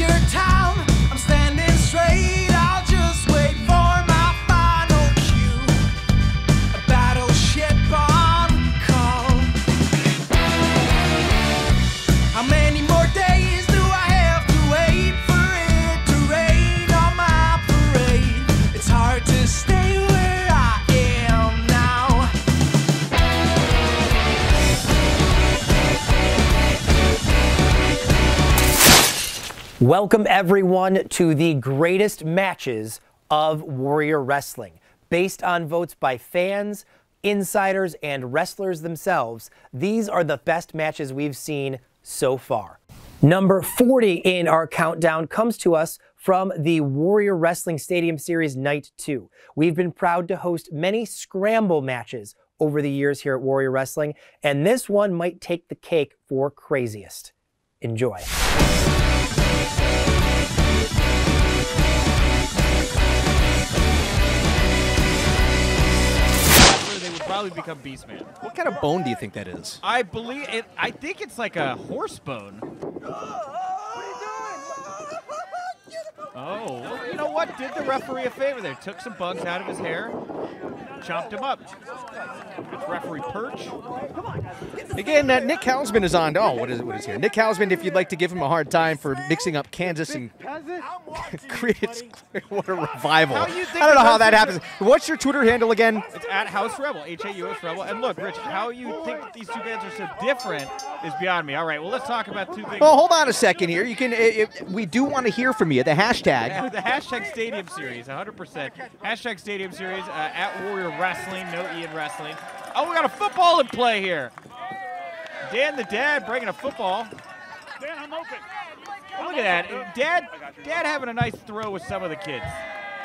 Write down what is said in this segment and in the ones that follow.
your town. I'm standing straight. I'll just wait for my final cue. A battleship on call. How many more days do I have to wait for it to rain on my parade? It's hard to stay where I am now. Welcome everyone to the greatest matches of Warrior Wrestling. Based on votes by fans, insiders, and wrestlers themselves, these are the best matches we've seen so far. Number 40 in our countdown comes to us from the Warrior Wrestling Stadium Series Night 2. We've been proud to host many scramble matches over the years here at Warrior Wrestling, and this one might take the cake for craziest. Enjoy. They would probably become Beastman. What kind of bone do you think that is? I believe it. I think it's like a horse bone. Oh, well, you know what? Did the referee a favor there. Took some bugs out of his hair, chopped him up. It's referee Perch. Again, Nick Hausman is on. Oh, what is here? Nick Hausman, if you'd like to give him a hard time for mixing up Kansas and creates what a revival. I don't know how that happens. What's your Twitter handle again? It's at House Rebel, H-A-U-S Rebel. And look, Rich, how you think these two bands are so different is beyond me. All right, well, let's talk about two things. Well, hold on a second here. You can. We do want to hear from you. The hashtag. Yeah, the hashtag Stadium Series, 100%. Hashtag Stadium Series at Warrior Wrestling, no E in wrestling. Oh, we got a football in play here. Dan the Dad bringing a football. Dan, I'm open. Oh, look at that. Dad having a nice throw with some of the kids.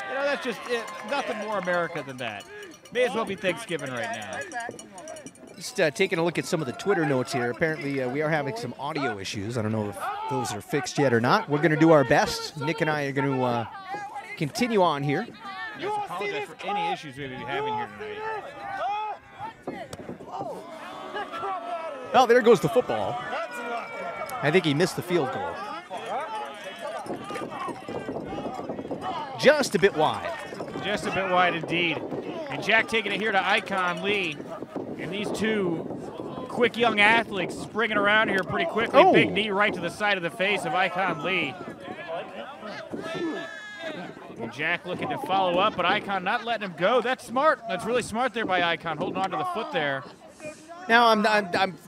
You know, that's just it. Nothing more America than that. May as well be Thanksgiving right now. Just taking a look at some of the Twitter notes here. Apparently, we are having some audio issues. I don't know if those are fixed yet or not. We're going to do our best. Nick and I are going to continue on here. I apologize for any issues we may be having here tonight. Oh, there goes the football. I think he missed the field goal. Just a bit wide. Just a bit wide indeed. And Jack taking it here to Icon Lee. And these two quick young athletes springing around here pretty quickly. Oh. Big knee right to the side of the face of Icon Lee. And Jack looking to follow up, but Icon not letting him go. That's smart. That's really smart there by Icon, holding on to the foot there. Now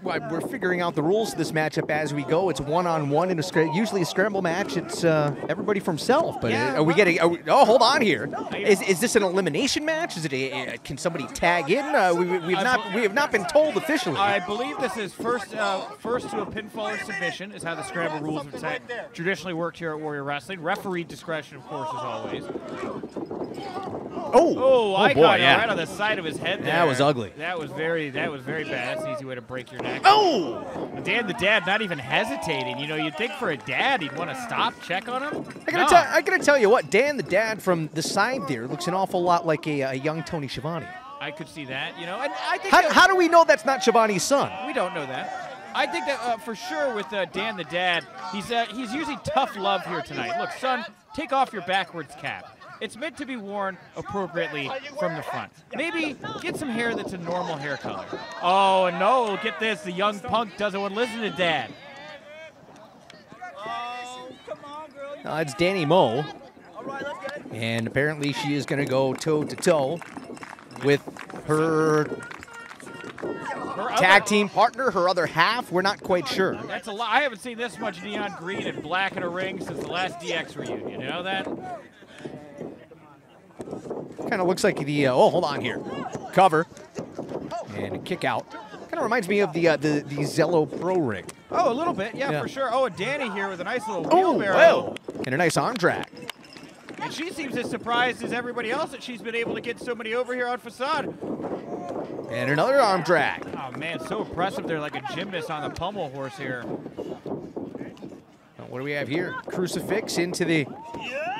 we're figuring out the rules of this matchup as we go. It's one-on-one in usually a scramble match. It's everybody for himself. But Yeah, are we getting? Oh, hold on here. Is this an elimination match? Is it? Can somebody tag in? We have not been told officially. I believe this is first to a pinfall or submission is how the scramble rules have traditionally worked here at Warrior Wrestling. Referee discretion, of course, as always. Oh, Icon boy, yeah. right on the side of his head there. That was ugly. That was very bad. That's an easy way to break your neck. Oh! Dan the Dad not even hesitating. You know, you'd think for a dad he'd want to stop, check on him. I gotta tell you what, Dan the Dad from the side there looks an awful lot like a young Tony Schiavone. I could see that, you know. And I think How do we know that's not Schiavone's son? we don't know that. I think that for sure with Dan the Dad, he's using tough love here tonight. Look, son, take off your backwards cap. It's meant to be worn appropriately from the front. Maybe get some hair that's a normal hair color. Oh, and no, get this. The young punk doesn't want to listen to Dad. Oh, come on, girl. It's Danny Moe. All right, let's get it. And apparently she is going to go toe-to-toe with her tag team partner, her other half. We're not quite sure. That's a lot. I haven't seen this much neon green and black in a ring since the last DX reunion. You know that? Kind of looks like the, hold on here. Cover. And a kick out. Kind of reminds me of the Zello Pro ring. Oh, a little bit. Yeah, for sure. Oh, and Dani here with a nice little Oh, wheelbarrow. well. And a nice arm drag. And she seems as surprised as everybody else that she's been able to get so many over here on Facade. And another arm drag. Oh, man, so impressive. They're like a gymnast on the pommel horse here. What do we have here? Crucifix into the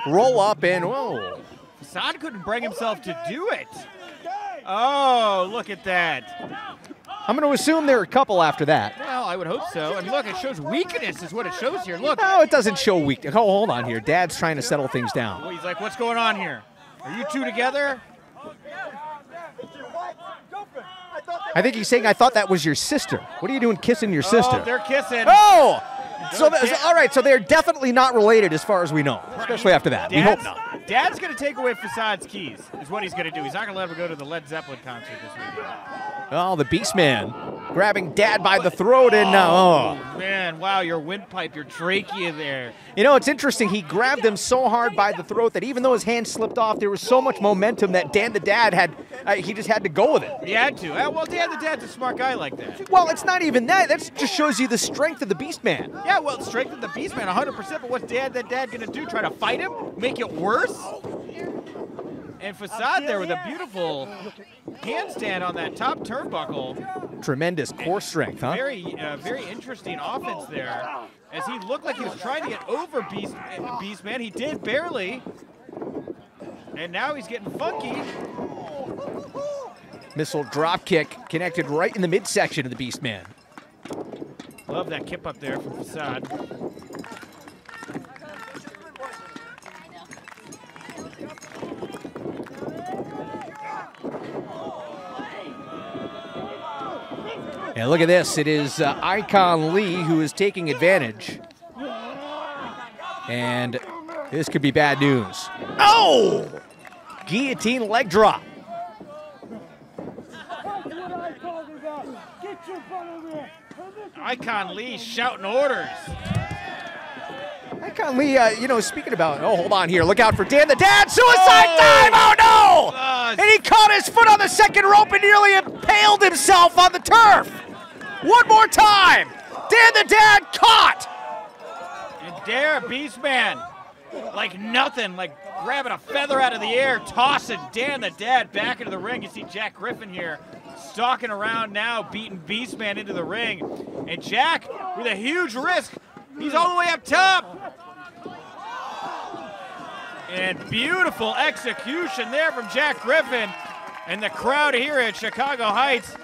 roll-up, and whoa. Facade couldn't bring himself to do it. Oh, look at that. I'm going to assume there are a couple after that. Well, I would hope so. And look, it shows weakness is what it shows here. Look. No, it doesn't show weakness. Oh, hold on here. Dad's trying to settle things down. Well, he's like, what's going on here? Are you two together? I think he's saying, I thought that was your sister. What are you doing kissing your sister? Oh, they're kissing. Oh! So, all right, so they're definitely not related as far as we know, especially after that. We hope not. Dad's going to take away Facade's keys, is what he's going to do. He's not going to let him go to the Led Zeppelin concert this weekend. Oh, the Beastman grabbing Dad by the throat and oh. Man, wow, your windpipe, your trachea there. You know, it's interesting. He grabbed him so hard by the throat that even though his hand slipped off, there was so much momentum that Dan the Dad had, he just had to go with it. He had to. Well, Dan the Dad's a smart guy like that. Well, it's not even that. That just shows you the strength of the Beastman. Yeah, well, strength of the Beastman, 100%, but what's Dan the Dad going to do? Try to fight him? Make it worse? And Facade there with a beautiful handstand on that top turnbuckle. Tremendous core strength, huh? Very interesting offense there. As he looked like he was trying to get over Beastman. He did barely. And now he's getting funky. Missile drop kick connected right in the midsection of the Beastman. Love that kip up there from Facade. And look at this. It is Icon Lee who is taking advantage. And this could be bad news. Oh! Guillotine leg drop. Icon Lee shouting orders. Icon Lee, you know, speaking about, oh, hold on here. Look out for Dan the Dad. Suicide time! Oh, no! And he caught his foot on the second rope and nearly impaled himself on the turf. One more time. Dan the Dad caught. And there, Beastman, like nothing, like grabbing a feather out of the air, tossing Dan the Dad back into the ring. You see Jack Griffin here stalking around now, beating Beastman into the ring. And Jack, with a huge risk, he's all the way up top. And beautiful execution there from Jack Griffin. And the crowd here at Chicago Heights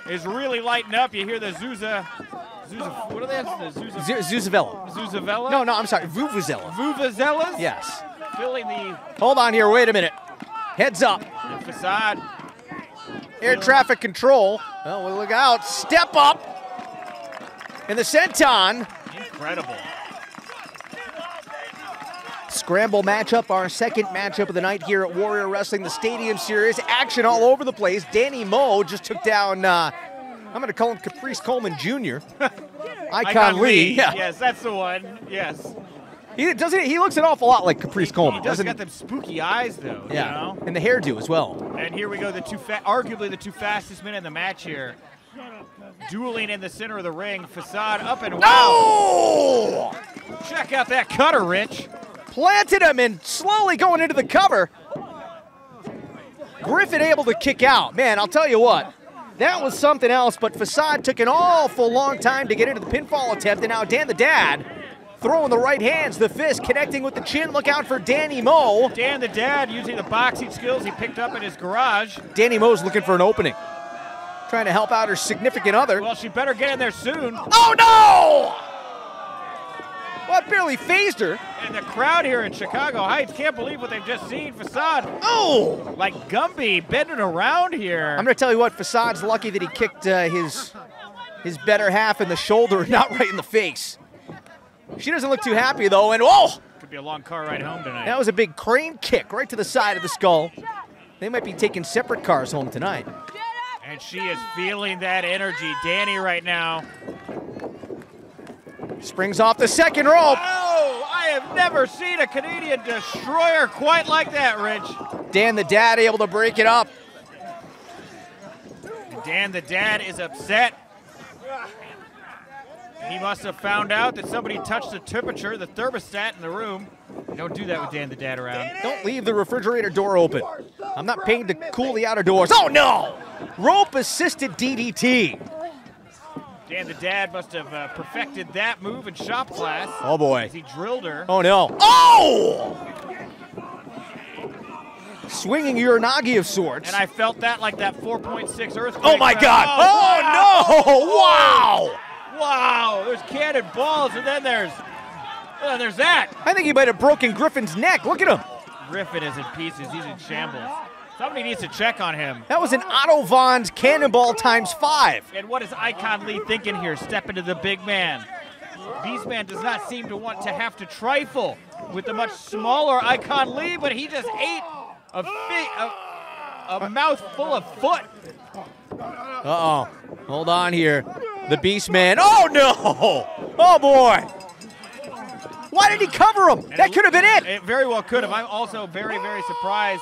is really lighting up. You hear the what are they? Zuzavella. Zuzavella? No, I'm sorry. Vuvuzela. Vuvuzelas? Yes. Filling the... Hold on here. Wait a minute. Heads up. And Facade. Air traffic control. Oh, look out. Step up. And the senton. Incredible. Scramble matchup, our second matchup of the night here at Warrior Wrestling, the Stadium Series. Action all over the place. Danny Moe just took down, I'm going to call him Caprice Coleman Jr. Icon Lee. Yeah. Yes, that's the one. Yes. He looks an awful lot like Caprice Coleman. He does got them spooky eyes, though. Yeah, you know? And the hairdo as well. And here we go, arguably the two fastest men in the match here. Dueling in the center of the ring. Facade up and wow. Oh! Check out that cutter, Rich. Planted him and slowly going into the cover. Griffin able to kick out. Man, I'll tell you what, that was something else, but Facade took an awful long time to get into the pinfall attempt, and now Dan the Dad throwing the right hands, the fist connecting with the chin. Look out for Danny Moe. Dan the Dad using the boxing skills he picked up in his garage. Danny Moe's looking for an opening. Trying to help out her significant other. Well, she better get in there soon. Oh, no! Well, it barely phased her. And the crowd here in Chicago Heights can't believe what they've just seen. Facade, oh! Like Gumby bending around here. I'm going to tell you what, Facade's lucky that he kicked his better half in the shoulder, not right in the face. She doesn't look too happy, though, and oh! Could be a long car ride home tonight. That was a big crane kick right to the side of the skull. They might be taking separate cars home tonight. And she is feeling that energy. Dani right now. Springs off the second rope. Oh, I have never seen a Canadian destroyer quite like that, Rich. Dan the Dad able to break it up. Dan the Dad is upset. He must have found out that somebody touched the temperature, the thermostat in the room. Don't do that with Dan the Dad around. Don't leave the refrigerator door open. I'm not paid to cool the outer doors. Oh, no! Rope-assisted DDT. Dan the Dad must have perfected that move in shop class. Oh, boy. As he drilled her. Oh, no. Oh! Swinging Uranagi of sorts. And I felt that like that 4.6 earthquake. Oh, my God. Oh, no! Wow! Wow, there's cannonballs, and then there's that. I think he might have broken Griffin's neck. Look at him. Griffin is in pieces. He's in shambles. Somebody needs to check on him. That was an Otto Vaughn's cannonball ×5. And what is Icon Lee thinking here? Step into the big man. Beastman does not seem to want to have to trifle with the much smaller Icon Lee, but he just ate a mouthful of foot. Uh-oh. Hold on here. The Beastman. Oh, no! Oh, boy! Why did he cover him? That could have been it. It very well could have. I'm also very, very surprised.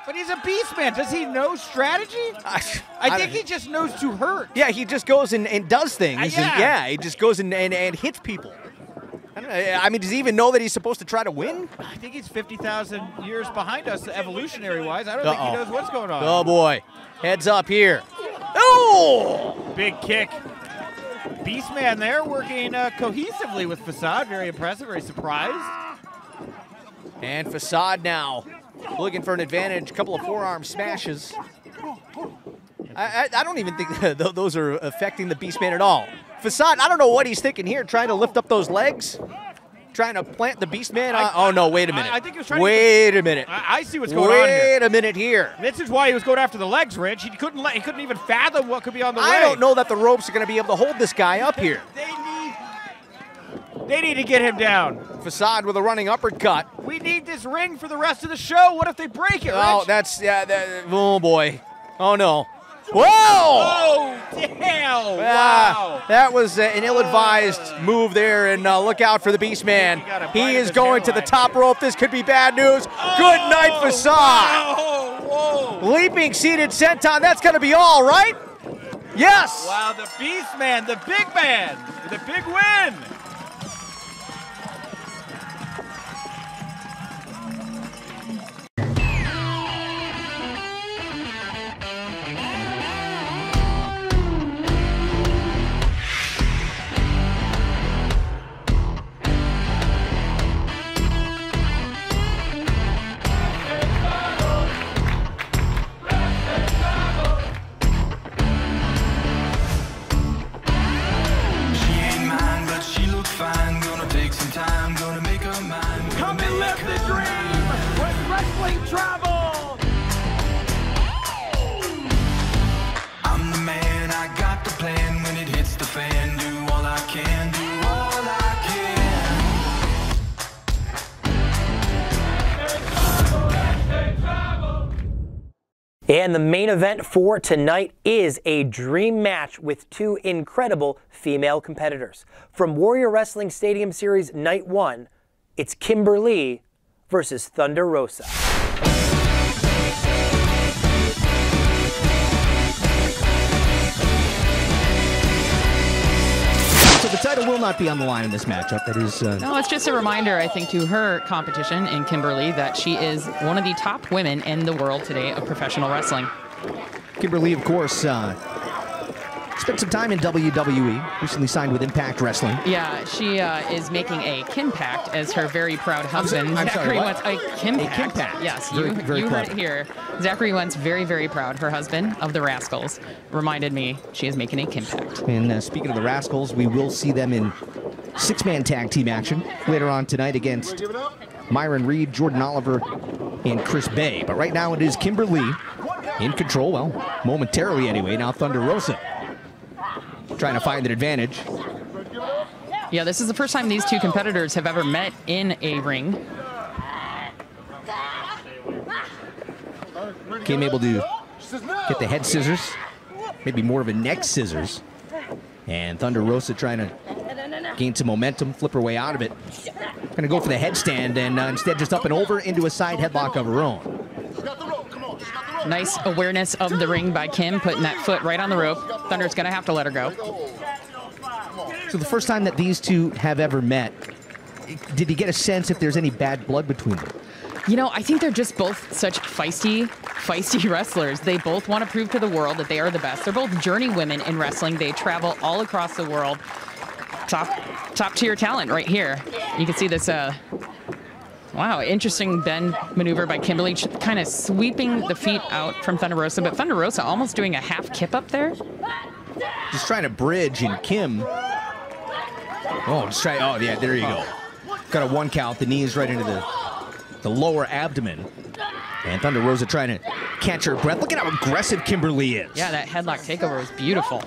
But he's a Beastman. Does he know strategy? I think he just knows to hurt. Yeah, he just goes and does things. Yeah. He just goes and hits people. I mean, does he even know that he's supposed to try to win? I think he's 50,000 years behind us evolutionary-wise. I don't think he knows what's going on. Oh, boy. Heads up here. Oh! Big kick. Beastman there working cohesively with Facade. Very impressive, very surprised. And Facade now looking for an advantage. A couple of forearm smashes. I don't even think those are affecting the Beastman at all. Facade, I don't know what he's thinking here, trying to lift up those legs, trying to plant the Beastman. Oh, no, wait a minute. I think he was trying wait a minute. I see what's going on here. Wait a minute here. This is why he was going after the legs, Rich. He couldn't even fathom what could be on the way. I don't know that the ropes are going to be able to hold this guy up here. They need to get him down. Facade with a running uppercut. We need this ring for the rest of the show. What if they break it, Rich? Oh, oh, boy. Oh, no. Whoa! Oh, damn! Wow. That was an ill-advised move there, and look out for the Beastman. He is going to the top rope. This could be bad news. Good night, Facade. Whoa. Leaping seated senton. That's going to be all, right? Yes! Wow, the Beastman, the big man, the big win. And the main event for tonight is a dream match with two incredible female competitors. From Warrior Wrestling Stadium Series Night 1, it's Kimber versus Thunder Rosa. So the title will not be on the line in this matchup. That is. No, it's just a reminder, I think, to her competition in Kimber that she is one of the top women in the world today of professional wrestling. Kimber, of course, spent some time in WWE, recently signed with Impact Wrestling. Yeah, she is making a Kimpact as her very proud husband. I'm sorry, what? A Kimpact. A Kimpact. Yes, very you heard clever. it here. Zachary Wentz, very, very proud. Her husband of the Rascals reminded me she is making a Kimpact. And speaking of the Rascals, we will see them in six-man tag team action later on tonight against Myron Reed, Jordan Oliver, and Chris Bay. But right now it is Kimber in control, well, momentarily anyway. Now Thunder Rosa trying to find an advantage. Yeah, this is the first time these two competitors have ever met in a ring. Kim able to get the head scissors, maybe more of a neck scissors. And Thunder Rosa trying to gain some momentum, flip her way out of it. Going to go for the headstand and instead just up and over into a side headlock of her own. Nice awareness of the ring by Kim, putting that foot right on the rope. Thunder's going to have to let her go. So the first time that these two have ever met, did you get a sense if there's any bad blood between them? You know, I think they're just both such feisty wrestlers. They both want to prove to the world that they are the best. They're both journey women in wrestling. They travel all across the world. Top tier talent right here. You can see this, wow, interesting bend maneuver by Kimberly, kind of sweeping the feet out from Thunder Rosa, but Thunder Rosa almost doing a half kip up there. Just trying to bridge, and Kim. Oh, just try. Oh, yeah, there you go. Got a 1 count. The knees right into the lower abdomen. And Thunder Rosa trying to catch her breath. Look at how aggressive Kimber Lee is. Yeah, that headlock takeover was beautiful.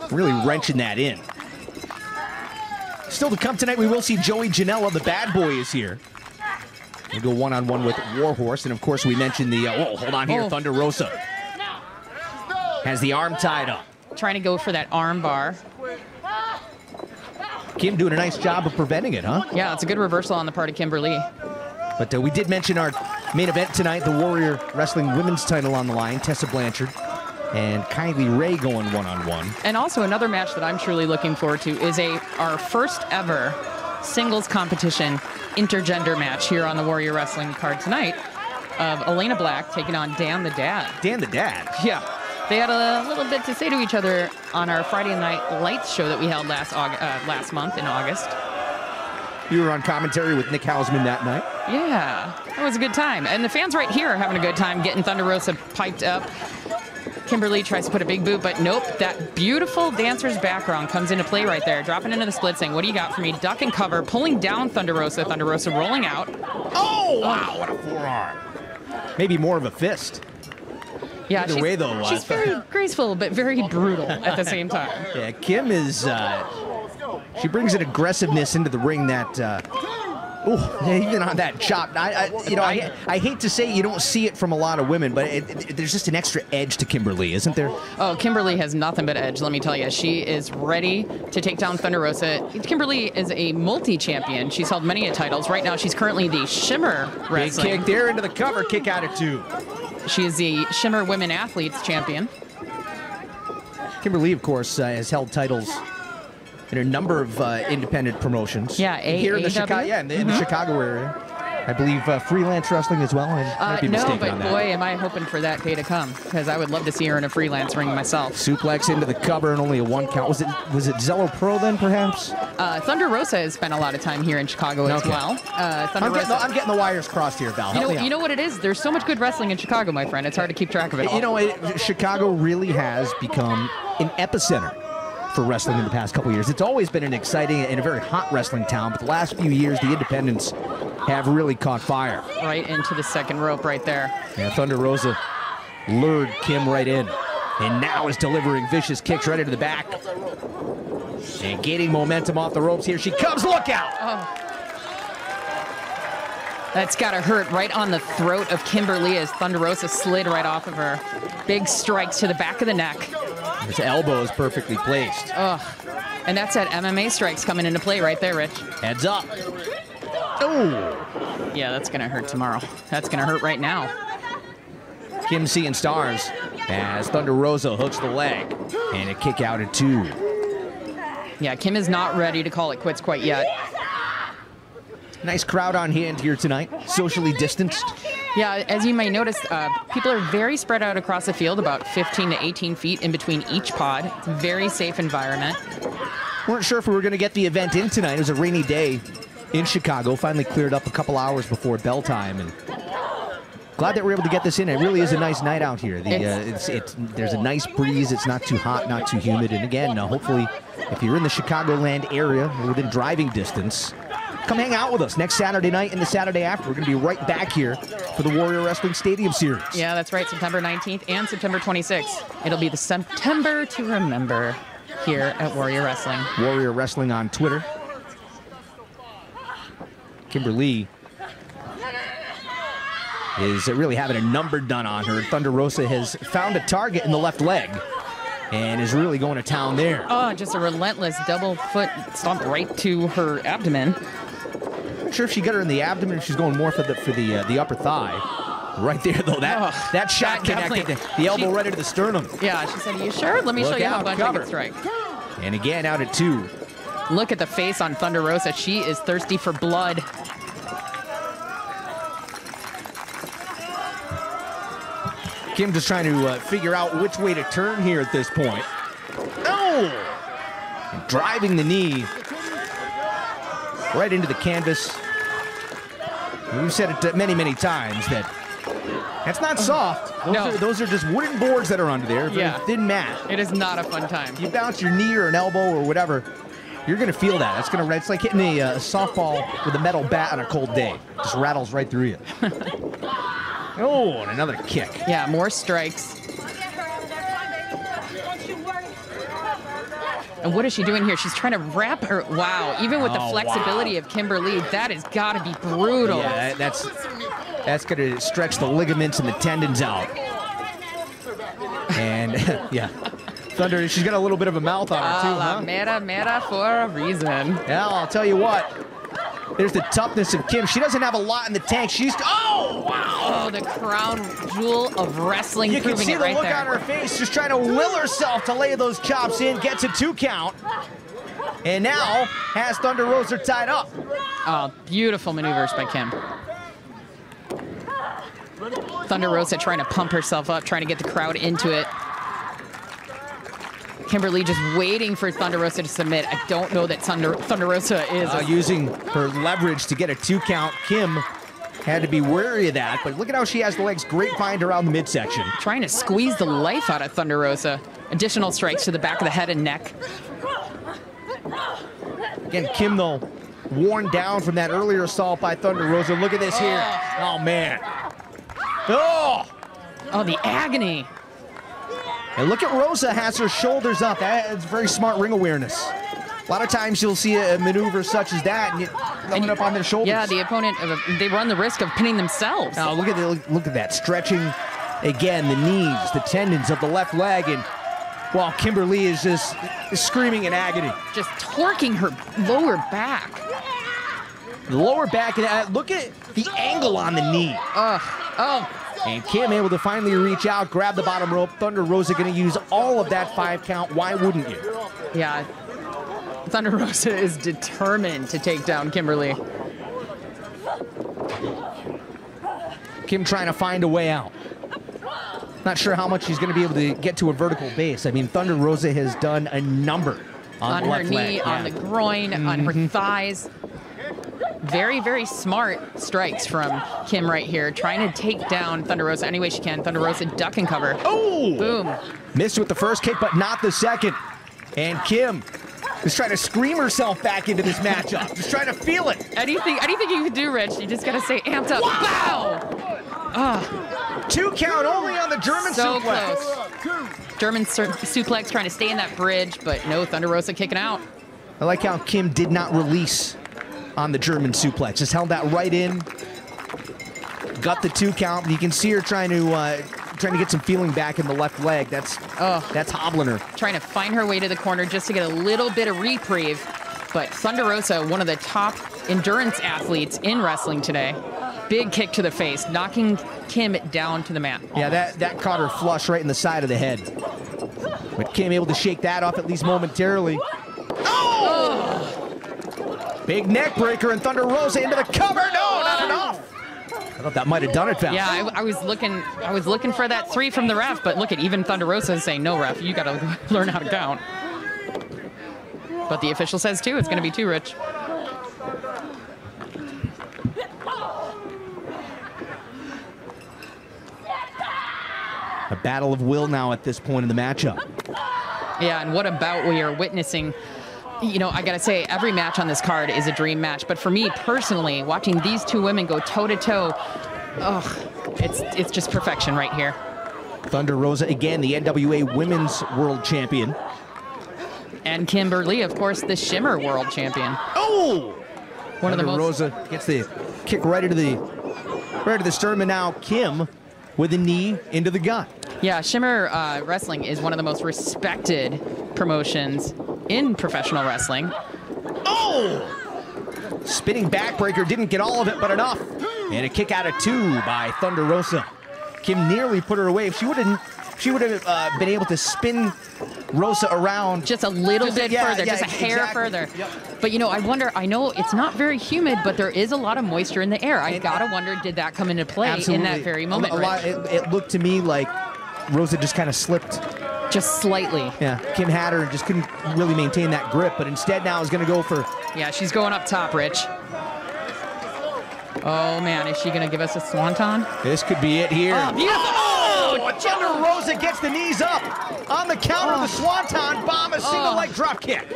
Really wrenching that in. Still to come tonight, we will see Joey Janela. The bad boy is here. We'll go one-on-one with Warhorse. And, of course, we mentioned the... oh, hold on here. Thunder Rosa has the arm tied up. Trying to go for that arm bar. Kim doing a nice job of preventing it, huh? Yeah, it's a good reversal on the part of Kimber Lee. But we did mention our main event tonight, the Warrior Wrestling Women's title on the line. Tessa Blanchard and Kylie Ray going one-on-one. And also another match that I'm truly looking forward to is our first ever singles competition intergender match here on the Warrior Wrestling card tonight of Elena Black taking on Dan the Dad. Dan the Dad? Yeah. They had a little bit to say to each other on our Friday Night Lights show that we held last month in August. You were on commentary with Nick Hausman that night. Yeah, it was a good time. And the fans right here are having a good time getting Thunder Rosa piped up. Kimber Lee tries to put a big boot, but nope. That beautiful dancer's background comes into play right there. Dropping into the split, saying, what do you got for me? Duck and cover, pulling down Thunder Rosa. Thunder Rosa rolling out. Oh, wow, what a forearm. Maybe more of a fist. Yeah, Either way, though, she's very graceful, but very brutal at the same time. Yeah, Kim is... she brings an aggressiveness into the ring that... even on that chop. I hate to say you don't see it from a lot of women, but there's just an extra edge to Kimber Lee, isn't there? Oh, Kimber Lee has nothing but edge, let me tell you. She is ready to take down Thunder Rosa. Kimber Lee is a multi-champion. She's held many titles. Right now, she's currently the Shimmer Wrestling. Big kick there into the cover, kick out at 2. She is the Shimmer Women Athletes Champion. Kimber Lee, of course, has held titles in a number of independent promotions. Yeah, here in the Chicago, in the Chicago area. I believe freelance wrestling as well. I might be mistaken but on that. boy, am I hoping for that day to come, because I would love to see her in a freelance ring myself. Suplex into the cover and only a 1 count. Was it Zello Pro then, perhaps? Thunder Rosa has spent a lot of time here in Chicago as well. I'm getting the wires crossed here, Val. You know what it is? There's so much good wrestling in Chicago, my friend. It's hard to keep track of it all. You know, Chicago really has become an epicenter for wrestling in the past couple years. It's always been an exciting and a very hot wrestling town, but the last few years, the independents have really caught fire. Right into the second rope right there. Yeah, Thunder Rosa lured Kim right in, and now is delivering vicious kicks right into the back. And gaining momentum off the ropes here. She comes, look out! Oh. That's got to hurt right on the throat of Kimber Lee as Thunder Rosa slid right off of her. Big strikes to the back of the neck. His elbow is perfectly placed. Ugh. And that's that MMA strikes coming into play right there, Rich. Heads up. Oh! Yeah, that's going to hurt tomorrow. That's going to hurt right now. Kim seeing stars as Thunder Rosa hooks the leg. And a kick out at 2. Yeah, Kim is not ready to call it quits quite yet. Nice crowd on hand here tonight, socially distanced. Yeah, as you may notice, people are very spread out across the field, about 15 to 18 feet in between each pod. It's a very safe environment. Weren't sure if we were going to get the event in tonight. It was a rainy day in Chicago. Finally cleared up a couple hours before bell time, and glad that we're able to get this in. It really is a nice night out here. There's a nice breeze. It's not too hot, not too humid. And again, hopefully, if you're in the Chicagoland area, within driving distance, come hang out with us next Saturday night and the Saturday after. We're going to be right back here for the Warrior Wrestling Stadium Series. Yeah, that's right. September 19th and September 26th. It'll be the September to remember here at Warrior Wrestling. Warrior Wrestling on Twitter. Kimber Lee is really having a number done on her. Thunder Rosa has found a target in the left leg and is really going to town there. Oh, just a relentless double foot stomp right to her abdomen. Not sure if she got her in the abdomen or she's going more for the upper thigh. Right there, though, that shot connected the elbow right into the sternum. Yeah, she said, are you sure? Let me show you how much I can strike. And again, out at 2. Look at the face on Thunder Rosa. She is thirsty for blood. Kim just trying to figure out which way to turn here at this point. Oh! And driving the knee right into the canvas. We've said it many, many times that that's not soft. Those are just wooden boards that are under there. Very thin mat. It is not a fun time. You bounce your knee or an elbow or whatever, you're going to feel that. It's like hitting a softball with a metal bat on a cold day. Just rattles right through you. Oh, and another kick. Yeah, more strikes. And what is she doing here? She's trying to wrap her. Wow, even with the flexibility of Kimber Lee, that has got to be brutal. Yeah, that's going to stretch the ligaments and the tendons out. And, yeah. Thunder, she's got a little bit of a mouth on her, too, huh? Meta for a reason. Yeah, I'll tell you what. There's the toughness of Kim. She doesn't have a lot in the tank. She's... Oh, wow! Oh, the crown jewel of wrestling, proving it right there. You can see the look on her face, just trying to will herself to lay those chops in, gets a 2 count. And now has Thunder Rosa tied up. Oh, beautiful maneuvers by Kim. Thunder Rosa trying to pump herself up, trying to get the crowd into it. Kimber Lee just waiting for Thunder Rosa to submit. I don't know that Thunder Rosa is using her leverage to get a 2 count. Kim had to be wary of that, but look at how she has the legs grapevine around the midsection. Trying to squeeze the life out of Thunder Rosa. Additional strikes to the back of the head and neck. Again, Kim, though, worn down from that earlier assault by Thunder Rosa. Look at this here. Oh, man. Oh, the agony. And look at Rosa has her shoulders up. That's very smart ring awareness. A lot of times you'll see a maneuver such as that and coming up on their shoulders. Yeah, the opponent, they run the risk of pinning themselves. Now look at that, stretching again the knees, the tendons of the left leg, and while Kimber Lee is just screaming in agony. Just torquing her lower back. The lower back, and look at the angle on the knee. And Kim able to finally reach out, grab the bottom rope. Thunder Rosa going to use all of that 5 count. Why wouldn't you? Yeah. Thunder Rosa is determined to take down Kimber Lee. Kim trying to find a way out. Not sure how much she's going to be able to get to a vertical base. I mean, Thunder Rosa has done a number on the left her knee, leg. on the groin, on her thighs. Very, very smart strikes from Kim right here, trying to take down Thunder Rosa any way she can. Thunder Rosa duck and cover. Oh! Boom. Missed with the first kick, but not the second. And Kim is trying to scream herself back into this matchup. Just trying to feel it. Anything you can do, Rich. You just got to say amped up. Wow! 2 count only on the German suplex. Close. German suplex trying to stay in that bridge, but no, Thunder Rosa kicking out. I like how Kim did not release on the German suplex. Just held that right in. Got the 2 count. You can see her trying to get some feeling back in the left leg. That's hobbling her. Trying to find her way to the corner just to get a little bit of reprieve. But Thunder Rosa, one of the top endurance athletes in wrestling today. Big kick to the face, knocking Kim down to the mat. Yeah, that caught her flush right in the side of the head. But Kim able to shake that off at least momentarily. Oh! Big neck breaker, and Thunder Rosa into the cover. No, not enough. I thought that might have done it, Val. Yeah, I was looking for that 3 from the ref, but look at even Thunder Rosa is saying, no, ref, you got to learn how to count. But the official says 2. It's going to be 2, Rich. A battle of will now at this point in the matchup. Yeah, and what a bout we are witnessing. You know, I gotta say, every match on this card is a dream match. But for me personally, watching these 2 women go toe-to-toe, it's just perfection right here. Thunder Rosa, again, the NWA Women's World Champion. And Kimber Lee, of course, the Shimmer World Champion. Oh! One of the most... Rosa gets the kick right into the sternum, and now Kim with a knee into the gut. Yeah, Shimmer Wrestling is one of the most respected promotions in professional wrestling. Oh! Spinning backbreaker, didn't get all of it, but enough. And a kick out of 2 by Thunder Rosa. Kim nearly put her away. If she would have been able to spin Rosa around just a little bit further, just a hair further. Yep. But you know, I know it's not very humid, but there is a lot of moisture in the air. I gotta wonder, did that come into play in that very moment? It looked to me like Rosa just kind of slipped. Just slightly. Yeah, Kim had her and just couldn't really maintain that grip, but instead now is going to go for... Yeah, she's going up top, Rich. Oh, man, is she going to give us a swanton? This could be it here. Oh, beautiful. Oh, Oh, Rosa gets the knees up. On the counter, the Swanton bomb, a single leg drop kick.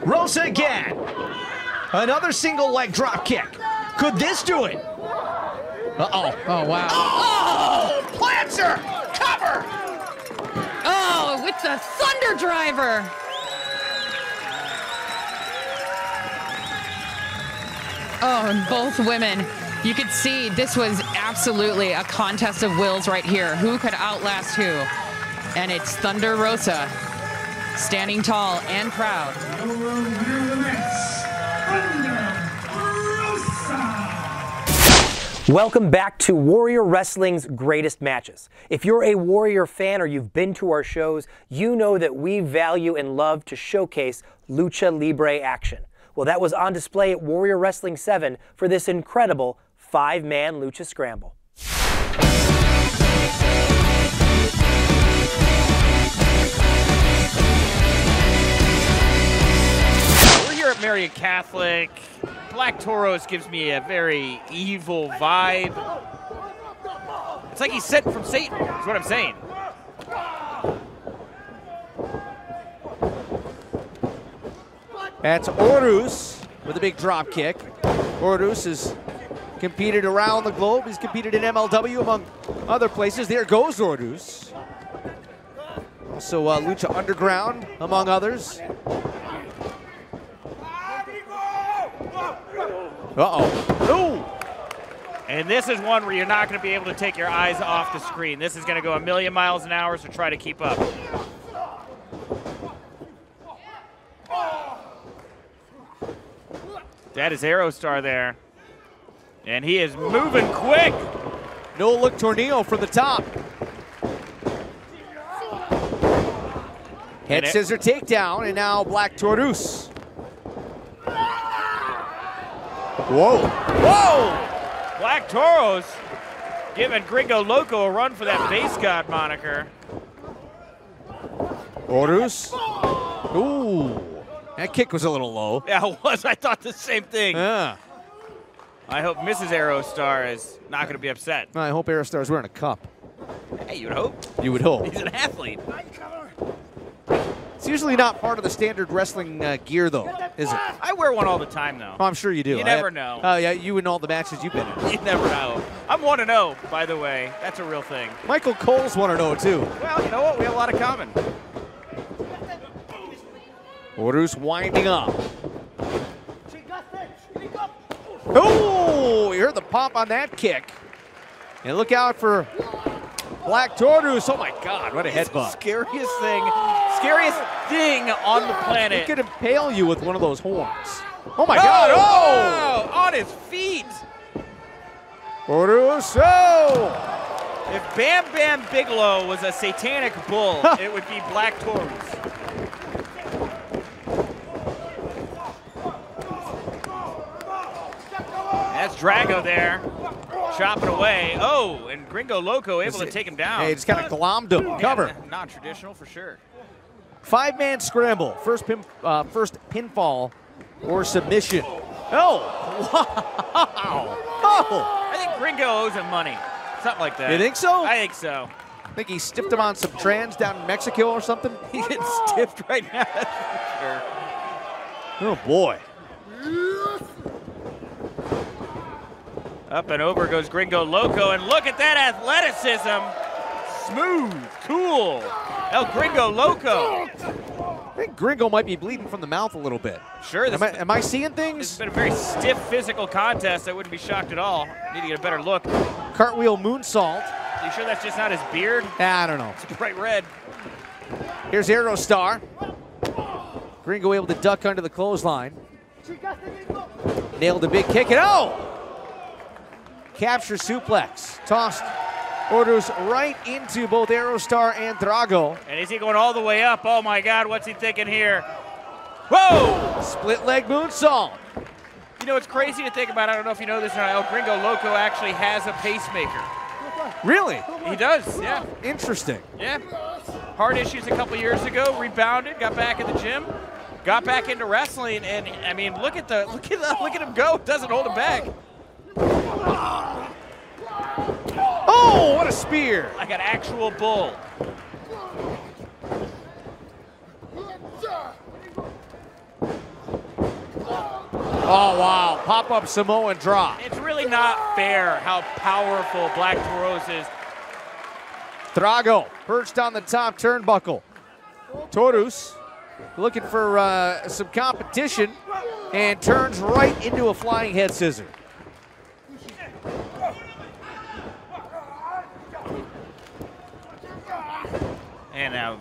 Rosa again. Another single leg drop kick. Could this do it? Uh-oh. Oh, wow. Oh, plants her. Cover. Oh, with the Thunder Driver. Oh, and both women. You could see this was absolutely a contest of wills right here. Who could outlast who? And it's Thunder Rosa, standing tall and proud. Welcome back to Warrior Wrestling's greatest matches. If you're a Warrior fan or you've been to our shows, you know that we value and love to showcase Lucha Libre action. Well, that was on display at Warrior Wrestling 7 for this incredible 5-man Lucha Scramble. We're here at Marion Catholic. Black Taurus gives me a very evil vibe. It's like he's sent from Satan, is what I'm saying. That's Horus with a big drop kick. Horus has competed around the globe. He's competed in MLW among other places. There goes Horus. Also Lucha Underground, among others. Uh-oh. Ooh. And this is one where you're not going to be able to take your eyes off the screen. This is going to go a million miles an hour, so try to keep up. That is Aero Star there. And he is moving quick. No look tornado from the top. Head scissor takedown, and now Black Taurus. Whoa. Whoa! Black Taurus giving Gringo Loco a run for that base god moniker. Horus. Ooh. That kick was a little low. Yeah, it was. I thought the same thing. Yeah. I hope Mrs. Aero Star is not going to be upset. I hope Aerostar's wearing a cup. Hey, you would hope. You would hope. He's an athlete. It's usually not part of the standard wrestling gear, though, is it? I wear one all the time, though. Oh, I'm sure you do. You never know. Oh, yeah, you in all the matches you've been in. You never know. I'm 1-0, by the way. That's a real thing. Michael Cole's 1-0, too. Well, you know what? We have a lot in common. Horus winding up. Oh, you heard the pop on that kick. And look out for Black Taurus. Oh, my God, what a headbutt. Scariest thing on the planet. He could impale you with one of those horns. Oh, my God. Oh! On his feet. Horus. Oh! If Bam Bam Bigelow was a satanic bull, it would be Black Taurus. That's Drago there, chopping away. Oh, and Gringo Loco able to take him down. Hey, just kind of glommed him. Cover. Yeah, non-traditional for sure. 5-man scramble. First pinfall or submission. Oh, wow. Oh. I think Gringo owes him money. Something like that. You think so? I think so. I think he stiffed him on some trans down in Mexico or something. He gets stiffed right now, that's for sure. Oh, boy. Up and over goes Gringo Loco, and look at that athleticism. Smooth, cool. El Gringo Loco. I think Gringo might be bleeding from the mouth a little bit. Sure. Am I seeing It's things? been a very stiff physical contest. I wouldn't be shocked at all. Need to get a better look. Cartwheel moonsault. You sure that's just not his beard? I don't know. It's bright red. Here's Aerostar. Gringo able to duck under the clothesline. Nailed a big kick, and oh! Capture suplex. Tossed Horus right into both Aerostar and Drago. And is he going all the way up? Oh my God, what's he thinking here? Whoa! Split leg moonsault. You know, it's crazy to think about. I don't know if you know this or not. El Gringo Loco actually has a pacemaker. Really? He does, yeah. Interesting. Yeah. Heart issues a couple years ago, rebounded, got back in the gym, got back into wrestling, and I mean, look at him go. It doesn't hold him back. Oh, what a spear. Like an actual bull. Oh, wow. Pop-up Samoan drop. It's really not fair how powerful Black Taurus is. Drago perched on the top turnbuckle. Taurus looking for some competition and turns right into a flying head scissor. And now,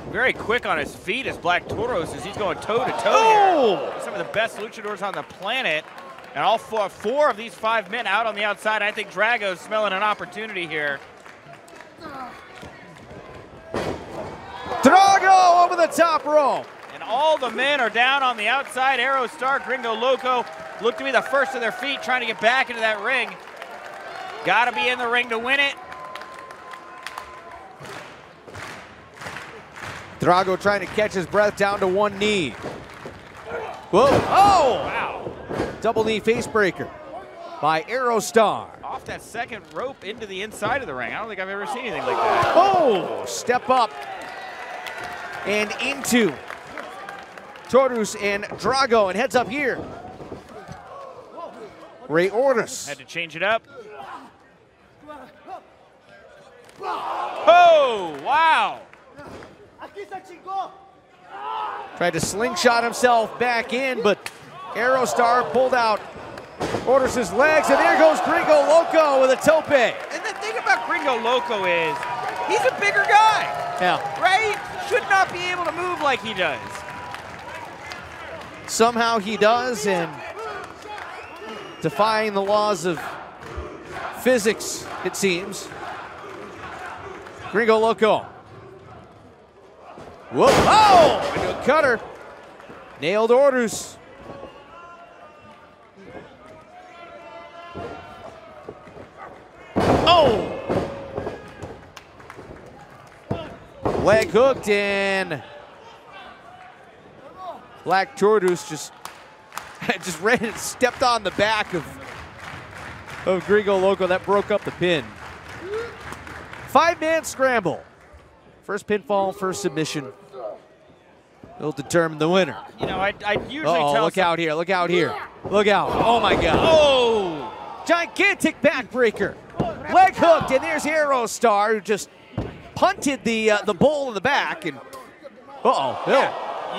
very quick on his feet as Black Taurus as he's going toe-to-toe Oh! here. Some of the best luchadors on the planet. And all four of these 5 men out on the outside. I think Drago's smelling an opportunity here. Drago over the top rope. And all the men are down on the outside. Aero Star, Gringo, Loco look to be the first of their feet trying to get back into that ring. Gotta be in the ring to win it. Drago trying to catch his breath down to one knee. Whoa, oh! Wow. Double knee face breaker by Aero Star. Off that second rope into the inside of the ring. I don't think I've ever seen anything like that. Oh, step up and into Taurus and Drago, and heads up here. Horus. Had to change it up. Oh, wow. Tried to slingshot himself back in, but Aero Star pulled out Horus's legs, and there goes Gringo Loco with a tope. And the thing about Gringo Loco is he's a bigger guy, Yeah. right? Should not be able to move like he does. Somehow he does, and defying the laws of physics, it seems. Gringo Loco. Whoa, oh! Into a cutter. Nailed Horus. Oh! Leg hooked, and Black Taurus just ran and stepped on the back of Gringo Loco. That broke up the pin. 5-man scramble. First pinfall, first submission. It'll determine the winner. You know, I usually tell look out here, look out here. Look out, oh my God. Oh! Gigantic backbreaker. Leg hooked, and there's Aero Star, who just punted the bull in the back, and Yeah.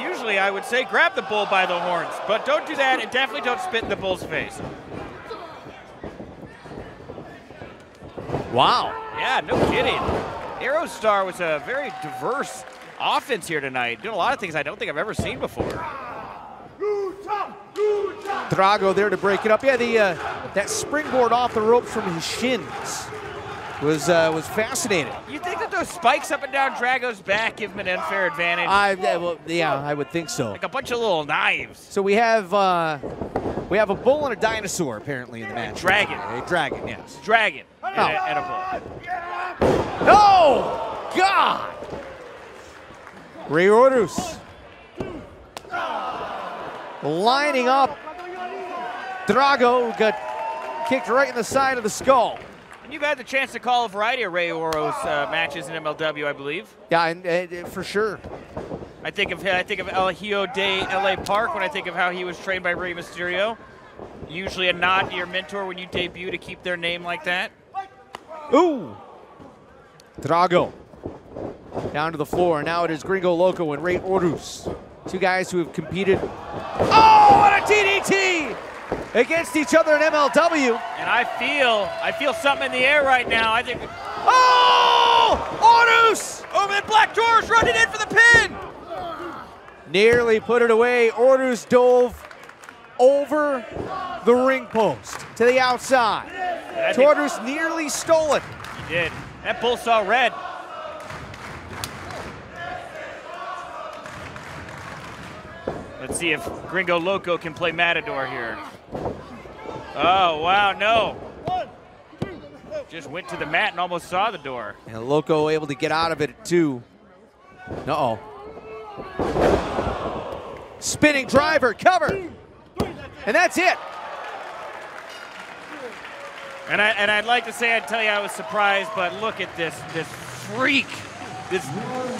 Usually I would say grab the bull by the horns, but don't do that, and definitely don't spit in the bull's face. Wow. Yeah, no kidding. Aero Star was a very diverse offense here tonight, doing a lot of things I don't think I've ever seen before. Drago there to break it up. Yeah, that springboard off the ropes from his shins was fascinating. You think that those spikes up and down Drago's back give him an unfair advantage? I would think so. Like a bunch of little knives. So we have a bull and a dinosaur apparently in the match. Dragon. A dragon, yes. Dragon and a bull. Oh God! Horus lining up. Drago got kicked right in the side of the skull. And you've had the chance to call a variety of Horus matches in MLW, I believe. Yeah, and for sure. I think of El Hijo de LA Park when I think of how he was trained by Rey Mysterio. Usually a nod to your mentor when you debut to keep their name like that. Ooh! Drago down to the floor. Now it is Gringo Loco and Horus. Two guys who have competed. Oh, what a DDT! Against each other in MLW. And I feel something in the air right now. I think. Oh! Horus! Oh, and Black Taurus running in for the pin! Nearly put it away. Horus dove over the ring post to the outside. Taurus nearly stole it. He did. That bull saw red. Let's see if Gringo Loco can play Matador here. Oh, wow, no. Just went to the mat and almost saw the door. And Loco able to get out of it at 2. Uh-oh. Spinning driver, cover. And that's it. And I'd like to say, I'd tell you I was surprised, but look at this freak, this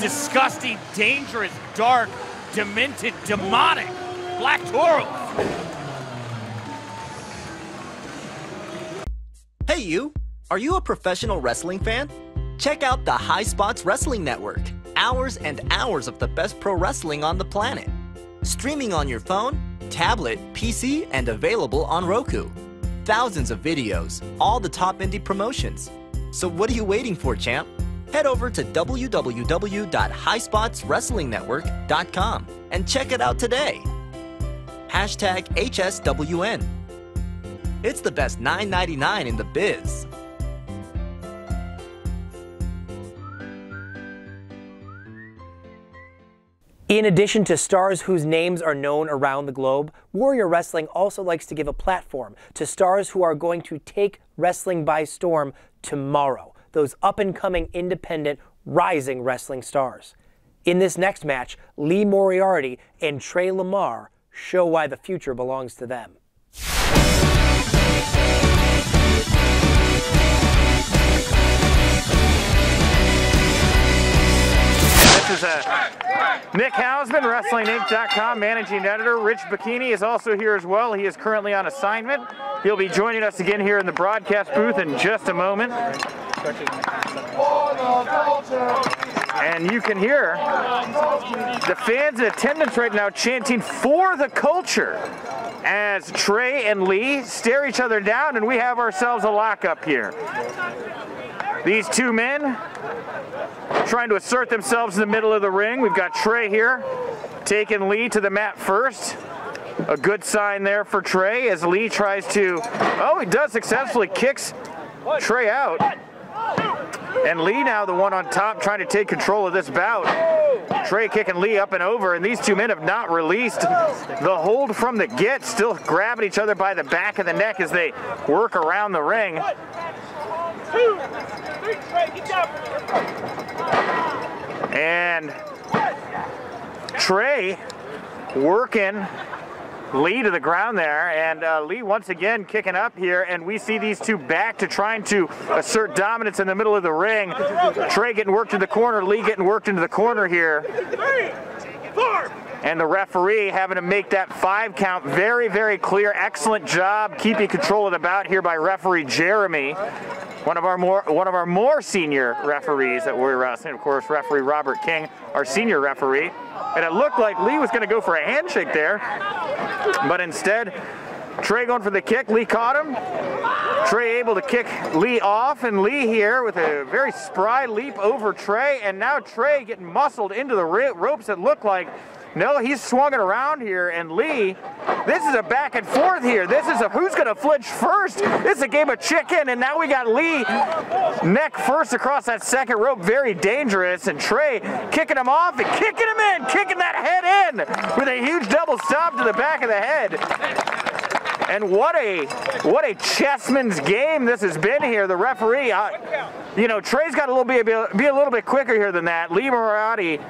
disgusting, dangerous, dark, demented, demonic Black Taurus. Hey you, are you a professional wrestling fan? Check out the High Spots Wrestling Network. Hours and hours of the best pro wrestling on the planet. Streaming on your phone, tablet, PC, and available on Roku. Thousands of videos, all the top indie promotions. So what are you waiting for, champ? Head over to www.highspotswrestlingnetwork.com and check it out today. Hashtag HSWN. It's the best $9.99 in the biz. In addition to stars whose names are known around the globe, Warrior Wrestling also likes to give a platform to stars who are going to take wrestling by storm tomorrow. Those up-and-coming, independent, rising wrestling stars. In this next match, Lee Moriarty and Trey Lamar show why the future belongs to them. This is Nick Hausman, WrestlingInc.com managing editor. Rich Bikini is also here as well. He is currently on assignment. He'll be joining us again here in the broadcast booth in just a moment. And you can hear the fans in attendance right now chanting "For the Culture" as Trey and Lee stare each other down, and we have ourselves a lockup here. These two men trying to assert themselves in the middle of the ring. We've got Trey here taking Lee to the mat first. A good sign there for Trey as Lee tries to, oh, he does successfully, kicks Trey out. And Lee now the one on top trying to take control of this bout. Trey kicking Lee up and over, and these two men have not released the hold from the get, still grabbing each other by the back of the neck as they work around the ring. 1, 2, 3, Trey, get down. And Trey working Lee to the ground there, and Lee once again kicking up here, and we see these two back to trying to assert dominance in the middle of the ring. Trey getting worked in the corner, Lee getting worked into the corner here. 3, 4. And the referee having to make that 5 count very, very clear. Excellent job keeping control of the bout here by referee Jeremy. One of our more senior referees at Warrior Wrestling, of course, referee Robert King, our senior referee. And it looked like Lee was going to go for a handshake there, but instead, Trey going for the kick. Lee caught him. Trey able to kick Lee off, and Lee here with a very spry leap over Trey, and now Trey getting muscled into the ropes. It looked like, no, he's swung it around here, and Lee, this is a back and forth here. This is a who's going to flinch first. This is a game of chicken, and now we got Lee neck first across that second rope. Very dangerous, and Trey kicking him off and kicking him in, kicking that head in with a huge double stomp to the back of the head. And what a chessman's game this has been here. The referee, you know, Trey's got to be a little bit quicker here than that. Lee Moriarty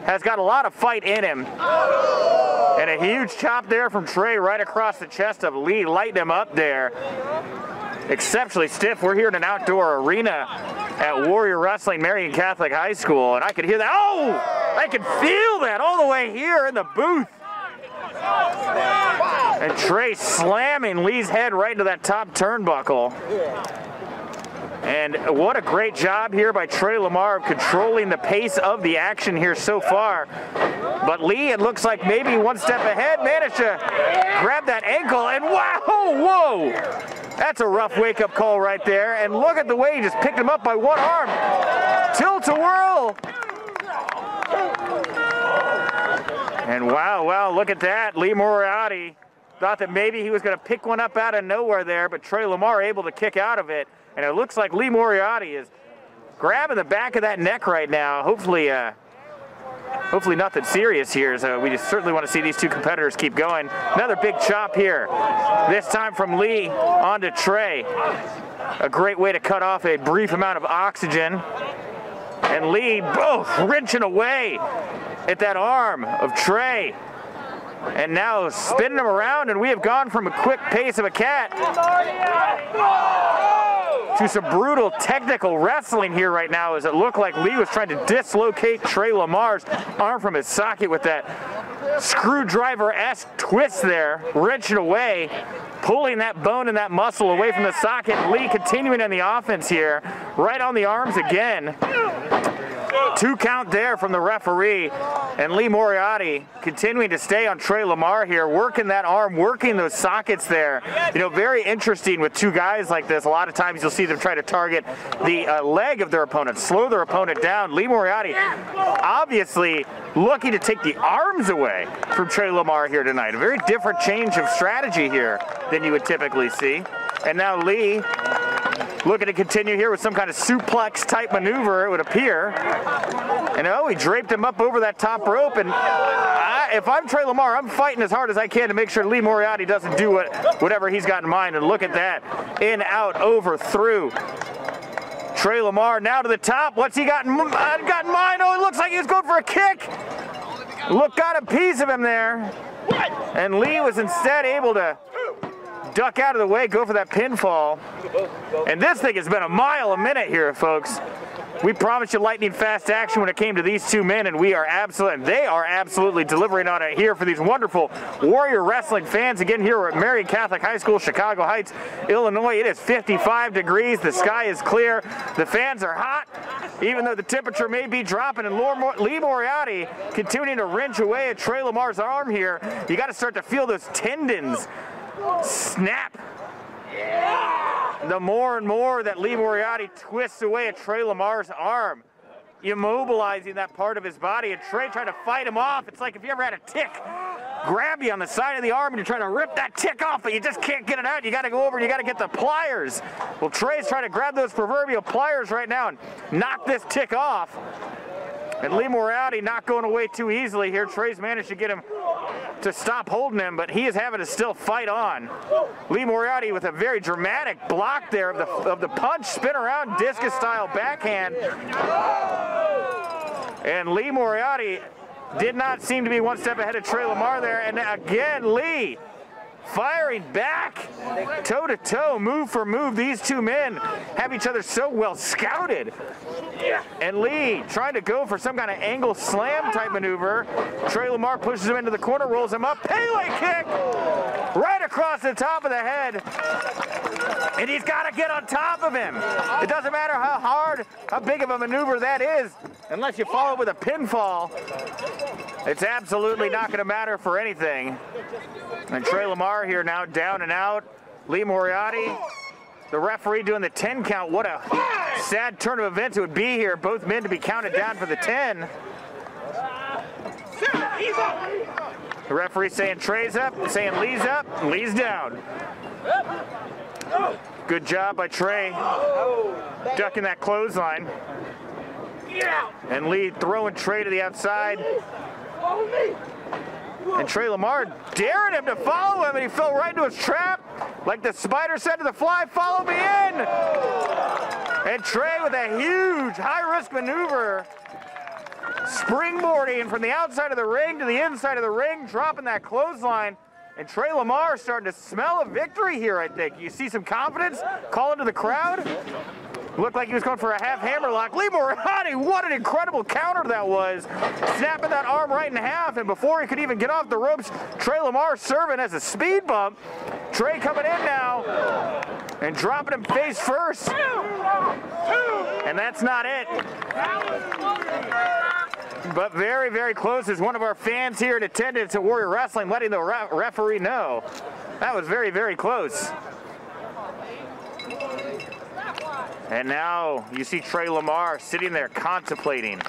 has got a lot of fight in him. And a huge chop there from Trey right across the chest of Lee, lighting him up there. Exceptionally stiff. We're here in an outdoor arena at Warrior Wrestling Marian Catholic High School, and I could hear that. Oh, I could feel that all the way here in the booth. And Trey slamming Lee's head right into that top turnbuckle. And what a great job here by Trey Lamar of controlling the pace of the action here so far. But Lee, it looks like maybe one step ahead, managed to grab that ankle, and wow, whoa! That's a rough wake-up call right there. And look at the way he just picked him up by one arm. Tilt-a-whirl. And wow, look at that. Lee Moriarty thought that maybe he was going to pick one up out of nowhere there, but Trey Lamar able to kick out of it. And it looks like Lee Moriarty is grabbing the back of that neck right now. Hopefully nothing serious here. So we just certainly want to see these two competitors keep going. Another big chop here. This time from Lee onto Trey. A great way to cut off a brief amount of oxygen. And Lee both wrenching away at that arm of Trey. And now spinning him around, and we have gone from a quick pace of a cat to some brutal technical wrestling here right now, as it looked like Lee was trying to dislocate Trey Lamar's arm from his socket with that screwdriver-esque twist there, wrenching away, pulling that bone and that muscle away from the socket. Lee continuing on the offense here, right on the arms again. 2 count there from the referee, and Lee Moriarty continuing to stay on Trey Lamar here, working that arm, working those sockets there. You know, very interesting with 2 guys like this. A lot of times you'll see them try to target the leg of their opponent, slow their opponent down. Lee Moriarty obviously looking to take the arms away from Trey Lamar here tonight. A very different change of strategy here than you would typically see. And now Lee looking to continue here with some kind of suplex type maneuver, it would appear. And oh, he draped him up over that top rope. And if I'm Trey Lamar, I'm fighting as hard as I can to make sure Lee Moriarty doesn't do whatever he's got in mind. And look at that. In, out, over, through. Trey Lamar now to the top. What's he got in mind? Oh, it looks like he was going for a kick. Look, got a piece of him there. And Lee was instead able to duck out of the way, go for that pinfall. And this thing has been a mile a minute here, folks. We promised you lightning fast action when it came to these 2 men, and they are absolutely delivering on it here for these wonderful Warrior Wrestling fans. Again, here we're at Marian Catholic High School, Chicago Heights, Illinois. It is 55 degrees. The sky is clear. The fans are hot, even though the temperature may be dropping. And Lee Moriarty continuing to wrench away at Trey Lamar's arm here. You got to start to feel those tendons snap. The more and more that Lee Moriarty twists away at Trey Lamar's arm, immobilizing that part of his body, and Trey trying to fight him off. It's like if you ever had a tick grab you on the side of the arm and you're trying to rip that tick off, but you just can't get it out. You got to go over and you got to get the pliers. Well, Trey's trying to grab those proverbial pliers right now and knock this tick off. And Lee Moriarty not going away too easily here. Trey's managed to get him to stop holding him, but he is having to still fight on. Lee Moriarty with a very dramatic block there of the punch, spin around, discus style backhand. And Lee Moriarty did not seem to be one step ahead of Trey Lamar there. And again, Lee firing back, toe to toe, move for move. These 2 men have each other so well scouted. And Lee trying to go for some kind of angle slam type maneuver. Trey Lamar pushes him into the corner, rolls him up, Pele kick right across the top of the head. And he's got to get on top of him. It doesn't matter how hard, how big of a maneuver that is, unless you follow it with a pinfall. It's absolutely not going to matter for anything. And Trey Lamar here now down and out. Lee Moriarty, the referee doing the 10 count. What a sad turn of events it would be here. Both men to be counted down for the 10. The referee saying Trey's up, saying Lee's up, Lee's down. Good job by Trey ducking that clothesline. And Lee throwing Trey to the outside. And Trey Lamar daring him to follow him, and he fell right into his trap. Like the spider said to the fly, follow me in. And Trey with a huge high-risk maneuver, springboarding from the outside of the ring to the inside of the ring, dropping that clothesline. And Trey Lamar starting to smell a victory here, I think. You see some confidence calling to the crowd. Looked like he was going for a half hammerlock. Lee Moriarty, what an incredible counter that was. Snapping that arm right in half, and before he could even get off the ropes, Trey Lamar serving as a speed bump. Trey coming in now and dropping him face first. And that's not it. But very, very close as one of our fans here in attendance at Warrior Wrestling letting the referee know. That was very, very close. And now you see Trey Lamar sitting there contemplating.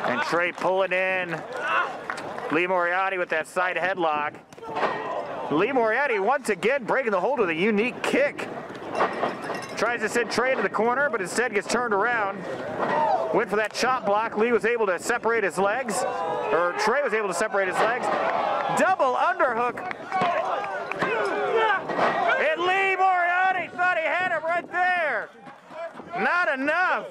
And Trey pulling in. Lee Moriarty with that side headlock. Lee Moriarty once again breaking the hold with a unique kick. Tries to send Trey to the corner, but instead gets turned around. Went for that chop block. Lee was able to separate his legs, or Trey was able to separate his legs. Double underhook. And Lee Moriarty thought he had him right there. Not enough.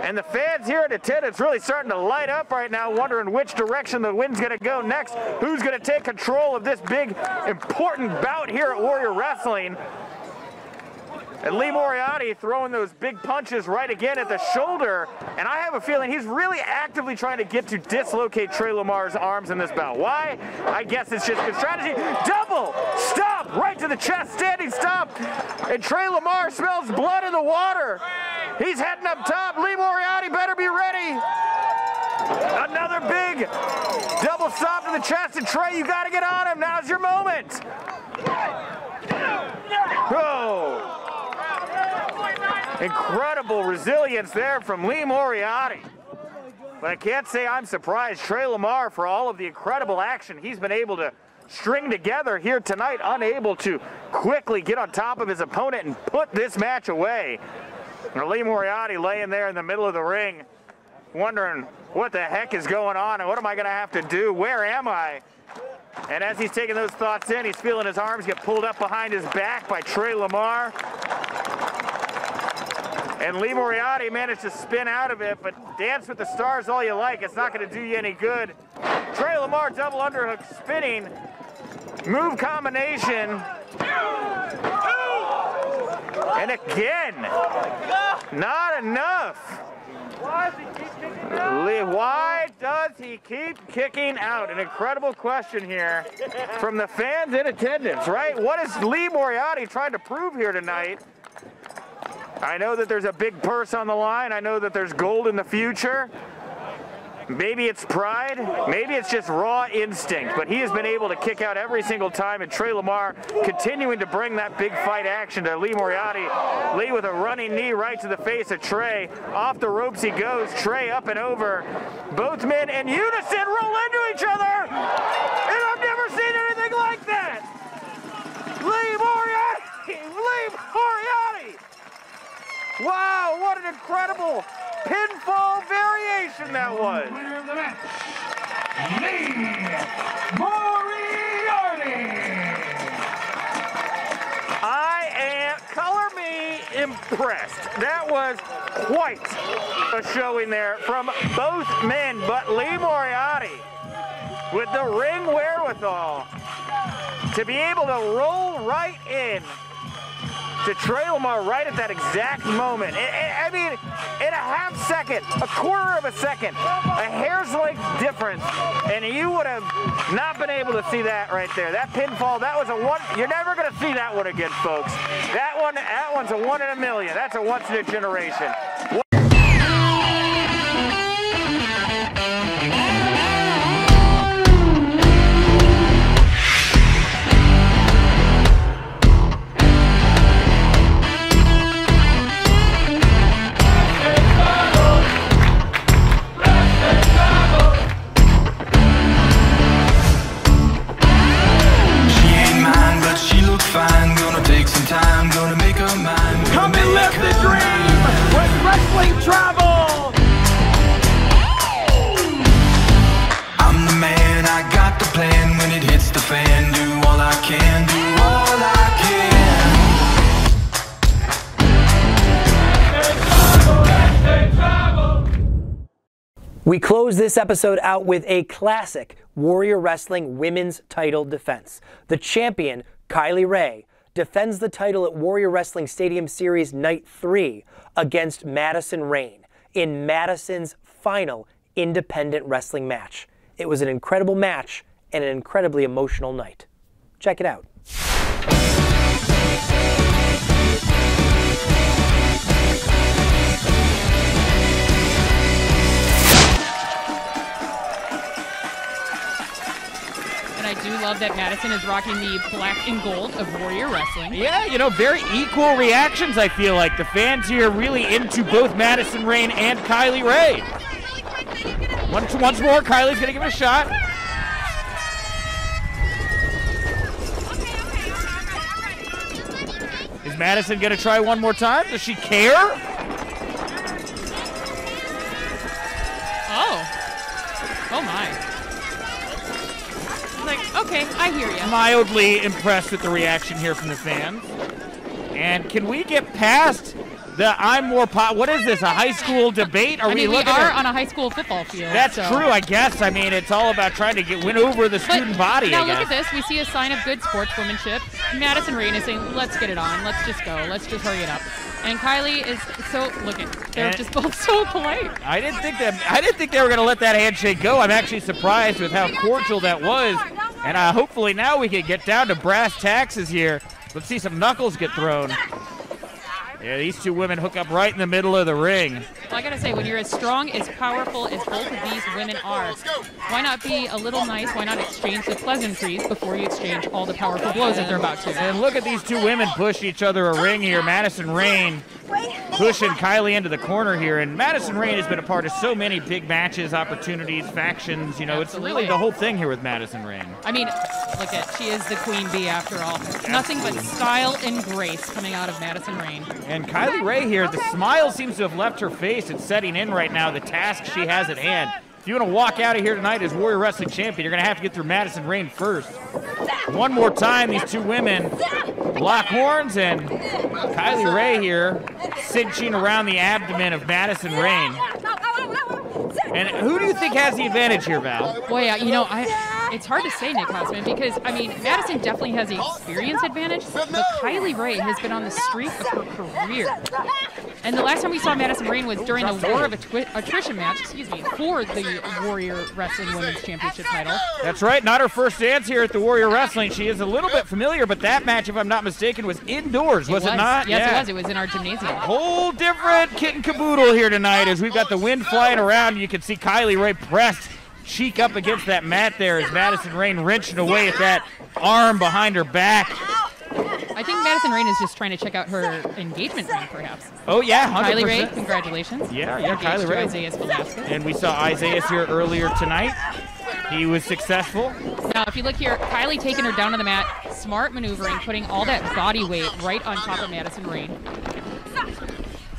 And the fans here in attendance really starting to light up right now, wondering which direction the wind's going to go next. Who's going to take control of this big, important bout here at Warrior Wrestling? And Lee Moriarty throwing those big punches right again at the shoulder. And I have a feeling he's really actively trying to get to dislocate Trey Lamar's arms in this bout. Why? I guess it's just good strategy. Double stop right to the chest, standing stop. And Trey Lamar smells blood in the water. He's heading up top. Lee Moriarty better be ready. Another big double stop to the chest. And Trey, you got to get on him. Now's your moment. Oh. Incredible resilience there from Lee Moriarty. But I can't say I'm surprised. Trey Lamar, for all of the incredible action he's been able to string together here tonight, unable to quickly get on top of his opponent and put this match away. Now, Lee Moriarty laying there in the middle of the ring, wondering what the heck is going on and what am I going to have to do? Where am I? And as he's taking those thoughts in, he's feeling his arms get pulled up behind his back by Trey Lamar. And Lee Moriarty managed to spin out of it, but dance with the stars all you like. It's not going to do you any good. Trey Lamar double underhook spinning. Move combination. And again, not enough. Why does he keep kicking out? An incredible question here from the fans in attendance, right? What is Lee Moriarty trying to prove here tonight? I know that there's a big purse on the line. I know that there's gold in the future. Maybe it's pride. Maybe it's just raw instinct. But he has been able to kick out every single time. And Trey Lamar continuing to bring that big fight action to Lee Moriarty. Lee with a running knee right to the face of Trey. Off the ropes he goes. Trey up and over. Both men in unison roll into each other. And I've never seen anything like that. Lee Moriarty. Lee Moriarty. Wow, what an incredible pinfall variation that was. Winner of the match, Lee Moriarty. I am, color me impressed. That was quite a showing there from both men, but Lee Moriarty with the ring wherewithal to be able to roll right in to Trey Lamar right at that exact moment. I mean, in a half second, a quarter of a second, a hair's length difference, and you would have not been able to see that right there. That pinfall, that was a one, you're never gonna see that one again, folks. That one's a 1 in a million. That's a once in a generation. Fine, gonna take some time, gonna make her mind. Come and live the dream with wrestling travel. I'm the man, I got the plan. When it hits the fan, do all I can, do all I can. We close this episode out with a classic Warrior Wrestling women's title defense. The champion, Kylie Ray, defends the title at Warrior Wrestling Stadium Series Night 3 against Madison Rayne in Madison's final independent wrestling match. It was an incredible match and an incredibly emotional night. Check it out. I do love that Madison is rocking the black and gold of Warrior Wrestling. Yeah, you know, very equal reactions, I feel like. The fans here really into both Madison Rayne and Kylie Ray. Once more, Kylie's going to give it a shot. Is Madison going to try one more time? Does she care? Oh my. Like, okay, I hear you. Mildly impressed with the reaction here from the fans. And can we get past the I'm more what is this, a high school debate? We are on a high school football field. That's true, I guess. I mean, it's all about trying to win over the student body, now I guess. Look at this. We see a sign of good sportswomanship. Madison Rayne is saying, let's get it on. Let's just go. Let's just hurry it up. And Kylie is they're just both so polite. I didn't think they were going to let that handshake go. I'm actually surprised with how cordial that was. And hopefully now we can get down to brass taxes here. Let's see some knuckles get thrown. Yeah, these two women hook up right in the middle of the ring. Well, I gotta say, when you're as strong, as powerful as both of these women are, why not be a little nice? Why not exchange the pleasantries before you exchange all the powerful blows that they're about to? And look at these two women push each other a ring here. Madison Rayne pushing Kylie into the corner here. And Madison Rayne has been a part of so many big matches, opportunities, factions. You know, Absolutely. It's really the whole thing here with Madison Rayne. I mean, look at, she is the queen bee after all. Nothing but style and grace coming out of Madison Rayne. And Kylie Ray here, the smile seems to have left her face. It's setting in right now, the task she has at hand. If you want to walk out of here tonight as Warrior Wrestling Champion, you're going to have to get through Madison Rayne first. One more time, these two women lock horns, and Kylie Ray here cinching around the abdomen of Madison Rayne. And who do you think has the advantage here, Val? Boy, you know, it's hard to say, Nick Hausman, because, I mean, Madison definitely has the experience advantage, but Kylie Ray has been on the streak of her career. And the last time we saw Madison Rayne was during the War of Attrition match, for the Warrior Wrestling Women's Championship title. That's right, not her first dance here at the Warrior Wrestling. She is a little bit familiar, but that match, if I'm not mistaken, was indoors, was it not? Yes, yeah. it was. It was in our gymnasium. Whole different kit and caboodle here tonight as we've got the wind flying around. You can see Kylie Ray pressed cheek up against that mat there as Madison Rayne wrenching away at that arm behind her back. I think Madison Rayne is just trying to check out her engagement ring, perhaps. Oh, yeah, 100%. Kylie Ray, congratulations. Yeah, Kylie Ray. Isaias Velasquez. And we saw Isaias here earlier tonight. He was successful. Now, if you look here, Kylie taking her down to the mat, smart maneuvering, putting all that body weight right on top of Madison Rayne.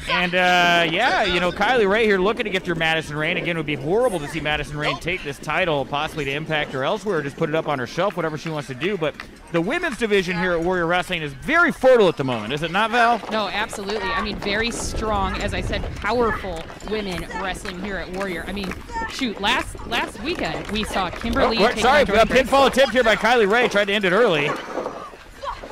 And, yeah, you know, Kylie Ray here looking to get through Madison Rayne. Again, it would be horrible to see Madison Rayne take this title, possibly to Impact or elsewhere, just put it up on her shelf, whatever she wants to do. But the women's division here at Warrior Wrestling is very fertile at the moment, is it not, Val? No, absolutely. I mean, very strong, as I said, powerful women wrestling here at Warrior. I mean, shoot, last weekend we saw Kimberly. Pinfall attempt here by Kylie Ray. Tried to end it early.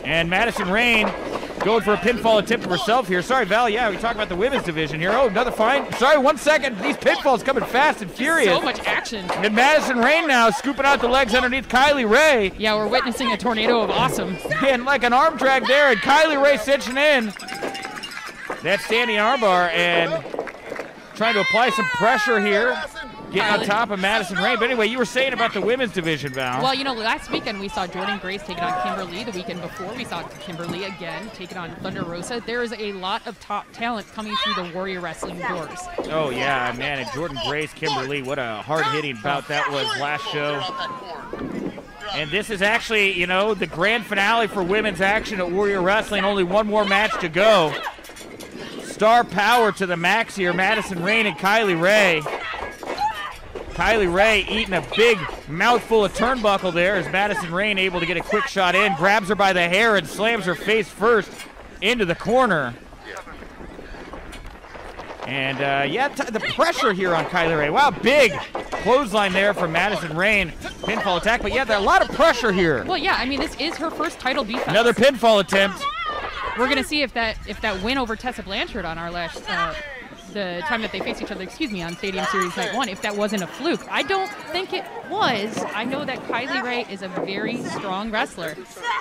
And Madison Rayne going for a pinfall attempt of herself here. Sorry, Val, yeah, we talked about the women's division here. Oh, another fine. Sorry, 1 second. These pinfalls coming fast and furious. So much action. And Madison Rayne now scooping out the legs underneath Kylie Ray. Yeah, we're witnessing a tornado of awesome. And like an arm drag there, and Kylie Ray cinching in. That standing armbar and trying to apply some pressure here. Getting on top of Madison Rayne. But anyway, you were saying about the women's division, Val. Well, you know, last weekend we saw Jordynne Grace taking on Kimberly. The weekend before we saw Kimberly again taking on Thunder Rosa. There is a lot of top talent coming through the Warrior Wrestling doors. Oh, yeah, man. And Jordynne Grace, Kimberly, what a hard-hitting bout that was last show. And this is actually, you know, the grand finale for women's action at Warrior Wrestling. Only one more match to go. Star power to the max here. Madison Rayne and Kylie Ray. Kylie Ray eating a big mouthful of turnbuckle there as Madison Rayne able to get a quick shot in, grabs her by the hair and slams her face first into the corner. And yeah, the pressure here on Kylie Ray. Wow, big clothesline there from Madison Rayne. Pinfall attack, but yeah, there's a lot of pressure here. Well, yeah, I mean, this is her first title defense. Another pinfall attempt. We're going to see if that win over Tessa Blanchard on our last the time that they faced each other, on Stadium Series Night 1, if that wasn't a fluke. I don't think it was. I know that Kylie Ray is a very strong wrestler,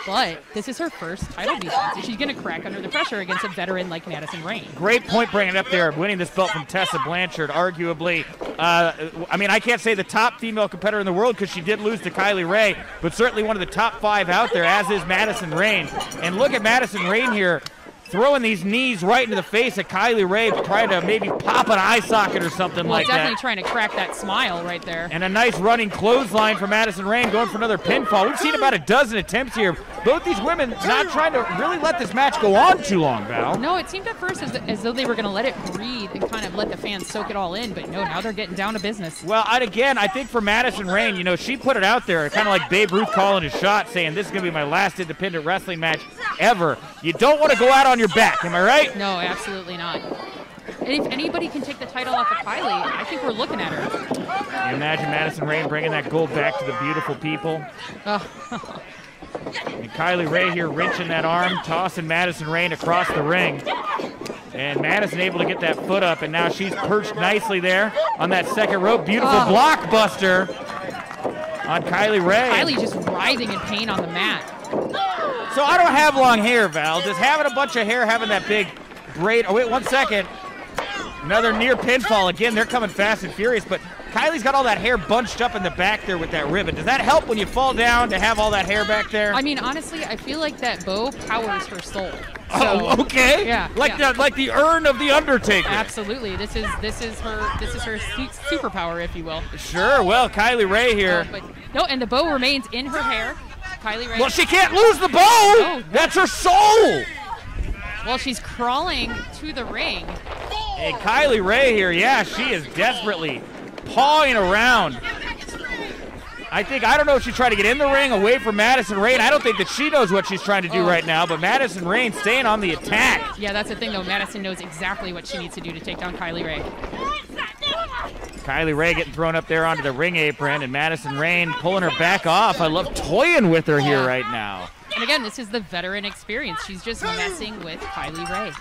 but this is her first title defense, and she's going to crack under the pressure against a veteran like Madison Rayne. Great point bringing it up there, winning this belt from Tessa Blanchard, arguably. I mean, I can't say the top female competitor in the world because she did lose to Kylie Ray, but certainly one of the top 5 out there, as is Madison Rayne. And look at Madison Rayne here, throwing these knees right into the face of Kylie Ray, trying to maybe pop an eye socket or something like that. Definitely trying to crack that smile right there. And a nice running clothesline for Madison Rayne, going for another pinfall. We've seen about a dozen attempts here both these women not trying to really let this match go on too long, Val. No, it seemed at first as though they were going to let it breathe and kind of let the fans soak it all in, but no, now they're getting down to business. Well, again, I think for Madison Rayne, you know, she put it out there, kind of like Babe Ruth calling his shot, saying this is going to be my last independent wrestling match ever. You don't want to go out on your back, am I right? No, absolutely not. And if anybody can take the title off of Kylie, I think we're looking at her. Imagine Madison Rayne bringing that gold back to the beautiful people. Oh. And Kylie Ray here wrenching that arm, tossing Madison Rayne across the ring. And Madison able to get that foot up, and now she's perched nicely there on that second rope. Beautiful blockbuster on Kylie Ray. Kylie just writhing in pain on the mat. So I don't have long hair, Val. Just having a bunch of hair, having that big braid. Oh, wait, 1 second. Another near pinfall. Again, they're coming fast and furious, but Kylie's got all that hair bunched up in the back there with that ribbon. Does that help when you fall down to have all that hair back there? I mean, honestly, I feel like that bow powers her soul. So, oh, okay. Yeah. Like the urn of the Undertaker. Absolutely. This is her superpower, if you will. Sure. Well, Kylie Ray here. No, and the bow remains in her hair. Kylie Ray. Well, she can't lose the bow. No. That's her soul. Well, she's crawling to the ring. And Kylie Ray here, yeah, she is desperately pawing around. I don't know if she's trying to get in the ring away from Madison Rayne. I don't think that she knows what she's trying to do right now, but Madison Rayne staying on the attack. Yeah, that's the thing, though. Madison knows exactly what she needs to do to take down Kylie Ray. Kylie Ray getting thrown up there onto the ring apron, and Madison Rayne pulling her back off. I love toying with her here right now. And again, this is the veteran experience. She's just messing with Kylie Ray.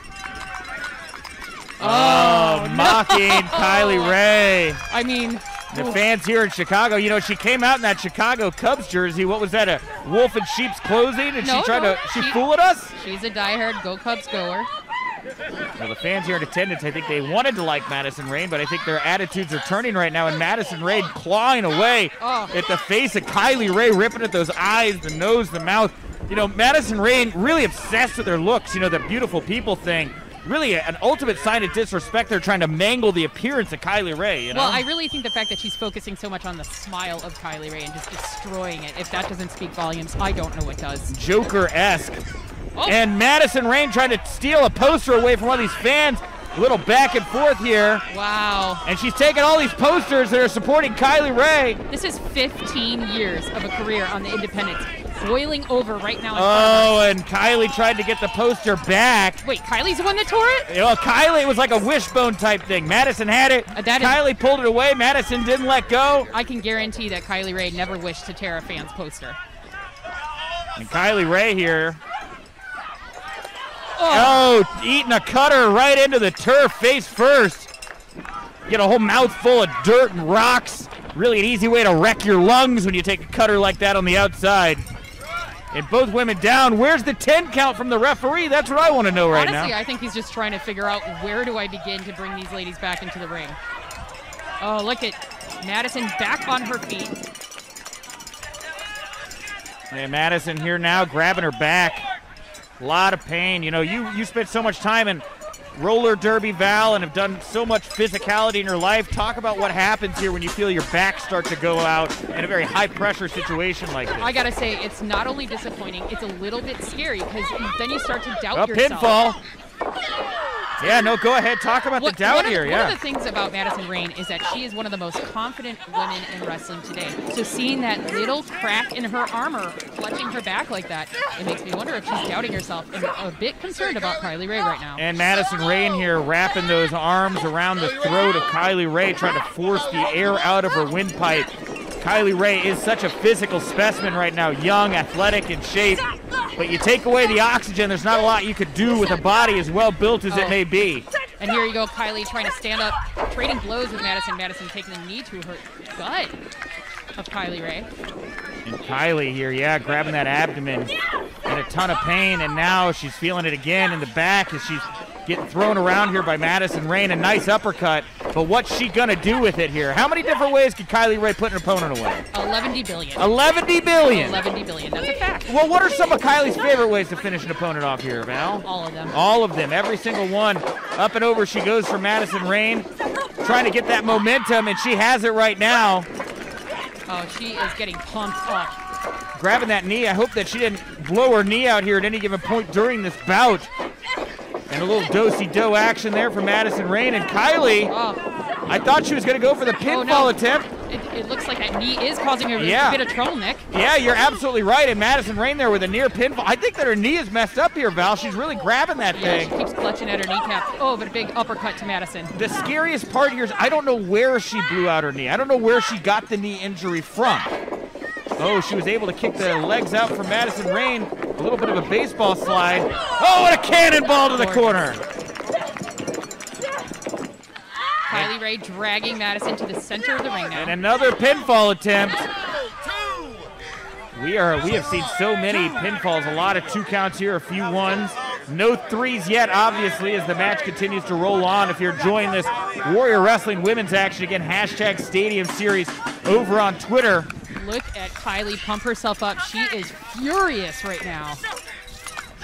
Mocking Kylie Ray. I mean, the fans here in Chicago, you know, she came out in that Chicago Cubs jersey. What was that, a wolf in sheep's clothing? And she fooling us? She's a diehard Go Cubs goer. Well, the fans here in attendance, I think they wanted to like Madison Rayne, but I think their attitudes are turning right now, and Madison Rayne clawing away at the face of Kylie Ray, ripping at those eyes, the nose, the mouth. You know, Madison Rayne really obsessed with her looks, you know, the beautiful people thing. Really an ultimate sign of disrespect. They're trying to mangle the appearance of Kylie Ray, you know? Well, I really think the fact that she's focusing so much on the smile of Kylie Ray and just destroying it, if that doesn't speak volumes, I don't know what does. Joker-esque. And Madison Rayne trying to steal a poster away from one of these fans. A little back and forth here. Wow. And she's taking all these posters that are supporting Kylie Ray. This is 15 years of a career on the independents. Boiling over right now. And Kylie tried to get the poster back. Wait, Kylie's the one that tore it? Well, Kylie, it was like a wishbone type thing. Madison had it. Kylie pulled it away. Madison didn't let go. I can guarantee that Kylie Ray never wished to tear a fan's poster. And Kylie Ray here. Eating a cutter right into the turf face first. Get a whole mouthful of dirt and rocks. Really an easy way to wreck your lungs when you take a cutter like that on the outside. And both women down. Where's the 10 count from the referee? That's what I want to know right now. Honestly, I think he's just trying to figure out where do I begin to bring these ladies back into the ring. Oh, look at Madison back on her feet. And Madison here now grabbing her back. A lot of pain. You know, you spent so much time in roller derby, Val, and have done so much physicality in your life. Talk about what happens here when you feel your back start to go out in a very high-pressure situation like this. I got to say, it's not only disappointing, it's a little bit scary because then you start to doubt yourself. Pinfall. Yeah, no, go ahead. Talk about the doubt here. One of the things about Madison Rayne is that she is one of the most confident women in wrestling today. So seeing that little crack in her armor clutching her back like that, it makes me wonder if she's doubting herself and a bit concerned about Kylie Ray right now. And Madison Rayne here wrapping those arms around the throat of Kylie Ray, trying to force the air out of her windpipe. Kylie Ray is such a physical specimen right now, young, athletic, in shape. But you take away the oxygen, there's not a lot you could do with a body as well built as it may be. And here you go, Kylie trying to stand up, trading blows with Madison. Madison taking a knee to her gut of Kylie Ray. And Kylie here, yeah, grabbing that abdomen in a ton of pain, and now she's feeling it again in the back as she's getting thrown around here by Madison Rayne. A nice uppercut, but what's she gonna do with it here? How many different ways could Kylie Ray put an opponent away? 11 billion. 11 billion. 11 billion. That's a fact. Well, what are some of Kylie's favorite ways to finish an opponent off here, Val? All of them. All of them. Every single one. Up and over she goes for Madison Rayne, trying to get that momentum, and she has it right now. Oh, she is getting pumped up. grabbing that knee. I hope that she didn't blow her knee out here at any given point during this bout. And a little do-si-do action there for Madison Rayne. And Kylie, I thought she was going to go for the pinfall attempt. It looks like that knee is causing her a bit of trouble, Nick. Yeah, you're absolutely right. And Madison Rayne there with a near pinfall. I think that her knee is messed up here, Val. She's really grabbing that thing. She keeps clutching at her kneecap. Oh, but a big uppercut to Madison. The scariest part here is I don't know where she blew out her knee. I don't know where she got the knee injury from. Oh, she was able to kick the legs out from Madison Rayne. A little bit of a baseball slide. Oh, what a cannonball to the corner. Kylie Rae dragging Madison to the center of the ring now. And another pinfall attempt. We have seen so many pinfalls, a lot of 2 counts here, a few 1s. No 3s yet, obviously, as the match continues to roll on. If you're enjoying this Warrior Wrestling women's action, again, # Stadium Series over on Twitter. Look at Kylie pump herself up. She is furious right now.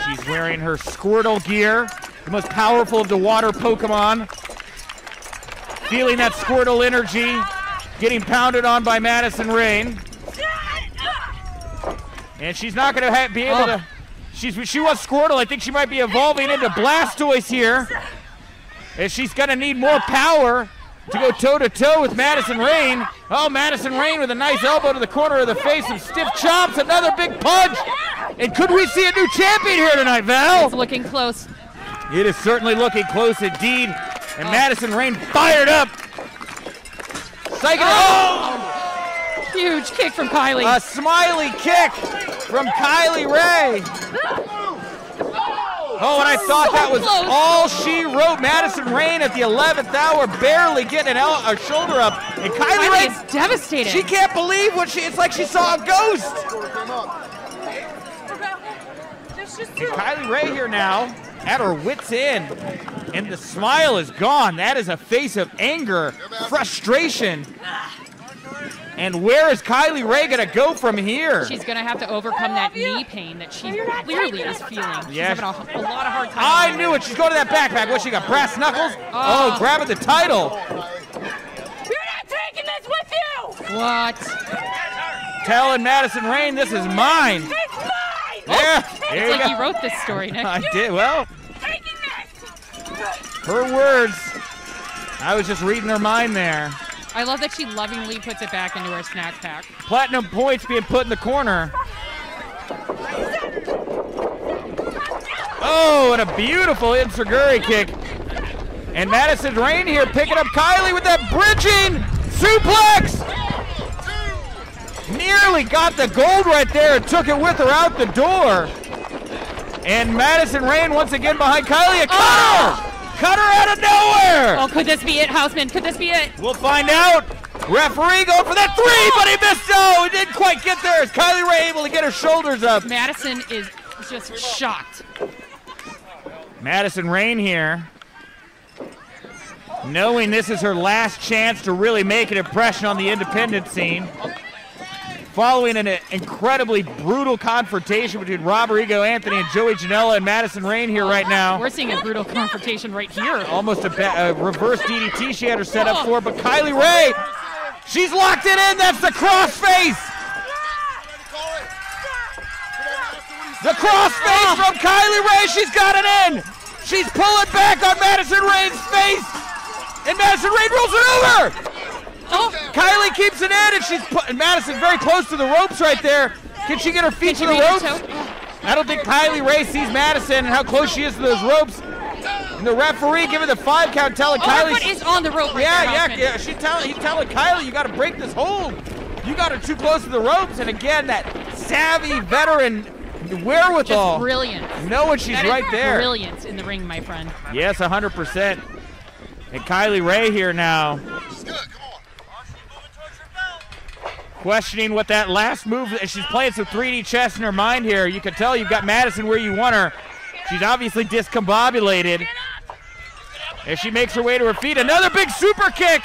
She's wearing her Squirtle gear, the most powerful of the water Pokemon. Feeling that Squirtle energy, getting pounded on by Madison Rayne. And she's not going to be able to... She was Squirtle. I think she might be evolving into Blastoise here. And she's going to need more power to go toe-to-toe with Madison Rayne. Oh, Madison Rayne with a nice elbow to the corner of the face, some stiff chops, another big punch. And could we see a new champion here tonight, Val? It's looking close. It is certainly looking close indeed. And Madison Rayne fired up. Huge kick from Kylie. A smiley kick from Kylie Rae. Oh, and I thought that was all she wrote. Madison Rayne at the 11th hour, barely getting a shoulder up. And Kylie Rae is devastated. She can't believe what it's like she saw a ghost. And Kylie Rae here now at her wit's end. And the smile is gone. That is a face of anger, frustration. And where is Kylie Rae going to go from here? She's going to have to overcome that knee pain that she clearly is feeling. She's having a lot of hard time. I knew it. She's going to that backpack. What, she got brass knuckles? Oh, grabbing the title. You're not taking this with you! What? Telling Madison Rayne, this is mine. It's mine! Yeah, It's like you wrote this story, Nick. I did. Well, Taking this! her words. I was just reading her mind there. I love that she lovingly puts it back into her snack pack. Platinum points being put in the corner. Oh, and a beautiful enziguri kick. And Madison Rayne here picking up Kylie with that bridging suplex. Nearly got the gold right there and took it with her out the door. And Madison Rayne once again behind Kylie. A cutter! Cutter out of nowhere! Oh, could this be it, Houseman? Could this be it? We'll find out. Referee going for that 3, but he missed. No, he didn't quite get there. Is Kylie Rae able to get her shoulders up? Madison is just shocked. Madison Rayne here, knowing this is her last chance to really make an impression on the independent scene. Following an incredibly brutal confrontation between Rodrigo Anthony and Joey Janela and Madison Rayne here right now. We're seeing a brutal confrontation right here. Almost a reverse DDT she had her set up for, but Kylie Rae, she's locked it in. That's the crossface. The crossface from Kylie Rae. She's got it in. She's pulling back on Madison Rayne's face, and Madison Rayne rolls it over. Oh, Kylie keeps it in, and she's putting Madison very close to the ropes right there. Can she get her feet to the ropes? I don't think Kylie Rae sees Madison and how close she is to those ropes. And the referee giving the 5 count, telling Kylie. Her foot is on the rope right there, yeah. He's telling Kylie, you got to break this hold. You got her too close to the ropes. And again, that savvy veteran wherewithal. Just brilliant. Knowing she's right there. Brilliance in the ring, my friend. Yes, 100%. And Kylie Rae here now. Questioning what that last move, she's playing some 3D chess in her mind here. You can tell you've got Madison where you want her. She's obviously discombobulated. As she makes her way to her feet, another big super kick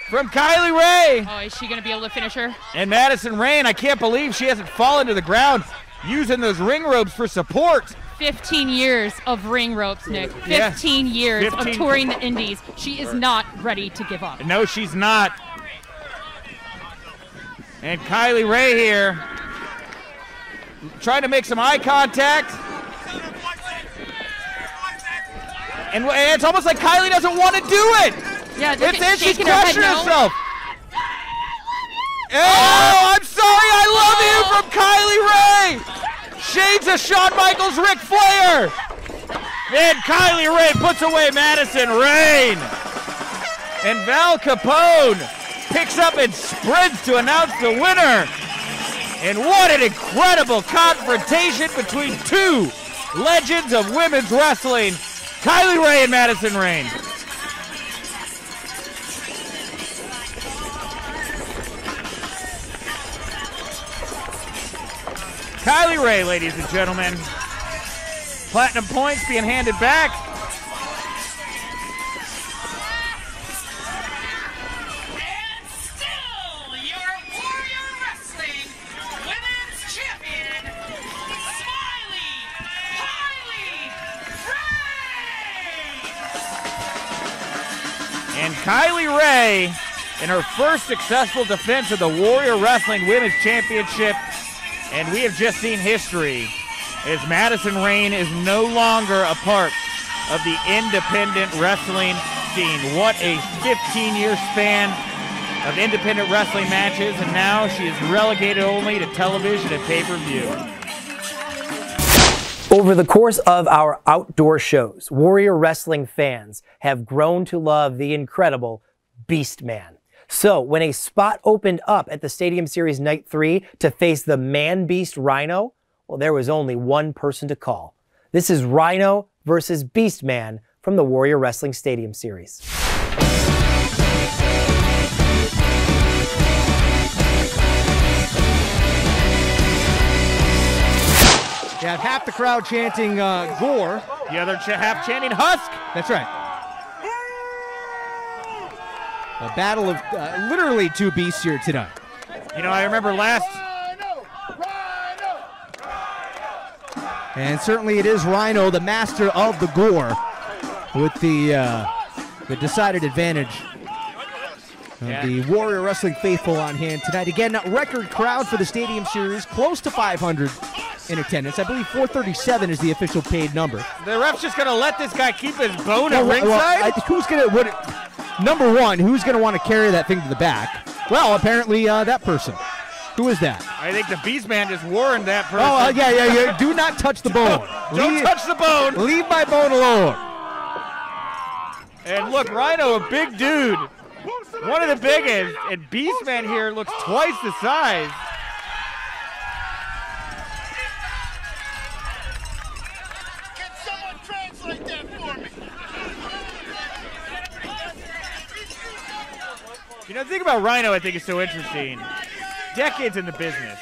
from Kylie Rae. Oh, is she going to be able to finish her? And Madison Rayne, I can't believe she hasn't fallen to the ground using those ring ropes for support. 15 years of ring ropes, Nick. 15 years of touring the indies. She is not ready to give up. No, she's not. And Kylie Rae here trying to make some eye contact. And it's almost like Kylie doesn't want to do it. Yeah, She's crushing herself. Oh, I'm sorry, I love you from Kylie Ray. Shades of Shawn Michaels, Ric Flair. And Kylie Ray puts away Madison Rayne. And Val Capone picks up and sprints to announce the winner. And what an incredible confrontation between two legends of women's wrestling, Kylie Ray and Madison Rayne. Kylie Ray, ladies and gentlemen. Platinum points being handed back. And still your Warrior Wrestling Women's Champion, Kylie Ray in her first successful defense of the Warrior Wrestling Women's Championship. And we have just seen history as Madison Rayne is no longer a part of the independent wrestling scene. What a 15-year span of independent wrestling matches, and now she is relegated only to television and pay-per-view. Over the course of our outdoor shows, Warrior Wrestling fans have grown to love the incredible Beastman. So when a spot opened up at the Stadium Series Night 3 to face the man-beast Rhino, well, there was only one person to call. This is Rhino versus Beastman from the Warrior Wrestling Stadium Series. You have half the crowd chanting Gore. The other half chanting Husk. That's right. A battle of literally two beasts here tonight. You know, I remember last... And certainly it is Rhino, the master of the Gore, with the decided advantage of the Warrior Wrestling faithful on hand tonight. Again, a record crowd for the Stadium Series, close to 500 in attendance. I believe 437 is the official paid number. The ref's just going to let this guy keep his bone at ringside? Who's going to... Number one, who's going to want to carry that thing to the back? Well, apparently that person. Who is that? I think the Beastman just warned that person. Oh, yeah. Do not touch the bone. Don't touch the bone. Leave my bone alone. And look, Rhino, a big dude. One of the biggest. And Beastman here looks twice the size. Can someone translate that for me? You know, the thing about Rhino I think is so interesting. Decades in the business.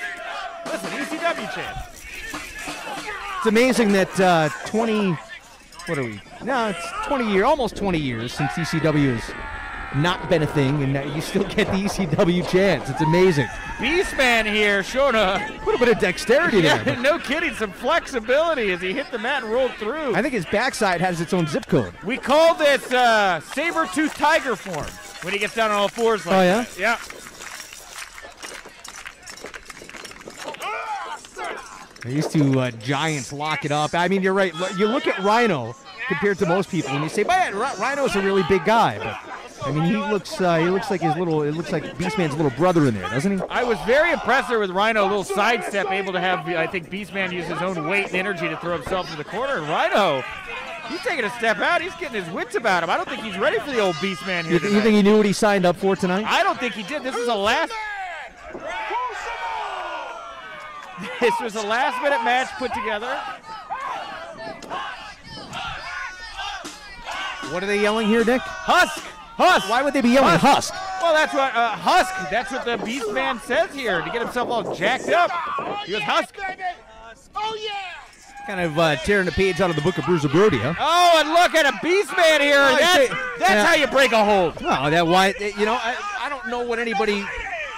Listen, ECW champ. It's amazing that 20 almost 20 years since ECW has not been a thing, and you still get the ECW chance. It's amazing. Beastman here showing a little bit of dexterity there. No kidding, some flexibility as he hit the mat and rolled through. I think his backside has its own zip code. We call this saber-tooth tiger form when he gets down on all fours like that. Yeah. These two giants lock it up. I mean, you're right. You look at Rhino compared to most people, and you say, "Man, Rhino's a really big guy." But I mean, he looks like his little. It looks like Beastman's little brother in there, doesn't he? I was very impressed there with Rhino, a little sidestep, able to have. I think Beastman use his own weight and energy to throw himself to the corner, and Rhino, he's taking a step out. He's getting his wits about him. I don't think he's ready for the old Beastman here. You think he knew what he signed up for tonight? I don't think he did. This was a last. This was a last-minute match put together. What are they yelling here, Nick? Husk! Husk! Why would they be yelling Husk? Well, that's what Husk. That's what the Beastman says here to get himself all jacked up. He goes Husk. Oh yeah! Kind of tearing a page out of the book of Bruiser Brody, huh? Oh, and look at a Beastman here. That's how you break a hold. No, I don't know what anybody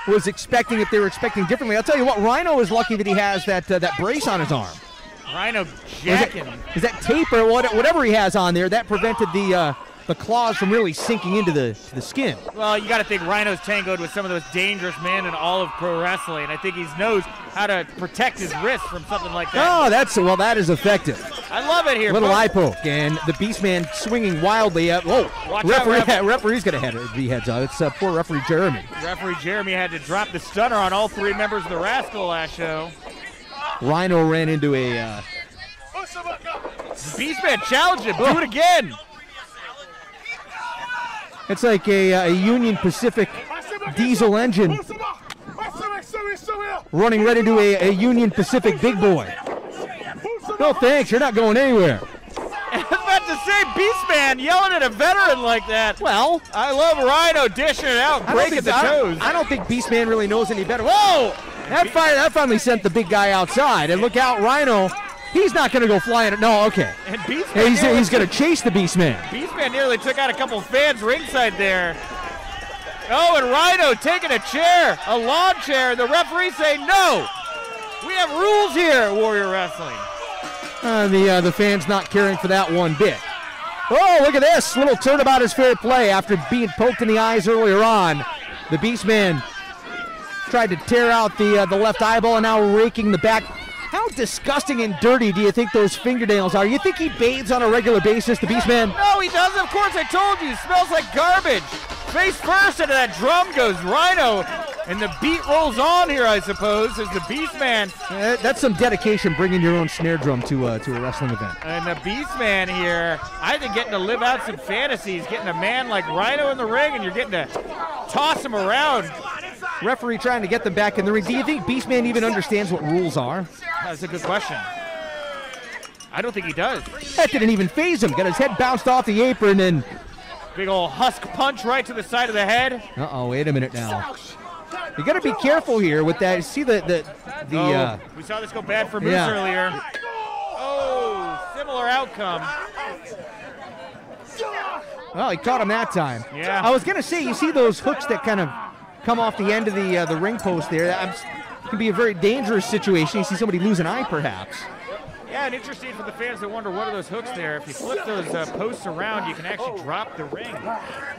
was expecting, if they were expecting differently. I'll tell you what, Rhino is lucky that he has that brace on his arm. Rhino jacking him. Is that tape or whatever he has on there? That prevented the the claws from really sinking into the skin. Well, you got to think Rhino's tangoed with some of those dangerous men in all of pro wrestling. I think he knows how to protect his wrist from something like that. Oh, that is effective. I love it here. Little eye poke, and the Beastman swinging wildly at. Whoa! Referee's gonna be heads up. It's poor referee Jeremy. Referee Jeremy had to drop the stunner on all 3 members of the Rascal last show. Rhino ran into a. Beastman challenged him. Do it again. It's like a Union Pacific diesel engine running right into a Union Pacific big boy. No thanks, you're not going anywhere. I was about to say, Beastman yelling at a veteran like that. Well, I love Rhino dishing it out, breaking the toes. I don't think Beastman really knows any better. Whoa! That finally sent the big guy outside. And look out, Rhino. He's not going to go flying. No, okay. And Beastman he's going to chase the Beastman. Beastman nearly took out a couple fans ringside there. Oh, and Rhino taking a chair, a lawn chair. The referee saying, no, we have rules here at Warrior Wrestling. The fans not caring for that one bit. Oh, look at this. Little turnabout is fair play after being poked in the eyes earlier on. The Beastman tried to tear out the left eyeball and now raking the back. How disgusting and dirty do you think those fingernails are? You think he bathes on a regular basis, the Beastman? No, he doesn't. Of course, I told you. It smells like garbage. Face first into that drum goes Rhino. And the beat rolls on here, I suppose, as the Beastman. That's some dedication, bringing your own snare drum to a wrestling event. And the Beastman here, I think getting to live out some fantasies, getting a man like Rhino in the ring, and you're getting to toss him around. Referee trying to get them back in the ring. Do you think Beastman even understands what rules are? That's a good question. I don't think he does. That didn't even phase him. Got his head bounced off the apron and... Big old husk punch right to the side of the head. Uh-oh, wait a minute now. You got to be careful here with that. See we saw this go bad for Moose earlier. Oh, similar outcome. Well, he caught him that time. Yeah. I was going to say, you see those hooks that kind of come off the end of the ring post there. That can be a very dangerous situation. You see somebody lose an eye, perhaps. Yeah, and interesting for the fans that wonder what are those hooks there. If you flip those posts around, you can actually drop the ring.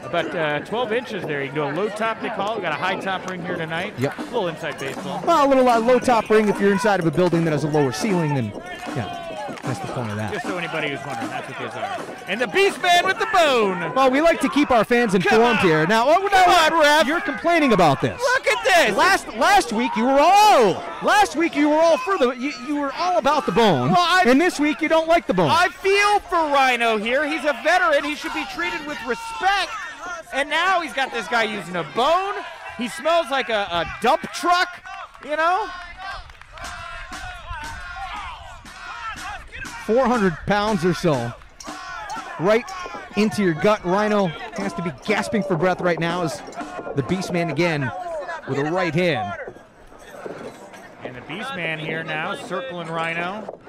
About 12 inches there. You can do a low top, they call it. We got a high top ring here tonight. Yep. A little inside baseball. Well, a little low top ring if you're inside of a building that has a lower ceiling, then yeah, that's the point of that. Just so anybody who's wondering, that's what those are. And the Beastman with the bone. Well, we like to keep our fans informed here. Now, come on, Ref. You're complaining about this. Look at this. Last week you were all for the you were all about the bone. Well, and this week you don't like the bone. I feel for Rhino here. He's a veteran. He should be treated with respect. And now he's got this guy using a bone. He smells like a dump truck, you know? 400 pounds or so. Right into your gut. Rhino has to be gasping for breath right now as the Beastman again with a right hand. And the Beastman here now circling Rhino.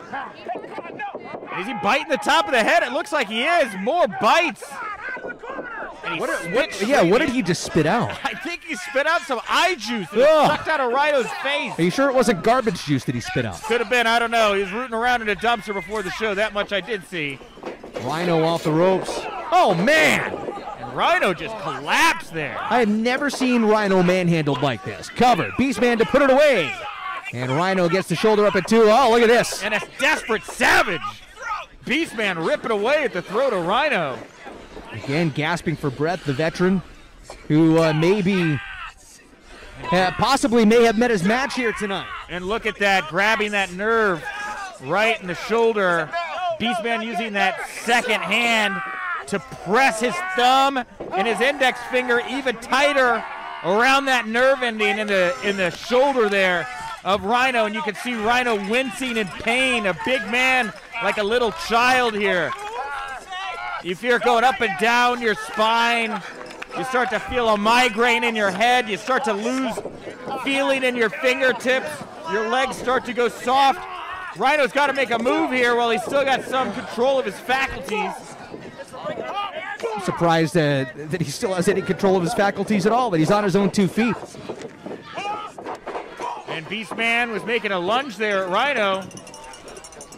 Is he biting the top of the head? It looks like he is. More bites. What did he just spit out? I think he spit out some eye juice that sucked out of Rhino's face. Are you sure it wasn't garbage juice that he spit out? Could have been. I don't know. He was rooting around in a dumpster before the show. That much I did see. Rhino off the ropes. Oh, man. And Rhino just collapsed there. I have never seen Rhino manhandled like this. Covered. Beastman to put it away. And Rhino gets the shoulder up at 2. Oh, look at this. And a desperate savage. Beastman ripping away at the throat of Rhino. Again, gasping for breath, the veteran who possibly may have met his match here tonight. And look at that, grabbing that nerve right in the shoulder. Beastman using that second hand to press his thumb and his index finger even tighter around that nerve ending in the shoulder there of Rhino. And you can see Rhino wincing in pain, a big man like a little child here. You feel it going up and down your spine. You start to feel a migraine in your head. You start to lose feeling in your fingertips. Your legs start to go soft. Rhino's got to make a move here while he's still got some control of his faculties. I'm surprised that he still has any control of his faculties at all, that he's on his own 2 feet. And Beastman was making a lunge there at Rhino,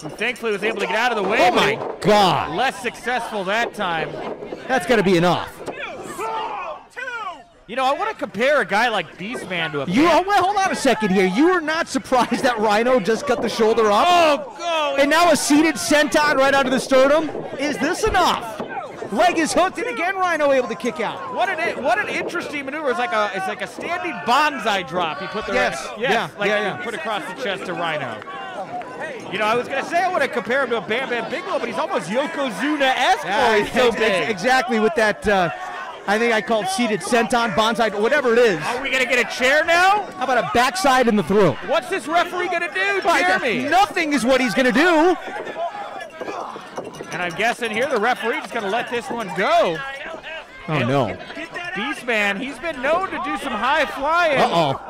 who thankfully was able to get out of the way. Oh my God. Less successful that time. That's got to be enough. You know, I want to compare a guy like Beastman to a Well, hold on a second here. You are not surprised that Rhino just got the shoulder up? Oh, go! And now a seated senton right under the sternum? Is this enough? Leg is hooked, and again Rhino able to kick out. What an interesting maneuver. It's like a standing bonsai drop. He put the put across the chest to Rhino. You know, I was gonna say I want to compare him to a Bam Bam Bigelow, but he's almost Yokozuna-esque. He's so big. Exactly with that. I think I called seated senton, bonsai, whatever it is. Are we gonna get a chair now? How about a backside in the throat? What's this referee gonna do, Jeremy? Nothing is what he's gonna do. And I'm guessing here the referee is going to let this one go. Oh, no. Beastman, he's been known to do some high flying. Uh-oh.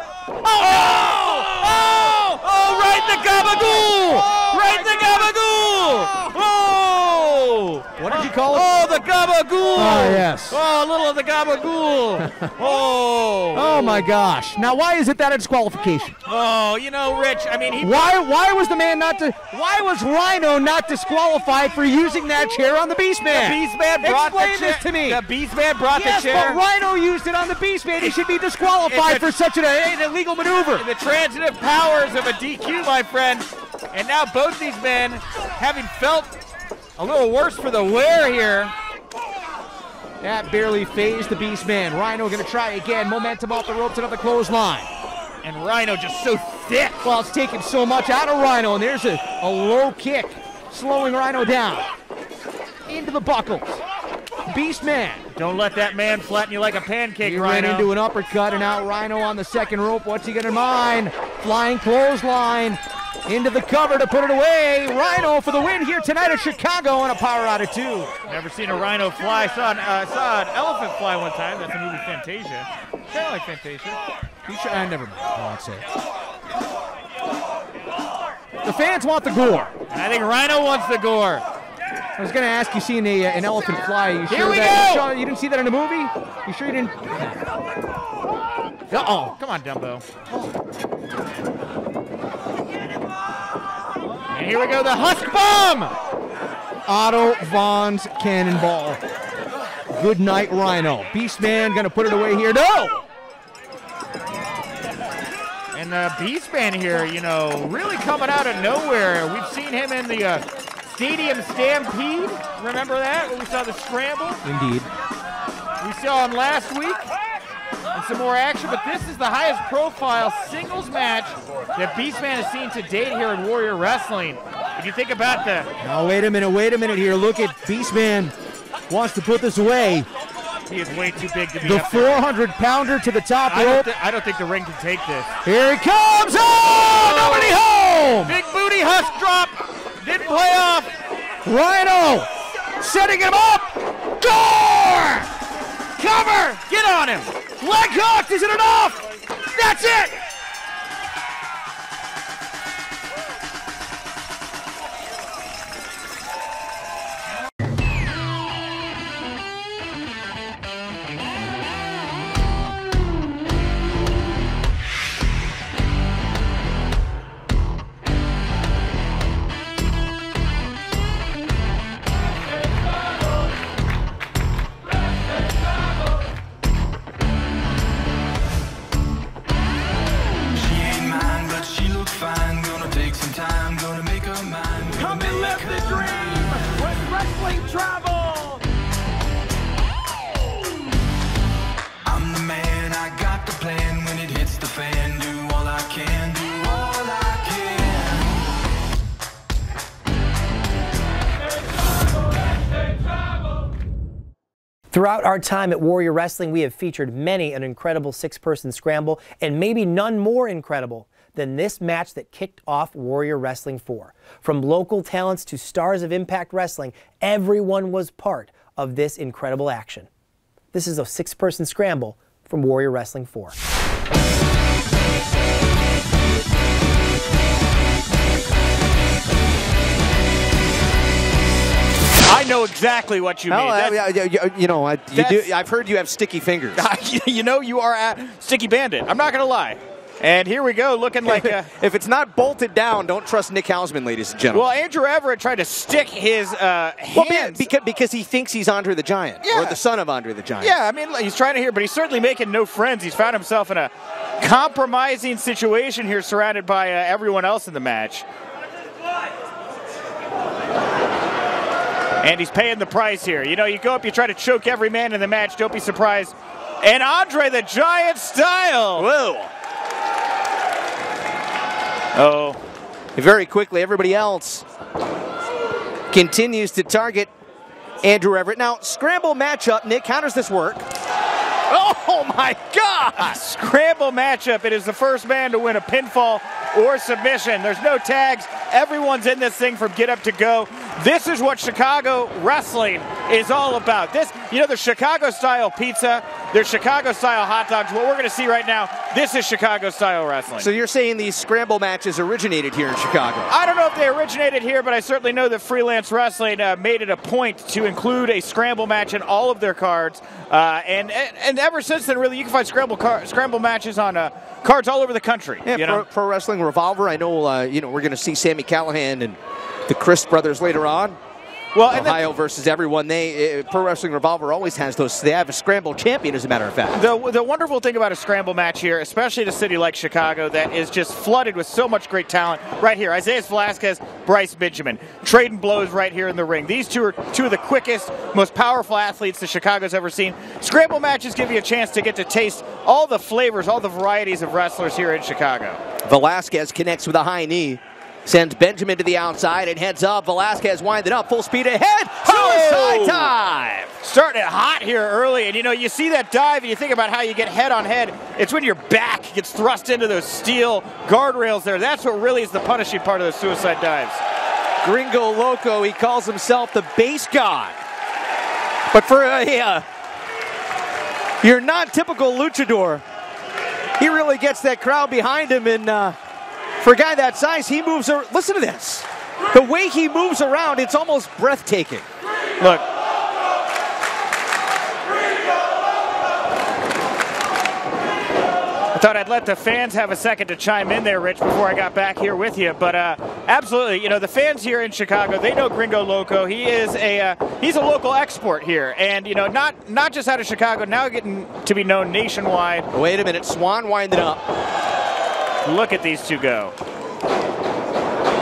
Oh, right in the gabagool! Right in the gabagool! Oh! What did you call it? Oh, the gabagool! Oh, yes. Oh, a little of the gabagool! Oh, my gosh. Now, why is it that a disqualification? Oh, you know, Rich, I mean, why was Rhino not disqualified for using that chair on the Beastman? The Beastman brought Explain this to me. The Beastman brought the chair. Yes, but Rhino used it on the Beastman. He should be disqualified for such an illegal maneuver. The transitive powers of a DQ, my friend. And now both these men, having felt a little worse for the wear here. That barely phased the Beastman. Rhino going to try again. Momentum off the ropes, another clothesline. And Rhino just so thick. Well, it's taking so much out of Rhino, and there's a low kick, slowing Rhino down. Into the buckles. Beastman. Don't let that man flatten you like a pancake, he Rhino. Ran into an uppercut, and now Rhino on the second rope. What's he got in mind? Flying clothesline. Into the cover to put it away. Rhino for the win here tonight at Chicago on a power out of 2. Never seen a rhino fly. Saw an elephant fly one time. That's the movie Fantasia. Kind of like Fantasia. You should, never mind. I won't say it. The fans want the gore. And I think Rhino wants the gore. I was going to ask you, seen an elephant fly. You Here sure we that, go! You didn't see that in a movie? You sure you didn't? Uh-oh. Come on, Dumbo. And here we go, the Husk Bomb! Otto Vaughn's Cannonball. Good night, Rhino. Beastman going to put it away here. No! And Beastman here, you know, really coming out of nowhere. We've seen him in the Stadium Stampede. Remember that? When we saw the scramble? Indeed. We saw him last week. And some more action, but this is the highest profile singles match that Beastman has seen to date here in Warrior Wrestling. If you think about the... Now, wait a minute here. Look at Beastman wants to put this away. He is way too big to be the up there. 400-pounder to the top rope. I don't think the ring can take this. Here he comes! Oh, nobody home! Big booty Husk drop. Didn't play off. Rhino setting him up. Door! Cover! Get on him! Leg hooked! Is it enough? That's it! Throughout our time at Warrior Wrestling, we have featured many an incredible six-person scramble, and maybe none more incredible than this match that kicked off Warrior Wrestling 4. From local talents to stars of Impact Wrestling, everyone was part of this incredible action. This is a six-person scramble from Warrior Wrestling 4. I know exactly what you mean. You know, I've heard you have sticky fingers. You know, you are a sticky bandit. I'm not going to lie. And here we go, looking like if it's not bolted down, don't trust Nick Hausman, ladies and gentlemen. Well, Andrew Everett tried to stick his hands. Because he thinks he's Andre the Giant, or the son of Andre the Giant. Yeah, I mean, he's trying to hear, but he's certainly making no friends. He's found himself in a compromising situation here, surrounded by everyone else in the match. And he's paying the price here. You know, you go up, you try to choke every man in the match, don't be surprised. And Andre the Giant style. Whoa. Oh. Very quickly, everybody else continues to target Andrew Everett. Now, scramble matchup. Nick, how does this work? Oh, my God! Scramble matchup. It is the first man to win a pinfall or submission. There's no tags. Everyone's in this thing from get up to go. This is what Chicago wrestling is all about. This, you know, the Chicago-style pizza, there's Chicago-style hot dogs. What we're going to see right now, this is Chicago-style wrestling. So you're saying these scramble matches originated here in Chicago? I don't know if they originated here, but I certainly know that Freelance Wrestling made it a point to include a scramble match in all of their cards. And ever since then, really, you can find scramble matches on cards all over the country. Yeah, you know? Pro Wrestling Revolver. I know, you know, we're going to see Sammy Callahan and the Chris brothers later on. Well, Ohio versus everyone. Pro Wrestling Revolver always has those. They have a scramble champion, as a matter of fact. The wonderful thing about a scramble match here, especially in a city like Chicago that is just flooded with so much great talent, right here, Isaiah Velasquez, Bryce Benjamin, trading blows right here in the ring. These two are two of the quickest, most powerful athletes that Chicago's ever seen. Scramble matches give you a chance to get to taste all the flavors, all the varieties of wrestlers here in Chicago. Velasquez connects with a high knee. Sends Benjamin to the outside and heads up. Velasquez winding up, full speed ahead. Suicide dive! Starting it hot here early, and you know, you see that dive and you think about how you get head on head. It's when your back gets thrust into those steel guardrails there. That's what really is the punishing part of those suicide dives. Gringo Loco, he calls himself the base god. But for your non-typical luchador, he really gets that crowd behind him, and for a guy that size, he moves. Listen to this. The way he moves around, it's almost breathtaking. Look. I thought I'd let the fans have a second to chime in there, Rich, before I got back here with you. But absolutely, you know, the fans here in Chicago, they know Gringo Loco. He is he's a local export here, and you know, not just out of Chicago, now getting to be known nationwide. Wait a minute, Swan winding up. Look at these two go.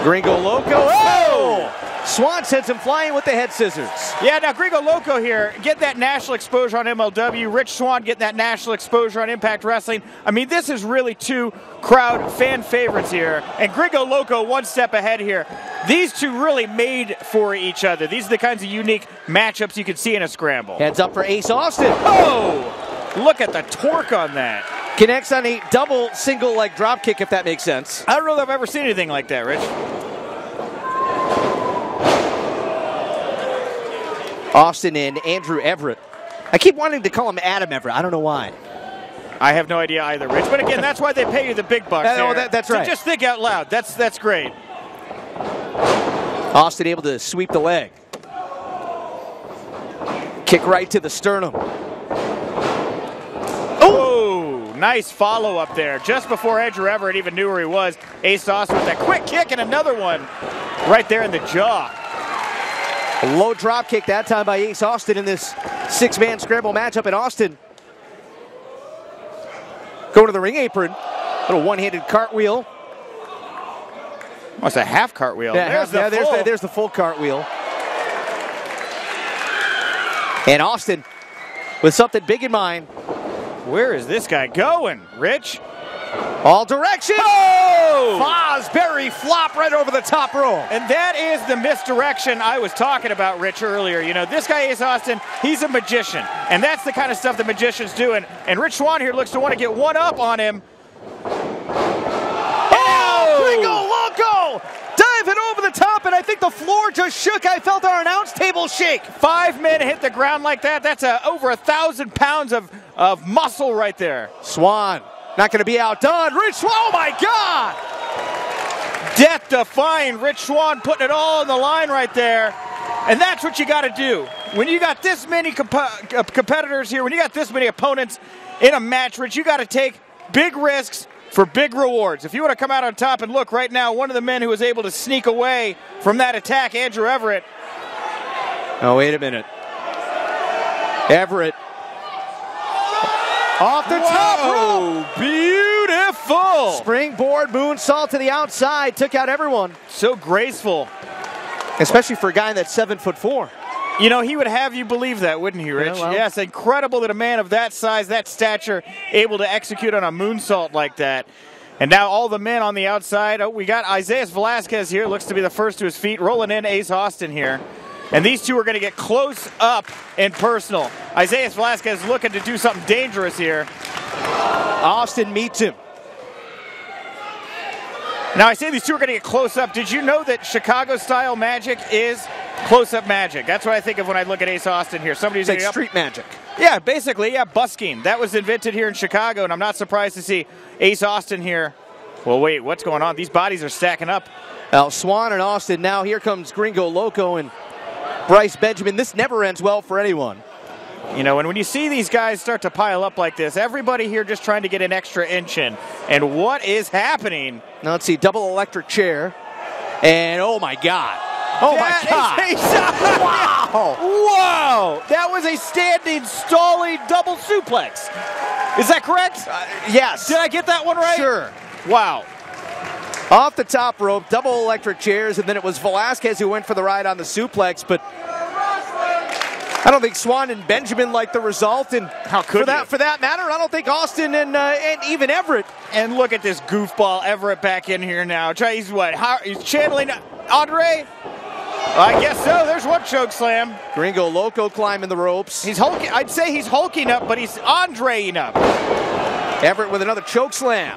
Gringo Loco. Oh! Swan sends him flying with the head scissors. Yeah, now Gringo Loco here, get that national exposure on MLW. Rich Swann getting that national exposure on Impact Wrestling. I mean, this is really two crowd fan favorites here. And Gringo Loco one step ahead here. These two really made for each other. These are the kinds of unique matchups you can see in a scramble. Heads up for Ace Austin. Oh! Look at the torque on that. Connects on a double single leg drop kick, if that makes sense. I don't know if I've ever seen anything like that, Rich. Austin and Andrew Everett. I keep wanting to call him Adam Everett. I don't know why. I have no idea either, Rich. But again, that's why they pay you the big bucks. That's right. So just think out loud. That's great. Austin able to sweep the leg. Kick right to the sternum. Oh, nice follow-up there. Just before Andrew Everett even knew where he was, Ace Austin with that quick kick and another one right there in the jaw. A low drop kick that time by Ace Austin in this six-man scramble matchup in Austin. Going to the ring apron. Little one-handed cartwheel. Oh, it's a half cartwheel. Yeah, there's the full cartwheel. And Austin with something big in mind. Where is this guy going, Rich? All directions. Oh! Fosbury flop right over the top row. And that is the misdirection I was talking about, Rich, earlier. You know, this guy, Ace Austin, he's a magician. And that's the kind of stuff the magicians do. And Rich Swann here looks to want to get one up on him. Oh! Gringo Loco! Diving over the top, and I think the floor just shook. I felt our announce table shake. 5 men hit the ground like that. That's over 1,000 pounds of muscle right there. Swann not going to be outdone. Rich Swann, oh my God! Death-defying Rich Swann putting it all on the line right there. And that's what you got to do. When you got this many competitors here, when you got this many opponents in a match, Rich, you got to take big risks, for big rewards. If you want to come out on top and look right now, one of the men who was able to sneak away from that attack, Andrew Everett. Oh, wait a minute. Everett. Off the top rope. Beautiful. Springboard moonsault to the outside. Took out everyone. So graceful. Especially for a guy that's 7'4". You know, he would have you believe that, wouldn't he, Rich? Yeah, well. Yes, incredible that a man of that size, that stature, able to execute on a moonsault like that. And now all the men on the outside. Oh, we got Isaias Velasquez here. Looks to be the first to his feet. Rolling in Ace Austin here. And these two are going to get close up and personal. Isaias Velasquez looking to do something dangerous here. Austin meets him. Now, I say these two are going to get close up. Did you know that Chicago-style magic is close-up magic? That's what I think of when I look at Ace Austin here. Somebody's like street magic. Yeah, basically, yeah, busking. That was invented here in Chicago, and I'm not surprised to see Ace Austin here. Well, wait, what's going on? These bodies are stacking up. Swan and Austin. Now here comes Gringo, Loco, and Bryce Benjamin. This never ends well for anyone. You know, and when you see these guys start to pile up like this, everybody here just trying to get an extra inch in. And what is happening? Now let's see, double electric chair. And oh my God. Oh my God. Wow. Wow. That was a standing, stalling double suplex. Is that correct? Yes. Did I get that one right? Sure. Wow. Off the top rope, double electric chairs, and then it was Velasquez who went for the ride on the suplex, but I don't think Swan and Benjamin liked the result, and how could for that matter, I don't think Austin and even Everett. And look at this goofball Everett back in here now. He's what? He's channeling Andre? I guess so. There's one choke slam. Gringo Loco climbing the ropes. He's hulking. I'd say he's hulking up, but he's Andreing up. Everett with another choke slam.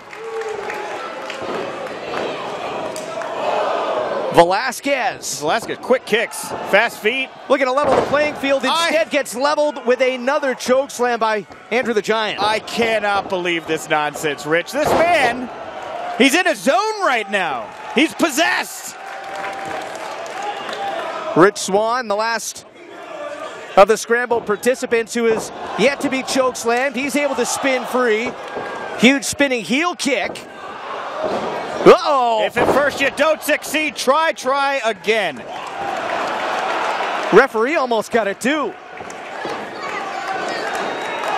Velasquez, quick kicks, fast feet. Looking to level the playing field. Instead gets leveled with another choke slam by Andrew the Giant. I cannot believe this nonsense, Rich. This man, he's in a zone right now. He's possessed. Rich Swan, the last of the scrambled participants who is yet to be choke slammed. He's able to spin free. Huge spinning heel kick. Uh-oh. If at first you don't succeed, try again. Referee almost got it too.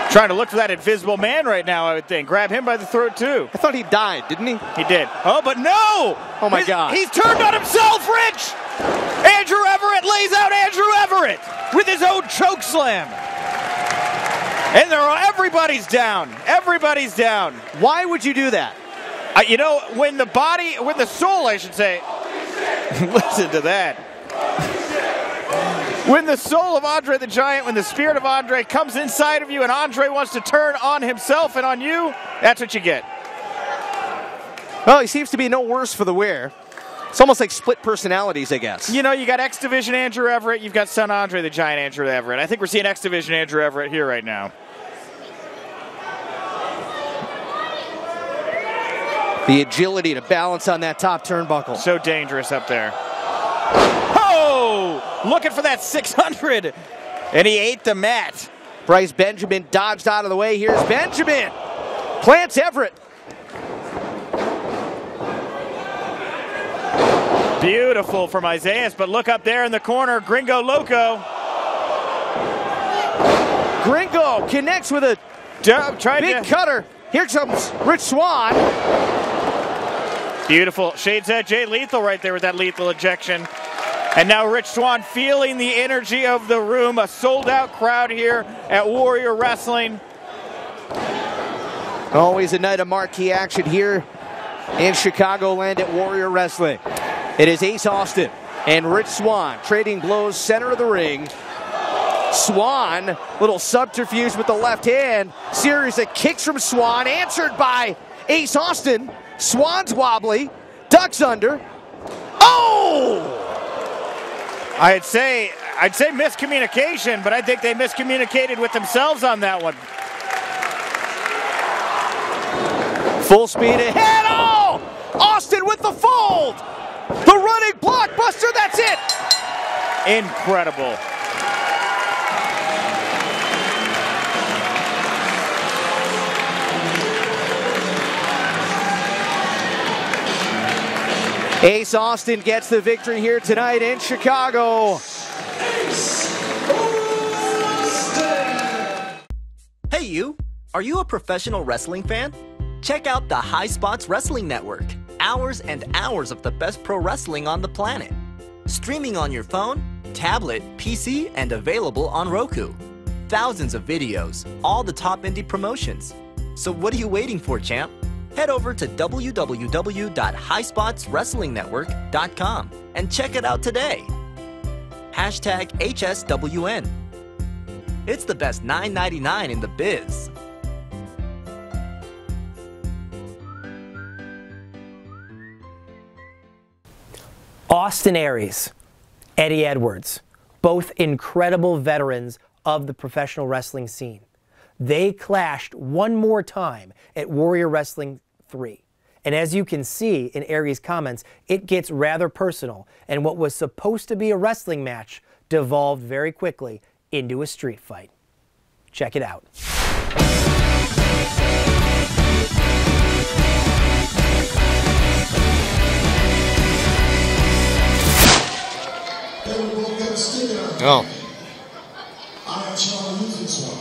Trying to look for that invisible man right now, I would think. Grab him by the throat too. I thought he died, didn't he? He did. Oh, but no! Oh my God. He's turned on himself, Rich! Andrew Everett lays out Andrew Everett with his own choke slam. And everybody's down. Everybody's down. Why would you do that? You know, when the soul, I should say, listen to that. When the soul of Andre the Giant, when the spirit of Andre comes inside of you and Andre wants to turn on himself and on you, that's what you get. Well, he seems to be no worse for the wear. It's almost like split personalities, I guess. You know, you got X Division Andrew Everett, you've got son Andre the Giant Andrew Everett. I think we're seeing X Division Andrew Everett here right now. The agility to balance on that top turnbuckle. So dangerous up there. Oh! Looking for that 600. And he ate the mat. Bryce Benjamin dodged out of the way. Here's Benjamin. Plants Everett. Beautiful from Isaias, but look up there in the corner. Gringo Loco. Gringo connects with a big cutter. Here comes Rich Swan. Beautiful. Shades at Jay Lethal right there with that lethal ejection. And now Rich Swan feeling the energy of the room. A sold-out crowd here at Warrior Wrestling. Always a night of marquee action here in Chicagoland at Warrior Wrestling. It is Ace Austin and Rich Swan trading blows center of the ring. Swan, little subterfuge with the left hand. Series of kicks from Swan, answered by Ace Austin. Swan's wobbly, ducks under. Oh! I'd say miscommunication, but I think they miscommunicated with themselves on that one. Full speed ahead. Oh! Austin with the fold. The running blockbuster, that's it. Incredible. Ace Austin gets the victory here tonight in Chicago. Hey you! Are you a professional wrestling fan? Check out the High Spots Wrestling Network. Hours and hours of the best pro wrestling on the planet. Streaming on your phone, tablet, PC, and available on Roku. Thousands of videos, all the top indie promotions. So what are you waiting for, champ? Head over to www.highspotswrestlingnetwork.com and check it out today. Hashtag HSWN. It's the best $9.99 in the biz. Austin Aries, Eddie Edwards, both incredible veterans of the professional wrestling scene. They clashed one more time at Warrior Wrestling 3. And as you can see in Aries' comments, it gets rather personal, and what was supposed to be a wrestling match devolved very quickly into a street fight. Check it out. Oh. I actually use this one.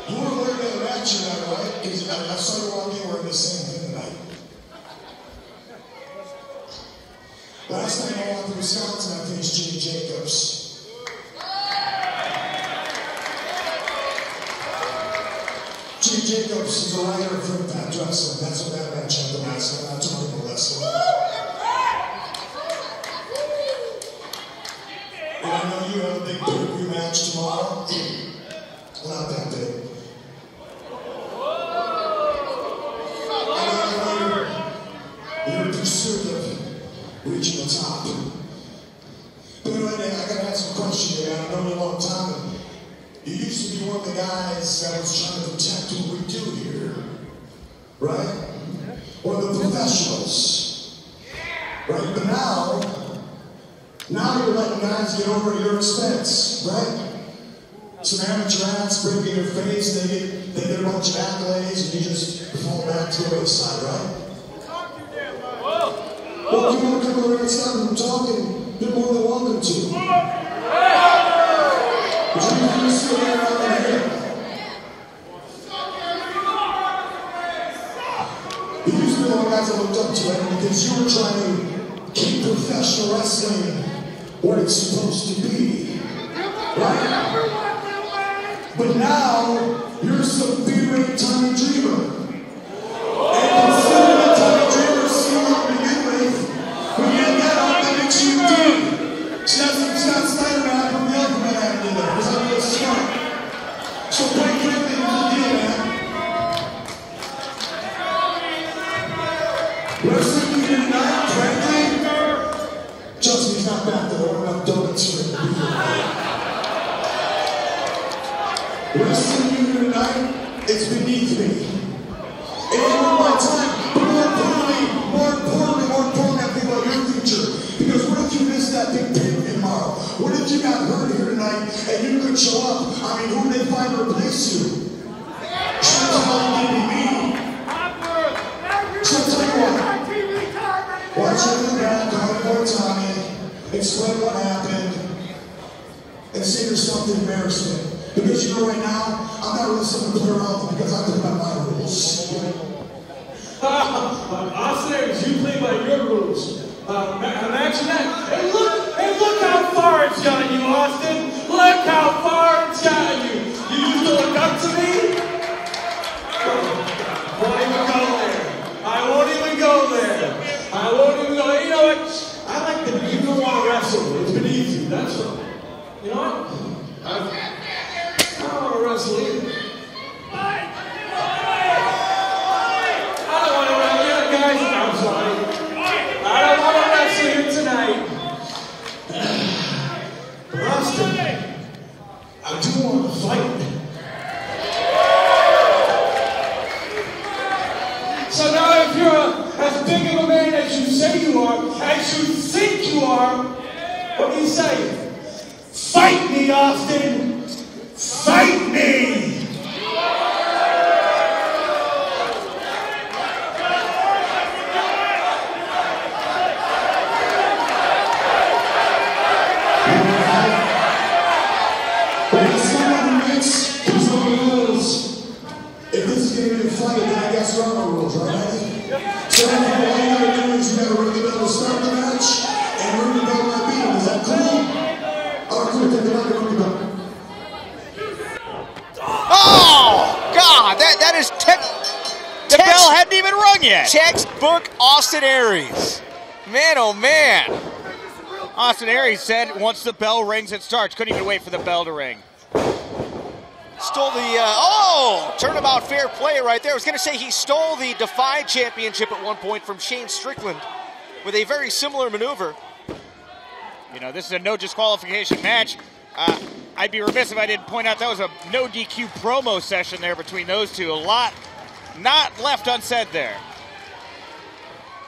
You were wearing the match tonight, right? Because I saw you walk in wearing the same thing tonight. Last time I walked to Wisconsin, I faced Jimmy Jacobs. Jimmy Jacobs is a writer for Impact Wrestling. That's what that match had the last time. I'm not talking about wrestling. And I know you have a big pay-per-view match tomorrow. Not that big. You're in pursuit of reaching the top. But anyway, I gotta ask a question here. I've known you a long time. You used to be one of the guys that was trying to protect what we do here. Right? Or the professionals. Right? But now you're letting guys get over at your expense, right? Some amateur acts break in your face, they get a bunch of accolades, and you just fall back to the wayside, right? Well, if you want to come over and stop and talking, you're more than welcome to. But you can still hear out there. You used to be one of the guys I looked up to, right? Because you were trying to keep professional wrestling what it's supposed to be, right? But now, you're some B-rate Tommy Dreamer. And considering a Tommy Dreamer CEO to begin with, when you get out, that makes you deep. So that's some Scott Steiner man from the other man out there, because I'm real smart. So quite frankly, it's a deal, man. Wrestling you tonight, frankly, trust me, he's not back there. There weren't enough donuts for him to be here. Wrestling you tonight, it's beneath me. It ain't worth my time, but more importantly, I think about your future. Because what if you missed that big pay-per-view tomorrow? What if you got hurt here tonight and you couldn't show up? I mean, who would they find to replace you? Sure as hell it wouldn't be me. So I'll tell you what. Watch your look back, call it more Tommy, explain what happened, and save yourself the embarrassment. Because you know right now, I'm not really something to play around with because I play by my rules. Ospreay, you play by your rules. Imagine that. Hey, look how far it's gotten you, Austin. Look how far it's gotten you. You used to look up to me? Won't even go there. I won't even go there. I won't even go. You know what? I like that you don't want to wrestle. It's beneath you. That's right. You know what? I don't want to wrestle either. I don't want to wrestle either, guys. I'm sorry. I don't want to wrestle here tonight. But Austin, I do want to fight. So now if you're as big of a man as you say you are, as you think you are, what do you say? Fight me, Austin! Fight me! fight, then I got stronger rules, right? So all you gotta do is you gotta ring the bell to start the match, and ring the bell when I beat him. Is that cool? All right, cool. Take the mic and ring the bell. Oh, God, that is The bell hadn't even rung yet. textbook Austin Aries. Man, oh man. Austin Aries said once the bell rings, it starts. Couldn't even wait for the bell to ring. Stole the, turnabout fair play right there. I was going to say he stole the Defy Championship at one point from Shane Strickland with a very similar maneuver. You know, this is a no disqualification match. I'd be remiss if I didn't point out that was a no DQ promo session there between those two. A lot not left unsaid there.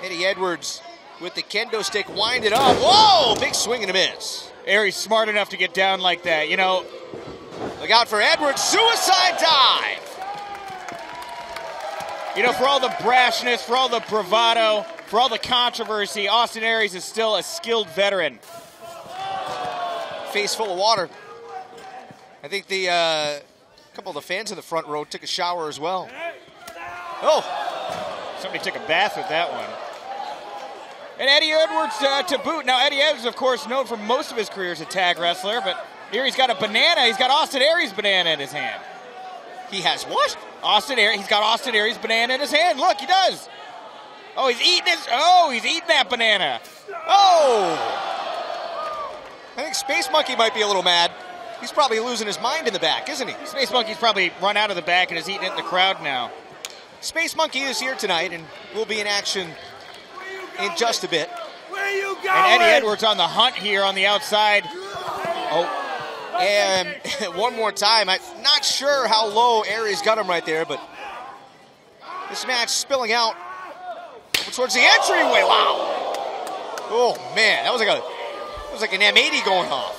Eddie Edwards with the kendo stick, wind it up. Whoa, big swing and a miss. Aries smart enough to get down like that. You know, look out for Edwards, suicide dive. You know, for all the brashness, for all the bravado, for all the controversy, Austin Aries is still a skilled veteran. Face full of water. I think the couple of the fans in the front row took a shower as well. Oh, somebody took a bath with that one. And Eddie Edwards to boot. Now, Eddie Edwards, of course, known for most of his career as a tag wrestler, but here he's got a banana. He's got Austin Aries' banana in his hand. He has what? He's got Austin Aries' banana in his hand. Look, he does. Oh, he's eating that banana. Oh! I think Space Monkey might be a little mad. He's probably losing his mind in the back, isn't he? Space Monkey's probably run out of the back and is eating it in the crowd now. Space Monkey is here tonight and will be in action in just a bit. Where you going? And Eddie Edwards on the hunt here on the outside. Oh, and one more time. I'm not sure how low Aries got him right there, but this match spilling out towards the entryway. Wow. Oh, man, that was like an M80 going off.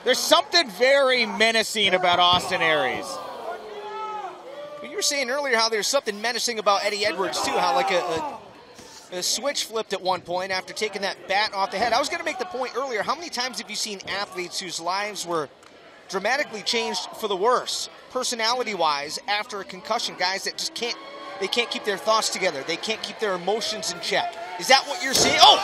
There's something very menacing about Austin Aries. Well, you were saying earlier how there's something menacing about Eddie Edwards, too, how like a switch flipped at one point after taking that bat off the head. I was going to make the point earlier, how many times have you seen athletes whose lives were dramatically changed for the worse, personality-wise, after a concussion? Guys that just can't keep their thoughts together. They can't keep their emotions in check. Is that what you're seeing? Oh,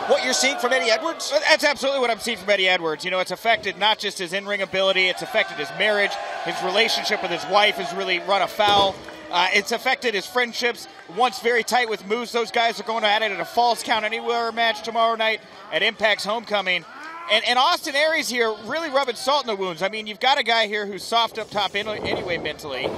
what you're seeing from Eddie Edwards? That's absolutely what I'm seeing from Eddie Edwards. You know, it's affected not just his in-ring ability, it's affected his marriage, his relationship with his wife has really run afoul. It's affected his friendships. Once very tight with Moose, those guys are going at it at a Falls Count Anywhere match tomorrow night at Impact's Homecoming. And Austin Aries here really rubbing salt in the wounds. I mean, you've got a guy here who's soft up top anyway mentally.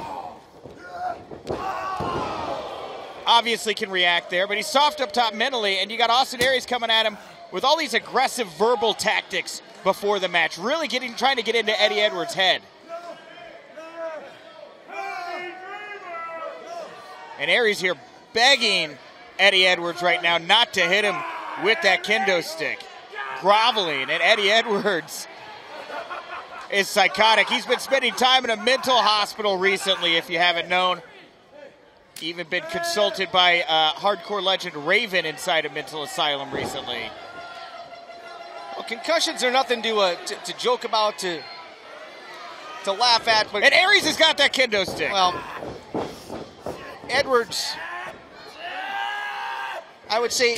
Obviously can react there, but he's soft up top mentally, and you got Austin Aries coming at him with all these aggressive verbal tactics before the match, really trying to get into Eddie Edwards' head. And Aries here begging Eddie Edwards right now not to hit him with that kendo stick. Groveling, and Eddie Edwards is psychotic. He's been spending time in a mental hospital recently, if you haven't known. Even been consulted by hardcore legend Raven inside a mental asylum recently. Well, concussions are nothing to joke about, to laugh at. But and Aries has got that kendo stick. Well, Edwards, I would say,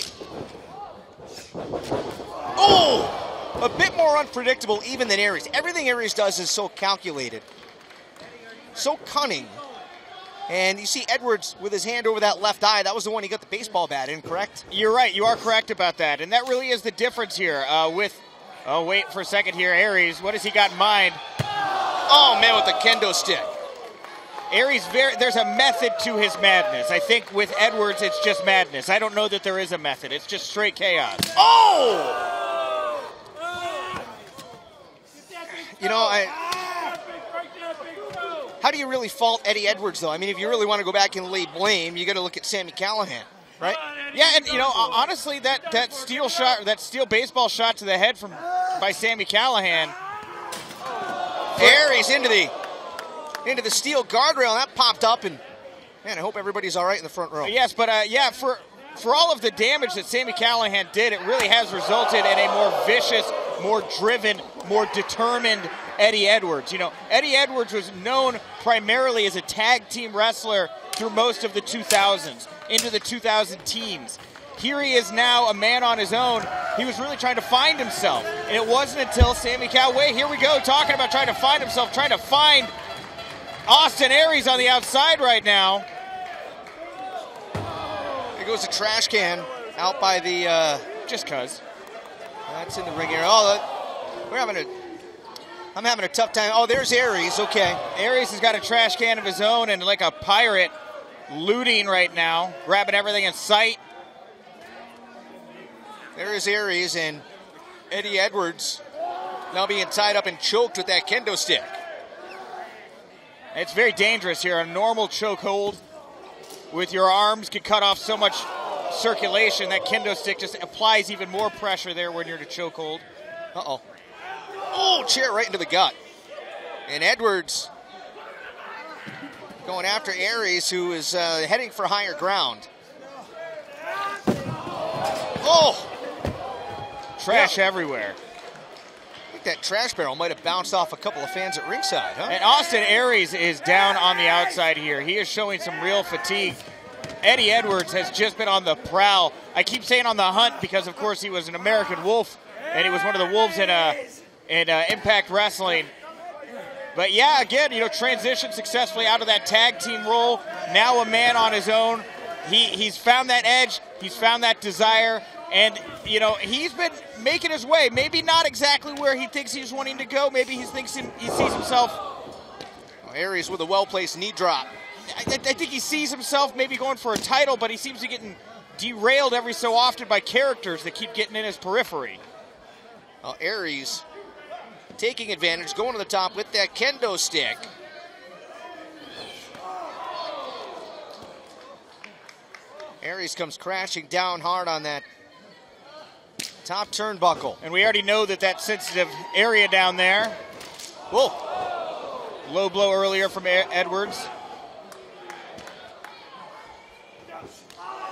a bit more unpredictable even than Aries. Everything Aries does is so calculated, so cunning. And you see Edwards with his hand over that left eye. That was the one he got the baseball bat in, correct? You're right. You are correct about that. And that really is the difference here wait for a second here. Aries, what has he got in mind? Oh, man, with the kendo stick. Aries, there's a method to his madness. I think with Edwards, it's just madness. I don't know that there is a method. It's just straight chaos. Oh! You know, how do you really fault Eddie Edwards, though? I mean, if you really want to go back and lay blame, you got to look at Sammy Callahan, right? Yeah, and you know, honestly, that steel shot, that steel baseball shot to the head by Sammy Callahan. Aries into the steel guardrail, and that popped up, and man, I hope everybody's all right in the front row. Yes, but for all of the damage that Sammy Callahan did, it really has resulted in a more vicious, more driven, more determined Eddie Edwards. You know, Eddie Edwards was known primarily as a tag team wrestler through most of the 2000s, into the 2000 teams. Here he is now, a man on his own. He was really trying to find himself. And it wasn't until Sammy Guevara, here we go, talking about trying to find himself, trying to find Austin Aries on the outside right now. There goes a trash can out by the, just cuz. That's in the ring area. Oh, I'm having a tough time. Oh, there's Aries, okay. Aries has got a trash can of his own and like a pirate looting right now, grabbing everything in sight. There is Aries and Eddie Edwards now being tied up and choked with that kendo stick. It's very dangerous here. A normal choke hold with your arms can cut off so much circulation. That kendo stick just applies even more pressure there when you're in a choke hold. Uh-oh. Oh, chair right into the gut. And Edwards going after Aries, who is heading for higher ground. Oh! Trash everywhere. I think that trash barrel might have bounced off a couple of fans at ringside, huh? And Austin Aries is down on the outside here. He is showing some real fatigue. Eddie Edwards has just been on the prowl. I keep saying on the hunt because, of course, he was an American Wolf, and he was one of the Wolves in Impact Wrestling. But, yeah, again, transitioned successfully out of that tag team role. Now a man on his own. He's found that edge. He's found that desire. And, he's been making his way. Maybe not exactly where he thinks he's wanting to go. Maybe he sees himself. Aries with a well-placed knee drop. I think he sees himself maybe going for a title, but he seems to be getting derailed every so often by characters that keep getting in his periphery. Well, Aries taking advantage, going to the top with that kendo stick. Aries comes crashing down hard on that top turnbuckle. And we already know that sensitive area down there. Whoa. Low blow earlier from Edwards.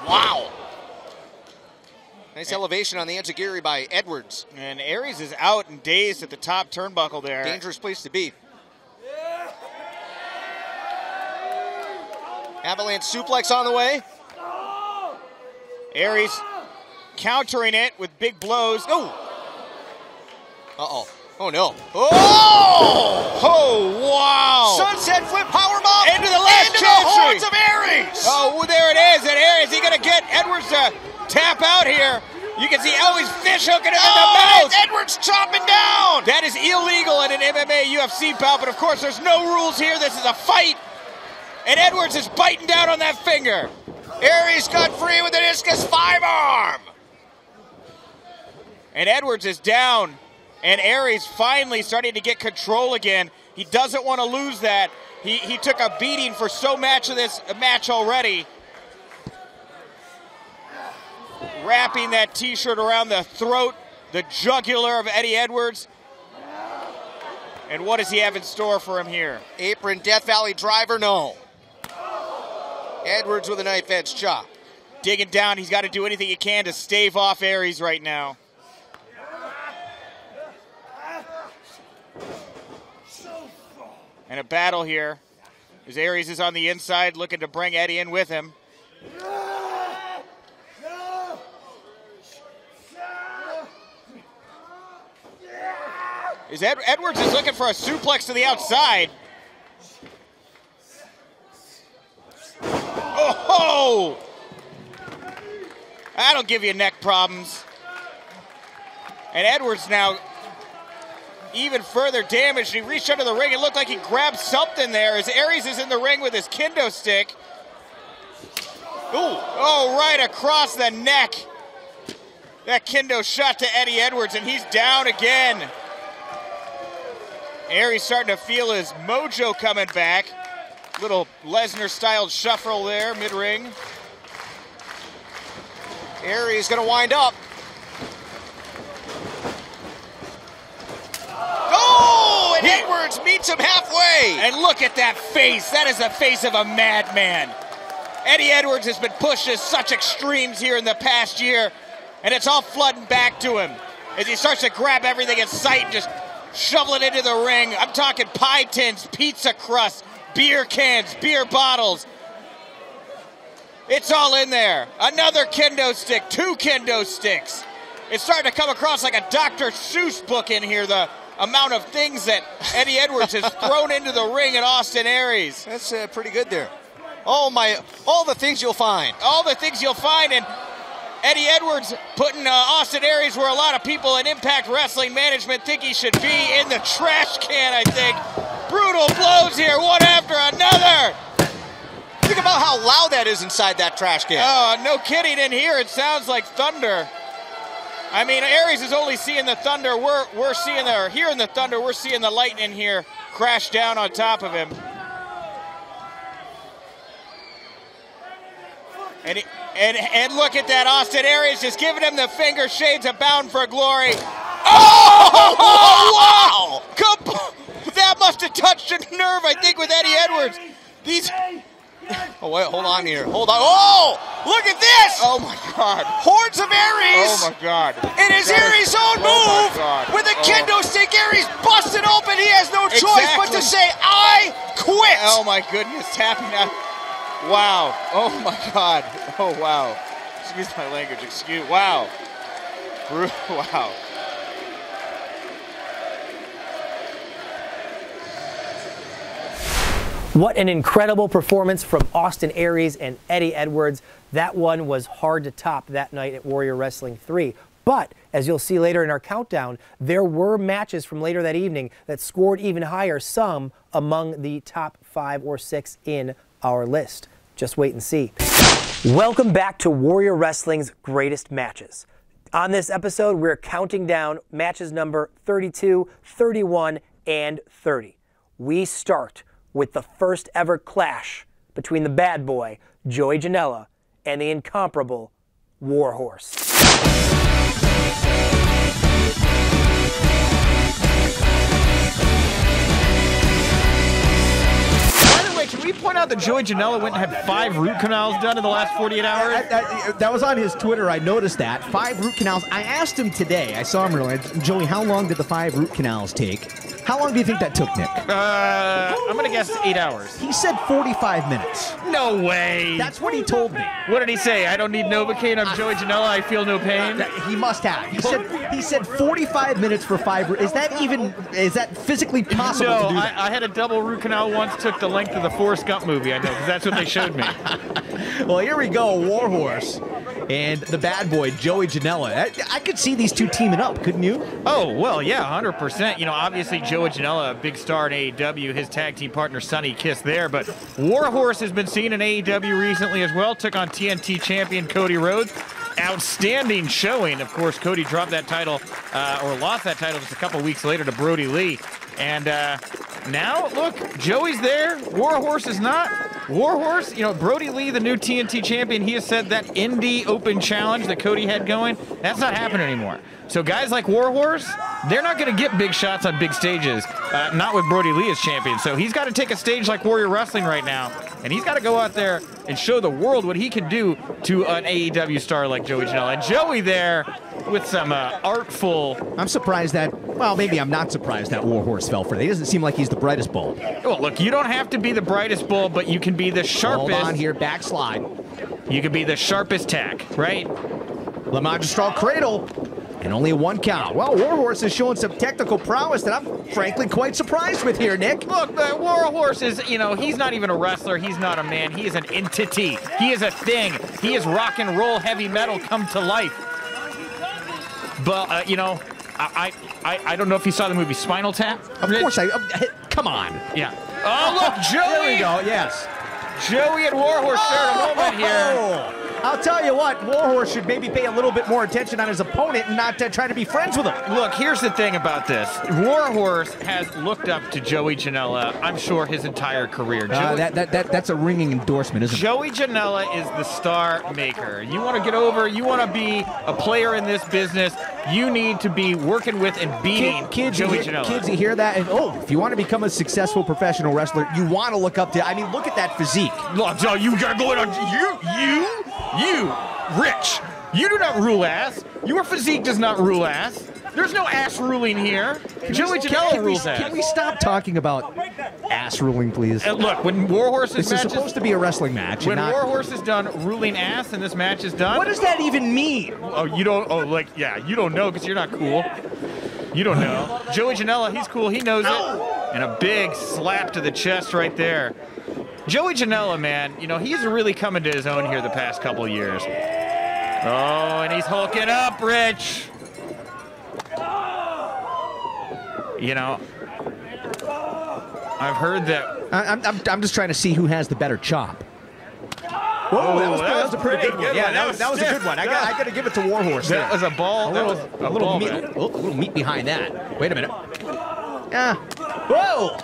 Wow. Nice elevation on the enziguri by Edwards. And Aries is out and dazed at the top turnbuckle there. Dangerous place to be. Avalanche suplex on the way. Aries countering it with big blows. Oh! Uh-oh. Oh, no. Oh! Oh, wow! Sunset flip powerbomb! Into the last into the horns of Aries! Oh, well, there it is. And Aries, he going to get Edwards to tap out here. You can see he's fish hooking him in the mouth. Edwards chopping down! That is illegal in an MMA UFC bout, but of course there's no rules here. This is a fight. And Edwards is biting down on that finger. Aries got free with the discus 5-arm. And Edwards is down. And Aries finally starting to get control again. He doesn't want to lose that. He took a beating for so much of this match already. Wrapping that t-shirt around the throat, the jugular of Eddie Edwards. And what does he have in store for him here? Apron Death Valley driver, no. Edwards with a knife edge chop. Digging down, he's got to do anything he can to stave off Aries right now. And a battle here as Aries is on the inside looking to bring Eddie in with him. Edwards is looking for a suplex to the outside. Oh! That'll give you neck problems. And Edwards now even further damaged. He reached under the ring. It looked like he grabbed something there as Aries is in the ring with his kendo stick. Ooh. Oh, right across the neck. That kendo shot to Eddie Edwards, and he's down again. Aries starting to feel his mojo coming back. Little Lesnar-styled shuffle there, mid-ring. Aries going to wind up. Oh, and Edwards meets him halfway. And look at that face. That is the face of a madman. Eddie Edwards has been pushed to such extremes here in the past year, and it's all flooding back to him as he starts to grab everything in sight and just shovel it into the ring. I'm talking pie tins, pizza crusts, beer cans, beer bottles. It's all in there. Another kendo stick, 2 kendo sticks. It's starting to come across like a Dr. Seuss book in here, the amount of things that Eddie Edwards has thrown into the ring at Austin Aries. That's pretty good there. All the things you'll find. All the things you'll find, and Eddie Edwards putting Austin Aries where a lot of people in Impact Wrestling Management think he should be, in the trash can, I think. Brutal blows here, one after another. Think about how loud that is inside that trash can. Oh, no kidding. In here, it sounds like thunder. I mean, Aries is only seeing the thunder. We're seeing hearing the thunder. We're seeing the lightning here crash down on top of him. And look at that, Austin Aries just giving him the finger shades of Bound for Glory. Oh, wow! That must have touched a nerve, I think, with Eddie Edwards. Oh, wait, hold on here. Hold on. Oh, look at this! Oh, my God. Hordes of Aries! Oh, my God. It is Aries' own move! With a kendo stick, Aries busted open. He has no choice but to say, I quit! Oh, my goodness. Tapping out. Wow. Oh, my God. Oh, wow. Excuse my language. Wow. Wow. What an incredible performance from Austin Aries and Eddie Edwards. That one was hard to top that night at Warrior Wrestling 3. But, as you'll see later in our countdown, there were matches from later that evening that scored even higher, some among the top 5 or 6 in our list. Just wait and see. Welcome back to Warrior Wrestling's Greatest Matches. On this episode, we're counting down matches number 32, 31, and 30. We start with the first ever clash between the bad boy, Joey Janela, and the incomparable Warhorse. Can we point out that Joey Janela went and had 5 root canals done in the last 48 hours? That was on his Twitter. I noticed that. 5 root canals. I asked him today. I saw him earlier. Joey, how long did the 5 root canals take? How long do you think that took, Nick? I'm going to guess 8 hours. He said 45 minutes. No way. That's what he told me. What did he say? I don't need Novocaine. I'm Joey Janela. I feel no pain. He must have. He said 45 minutes for 5 root. Is that physically possible to do that? I had a double root canal once. Took the length of the Forrest Gump movie, I know, because that's what they showed me. Well, here we go, Warhorse and the bad boy, Joey Janela. I could see these two teaming up, couldn't you? Oh, well, yeah, 100%. You know, obviously, Joey Janela, a big star in AEW, his tag team partner, Sonny Kiss there, but Warhorse has been seen in AEW recently as well, took on TNT champion Cody Rhodes. Outstanding showing. Of course, Cody dropped that title, or lost that title just a couple weeks later to Brody Lee. And now, look, Joey's there. Warhorse is not. Warhorse, you know, Brody Lee, the new TNT champion, he has said that Indie Open Challenge that Cody had going, that's not happening anymore. So guys like Warhorse, they're not going to get big shots on big stages, not with Brody Lee as champion. So he's got to take a stage like Warrior Wrestling right now, and he's got to go out there and show the world what he can do to an AEW star like Joey Janela. And Joey there with some artful... I'm surprised that, well, maybe I'm not surprised that Warhorse fell for it. He doesn't seem like he's the brightest bulb. Well, look, you don't have to be the brightest bulb, but you can be the sharpest... Hold on here, backslide. You can be the sharpest tack, right? Le Magistral Cradle. And only 1 count. Well, Warhorse is showing some technical prowess that I'm frankly quite surprised with here, Nick. Look, the Warhorse is, you know, he's not even a wrestler. He's not a man. He is an entity. He is a thing. He is rock and roll heavy metal come to life. But, you know, I don't know if you saw the movie Spinal Tap. Of course come on. Yeah. Oh, look, Joey. There we go, yes. Joey and Warhorse shared a moment here. I'll tell you what, Warhorse should maybe pay a little bit more attention on his opponent and not try to be friends with him. Look, here's the thing about this. Warhorse has looked up to Joey Janela, I'm sure, his entire career. That's a ringing endorsement, isn't it? Joey Janela is the star maker. You want to get over, you want to be a player in this business, you need to be working with and beating Joey Janela. Kids, you hear that? And, if you want to become a successful professional wrestler, you want to look up to, I mean, look at that physique. Look, Joe, you got going on, you, Rich, you do not rule ass. Your physique does not rule ass. There's no ass ruling here. Joey Janela rules ass. Can we stop talking about ass ruling, please. And look, when Warhorse's This is supposed to be a wrestling match. When Warhorse is done ruling ass and this match is done. What does that even mean? Oh, you don't. Oh, like you don't know because you're not cool. You don't know. Joey Janela, he's cool. He knows it. And a big slap to the chest right there. Joey Janela, man, he's really coming to his own here the past couple of years. Oh, and he's hulking up, Rich. I've heard that. I'm just trying to see who has the better chop. Whoa, that was a pretty good one. Yeah, that was a good one. I got to give it to Warhorse. That was a ball. A little meat behind that. Wait a minute. Yeah. Whoa.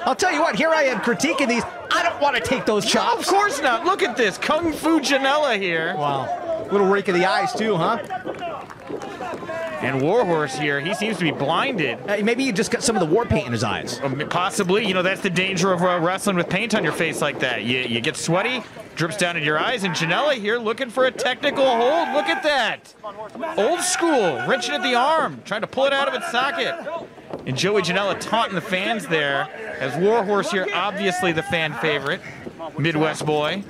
I'll tell you what. Here I am critiquing these. I don't want to take those chops. No, of course not. Look at this Kung Fu Janela here. Wow. Little rake of the eyes too, huh? And Warhorse here, he seems to be blinded. Maybe he just got some of the war paint in his eyes. Possibly. That's the danger of wrestling with paint on your face like that. You get sweaty, drips down in your eyes, and Janela here looking for a technical hold. Look at that. Old school, wrenching at the arm, trying to pull it out of its socket. And Joey Janela taunting the fans there, as Warhorse here, obviously the fan favorite, Midwest boy.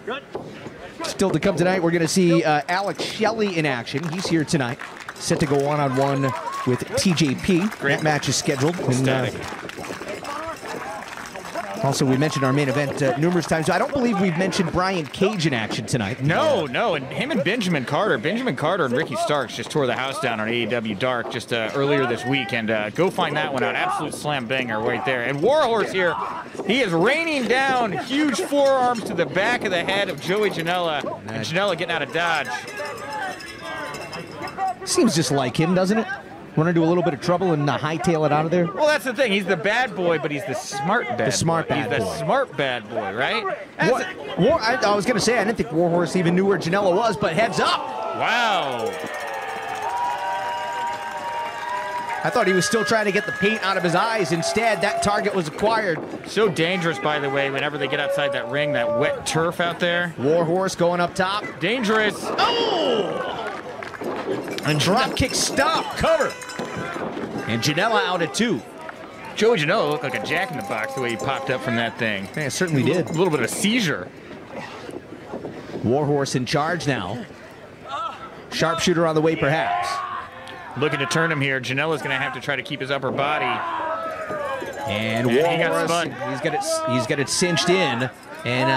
Still to come tonight, we're going to see Alex Shelley in action. He's here tonight, set to go one-on-one with TJP. That match is scheduled. Also, we mentioned our main event numerous times. I don't believe we've mentioned Brian Cage in action tonight. No, and him and Benjamin Carter and Ricky Starks just tore the house down on AEW Dark just earlier this week, and go find that one out. Absolute slam banger right there. And Warhorse here, he is raining down huge forearms to the back of the head of Joey Janela, and Janela getting out of dodge. Seems just like him, doesn't it? Run into a little bit of trouble and hightail it out of there? Well, that's the thing. He's the bad boy, but he's the smart bad boy. He's the smart bad boy, right? I was going to say, I didn't think Warhorse even knew where Janela was, but heads up. Wow. I thought he was still trying to get the paint out of his eyes. Instead, that target was acquired. So dangerous, by the way, whenever they get outside that ring, that wet turf out there. Warhorse going up top. Dangerous. Oh! And drop kick stop, cover. And Janela out at 2. Joey Janela looked like a jack-in-the-box the way he popped up from that thing. Yeah, it certainly did. A little bit of a seizure. Warhorse in charge now. Sharpshooter on the way, perhaps. Looking to turn him here. Janela's going to have to try to keep his upper body. And Warhorse, he got spun. He's got it cinched in. And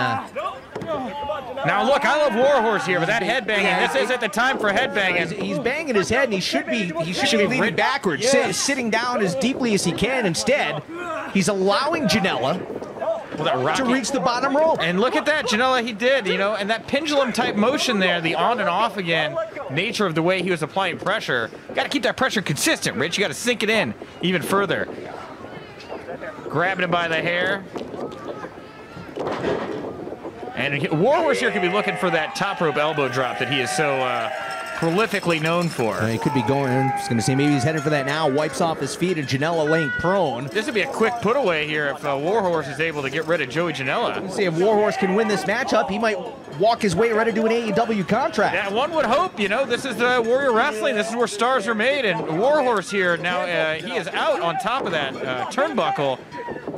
now look, I love Warhorse here, but that headbanging. This isn't the time for headbanging. He's banging his head, and he should be leaning backwards, sitting down as deeply as he can. Instead, he's allowing Janela to reach the bottom rope. And look at that, Janela, he did, and that pendulum type motion there, the on and off again nature of the way he was applying pressure. Got to keep that pressure consistent, Rich. You got to sink it in even further. Grabbing him by the hair. And Warhorse here could be looking for that top rope elbow drop that he is so prolifically known for. He could be going, I was going to say, maybe he's heading for that now. Wipes off his feet, and Janela laying prone. This would be a quick put away here if Warhorse is able to get rid of Joey Janela. Let's see if Warhorse can win this matchup. He might walk his way right into an AEW contract. Yeah, one would hope. This is the Warrior Wrestling. This is where stars are made. And Warhorse here now, he is out on top of that turnbuckle,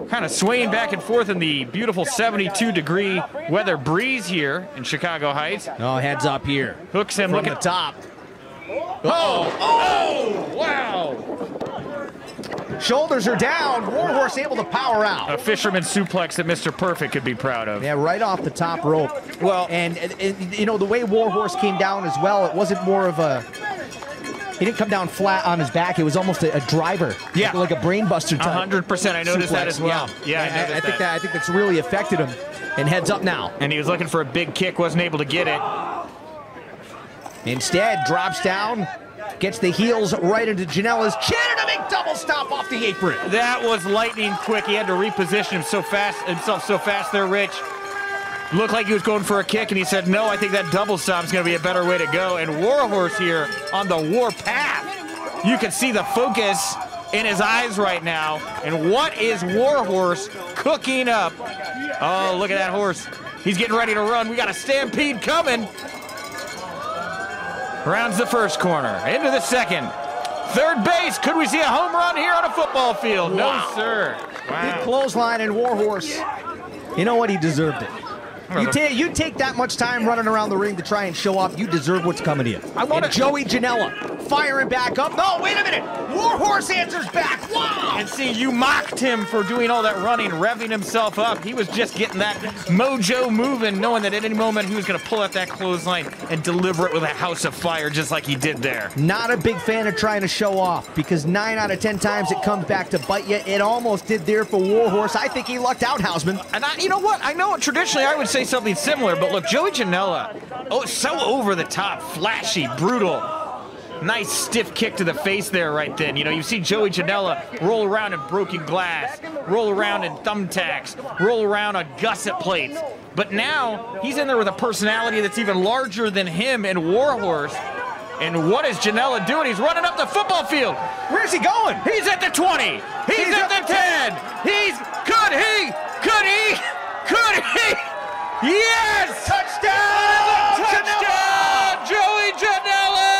kind of swaying back and forth in the beautiful 72-degree weather breeze here in Chicago Heights. Oh, heads up here. Hooks him. Look at the top. Oh, wow. Shoulders are down. Warhorse able to power out. A fisherman suplex that Mr. Perfect could be proud of. Yeah, right off the top rope. Well, and the way Warhorse came down as well, it wasn't more of a... He didn't come down flat on his back. It was almost a driver. Yeah. Like a brainbuster type. 100%. I noticed that as well. Yeah, I think that's really affected him. And heads up now. And he was looking for a big kick, wasn't able to get it. Instead, drops down, gets the heels right into Janela's chin, and a big double stop off the apron. That was lightning quick. He had to reposition himself so fast there, Rich. Looked like he was going for a kick, and he said, no, I think that double stop is going to be a better way to go. And Warhorse here on the war path. You can see the focus in his eyes right now. And what is Warhorse cooking up? Oh, look at that horse. He's getting ready to run. We got a stampede coming. Rounds the first corner, into the second. Third base, could we see a home run here on a football field? Wow. No, sir. Big clothesline and Warhorse. You know what? He deserved it. You take that much time running around the ring to try and show off, you deserve what's coming to you. I want and Joey Janela firing back up. No, wait a minute. Warhorse answers back. Wow. And see, you mocked him for doing all that running, revving himself up. He was just getting that mojo moving, knowing that at any moment he was going to pull out that clothesline and deliver it with a house of fire just like he did there. Not a big fan of trying to show off because 9 out of 10 times it comes back to bite you. It almost did there for Warhorse. I think he lucked out, Hausman. And you know what? I know traditionally I would say something similar, but look, Joey Janela, so over the top, flashy, brutal. Nice stiff kick to the face there right then. You know, you see Joey Janela roll around in broken glass, roll around in thumbtacks, roll around on gusset plates. But now he's in there with a personality that's even larger than him and Warhorse. And what is Janela doing? He's running up the football field. Where's he going? He's at the 20. He's at the 10. Could he? Yes! Touchdown! Touchdown! Joey Janela!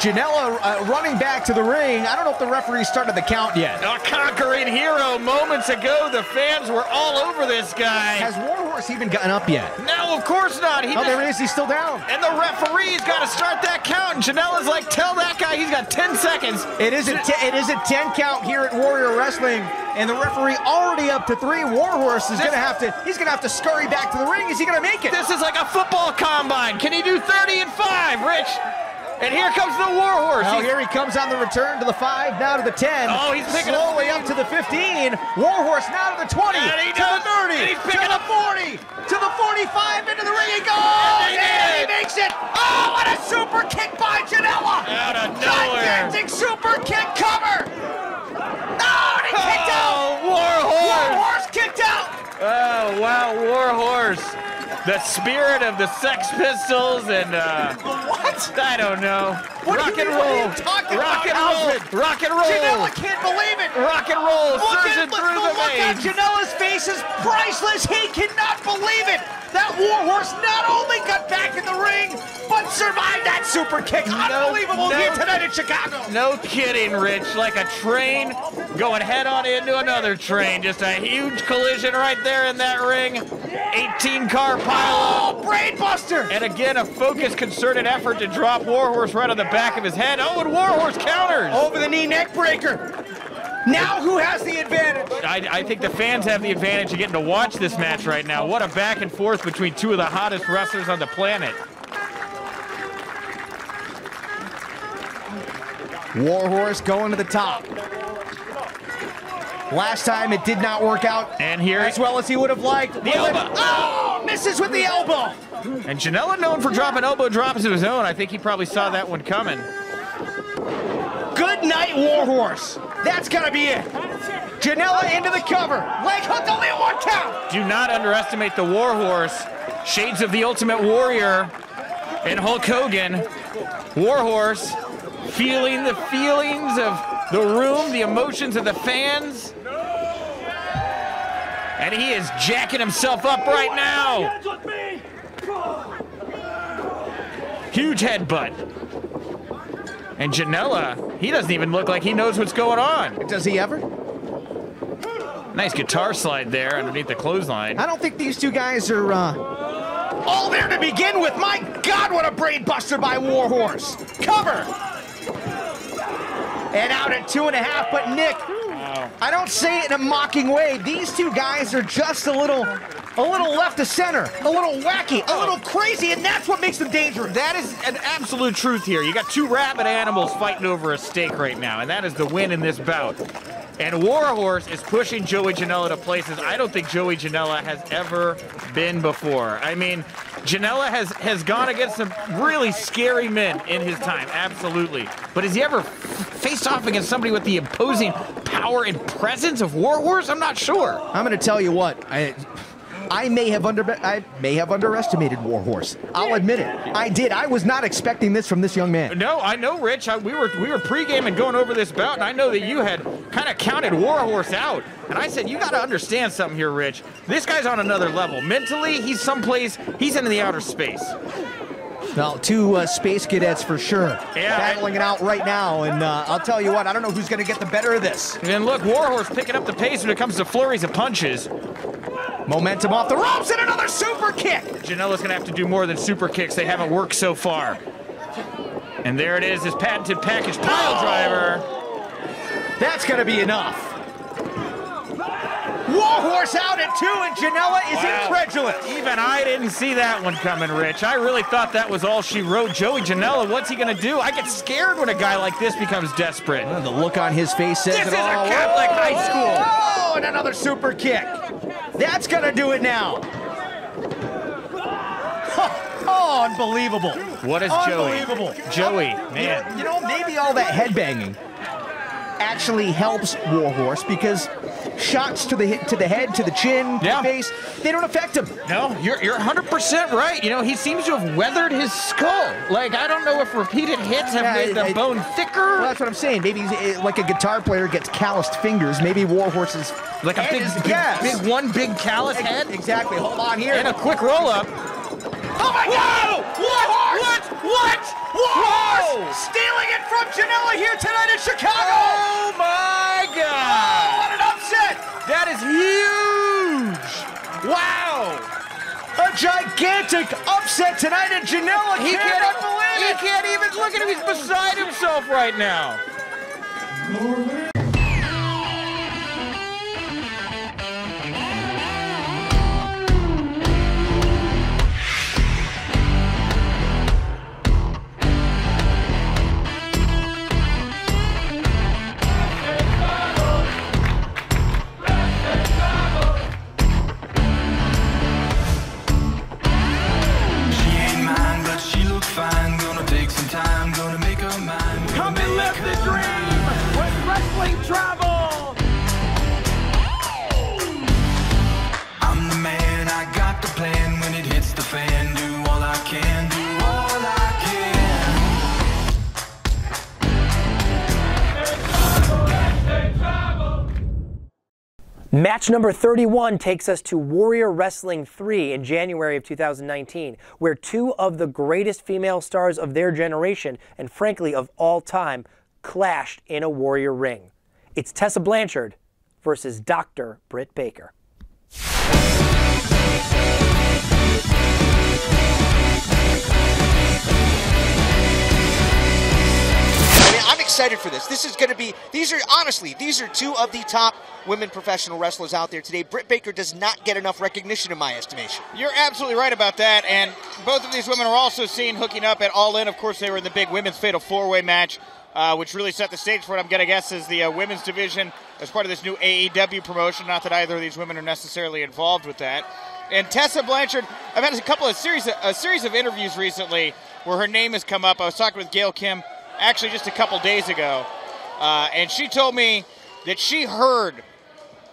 Janela running back to the ring. I don't know if the referee started the count yet. A conquering hero moments ago. The fans were all over this guy. Has Warhorse even gotten up yet? No, of course not. There is. He's still down. And the referee's got to start that count. And Janela's like, tell that guy he's got 10 seconds. It is a 10 count here at Warrior Wrestling. And the referee already up to 3. Warhorse is going to have to scurry back to the ring. Is he going to make it? This is like a football combine. Can he do 30 and 5, Rich? And here comes the Warhorse. Oh, here he comes on the return to the 5, now to the 10. Oh, he's picking slowly up to the 15. Warhorse now to the 20, to the 30, and he's picking to the 40, to the 45, into the ring he goes, and he makes it. Oh, what a super kick by Janela. Out of nowhere. Gigantic super kick cover. Oh, and he kicked out. Warhorse. Warhorse kicked out. Oh, wow, Warhorse. The spirit of the Sex Pistols and, what? I don't know. Rock and roll. Rock and roll. Rock and roll. Janela can't believe it. Rock and roll. Surging through the look veins. on Janela's face is priceless. He cannot believe it. That Warhorse not only got back in the ring, but survived that super kick. Unbelievable here tonight in Chicago. No kidding, Rich. Like a train going head on into another train. Just a huge collision right there in that ring. 18-car pile-up. Oh, brain buster. And again, a focused, concerted effort to drop Warhorse right on the back of his head. Oh, and Warhorse counters. Over the knee neck breaker. Now who has the advantage? I think the fans have the advantage of getting to watch this match right now. What a back and forth between two of the hottest wrestlers on the planet. Warhorse going to the top. Last time it did not work out and here as well as he would have liked. The elbow. Oh, misses with the elbow. And Janela, known for dropping elbow drops of his own, I think he probably saw that one coming. Good night, Warhorse. That's got to be it. Janela into the cover. Leg hook, only a 1 count. Do not underestimate the Warhorse. Shades of the Ultimate Warrior and Hulk Hogan. Warhorse feeling the feelings of the room, the emotions of the fans. And he is jacking himself up right now. Huge headbutt. And Janela, he doesn't even look like he knows what's going on. Does he ever? Nice guitar slide there underneath the clothesline. I don't think these two guys are all there to begin with. My God, what a brain buster by Warhorse. Cover. And out at 2.5, but Nick, I don't say it in a mocking way. These two guys are just a little left of center, a little wacky, a little crazy, and that's what makes them dangerous. That is an absolute truth here. You got two rabid animals fighting over a steak right now, and that is the win in this bout. And Warhorse is pushing Joey Janela to places I don't think Joey Janela has ever been before. I mean, Janela has gone against some really scary men in his time, absolutely. But has he ever faced off against somebody with the imposing power and presence of Warhorse? I'm not sure. I'm going to tell you what. I may have underestimated Warhorse. I'll admit it. I did. I was not expecting this from this young man. No, I know, Rich. We were pre-gaming going over this bout, and I know that you had kind of counted Warhorse out. And I said, you got to understand something here, Rich. This guy's on another level. Mentally, he's someplace, he's in the outer space. Well, two space cadets for sure. Yeah. Battling it out right now, and I'll tell you what, I don't know who's going to get the better of this. And look, Warhorse picking up the pace when it comes to flurries of punches. Momentum off the ropes and another super kick. Janela's going to have to do more than super kicks. They haven't worked so far. And there it is, his patented package pile driver. That's going to be enough. Warhorse out at 2, and Janela is incredulous. Even I didn't see that one coming, Rich. I really thought that was all she wrote. Joey Janela, what's he going to do? I get scared when a guy like this becomes desperate. The look on his face says This it is all. a Catholic high school. Oh, and another super kick. That's going to do it now. Oh, unbelievable. What is Joey? Unbelievable. Joey, man. You know, maybe all that headbanging actually helps Warhorse because shots to the head, to the chin, to the face, they don't affect him. No, you're 100% right. You know, he seems to have weathered his skull. Like, I don't know if repeated hits have made the bone thicker. Well, that's what I'm saying. Maybe he's like a guitar player gets calloused fingers. Maybe Warhorse's like a big callous head. Exactly. Hold on here. And a quick roll up. Oh my God! What? Warhorse stealing it from Janela here tonight in Chicago. Oh my God! Oh, what an upset! That is huge! Wow! A gigantic upset tonight in Janela. He can't even look at him. He's beside himself right now. Fine, gonna take some time, gonna make her mind. Come and live the dream with wrestling travel. I'm the man, I got the plan. When it hits the fan, do all I can, do all I can. Match number 31 takes us to Warrior Wrestling 3 in January of 2019, where two of the greatest female stars of their generation, and frankly of all time, clashed in a Warrior ring. It's Tessa Blanchard versus Dr. Britt Baker. I'm excited for this. This is going to be, these are two of the top women professional wrestlers out there today. Britt Baker does not get enough recognition in my estimation. You're absolutely right about that, and both of these women are also seen hooking up at Allin. Of course, they were in the big women's fatal four-way match, which really set the stage for what I'm going to guess is the women's division as part of this new AEW promotion. Not that either of these women are necessarily involved with that. And Tessa Blanchard, I've had a series of interviews recently where her name has come up. I was talking with Gail Kim actually just a couple days ago, and she told me that she heard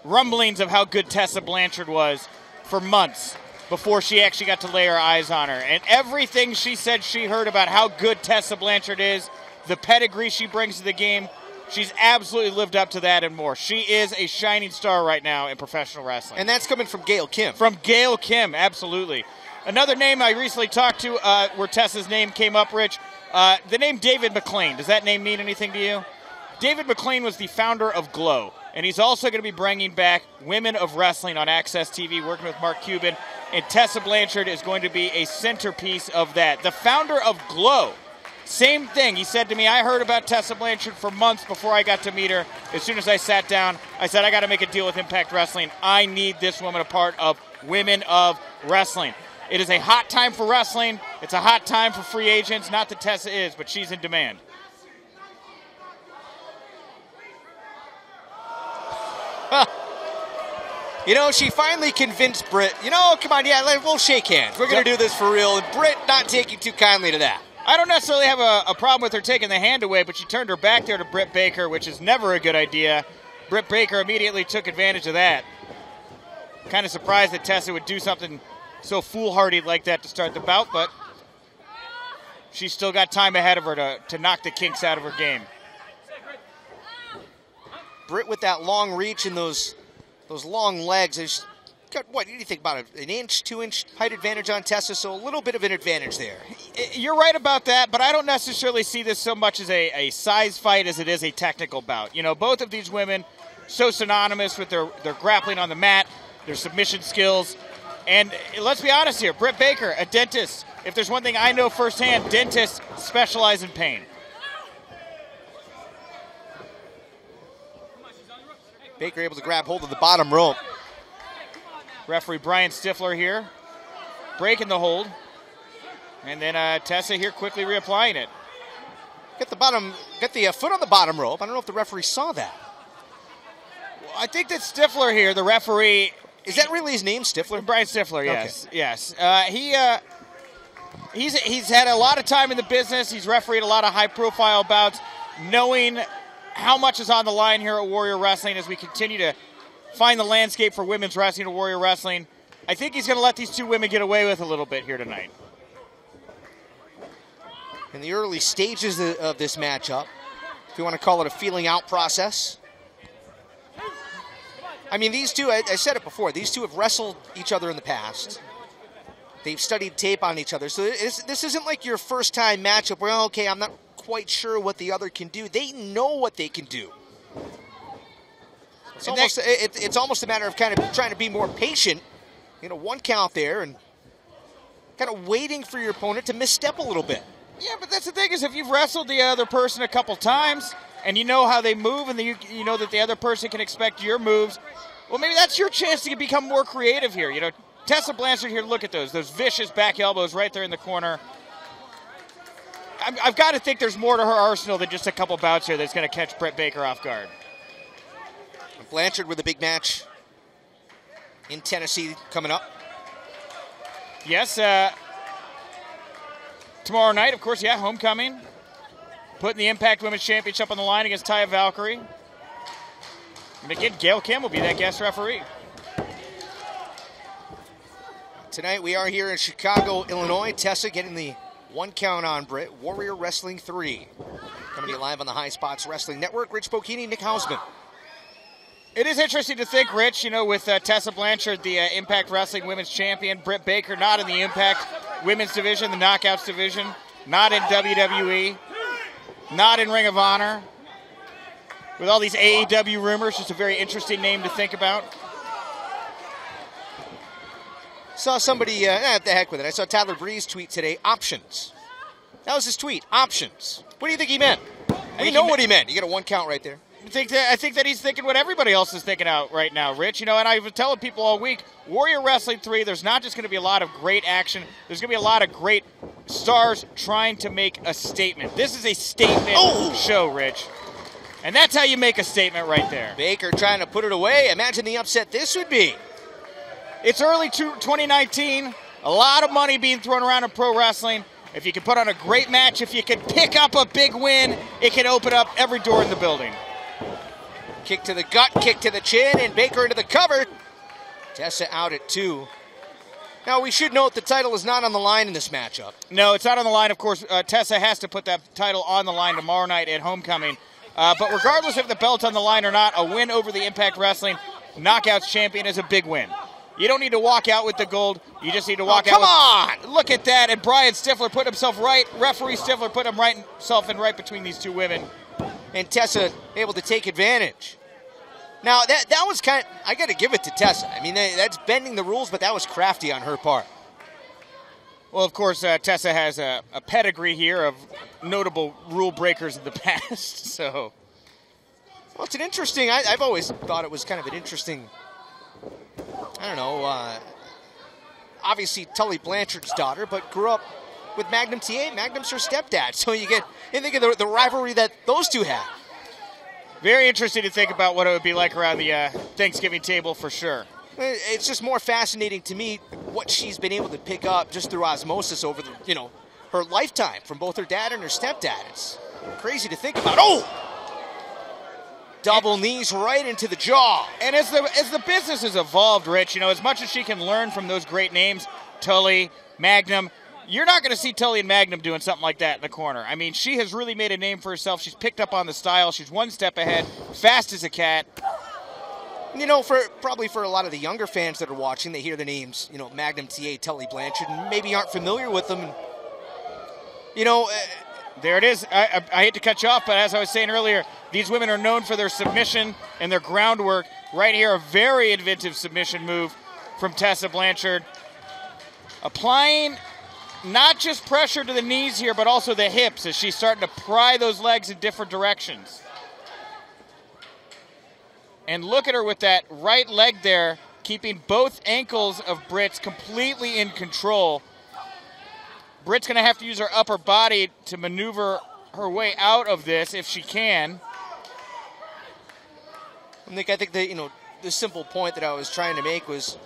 rumblings of how good Tessa Blanchard was for months before she actually got to lay her eyes on her. And everything she said she heard about how good Tessa Blanchard is, the pedigree she brings to the game, she's absolutely lived up to that and more. She is a shining star right now in professional wrestling. And that's coming from Gail Kim. From Gail Kim, absolutely. Another name I recently talked to where Tessa's name came up, Rich, the name David McLean. Does that name mean anything to you? David McLean was the founder of Glow, and he's also going to be bringing back Women of Wrestling on Access TV, working with Mark Cuban, and Tessa Blanchard is going to be a centerpiece of that. The founder of Glow, same thing. He said to me, I heard about Tessa Blanchard for months before I got to meet her. As soon as I sat down, I said, I got to make a deal with Impact Wrestling. I need this woman a part of Women of Wrestling. It is a hot time for wrestling. It's a hot time for free agents. Not that Tessa is, but she's in demand. You know, she finally convinced Britt, come on, we'll shake hands. We're going to do this for real. And Britt not taking too kindly to that. I don't necessarily have a problem with her taking the hand away, but she turned her back there to Britt Baker, which is never a good idea. Britt Baker immediately took advantage of that. Kind of surprised that Tessa would do something so foolhardy like that to start the bout, but she's still got time ahead of her to knock the kinks out of her game. Britt with that long reach and those long legs. got, what do you think, about an inch, 2-inch height advantage on Tessa, so a little bit of an advantage there. You're right about that, but I don't necessarily see this so much as a size fight as it is a technical bout. You know, both of these women so synonymous with their grappling on the mat, their submission skills, and let's be honest here, Britt Baker, a dentist. If there's one thing I know firsthand, dentists specialize in pain. Baker able to grab hold of the bottom rope. Referee Brian Stifler here, breaking the hold. And then Tessa here quickly reapplying it. Get the foot on the bottom rope. I don't know if the referee saw that. Well, I think that Stifler here, the referee. Is that really his name, Stifler? Brian Stifler, yes. Okay. Yes. He's had a lot of time in the business. He's refereed a lot of high-profile bouts, knowing how much is on the line here at Warrior Wrestling as we continue to find the landscape for women's wrestling at Warrior Wrestling. I think he's going to let these two women get away with a little bit here tonight. In the early stages of this matchup, if you want to call it a feeling out process. I mean, these two, I said it before, these two have wrestled each other in the past. They've studied tape on each other. So this isn't like your first time matchup where, okay, I'm not quite sure what the other can do. They know what they can do. It's almost a matter of kind of trying to be more patient. You know, 1 count there and kind of waiting for your opponent to misstep a little bit. Yeah, but that's the thing is if you've wrestled the other person a couple times and you know how they move and you know that the other person can expect your moves, well, maybe that's your chance to become more creative here. You know, Tessa Blanchard here, look at those vicious back elbows right there in the corner. I've got to think there's more to her arsenal than just a couple bouts here that's going to catch Britt Baker off guard. Blanchard with a big match in Tennessee coming up. Yes, tomorrow night, of course, yeah, homecoming. Putting the Impact Women's Championship on the line against Taya Valkyrie. And again, Gail Kim will be that guest referee. Tonight we are here in Chicago, Illinois. Tessa getting the 1 count on Britt. Warrior Wrestling 3. Coming to you live on the High Spots Wrestling Network. Rich Bocchini, Nick Hausman. It is interesting to think, Rich, you know, with Tessa Blanchard, the Impact Wrestling Women's Champion, Britt Baker not in the Impact Women's Division, the Knockouts Division, not in WWE, not in Ring of Honor. With all these AEW rumors, just a very interesting name to think about. Saw somebody, the heck with it. I saw Tyler Breeze tweet today, options. That was his tweet, options. What do you think he meant? We know what he meant. You get a 1 count right there. I think that he's thinking what everybody else is thinking out right now, Rich. You know, and I've been telling people all week, Warrior Wrestling 3, there's not just going to be a lot of great action. There's going to be a lot of great stars trying to make a statement. This is a statement show, Rich. And that's how you make a statement right there. Baker trying to put it away. Imagine the upset this would be. It's early 2019. A lot of money being thrown around in pro wrestling. If you can put on a great match, if you can pick up a big win, it can open up every door in the building. Kick to the gut, kick to the chin, and Baker into the cover. Tessa out at 2. Now, we should note the title is not on the line in this matchup. No, it's not on the line. Of course, Tessa has to put that title on the line tomorrow night at Homecoming. But regardless if the belt's on the line or not, a win over the Impact Wrestling Knockouts champion is a big win. You don't need to walk out with the gold. You just need to walk out with... Come on! Look at that. And Brian Stifler put himself right. Referee Stifler put himself in right between these two women. And Tessa able to take advantage. Now, that was kind of... I got to give it to Tessa. I mean, that's bending the rules, but that was crafty on her part. Well, of course, Tessa has a pedigree here of notable rule breakers in the past, so... Well, it's an interesting... I've always thought it was kind of an interesting... I don't know, obviously Tully Blanchard's daughter, but grew up with Magnum TA. Magnum's her stepdad. So you think of the rivalry that those two have. Very interesting to think about what it would be like around the Thanksgiving table for sure. It's just more fascinating to me what she's been able to pick up just through osmosis over her lifetime from both her dad and her stepdad. It's crazy to think about. Oh! Double knees right into the jaw. And as the business has evolved, Rich, as much as she can learn from those great names, Tully, Magnum, you're not going to see Tully and Magnum doing something like that in the corner. I mean, she has really made a name for herself. She's picked up on the style. She's one step ahead, fast as a cat. You know, probably for a lot of the younger fans that are watching, they hear the names, you know, Magnum TA, Tully Blanchard, and maybe aren't familiar with them. You know, there it is. I hate to cut you off, but as I was saying earlier, these women are known for their submission and their groundwork. Right here, a very inventive submission move from Tessa Blanchard. Applying not just pressure to the knees here, but also the hips as she's starting to pry those legs in different directions. And look at her with that right leg there, keeping both ankles of Britt's completely in control. Britt's going to have to use her upper body to maneuver her way out of this if she can. I think that, you know, the simple point that I was trying to make was,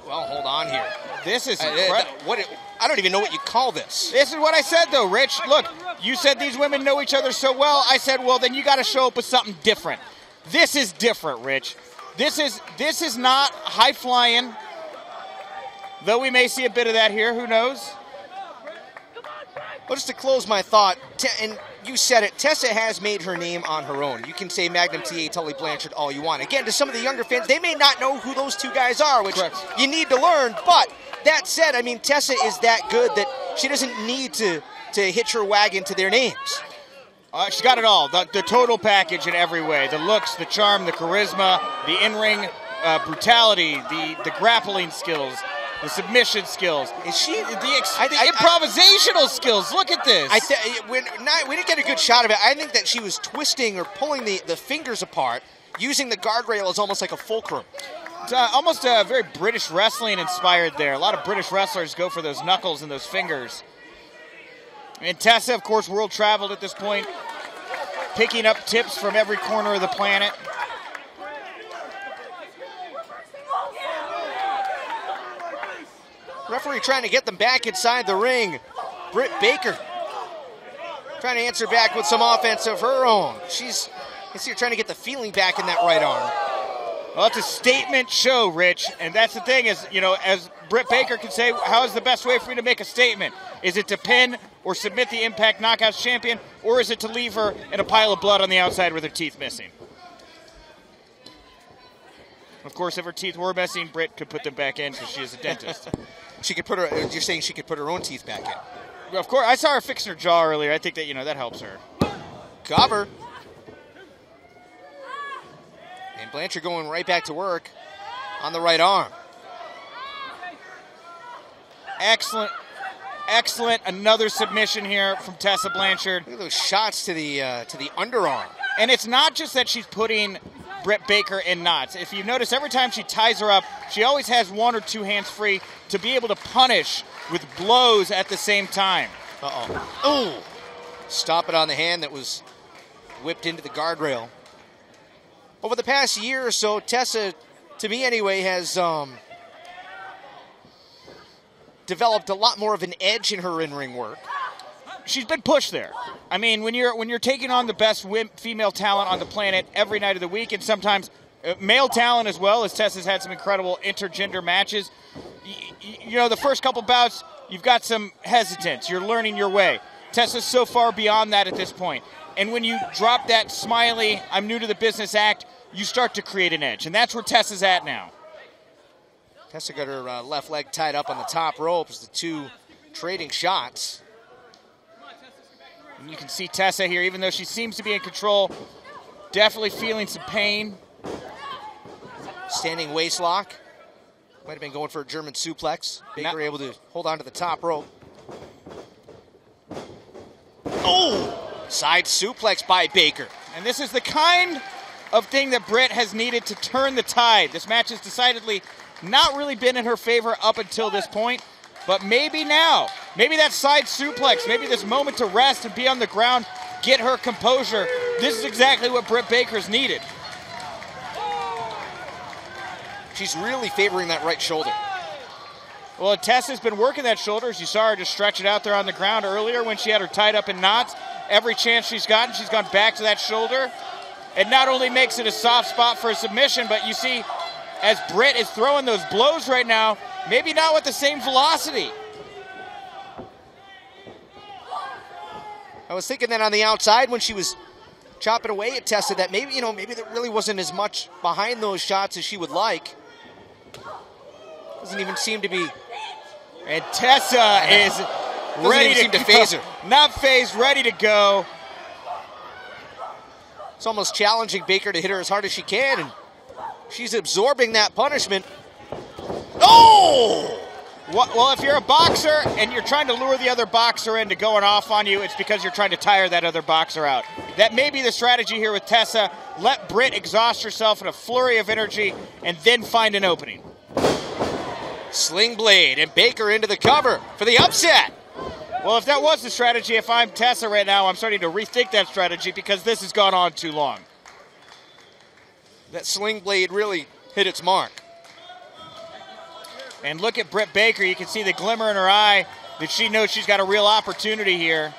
well, hold on here. This is incredible. I don't even know what you call this. This is what I said, though, Rich. Look, you said these women know each other so well. I said, well, then you got to show up with something different. This is different, Rich. This is not high-flying, though we may see a bit of that here. Who knows? Well, just to close my thought, and you said it, Tessa has made her name on her own. You can say Magnum TA, Tully Blanchard all you want. Again, to some of the younger fans, they may not know who those two guys are, which you need to learn. But that said, I mean, Tessa is that good that she doesn't need to hitch her wagon to their names. She's got it all, the total package in every way. The looks, the charm, the charisma, the in-ring brutality, the grappling skills, the submission skills. Is she the improvisational skills? Look at this. We didn't get a good shot of it. I think that she was twisting or pulling the fingers apart, using the guardrail as almost like a fulcrum. It's almost very British wrestling inspired there. A lot of British wrestlers go for those knuckles and those fingers. And Tessa, of course, world traveled at this point, picking up tips from every corner of the planet. Referee trying to get them back inside the ring. Britt Baker trying to answer back with some offense of her own. She's trying to get the feeling back in that right arm. Well, it's a statement show, Rich, and that's the thing is, you know, as Britt Baker can say, how is the best way for me to make a statement? Is it to pin or submit the Impact Knockouts champion, or is it to leave her in a pile of blood on the outside with her teeth missing? Of course, if her teeth were missing, Britt could put them back in because she is a dentist. She could put her. You're saying she could put her own teeth back in? Well, of course, I saw her fixing her jaw earlier. I think that, you know, that helps her. Cover. And Blanchard going right back to work on the right arm. Excellent. Excellent. Another submission here from Tessa Blanchard. Look at those shots to the underarm. And it's not just that she's putting Britt Baker in knots. If you notice, every time she ties her up, she always has one or two hands free to be able to punish with blows at the same time. Uh-oh. Oh! Stop it on the hand that was whipped into the guardrail. Over the past year or so, Tessa, to me anyway, has developed a lot more of an edge in her in-ring work. She's been pushed there. I mean, when you're taking on the best female talent on the planet every night of the week, and sometimes male talent as well, as Tessa's had some incredible intergender matches, you know, the first couple bouts, you've got some hesitance. You're learning your way. Tessa's so far beyond that at this point. And when you drop that smiley, I'm new to the business act, you start to create an edge. And that's where Tessa's at now. Tessa got her left leg tied up on the top rope as the two trading shots. And you can see Tessa here, even though she seems to be in control, definitely feeling some pain. Standing waist lock. Might have been going for a German suplex. Baker able to hold on to the top rope. Oh! Side suplex by Baker. And this is the kind of thing that Britt has needed to turn the tide. This match has decidedly not really been in her favor up until this point, but maybe now. Maybe that side suplex, maybe this moment to rest and be on the ground, get her composure. This is exactly what Britt Baker's needed. She's really favoring that right shoulder. Well, Tessa's been working that shoulder. As you saw her just stretch it out there on the ground earlier when she had her tied up in knots. Every chance she's gotten, she's gone back to that shoulder. It not only makes it a soft spot for a submission, but you see, as Britt is throwing those blows right now, maybe not with the same velocity. I was thinking that on the outside when she was chopping away at Tessa that maybe, you know, maybe there really wasn't as much behind those shots as she would like. Doesn't even seem to be. And Tessa is ready to phase her. Not phased, ready to go. It's almost challenging Baker to hit her as hard as she can, and she's absorbing that punishment. Oh! Well, if you're a boxer and you're trying to lure the other boxer into going off on you, it's because you're trying to tire that other boxer out. That may be the strategy here with Tessa. Let Britt exhaust herself in a flurry of energy and then find an opening. Sling blade and Baker into the cover for the upset. Well, if that was the strategy, if I'm Tessa right now, I'm starting to rethink that strategy because this has gone on too long. That sling blade really hit its mark. And look at Britt Baker. You can see the glimmer in her eye that she knows she's got a real opportunity here.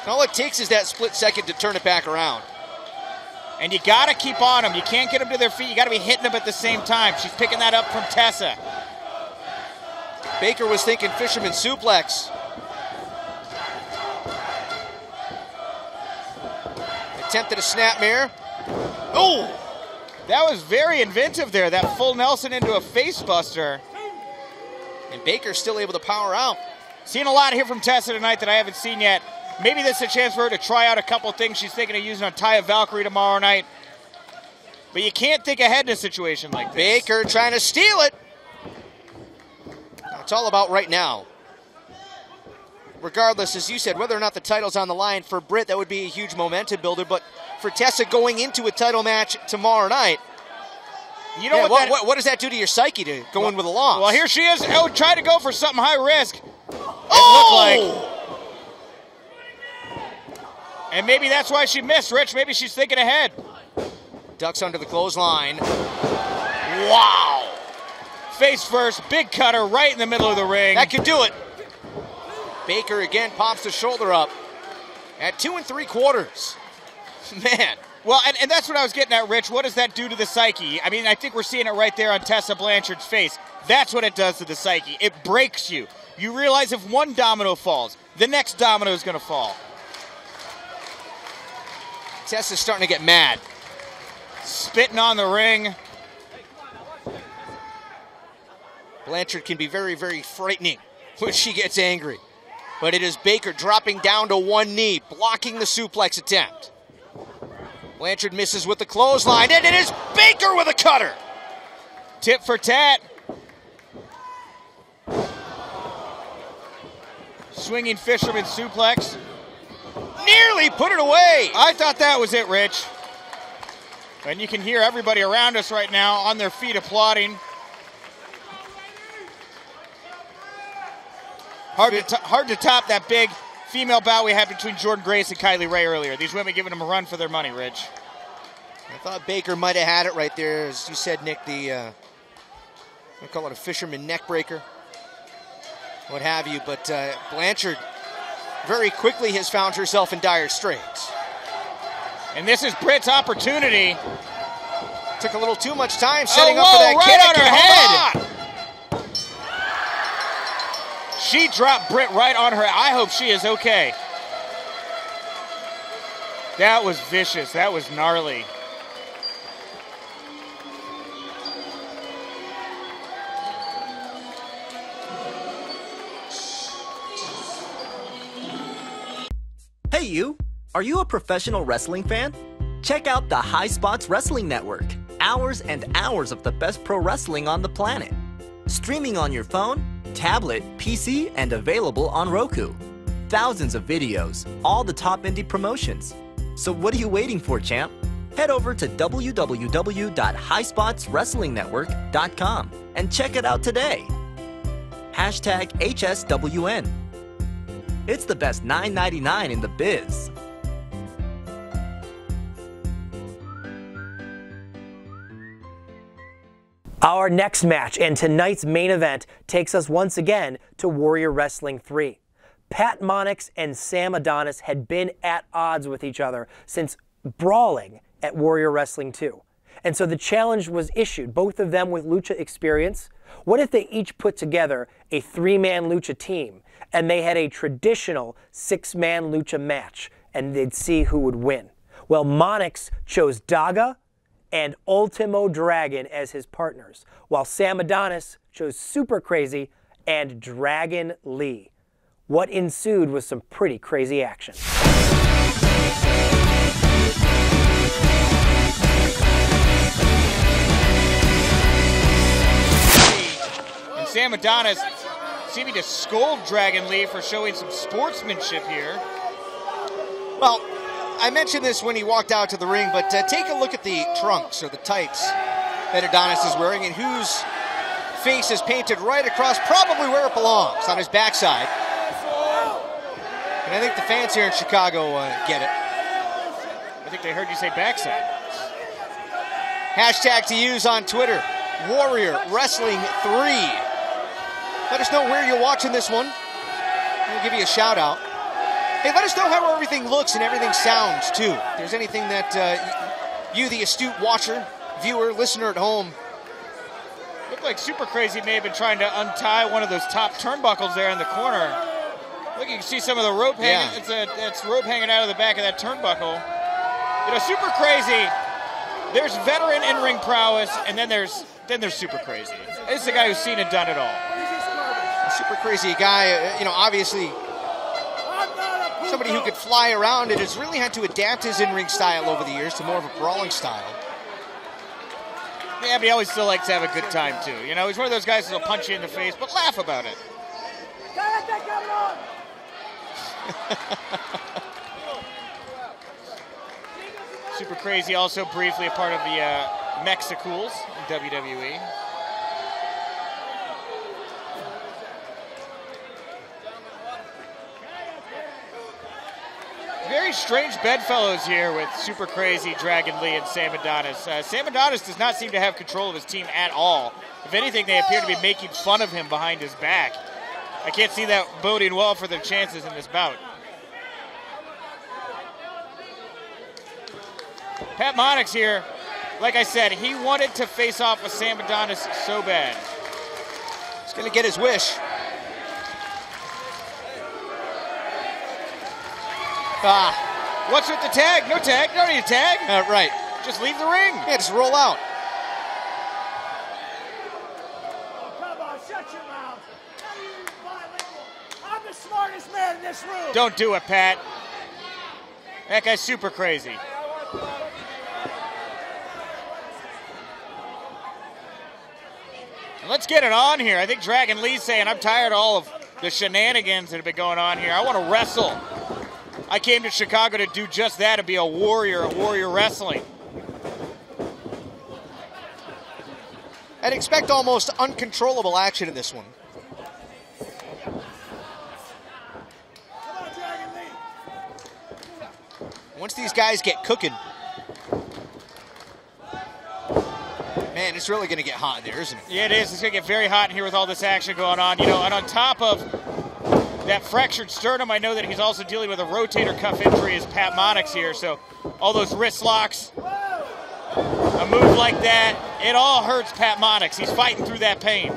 All it takes is that split second to turn it back around. And you got to keep on them. You can't get them to their feet. You got to be hitting them at the same time. She's picking that up from Tessa. Baker was thinking fisherman suplex. Attempted a snapmare. Oh! That was very inventive there. That full Nelson into a face buster. And Baker's still able to power out. Seen a lot here from Tessa tonight that I haven't seen yet. Maybe this is a chance for her to try out a couple things she's thinking of using on Taya Valkyrie tomorrow night. But you can't think ahead in a situation like this. Baker trying to steal it. It's all about right now. Regardless, as you said, whether or not the title's on the line for Britt, that would be a huge momentum builder. But for Tessa going into a title match tomorrow night, you know what does that do to your psyche to go in with a loss? Well, here she is. Oh, trying to go for something high risk. Oh! And maybe that's why she missed, Rich. Maybe she's thinking ahead. Ducks under the clothesline. Wow! Face first, big cutter right in the middle of the ring. That could do it. Baker again pops the shoulder up at 2 3/4. Man. Well, and that's what I was getting at, Rich. What does that do to the psyche? I mean, I think we're seeing it right there on Tessa Blanchard's face. That's what it does to the psyche. It breaks you. You realize if one domino falls, the next domino is going to fall. Tessa's starting to get mad. Spitting on the ring. Blanchard can be very, very frightening when she gets angry. But it is Baker dropping down to one knee, blocking the suplex attempt. Blanchard misses with the clothesline, and it is Baker with a cutter. Tit for tat. Swinging fisherman suplex. Nearly put it away. I thought that was it, Rich. And you can hear everybody around us right now on their feet applauding. Hard to top that big female bout we had between Jordynne Grace and Kylie Ray earlier. These women giving them a run for their money, Rich. I thought Baker might have had it right there. As you said, Nick, I call it a fisherman neck breaker, what have you. But Blanchard very quickly has found herself in dire straits. And this is Britt's opportunity. Took a little too much time setting up for that right kick. on her head. She dropped Britt right on her. I hope she is okay. That was vicious. That was gnarly. Hey you! Are you a professional wrestling fan? Check out the High Spots Wrestling Network. Hours and hours of the best pro wrestling on the planet. Streaming on your phone, tablet, PC, and available on Roku. Thousands of videos, all the top indie promotions. So what are you waiting for, champ? Head over to www.highspotswrestlingnetwork.com and check it out today. Hashtag HSWN. It's the best $9.99 in the biz. Our next match and tonight's main event takes us once again to Warrior Wrestling 3. Pat Monix and Sam Adonis had been at odds with each other since brawling at Warrior Wrestling 2. And so the challenge was issued, both of them with Lucha experience. What if they each put together a 3-man Lucha team and they had a traditional 6-man Lucha match and they'd see who would win? Well, Monix chose Daga and Ultimo Dragon as his partners, while Sam Adonis chose Super Crazy and Dragon Lee. What ensued was some pretty crazy action. And Sam Adonis seeming to scold Dragon Lee for showing some sportsmanship here. Well, I mentioned this when he walked out to the ring, but take a look at the trunks or the tights that Adonis is wearing and whose face is painted right across, probably where it belongs, on his backside. And I think the fans here in Chicago get it. I think they heard you say backside. Hashtag to use on Twitter, Warrior Wrestling 3. Let us know where you're watching this one. We'll give you a shout out. Hey, let us know how everything looks and everything sounds, too. If there's anything that you, the astute watcher, viewer, listener at home. Looked like Super Crazy may have been trying to untie one of those top turnbuckles there in the corner. Look, you can see some of the rope hanging. Yeah. It's rope hanging out of the back of that turnbuckle. You know, Super Crazy, there's veteran in-ring prowess, and then there's Super Crazy. This is the guy who's seen and done it all. A Super Crazy guy, you know, obviously somebody who could fly around and has really had to adapt his in-ring style over the years to more of a brawling style. Yeah, but he always still likes to have a good time, too. You know, he's one of those guys that'll punch you in the face, but laugh about it. Super Crazy also briefly a part of the Mexicools in WWE. Very strange bedfellows here with Super Crazy, Dragon Lee, and Sam Adonis. Sam Adonis does not seem to have control of his team at all. If anything, they appear to be making fun of him behind his back. I can't see that boding well for their chances in this bout. Pat Monix here, like I said, he wanted to face off with Sam Adonis so bad. He's going to get his wish. What's with the tag? No tag. You don't need a tag. Right. Just leave the ring. Yeah, just roll out. Come on, shut your mouth. How do you bilingual? I'm the smartest man in this room. Don't do it, Pat. That guy's Super Crazy. Let's get it on here. I think Dragon Lee's saying, I'm tired of all of the shenanigans that have been going on here. I want to wrestle. I came to Chicago to do just that, to be a warrior wrestling. I'd expect almost uncontrollable action in this one. Once these guys get cooking, man, it's really going to get hot in there, isn't it? Yeah, it is. It's going to get very hot in here with all this action going on. You know, and on top of that fractured sternum, I know that he's also dealing with a rotator cuff injury as Pat Monix here. So all those wrist locks, a move like that, it all hurts Pat Monix. He's fighting through that pain.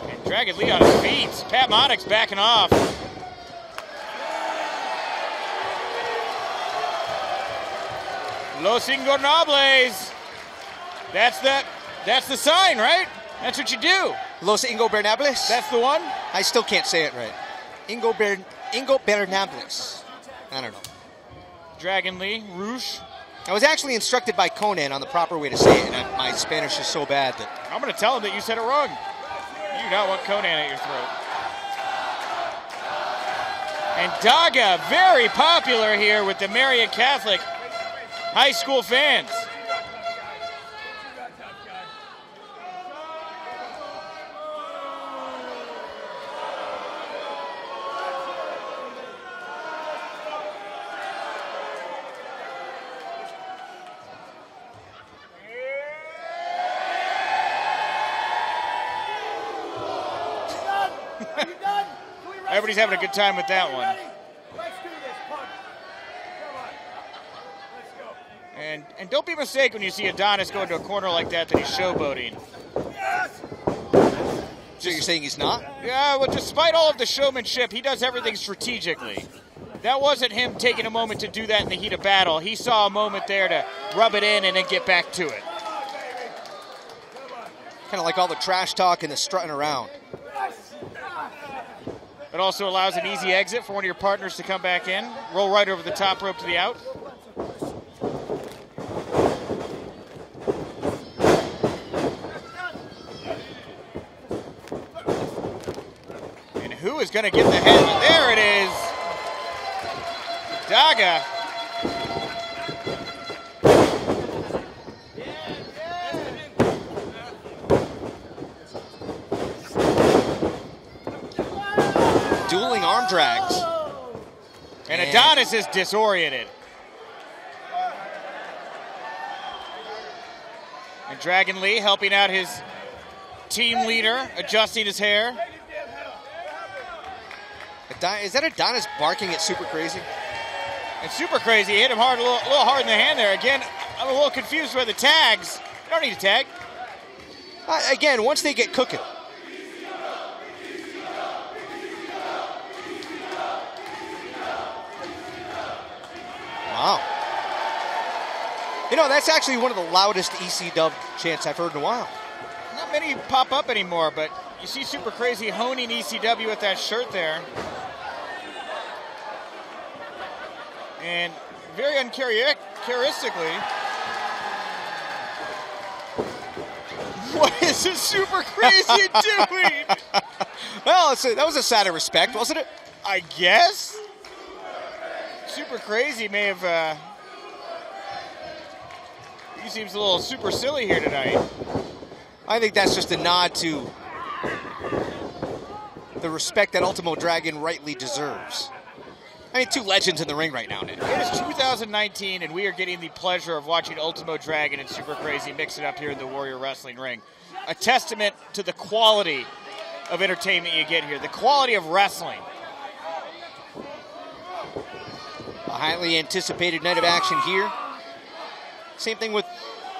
And Dragon Lee on his feet. Pat Monix backing off. Los Ingobernables. That's the sign, right? That's what you do. Los Ingobernables? That's the one? I still can't say it right. Ingobernables. I don't know. Dragon Lee, Rouge. I was actually instructed by Conan on the proper way to say it, and my Spanish is so bad that... I'm going to tell him that you said it wrong. You do not want Conan at your throat. And Daga, very popular here with the Marian Catholic high school fans. Everybody's having a good time with that one. Let's do this, punk. Come on. Let's go. And don't be mistaken when you see Adonis go into a corner like that he's showboating. Yes. So you're saying he's not? Yeah, well, despite all of the showmanship, he does everything strategically. that wasn't him taking a moment to do that in the heat of battle. He saw a moment there to rub it in and then get back to it. Kind of like all the trash talk and the strutting around. It also allows an easy exit for one of your partners to come back in. Roll right over the top rope to the out. And who is going to get the head? There it is. Daga. Dueling arm drags. And Adonis is disoriented. And Dragon Lee helping out his team leader, adjusting his hair. Is that Adonis barking at Super Crazy? And Super Crazy hit him hard, a little hard in the hand there. Again, I'm a little confused by the tags. You don't need a tag. Again, once they get cooking. Wow. You know, that's actually one of the loudest EC dub chants I've heard in a while. Not many pop up anymore, but you see Super Crazy honing ECW with that shirt there. And very uncharacteristically, what is this Super Crazy doing? Well, that was a sign of respect, wasn't it? I guess. Super Crazy may have, he seems a little super silly here tonight. I think that's just a nod to the respect that Ultimo Dragon rightly deserves. I mean, two legends in the ring right now, Nick. It is 2019, and we are getting the pleasure of watching Ultimo Dragon and Super Crazy mix it up here in the Warrior Wrestling ring. A testament to the quality of entertainment you get here, the quality of wrestling. A highly anticipated night of action here. Same thing with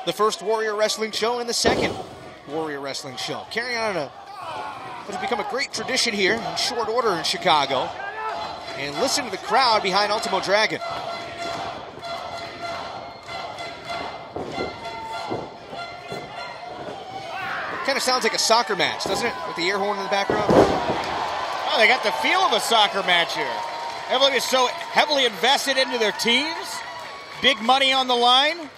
the first Warrior Wrestling show and the second Warrior Wrestling show. Carrying on what has become a great tradition here in short order in Chicago. And listen to the crowd behind Ultimo Dragon. Kind of sounds like a soccer match, doesn't it? With the air horn in the background. Oh, they got the feel of a soccer match here. Everybody is so heavily invested into their teams. Big money on the line.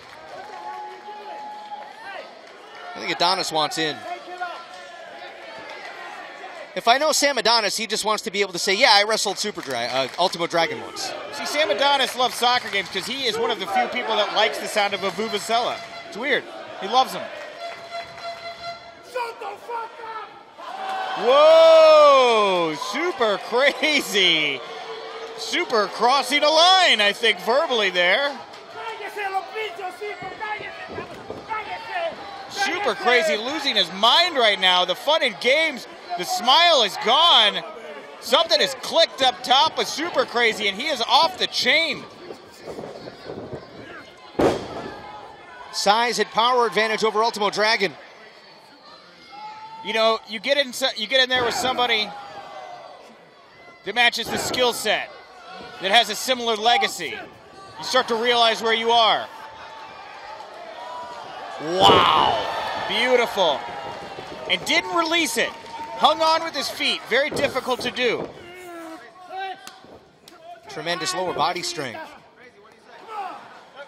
I think Adonis wants in. If I know Sam Adonis, he just wants to be able to say, yeah, I wrestled Ultimo Dragon once. See, Sam Adonis loves soccer games because he is one of the few people that likes the sound of a vuvuzela. It's weird. He loves them. Shut the fuck up! Whoa! Super Crazy. Super crossing a line, I think, verbally there. Super Crazy losing his mind right now. The fun and games, the smile is gone. Something has clicked up top with Super Crazy, and he is off the chain. Size and power advantage over Ultimo Dragon. You know, you get in there with somebody that matches the skill set, that has a similar legacy. You start to realize where you are. Wow. Beautiful. And didn't release it. Hung on with his feet. Very difficult to do. Tremendous lower body strength.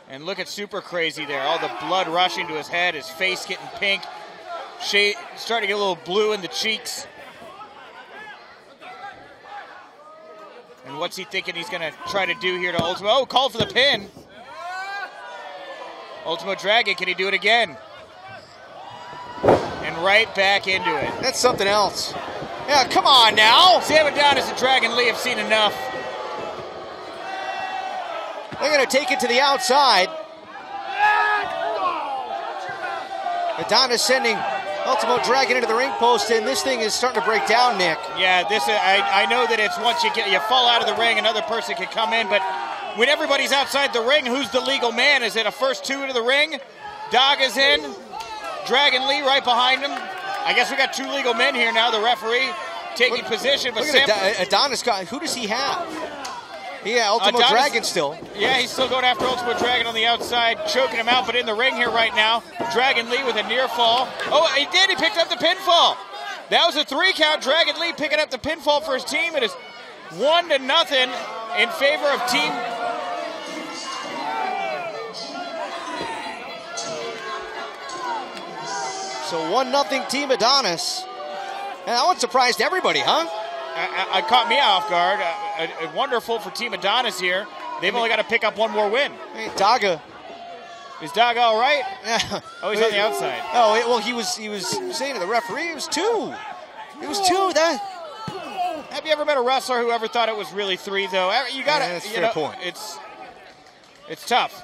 And look at Super Crazy there. All the blood rushing to his head, his face getting pink. Starting to get a little blue in the cheeks. And what's he thinking he's going to try to do here to Ultimo? Oh, called for the pin. Ultimo Dragon, can he do it again? And right back into it. That's something else. Yeah, come on now. Sam Adonis and Dragon Lee have seen enough. They're going to take it to the outside. Adonis sending Ultimo Dragon into the ring post, and this thing is starting to break down, Nick. Yeah, I know that it's once you fall out of the ring, another person can come in, but when everybody's outside the ring, who's the legal man? Is it a first two into the ring? Daga's in. Dragon Lee right behind him. I guess we got two legal men here now. The referee taking position, but Adonis, who does he have? Yeah, Ultimo Adonis, Dragon still. Yeah, he's still going after Ultimo Dragon on the outside, choking him out, but in the ring here right now. Dragon Lee with a near fall. Oh, he did. He picked up the pinfall. That was a 3 count. Dragon Lee picking up the pinfall for his team. It is 1-0 in favor of Team. So 1-0 Team Adonis. And that one surprised everybody, huh? It caught me off guard. Wonderful for Team Adonis here. They've only got to pick up one more win. Hey, Daga. Is Daga all right? Yeah. Oh, he's on the outside. Oh, well, he was saying to the referee, it was 2. It was 2. Have you ever met a wrestler who ever thought it was really 3, though? You got to. That's a fair point. It's tough.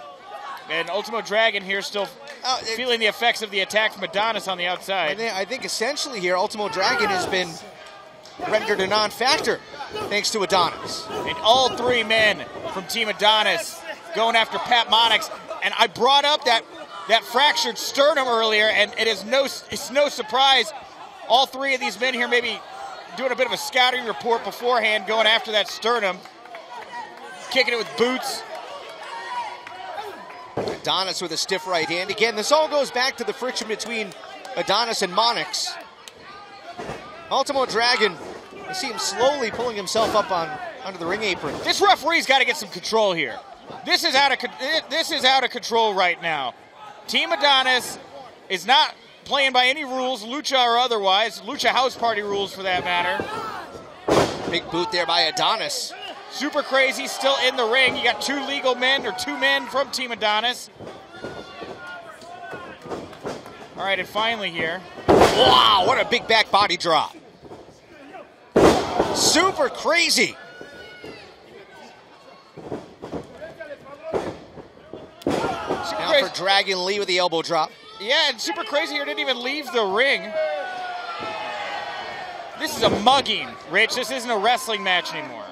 And Ultimo Dragon here still feeling the effects of the attack from Adonis on the outside. I think essentially here, Ultimo Dragon has been rendered a non-factor thanks to Adonis. And all 3 men from Team Adonis going after Pat Monix. And I brought up that fractured sternum earlier, and it's no surprise. All 3 of these men here maybe doing a bit of a scouting report beforehand, going after that sternum, kicking it with boots. Adonis with a stiff right hand. Again, this all goes back to the friction between Adonis and Monix. Ultimo Dragon, you see him slowly pulling himself up onto the ring apron. This referee's got to get some control here. This is out of control right now. Team Adonis is not playing by any rules, Lucha or otherwise. Lucha house party rules for that matter. Big boot there by Adonis. Super Crazy still in the ring. You got 2 legal men, or 2 men from Team Adonis. All right, and finally here. Wow, what a big back body drop. Super Crazy. Now for Dragon Lee with the elbow drop. Yeah, and Super Crazy here didn't even leave the ring. This is a mugging, Rich. This isn't a wrestling match anymore.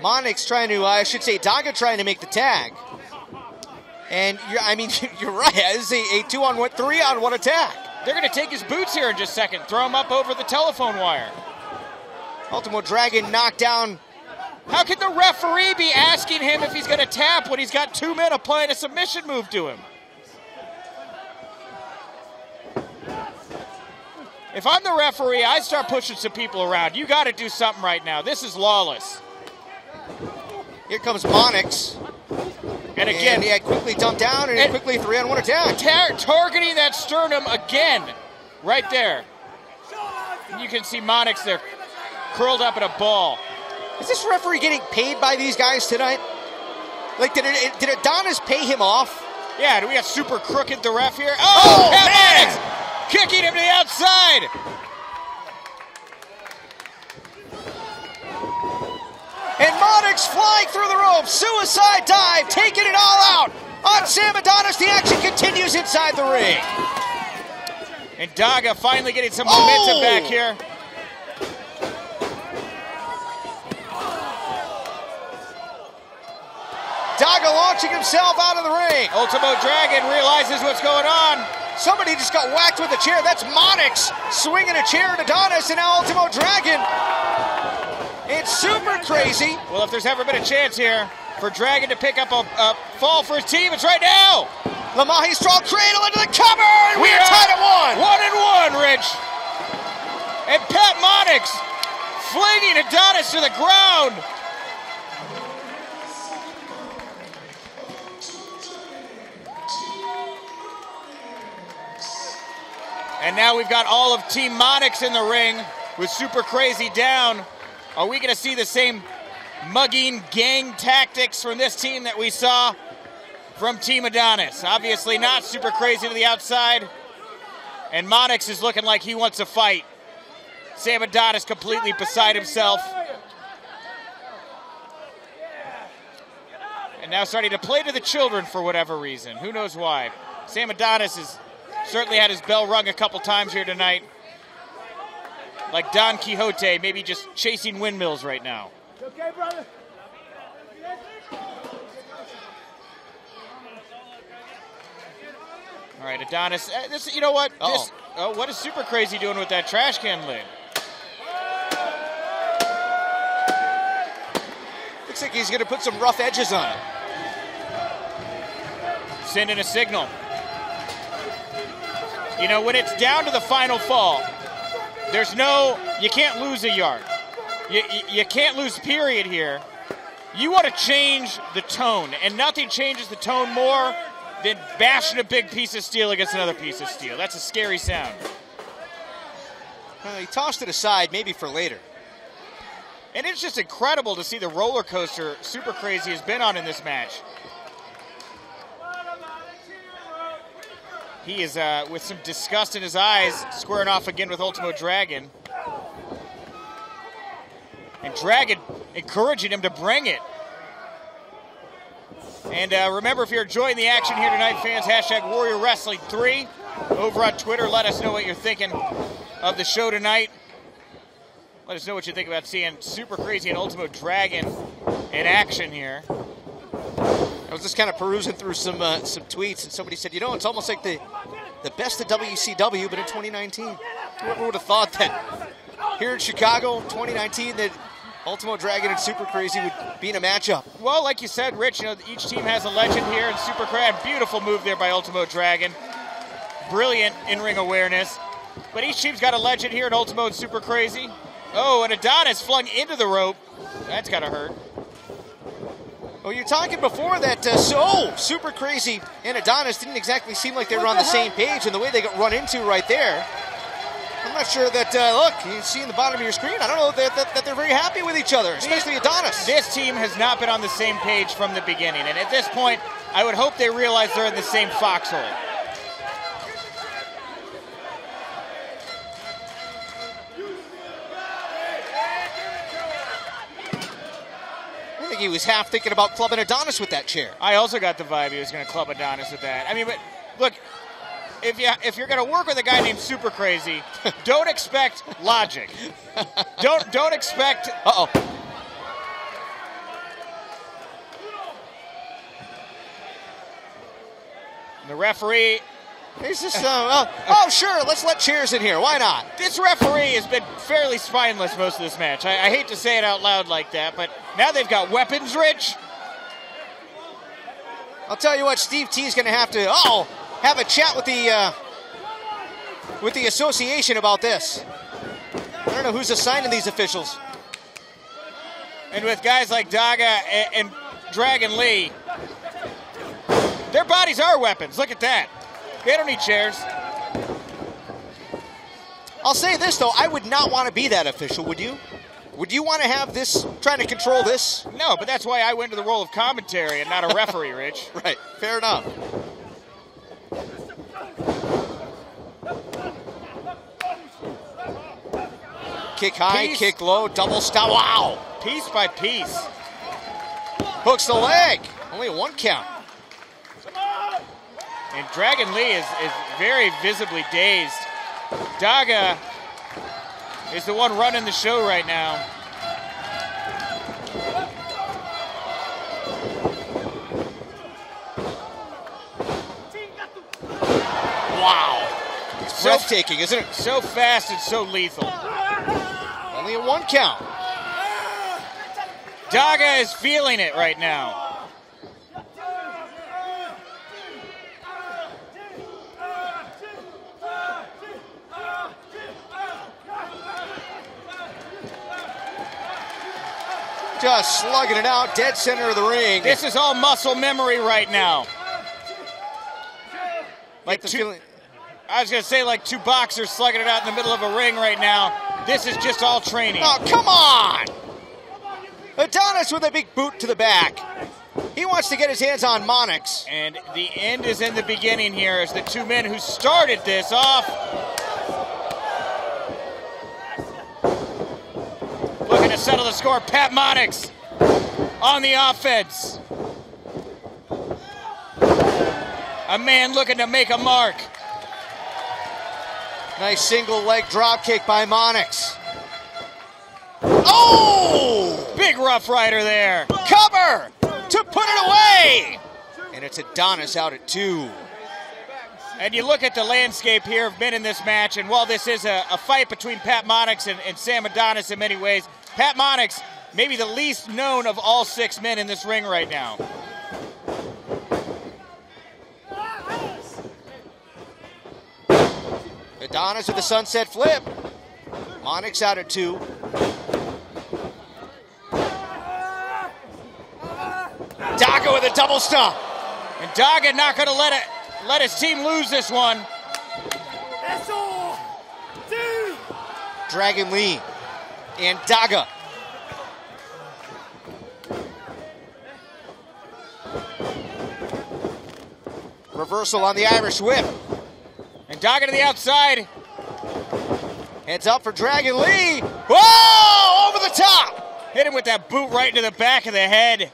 Monix trying to, I should say, Daga trying to make the tag. And, you're right. This is a 2-on-1, 3-on-1 attack. They're going to take his boots here in just a second. Throw him up over the telephone wire. Ultimo Dragon knocked down. How can the referee be asking him if he's going to tap when he's got 2 men applying a submission move to him? If I'm the referee, I'd start pushing some people around. You got to do something right now. This is lawless. Here comes Monix. And again, he had quickly dumped down and quickly 3-on-1 attack. Targeting that sternum again, right there. You can see Monix there, curled up in a ball. Is this referee getting paid by these guys tonight? Like, did Adonis pay him off? Yeah, do we have Super Crooked the ref here? Oh man! Monix kicking him to the outside. And Monix flying through the ropes. Suicide dive, taking it all out on Sam Adonis. The action continues inside the ring. And Daga finally getting some momentum back here. Daga launching himself out of the ring. Ultimo Dragon realizes what's going on. Somebody just got whacked with a chair. That's Monix swinging a chair at Adonis, and now Ultimo Dragon. It's Super Crazy. Well, if there's ever been a chance here for Dragon to pick up a fall for his team, it's right now. Lamahi strong cradle into the cover, and we are tied at 1. 1-1, Rich. And Pat Monix flinging Adonis to the ground. And now we've got all of Team Monix in the ring with Super Crazy down. Are we going to see the same mugging gang tactics from this team that we saw from Team Adonis? Obviously not. Super Crazy to the outside. And Monix is looking like he wants to fight. Sam Adonis completely beside himself. And now starting to play to the children for whatever reason. Who knows why. Sam Adonis has certainly had his bell rung a couple times here tonight. Like Don Quixote, maybe just chasing windmills right now. Okay, brother. All right, Adonis. You know what? What is Super Crazy doing with that trash can lid? Looks like he's going to put some rough edges on it. Sending a signal. You know, when it's down to the final fall, you can't lose a yard. You can't lose period here. You want to change the tone, and nothing changes the tone more than bashing a big piece of steel against another piece of steel. That's a scary sound. Well, he tossed it aside, maybe for later. And it's just incredible to see the roller coaster Super Crazy has been on in this match. He is, with some disgust in his eyes, squaring off again with Ultimo Dragon. And Dragon encouraging him to bring it. And remember, if you're enjoying the action here tonight, fans, hashtag Warrior Wrestling 3 over on Twitter. Let us know what you're thinking of the show tonight. Let us know what you think about seeing Super Crazy and Ultimo Dragon in action here. I was just kind of perusing through some tweets, and somebody said, you know, it's almost like the best of WCW, but in 2019. Whoever would have thought that here in Chicago, 2019, that Ultimo Dragon and Super Crazy would be in a matchup? Well, like you said, Rich, you know, each team has a legend here, and Super Crazy, beautiful move there by Ultimo Dragon. Brilliant in-ring awareness. But each team's got a legend here in Ultimo and Super Crazy. Oh, and Adonis flung into the rope. That's gotta hurt. Well, you're talking before that, Super Crazy and Adonis didn't exactly seem like they were on the same page, and the way they got run into right there, I'm not sure that, look, you see in the bottom of your screen, I don't know that they're very happy with each other, especially Adonis. This team has not been on the same page from the beginning, and at this point, I would hope they realize they're in the same foxhole. I think he was half thinking about clubbing Adonis with that chair. I also got the vibe he was going to club Adonis with that. I mean, but look, if you're going to work with a guy named Super Crazy, don't expect logic. Don't expect. Uh-oh. The referee. He's just, oh, sure, let's let chairs in here. Why not? This referee has been fairly spineless most of this match. I hate to say it out loud like that, but now they've got weapons, Rich. I'll tell you what, Steve T is going to have to, have a chat with the association about this. I don't know who's assigning these officials. And with guys like Daga and Dragon Lee, their bodies are weapons. Look at that. They don't need chairs. I'll say this, though. I would not want to be that official, would you? Would you want to have this, trying to control this? No, but that's why I went to the role of commentary and not a referee, Rich. Right, fair enough. Kick high, Piece. Kick low, double stop. Wow! Piece by piece. Hooks the leg. Only a 1 count. And Dragon Lee is very visibly dazed. Daga is the one running the show right now. Wow. It's breathtaking, isn't it? So fast and so lethal. Only a 1 count. Daga is feeling it right now. Just slugging it out, dead center of the ring. This is all muscle memory right now. I was going to say like two boxers slugging it out in the middle of a ring right now. This is just all training. Oh, come on! Adonis with a big boot to the back. He wants to get his hands on Monix. And the end is in the beginning here as the two men who started this off. Looking to settle the score. Pat Monix on the offense. A man looking to make a mark. Nice single leg drop kick by Monix. Oh! Big Rough Rider there. Cover to put it away. And it's Adonis out at 2. And you look at the landscape here of men in this match, and while this is a fight between Pat Monix and Sam Adonis in many ways, Pat Monix maybe the least known of all 6 men in this ring right now. Adonis with the sunset flip. Monix out at 2. Daga with a double stomp. And Daga not going to let his team lose this one. Dragon Lee and Daga. Reversal on the Irish whip. And Daga to the outside. Heads up for Dragon Lee. Whoa! Over the top. Hit him with that boot right into the back of the head.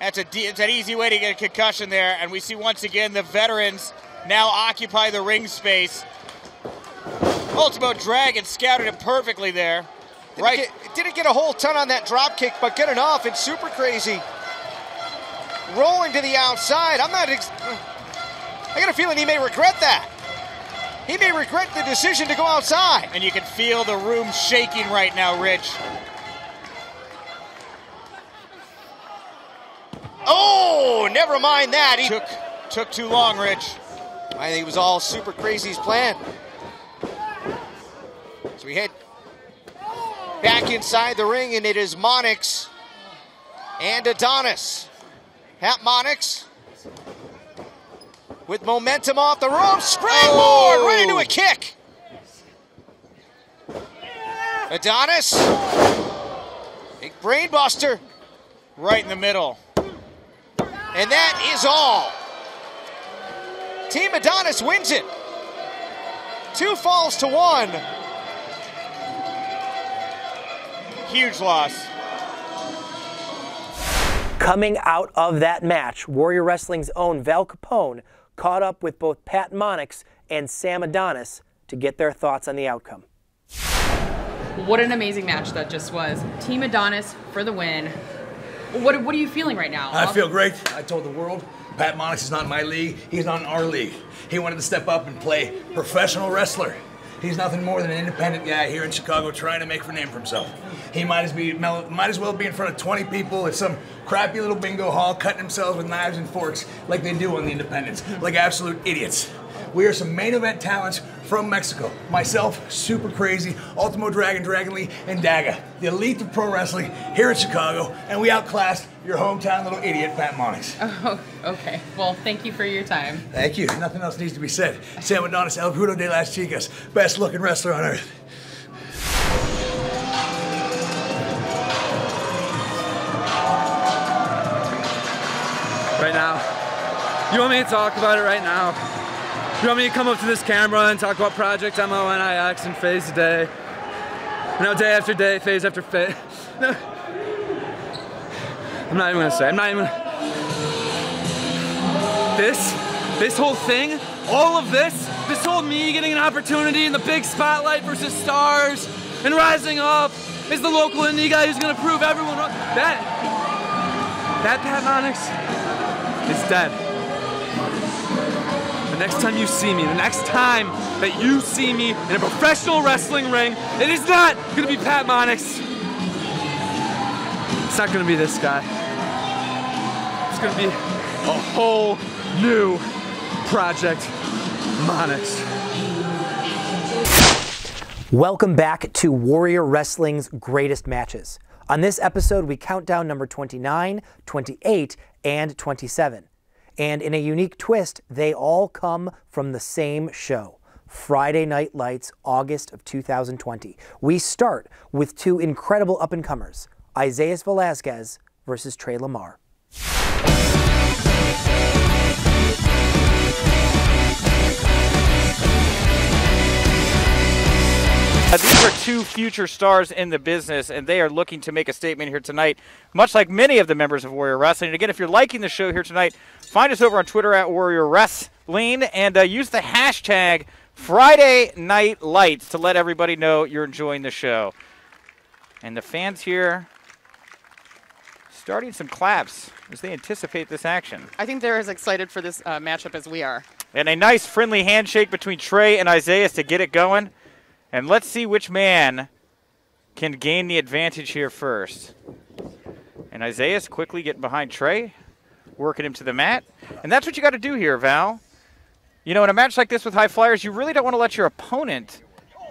It's an easy way to get a concussion there. And we see once again the veterans now occupy the ring space. Ultimo Dragon scouted it perfectly there. Didn't get a whole ton on that drop kick, but good enough. It's super crazy. Rolling to the outside. I got a feeling he may regret that. He may regret the decision to go outside. And you can feel the room shaking right now, Rich. Oh, never mind that. He took too long, Rich. I think it was all super crazy's plan. So we head back inside the ring, and it is Monix and Adonis. Hat Monix with momentum off the rope, springboard right into a kick. Adonis, big brain buster. Right in the middle. And that is all. Team Adonis wins it. 2 falls to 1. Huge loss. Coming out of that match, Warrior Wrestling's own Val Capone caught up with both Pat Monix and Sam Adonis to get their thoughts on the outcome. What an amazing match that just was. Team Adonis for the win. What are you feeling right now? I feel great. I told the world, Pat Monix is not in my league. He's not in our league. He wanted to step up and play professional wrestler. He's nothing more than an independent guy here in Chicago trying to make a name for himself. He might as well be in front of 20 people at some crappy little bingo hall cutting themselves with knives and forks like they do on the independents, like absolute idiots. We are some main event talents from Mexico. Myself, Super Crazy, Ultimo Dragon, Dragon Lee, and Daga, the elite of pro wrestling here in Chicago, and we outclassed your hometown little idiot, Pat Monix. Oh, okay. Well, thank you for your time. Thank you. Nothing else needs to be said. Sam Adonis, El Bruto de las Chicas, best looking wrestler on earth. Right now. You want me to talk about it right now? You want me to come up to this camera and talk about Project MONIX and Phase Day? You know, day after day, phase after phase. No. I'm not even gonna say. I'm not even gonna. This whole thing, all of this whole me getting an opportunity in the big spotlight versus stars and rising up is the local indie guy who's gonna prove everyone wrong. That Pat Monix is dead. The next time you see me, the next time that you see me in a professional wrestling ring, it is not gonna be Pat Monix. It's not gonna be this guy. It's gonna be a whole new Project Monix. Welcome back to Warrior Wrestling's Greatest Matches. On this episode, we count down number 29, 28, and 27. And in a unique twist, they all come from the same show, Friday Night Lights, August of 2020. We start with 2 incredible up-and-comers, Isaias Velasquez versus Trey Lamar. These are 2 future stars in the business, and they are looking to make a statement here tonight, much like many of the members of Warrior Wrestling. And again, if you're liking the show here tonight, find us over on Twitter at Warrior Wrestling, and use the hashtag Friday Night Lights to let everybody know you're enjoying the show. And the fans here starting some claps as they anticipate this action. I think they're as excited for this matchup as we are. And a nice friendly handshake between Trey and Isaias to get it going. And let's see which man can gain the advantage here first. And Isaiah's quickly getting behind Trey, working him to the mat. And that's what you got to do here, Val. You know, in a match like this with high flyers, you really don't want to let your opponent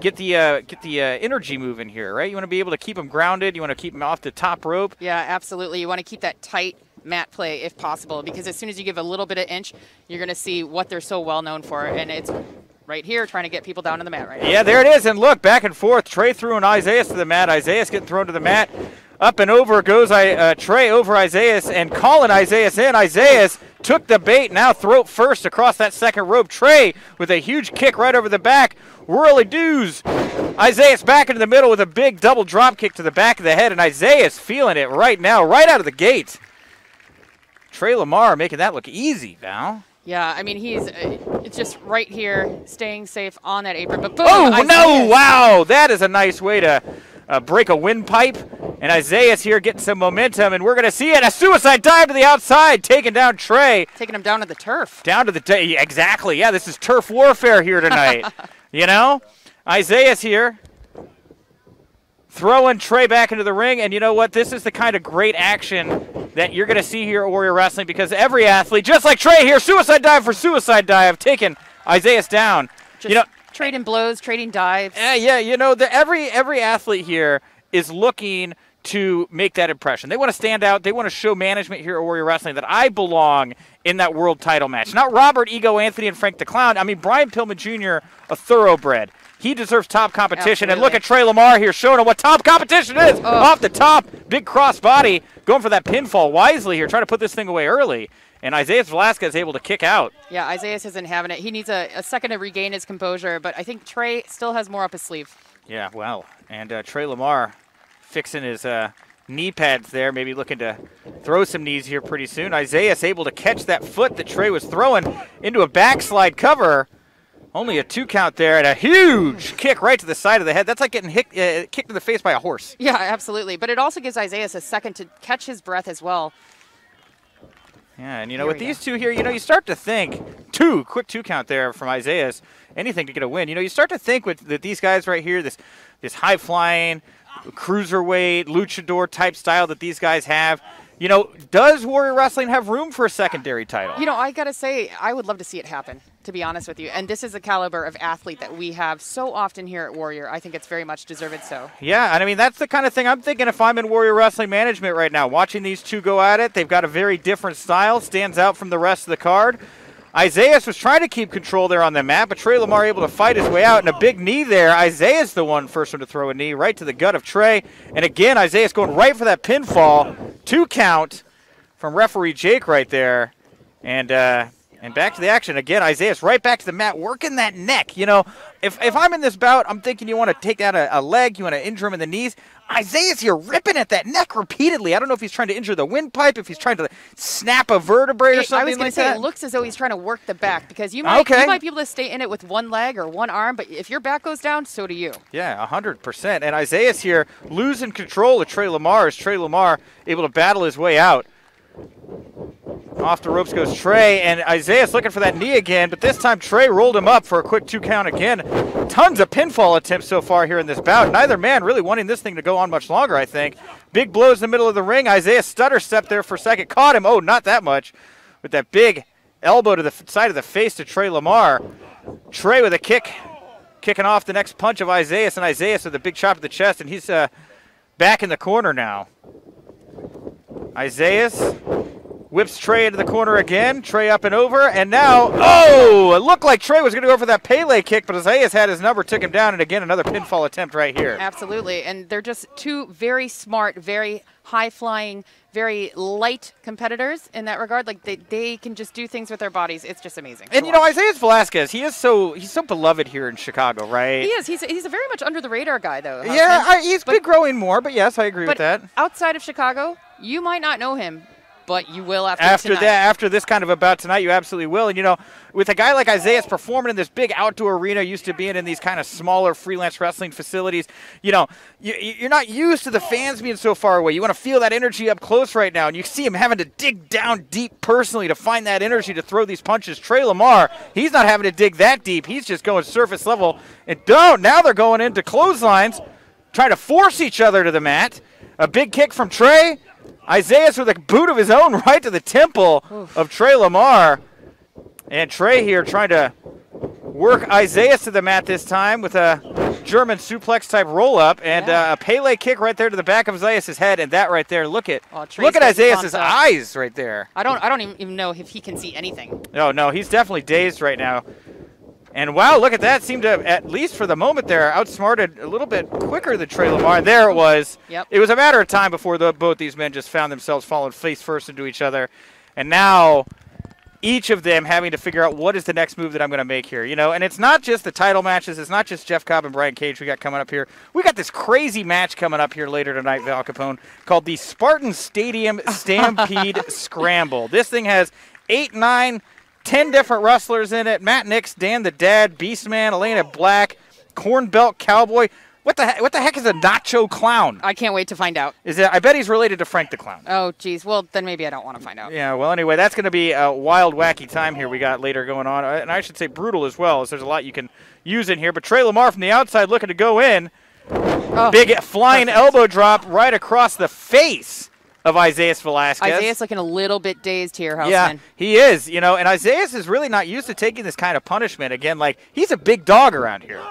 get the energy moving here, right? You want to be able to keep them grounded. You want to keep them off the top rope. Yeah, absolutely. You want to keep that tight mat play if possible, because as soon as you give a little bit of inch, you're going to see what they're so well known for. And it's right here trying to get people down to the mat right now. Yeah, there it is. And look, back and forth. Trey threw an Isaiah to the mat. Isaiah's getting thrown to the mat. Up and over goes Trey over Isaiah and calling Isaiah in. Isaiah took the bait, now throat first across that second rope. Trey with a huge kick right over the back. Whirly-doos. Isaiah's back into the middle with a big double drop kick to the back of the head, and Isaiah's feeling it right now, right out of the gate. Trey Lamar making that look easy, Val. Yeah, I mean, he's just right here, staying safe on that apron. But boom, oh, Isaiah. No, wow. That is a nice way to break a windpipe. And Isaiah's here getting some momentum, and we're going to see it. A suicide dive to the outside, taking down Trey. Taking him down to the turf. Down to the exactly. Yeah, this is turf warfare here tonight. You know? Isaiah's here, throwing Trey back into the ring. And you know what? This is the kind of great action that you're going to see here at Warrior Wrestling, because every athlete, just like Trey here, suicide dive for suicide dive, taking Isaiah's down. Just you know, trading blows, trading dives. Yeah, you know, every athlete here is looking to make that impression. They want to stand out. They want to show management here at Warrior Wrestling that I belong in that world title match. Not Robert, Ego, Anthony, and Frank the Clown. I mean, Brian Pillman Jr., a thoroughbred. He deserves top competition. Absolutely. And look at Trey Lamar here showing him what top competition is. Oh. Off the top, big cross body, going for that pinfall wisely here, trying to put this thing away early. And Isaiah Velasquez able to kick out. Yeah, Isaiah isn't having it. He needs a second to regain his composure, but I think Trey still has more up his sleeve. Yeah, well, and Trey Lamar fixing his knee pads there, maybe looking to throw some knees here pretty soon. Isaiah's able to catch that foot that Trey was throwing into a backslide cover. Only a 2 count there, and a huge kick right to the side of the head. That's like getting kicked in the face by a horse. Yeah, absolutely. But it also gives Isaiah a second to catch his breath as well. Yeah, and you know, with these two here, you know, you start to think, quick 2 count there from Isaiah's, anything to get a win. You know, you start to think with these guys right here, this high-flying, cruiserweight, luchador type style that these guys have. You know, does Warrior Wrestling have room for a secondary title? You know, I got to say, I would love to see it happen, to be honest with you. And this is the caliber of athlete that we have so often here at Warrior. I think it's very much deserved so. Yeah, and I mean, that's the kind of thing I'm thinking if I'm in Warrior Wrestling management right now. Watching these two go at it, they've got a very different style, stands out from the rest of the card. Isaiah was trying to keep control there on the mat, but Trey Lamar able to fight his way out, and a big knee there. Isaiah's the first one to throw a knee right to the gut of Trey. And again, Isaiah's going right for that pinfall. 2 count from referee Jake right there. And back to the action. Again, Isaiah's right back to the mat, working that neck. You know, if I'm in this bout, I'm thinking you want to take out a leg, you want to injure him in the knees. Isaiah's here ripping at that neck repeatedly. I don't know if he's trying to injure the windpipe, if he's trying to snap a vertebrae or something like that. I was going to say, it looks as though he's trying to work the back, because you might be able to stay in it with one leg or one arm, but if your back goes down, so do you. Yeah, 100%. And Isaiah's here losing control of Trey Lamar as Trey Lamar able to battle his way out. Off the ropes goes Trey, and Isaiah's looking for that knee again, but this time Trey rolled him up for a quick 2 count again. Tons of pinfall attempts so far here in this bout. Neither man really wanting this thing to go on much longer, I think. Big blows in the middle of the ring. Isaiah stutter step there for a second. Caught him. Oh, not that much. With that big elbow to the side of the face to Trey Lamar. Trey with a kick, kicking off the next punch of Isaiah, and Isaiah with a big chop to the chest, and he's back in the corner now. Isaiah whips Trey into the corner again. Trey up and over, and now, it looked like Trey was going to go for that Pele kick, but Isaiah had his number, took him down, and again, another pinfall attempt right here. Absolutely, and they're just two very smart, very high-flying, very light competitors in that regard. Like, they can just do things with their bodies. It's just amazing. And, you know, Isaiah Velasquez, he's so beloved here in Chicago, right? He is. He's a very much under-the-radar guy, though. Yeah, he's been growing more, but yes, I agree with that. Outside of Chicago, you might not know him, but you will after tonight. After this kind of a bout tonight, you absolutely will. And, you know, with a guy like Isaiah performing in this big outdoor arena, used to being in these kind of smaller freelance wrestling facilities, you know, you're not used to the fans being so far away. You want to feel that energy up close right now, and you see him having to dig down deep personally to find that energy to throw these punches. Trey Lamar, he's not having to dig that deep. He's just going surface level. And now they're going into clotheslines. trying to force each other to the mat. A big kick from Trey. Isaias with a boot of his own right to the temple of Trey Lamar. And Trey here trying to work Isaias to the mat this time with a German suplex type roll up and a Pele kick right there to the back of Isaias' head. And that right there, look at Isaias' eyes right there. I don't even know if he can see anything. No, he's definitely dazed right now. And wow, look at that. Seemed to, at least for the moment there, outsmarted a little bit quicker than Trey Lamar. There it was. Yep. It was a matter of time before both these men just found themselves falling face first into each other. And now each of them having to figure out what is the next move that I'm going to make here. You know, and it's not just the title matches. It's not just Jeff Cobb and Brian Cage we got coming up here. We got this crazy match coming up here later tonight, Val Capone, called the Spartan Stadium Stampede Scramble. This thing has 8, 9, 10 different wrestlers in it. Matt Nix, Dan the Dad, Beastman, Elena Black, Corn Belt Cowboy. What the heck is a Nacho Clown? I can't wait to find out. I bet he's related to Frank the Clown. Oh, geez. Well, then maybe I don't want to find out. Yeah, well, anyway, that's going to be a wild, wacky time here we got later going on. And I should say brutal as well, as there's a lot you can use in here. But Trey Lamar from the outside looking to go in. Oh, big flying elbow drop right across the face of Isaias Velasquez. Isaias looking a little bit dazed here, Houseman. Yeah, he is, you know, and Isaias is really not used to taking this kind of punishment. Again, like, he's a big dog around here.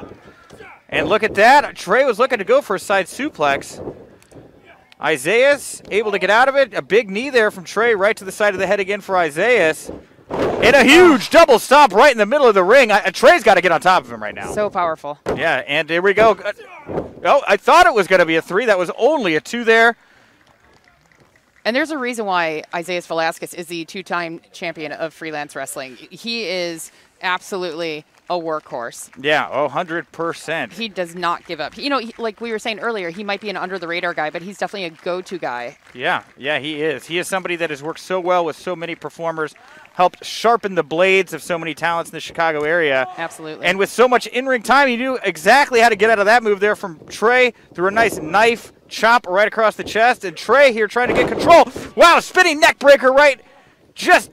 And look at that. Trey was looking to go for a side suplex. Isaias able to get out of it. A big knee there from Trey right to the side of the head again for Isaias. And a huge double stomp right in the middle of the ring. Trey's got to get on top of him right now. So powerful. Yeah, and here we go. Oh, I thought it was going to be a 3. That was only a 2 there. And there's a reason why Isaias Velasquez is the 2-time champion of freelance wrestling. He is absolutely a workhorse. Yeah, 100%. He does not give up. You know, like we were saying earlier, he might be an under-the-radar guy, but he's definitely a go-to guy. Yeah, he is. He is somebody that has worked so well with so many performers, helped sharpen the blades of so many talents in the Chicago area. Absolutely. And with so much in-ring time, he knew exactly how to get out of that move there from Trey through a nice knife chop right across the chest. And Trey here trying to get control. Wow, spinning neck breaker right just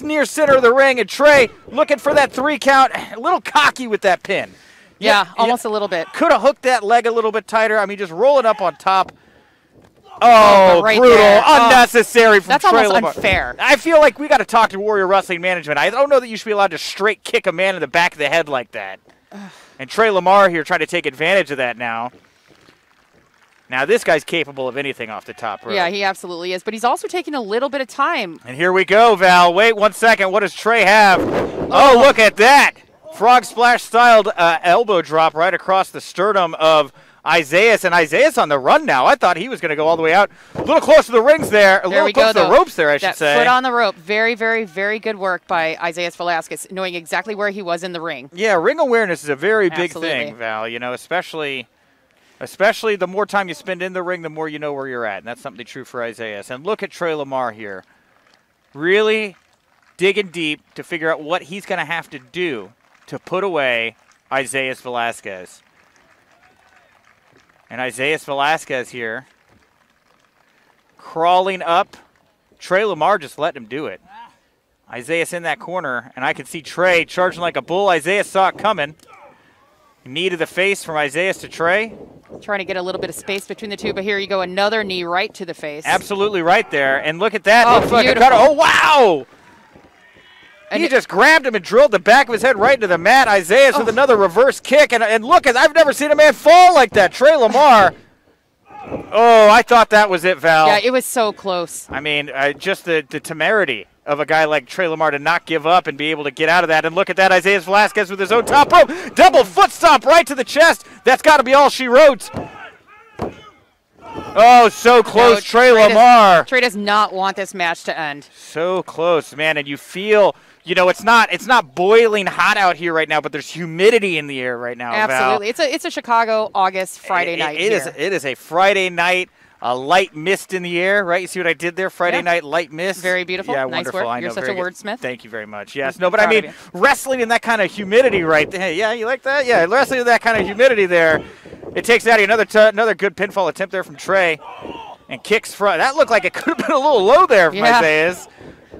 near center of the ring. And Trey looking for that 3 count. A little cocky with that pin. Yeah, almost a little bit. Could have hooked that leg a little bit tighter. I mean, just rolling up on top. Oh, right brutal. there. Unnecessary from That's Trey almost Lamar. unfair. I feel like we got to talk to Warrior Wrestling Management. I don't know that you should be allowed to straight kick a man in the back of the head like that. And Trey Lamar here trying to take advantage of that now. Now, this guy's capable of anything off the top rope. Yeah, he absolutely is. But he's also taking a little bit of time. And here we go, Val. Wait 1 second. What does Trey have? Oh, look at that. Frog splash styled elbow drop right across the sternum of Isaias. And Isaias on the run now. I thought he was going to go all the way out. A little close to the rings there. A little close to the ropes there, I should say. Foot on the rope. Very, very, very good work by Isaias Velasquez, knowing exactly where he was in the ring. Yeah, ring awareness is a very big thing, Val. You know, especially the more time you spend in the ring, the more you know where you're at. And that's something true for Isaias. And look at Trey Lamar here. Really digging deep to figure out what he's going to have to do to put away Isaias Velasquez. And Isaias Velasquez here crawling up. Trey Lamar just letting him do it. Isaias in that corner, and I can see Trey charging like a bull. Isaias saw it coming. Knee to the face from Isaias to Trey. Trying to get a little bit of space between the two, but here you go, another knee right to the face. Absolutely right there. And look at that. Oh, looks like a cutter. Oh, wow! And he just grabbed him and drilled the back of his head right into the mat. Isaias with another reverse kick. And look, I've never seen a man fall like that. Trey Lamar. Oh, I thought that was it, Val. Yeah, it was so close. I mean, just the temerity of a guy like Trey Lamar to not give up and be able to get out of that. And look at that, Isaias Velasquez with his own top rope. Double foot stomp right to the chest. That's got to be all she wrote. Oh, so close, no, Trey Lamar. Trey does not want this match to end. So close, man. And you feel, you know, it's not boiling hot out here right now, but there's humidity in the air right now, Absolutely. Val. It's a Chicago August Friday night It is a Friday night. A light mist in the air, right? You see what I did there? Friday night light mist. Very beautiful. Yeah, nice wonderful. Work. You're such a wordsmith. Thank you very much. Yes. No, but I mean, wrestling in that kind of humidity right there. Yeah, you like that? Yeah, wrestling in that kind of humidity there. It takes out another good pinfall attempt there from Trey. And kicks front. That looked like it could have been a little low there from Isaias.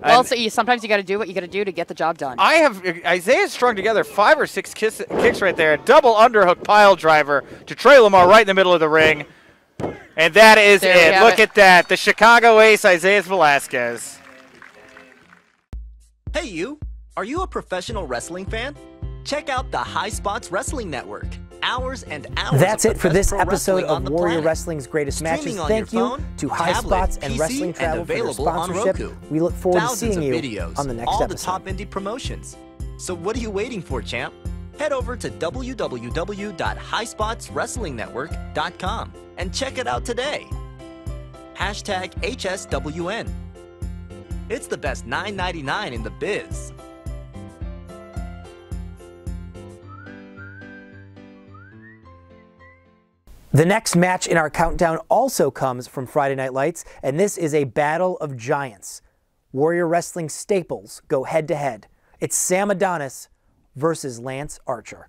Well, so sometimes you got to do what you got to do to get the job done. Isaiah's strung together 5 or 6 kicks right there. A double underhook pile driver to Trey Lamar right in the middle of the ring. And that is it. Look at that. The Chicago ace, Isaiah Velasquez. Hey you, are you a professional wrestling fan? Check out the High Spots Wrestling Network. Hours and hours. That's of it for this episode of the Warrior planet. Wrestling's Greatest Streaming Matches. on Thank your you phone, to High tablet, Spots and PC, Wrestling Travel for their available on sponsorship. Roku. We look forward to Thousands seeing of you videos, on the next all episode. the top indie promotions. So what are you waiting for, champ? Head over to www.highspotswrestlingnetwork.com and check it out today. Hashtag HSWN. It's the best $9.99 in the biz. The next match in our countdown also comes from Friday Night Lights, and this is a battle of giants. Warrior Wrestling staples go head-to-head. It's Sam Adonis versus Lance Archer.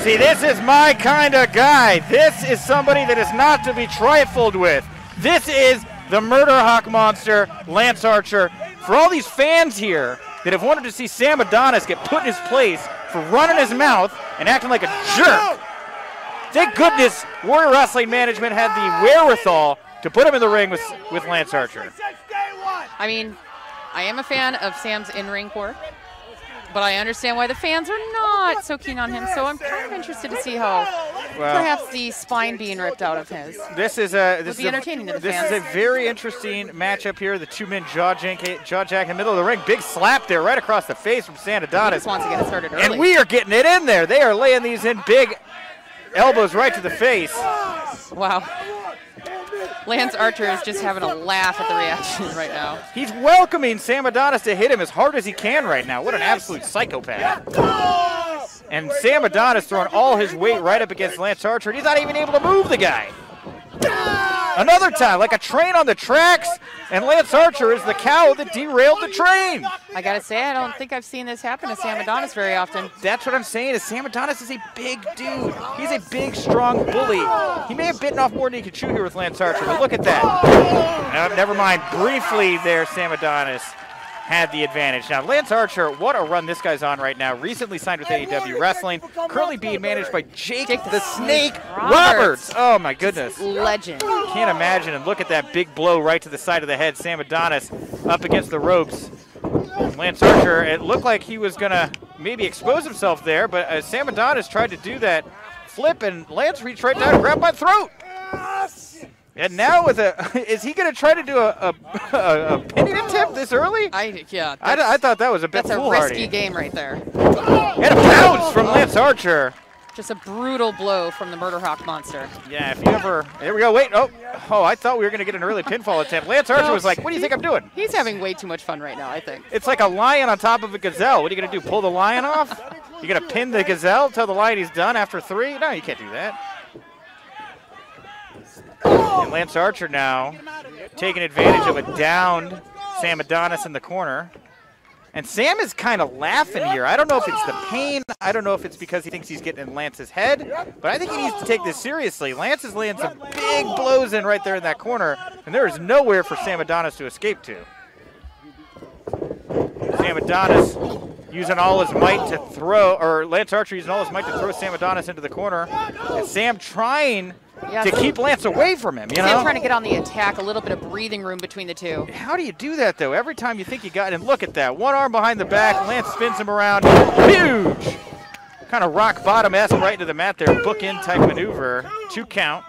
See, this is my kind of guy. This is somebody that is not to be trifled with. This is the Murder Hawk Monster, Lance Archer. For all these fans here that have wanted to see Sam Adonis get put in his place for running his mouth and acting like a jerk, thank goodness Warrior Wrestling Management had the wherewithal to put him in the ring with Lance Archer. I mean, I am a fan of Sam's in-ring work, but I understand why the fans are not so keen on him, so I'm kind of interested to see how perhaps the spine being ripped out of his would be entertaining to the fans. This is a very interesting matchup here. The two-man jaw jack in the middle of the ring. Big slap there right across the face from Sam Adonis. He just wants to get it started early. And we are getting it in there. They are laying these in big elbows right to the face. Wow. Lance Archer is just having a laugh at the reaction right now. He's welcoming Sam Adonis to hit him as hard as he can right now. What an absolute psychopath. And Sam Adonis throwing all his weight right up against Lance Archer, and he's not even able to move the guy. Another time, like a train on the tracks, and Lance Archer is the cow that derailed the train. I gotta say, I don't think I've seen this happen to Sam Adonis very often. That's what I'm saying, is Sam Adonis is a big dude. He's a big, strong bully. He may have bitten off more than he could chew here with Lance Archer, but look at that. Never mind, briefly there, Sam Adonis had the advantage. Now, Lance Archer, what a run this guy's on right now. Recently signed with AEW Wrestling, currently being managed by Jake the Snake Roberts. Oh, my goodness. Legend. Can't imagine. And look at that big blow right to the side of the head. Sam Adonis up against the ropes. Lance Archer, it looked like he was going to maybe expose himself there, but Sam Adonis tried to do that flip, and Lance reached right down and grabbed my throat. And now with is he going to try to do a pinning attempt this early? I thought that was a bit foolhardy. That's a risky game right there. And a bounce from Lance Archer. Just a brutal blow from the Murder Hawk Monster. Yeah, if you ever, here we go, wait, oh, I thought we were going to get an early pinfall attempt. Lance Archer was like, what do you think I'm doing? He's having way too much fun right now, I think. It's like a lion on top of a gazelle. What are you going to do, pull the lion off? You going to pin the gazelle, tell the lion he's done after 3? No, you can't do that. And Lance Archer now taking advantage of a downed Sam Adonis in the corner. And Sam is kind of laughing here. I don't know if it's the pain. I don't know if it's because he thinks he's getting in Lance's head. But I think he needs to take this seriously. Lance is laying some big blows in right there in that corner. And there is nowhere for Sam Adonis to escape to. Sam Adonis using all his might to throw, or Lance Archer using all his might to throw Sam Adonis into the corner. And Sam trying to keep Lance away from him, you know? Sam trying to get on the attack, a little bit of breathing room between the two. How do you do that, though? Every time you think you got it, and look at that. One arm behind the back, Lance spins him around. Huge! Kind of rock bottom-esque right into the mat there, bookend type maneuver. 2 count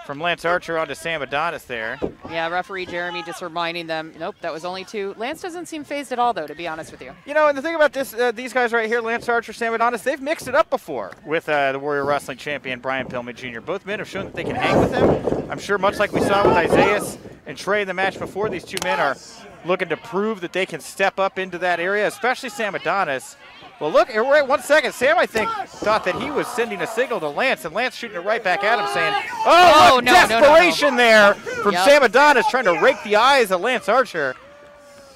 from Lance Archer onto Sam Adonis there. Yeah, referee Jeremy just reminding them, nope, that was only 2. Lance doesn't seem phased at all, though, to be honest with you. You know, and the thing about this, these guys right here, Lance Archer, Sam Adonis, they've mixed it up before with the Warrior Wrestling champion, Brian Pillman Jr. Both men have shown that they can hang with him. I'm sure much like we saw with Isaiah and Trey in the match before, these two men are looking to prove that they can step up into that area, especially Sam Adonis. Well, look, we're at 1 second. Sam, I think, thought that he was sending a signal to Lance, and Lance shooting it right back at him, saying, oh, look, desperation there from Sam Adonis trying to rake the eyes of Lance Archer.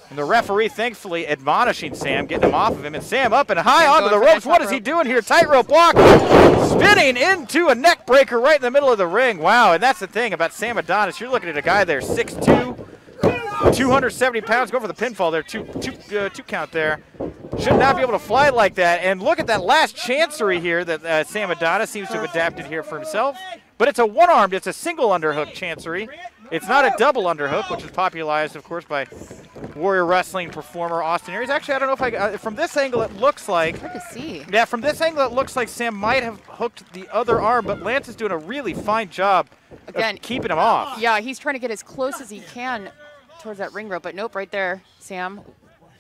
And the referee, thankfully, admonishing Sam, getting him off of him. And Sam up and high onto the ropes. What is he doing here? Tightrope block. spinning into a neck breaker right in the middle of the ring. Wow, and that's the thing about Sam Adonis. You're looking at a guy there, 6'2", 270 pounds. Go for the pinfall there, two count there. Should not be able to fly like that. And look at that last chancery here that Sam Adonis seems to have adapted here for himself. But it's a one-armed, it's a single underhook chancery. It's not a double underhook, which is popularized, of course, by Warrior Wrestling performer Austin Aries. Actually, I don't know if from this angle it looks like. Hard to see. Yeah, from this angle it looks like Sam might have hooked the other arm, but Lance is doing a really fine job of keeping him off. Yeah, he's trying to get as close as he can towards that ring rope, but nope, right there, Sam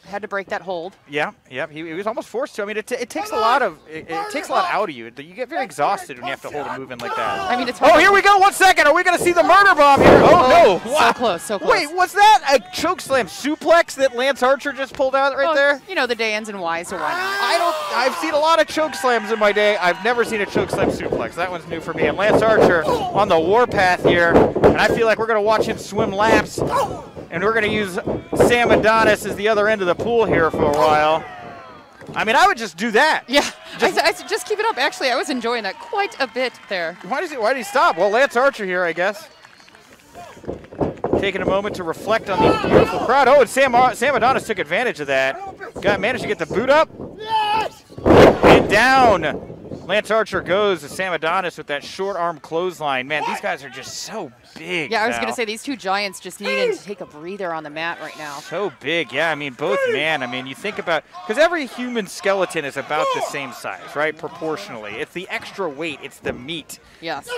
had to break that hold. Yeah, he was almost forced to. I mean, it takes a lot out of you. You get very exhausted when you have to hold a move in like that. I mean, it's oh, here we go. 1 second. Are we going to see the murder bomb here? Oh, no. So close, so close. Wait, was that a chokeslam suplex that Lance Archer just pulled out right there? You know, the day ends in Y, so why not? I've seen a lot of chokeslams in my day. I've never seen a chokeslam suplex. That one's new for me. And Lance Archer on the warpath here, and I feel like we're going to watch him swim laps. And we're going to use Sam Adonis as the other end of the pool here for a while. I mean, I would just do that. Yeah, just keep it up. Actually, I was enjoying that quite a bit there. Why did he stop? Well, Lance Archer here, I guess. Taking a moment to reflect on the beautiful crowd. Oh, and Sam Adonis took advantage of that. Managed to get the boot up. And down. Lance Archer goes to Sam Adonis with that short arm clothesline. Man, these guys are just so big. Yeah, I was going to say these two giants just needed to take a breather on the mat right now. So big, yeah. I mean, both man. I mean, you think about, because every human skeleton is about the same size, right? Proportionally. It's the extra weight. It's the meat. Yes.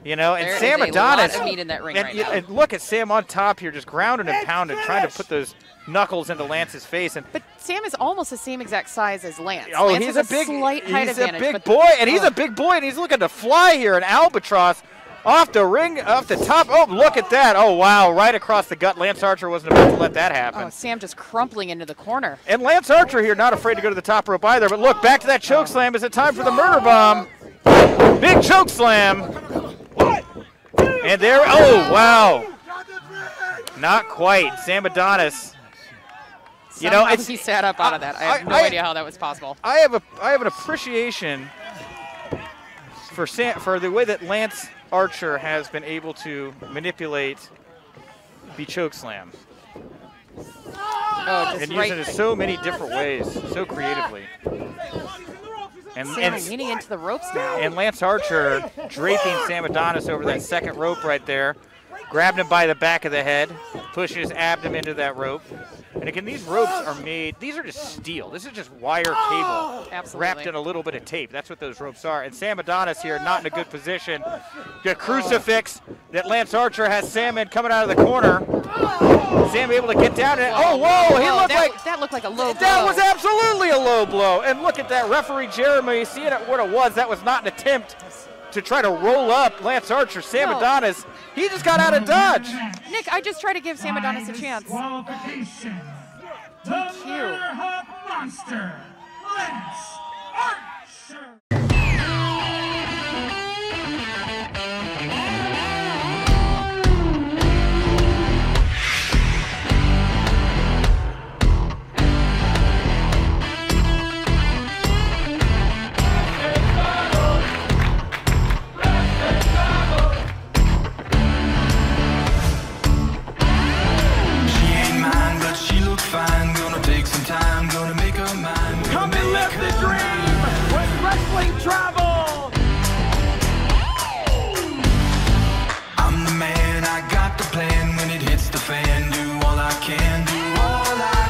You know, and there Sam is Adonis. A lot of meat in that ring right now. And look at Sam on top here, just grounding and pounding, trying to put those knuckles into Lance's face. But Sam is almost the same exact size as Lance. Oh, Lance he's has a big, slight height advantage, big boy, and he's a big boy, and he's looking to fly here. An albatross off the ring, off the top. Oh, look at that. Oh, wow, right across the gut. Lance Archer wasn't about to let that happen. Oh, Sam just crumpling into the corner. And Lance Archer here, not afraid to go to the top rope either. But look, back to that choke slam. Is it time for the murder bomb? Big choke slam. And there, oh, wow. Not quite. Sam Adonis. You know, he sat up out of that. I have no idea how that was possible. I have an appreciation for the way that Lance Archer has been able to manipulate the chokeslam. Oh, just and use it in so many different ways, so creatively. Sam leaning into the ropes now. And Lance Archer draping Sam Adonis over that second rope right there, grabbing him by the back of the head, pushing his abdomen into that rope. And again, these ropes are made, these are just steel. This is just wire cable wrapped in a little bit of tape. That's what those ropes are. And Sam Adonis here, not in a good position. The crucifix that Lance Archer has Sam in coming out of the corner. Sam able to get down and oh, whoa, he looked like that looked like a low blow. That was absolutely a low blow. And look at that, referee Jeremy, seeing what it was. That was not an attempt to try to roll up Lance Archer. Sam Adonis, he just got out of dodge. Nick, I just tried to give Sam Adonis a chance. The Murder Hawk Monster, Lance Archer. Fine, gonna take some time, gonna make her mind. Come and live the dream with wrestling travel. I'm the man, I got the plan. When it hits the fan, do all I can, do all I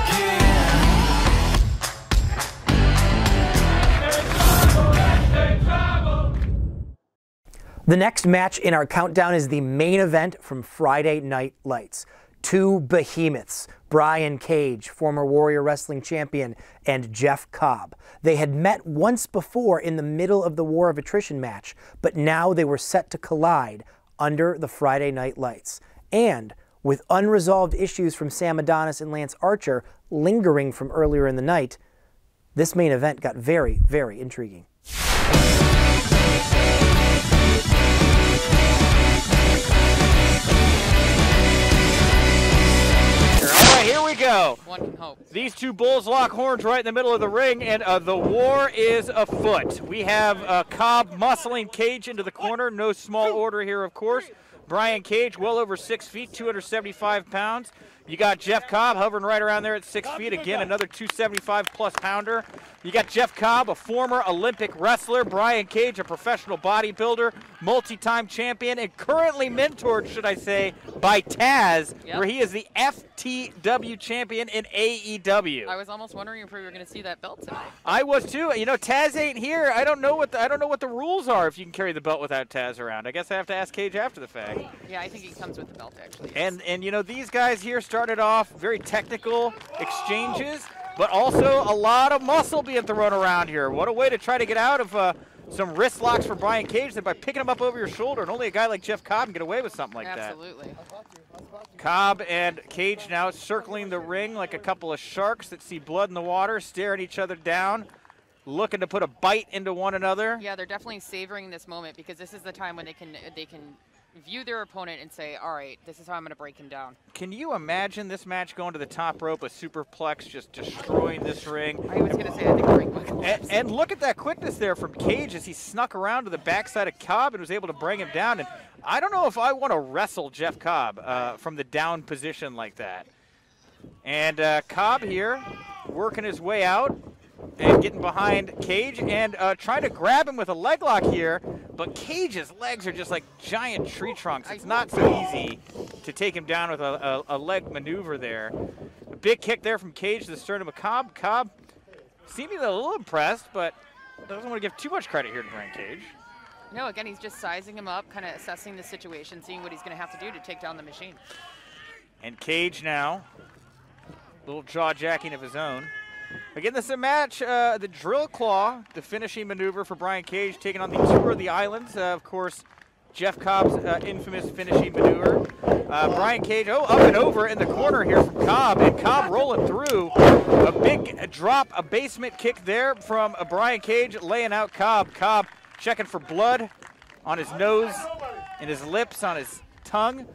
can. The next match in our countdown is the main event from Friday Night Lights. Two behemoths, Brian Cage, former Warrior Wrestling champion, and Jeff Cobb. They had met once before in the middle of the War of Attrition match, but now they were set to collide under the Friday Night Lights. And with unresolved issues from Sam Adonis and Lance Archer lingering from earlier in the night, this main event got very, very intriguing. Here we go. One can hope. These two bulls lock horns right in the middle of the ring, and the war is afoot. We have Cobb muscling Cage into the corner. No small order here, of course. Brian Cage, well over 6 feet, 275 pounds. You got Jeff Cobb hovering right around there at 6 feet. Again, another 275-plus pounder. You got Jeff Cobb, a former Olympic wrestler. Brian Cage, a professional bodybuilder, multi-time champion, and currently mentored, should I say, by Taz, where he is the FTW champion in AEW. I was almost wondering if we were going to see that belt tonight. I was too. You know, Taz ain't here. I don't know what the rules are if you can carry the belt without Taz around. I guess I have to ask Cage after the fact. Yeah, I think he comes with the belt actually. And you know, these guys here started off very technical exchanges, but also a lot of muscle being thrown around here. What a way to try to get out of some wrist locks for Brian Cage than by picking him up over your shoulder, and only a guy like Jeff Cobb can get away with something like that. Absolutely. Cobb and Cage now circling the ring like a couple of sharks that see blood in the water, staring each other down, looking to put a bite into one another. Yeah, they're definitely savoring this moment because this is the time when they can view their opponent and say, all right, this is how I'm going to break him down. Can you imagine this match going to the top rope, a superplex just destroying this ring? I was going to say, I think the ring would collapse. And look at that quickness there from Cage as he snuck around to the backside of Cobb and was able to bring him down. And I don't know if I want to wrestle Jeff Cobb from the down position like that. And Cobb here working his way out and getting behind Cage and trying to grab him with a leg lock here, but Cage's legs are just like giant tree trunks. It's not so easy to take him down with a leg maneuver there. A big kick there from Cage to the sternum of Cobb. Cobb seemingly a little impressed, but doesn't want to give too much credit here to Brian Cage. No, again, he's just sizing him up, kind of assessing the situation, seeing what he's going to have to do to take down the machine. And Cage now, a little jaw jacking of his own. Again, this is a match, the drill claw, the finishing maneuver for Brian Cage, taking on the Tour of the Islands. Of course, Jeff Cobb's infamous finishing maneuver. Brian Cage, up and over in the corner here from Cobb, and Cobb rolling through. A big drop, a basement kick there from Brian Cage, laying out Cobb. Cobb checking for blood on his nose, and his lips, on his tongue.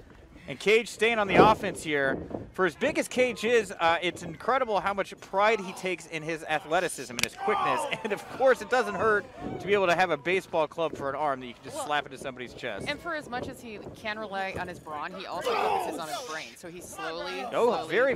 And Cage staying on the offense here. For as big as Cage is, it's incredible how much pride he takes in his athleticism and his quickness. And of course, it doesn't hurt to be able to have a baseball club for an arm that you can just slap into somebody's chest. And for as much as he can rely on his brawn, he also focuses on his brain. So he's slowly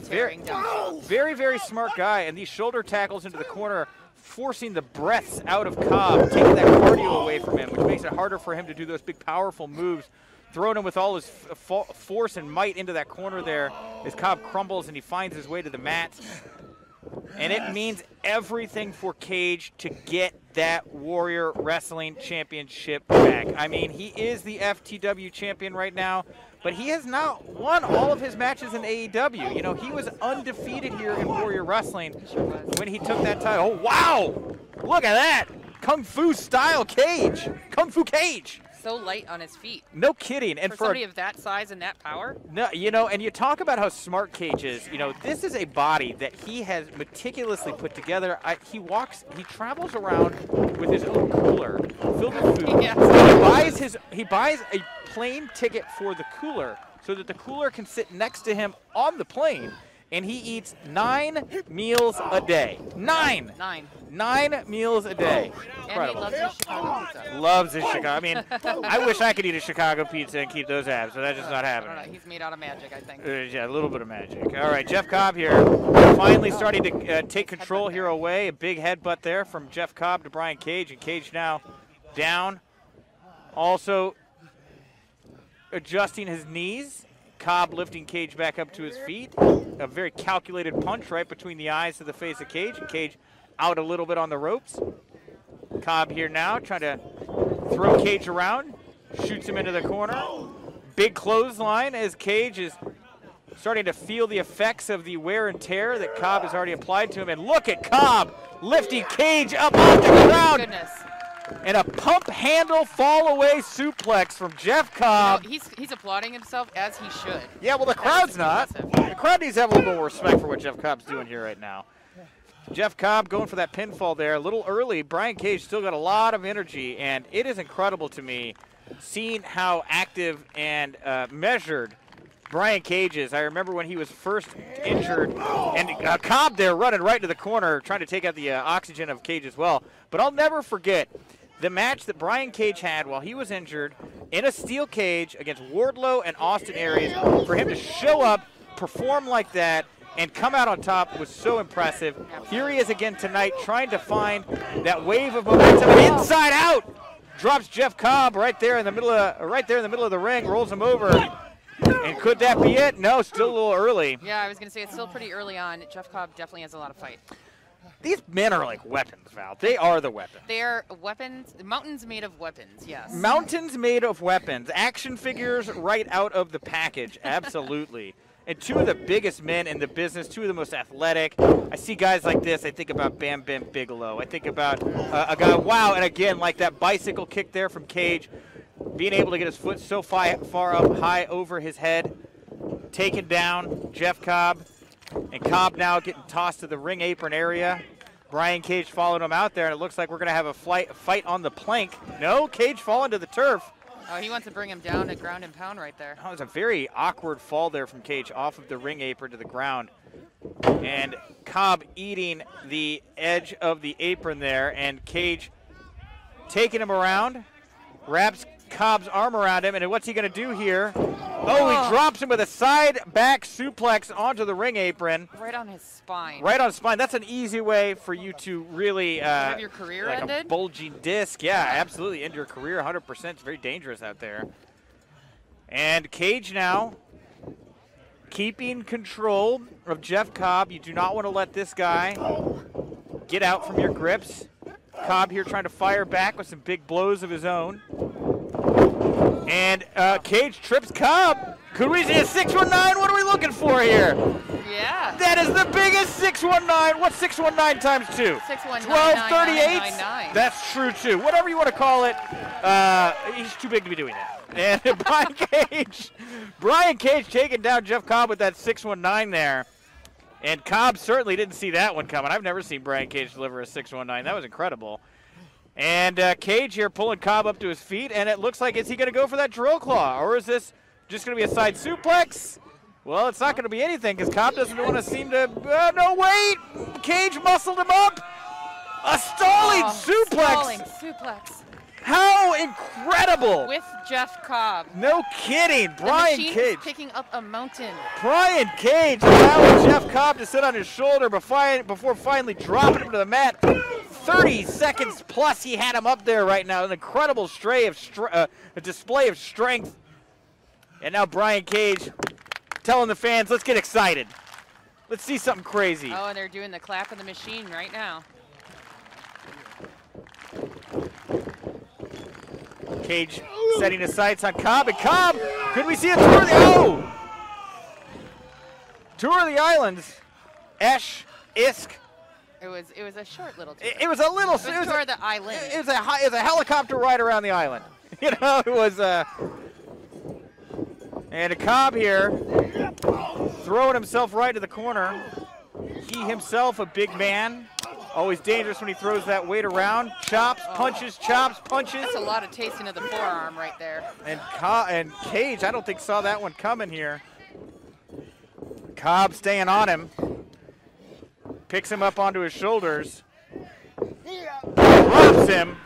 tearing down. Very smart guy. And these shoulder tackles into the corner, forcing the breaths out of Cobb, taking that cardio away from him, which makes it harder for him to do those big, powerful moves. Throwing him with all his force and might into that corner there as Cobb crumbles and he finds his way to the mat. And it means everything for Cage to get that Warrior Wrestling Championship back. I mean, he is the FTW champion right now, but he has not won all of his matches in AEW. You know, he was undefeated here in Warrior Wrestling when he took that title. Oh, wow! Look at that! Kung Fu style Cage! Kung Fu Cage! So light on his feet. No kidding. And for somebody of that size and that power? No, you know, and you talk about how smart Cage is. You know, this is a body that he has meticulously put together. He travels around with his own cooler filled with food. Yes. He buys a plane ticket for the cooler so that the cooler can sit next to him on the plane. And he eats 9 meals a day. 9 meals a day. Incredible. And he loves his Chicago pizza. Loves his Chicago. I mean, I wish I could eat a Chicago pizza and keep those abs, but that's just not happening. I don't know. He's made out of magic, I think. Yeah, a little bit of magic. All right, Jeff Cobb here finally starting to take control here away. A big headbutt there from Jeff Cobb to Brian Cage, and Cage now down. Also adjusting his knees. Cobb lifting Cage back up to his feet. A very calculated punch right between the eyes to the face of Cage. And Cage out a little bit on the ropes. Cobb here now trying to throw Cage around. Shoots him into the corner. Big clothesline as Cage is starting to feel the effects of the wear and tear that Cobb has already applied to him. And look at Cobb lifting Cage up off the ground. Goodness. And a pump handle fall away suplex from Jeff Cobb. No, he's applauding himself as he should. Yeah, well, the crowd's not. The crowd needs to have a little more respect for what Jeff Cobb's doing here right now. Jeff Cobb going for that pinfall there a little early. Brian Cage still got a lot of energy, and it is incredible to me seeing how active and measured Brian Cage's. I remember when he was first injured, and Cobb there running right into the corner, trying to take out the oxygen of Cage as well. But I'll never forget the match that Brian Cage had while he was injured in a steel cage against Wardlow and Austin Aries. For him to show up, perform like that, and come out on top was so impressive. Here he is again tonight, trying to find that wave of momentum. Inside out, drops Jeff Cobb right there in the middle of the ring, rolls him over. And could that be it? No, still a little early. Yeah, I was going to say it's still pretty early on. Jeff Cobb definitely has a lot of fight. These men are like weapons, Val. They are the weapons. They are weapons, mountains made of weapons, yes. Mountains made of weapons. Action figures right out of the package, absolutely. And two of the biggest men in the business, two of the most athletic. I see guys like this. I think about Bam Bam Bigelow. I think about a guy, wow, and again, like that bicycle kick there from Cage, being able to get his foot so far up high over his head, taking down Jeff Cobb. And Cobb now getting tossed to the ring apron area. Brian Cage followed him out there, and it looks like we're going to have a fight on the plank. No, Cage falling to the turf. Oh, he wants to bring him down to ground and pound right there. That was a very awkward fall there from Cage off of the ring apron to the ground. And Cobb eating the edge of the apron there, and Cage taking him around, wraps Cobb's arm around him, and what's he going to do here? Oh, he drops him with a side back suplex onto the ring apron. Right on his spine. Right on his spine. That's an easy way for you to really have your career like ended? A bulging disc. Yeah, absolutely. End your career 100%. It's very dangerous out there. And Cage now keeping control of Jeff Cobb. You do not want to let this guy get out from your grips. Cobb here trying to fire back with some big blows of his own. And Cage trips Cobb. Could we see a 619? What are we looking for here? Yeah. That is the biggest 619. What's 619 times 2? 1238. That's true too. Whatever you want to call it, he's too big to be doing that. And Brian Cage taking down Jeff Cobb with that 619 there. And Cobb certainly didn't see that one coming. I've never seen Brian Cage deliver a 619. That was incredible. And Cage here pulling Cobb up to his feet, and it looks like, is he going to go for that drill claw, or is this just going to be a side suplex? Well, it's not going to be anything because Cobb doesn't want to seem to, no, wait! Cage muscled him up! A stalling suplex! Stalling suplex. How incredible! With Jeff Cobb. No kidding, Brian Cage. Picking up a mountain. Brian Cage allowing Jeff Cobb to sit on his shoulder before finally dropping him to the mat. 30 seconds plus he had him up there right now. An incredible display of strength. And now Brian Cage telling the fans, let's get excited. Let's see something crazy. Oh, and they're doing the clap of the machine right now. Cage setting his sights on Cobb, and Cobb, could we see a tour of the, Tour of the Islands, Esh, Isk. It was a short little tour. It was a little. It was tour of the island. It was a helicopter ride around the island. You know, it was and a Cobb here throwing himself right to the corner. He himself a big man. Always dangerous when he throws that weight around. Chops, punches, chops, punches. That's a lot of tasting of the forearm right there. And Cage, I don't think saw that one coming here. Cobb staying on him. Picks him up onto his shoulders. Drops him.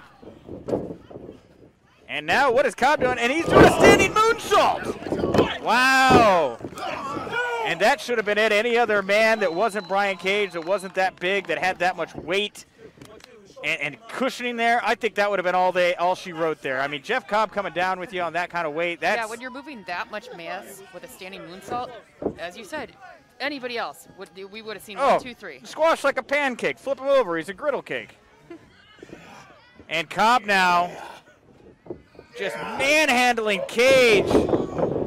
And now what is Cobb doing? And he's doing a standing moonsault. Wow. And that should have been it. Any other man that wasn't Brian Cage, that wasn't that big, that had that much weight and cushioning there, I think that would have been all she wrote there. I mean, Jeff Cobb coming down with you on that kind of weight. Yeah, when you're moving that much mass with a standing moonsault, as you said, anybody else, we would have seen 1, 2, 3. Squash like a pancake. Flip him over. He's a griddle cake. And Cobb now just manhandling Cage.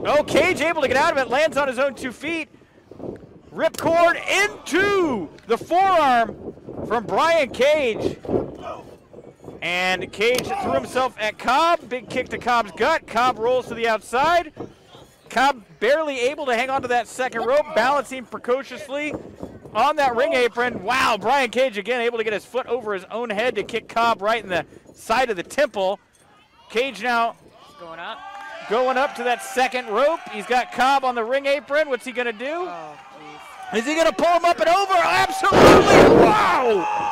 Oh, Cage able to get out of it. Lands on his own 2 feet. Ripcord into the forearm from Brian Cage. And Cage threw himself at Cobb. Big kick to Cobb's gut. Cobb rolls to the outside. Cobb barely able to hang on to that second rope, balancing precociously on that ring apron. Wow, Brian Cage again able to get his foot over his own head to kick Cobb right in the side of the temple. Cage now going up. going up to that second rope. He's got Cobb on the ring apron. What's he going to do? Oh, is he going to pull him up and over? Absolutely! Wow!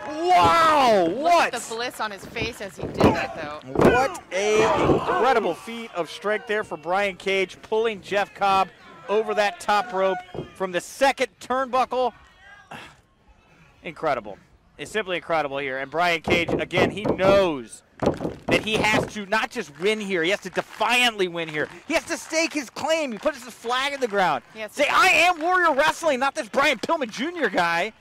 Wow! Look What? at the bliss on his face as he did that, though. What a incredible feat of strength there for Brian Cage, pulling Jeff Cobb over that top rope from the second turnbuckle. Incredible. It's simply incredible here. And Brian Cage, again, he knows that he has to not just win here, he has to defiantly win here. He has to stake his claim. He puts his flag in the ground. Say, I am Warrior Wrestling, not this Brian Pillman Jr. guy.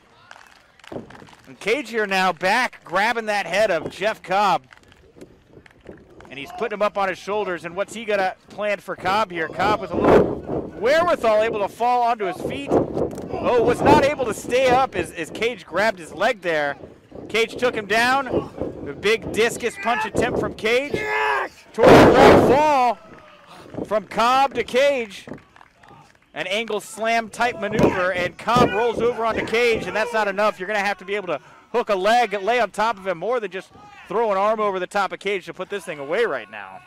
And Cage here now back, grabbing that head of Jeff Cobb. And he's putting him up on his shoulders. And what's he got planned for Cobb here? Cobb with a little wherewithal, able to fall onto his feet. Oh, was not able to stay up as Cage grabbed his leg there. Cage took him down. A big discus punch attempt from Cage. Towards the right fall from Cobb to Cage. An angle slam type maneuver, and Cobb rolls over onto Cage, and that's not enough. You're going to have to be able to hook a leg, lay on top of him, more than just throw an arm over the top of Cage to put this thing away right now.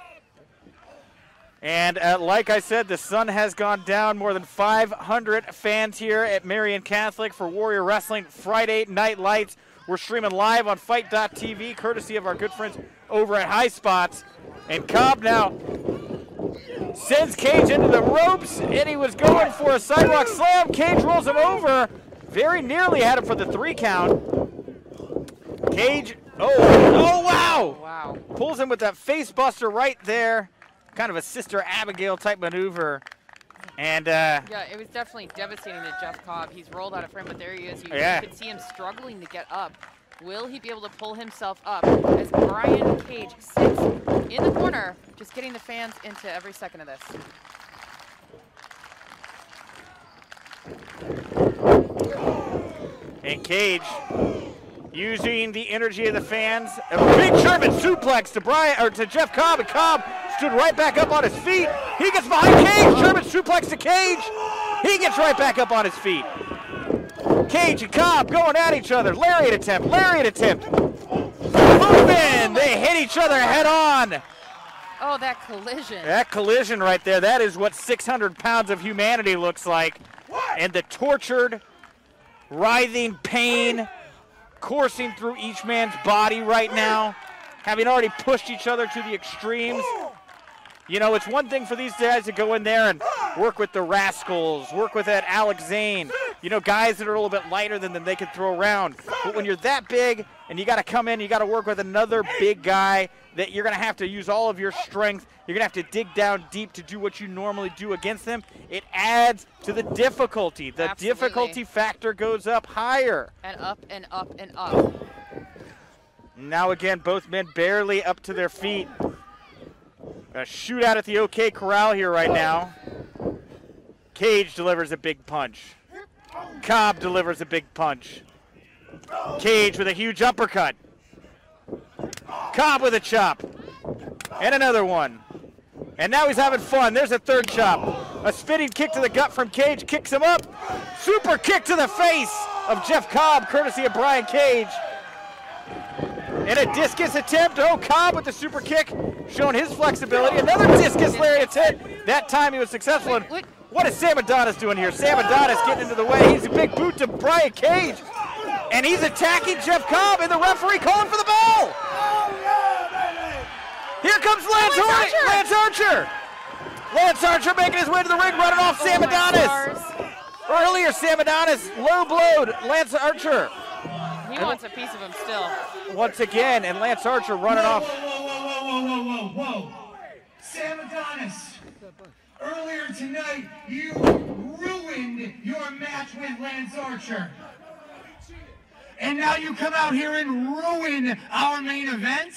And like I said, the sun has gone down. More than 500 fans here at Marion Catholic for Warrior Wrestling Friday Night Lights. We're streaming live on Fight.tv, courtesy of our good friends over at High Spots. And Cobb now sends Cage into the ropes, and he was going for a sidewalk slam. Cage rolls him over. Very nearly had him for the 3 count. Cage, oh wow! Wow. Pulls him with that face buster right there. Kind of a Sister Abigail type maneuver. And yeah, it was definitely devastating to Jeff Cobb. He's rolled out of frame, but there he is. You could see him struggling to get up. Will he be able to pull himself up as Brian Cage sits in the corner, just getting the fans into every second of this? And Cage, using the energy of the fans, a big German suplex to Jeff Cobb, and Cobb stood right back up on his feet. He gets behind Cage, German suplex to Cage. He gets right back up on his feet. Cage and Cobb going at each other. Lariat attempt, lariat attempt. Moving, they hit each other head on. Oh, that collision. That collision right there, that is what 600 pounds of humanity looks like. And the tortured, writhing pain coursing through each man's body right now, having already pushed each other to the extremes. You know, it's one thing for these guys to go in there and work with the Rascals, work with that Alex Zane, you know, guys that are a little bit lighter than them they can throw around. But when you're that big and you got to come in, you got to work with another big guy that you're going to have to use all of your strength. You're going to have to dig down deep to do what you normally do against them. It adds to the difficulty. The difficulty factor goes up higher. And up and up and up. Now again, both men barely up to their feet. A shootout at the OK Corral here right now. Cage delivers a big punch. Cobb delivers a big punch. Cage with a huge uppercut. Cobb with a chop. And another one. And now he's having fun. There's a third chop. A spinning kick to the gut from Cage. Kicks him up. Super kick to the face of Jeff Cobb, courtesy of Brian Cage. And a discus attempt. Oh, Cobb with the super kick, showing his flexibility. Another discus lariat attempt. That time he was successful. And what is Sam Adonis doing here? Sam Adonis getting into the way. He's a big boot to Brian Cage. And he's attacking Jeff Cobb, and the referee calling for the bell. Here comes Lance Archer. Lance Archer making his way to the ring, running off Sam Adonis. Earlier, Sam Adonis low-blowed Lance Archer. He wants a piece of him still. Once again, and Lance Archer running off. Whoa. Sam Adonis, earlier tonight, you ruined your match with Lance Archer. And now you come out here and ruin our main event?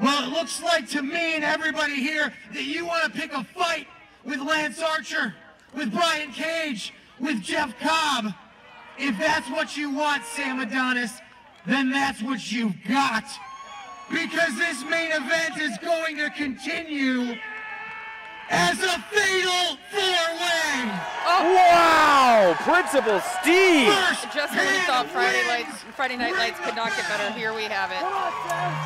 Well, it looks like to me and everybody here that you want to pick a fight with Lance Archer, with Brian Cage, with Jeff Cobb. If that's what you want, Sam Adonis, then that's what you've got. Because this main event is going to continue as a fatal 4-way. Wow! Principal Steve! Just when we thought Friday Night Lights could not get better, here we have it.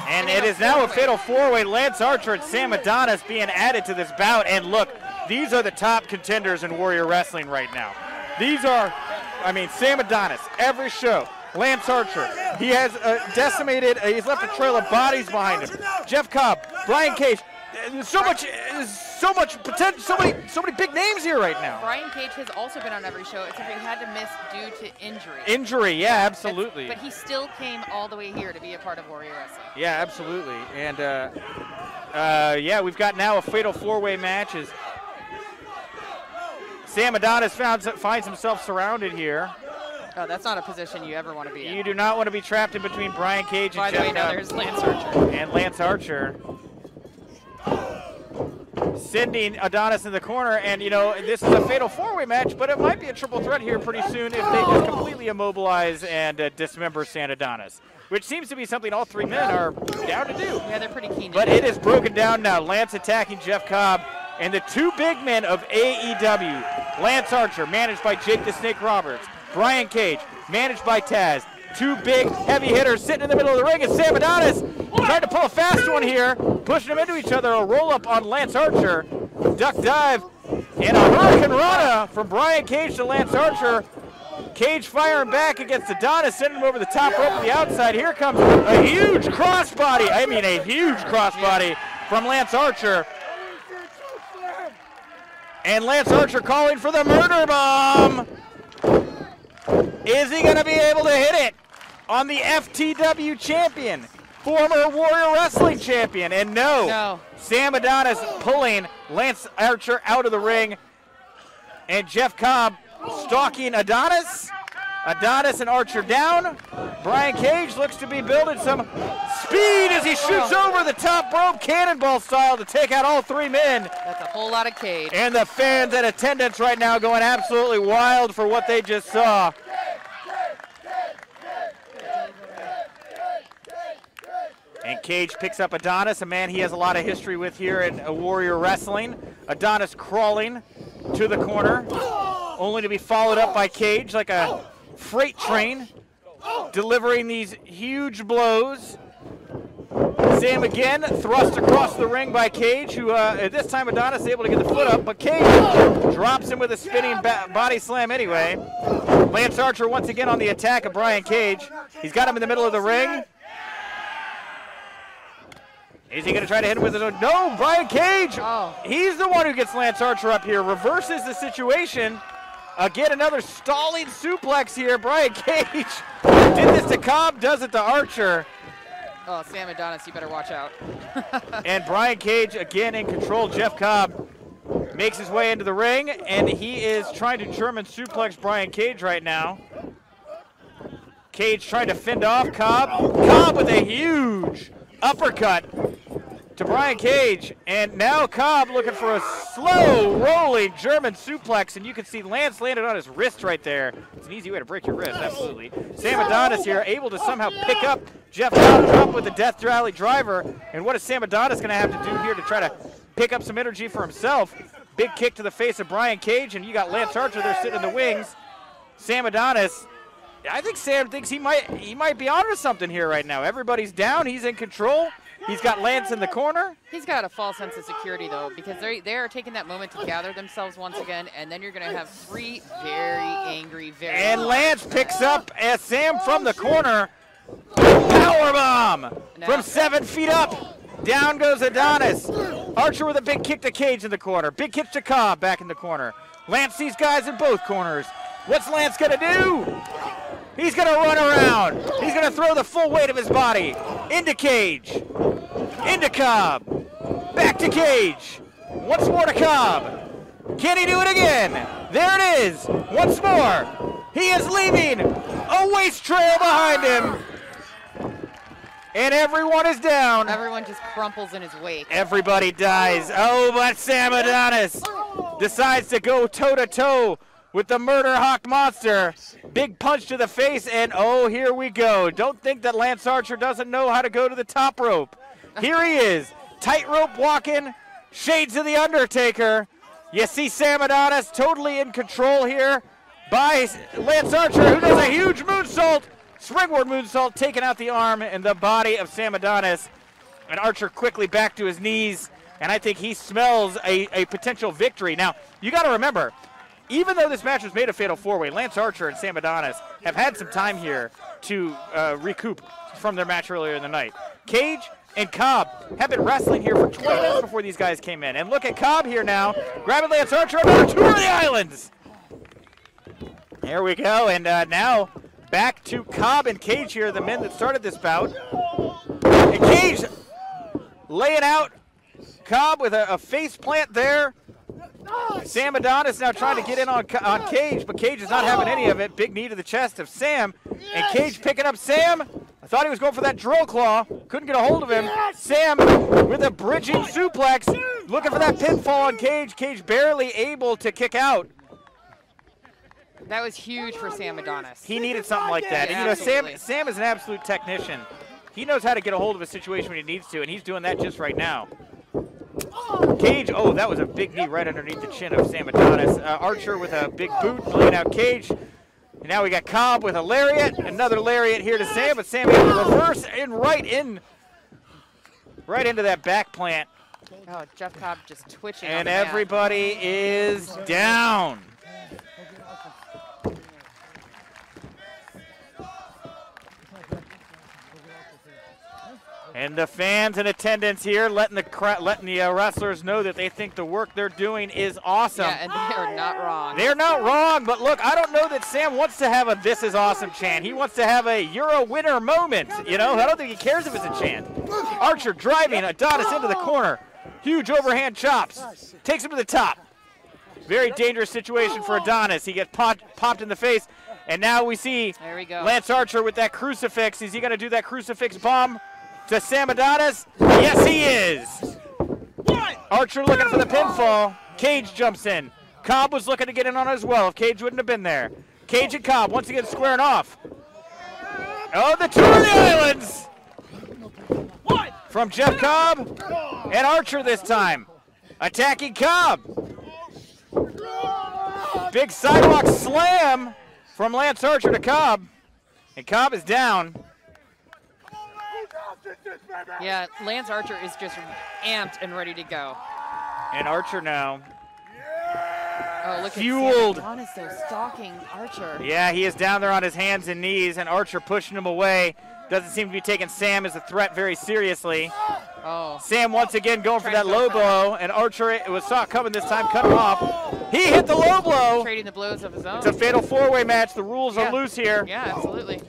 And it is now a fatal 4-way. Lance Archer and Sam Adonis being added to this bout. And look, these are the top contenders in Warrior Wrestling right now. These are, I mean, Sam Adonis, every show. Lance Archer, he has decimated, he's left a trail of bodies behind him. Jeff Cobb, Brian Cage, so much potential, so many big names here right now. Brian Cage has also been on every show, except he had to miss due to injury. Injury, yeah, absolutely. But he still came all the way here to be a part of Warrior Wrestling. Yeah, absolutely. And yeah, we've got now a fatal 4-way match as Sam Adonis finds himself surrounded here. Oh, that's not a position you ever want to be in. You do not want to be trapped in between Brian Cage and Jeff Cobb. By the way, now there's Lance Archer. And Lance Archer sending Adonis in the corner. And, you know, this is a fatal 4-way match, but it might be a triple threat here pretty soon if they just completely immobilize and dismember Sam Adonis, which seems to be something all three men are down to do. Yeah, they're pretty keen. But it is broken down now. Lance attacking Jeff Cobb. And the two big men of AEW, Lance Archer, managed by Jake the Snake Roberts, Brian Cage, managed by Taz. Two big, heavy hitters sitting in the middle of the ring, and Sam Adonis trying to pull a fast one here, pushing them into each other. A roll-up on Lance Archer, duck dive, and a Hurricane Rana from Brian Cage to Lance Archer. Cage firing back against Adonis, sending him over the top rope to the outside. Here comes a huge crossbody. I mean, a huge crossbody from Lance Archer. And Lance Archer calling for the murder bomb. Is he going to be able to hit it on the FTW champion, former Warrior Wrestling champion? And no. Sam Adonis pulling Lance Archer out of the ring. And Jeff Cobb stalking Adonis. Adonis and Archer down. Brian Cage looks to be building some speed as he shoots over the top rope, cannonball style, to take out all three men. That's a whole lot of Cage. And the fans in attendance right now going absolutely wild for what they just saw. And Cage picks up Adonis, a man he has a lot of history with here in Warrior Wrestling. Adonis crawling to the corner, only to be followed up by Cage like a freight train, delivering these huge blows. Sam again thrust across the ring by Cage, who at this time Adonis is able to get the foot up, but Cage drops him with a spinning body slam anyway. Lance Archer once again on the attack of Brian Cage. He's got him in the middle of the ring. Is he going to try to hit him with his own? No, Brian Cage. He's the one who gets Lance Archer up here, reverses the situation. Again, another stalling suplex here. Brian Cage did this to Cobb, does it to Archer. Oh, Sam Adonis, you better watch out. And Brian Cage again in control. Jeff Cobb makes his way into the ring, and he is trying to German suplex Brian Cage right now. Cage trying to fend off Cobb. Cobb with a huge uppercut to Brian Cage, and now Cobb looking for a slow rolling German suplex, and you can see Lance landed on his wrist right there. It's an easy way to break your wrist, absolutely. Sam Adonis here able to somehow pick up Jeff Cobb, drop with the Death Rally driver, and what is Sam Adonis going to have to do here to try to pick up some energy for himself? Big kick to the face of Brian Cage, and you got Lance Archer there sitting in the wings. Sam Adonis, I think Sam thinks he might be onto something here right now. Everybody's down, he's in control. He's got Lance in the corner. He's got a false sense of security, though, because they are taking that moment to gather themselves once again, and then you're going to have three very angry, very... And Lance picks up Sam from the corner. Powerbomb from 7 feet up. Down goes Adonis. Archer with a big kick to Cage in the corner. Big kick to Cobb back in the corner. Lance sees guys in both corners. What's Lance going to do? He's going to run around. He's going to throw the full weight of his body into Cage. Into Cobb. Back to Cage. Once more to Cobb. Can he do it again? There it is. Once more. He is leaving a waste trail behind him. And everyone is down. Everyone just crumples in his wake. Everybody dies. Oh, but Sam Adonis decides to go toe-to-toe with the Murder Hawk Monster. Big punch to the face, and oh, here we go. Don't think that Lance Archer doesn't know how to go to the top rope. Here he is, tightrope walking, Shades of the Undertaker. You see Sam Adonis totally in control here by Lance Archer, who does a huge moonsault. Springboard moonsault, taking out the arm and the body of Sam Adonis. And Archer quickly back to his knees, and I think he smells a potential victory. Now, you got to remember, even though this match was made a fatal four-way, Lance Archer and Sam Adonis have had some time here to recoup from their match earlier in the night. Cage and Cobb have been wrestling here for 20 minutes before these guys came in. And look at Cobb here now, grabbing Lance Archer, another tour of the islands. There we go, and now back to Cobb and Cage here, the men that started this bout. And Cage laying out Cobb with a face plant there. Sam Adonis now trying to get in on Cage, but Cage is not having any of it. Big knee to the chest of Sam, and Cage picking up Sam. I thought he was going for that drill claw. Couldn't get a hold of him. Sam with a bridging suplex, looking for that pinfall on Cage. Cage barely able to kick out. That was huge for Sam Adonis. He needed something like that. And you know, Sam is an absolute technician. He knows how to get a hold of a situation when he needs to, and he's doing that just right now. Cage, oh, that was a big knee right underneath the chin of Sam Adonis. Archer with a big boot, laying out Cage. And now we got Cobb with a lariat, another lariat here to Sam, but Sam able to reverse and right into that back plant. Oh, Jeff Cobb just twitching. And everybody is down. And the fans in attendance here letting the wrestlers know that they think the work they're doing is awesome. Yeah, and they are not wrong. They're not wrong, but look, I don't know that Sam wants to have a "this is awesome" chant. He wants to have a "you're a winner" moment, you know? I don't think he cares if it's a chant. Archer driving Adonis into the corner. Huge overhand chops. Takes him to the top. Very dangerous situation for Adonis. He gets popped in the face, and now we see Lance Archer with that crucifix. Is he going to do that crucifix bomb to Sam Adonis? Yes, he is. Archer looking for the pinfall. Cage jumps in. Cobb was looking to get in on it as well if Cage wouldn't have been there. Cage and Cobb once again squaring off. Oh, the tour of the islands from Jeff Cobb and Archer this time. Attacking Cobb. Big sidewalk slam from Lance Archer to Cobb. And Cobb is down. Yeah, Lance Archer is just amped and ready to go. And Archer now. Oh, look fueled. at Sam Adonis, though, stalking Archer. Yeah, he is down there on his hands and knees, and Archer pushing him away. Doesn't seem to be taking Sam as a threat very seriously. Oh. Sam once again going for that low blow, and Archer saw it coming this time, cut him off. He hit the low blow. Trading the blows of his own. It's a fatal four-way match. The rules are loose here. Yeah, absolutely.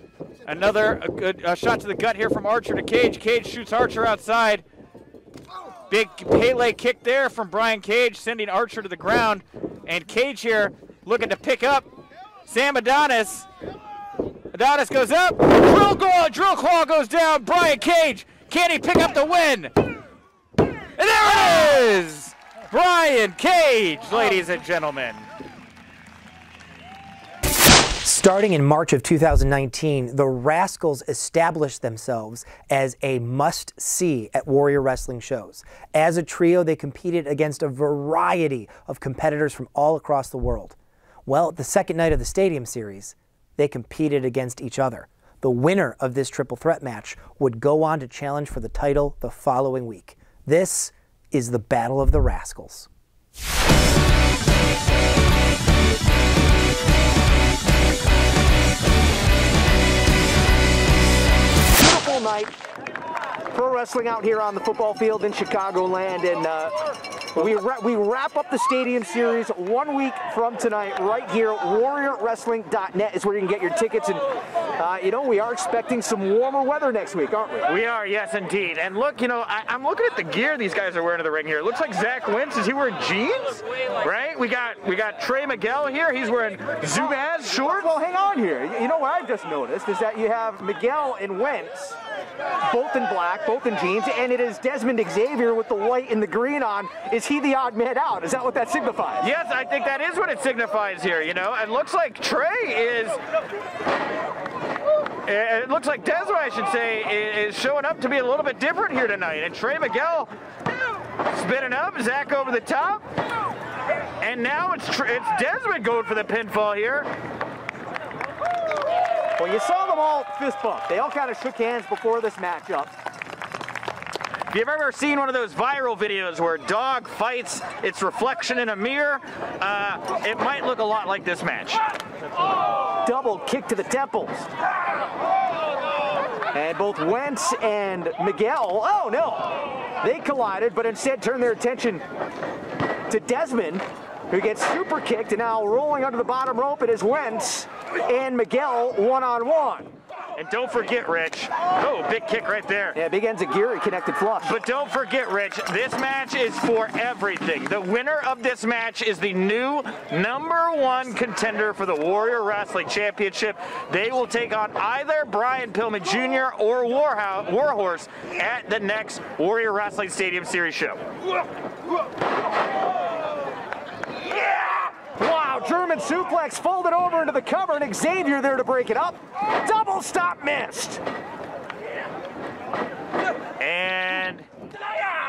Another good shot to the gut here from Archer to Cage. Cage shoots Archer outside. Big Pele kick there from Brian Cage, sending Archer to the ground. And Cage here looking to pick up Sam Adonis. Adonis goes up. Drill claw goes down. Brian Cage, can he pick up the win? And there it is! Brian Cage, ladies and gentlemen. Starting in March of 2019, the Rascals established themselves as a must-see at Warrior Wrestling shows. As a trio, they competed against a variety of competitors from all across the world. Well, the second night of the Stadium Series, they competed against each other. The winner of this triple threat match would go on to challenge for the title the following week. This is the Battle of the Rascals. Beautiful night. Pro wrestling out here on the football field in Chicagoland, and we wrap up the Stadium Series 1 week from tonight right here. WarriorWrestling.net is where you can get your tickets, and you know, we are expecting some warmer weather next week, aren't we? We are, yes, indeed. And look, you know, I'm looking at the gear these guys are wearing to the ring here. It looks like Zach Wentz. Is he wearing jeans? Right? We got Trey Miguel here. He's wearing Zubaz shorts. Well, hang on here. You know what I've just noticed is that you have Miguel and Wentz, both in black, both in jeans, and it is Desmond Xavier with the white and the green on. Is he the odd man out? Is that what that signifies? Yes, I think that is what it signifies here, you know. It looks like Trey is... It looks like Desmond, I should say, is showing up to be a little bit different here tonight. And Trey Miguel Spinning up, Zach over the top. And now it's Desmond going for the pinfall here. Well, you saw them all fist bump. They all kind of shook hands before this matchup. If you've ever seen one of those viral videos where a dog fights its reflection in a mirror, it might look a lot like this match. Double kick to the temples. And both Wentz and Miguel, oh no, they collided, but instead turned their attention to Desmond, who gets super kicked, and now rolling under the bottom rope, it is Wentz and Miguel one-on-one. And don't forget, Rich. Oh, big kick right there. Yeah, big enziguri connected flush. But don't forget, Rich, this match is for everything. The winner of this match is the new #1 contender for the Warrior Wrestling Championship. They will take on either Brian Pillman Jr. or Warhorse at the next Warrior Wrestling Stadium Series show. Wow, German suplex folded over into the cover, and Xavier there to break it up. Double stop missed. And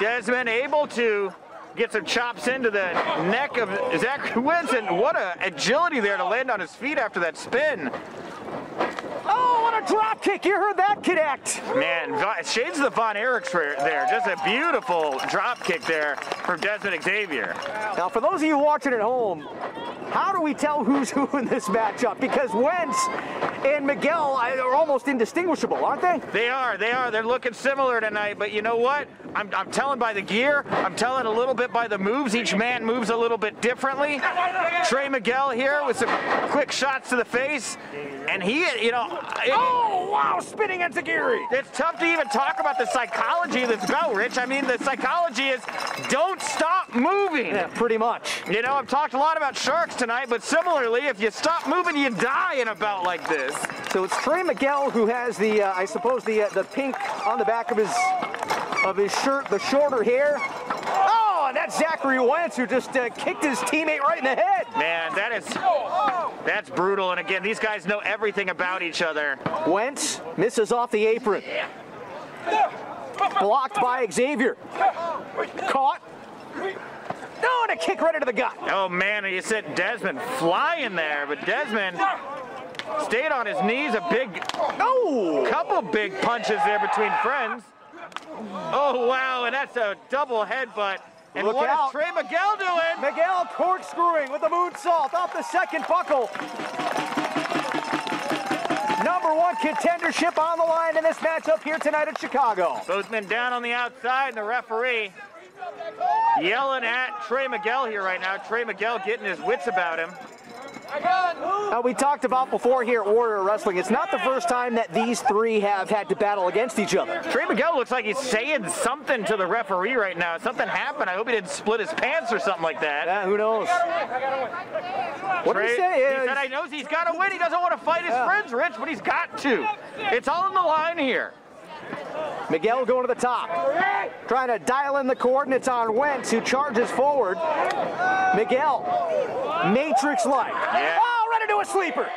Desmond able to get some chops into the neck of Zachary Wentz, and what a agility there to land on his feet after that spin. Oh, what a drop kick. You heard that connect. Man, shades of the Von Erichs there. Just a beautiful drop kick there from Desmond Xavier. Now, for those of you watching at home, how do we tell who's who in this matchup? Because Wentz and Miguel are almost indistinguishable, aren't they? They are. They're looking similar tonight, but you know what? I'm telling by the gear. I'm telling a little bit by the moves. Each man moves a little bit differently. Trey Miguel here with some quick shots to the face. And he, you know... Oh, wow, spinning enziguri. It's tough to even talk about the psychology of this bout, Rich. I mean, the psychology is don't stop moving. Yeah, pretty much. You know, I've talked a lot about sharks tonight, but similarly, if you stop moving, you die in a bout like this. So it's Trey Miguel who has the, I suppose, the pink on the back of his shirt, the shorter hair. Oh, and that's Zachary Wentz who just kicked his teammate right in the head. Man, that's brutal. And again, these guys know everything about each other. Wentz misses off the apron. Blocked by Xavier. Caught. No, and a kick right into the gut. Oh, man, you said Desmond flying there, but Desmond stayed on his knees. Couple big punches there between friends. Oh, wow, and that's a double headbutt. And Look what out. is Trey Miguel doing? Miguel corkscrewing with the moonsault off the second buckle. #1 contendership on the line in this matchup here tonight in Chicago. Both men down on the outside, and the referee yelling at Trey Miguel here right now. Trey Miguel getting his wits about him. Now, we talked about before here at Warrior Wrestling, it's not the first time that these three have had to battle against each other. Trey Miguel looks like he's saying something to the referee right now. Something happened. I hope he didn't split his pants or something like that. Yeah, who knows? What did he say? He said he knows he's got to win. He doesn't want to fight his friends, Rich, but he's got to. It's all on the line here. Miguel going to the top. Trying to dial in the coordinates on Wentz, who charges forward. Miguel, Matrix-like. Yeah. Oh, right into a sleeper.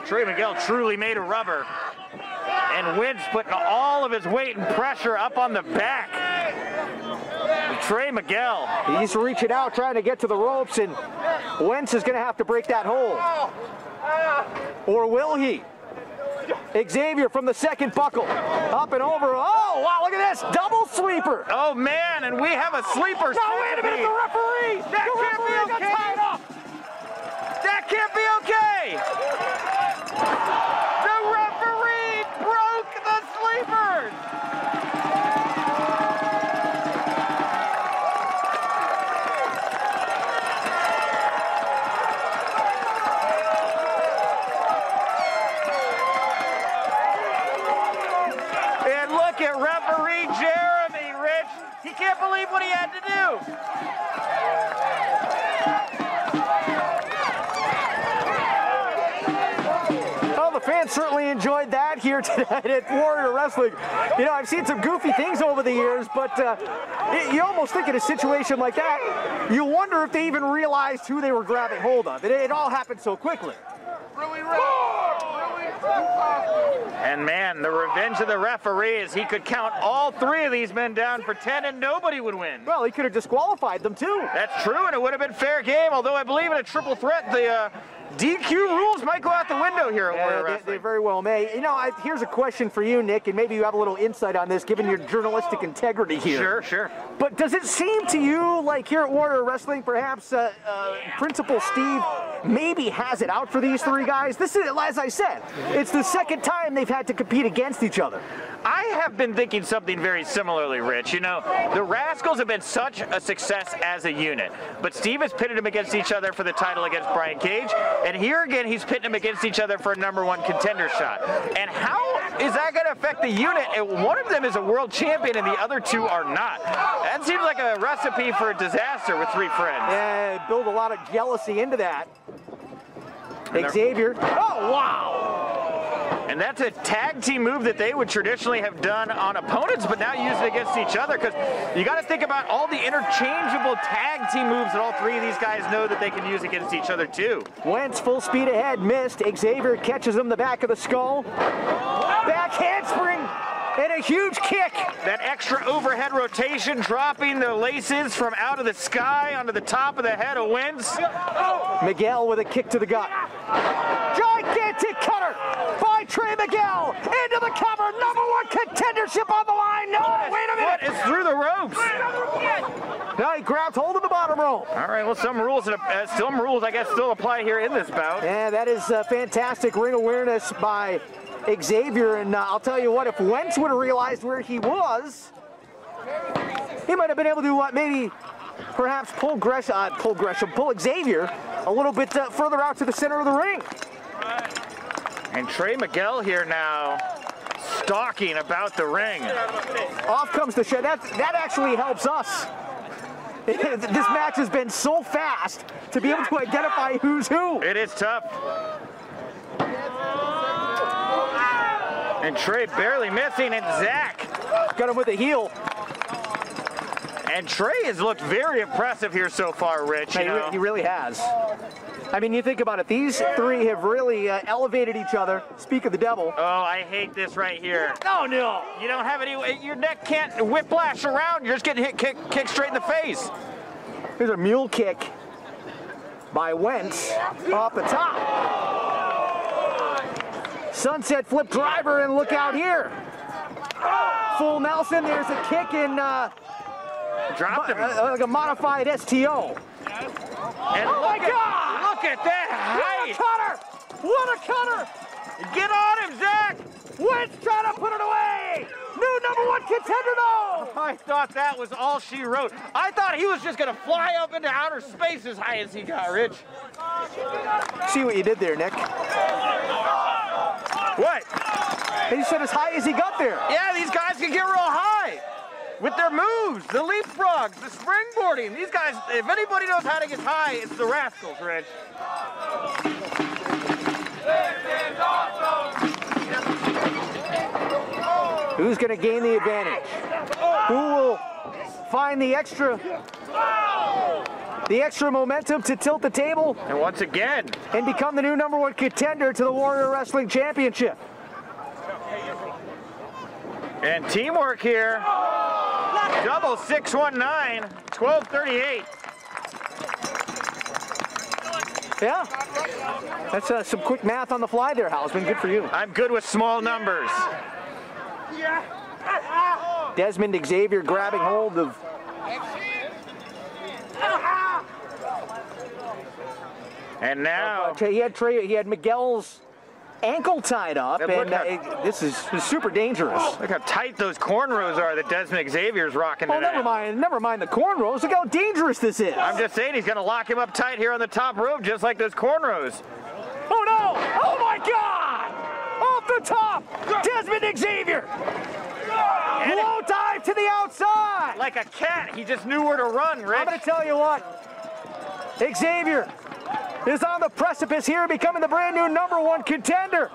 Trey Miguel truly made a rubber. And Wentz putting all of his weight and pressure up on the back. Trey Miguel. He's reaching out, trying to get to the ropes, and Wentz is going to have to break that hold. Or will he? Xavier from the second buckle. Up and over. Oh, wow, look at this. Double sleeper. Oh, man, and we have a sleeper. No, wait a minute, the referee. That can't be okay. That can't be okay. The referee broke the sleepers. And look at referee Jeremy, Rich. He can't believe what he had to do. Well, the fans certainly enjoyed that here tonight at Warrior Wrestling. You know, I've seen some goofy things over the years, but you almost think in a situation like that, you wonder if they even realized who they were grabbing hold of. It all happened so quickly. And man, the revenge of the referee is he could count all 3 of these men down for 10 and nobody would win. Well, he could have disqualified them too. That's true, and it would have been fair game, although I believe in a triple threat, the DQ rules might go out the window here at Warrior Wrestling. They very well may. You know, here's a question for you, Nick, and maybe you have a little insight on this, given your journalistic integrity here. Sure, sure. But does it seem to you like here at Warrior Wrestling, perhaps Principal Steve maybe has it out for these 3 guys? This is, as I said, it's the second time they've had to compete against each other. I have been thinking something very similarly, Rich. You know, the Rascals have been such a success as a unit, but Steve has pitted them against each other for the title against Brian Cage, and here again he's pitting them against each other for a #1 contender shot. And how is that going to affect the unit? And one of them is a world champion and the other 2 are not. That seems like a recipe for a disaster with 3 friends. Yeah, build a lot of jealousy into that. Xavier. Oh, wow! And that's a tag team move that they would traditionally have done on opponents, but now use it against each other, because you got to think about all the interchangeable tag team moves that all 3 of these guys know that they can use against each other too. Wentz full speed ahead, missed. Xavier catches him the back of the skull. Back handspring and a huge kick. That extra overhead rotation, dropping the laces from out of the sky onto the top of the head of Wentz. Miguel with a kick to the gut. Gigantic cutter by Trey Miguel into the cover. #1 contendership on the line. No, wait a minute. It's through the ropes. Now he grabbed hold of the bottom rope. All right, well, some rules I guess still apply here in this bout. Yeah, that is fantastic ring awareness by Xavier, and I'll tell you what, if Wentz would have realized where he was, he might have been able to maybe perhaps pull Xavier a little bit further out to the center of the ring. And Trey Miguel here now stalking about the ring. Off comes the shed. That actually helps us. This match has been so fast to be able to identify who's who. It is tough. And Trey barely missing, and Zach got him with a heel. And Trey has looked very impressive here so far, Rich. He really has. I mean, you think about it, these 3 have really elevated each other. Speak of the devil. Oh, I hate this right here. Oh, no. You don't have any, your neck can't whiplash around. You're just getting hit, kicked straight in the face. Here's a mule kick by Wentz off the top. Sunset flip driver, and look out here. Full Nelson, there's a kick and dropped him. Like a modified STO. And oh my God! Look at that height! What a cutter! Get on him, Zach! Wentz trying to put it away! New #1 contender though! I thought that was all she wrote. I thought he was just gonna fly up into outer space as high as he got, Rich. See what you did there, Nick. What? He said as high as he got there. Yeah, these guys can get real high with their moves, the leapfrogs, the springboarding. These guys, if anybody knows how to get high, it's the Rascals, Rich. Who's going to gain the advantage? Who will find the extra momentum to tilt the table? And once again, and become the new #1 contender to the Warrior Wrestling Championship. And teamwork here. Double 619, 1238. Yeah, that's some quick math on the fly there, Hausman. Good for you. I'm good with small numbers. Desmond Xavier grabbing hold of. And now he had Miguel's ankle tied up, and this is super dangerous. Look how tight those cornrows are that Desmond Xavier's rocking today. Oh, never mind the cornrows. Look how dangerous this is. I'm just saying he's going to lock him up tight here on the top rope, just like those cornrows. Oh, no! Oh, my God! Off the top! Desmond Xavier! Low dive to the outside! Like a cat. He just knew where to run, Rich. I'm going to tell you what. Xavier is on the precipice here, becoming the brand new #1 contender.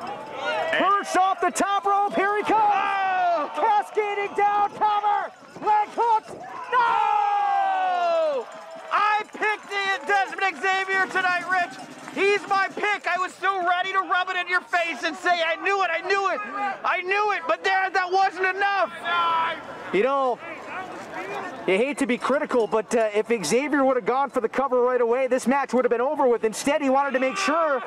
Perched off the top rope, here he comes! Oh! Cascading down, cover! Leg hooked! No! I picked Desmond Xavier tonight, Rich. He's my pick. I was so ready to rub it in your face and say, I knew it, I knew it, I knew it, but there, that wasn't enough. You know, you hate to be critical, but if Xavier would have gone for the cover right away, this match would have been over with. Instead, he wanted to make sure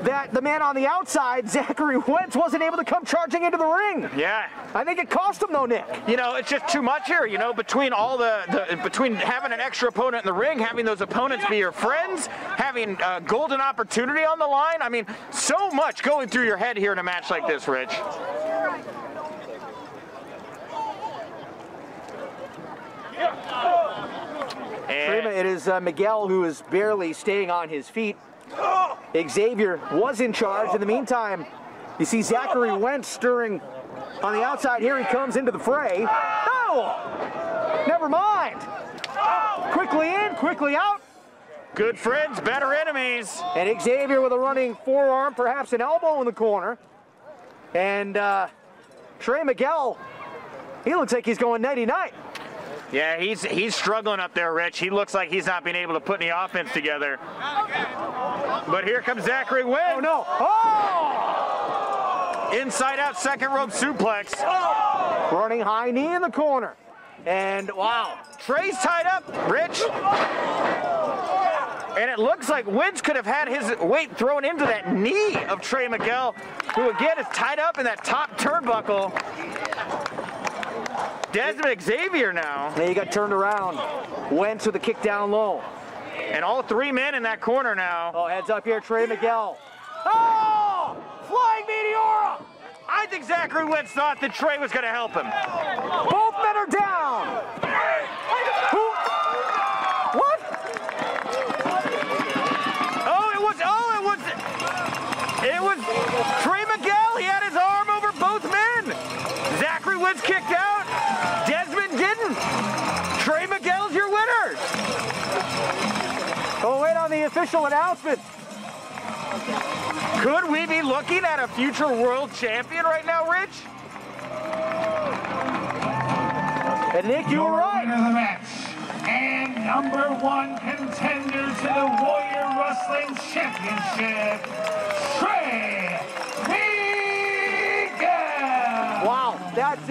that the man on the outside, Zachary Wentz, wasn't able to come charging into the ring. Yeah. I think it cost him, though, Nick. You know, it's just too much here, you know, between all between having an extra opponent in the ring, having those opponents be your friends, having a golden opportunity on the line. I mean, so much going through your head here in a match like this, Rich. It is Miguel who is barely staying on his feet. Xavier was in charge. In the meantime, you see Zachary Wentz stirring on the outside. Here he comes into the fray. Oh! Never mind. Quickly in, quickly out. Good friends, better enemies. And Xavier with a running forearm, perhaps an elbow in the corner. And Trey Miguel, he looks like he's going nighty-night. Yeah, he's struggling up there, Rich. He looks like he's not being able to put any offense together. But here comes Zachary Wentz. Oh, no. Oh! Inside out second rope suplex. Oh! Running high knee in the corner. And, wow. Trey's tied up, Rich. And it looks like Wentz could have had his weight thrown into that knee of Trey Miguel, who again is tied up in that top turnbuckle. Desmond Xavier now. He got turned around. Wentz with a kick down low. And all three men in that corner now. Oh, heads up here, Trey Miguel. Oh! Flying Meteora! I think Zachary Wentz thought that Trey was going to help him. Both men are down. Who? What? It was Trey Miguel. He had his arm over both men. Zachary Wentz kicked out. Desmond didn't. Trey Miguel's your winner. Oh, wait on the official announcement. Could we be looking at a future world champion right now, Rich? And Nick, you were right. Winner of the match and #1 contender to the Warrior Wrestling Championship, Trey Miguel. Wow, that's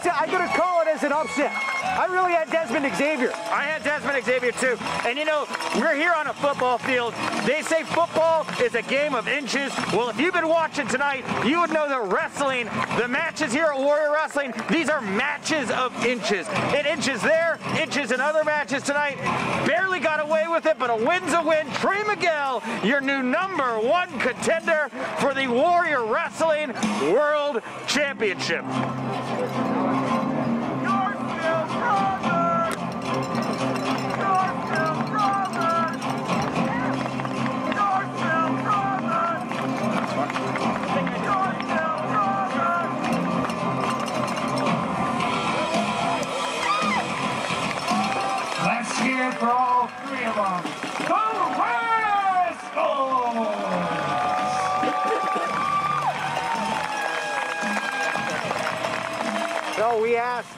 I'm gonna call it as an upset. I really had Desmond Xavier. I had Desmond Xavier too. And you know, we're here on a football field. They say football is a game of inches. Well, if you've been watching tonight, you would know that wrestling, the matches here at Warrior Wrestling, these are matches of inches. It inches there, inches in other matches tonight. Barely got away with it, but a win's a win. Trey Miguel, your new #1 contender for the Warrior Wrestling World Championship. Let's hear it for all three of them. The Rascals! So we asked,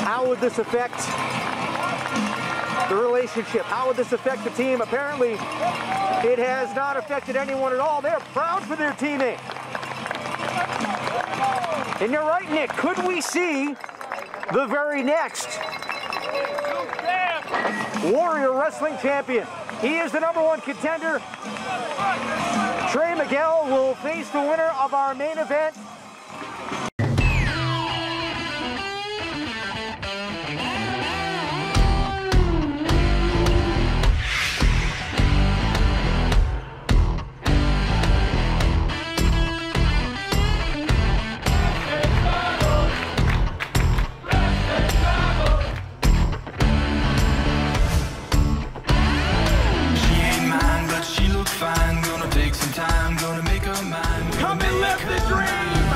how would this affect the relationship? How would this affect the team? Apparently, it has not affected anyone at all. They're proud for their teammate. And you're right, Nick. Could we see the very next Warrior Wrestling Champion? He is the #1 contender. Trey Miguel will face the winner of our main event. Fine, gonna take some time, gonna make her mine. Come and live the dream!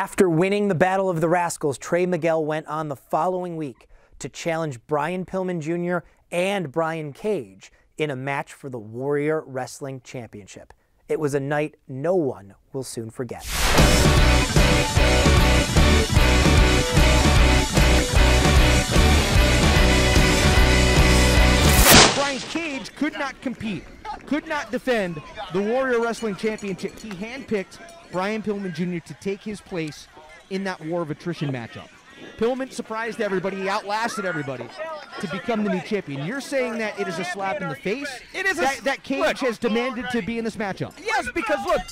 After winning the Battle of the Rascals, Trey Miguel went on the following week to challenge Brian Pillman Jr. and Brian Cage in a match for the Warrior Wrestling Championship. It was a night no one will soon forget. Brian Cage could not compete, could not defend the Warrior Wrestling Championship. He handpicked Brian Pillman Jr. to take his place in that War of Attrition matchup. Pillman surprised everybody, he outlasted everybody to become the new champion. You're saying that it is a slap in the face? It is that Cage has demanded to be in this matchup. Yes, because look,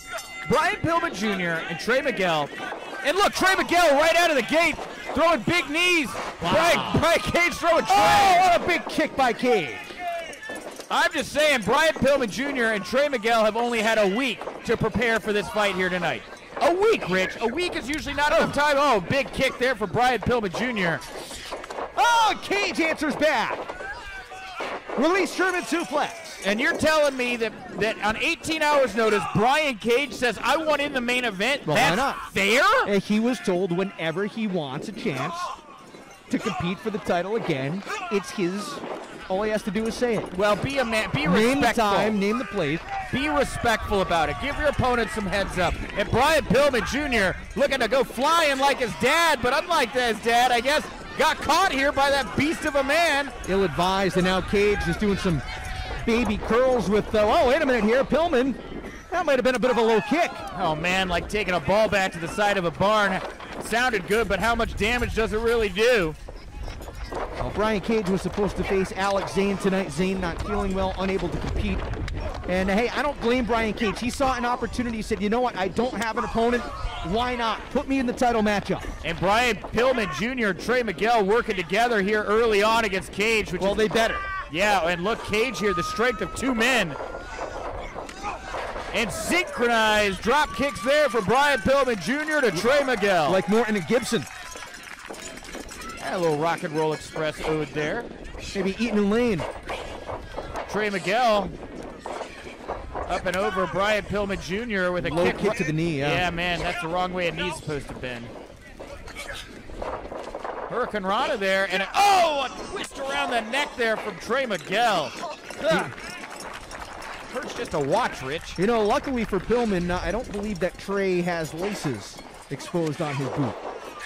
Brian Pillman Jr. and Trey Miguel, and look, Trey Miguel right out of the gate throwing big knees. Wow. Brian Cage throwing Trey. Oh, what a big kick by Cage. I'm just saying, Brian Pillman Jr. and Trey Miguel have only had a week to prepare for this fight here tonight. A week, Rich. A week is usually not enough time. Oh, big kick there for Brian Pillman Jr. Oh, Cage answers back. Release German suplex. And you're telling me that on 18 hours notice, Brian Cage says, I want in the main event? Well, that's why not? fair? He was told whenever he wants a chance to compete for the title again, it's his. All he has to do is say it. Well, be a man. Be respectful. Name the time, name the place. Be respectful about it. Give your opponent some heads up. And Brian Pillman Jr. looking to go flying like his dad, but unlike his dad, I guess, got caught here by that beast of a man. Ill-advised, and now Cage is doing some baby curls with, oh, wait a minute here, Pillman. That might have been a bit of a low kick. Oh, man, like taking a ball back to the side of a barn. Sounded good, but how much damage does it really do? Well, Brian Cage was supposed to face Alex Zane tonight. Zane not feeling well, unable to compete. And hey, I don't blame Brian Cage. He saw an opportunity. He said, you know what? I don't have an opponent. Why not? Put me in the title matchup. And Brian Pillman Jr. and Trey Miguel working together here early on against Cage. Which they better. Yeah, and look, Cage here, the strength of two men. And synchronized drop kicks there for Brian Pillman Jr. to Trey Miguel. Like Norton and Gibson. A little Rock and Roll Express ode there. Maybe Eaton and Lane. Trey Miguel up and over Brian Pillman Jr. with a low kick to the knee. Yeah, man, that's the wrong way a knee's supposed to bend. Hurricane Rana there, and a twist around the neck there from Trey Miguel. Hurts just to watch, Rich. You know, luckily for Pillman, I don't believe that Trey has laces exposed on his boot.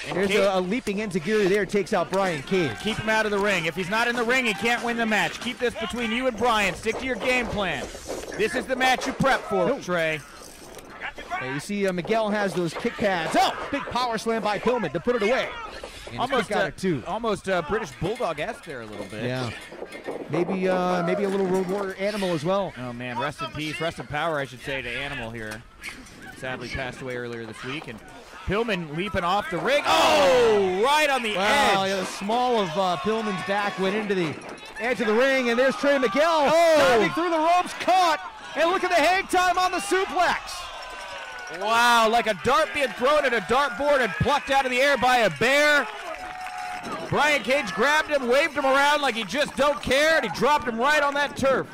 And there's a leaping enziguri there, takes out Brian Cage. Keep him out of the ring. If he's not in the ring, he can't win the match. Keep this between you and Brian. Stick to your game plan. This is the match you prep for, Trey. Yeah, you see Miguel has those kick pads. Oh, big power slam by Pillman to put it away. And almost British Bulldog-esque there a little bit. Yeah. Maybe a little Road Warrior Animal as well. Oh, man, rest in peace, rest in power, I should say, to Animal here. Sadly passed away earlier this week. And Pillman leaping off the ring. Oh, right on the edge. Yeah, the small of Pillman's back went into the edge of the ring, and there's Trey Miguel diving through the ropes, caught. And look at the hang time on the suplex. Wow, like a dart being thrown at a dartboard and plucked out of the air by a bear. Brian Cage grabbed him, waved him around like he just don't care, and he dropped him right on that turf.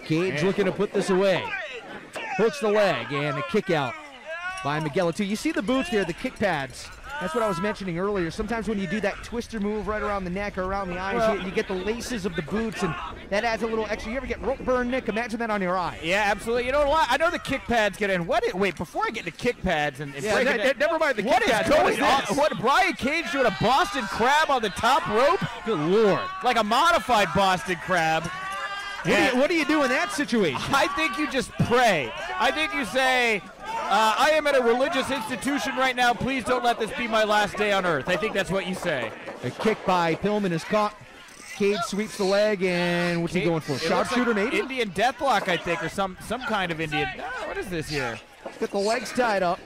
Cage looking to put this away. Hooks the leg, and a kick out by Miguel too. You see the boots there, the kick pads. That's what I was mentioning earlier. Sometimes when you do that twister move right around the neck or around the eyes, you get the laces of the boots, and that adds a little extra. You ever get rope burn, Nick? Imagine that on your eye. Yeah, absolutely. You know what? I know the kick pads get in. Wait, before I get to kick pads and break it, never mind the kick pads. What Brian Cage doing a Boston Crab on the top rope? Good Lord. Like a modified Boston Crab. What do you do in that situation? I think you just pray. I think you say, I am at a religious institution right now. Please don't let this be my last day on earth. I think that's what you say. A kick by Pillman is caught. Cage sweeps the leg, and what's he going for? Sharpshooter, maybe? Indian deathlock, I think, or some kind of Indian. What is this here? Got the legs tied up.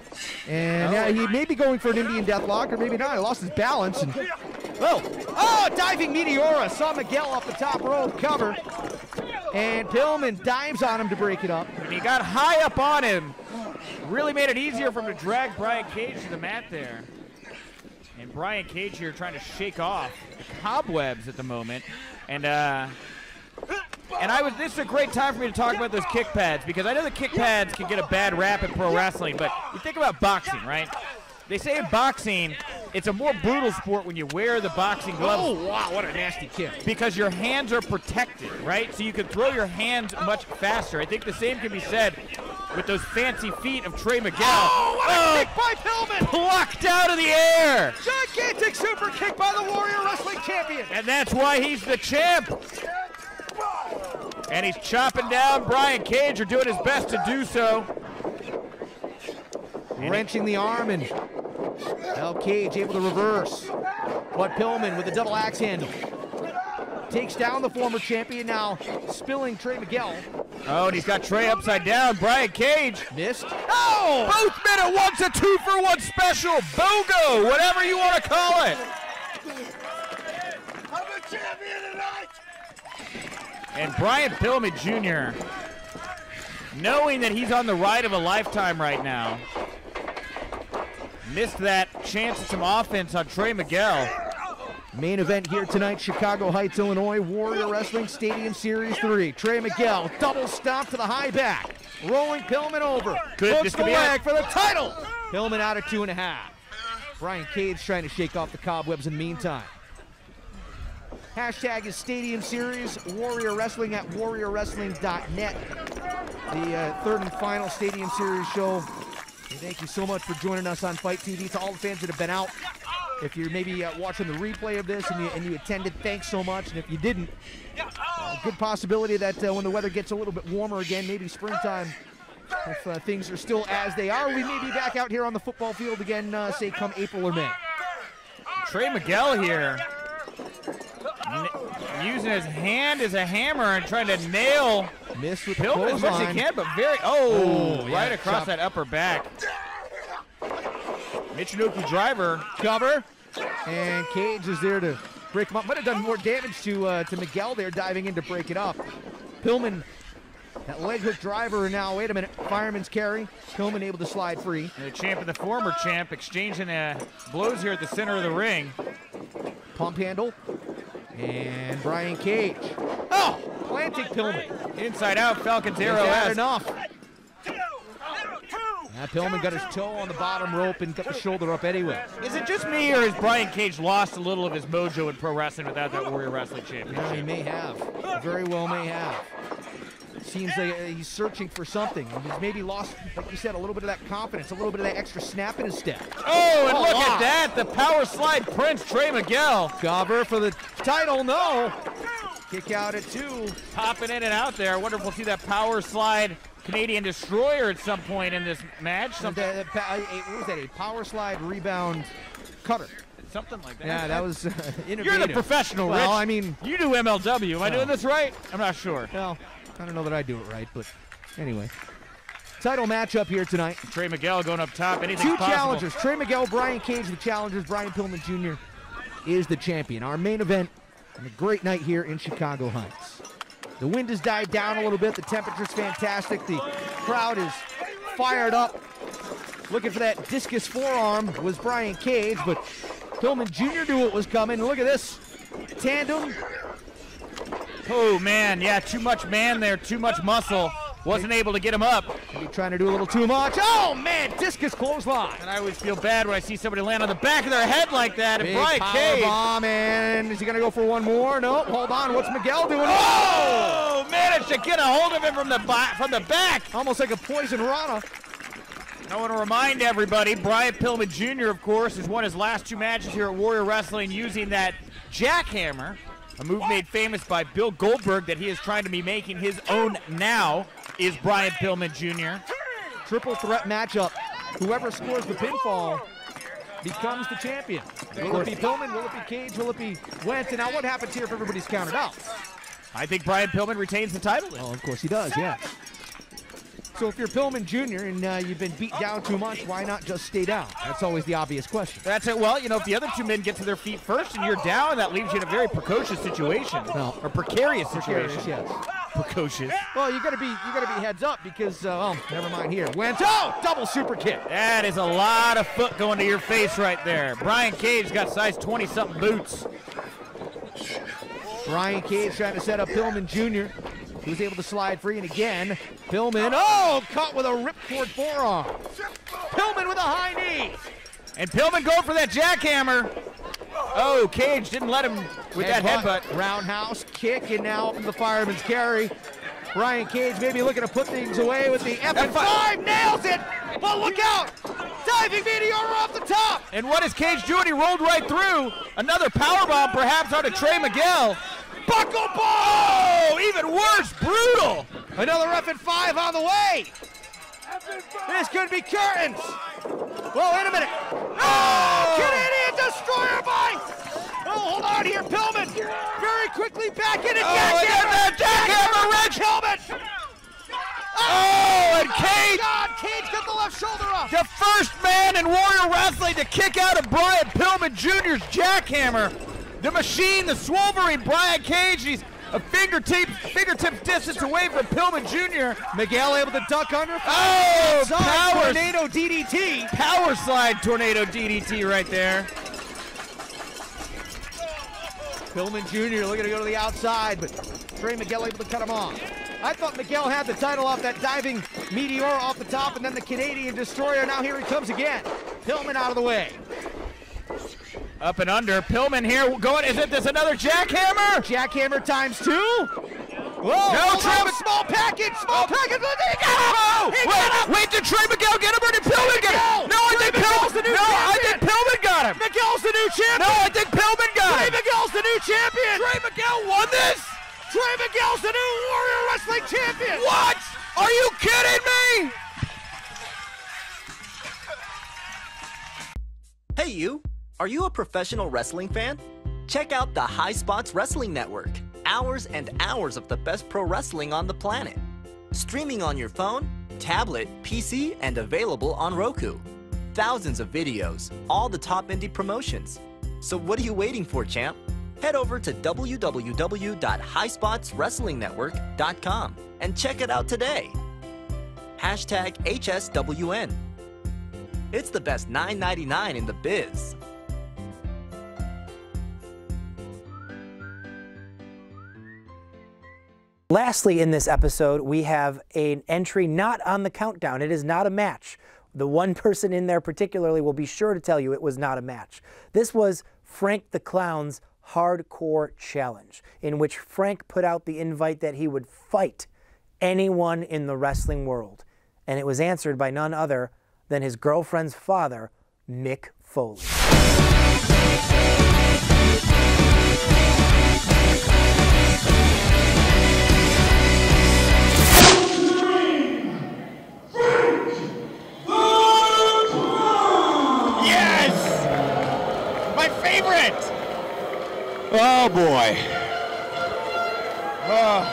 And yeah, he may be going for an Indian deathlock, or maybe not. He lost his balance. And diving Meteora. Saw Miguel off the top rope cover. And Pillman dives on him to break it up. And he got high up on him. Really made it easier for him to drag Brian Cage to the mat there. And Brian Cage here trying to shake off the cobwebs at the moment. And And this is a great time for me to talk about those kick pads, because I know the kick pads can get a bad rap in pro wrestling, but you think about boxing, right? They say in boxing, it's a more brutal sport when you wear the boxing gloves. Oh, wow, what a nasty kick. Because your hands are protected, right? So you can throw your hands much faster. I think the same can be said with those fancy feet of Trey Miguel. Oh, what a kick by Pillman! Plucked out of the air! Gigantic super kick by the Warrior Wrestling Champion! And that's why he's the champ! And he's chopping down Brian Cage, or doing his best to do so. Wrenching the arm, and now Cage able to reverse. But Pillman with a double axe handle takes down the former champion, now spilling Trey Miguel. Oh, and he's got Trey upside down. Brian Cage missed. Oh! Both men at once, a 2-for-1 special. BOGO, whatever you want to call it. I'm a champion tonight! And Brian Pillman Jr., knowing that he's on the ride of a lifetime right now, missed that chance at some offense on Trey Miguel. Main event here tonight, Chicago Heights, Illinois, Warrior Wrestling Stadium Series 3. Trey Miguel, double stomp to the high back. Rolling Pillman over. Hooks the leg for the title. Pillman out of 2.5. Brian Cage trying to shake off the cobwebs in the meantime. Hashtag is Stadium Series, Warrior Wrestling at warriorwrestling.net. The third and final Stadium Series show. And thank you so much for joining us on Fight TV. To all the fans that have been out, if you're maybe watching the replay of this and you attended, thanks so much. And if you didn't, good possibility that when the weather gets a little bit warmer again, maybe springtime, if things are still as they are, we may be back out here on the football field again, say come April or May. Trey Miguel here, using his hand as a hammer and trying to nail Pillman as much as he can, but right across that upper back. Michinoku driver. Cover. And Cage is there to break him up. Might have done more damage to Miguel there, diving in to break it up. Pillman, that leg hook driver now, wait a minute, fireman's carry. Pillman able to slide free. The champ and the former champ exchanging blows here at the center of the ring. Pump handle. And Brian Cage. Oh, planting Pillman. Inside out, Falcon's Aero. Is enough? Pillman got his toe on the bottom rope and got the shoulder up anyway. Is it just me, or has Brian Cage lost a little of his mojo in pro wrestling without that Warrior Wrestling Championship? Yeah, he may have. Very well may have. Seems like he's searching for something. He's maybe lost, like you said, a little bit of that confidence, a little bit of that extra snap in his step. Oh, and look at that, the power slide Prince, Trey Miguel. Cover for the title, no. Kick out at 2. Popping in and out there. I wonder if we'll see that power slide Canadian Destroyer at some point in this match. What was that, a power slide rebound cutter? Something like that. Yeah, that was innovative. You're the professional, Rich. Well, I mean, you do MLW. Am I doing this right? I'm not sure. Well, I don't know that I do it right, but anyway. Title matchup here tonight. Trey Miguel going up top. Anything's Two possible. challengers. Trey Miguel, Brian Cage, the challengers. Brian Pillman Jr. is the champion. Our main event on a great night here in Chicago Heights. The wind has died down a little bit. The temperature's fantastic. The crowd is fired up. Looking for that discus forearm was Brian Cage, but Pillman Jr. knew what was coming. Look at this tandem. Oh, man. Yeah, too much man there. Too much muscle. Wasn't able to get him up. Maybe trying to do a little too much. Oh, man, discus clothesline. And I always feel bad when I see somebody land on the back of their head like that. And Big Brian Cage. Bomb, and is he going to go for one more? No, hold on. What's Miguel doing? Oh, managed to get a hold of him from the back. Almost like a poison rana. I want to remind everybody, Brian Pillman Jr., of course, has won his last 2 matches here at Warrior Wrestling using that jackhammer, a move made famous by Bill Goldberg that he is trying to be making his own now, is Brian Pillman Jr. Triple threat matchup. Whoever scores the pinfall becomes the champion. Will it be Pillman? Will it be Cage? Will it be Wentz? And now what happens here if everybody's counted out? I think Brian Pillman retains the title. Oh, of course he does, yeah. So if you're Pillman Jr. and you've been beat down too much, why not just stay down? That's always the obvious question. That's it. Well, you know, if the other 2 men get to their feet first and you're down, that leaves you in a very precocious situation. No. Or precarious situation. Yes. Precocious. Well, you gotta be heads up because never mind here. Wentz, double super kick. That is a lot of foot going to your face right there. Brian Cage got size 20-something boots. Brian Cage trying to set up Pillman Jr. He was able to slide free, and again, Pillman, oh, caught with a ripcord forearm. Pillman with a high knee. And Pillman going for that jackhammer. Oh, Cage didn't let him with that headbutt. Roundhouse kick, and now up in the fireman's carry. Brian Cage maybe looking to put things away with the F5, nails it, but look out! Diving meteor off the top! And what is Cage doing? He rolled right through. Another powerbomb perhaps onto Trey Miguel. Buckle ball! Oh, even worse, brutal! Another F5 on the way! This could be curtains! Well, wait a minute. Oh! Canadian Destroyer by... Oh, hold on here, Pillman. Very quickly back in and jackhammer, red helmet. Oh, and Cage. God, Cage got the left shoulder up. The first man in Warrior Wrestling to kick out of Brian Pillman Jr.'s jackhammer. The machine, the Swolverine Brian Cage. He's a fingertips distance away from Pillman Jr. Miguel able to duck under. Oh, power tornado DDT. Power slide tornado DDT right there. Pillman Jr. looking to go to the outside, but Trey Miguel able to cut him off. I thought Miguel had the title off that diving meteor off the top, and then the Canadian Destroyer. Now here he comes again. Pillman out of the way. Up and under. Pillman here going. Is this another jackhammer? Jackhammer times 2. Whoa! No, Trey. Small package. Small package. Wait, did Trey Miguel get him or did Pillman get him? No, I think Pillman got him. Miguel's the new champion. No, I think Pillman got him. Trey Miguel's the new champion. Trey Miguel won this? Trey Miguel's the new Warrior Wrestling champion. What? Are you kidding me? Hey you, are you a professional wrestling fan? Check out the High Spots Wrestling Network. Hours and hours of the best pro wrestling on the planet. Streaming on your phone, tablet, PC, and available on Roku. Thousands of videos, all the top indie promotions. So what are you waiting for, champ? Head over to www.highspotswrestlingnetwork.com and check it out today. Hashtag HSWN. It's the best $9.99 in the biz. Lastly, in this episode, we have an entry not on the countdown. It is not a match. The one person in there particularly will be sure to tell you it was not a match. This was Frank the Clown's Hardcore Challenge, in which Frank put out the invite that he would fight anyone in the wrestling world. And it was answered by none other than his girlfriend's father, Mick Foley. Oh boy. Oh.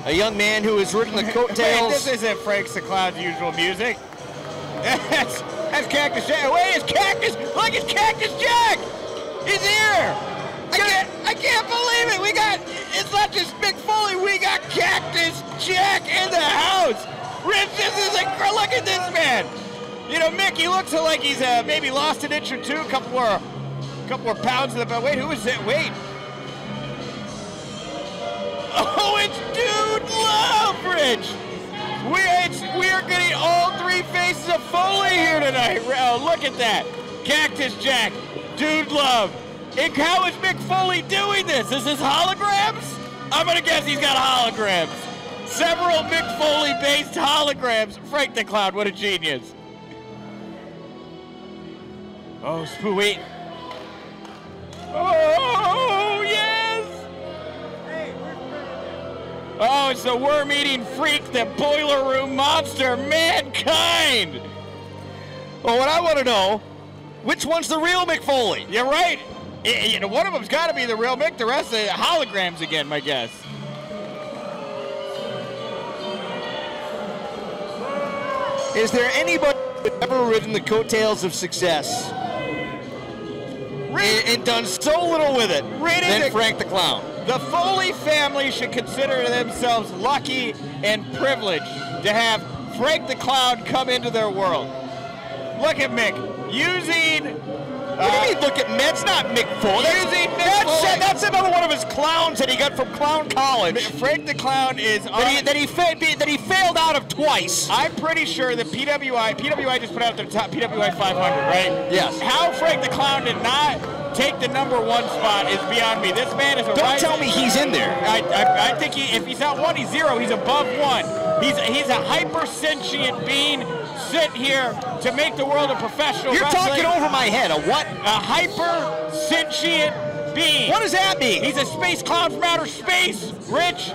A young man who has ridden the coattails. This isn't Frank the Clown's usual music. That's Cactus Jack. Wait, it's Cactus! Look, it's Cactus Jack! He's here! I can't believe it! It's not just Mick Foley, we got Cactus Jack in the house! Rich, this is look at this man! You know, Mick, he looks like he's maybe lost an inch or two, a couple more pounds in the belt. Wait, who is it? Wait. Oh, it's Dude Love, Rich! We are getting all three faces of Foley here tonight. Oh, look at that. Cactus Jack, Dude Love. And how is Mick Foley doing this? Is this holograms? I'm gonna guess he's got holograms. Several Mick Foley-based holograms. Frank the Clown, what a genius. Oh, wait. Oh, yes! Oh, it's the worm-eating freak, the boiler room monster, Mankind! Well, what I want to know, which one's the real Mick Foley? You're right. One of them's got to be the real Mick. The rest are holograms again, my guess. Is there anybody who's ever ridden the coattails of success and done so little with it than Frank the Clown? The Foley family should consider themselves lucky and privileged to have Frank the Clown come into their world. Look at Mick using. What do you mean? Look at Mick. It's not Mick Foley. Using Mick Foley. That's another one of his clowns that he got from Clown College. Frank the Clown is that he failed out of twice. I'm pretty sure that PWI just put out their top PWI 500, right? Yes. How Frank the Clown did not take the #1 spot is beyond me. This man is a. Don't tell me he's in there. I think if he's not 1, he's 0. He's above 1. He's a hyper sentient being sent here to make the world a professional. You're wrestling. Talking over my head. A what? A hyper sentient being. What does that mean? He's a space clown from outer space, Rich.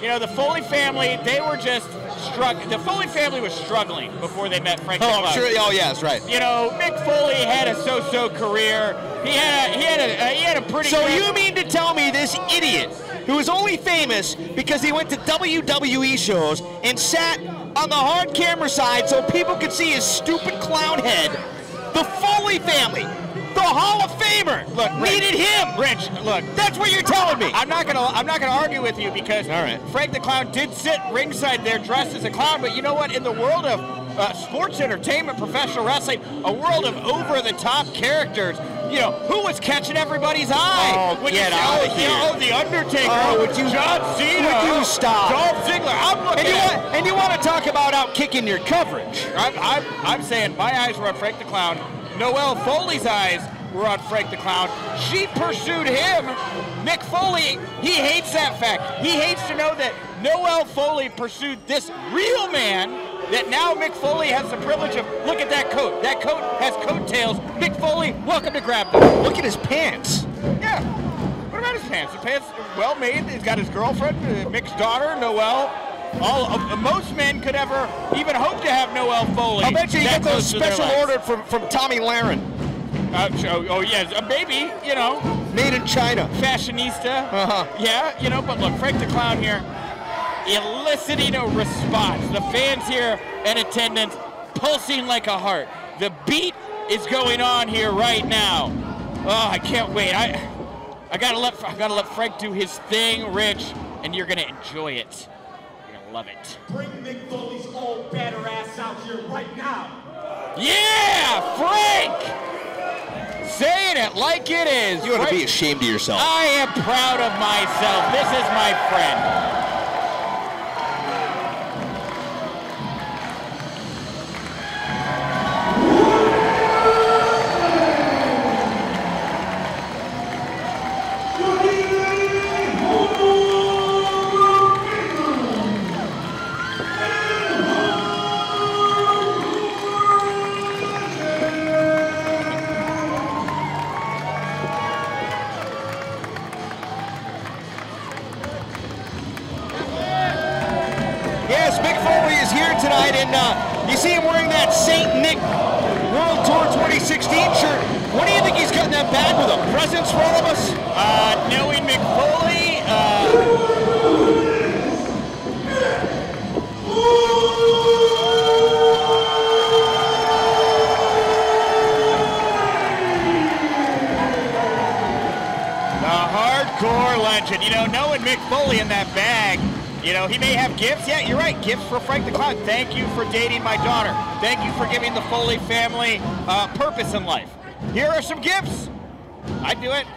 You know, the Foley family, they were just struggling. The Foley family was struggling before they met Frank. Oh, I'm sure. Oh, yes, right. You know, Mick Foley had a so-so career. He had a pretty. So you mean to tell me this idiot, who was only famous because he went to WWE shows and sat on the hard camera side so people could see his stupid clown head, the Foley family, the Hall of Famer, look, needed him. Rich, look, that's what you're telling me. I'm not gonna argue with you because Frank the Clown did sit ringside there dressed as a clown, but you know what? In the world of sports entertainment, professional wrestling, a world of over-the-top characters, you know, who was catching everybody's eye? Oh, get out of here. Oh, The Undertaker. Oh, would you, John Cena. Would you stop? Dolph Ziggler. I'm looking and you want to talk about out-kicking your coverage. I'm saying my eyes were on Frank the Clown. Noelle Foley's eyes were on Frank the Clown. She pursued him. Mick Foley, he hates that fact. He hates to know that Noelle Foley pursued this real man that now Mick Foley has the privilege of, look at that coat. That coat has coattails. Mick Foley, welcome to grab them. Look at his pants. Yeah. What about his pants? The pants are well made. He's got his girlfriend, Mick's daughter, Noelle. Most men could ever even hope to have Noelle Foley. I bet you get those special ordered from Tommy Lahren. Oh yes, maybe, you know. Made in China. Fashionista. Yeah, you know, but look, Frank the Clown here, eliciting a response. The fans here in attendance pulsing like a heart. The beat is going on here right now. Oh, I can't wait. I gotta let Frank do his thing, Rich, and you're gonna enjoy it. You're gonna love it. Bring Mick Foley's old batter ass out here right now. Yeah, Frank! Saying it like it is. You ought to be ashamed of yourself. I am proud of myself. This is my friend. Tonight, and you see him wearing that St. Nick World Tour 2016 shirt. What do you think he's got in that bag with him? Presents for all of us? Knowing Mick Foley, the hardcore legend. You know, knowing Mick Foley in that bag, you know, he may have gifts. Yeah, you're right. Gifts for Frank the Clown. Thank you for dating my daughter. Thank you for giving the Foley family purpose in life. Here are some gifts. I'd do it.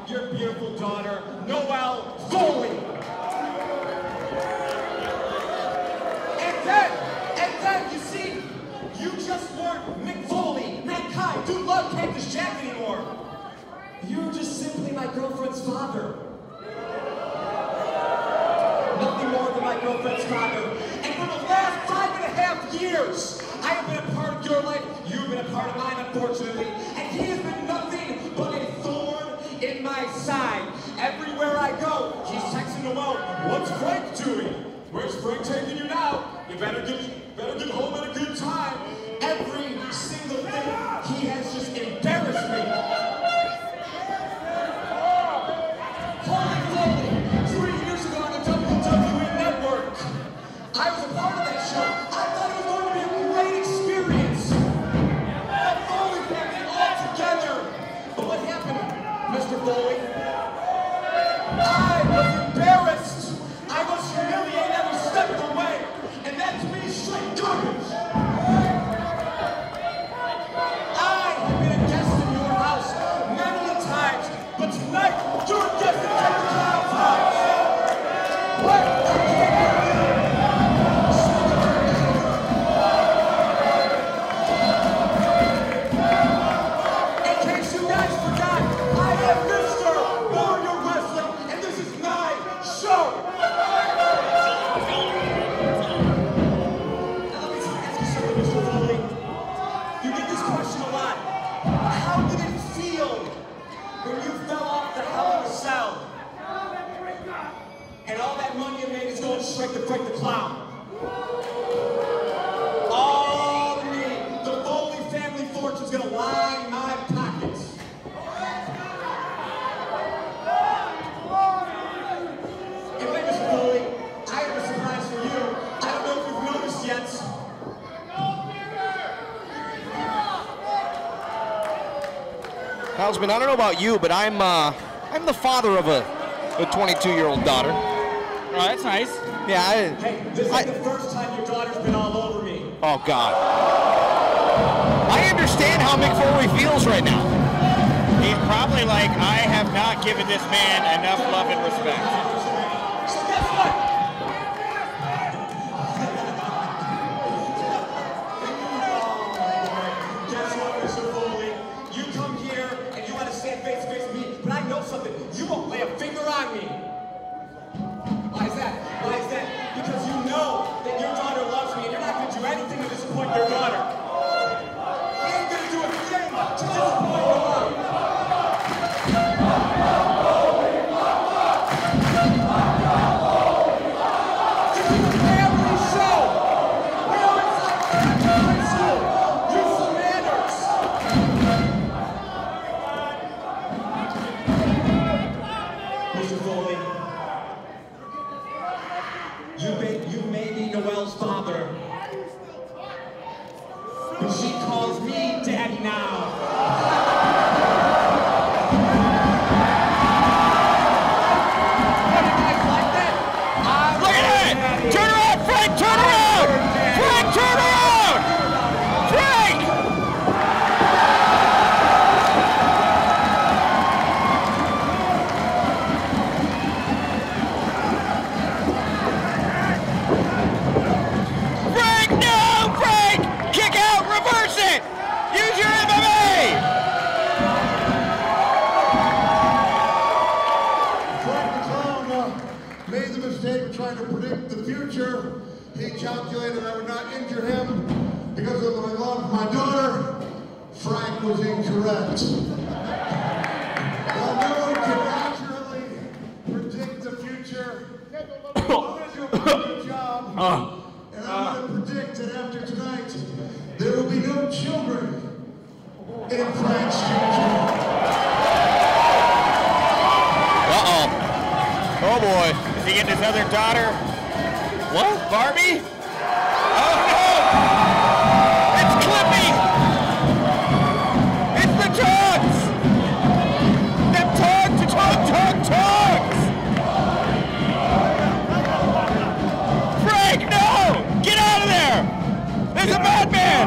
Your beautiful daughter, Noelle Foley. this jack anymore. You're just simply my girlfriend's father. Nothing more than my girlfriend's father. And for the last 5.5 years, I have been a part of your life. You've been a part of mine, unfortunately. And he has been nothing but a thorn in my side. Everywhere I go, he's texting the world, what's Frank doing? Where's Frank taking you now? You better get home at a good time. Every single thing, he has just embarrassed me. Holy moly, 3 years ago on the WWE Network, I was a part of that show. I thought it was going to be a great experience. The Foley family all together. But what happened, Mr. Foley? I was embarrassed. I was humiliated every step of the way. And that to me is straight garbage. I have been a guest in your house many a times, but tonight you're a guest in the Clown's house. What? In case you guys forgot, I am Mr. Warrior Wrestling, and this is my show. Now let me ask you something, Mr. Foley. You get this question a lot. How did it feel when you fell off the Hell in a Cell? And all that money you made is going straight to Frank the Clown. All of me, the Foley family fortune's gonna line my pockets. And wait, Mr. Foley, I have a surprise for you. I don't know if you've noticed yet. Houseman, I don't know about you, but I'm the father of a 22-year-old daughter. Oh, that's nice. Yeah, Hey, this is the first time your daughter's been all over me. Oh, God. I understand how Mick Foley feels right now. He's probably like, I have not given this man enough love and respect. So guess what? Guess what, Mr. Foley? You come here and you want to stand face to face with me, but I know something. You won't lay a finger on me. Why is that? Why is that? Because you know that your daughter loves me and you're not going to do anything to disappoint your daughter. You ain't going to do a thing to disappoint your mom. This is a family show. We are inside high school. Use some manners. Mr. Foley, you may be Noelle's father, but she calls me Daddy now. What, you guys like that? Look at that! Turn around, Frank! Turn around! Frank, turn around! Frank! Frank, no! Frank! Kick out, reverse it! Use your MMA! Frank the Clown made the mistake of trying to predict the future. He calculated I would not injure him because of my love for my daughter. Frank was incorrect. While no one can accurately predict the future, I'm going to do a pretty good job. And I'm going to predict that after tonight, there will be no children in Frank's future. Uh-oh. Oh, boy. Is he getting his other daughter? What? Barbie? Oh, no! It's Clippy! It's the dogs! The dogs! Frank, no! Get out of there! There's a madman!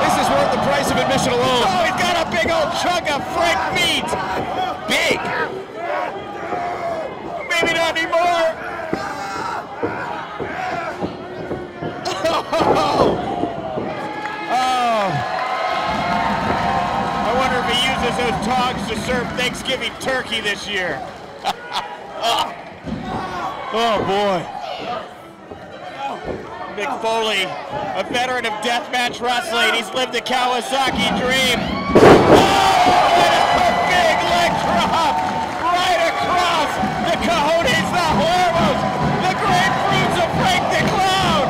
This is worth the price of admission alone. Oh, he's got a big old chunk of Frank meat! Big! Maybe not anymore! Oh! I wonder dogs to serve Thanksgiving turkey this year. Oh boy. Mick Foley, a veteran of deathmatch wrestling. He's lived the Kawasaki dream. Oh, what a big leg drop right across the cojones, the huevos, the grapefruits of Frank the Clown.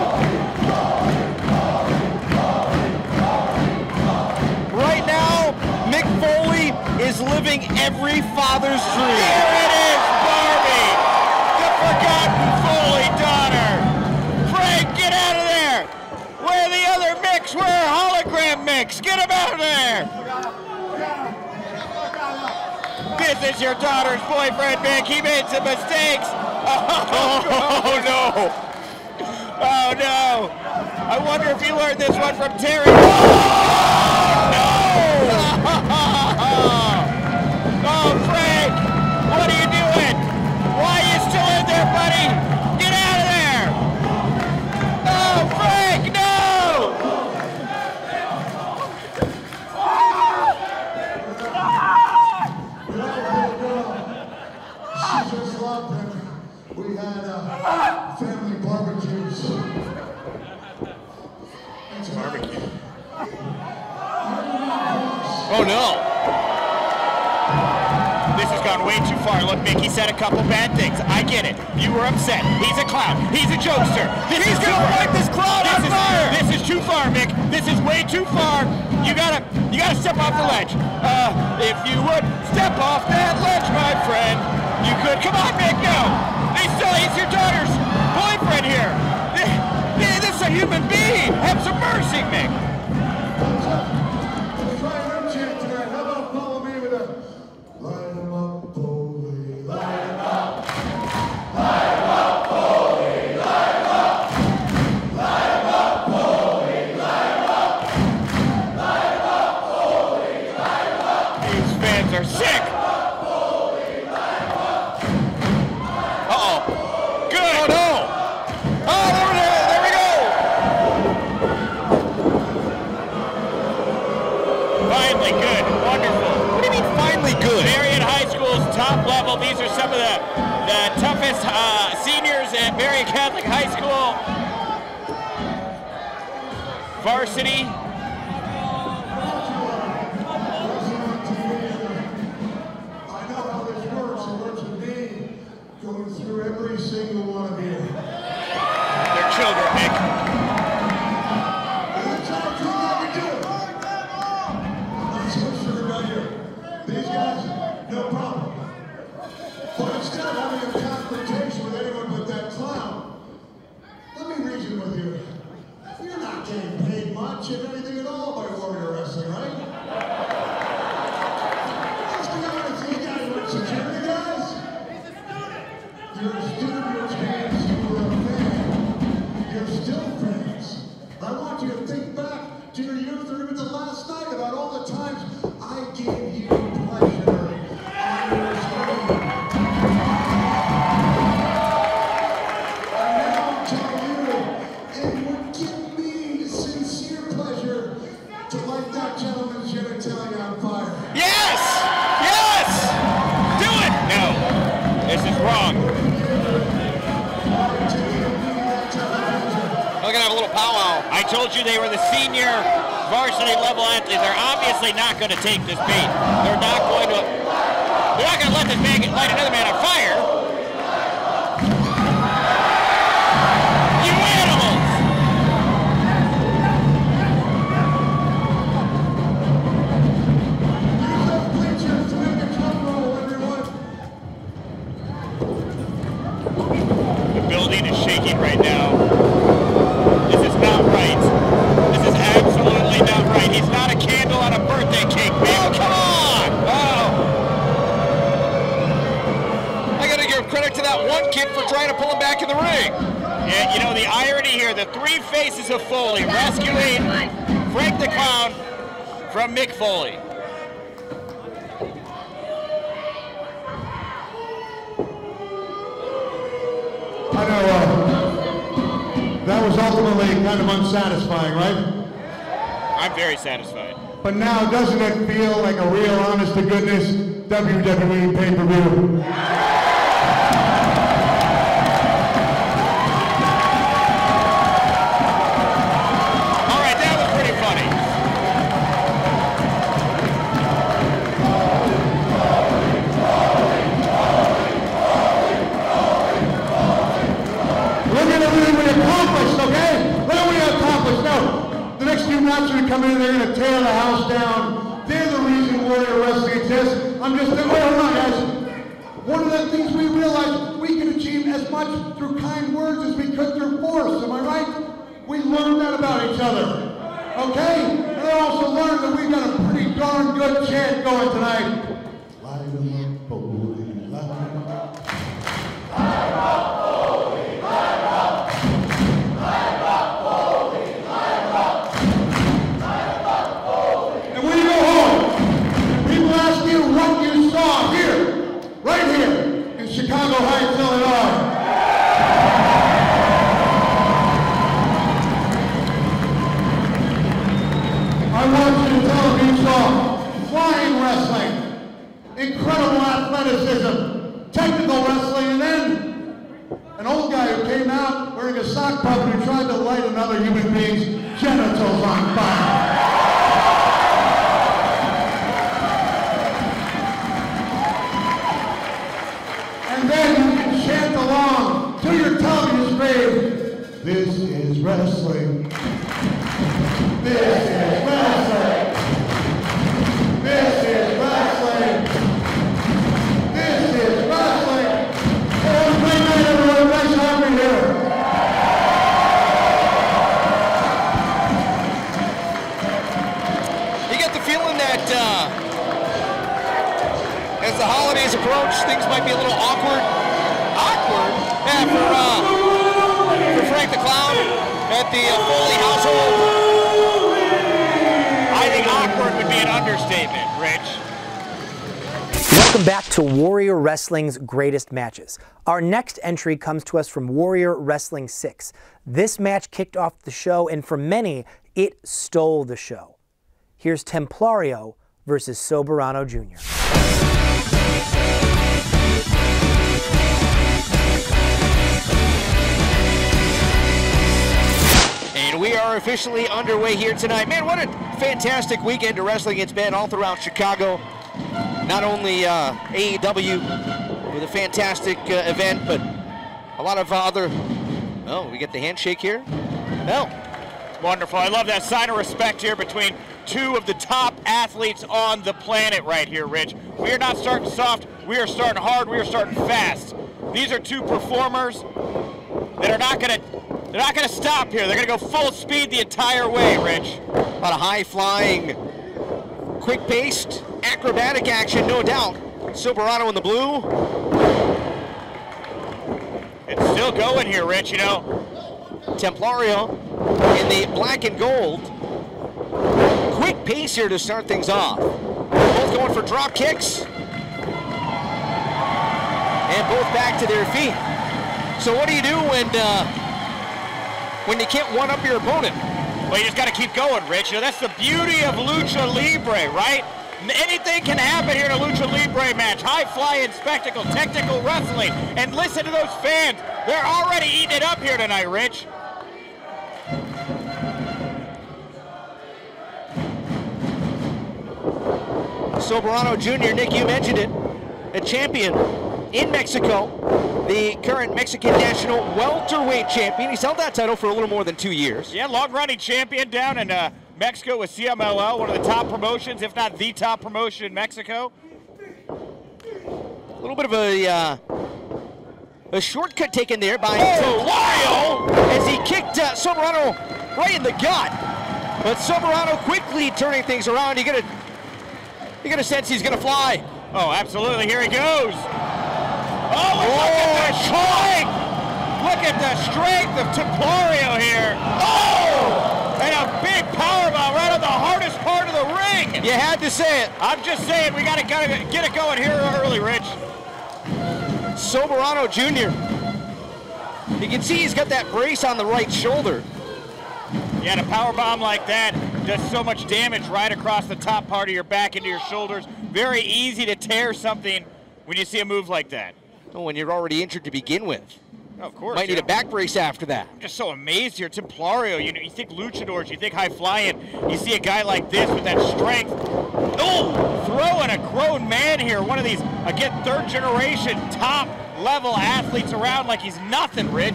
Right now, Mick Foley is living every father's dream. Here it is, Darby, the forgotten Foley daughter. Frank, get out of there! Where are the other Micks? Where are hologram Micks? Get him out of there! This is your daughter's boyfriend, Mick. He made some mistakes. Oh no! Oh no! I wonder if he learned this one from Terry. Oh no! Oh Frank, what are you doing? Why are you still in there, buddy? Get out of there! Oh Frank, no! She just loved him. We had family barbecues. Barbecue. Oh no! This has gone way too far. Look, Mickey said a couple bad things. I get it. You were upset. He's a clown. He's a jokester. He's gonna light this clown on fire! This is too far, Mick. This is way too far. You gotta step off the ledge. If you would step off that ledge, my friend, you could. Come on, Mick, no! He's your daughter's boyfriend here. This is a human being. Have some mercy, Mick. Let's try a new chant tonight. How about follow me with a light 'em up, Foley, light 'em up. Light 'em up, Foley, light 'em up. Light 'em up, Foley, light 'em up. Light 'em up, Foley, light 'em up. These fans are sick. Uh-oh. Good. Oh, no. Oh, there we go. Finally good. Wonderful. What do you mean finally good? Marion High School's top level. These are some of the toughest seniors at Marion Catholic High School. Varsity. I know how this works. It works with me going through every single one of you. They're children, Nick. That's how I think I can do it. I'm so sure about you. These guys, no problem. But instead of having a confrontation with anyone but that clown, let me reason with you. You're not getting paid much, if anything at all, by Warrior Wrestling, right? Let's be honest, you guys weren't security guys. You're a student, which means you were a fan. You're still fans. I want you to think back to your youth or even to last night about all the times I gave you pleasure on your screen. And now I'm telling you, it would give me sincere pleasure to light that gentleman's genitalia on fire. Yes! Yes! Do it! No. This is wrong. We're going to have a little powwow. I told you they were the senior varsity level athletes. They're obviously not going to take this bait. They're not going to let this man light another man on fire. You animals! The building is shaking right now. This is not right. This is absolutely not right. He's not a candle on a birthday cake, man. Oh, come on! Oh. I gotta give credit to that one kid for trying to pull him back in the ring. And you know the irony here, the three faces of Foley rescuing Frank the Clown from Mick Foley. I know, that was ultimately kind of unsatisfying, right? I'm very satisfied. but now doesn't it feel like a real honest-to-goodness WWE pay-per-view? All right, that was pretty funny. Look at everything we accomplished, okay? Look at what we accomplished. Now, the next few matches we come in, they're going to tear the house down. They're the reason Warrior Wrestling exists. I'm just saying, wait, hold on, guys. One of the things we realized, we can achieve as much through kind words as we could through force. Am I right? We learned that about each other. Okay? And I also learned that we've got a pretty darn good chant going tonight. Right here in Chicago Heights, Illinois. I want you to tell them each song. Flying wrestling, incredible athleticism, technical wrestling, and then an old guy who came out wearing a sock puppet who tried to light another human being's genitals on fire. And then you can chant along to your television screen. This is wrestling. This is wrestling. This is wrestling. This is wrestling. Oh, great night, everyone. Nice having you here. You get the feeling that as the holidays approach, things might be a little awkward. Yeah, for Frank the Clown at the Foley household. I think awkward would be an understatement, Rich. Welcome back to Warrior Wrestling's Greatest Matches. Our next entry comes to us from Warrior Wrestling 6. This match kicked off the show, and for many, it stole the show. Here's Templario versus Soberano Jr. And we are officially underway here tonight. Man, what a fantastic weekend of wrestling it's been all throughout Chicago. Not only AEW with a fantastic event, but a lot of other... Oh, we get the handshake here? No. Wonderful. I love that sign of respect here between two of the top athletes on the planet right here, Rich. We are not starting soft. We are starting hard. We are starting fast. These are two performers that are not going to stop here. They're going to go full speed the entire way, Rich. A lot of high-flying, quick-paced, acrobatic action, no doubt. Soberano in the blue. It's still going here, Rich, you know. Templario in the black and gold. Quick pace here to start things off. Both going for drop kicks. And both back to their feet. So what do you do when you can't one-up your opponent? Well, you just got to keep going, Rich. You know, that's the beauty of Lucha Libre, right? Anything can happen here in a Lucha Libre match. High-flying spectacle, technical wrestling. And listen to those fans. They're already eating it up here tonight, Rich. Soberano Jr., Nick, you mentioned it, a champion in Mexico, the current Mexican national welterweight champion. He's held that title for a little more than 2 years. Yeah, long-running champion down in Mexico with CMLL, one of the top promotions, if not the top promotion in Mexico. A little bit of a shortcut taken there by Wario as he kicked Soberano right in the gut. But Soberano quickly turning things around. You get a sense he's going to fly. Oh, absolutely. Here he goes. Oh, and look at the strength. Look at the strength of Templario here. Oh! And a big powerbomb right on the hardest part of the ring. You had to say it. I'm just saying, we got to get it going here early, Rich. Soberano Jr. You can see he's got that brace on the right shoulder. Yeah, a powerbomb like that does so much damage right across the top part of your back into your shoulders. Very easy to tear something when you see a move like that. Oh, when you're already injured to begin with. Oh, of course. Might need a back brace after that. I'm just so amazed here. Templario, you know, you think luchadors, you think high flying. You see a guy like this with that strength. Oh, throwing a grown man here. One of these, again, third generation top level athletes around like he's nothing, Rich.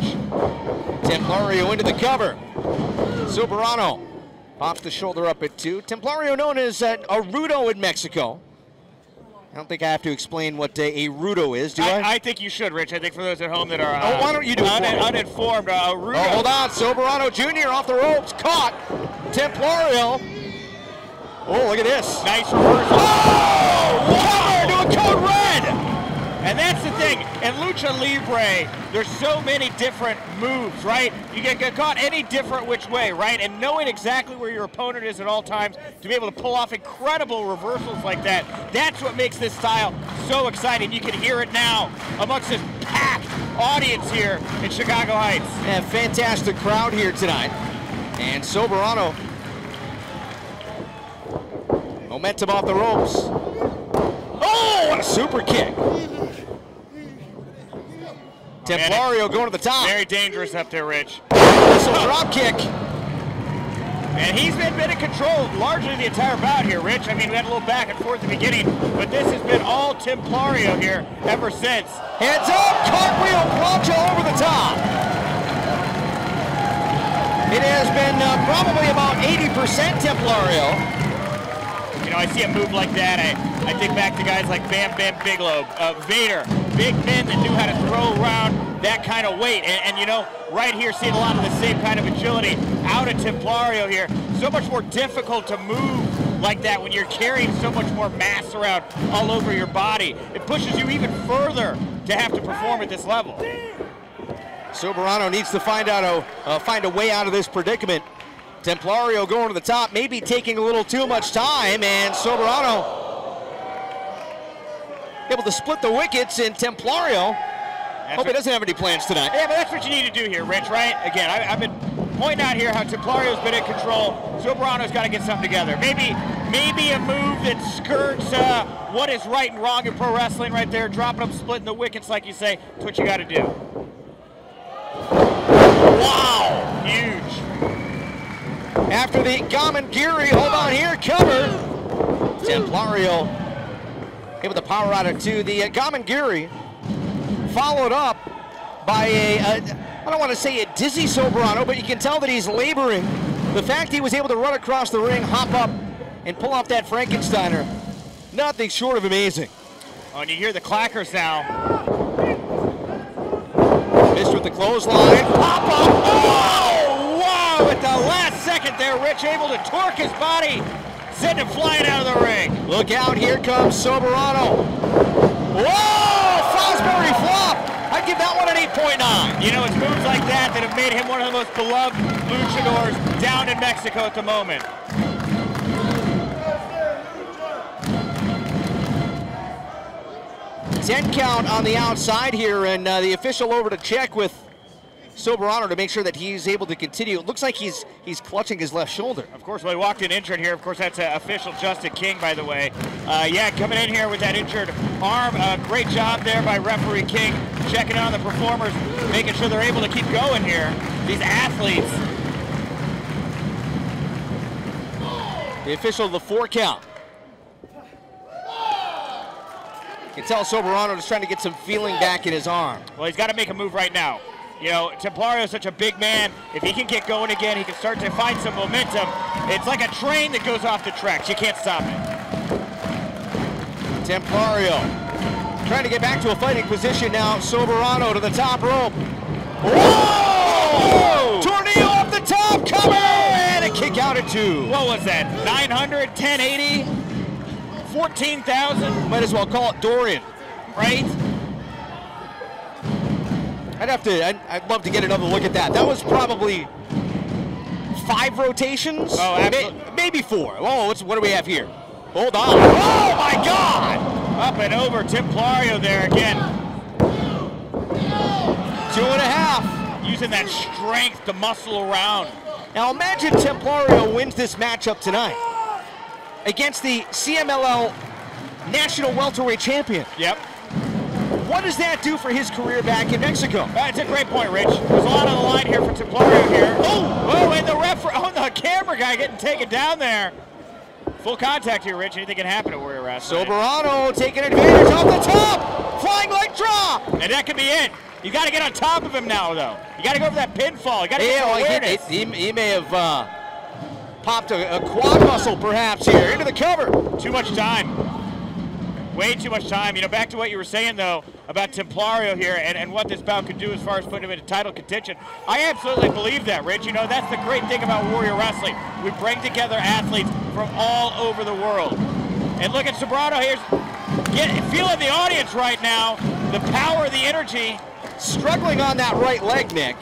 Templario into the cover. Soberano pops the shoulder up at 2. Templario known as a rudo in Mexico. I don't think I have to explain what a rudo is, do I? I think you should, Rich. I think for those at home that are why don't you do it uninformed, rudo. Oh, hold on. Soberano Jr. off the ropes. Caught. Templario. Oh, look at this. Nice reversal. Oh! Wow! To a code red! And that's the thing. In Lucha Libre, there's so many different moves, right? You can get caught any different which way, right? And knowing exactly where your opponent is at all times to be able to pull off incredible reversals like that, that's what makes this style so exciting. You can hear it now amongst this packed audience here in Chicago Heights. Yeah, fantastic crowd here tonight. And Soberano, momentum off the ropes. Oh, what a super kick. Templario going to the top. Very dangerous up there, Rich. Missile drop kick. And he's been in control largely the entire bout here, Rich. I mean, we had a little back and forth at the beginning, but this has been all Templario here ever since. Heads up, cartwheel plancha over the top. It has been probably about 80% Templario. You know, I see a move like that, I think back to guys like Bam Bam Bigelow, Vader, big men that knew how to throw around that kind of weight. And you know, right here, seeing a lot of the same kind of agility out of Templario here. So much more difficult to move like that when you're carrying so much more mass around all over your body. It pushes you even further to have to perform at this level. Soberano needs to find a way out of this predicament. Templario going to the top, maybe taking a little too much time, and Soberano able to split the wickets, and Templario, hope he doesn't have any plans tonight. Yeah, but that's what you need to do here, Rich, right? Again, I've been pointing out here how Templario's been in control. Soberano's got to get something together. Maybe a move that skirts what is right and wrong in pro wrestling right there, dropping them, splitting the wickets like you say. That's what you got to do. Wow! Huge. After the Gamangiri, hold on here, cover. Templario able to power out it to the Gamangiri, followed up by I don't want to say a dizzy Soberano, but you can tell that he's laboring. The fact he was able to run across the ring, hop up, and pull off that Frankensteiner, nothing short of amazing. Oh, and you hear the clackers now. Missed with the clothesline, pop up, oh, wow, at the last second there, Rich able to torque his body, send him flying out of the ring. Look out, here comes Soberano. Whoa, Fosbury flop. I'd give that one an 8.9. You know, it's moves like that that have made him one of the most beloved luchadors down in Mexico at the moment. Ten count on the outside here, and the official over to check with Soberano to make sure that he's able to continue. It looks like he's clutching his left shoulder. Of course, well, he walked in injured here. Of course, that's official Justin King, by the way. Yeah, coming in here with that injured arm. Great job there by referee King, checking on the performers, making sure they're able to keep going here. These athletes. The official, the 4 count. You can tell Soberano is trying to get some feeling back in his arm. Well, he's got to make a move right now. You know, Templario is such a big man. If he can get going again, he can start to find some momentum. It's like a train that goes off the tracks. You can't stop it. Templario trying to get back to a fighting position now. Soberano to the top rope. Whoa! Tornado off the top, cover, and a kick out at 2. What was that, 900, 1080, 14,000? Might as well call it Dorian. Right? I'd love to get another look at that. That was probably 5 rotations? Oh, absolutely. Maybe 4. Oh, what do we have here? Hold on. Oh, my God! Up and over, Templario there again. 2.5. Using that strength to muscle around. Now imagine Templario wins this matchup tonight against the CMLL National Welterweight Champion. Yep. What does that do for his career back in Mexico? That's a great point, Rich. There's a lot on the line here for Templario here. Oh, and the the camera guy getting taken down there. Full contact here, Rich. Anything can happen at Warrior Wrestling. Soberano taking advantage off the top. Flying leg drop. And that could be it. You got to get on top of him now, though. You got to go for that pinfall. You got to get some awareness. He may have popped a quad muscle, perhaps, here. Into the cover. Too much time. Way too much time. You know, back to what you were saying, though, about Templario here and what this bout could do as far as putting him into title contention. I absolutely believe that, Rich. You know, that's the great thing about Warrior Wrestling. We bring together athletes from all over the world. And look at Soberano here. Feeling the audience right now. The power, the energy. Struggling on that right leg, Nick.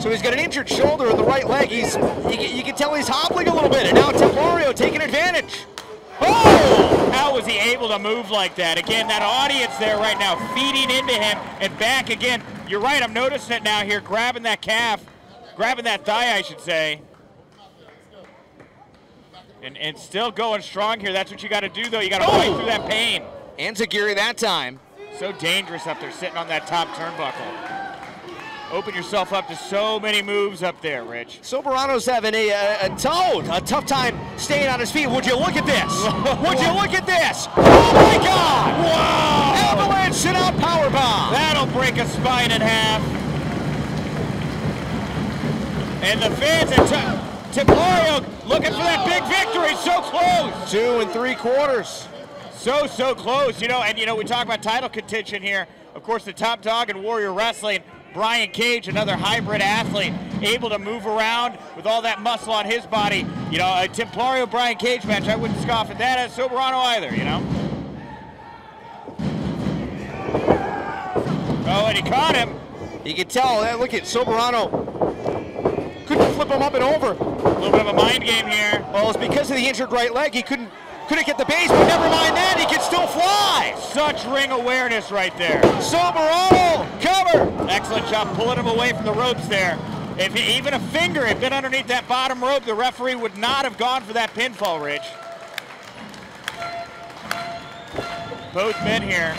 So he's got an injured shoulder in the right leg. You can tell he's hobbling a little bit. And now Templario taking advantage. Oh! How was he able to move like that? Again, that audience there right now feeding into him and back again. You're right, I'm noticing it now here, grabbing that calf, grabbing that thigh, I should say. And still going strong here. That's what you got to do, though. You got to fight through that pain. Enziguri that time. So dangerous up there, sitting on that top turnbuckle. Open yourself up to so many moves up there, Rich. Soberano's having a tough time staying on his feet. Would you look at this? Would you look at this? Oh my God! Wow! Avalanche sit-out powerbomb. That'll break a spine in half. And the fans at Templario looking for that big victory. So close. 2 3/4. So close. You know, we talk about title contention here. Of course, the top dog in Warrior Wrestling, Brian Cage, another hybrid athlete, able to move around with all that muscle on his body. You know, a Templario Brian Cage match, I wouldn't scoff at that as Soberano either, you know. Oh, and he caught him. You can tell, look at Soberano. Couldn't flip him up and over. A little bit of a mind game here. Well, it's because of the injured right leg. He couldn't get the base, but never mind that, he can still fly. Such ring awareness right there. Soberano, cover. Excellent job pulling him away from the ropes there. If even a finger had been underneath that bottom rope, the referee would not have gone for that pinfall, Rich. Both men here.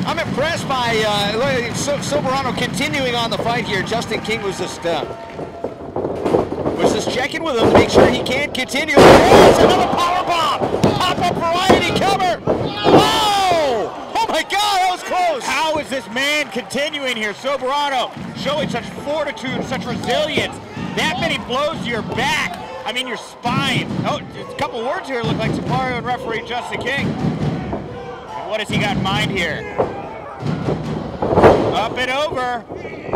I'm impressed by Soberano continuing on the fight here. Justin King was just checking with him to make sure he can't continue. There's another powerbomb. Pop-up variety cover. Oh! Oh my God, that was close. How is this man continuing here? Soberano showing such fortitude, such resilience. That many blows to your back. I mean, your spine. Oh, a couple words here look like Templario and referee Justin King. And what has he got in mind here? Up and over.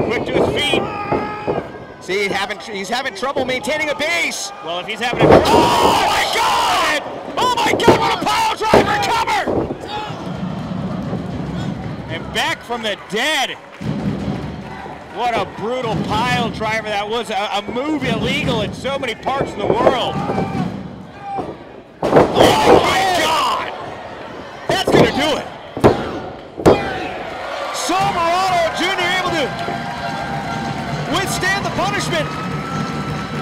Quick to his feet. See, he's having trouble maintaining a base. Well, if he's having a trouble... Oh my God! Oh my God, what a pile driver cover! And back from the dead. What a brutal pile driver that was. A move illegal in so many parts of the world. Oh my God! That's gonna do it. Soberano Jr. able to withstand the punishment.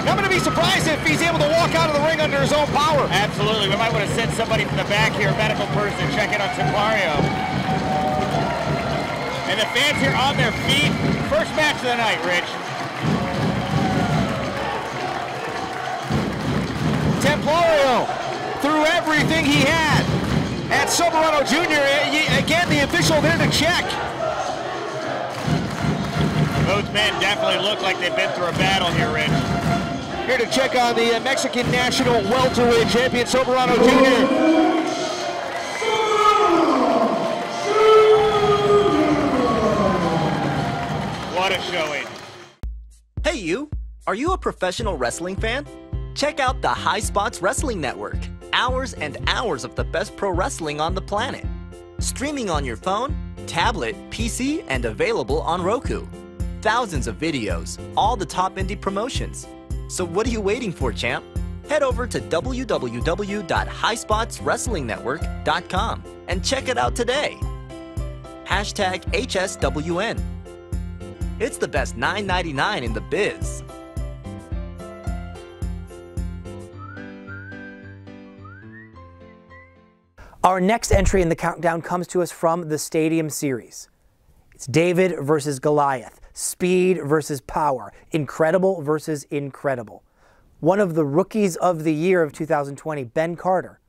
I'm going to be surprised if he's able to walk out of the ring under his own power. Absolutely. We might want to send somebody from the back here, a medical person, to check in on Templario. And the fans here on their feet. First match of the night, Rich. Templario threw everything he had at Soberano Jr. Again, the official there to check. Both men definitely look like they've been through a battle here, Rich. Here to check on the Mexican National Welterweight Champion, Soberano Jr. What a showing. Hey you, are you a professional wrestling fan? Check out the High Spots Wrestling Network. Hours and hours of the best pro wrestling on the planet. Streaming on your phone, tablet, PC, and available on Roku. Thousands of videos, all the top indie promotions. So what are you waiting for, champ? Head over to www.highspotswrestlingnetwork.com and check it out today. #HSWN. It's the best $9.99 in the biz. Our next entry in the countdown comes to us from the Stadium Series. It's David versus Goliath, speed versus power, incredible versus incredible. One of the rookies of the year of 2020, Ben Carter,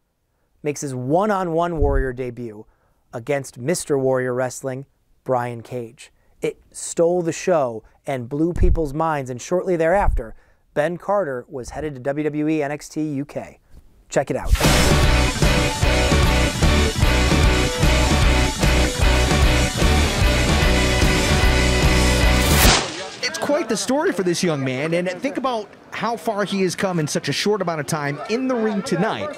makes his one-on-one Warrior debut against Mr. Warrior Wrestling, Brian Cage. It stole the show and blew people's minds, and shortly thereafter, Ben Carter was headed to WWE NXT UK. Check it out. It's quite the story for this young man, and think about how far he has come in such a short amount of time in the ring tonight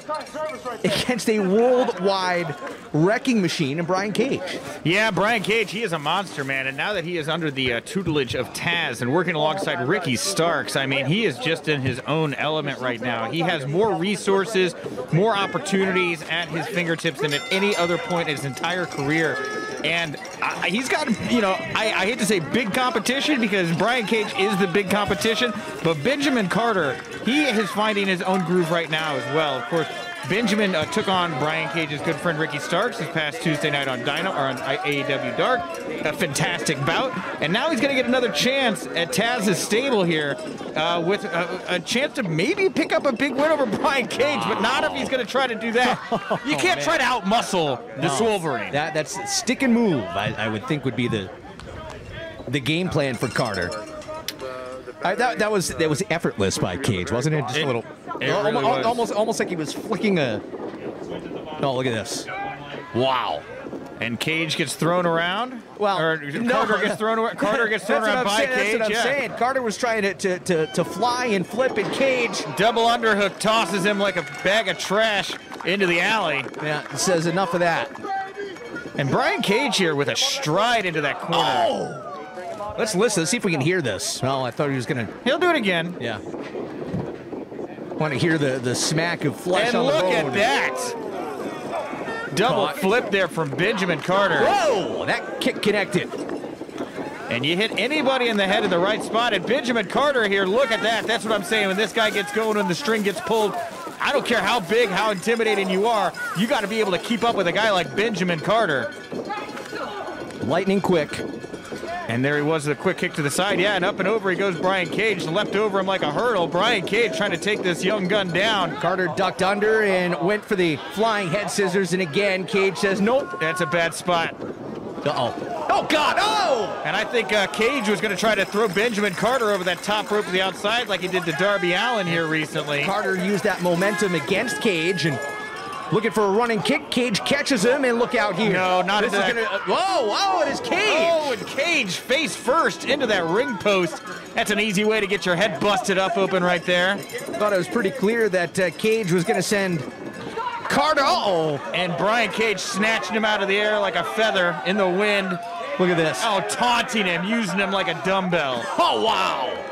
against a worldwide wrecking machine in Brian Cage. Yeah, Brian Cage, he is a monster, man, and now that he is under the tutelage of Taz and working alongside Ricky Starks, I mean, he is just in his own element right now. He has more resources, more opportunities at his fingertips than at any other point in his entire career. And he's got, you know, I hate to say big competition because Brian Cage is the big competition, but Benjamin Carter, he is finding his own groove right now as well. Of course, Benjamin took on Brian Cage's good friend Ricky Starks this past Tuesday night on on AEW Dark. A fantastic bout. And now he's going to get another chance at Taz's stable here with a chance to maybe pick up a big win over Brian Cage, but not if he's going to try to do that. You can't try to outmuscle the Wolverine. That's stick and move, I would think would be the game plan for Carter. That was effortless by Cage, wasn't it? Just a little, really almost like he was flicking a. Oh, look at this! Wow. And Cage gets thrown around. Well, Carter gets thrown around. Carter gets thrown around by Cage. That's what I'm saying. Carter was trying to fly and flip, and Cage double underhook tosses him like a bag of trash into the alley. Yeah, it says enough of that. And Brian Cage here with a stride into that corner. Oh. Let's listen. Let's see if we can hear this. Oh, I thought he was going to... He'll do it again. Yeah. Want to hear the smack of flesh on the bone. And look at that. Double flip there from Benjamin Carter. Whoa! That kick connected. And you hit anybody in the head in the right spot. And Benjamin Carter here, look at that. That's what I'm saying. When this guy gets going, when the string gets pulled, I don't care how big, how intimidating you are, you got to be able to keep up with a guy like Benjamin Carter. Lightning quick. And there he was, the quick kick to the side. Yeah, and up and over he goes Brian Cage, leapt over him like a hurdle. Brian Cage trying to take this young gun down. Carter ducked under and went for the flying head scissors, and again, Cage says, nope. That's a bad spot. Uh-oh. Oh, God, oh! And I think Cage was going to try to throw Benjamin Carter over that top rope to the outside like he did to Darby Allin here recently. Carter used that momentum against Cage and looking for a running kick. Cage catches him, and look out here. No, not this is gonna, whoa, it is Cage. Oh, and Cage face first into that ring post. That's an easy way to get your head busted up open right there. Thought it was pretty clear that Cage was going to send Carter. And Brian Cage snatched him out of the air like a feather in the wind. Look at this. Oh, taunting him, using him like a dumbbell. Oh, wow.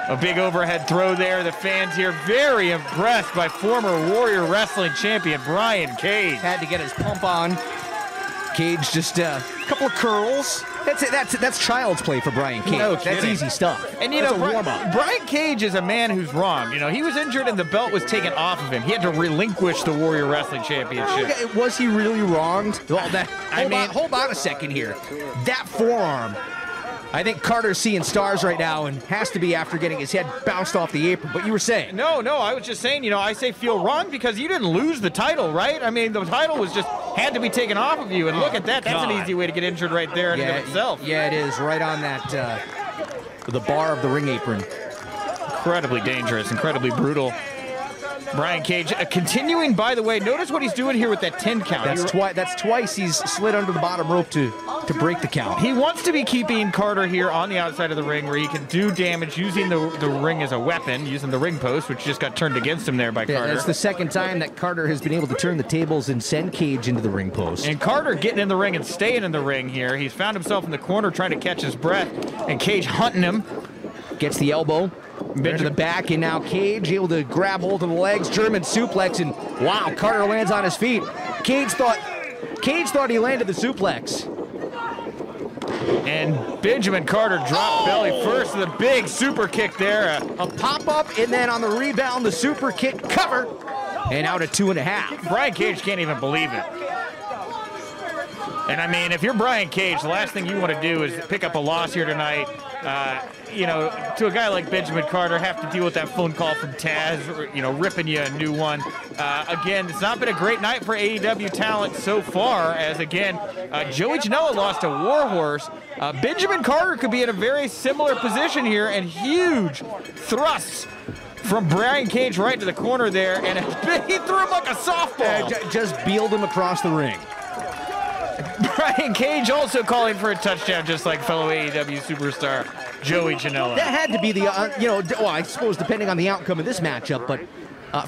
A big overhead throw there. The fans here very impressed by former Warrior Wrestling champion Brian Cage. Had to get his pump on. Cage just a couple of curls. That's child's play for Brian Cage. No That's kidding. easy stuff. And you that's know, a warm-up. Brian Cage is a man who's wrong. You know, he was injured and the belt was taken off of him. He had to relinquish the Warrior Wrestling Championship. Okay, was he really wronged? Well, hold on a second here. That forearm. I think Carter's seeing stars right now and has to be after getting his head bounced off the apron. But you were saying? No, I was just saying, you know, I say feel wrong because you didn't lose the title, right? I mean, the title was just had to be taken off of you. And look at that. That's an easy way to get injured right there in and of itself. Yeah, it is. Right on that, the bar of the ring apron. Incredibly dangerous, incredibly brutal. Brian Cage continuing, by the way, notice what he's doing here with that 10 count. That's twice he's slid under the bottom rope to break the count. He wants to be keeping Carter here on the outside of the ring where he can do damage using the ring as a weapon, using the ring post, which just got turned against him there by Carter. That's the second time that Carter has been able to turn the tables and send Cage into the ring post. And Carter getting in the ring and staying in the ring here. He's found himself in the corner trying to catch his breath, and Cage hunting him. Gets the elbow. Into the back, and now Cage able to grab hold of the legs, German suplex, and wow, Carter lands on his feet. Cage thought he landed the suplex. And Benjamin Carter dropped belly first to the big super kick there. A pop-up, and then on the rebound, the super kick cover, and out at 2.5. Brian Cage can't even believe it. And I mean, if you're Brian Cage, the last thing you want to do is pick up a loss here tonight. You know, to a guy like Benjamin Carter, have to deal with that phone call from Taz, you know, ripping you a new one. Again, it's not been a great night for AEW talent so far, as again, Joey Janela lost to Warhorse. Benjamin Carter could be in a very similar position here, and huge thrusts from Brian Cage right to the corner there, and he threw him like a softball. Just beeled him across the ring. Brian Cage also calling for a touchdown, just like fellow AEW superstar Joey Janela. That had to be the, you know, well, I suppose depending on the outcome of this matchup, but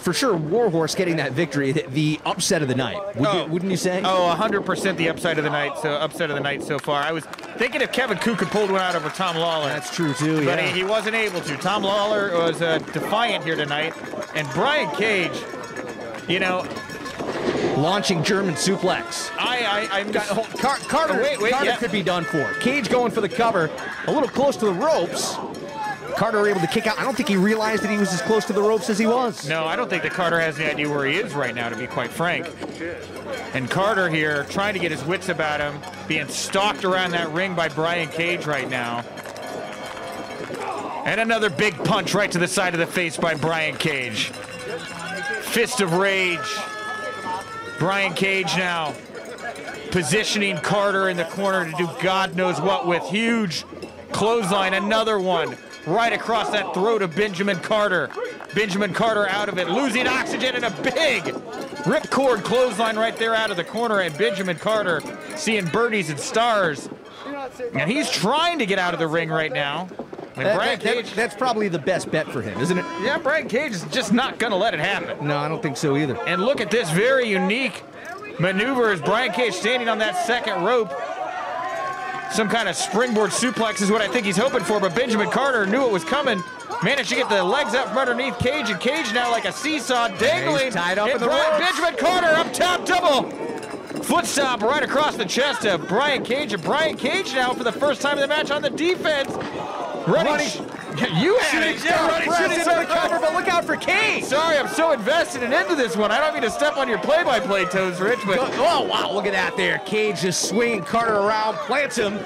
for sure, Warhorse getting that victory, the upset of the night, wouldn't you say? Oh, 100% the upset of the night. So upset of the night so far. I was thinking if Kevin Koo could pull one out over Tom Lawler. That's true too. But yeah. he wasn't able to. Tom Lawler was defiant here tonight, and Brian Cage, you know, launching German suplex. Carter, Carter could be done for. Cage going for the cover, a little close to the ropes. Carter able to kick out. I don't think he realized that he was as close to the ropes as he was. No, I don't think that Carter has any idea where he is right now, to be quite frank. And Carter here trying to get his wits about him, being stalked around that ring by Brian Cage right now. And another big punch right to the side of the face by Brian Cage. Fist of rage. Brian Cage now positioning Carter in the corner to do God knows what with. Huge clothesline, another one right across that throat of Benjamin Carter. Benjamin Carter out of it, losing oxygen, and a big ripcord clothesline right there out of the corner, and Benjamin Carter seeing birdies and stars. And he's trying to get out of the ring right now. And Brian Cage, that's probably the best bet for him, isn't it? Yeah, Brian Cage is just not going to let it happen. No, I don't think so either. And look at this very unique maneuver as Brian Cage standing on that second rope. Some kind of springboard suplex is what I think he's hoping for, but Benjamin Carter knew it was coming. Managed to get the legs up from underneath Cage, and Cage now like a seesaw dangling. He's tied up in the ropes. Benjamin Carter up top, double foot stomp right across the chest of Brian Cage. And Brian Cage now for the first time in the match on the defense. Running. You had it. Yeah, running shooting into the cover, but look out for Cage. Sorry, I'm so invested and into this one. I don't mean to step on your play-by-play toes, Rich, but... Oh, wow, look at that there. Cage just swinging Carter around, plants him.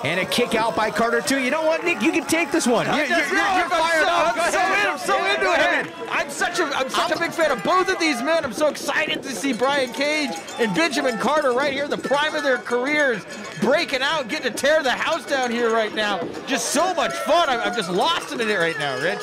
And a kick out by Carter, too. You know what, Nick? You can take this one. You're fired up. I'm so into it. I'm such a big fan of both of these men. I'm so excited to see Brian Cage and Benjamin Carter right here in the prime of their careers, breaking out, getting to tear the house down here right now. Just so much fun. I'm just lost in it right now, Rich.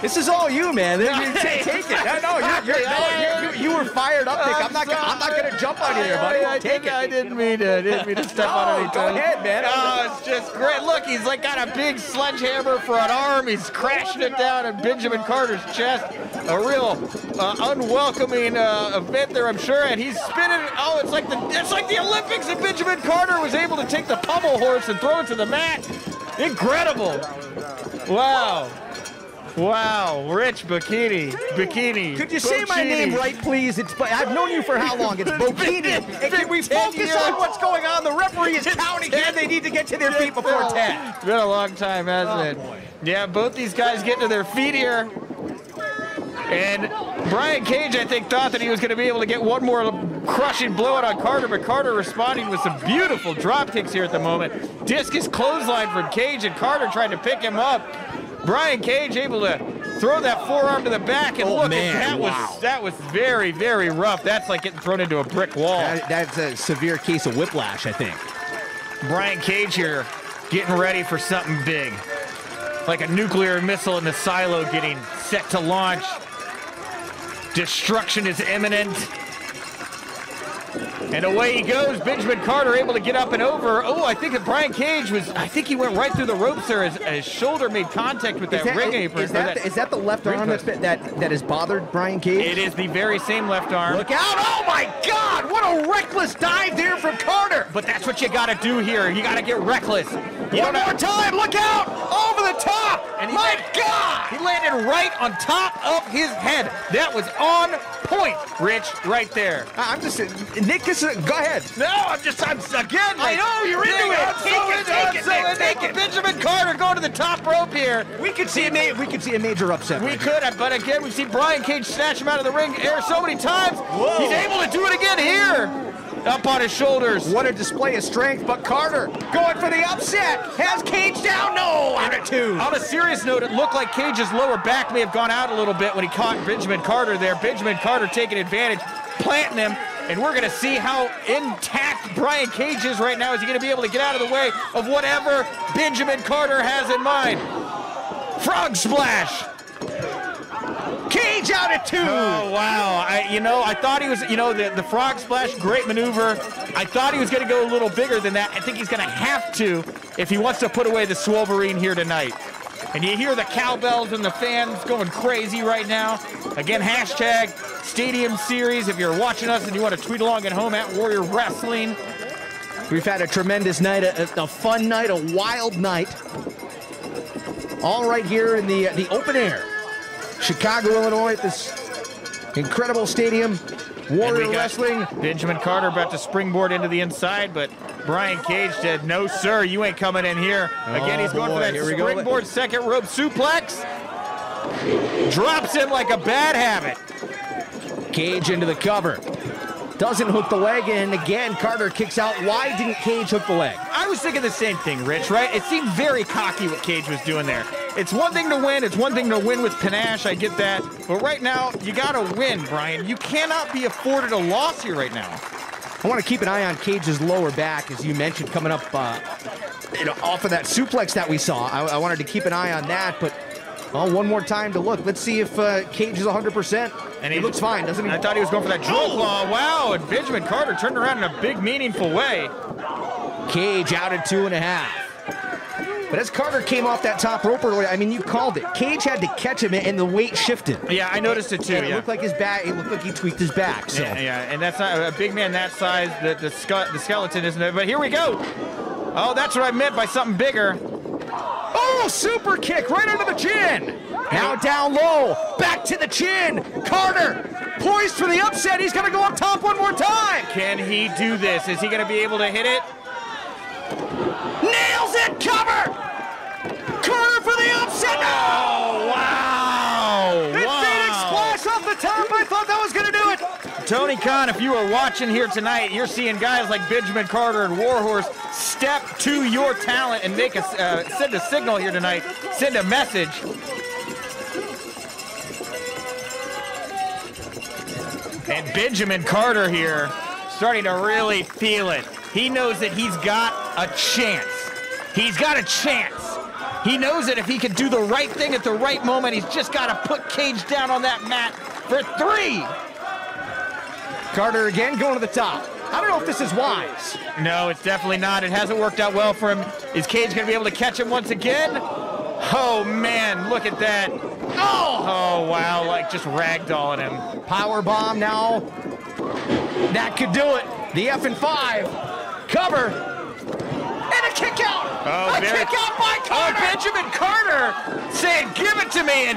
This is all you, man. Take it. No, you were fired up, Nick. I'm not gonna jump on you here, buddy. Take it. I didn't mean to step on any toes. Go ahead, man. Oh, it's just great. Look, he's like got a big sledgehammer for an arm. He's crashing it down in Benjamin Carter's chest. A real unwelcoming event there, I'm sure. And he's spinning. Oh, it's like the Olympics, and Benjamin Carter was able to take the pommel horse and throw it to the mat. Incredible. Wow. Wow, Rich Bikini. Could you say my name right, please? I've known you for how long? It's Bikini. Can we focus on what's going on? The referee is counting here. They need to get to their feet before 10. It's been a long time, hasn't it? Yeah, both these guys getting to their feet here. And Brian Cage, I think, thought that he was going to be able to get one more crushing blowout on Carter, but Carter responding with some beautiful drop kicks here at the moment. Discus clothesline from Cage, and Carter trying to pick him up. Brian Cage able to throw that forearm to the back, and look, that was very, very rough. That's like getting thrown into a brick wall. That's a severe case of whiplash, I think. Brian Cage here getting ready for something big. Like a nuclear missile in the silo getting set to launch. Destruction is imminent. And away he goes. Benjamin Carter able to get up and over. Oh, I think that Brian Cage he went right through the ropes there as his shoulder made contact with that ring apron. Is that the left arm that has bothered Brian Cage? It is the very same left arm. Look out! Oh my God! What a reckless dive there from Carter! But that's what you got to do here. You got to get reckless. One more time! Look out! Over the top! And My God! He landed right on top of his head. That was on point, Rich, right there. I'm just Nick is go ahead. No, I'm again. I know you're into it. Take it. Benjamin Carter going to the top rope here. We could see a major upset. We could have, but again, we've seen Brian Cage snatch him out of the ring air so many times. Whoa. He's able to do it again here. Up on his shoulders. What a display of strength, but Carter going for the upset. Has Cage down? No, attitude. On a serious note, it looked like Cage's lower back may have gone out a little bit when he caught Benjamin Carter there. Benjamin Carter taking advantage, planting him, and we're going to see how intact Brian Cage is right now. Is he going to be able to get out of the way of whatever Benjamin Carter has in mind? Frog splash. Cage out at 2. Oh, wow. I thought he was, the frog splash, great maneuver. I thought he was going to go a little bigger than that. I think he's going to have to if he wants to put away the Wolverine here tonight. And you hear the cowbells and the fans going crazy right now. Again, hashtag Stadium Series. If you're watching us and you want to tweet along at home at Warrior Wrestling. We've had a tremendous night, a fun night, a wild night. All right here in the open air. Chicago, Illinois, at this incredible stadium. Warrior Wrestling. Benjamin Carter about to springboard into the inside, but Brian Cage said, no, sir, you ain't coming in here. Again, he's going for that springboard second rope suplex. Drops him like a bad habit. Cage into the cover. Doesn't hook the leg, and again, Carter kicks out. Why didn't Cage hook the leg? I was thinking the same thing, Rich, right? It seemed very cocky what Cage was doing there. It's one thing to win. It's one thing to win with panache. I get that. But right now, you got to win, Brian. You cannot be afforded a loss here right now. I want to keep an eye on Cage's lower back, as you mentioned, coming up off of that suplex that we saw. I wanted to keep an eye on that, but one more time to look. Let's see if Cage is 100%. And he looks fine, doesn't he? I thought he was going for that drill claw. Wow, and Benjamin Carter turned around in a big, meaningful way. Cage out at 2.5. But as Carter came off that top rope earlier, I mean, you called it. Cage had to catch him, and the weight shifted. Yeah, I noticed it too. And it looked like his back. It looked like he tweaked his back. So. Yeah, and that's not a big man that size. The skeleton isn't it? But here we go. Oh, that's what I meant by something bigger. Oh, super kick right under the chin. Now down low, back to the chin. Carter poised for the upset. He's going to go up top one more time. Can he do this? Is he going to be able to hit it? Nails it, cover! Carter for the upset! Oh, wow! Phoenix splash off the top. I thought that was going to do it. Tony Khan, if you are watching here tonight, you're seeing guys like Benjamin Carter and Warhorse step to your talent and make send a signal here tonight, send a message. And Benjamin Carter here starting to really feel it. He knows that he's got a chance. He's got a chance. He knows that if he can do the right thing at the right moment, he's just got to put Cage down on that mat for 3. Carter again going to the top. I don't know if this is wise. No, it's definitely not. It hasn't worked out well for him. Is Cage going to be able to catch him once again? Oh, man, look at that. Oh, wow, like just ragdolling him. Power bomb now. That could do it. The F5. Cover. And a kick out. Oh, kick out by Carter. Oh, Benjamin Carter saying, give it to me.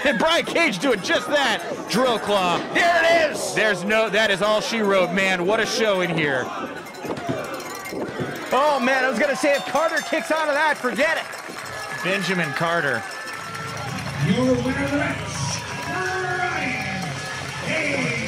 And Brian Cage doing just that. Drill claw. There it is. That is all she wrote, man. What a show in here. Oh, man, I was going to say if Carter kicks out of that, forget it. Benjamin Carter. Your winner of the match, Brian Cage.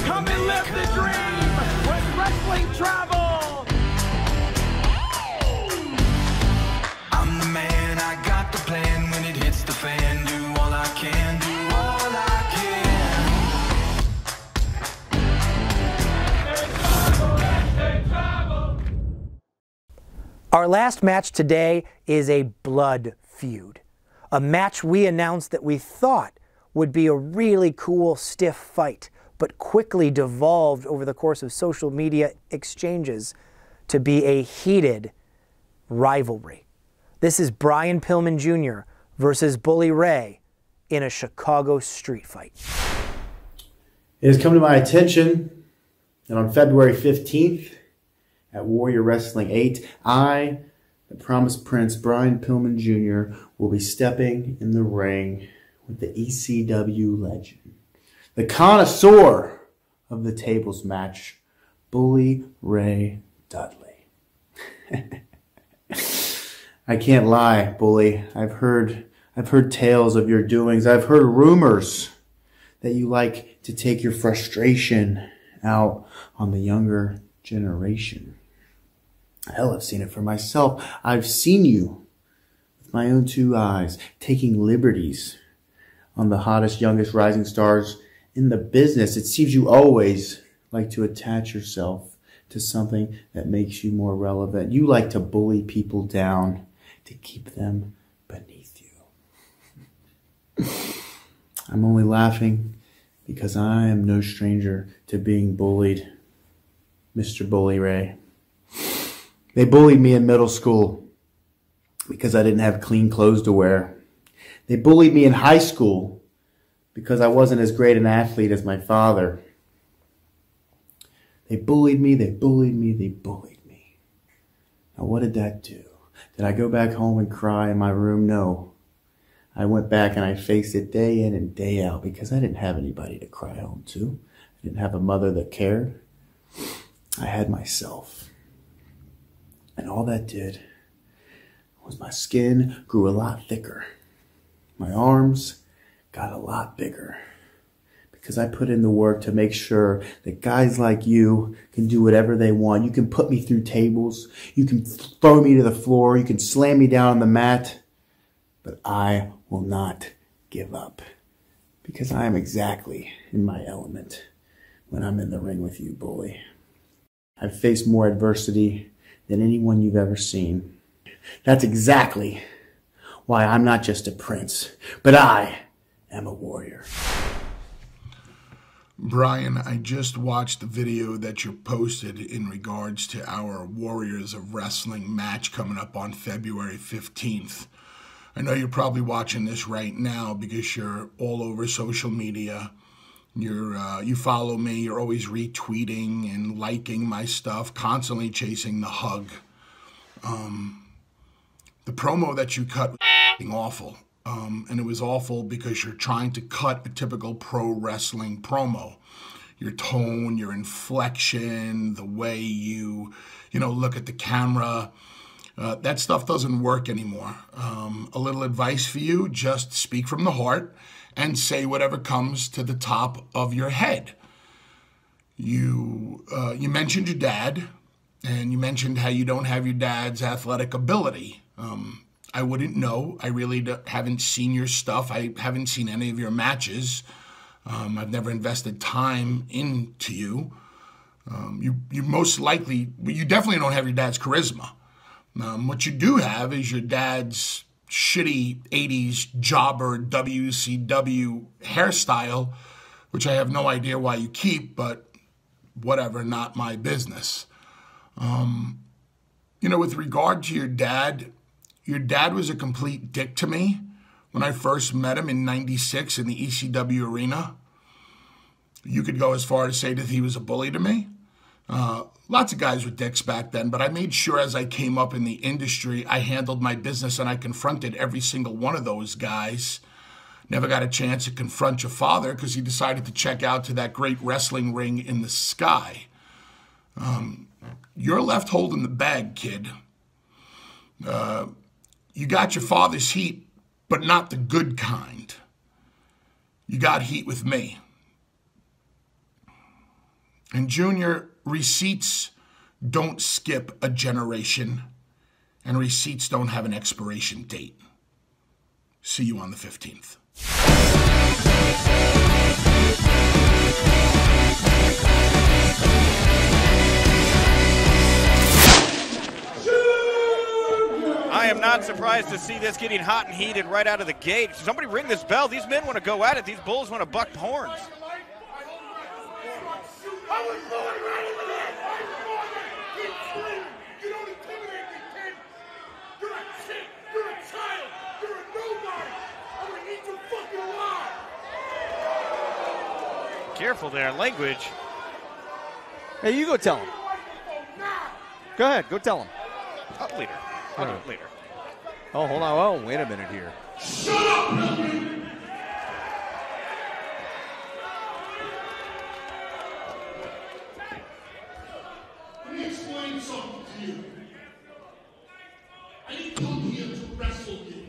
Come and live the dream with wrestling travel. I'm the man, I got the plan. When it hits the fan, do all I can, do all I Our last match today is a blood feud. A match we announced that we thought would be a really cool, stiff fight, but quickly devolved over the course of social media exchanges to be a heated rivalry. This is Brian Pillman Jr. versus Bully Ray in a Chicago street fight. It has come to my attention that on February 15th at Warrior Wrestling 8, I, the Promised Prince, Brian Pillman Jr., will be stepping in the ring with the ECW legend, the connoisseur of the tables match, Bully Ray Dudley. I can't lie, Bully. I've heard tales of your doings. I've heard rumors that you like to take your frustration out on the younger generation. Hell, I've seen it for myself. I've seen you with my own two eyes taking liberties on the hottest, youngest rising stars in the business. It seems you always like to attach yourself to something that makes you more relevant. You like to bully people down to keep them beneath you. I'm only laughing because I am no stranger to being bullied, Mr. Bully Ray. They bullied me in middle school because I didn't have clean clothes to wear. They bullied me in high school because I wasn't as great an athlete as my father. They bullied me, they bullied me, they bullied me. Now what did that do? Did I go back home and cry in my room? No. I went back and I faced it day in and day out because I didn't have anybody to cry home to. I didn't have a mother that cared. I had myself. And all that did was my skin grew a lot thicker. My arms got a lot bigger because I put in the work to make sure that guys like you can do whatever they want. You can put me through tables. You can throw me to the floor. You can slam me down on the mat. But I will not give up because I am exactly in my element when I'm in the ring with you, Bully. I've faced more adversity than anyone you've ever seen. That's exactly why I'm not just a prince, but I am a warrior. Brian, I just watched the video that you posted in regards to our Warriors of Wrestling match coming up on February 15th. I know you're probably watching this right now because you're all over social media. You follow me, you're always retweeting and liking my stuff, constantly chasing the hug. The promo that you cut was awful. And it was awful because you're trying to cut a typical pro wrestling promo. Your tone, your inflection, the way you look at the camera, that stuff doesn't work anymore. A little advice for you, just speak from the heart and say whatever comes to the top of your head. You mentioned your dad, and you mentioned how you don't have your dad's athletic ability. I wouldn't know. I really haven't seen your stuff. I haven't seen any of your matches. I've never invested time into you. You most likely, you definitely don't have your dad's charisma. What you do have is your dad's shitty 80s jobber WCW hairstyle, which I have no idea why you keep, but whatever, not my business. With regard to your dad was a complete dick to me when I first met him in '96 in the ECW arena. You could go as far as say that he was a bully to me. Lots of guys were dicks back then, but I made sure as I came up in the industry, I handled my business and I confronted every single one of those guys. Never got a chance to confront your father because he decided to check out to that great wrestling ring in the sky. You're left holding the bag, kid. You got your father's heat, but not the good kind. You got heat with me. And Junior, receipts don't skip a generation, and receipts don't have an expiration date. See you on the 15th. I am not surprised to see this getting hot and heated right out of the gate. Somebody ring this bell. These men want to go at it. These bulls want to buck horns. Careful there, language. Hey, you go tell him. Go ahead, go tell him. Leader. Leader. Oh, hold on. Oh, wait a minute here. Shut up, Pillman! Let me explain something to you. I didn't come here to wrestle you.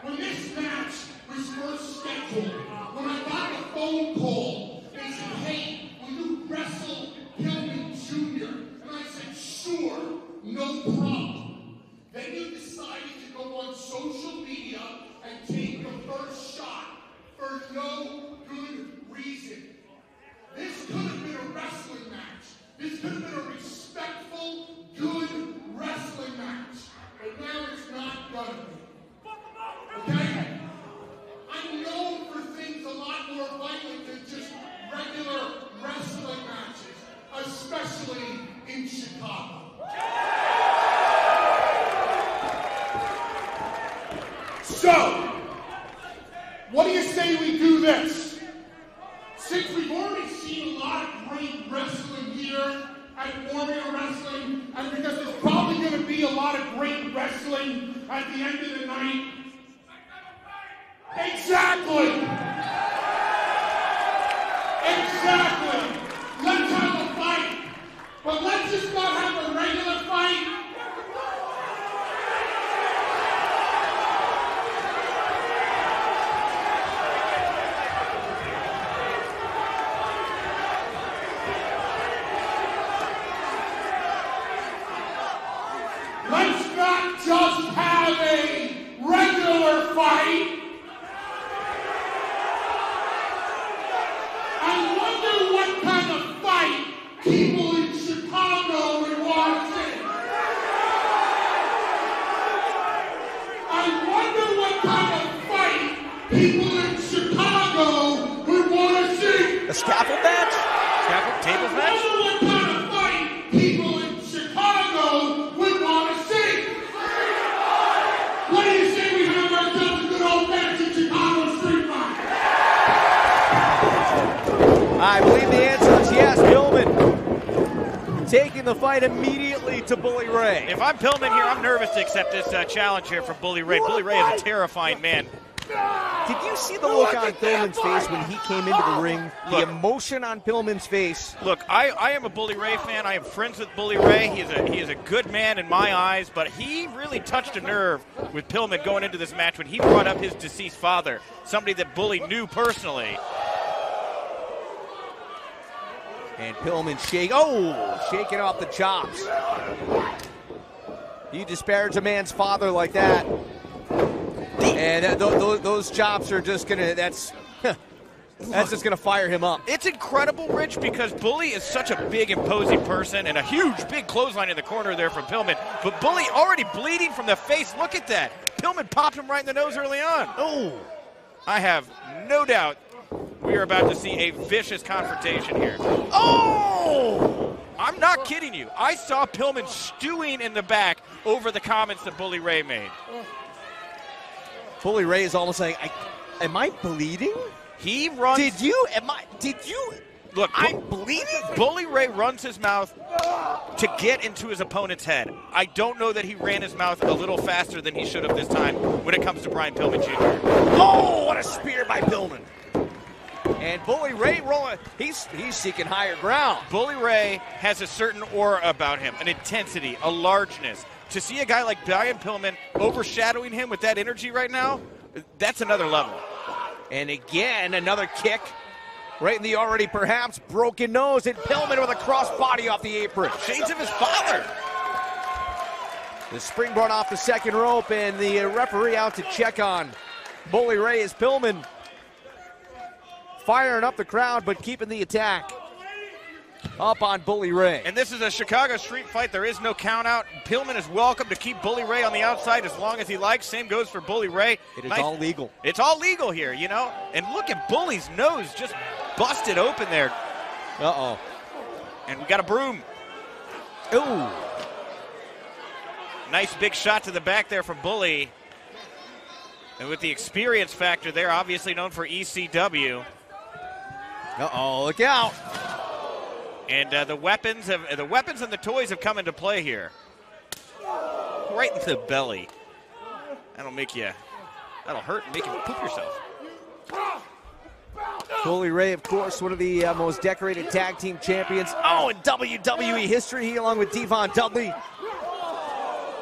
When this match was first scheduled, when I got a phone call, they said, hey, will you wrestle Pillman Jr.? And I said, sure, no problem. Then you decided to go on social media and take the first shot for no good reason. This could have been a wrestling match. This could have been a respectful, good wrestling match. But now it's not gonna be. Okay? I'm known for things a lot more violent than just regular wrestling matches, especially in Chicago. So, what do you say we do this? Since we've already seen a lot of great wrestling here at Warrior Wrestling, and because there's probably going to be a lot of great wrestling at the end of the night. Exactly! Exactly! Let's have a fight! But let's just not have a regular fight! Let's not just have a regular fight! I wonder what kind of fight people in Chicago would want to see. I wonder what kind of fight people in Chicago would want to see. A scaffold match? Scaffold tables match? I wonder what kind of fight people in Chicago would want to see. What do you say we have ourselves a good old fashioned Chicago street fight? I believe the answer is yes. Pillman taking the fight immediately to Bully Ray. If I'm Pillman here, I'm nervous to accept this challenge here from Bully Ray. Bully Ray is a terrifying man. Did you see the look on Pillman's face when he came into the ring? The emotion on Pillman's face. Look, I am a Bully Ray fan. I am friends with Bully Ray. He is a good man in my eyes, but he really touched a nerve with Pillman going into this match when he brought up his deceased father, somebody that Bully knew personally. And Pillman shaking off the chops. You disparage a man's father like that, and those chops are just gonna. That's just gonna fire him up. It's incredible, Rich, because Bully is such a big, imposing person, and a huge, big clothesline in the corner there from Pillman. But Bully already bleeding from the face. Look at that. Pillman popped him right in the nose early on. Oh, I have no doubt we are about to see a vicious confrontation here. Oh! I'm not kidding you. I saw Pillman stewing in the back over the comments that Bully Ray made. Bully Ray is almost like, am I bleeding? He runs. Did you? Look, I'm bleeding? Bully Ray runs his mouth to get into his opponent's head. I don't know that he ran his mouth a little faster than he should have this time when it comes to Brian Pillman Jr. Oh, what a spear by Pillman. And Bully Ray rolling, he's seeking higher ground. Bully Ray has a certain aura about him, an intensity, a largeness. To see a guy like Brian Pillman overshadowing him with that energy right now, that's another level. And again, another kick right in the already perhaps broken nose, and Pillman with a crossbody off the apron. Shades of his father. The springboard off the second rope, and the referee out to check on Bully Ray as Pillman firing up the crowd, but keeping the attack. up on Bully Ray. And this is a Chicago street fight. There is no count out. Pillman is welcome to keep Bully Ray on the outside as long as he likes. Same goes for Bully Ray. It is all legal. It's all legal here, you know. And look at Bully's nose just busted open there. Uh-oh. And we got a broom. Ooh. Nice big shot to the back there from Bully. And with the experience factor there, obviously known for ECW. Uh-oh, look out. And the weapons and the toys have come into play here. Right into the belly. That'll hurt and make you poop yourself. Bully Ray, of course, one of the most decorated tag team champions in WWE history, along with Devon Dudley.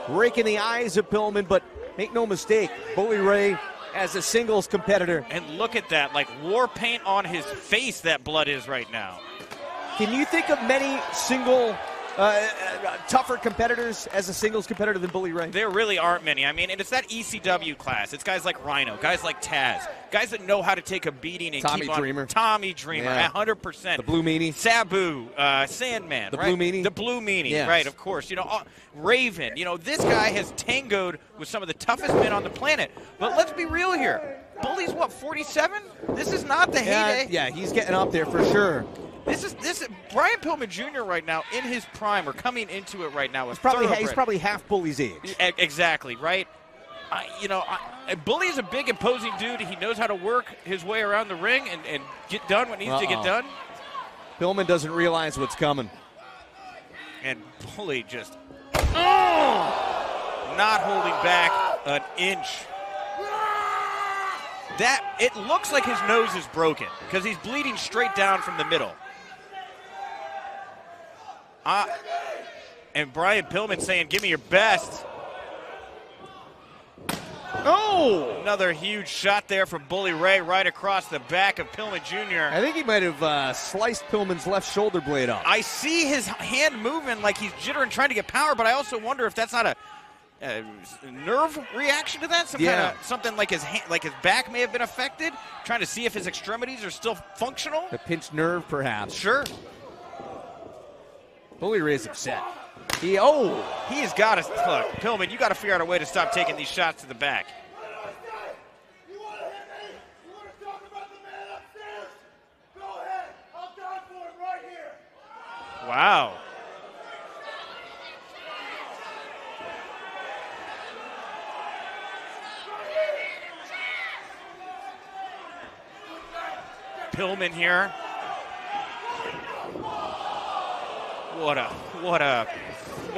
Raking the eyes of Pillman, but make no mistake, Bully Ray as a singles competitor. And look at that, like war paint on his face that blood is right now. Can you think of many tougher competitors as a singles competitor than Bully Ray? There really aren't many. I mean, and it's that ECW class. It's guys like Rhino, guys like Taz, guys that know how to take a beating and Tommy keep on. Dreamer. Tommy Dreamer, Yeah. 100%. The Blue Meanie. Sabu, Sandman. The right? Blue Meanie. The Blue Meanie, Yes. right, of course. You know, Raven. You know, this guy has tangoed with some of the toughest men on the planet. But let's be real here. Bully's, what, 47? This is not the heyday. Yeah, he's getting up there for sure. This is Brian Pillman Jr. right now in his prime, or coming into it right now. He's probably half Bully's age. Exactly, right? Bully is a big, imposing dude. He knows how to work his way around the ring and get done what needs to get done. Pillman doesn't realize what's coming. And Bully just not holding back an inch. It looks like his nose is broken because he's bleeding straight down from the middle. And Brian Pillman saying, give me your best. Oh! Another huge shot there from Bully Ray right across the back of Pillman Jr. I think he might have sliced Pillman's left shoulder blade off. I see his hand moving like he's jittering, trying to get power, but I also wonder if that's not a nerve reaction to that. Something like his back may have been affected. Trying to see if his extremities are still functional. A pinched nerve, perhaps. Sure. Bully Ray's upset. He has got to look, Pillman. You got to figure out a way to stop taking these shots to the back. Wow. Pillman here. What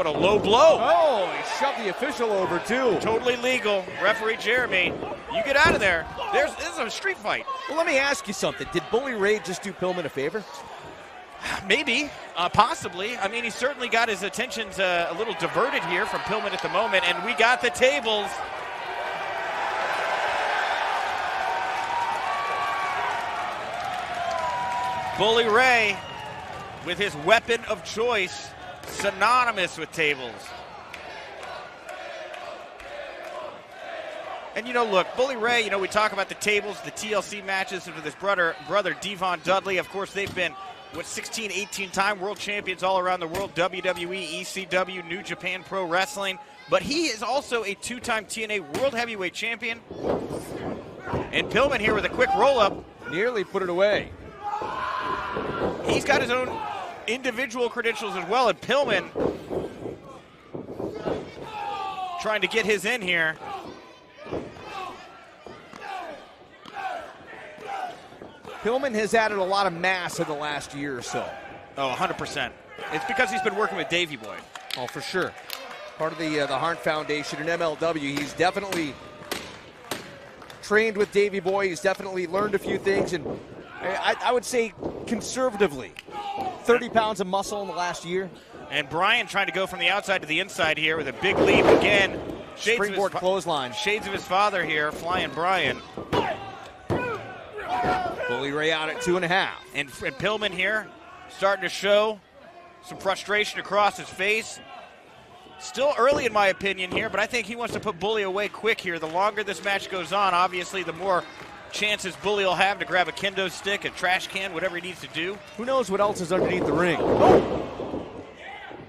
a low blow. Oh, he shoved the official over too. Totally legal. Referee Jeremy, you get out of there. This is a street fight. Well, let me ask you something. Did Bully Ray just do Pillman a favor? Maybe, possibly. I mean, he certainly got his attentions a little diverted here from Pillman at the moment, and we got the tables. Bully Ray with his weapon of choice, synonymous with tables. And, look, Bully Ray, we talk about the tables, the TLC matches with his brother Devon Dudley. Of course, they've been, 16, 18-time world champions all around the world, WWE, ECW, New Japan Pro Wrestling. But he is also a 2-time TNA World Heavyweight Champion. And Pillman here with a quick roll-up. Nearly put it away. He's got his own individual credentials as well, and Pillman trying to get his in here. Pillman has added a lot of mass in the last year or so. Oh, 100%. It's because he's been working with Davey Boy. Oh, for sure. Part of the Hart Foundation and MLW. He's definitely trained with Davey Boy. He's definitely learned a few things, and I would say conservatively, 30 pounds of muscle in the last year. And Brian trying to go from the outside to the inside here with a big leap again. Springboard clothesline. Shades of his father here, flying Brian. Bully Ray out at 2.5. And Pillman here starting to show some frustration across his face. Still early in my opinion here, but I think he wants to put Bully away quick here. The longer this match goes on, obviously, the more chances Bully will have to grab a kendo stick, a trash can, whatever he needs to do. Who knows what else is underneath the ring? Oh!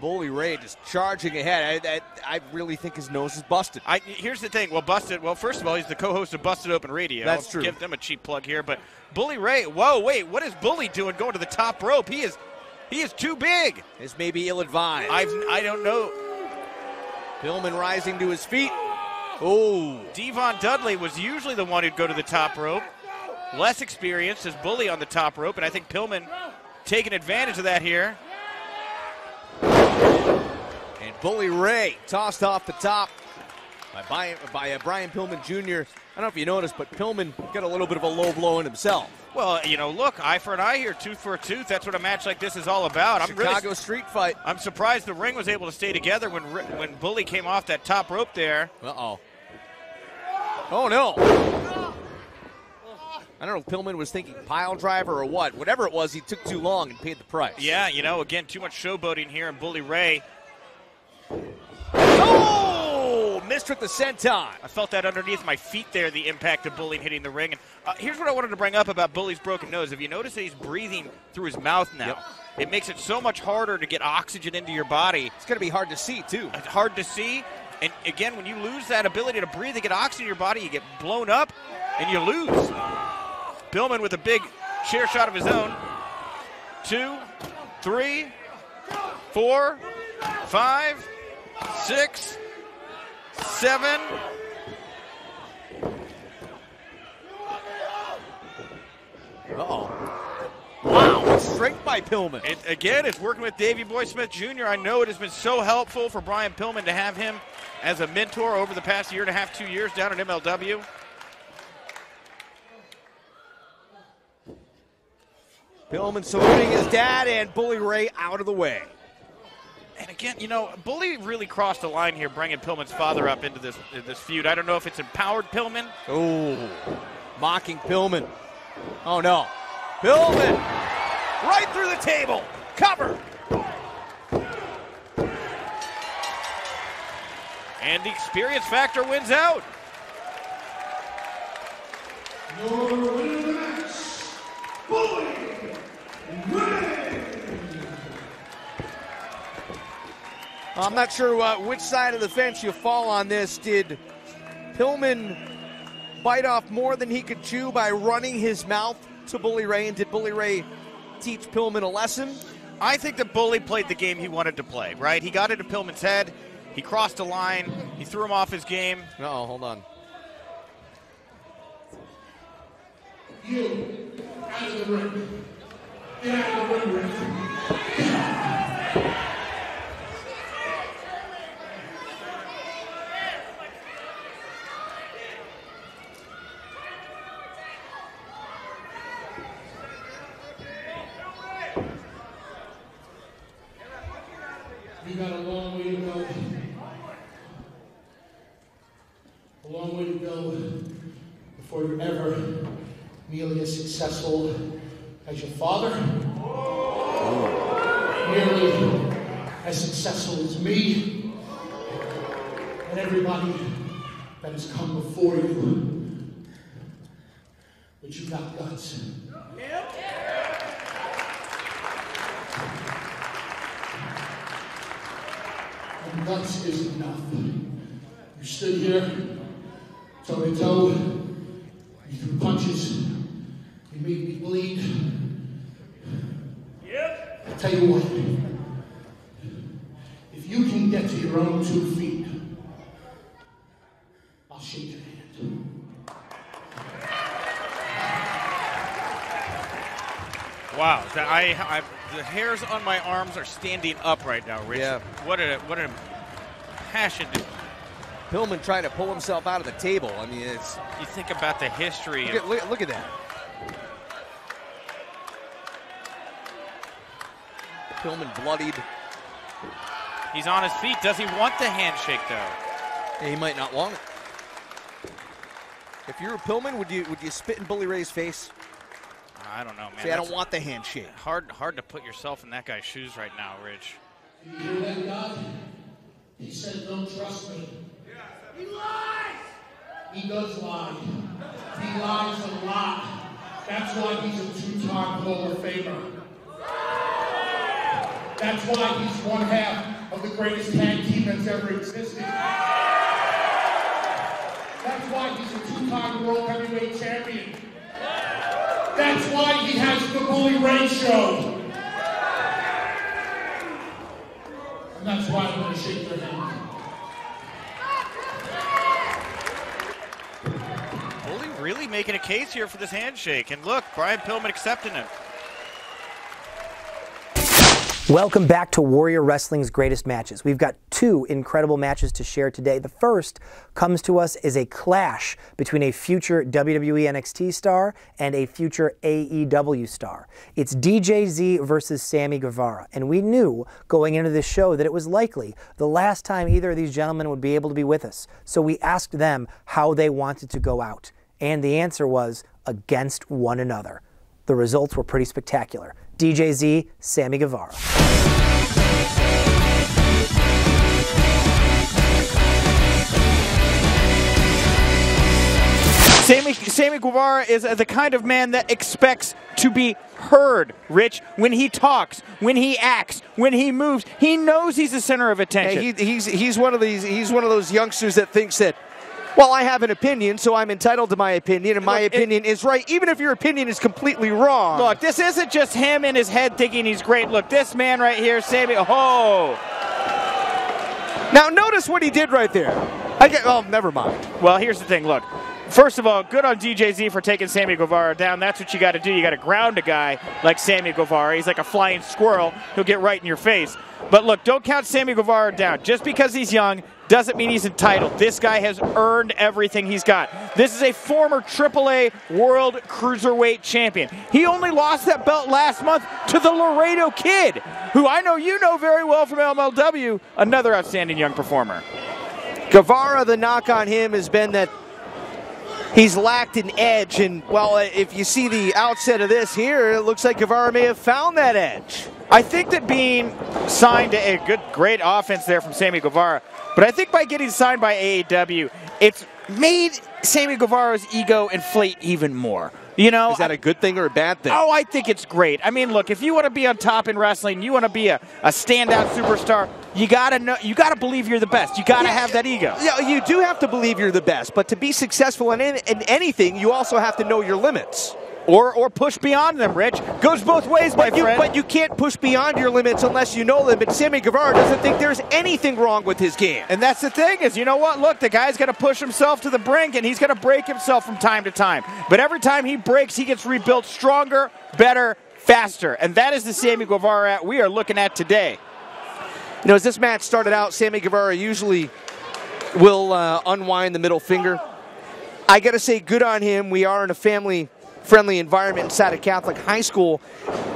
Bully Ray just charging ahead. I really think his nose is busted. Here's the thing. Well, Busted. Well, first of all, he's the co-host of Busted Open Radio. That's true. Give them a cheap plug here. But Bully Ray. Whoa, wait. What is Bully doing going to the top rope? He is too big. This may be ill-advised. I don't know. Pillman rising to his feet. Oh. Devon Dudley was usually the one who'd go to the top rope. Less experienced as Bully on the top rope, and I think Pillman taking advantage of that here. And Bully Ray tossed off the top by Brian Pillman Jr. I don't know if you noticed, but Pillman got a little bit of a low blow in himself. Well, you know, look, eye for an eye here, tooth for a tooth. That's what a match like this is all about. Chicago street fight. I'm surprised the ring was able to stay together when Bully came off that top rope there. Uh-oh. Oh, no. I don't know if Pillman was thinking pile driver or what. Whatever it was, he took too long and paid the price. Yeah, you know, again, too much showboating here, and Bully Ray. Oh! Missed with the senton. I felt that underneath my feet there, the impact of Bully hitting the ring. And here's what I wanted to bring up about Bully's broken nose. Have you noticed that he's breathing through his mouth now? Yep. It makes it so much harder to get oxygen into your body. It's going to be hard to see, too. It's hard to see. And, again, when you lose that ability to breathe and get oxygen in your body, you get blown up and you lose. Pillman with a big chair shot of his own. 2, 3, 4, 5, 6, 7. Uh-oh. Wow, strength by Pillman. Again, it's working with Davey Boy Smith Jr. I know it has been so helpful for Brian Pillman to have him as a mentor over the past year and a half, 2 years down at MLW. Pillman saluting his dad, and Bully Ray out of the way. And again, you know, Bully really crossed the line here, bringing Pillman's father up into this feud. I don't know if it's empowered Pillman. Oh, mocking Pillman. Oh, no. Pillman right through the table. Cover. And the experience factor wins out. Your winner of the match, Bully Ray. I'm not sure which side of the fence you fall on this. Did Pillman bite off more than he could chew by running his mouth to Bully Ray, and did Bully Ray teach Pillman a lesson? I think that Bully played the game he wanted to play, right? He got into Pillman's head. He crossed the line. He threw him off his game. Uh-oh, hold on. You, out of the ring. Get out of the ring, You got a long way to go. A long way to go before you're ever nearly as successful as your father. Nearly as successful as me. And everybody that has come before you. But you got guts. And guts isn't enough. You stood here, toe to toe, you threw punches, you made me bleed. Yep. I'll tell you what, if you can get to your own 2 feet, I'll shake your hand. Wow, the hairs on my arms are standing up right now, Rich. Yeah. What an passion. Pillman trying to pull himself out of the table. I mean, it's. You think about the history. Look at that. Pillman bloodied. He's on his feet. Does he want the handshake, though? Yeah, he might not want it. If you were Pillman, would you spit in Bully Ray's face? I don't know, man. See, I don't want the handshake. Hard to put yourself in that guy's shoes right now, Rich. You hear that, God? He said, don't trust me. He lies! He does lie. He lies a lot. That's why he's a two-time Hall of Famer. That's why he's one half of the greatest tag team that's ever existed. That's why he's a two-time World Heavyweight Champion. That's why he has the Bully Ray Show. And that's why I'm going to shake your hand. Bully really making a case here for this handshake. And look, Brian Pillman accepting it. Welcome back to Warrior Wrestling's Greatest Matches. We've got two incredible matches to share today. The first comes to us as a clash between a future WWE NXT star and a future AEW star. It's DJZ versus Sammy Guevara, and we knew going into this show that it was likely the last time either of these gentlemen would be able to be with us. So we asked them how they wanted to go out, and the answer was against one another. The results were pretty spectacular. DJZ, Sammy Guevara. Sammy Guevara is the kind of man that expects to be heard, Rich. When he talks, when he acts, when he moves, he knows he's the center of attention. Hey, he's one of those youngsters that thinks that, well, I have an opinion, so I'm entitled to my opinion, and my opinion is right, even if your opinion is completely wrong. Look, this isn't just him in his head thinking he's great. Look, this man right here, Sammy, oh. Now, notice what he did right there. Oh, never mind. Well, here's the thing, look. First of all, good on DJZ for taking Sammy Guevara down. That's what you got to do. You got to ground a guy like Sammy Guevara. He's like a flying squirrel. He'll get right in your face. But look, don't count Sammy Guevara down. Just because he's young doesn't mean he's entitled. This guy has earned everything he's got. This is a former AAA World Cruiserweight Champion. He only lost that belt last month to the Laredo Kid, who I know you know very well from MLW, another outstanding young performer. Guevara, the knock on him has been that he's lacked an edge, and, well, if you see the outset of this here, it looks like Guevara may have found that edge. I think that being signed to a great offense there from Sammy Guevara, but I think by getting signed by AEW, it's made Sammy Guevara's ego inflate even more. You know, is that a good thing or a bad thing? Oh, I think it's great. I mean, look, if you want to be on top in wrestling, you want to be a standout superstar, you gotta believe you're the best. You gotta have that ego. Yeah, you do have to believe you're the best, but to be successful in anything, you also have to know your limits. Or push beyond them, Rich. Goes both ways, my friend. But you can't push beyond your limits unless you know them. And Sammy Guevara doesn't think there's anything wrong with his game. And that's the thing is, you know what? Look, the guy's going to push himself to the brink, and he's going to break himself from time to time. But every time he breaks, he gets rebuilt stronger, better, faster. And that is the Sammy Guevara we are looking at today. You know, as this match started out, Sammy Guevara usually will unwind the middle finger. I got to say, good on him. We are in a family-friendly environment inside a Catholic high school.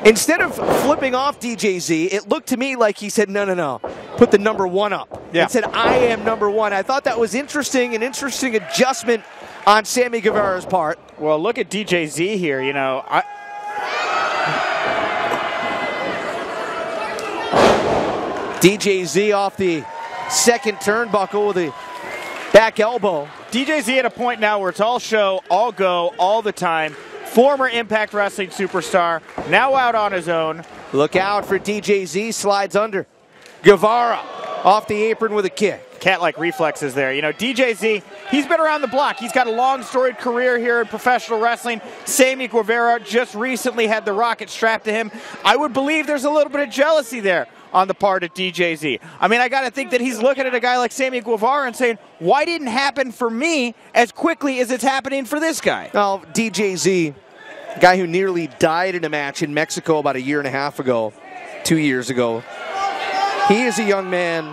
Instead of flipping off DJZ, it looked to me like he said, no, put the number one up. Yeah. And said, I am number one. I thought that was interesting, an interesting adjustment on Sammy Guevara's part. Well, look at DJZ here, you know. DJZ off the second turnbuckle with a back elbow. DJZ at a point now where it's all show, all go, all the time. Former Impact Wrestling superstar, now out on his own. Look out for DJZ, slides under. Guevara off the apron with a kick. Cat-like reflexes there. You know, DJZ, he's been around the block. He's got a long storied career here in professional wrestling. Sammy Guevara just recently had the rocket strapped to him. I would believe there's a little bit of jealousy there on the part of DJZ. I mean, I got to think that he's looking at a guy like Sammy Guevara and saying, why didn't it happen for me as quickly as it's happening for this guy? Well, DJZ, a guy who nearly died in a match in Mexico about 1.5 years ago, 2 years ago. He is a young man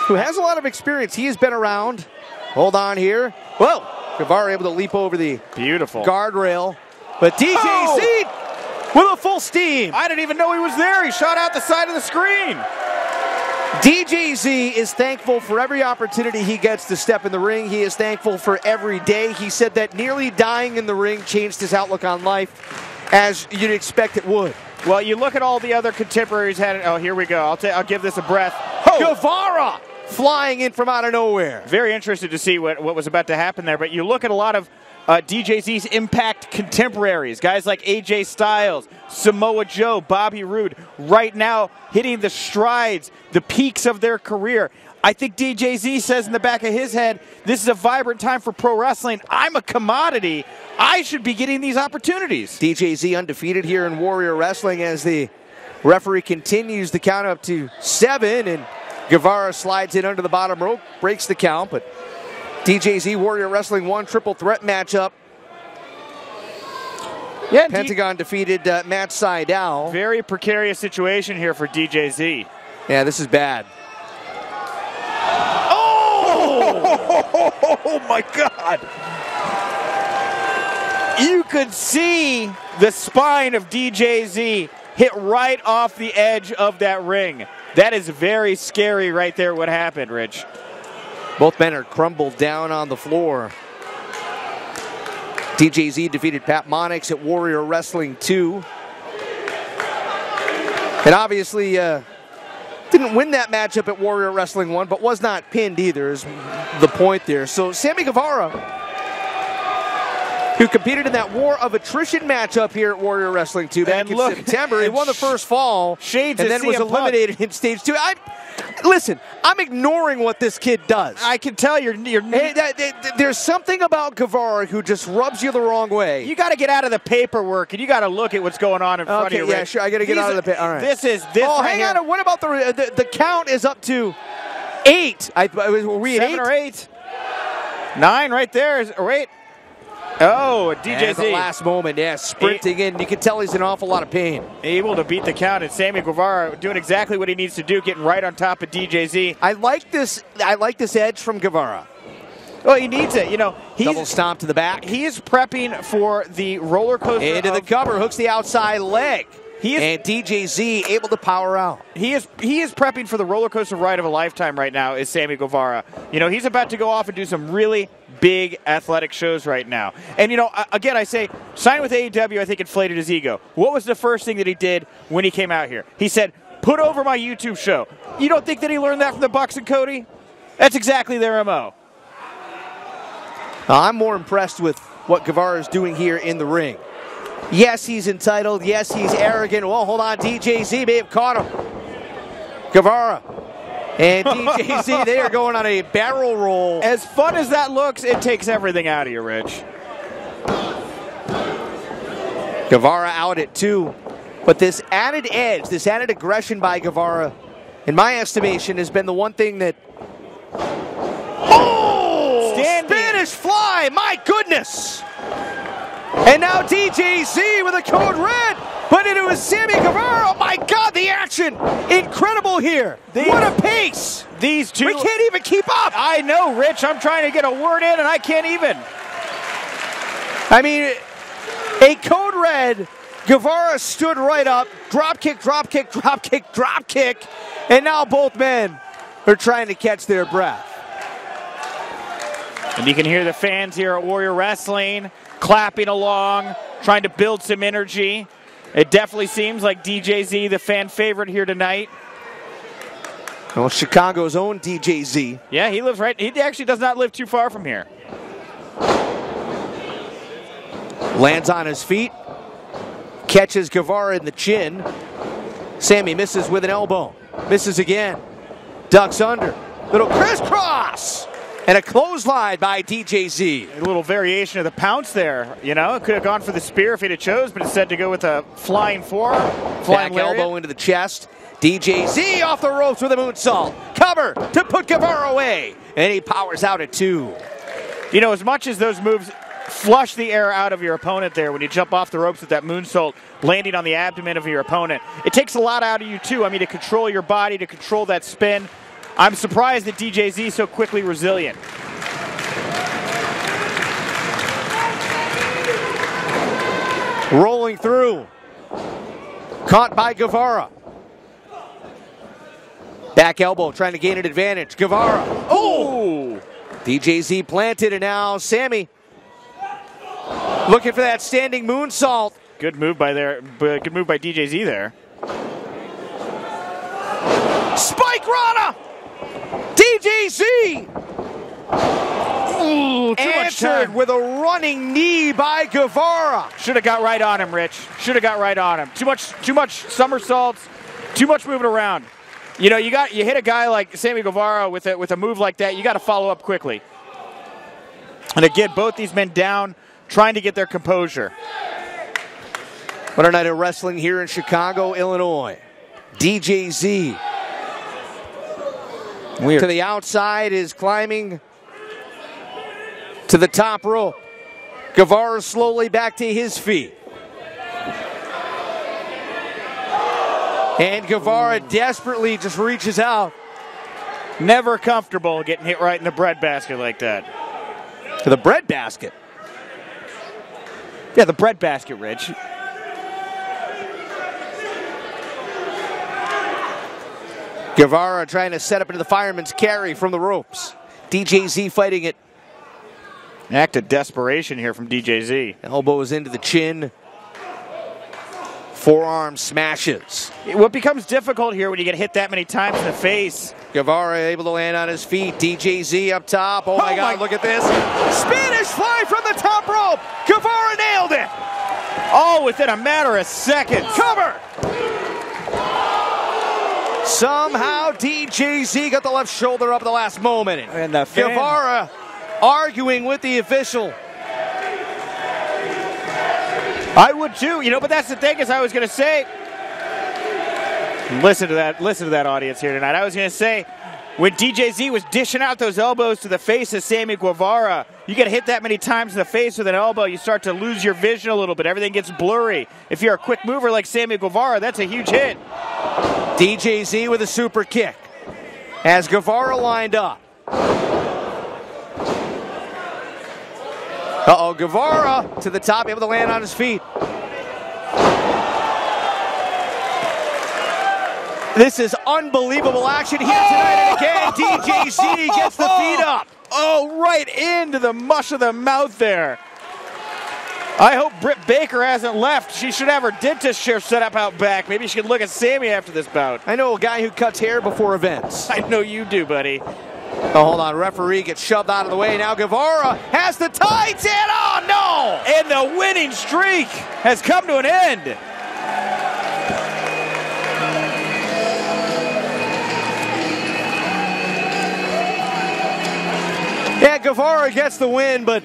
who has a lot of experience. He has been around. Hold on here. Whoa! Guevara able to leap over the beautiful guardrail. But DJZ with a full steam. I didn't even know he was there. He shot out the side of the screen. DJZ is thankful for every opportunity he gets to step in the ring. He is thankful for every day. He said that nearly dying in the ring changed his outlook on life, as you'd expect it would. Well, you look at all the other contemporaries had it. Oh, here we go. I'll give this a breath. Guevara flying in from out of nowhere. Very interested to see what was about to happen there, but you look at a lot of DJZ's Impact contemporaries, guys like AJ Styles, Samoa Joe, Bobby Roode, right now hitting the strides, the peaks of their career. I think DJZ says in the back of his head, this is a vibrant time for pro wrestling. I'm a commodity. I should be getting these opportunities. DJZ undefeated here in Warrior Wrestling as the referee continues the count up to 7, and Guevara slides in under the bottom rope, breaks the count, but DJZ Warrior Wrestling 1 triple threat matchup. Yeah, Pentagon defeated Matt Sydal. Very precarious situation here for DJZ. Yeah, this is bad. Oh my God. You could see the spine of DJZ hit right off the edge of that ring. That is very scary right there what happened, Rich. Both men are crumbled down on the floor. DJZ defeated Pat Monix at Warrior Wrestling 2. And obviously didn't win that matchup at Warrior Wrestling 1, but was not pinned either, is the point there. So Sammy Guevara, who competed in that War of Attrition matchup here at Warrior Wrestling 2 back in September. He won the first fall and then was eliminated in Stage 2. Listen, I'm ignoring what this kid does. I can tell you're there's something about Guevara who just rubs you the wrong way. You got to get out of the paperwork and you got to look at what's going on in front of you. Okay, yeah, sure. I got to get out of the paper. All right. This. Oh, hang on. What about the count is up to 8? Were we at 7 or 8? 9 right there. Wait. Oh, DJZ. At the last moment, yeah, sprinting in. You can tell he's in an awful lot of pain. Able to beat the count, and Sammy Guevara doing exactly what he needs to do, getting right on top of DJZ. I like this edge from Guevara. Well, he needs it. You know, he's double stomp to the back. He is prepping for the roller coaster. Into the cover, hooks the outside leg. And DJZ able to power out. He is prepping for the roller coaster ride of a lifetime right now, is Sammy Guevara. You know, he's about to go off and do some really big athletic shows right now. And, you know, again, I say, signing with AEW, I think inflated his ego. What was the first thing that he did when he came out here? He said, put over my YouTube show. You don't think that he learned that from the Bucks and Cody? That's exactly their MO. I'm more impressed with what Guevara is doing here in the ring. Yes, he's entitled. Yes, he's arrogant. Well, hold on. DJZ may have caught him. Guevara and DJZ, they are going on a barrel roll. As fun as that looks, it takes everything out of you, Rich. Guevara out at 2. But this added edge, this added aggression by Guevara, in my estimation, has been the one thing that... Oh! Spanish fly! My goodness! And now DJZ with a code red, but it was Sammy Guevara. Oh my God, the action! Incredible here. What a pace! These two. We can't even keep up. I know, Rich. I'm trying to get a word in, and I can't even. I mean, a code red. Guevara stood right up. Drop kick, drop kick, drop kick, drop kick. And now both men are trying to catch their breath. And you can hear the fans here at Warrior Wrestling clapping along, trying to build some energy. It definitely seems like DJZ, the fan favorite here tonight. Well, Chicago's own DJZ. Yeah, he lives right. He actually does not live too far from here. Lands on his feet. Catches Guevara in the chin. Sammy misses with an elbow. Misses again. Ducks under. Little crisscross. And a clothesline by DJZ. A little variation of the pounce there. You know, it could have gone for the spear if he'd have chose, but instead to go with a flying forearm. Back elbow into the chest. DJZ off the ropes with a moonsault. Cover to put Guevara away. And he powers out at 2. You know, as much as those moves flush the air out of your opponent there when you jump off the ropes with that moonsault landing on the abdomen of your opponent, it takes a lot out of you too. I mean, to control your body, to control that spin. I'm surprised that DJZ is so quickly resilient. Rolling through. Caught by Guevara. Back elbow trying to gain an advantage. Guevara. Oh! DJZ planted, and now Sammy looking for that standing moonsault. Good move by DJZ there. Spike Rana! DJ DJZ! Ooh, answered with a running knee by Guevara. Should have got right on him, Rich. Should have got right on him. Too much somersaults, too much moving around. You know, you hit a guy like Sammy Guevara with a move like that, you got to follow up quickly. And again, both these men down, trying to get their composure. What a night of wrestling here in Chicago, Illinois. DJZ to the outside is climbing to the top rope. Guevara slowly back to his feet. And Guevara desperately just reaches out. Never comfortable getting hit right in the breadbasket like that. To the breadbasket? Yeah, the breadbasket, Rich. Guevara trying to set up into the fireman's carry from the ropes. DJZ fighting it. An act of desperation here from DJZ. Elbows into the chin. Forearm smashes. What becomes difficult here when you get hit that many times in the face. Guevara able to land on his feet. DJZ up top. Oh my God, look at this. Spanish fly from the top rope. Guevara nailed it. All within a matter of seconds. Cover. Somehow DJZ got the left shoulder up at the last moment. And the fan. Guevara arguing with the official. I would too, you know, but that's the thing, is I was going to say, listen to that audience here tonight. I was going to say, when DJZ was dishing out those elbows to the face of Sammy Guevara, you get hit that many times in the face with an elbow, you start to lose your vision a little bit. Everything gets blurry. If you're a quick mover like Sammy Guevara, that's a huge hit. DJZ with a super kick as Guevara lined up. Uh-oh, Guevara to the top, able to land on his feet. This is unbelievable action here tonight, and again, DJZ gets the feet up. Oh, right into the mush of the mouth there. I hope Britt Baker hasn't left. She should have her dentist chair set up out back. Maybe she can look at Sammy after this bout. I know a guy who cuts hair before events. I know you do, buddy. Oh, hold on. Referee gets shoved out of the way. Now Guevara has the tights, and oh, no! And the winning streak has come to an end. Yeah, Guevara gets the win, but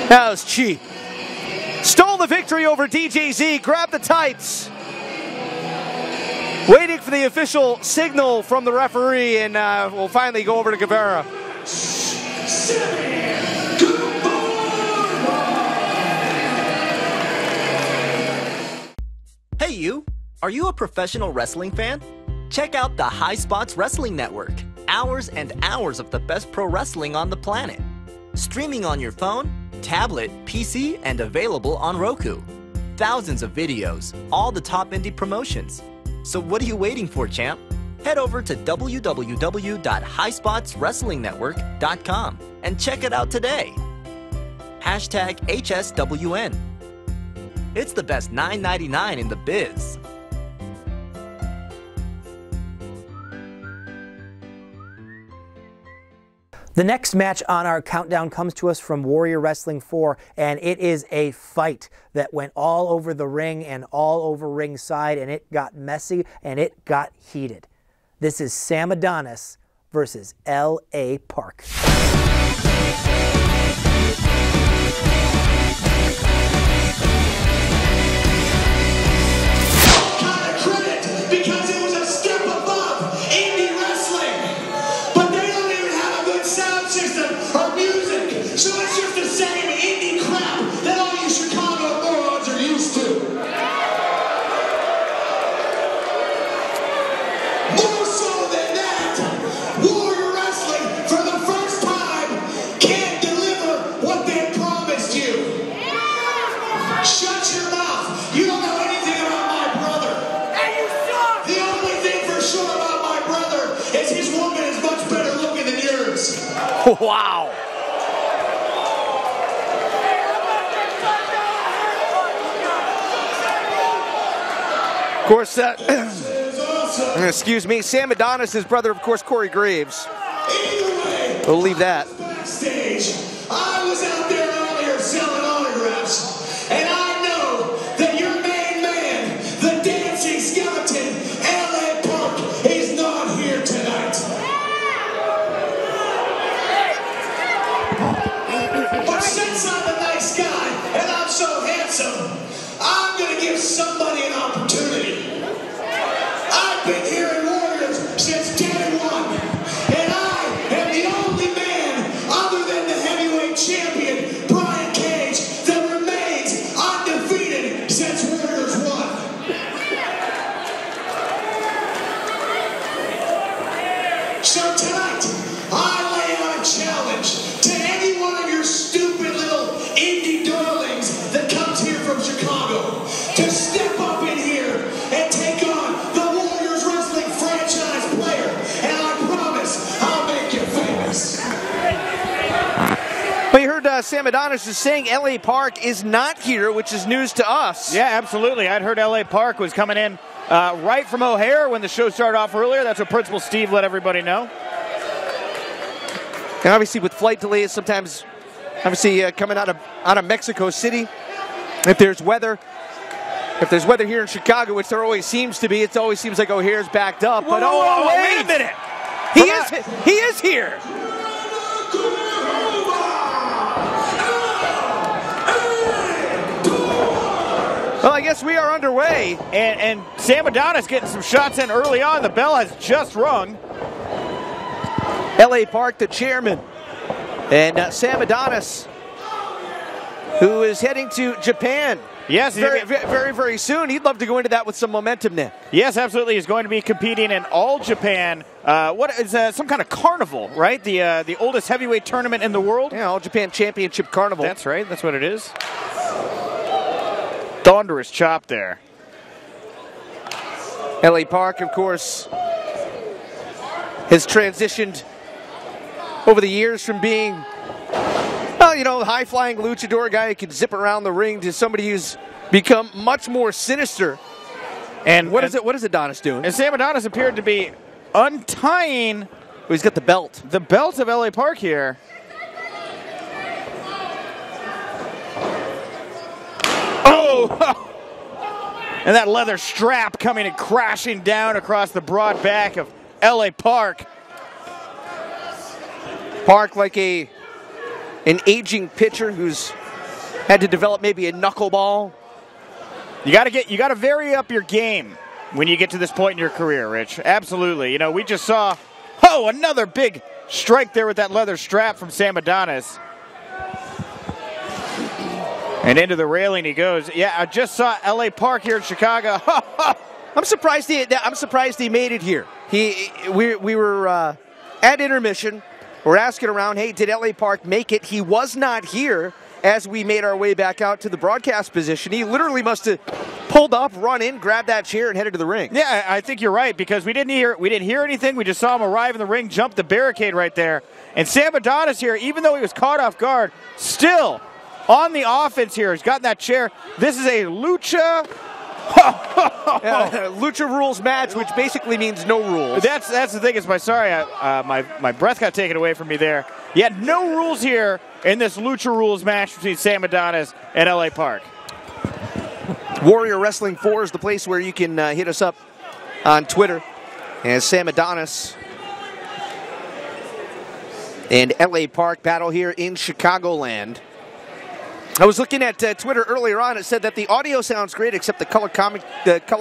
that was cheap. Stole the victory over DJZ, grabbed the tights. Waiting for the official signal from the referee, and we'll finally go over to Guevara. Hey you, are you a professional wrestling fan? Check out the High Spots Wrestling Network. Hours and hours of the best pro wrestling on the planet. Streaming on your phone, tablet, PC, and available on Roku. Thousands of videos, all the top indie promotions. So what are you waiting for, champ? Head over to www.highspotswrestlingnetwork.com and check it out today. Hashtag HSWN. It's the best $9.99 in the biz. The next match on our countdown comes to us from Warrior Wrestling 4, and it is a fight that went all over the ring and all over ringside, and it got messy and it got heated. This is Sam Adonis versus L.A. Park. So it's just the same indie crap that all you Chicago morons are used to. More so than that, Warrior Wrestling, for the first time, can't deliver what they promised you. Shut your mouth. You don't know anything about my brother. Hey, you suck! The only thing for sure about my brother is his woman is much better looking than yours. Wow. Of course, Excuse me, Sam Adonis, his brother, of course, Corey Graves. We'll leave that. Backstage, I was out there earlier selling autographs, and I know that your main man, the dancing skeleton, L.A. Park, is not here tonight. But since I'm a nice guy and I'm so handsome, I'm gonna give somebody an opportunity. I've been here in Warriors since day one, and I am the only man other than the heavyweight champion, Brian Cage, that remains undefeated since Warriors 1. So tonight, I lay out a challenge to any one of your stupid little indie darlings that comes here from Chicago to step up in here and take on the Warriors Wrestling franchise player, and I promise I'll make you famous. But you heard Sam Adonis is saying L.A. Park is not here, which is news to us. Yeah, absolutely. I'd heard L.A. Park was coming in right from O'Hare when the show started off earlier. That's what Principal Steve let everybody know. And obviously with flight delays, sometimes obviously coming out of Mexico City, if there's weather here in Chicago, which there always seems to be, it always seems like O'Hare's backed up. But wait a minute, he is here. Well, I guess we are underway. And Sam Adonis getting some shots in early on. The bell has just rung. L.A. Park, the chairman. And Sam Adonis, who is heading to Japan. Yes, very soon. He'd love to go into that with some momentum, Nick. Yes, absolutely. He's going to be competing in All Japan. What is some kind of carnival, right? The oldest heavyweight tournament in the world. Yeah, All Japan Championship Carnival. That's right. That's what it is. Thunderous chop there. L.A. Park, of course, has transitioned over the years from being, well, you know, the high-flying luchador guy who can zip around the ring to somebody who's become much more sinister. And what is Adonis doing? And Sam Adonis appeared to be untying. Well, he's got the belt. The belt of L.A. Park here. Oh! And that leather strap coming and crashing down across the broad back of L.A. Park. Park, like an aging pitcher who's had to develop maybe a knuckleball. You got to vary up your game when you get to this point in your career, Rich. Absolutely. You know, we just saw another big strike there with that leather strap from Sam Adonis. And into the railing he goes. Yeah, I just saw L.A. Park here in Chicago. I'm surprised he made it here. We were at intermission. We're asking around, hey, did L.A. Park make it? He was not here as we made our way back out to the broadcast position. He literally must have pulled up, run in, grabbed that chair, and headed to the ring. Yeah, I think you're right, because we didn't hear anything. We just saw him arrive in the ring, jump the barricade right there. And Sam Adonis here, even though he was caught off guard, still on the offense here. He's gotten that chair. This is a Lucha. Lucha rules match, which basically means no rules. That's the thing. My breath got taken away from me there. Yeah, no rules here in this Lucha rules match between Sam Adonis and L.A. Park. Warrior Wrestling 4 is the place where you can hit us up on Twitter. As Sam Adonis and L.A. Park battle here in Chicagoland. I was looking at Twitter earlier on. It said that the audio sounds great, except the color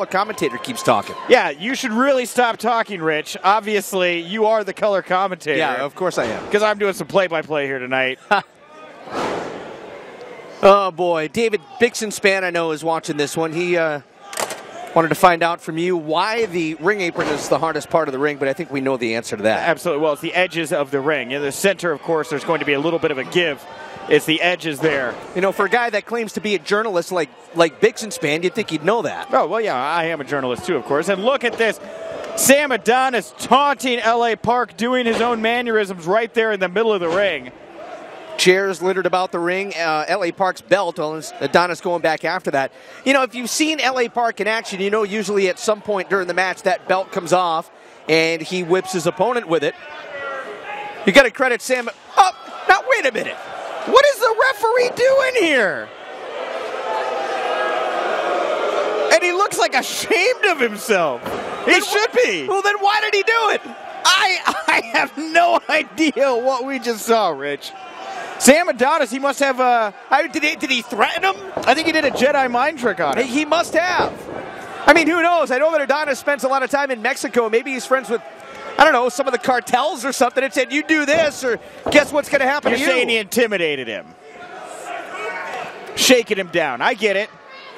commentator keeps talking. Yeah, you should really stop talking, Rich. Obviously, you are the color commentator. Yeah, of course I am. Because I'm doing some play-by-play here tonight. Oh, boy. David Bixenspan, I know, is watching this one. He wanted to find out from you why the ring apron is the hardest part of the ring, but I think we know the answer to that. Absolutely. Well, it's the edges of the ring. In the center, of course, there's going to be a little bit of a give. It's the edges there. You know, for a guy that claims to be a journalist like Bixenspan, you'd think he'd know that. Oh, well, yeah, I am a journalist too, of course. And look at this. Sam Adonis taunting L.A. Park, doing his own mannerisms right there in the middle of the ring. chairs littered about the ring. LA Park's belt. Well, Adonis going back after that. You know, if you've seen LA Park in action, you know usually at some point during the match that belt comes off and he whips his opponent with it. You got to credit Sam. Oh, now wait a minute. What is the referee doing here? And he looks like ashamed of himself. He should be. Well, then why did he do it? I have no idea what we just saw, Rich. Sam Adonis, he must have, did he threaten him? I think he did a Jedi mind trick on him. He must have. I mean, who knows? I know that Adonis spends a lot of time in Mexico. Maybe he's friends with, I don't know, some of the cartels or something. It said, you do this, or guess what's going to happen to you? You're saying he intimidated him. Shaking him down. I get it.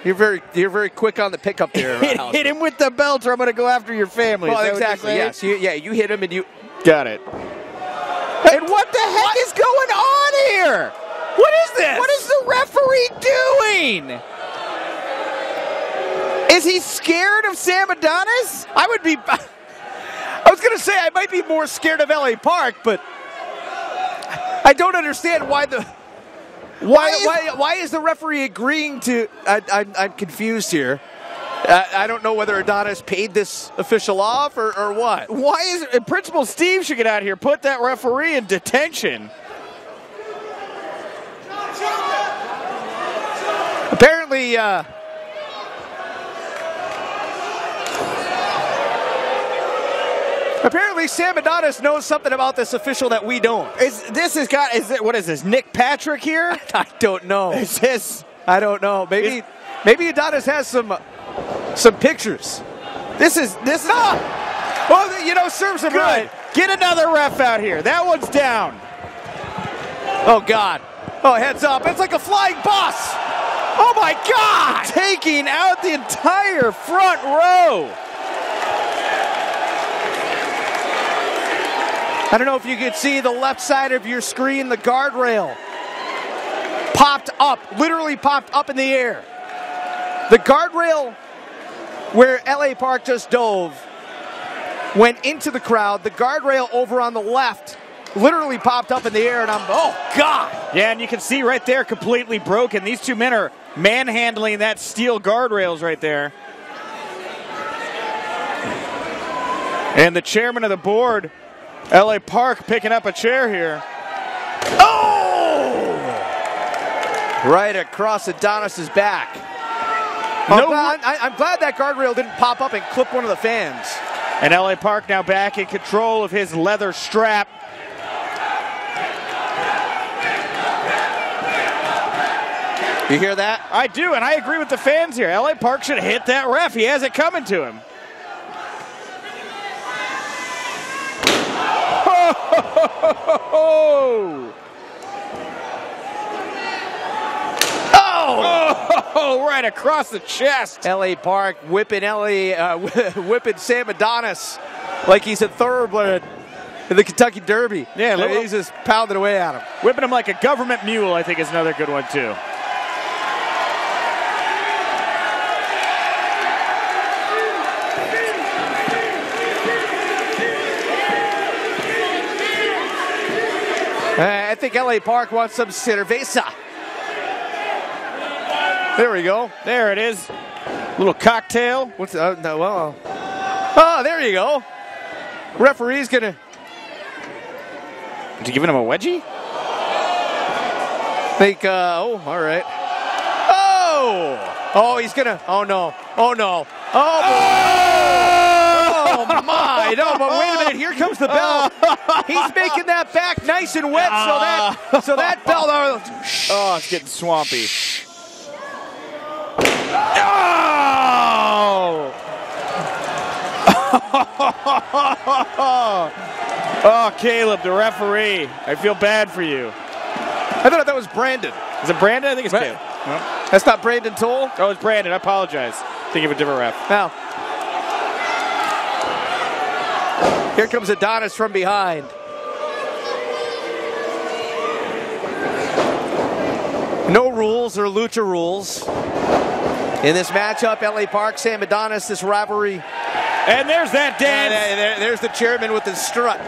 You're very quick on the pickup there. Hit him with the belt, or I'm going to go after your family. Well, exactly. Yes. You hit him, and you got it. And what the heck is going on here? What is this? What is the referee doing? Is he scared of Sam Adonis? I was going to say I might be more scared of LA Park, but I don't understand why the. Why is the referee agreeing to? I'm confused here. I don't know whether Adonis paid this official off or what. Why is Principal Steve should get out here, put that referee in detention? Apparently, Sam Adonis knows something about this official that we don't. What is this, Nick Patrick here? I don't know. Is this? I don't know. Maybe Adonis has some pictures. This is. Well, you know, serves him right. Get another ref out here. That one's down. Oh God. Oh, heads up. It's like a flying bus. Oh my God. Taking out the entire front row. I don't know if you could see the left side of your screen, the guardrail popped up, literally popped up in the air. The guardrail where LA Park just dove went into the crowd. The guardrail over on the left literally popped up in the air, and oh God. Yeah, and you can see right there, completely broken. These two men are manhandling that steel guardrails right there. And the chairman of the board, LA Park, picking up a chair here. Oh! Right across Adonis's back. I'm glad that guardrail didn't pop up and clip one of the fans. And LA Park now back in control of his leather strap. You hear that? I do, and I agree with the fans here. LA Park should hit that ref. He has it coming to him. Oh, right across the chest. LA Park whipping whipping Sam Adonis like he's a thoroughbred in the Kentucky Derby. Yeah, he's just pounding away at him. Whipping him like a government mule, I think, is another good one, too. I think LA Park wants some cerveza. There we go. There it is. Little cocktail. Oh, there you go. Referee's gonna. Is he giving him a wedgie? All right. Oh, he's gonna. Oh no. Oh my! No, but wait a minute. Here comes the bell. He's making that back nice and wet, so that bell. Oh, it's getting swampy. Oh, Caleb, the referee. I feel bad for you. I thought that was Brandon. Is it Brandon? I think it's Caleb. No. That's not Brandon Toll? Oh, it's Brandon. I apologize. Think of a different ref. Now, here comes Adonis from behind. No rules or Lucha rules in this matchup. LA Park, Sam Adonis, this rivalry. And there's that dance. There's the chairman with his strut.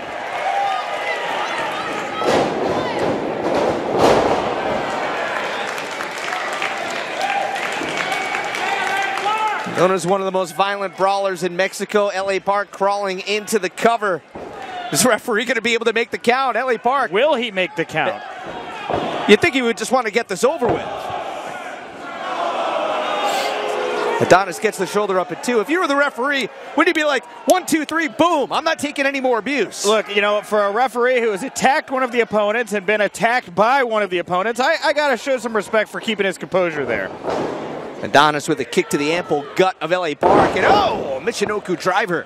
Known as one of the most violent brawlers in Mexico, LA Park crawling into the cover. Is the referee going to be able to make the count? LA Park. Will he make the count? You'd think he would just want to get this over with. Adonis gets the shoulder up at 2. If you were the referee, wouldn't you be like, 1, 2, 3, boom, I'm not taking any more abuse? Look, you know, for a referee who has attacked one of the opponents and been attacked by one of the opponents, I got to show some respect for keeping his composure there. Adonis with a kick to the ample gut of LA Park, and oh, Michinoku driver.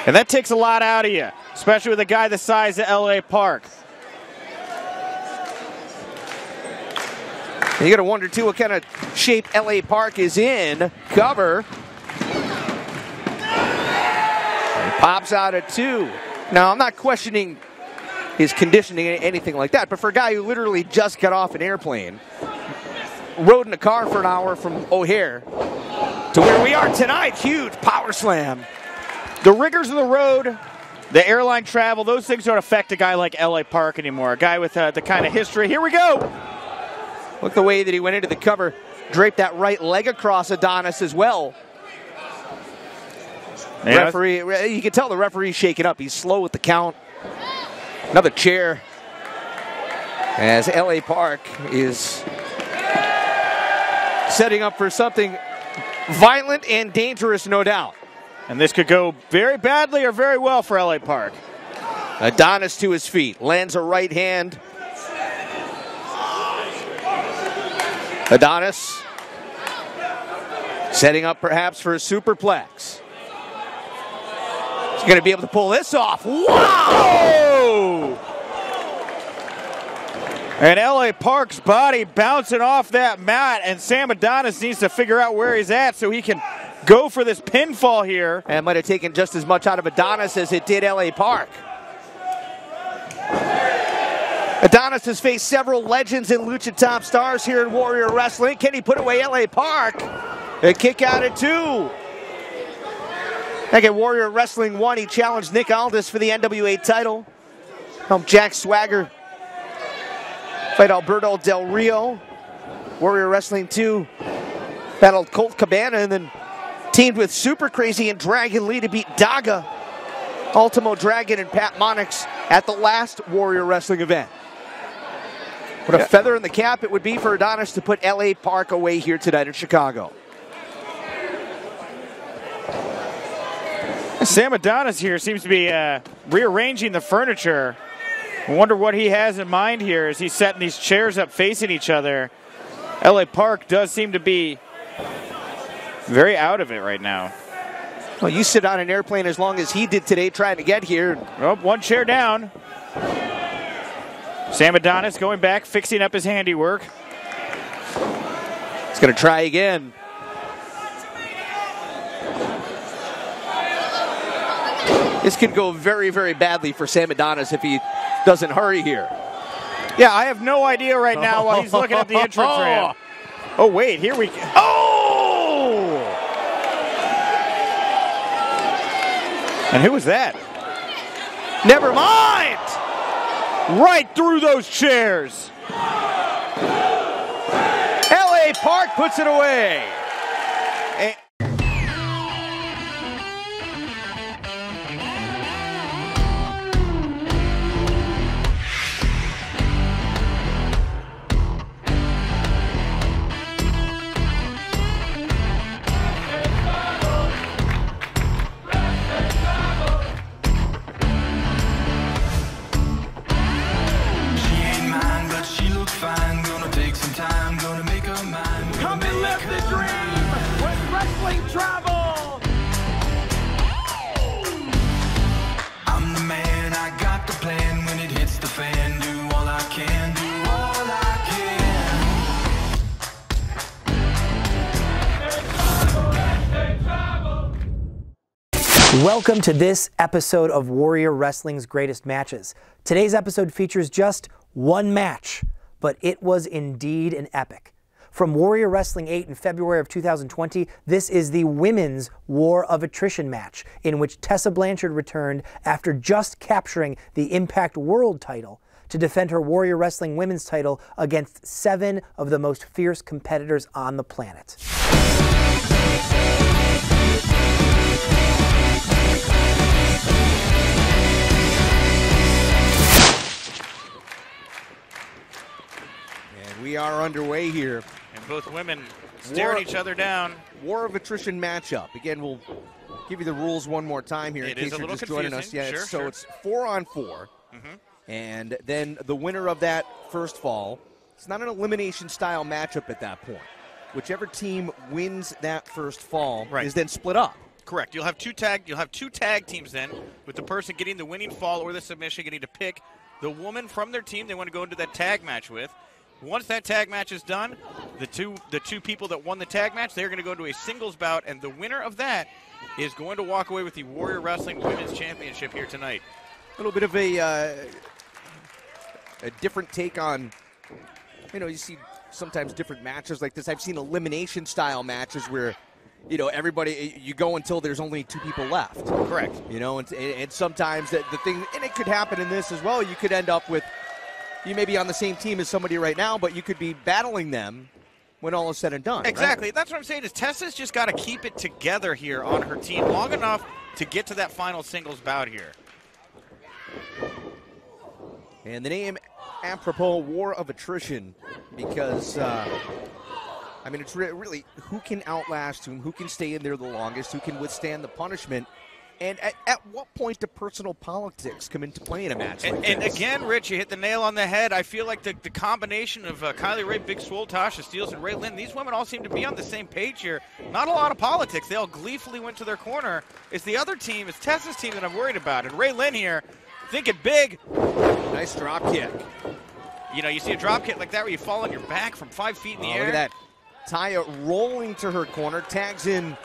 And that takes a lot out of you, especially with a guy the size of LA Park. And you got to wonder, too, what kind of shape LA Park is in. Cover. And pops out at 2. Now, I'm not questioning his conditioning or anything like that, but for a guy who literally just got off an airplane, rode in a car for an hour from O'Hare to where we are tonight, huge power slam. The rigors of the road, the airline travel, those things don't affect a guy like LA Park anymore. A guy with the kind of history. Here we go. Look the way that he went into the cover, draped that right leg across Adonis as well. Yeah. Referee, you can tell the referee's shaking up. He's slow with the count. Another chair as LA Park is setting up for something violent and dangerous, no doubt. And this could go very badly or very well for LA Park. Adonis to his feet, lands a right hand. Adonis setting up perhaps for a superplex. He's going to be able to pull this off. Wow! And LA Park's body bouncing off that mat, and Sam Adonis needs to figure out where he's at so he can go for this pinfall here. And it might have taken just as much out of Adonis as it did LA Park. Adonis has faced several legends and Lucha top stars here in Warrior Wrestling. Can he put away LA Park? A kick out at 2. Back at Warrior Wrestling 1, he challenged Nick Aldis for the NWA title. Helped Jack Swagger fight Alberto Del Rio. Warrior Wrestling 2 battled Colt Cabana and then teamed with Super Crazy and Dragon Lee to beat Daga, Ultimo Dragon, and Pat Monix at the last Warrior Wrestling event. What a feather in the cap it would be for Adonis to put LA Park away here tonight in Chicago. Sam Adonis here seems to be rearranging the furniture. I wonder what he has in mind here as he's setting these chairs up facing each other. LA Park does seem to be very out of it right now. Well, you sit on an airplane as long as he did today trying to get here. Oh, one chair down. Sam Adonis going back, fixing up his handiwork. He's going to try again. This could go very, very badly for Sam Adonis if he doesn't hurry here. Yeah, I have no idea right now while he's looking at the entrance ramp. Oh, wait, here we go. Oh! And who was that? Never mind! Right through those chairs. LA Park puts it away. Travel. I'm the man, I got the plan. When it hits the fan, do all I can, do all I can. Welcome to this episode of Warrior Wrestling's Greatest Matches. Today's episode features just one match, but it was indeed an epic. From Warrior Wrestling 8 in February of 2020, this is the Women's War of Attrition match, in which Tessa Blanchard returned after just capturing the Impact World title to defend her Warrior Wrestling Women's title against 7 of the most fierce competitors on the planet. underway here. And both women staring each other down. War of attrition matchup. Again, we'll give you the rules one more time here in case you're just joining us. Yeah, so it's 4-on-4. And then the winner of that first fall, it's not an elimination style matchup at that point. Whichever team wins that first fall is then split up. Correct. You'll have two tag teams then, with the person getting the winning fall or the submission getting to pick the woman from their team they want to go into that tag match with. Once that tag match is done, the two people that won the tag match, they're going to go to a singles bout, and the winner of that is going to walk away with the Warrior Wrestling Women's Championship here tonight. A little bit of a different take on, you see sometimes different matches like this. I've seen elimination style matches where, everybody, you go until there's only two people left. Correct. And sometimes the thing, and it could happen in this as well, you could end up with, you may be on the same team as somebody right now, but you could be battling them when all is said and done. Exactly. Right? That's what I'm saying is Tessa's just got to keep it together here on her team long enough to get to that final singles bout here. And the name apropos, War of Attrition, because, it's really who can outlast whom, who can stay in there the longest, who can withstand the punishment, and at what point do personal politics come into play in a match like And this? again, Rich, you hit the nail on the head. I feel like the combination of Kylie Ray, Big Swole, Tasha Steelz, and Rayne, these women all seem to be on the same page here. Not a lot of politics. They all gleefully went to their corner. It's the other team, it's Tessa's team that I'm worried about. And Rayne here, thinking big. Nice drop kick. You see a drop kick like that where you fall on your back from 5 feet in the air. Look at that. Taya rolling to her corner, tags in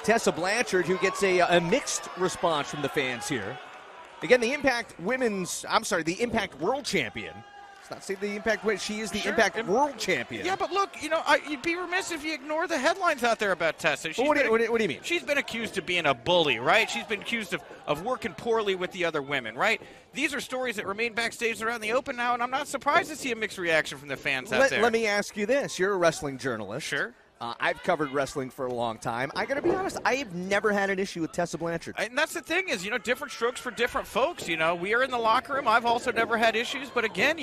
Tessa Blanchard, who gets a mixed response from the fans here. Again, the Impact World Champion. Let's not say the Impact Women. She is the Impact World Champion. Yeah, but look, you'd be remiss if you ignore the headlines out there about Tessa. What do you mean? She's been accused of being a bully, right? She's been accused of working poorly with the other women, right? These are stories that remain backstage around the open now, and I'm not surprised to see a mixed reaction from the fans out there. Let me ask you this. You're a wrestling journalist. Sure. I've covered wrestling for a long time. I got to be honest, I have never had an issue with Tessa Blanchard. And that's the thing is, different strokes for different folks. We are in the locker room. I've also never had issues. But again,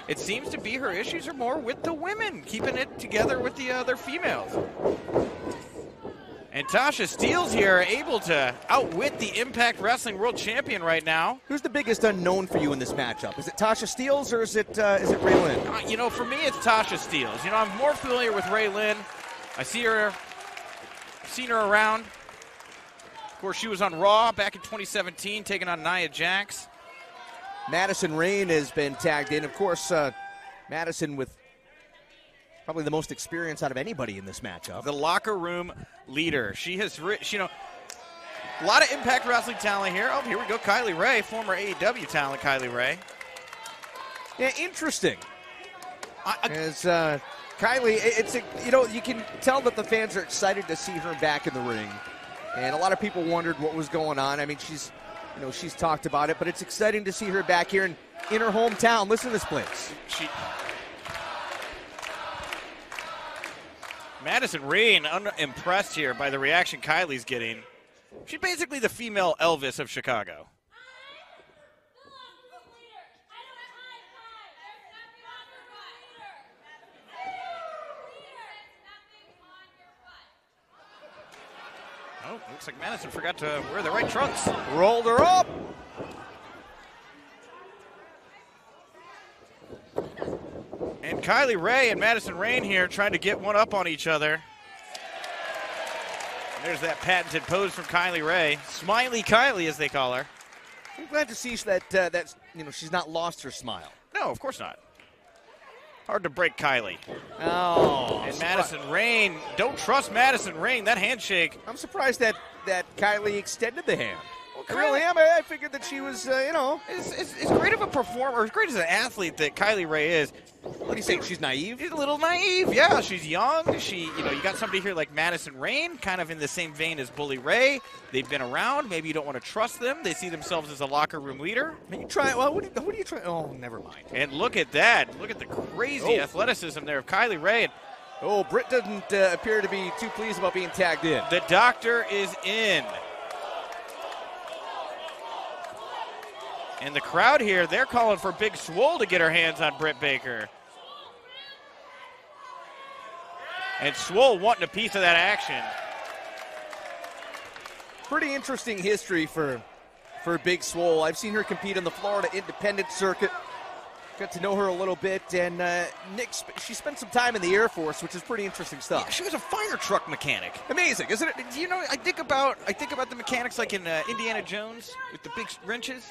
it seems to be her issues are more with the women, keeping it together with the other females. And Tasha Steelz here able to outwit the Impact Wrestling World Champion right now. Who's the biggest unknown for you in this matchup? Is it Tasha Steelz or is it Rayne? For me, it's Tasha Steelz. I'm more familiar with Rayne. I've seen her around. Of course, she was on Raw back in 2017, taking on Nia Jax. Madison Rayne has been tagged in. Of course, Madison with probably the most experience out of anybody in this matchup. The locker room leader. She has, a lot of Impact Wrestling talent here. Oh, here we go, Kylie Ray, former AEW talent, Kylie Ray. Yeah, interesting. Kylie, you can tell that the fans are excited to see her back in the ring. And a lot of people wondered what was going on. I mean, she's talked about it, but it's exciting to see her back here in her hometown. Listen to this place. Madison Rayne unimpressed here by the reaction Kylie's getting. She's basically the female Elvis of Chicago. Oh, looks like Madison forgot to wear the right trunks. Rolled her up. And Kylie Ray and Madison Rayne here trying to get one up on each other. And there's that patented pose from Kylie Ray. Smiley Kylie, as they call her. I'm glad to see that she's not lost her smile. No, of course not. Hard to break Kylie. Oh. And Madison Rayne, don't trust Madison Rayne. That handshake. I'm surprised that Kylie extended the hand. I really am. I figured that she was, As great of a performer, as great as an athlete that Kylie Ray is. What do you think? She's naive? She's a little naive. Yeah, she's young. You got somebody here like Madison Rayne, kind of in the same vein as Bully Ray. They've been around. Maybe you don't want to trust them. They see themselves as a locker room leader. You try. Well, what do you try? Oh, never mind. And look at that. Look at the crazy athleticism there of Kylie Ray. Britt doesn't appear to be too pleased about being tagged in. The doctor is in. And the crowd here, they're calling for Big Swole to get her hands on Britt Baker. And Swole wanting a piece of that action. Pretty interesting history for Big Swole. I've seen her compete on the Florida Independent Circuit. Got to know her a little bit, and she spent some time in the Air Force, which is pretty interesting stuff. Yeah, she was a fire truck mechanic. Amazing, isn't it? Do you know? I think about the mechanics like in Indiana Jones with the big wrenches.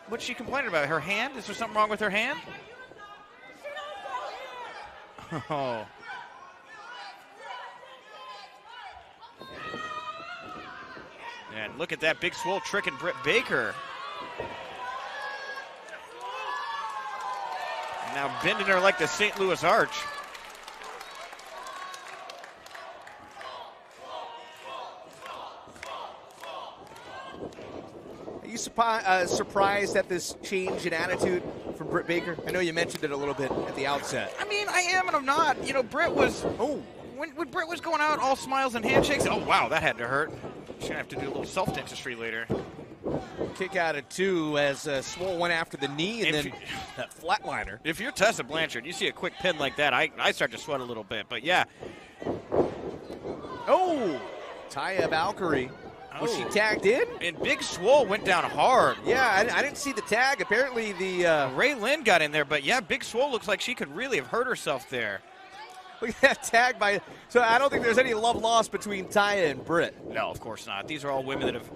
What's she complaining about? Her hand? Is there something wrong with her hand? Oh. And look at that Big Swole tricking Britt Baker. And now bending her like the St. Louis Arch. Are you surprised at this change in attitude from Britt Baker? I know you mentioned it a little bit at the outset. I mean, I am and I'm not. You know, Britt was, when Britt was going out all smiles and handshakes, oh, wow, that had to hurt. She's going to have to do a little self-dentistry later. Kick out at 2 as Swole went after the knee and then that flatliner. If you're Tessa Blanchard, you see a quick pin like that, I start to sweat a little bit. But, yeah. Oh, Taya Valkyrie. Was she tagged in? And Big Swole went down hard. Yeah, I didn't see the tag. Apparently the... Rayne got in there, but, yeah, Big Swole looks like she could really have hurt herself there. Look at that tag by... So I don't think there's any love lost between Taya and Britt. No, of course not. These are all women that have...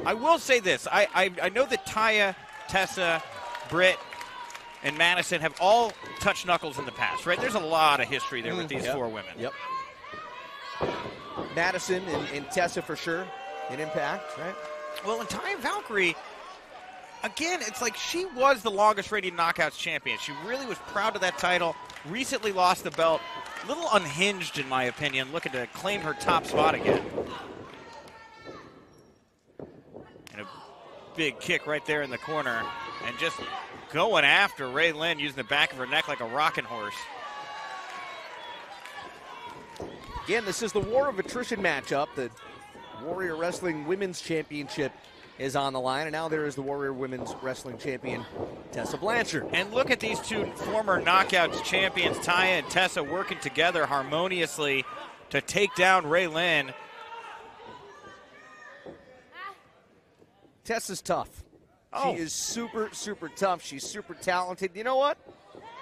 I will say this. I know that Taya, Tessa, Britt, and Madison have all touched knuckles in the past, right? There's a lot of history there with these 4 women. Yep. Madison and Tessa for sure in Impact, right? Well, and Taya Valkyrie... Again, it's like she was the longest reigning Knockouts champion. She really was proud of that title. Recently lost the belt. A little unhinged, in my opinion, looking to claim her top spot again. And a big kick right there in the corner. And just going after Rayne using the back of her neck like a rocking horse. Again, this is the War of Attrition matchup. The Warrior Wrestling Women's Championship is on the line, and now there is the Warrior Women's Wrestling Champion, Tessa Blanchard. And look at these 2 former Knockouts champions, Taya and Tessa, working together harmoniously to take down Rayne. Tessa's tough. She is super, super tough. She's super talented. You know what?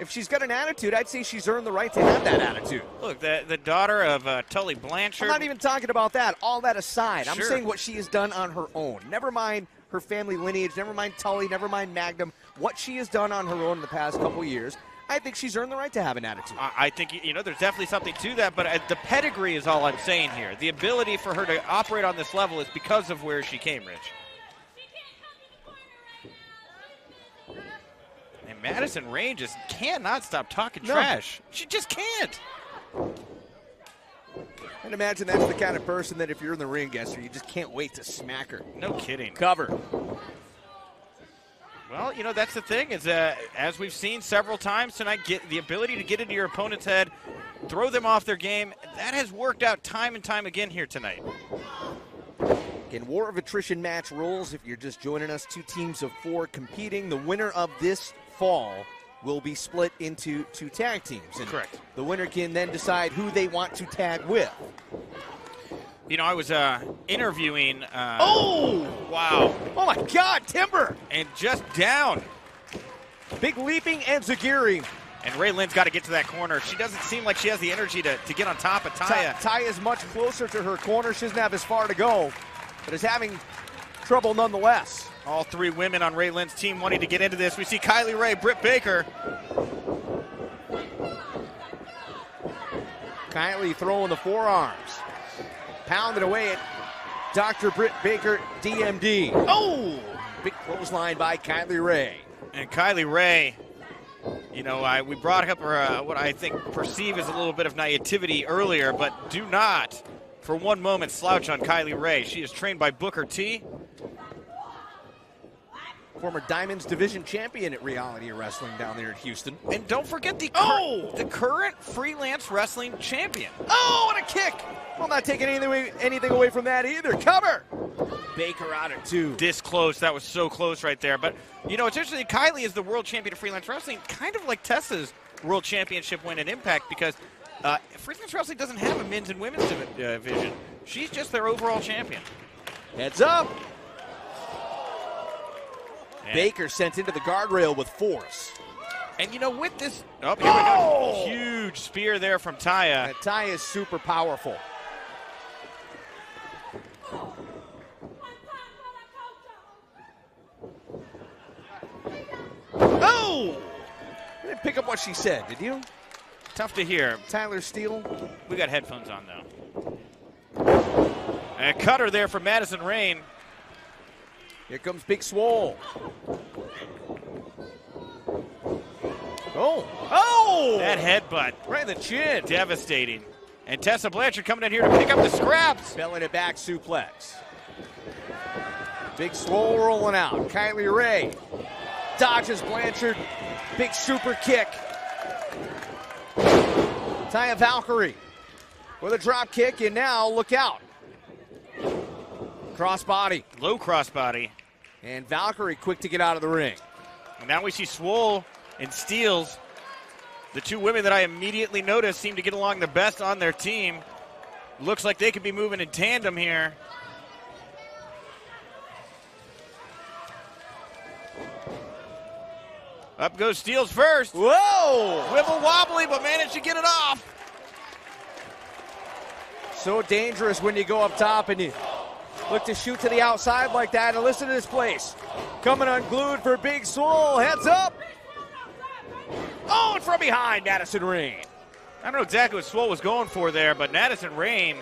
If she's got an attitude, I'd say she's earned the right to have that attitude. Look, the daughter of Tully Blanchard. I'm not even talking about that. All that aside, Sure. I'm saying what she has done on her own. Never mind her family lineage, never mind Tully, never mind Magnum. What she has done on her own in the past couple years, I think she's earned the right to have an attitude. I think, there's definitely something to that, but the pedigree is all I'm saying here. The ability for her to operate on this level is because of where she came, Rich. And Madison Rayne just cannot stop talking trash. She just can't. And imagine that's the kind of person that if you're in the ring, you just can't wait to smack her. No kidding. Cover. Well, that's the thing is as we've seen several times tonight, get the ability to get into your opponent's head, throw them off their game. That has worked out time and time again here tonight. Again, War of Attrition match rules. If you're just joining us, 2 teams of 4 competing. The winner of this fall will be split into 2 tag teams. And correct. The winner can then decide who they want to tag with. I was interviewing. Wow. Oh, my God, Kimber. And just down. Big leaping and Zagiri. And Rayne's got to get to that corner. She doesn't seem like she has the energy to get on top of Taya. Taya is much closer to her corner. She doesn't have as far to go, but is having trouble nonetheless. All 3 women on Rayne's team wanting to get into this. We see Kylie Ray, Britt Baker. Kylie throwing the forearms. Pounded away at Dr. Britt Baker, DMD. Oh! Big clothesline by Kylie Ray. And Kylie Ray, we brought up her, what I think perceive as a little bit of naivety earlier, but do not for one moment slouch on Kylie Ray. She is trained by Booker T. Former Diamonds Division champion at Reality Wrestling down there at Houston. And don't forget the current freelance wrestling champion. Oh, what a kick! Well, not taking anything away from that either. Cover! Baker out at 2. This close. That was so close right there. But, you know, it's interesting. Kylie is the world champion of freelance wrestling, kind of like Tessa's world championship win at Impact, because freelance wrestling doesn't have a men's and women's division. She's just their overall champion. Heads up. And Baker sent into the guardrail with force. And, you know, with this... Oh, here we go. Huge spear there from Taya. And Taya is super powerful. Oh! I didn't pick up what she said, did you? Tough to hear. Tyler Steele. We got headphones on, though. And a cutter there for Madison Rayne. Here comes Big Swole. Oh! Oh! That headbutt. Right in the chin. Devastating. And Tessa Blanchard coming in here to pick up the scraps. Belling it back suplex. Big Swole rolling out. Kylie Ray dodges Blanchard. Big super kick. Taya Valkyrie with a drop kick, and now look out. Crossbody. Low crossbody. And Valkyrie quick to get out of the ring. And now we see Swole and Steels. The two women that I immediately noticed seem to get along the best on their team. Looks like they could be moving in tandem here. Up goes Steels first. Whoa! Wibble wobbly, but managed to get it off. So dangerous when you go up top and you look to shoot to the outside like that. And listen to this place. Coming unglued for Big Swole. Heads up. Oh, and from behind, Madison Rayne. I don't know exactly what Swole was going for there, but Madison Rayne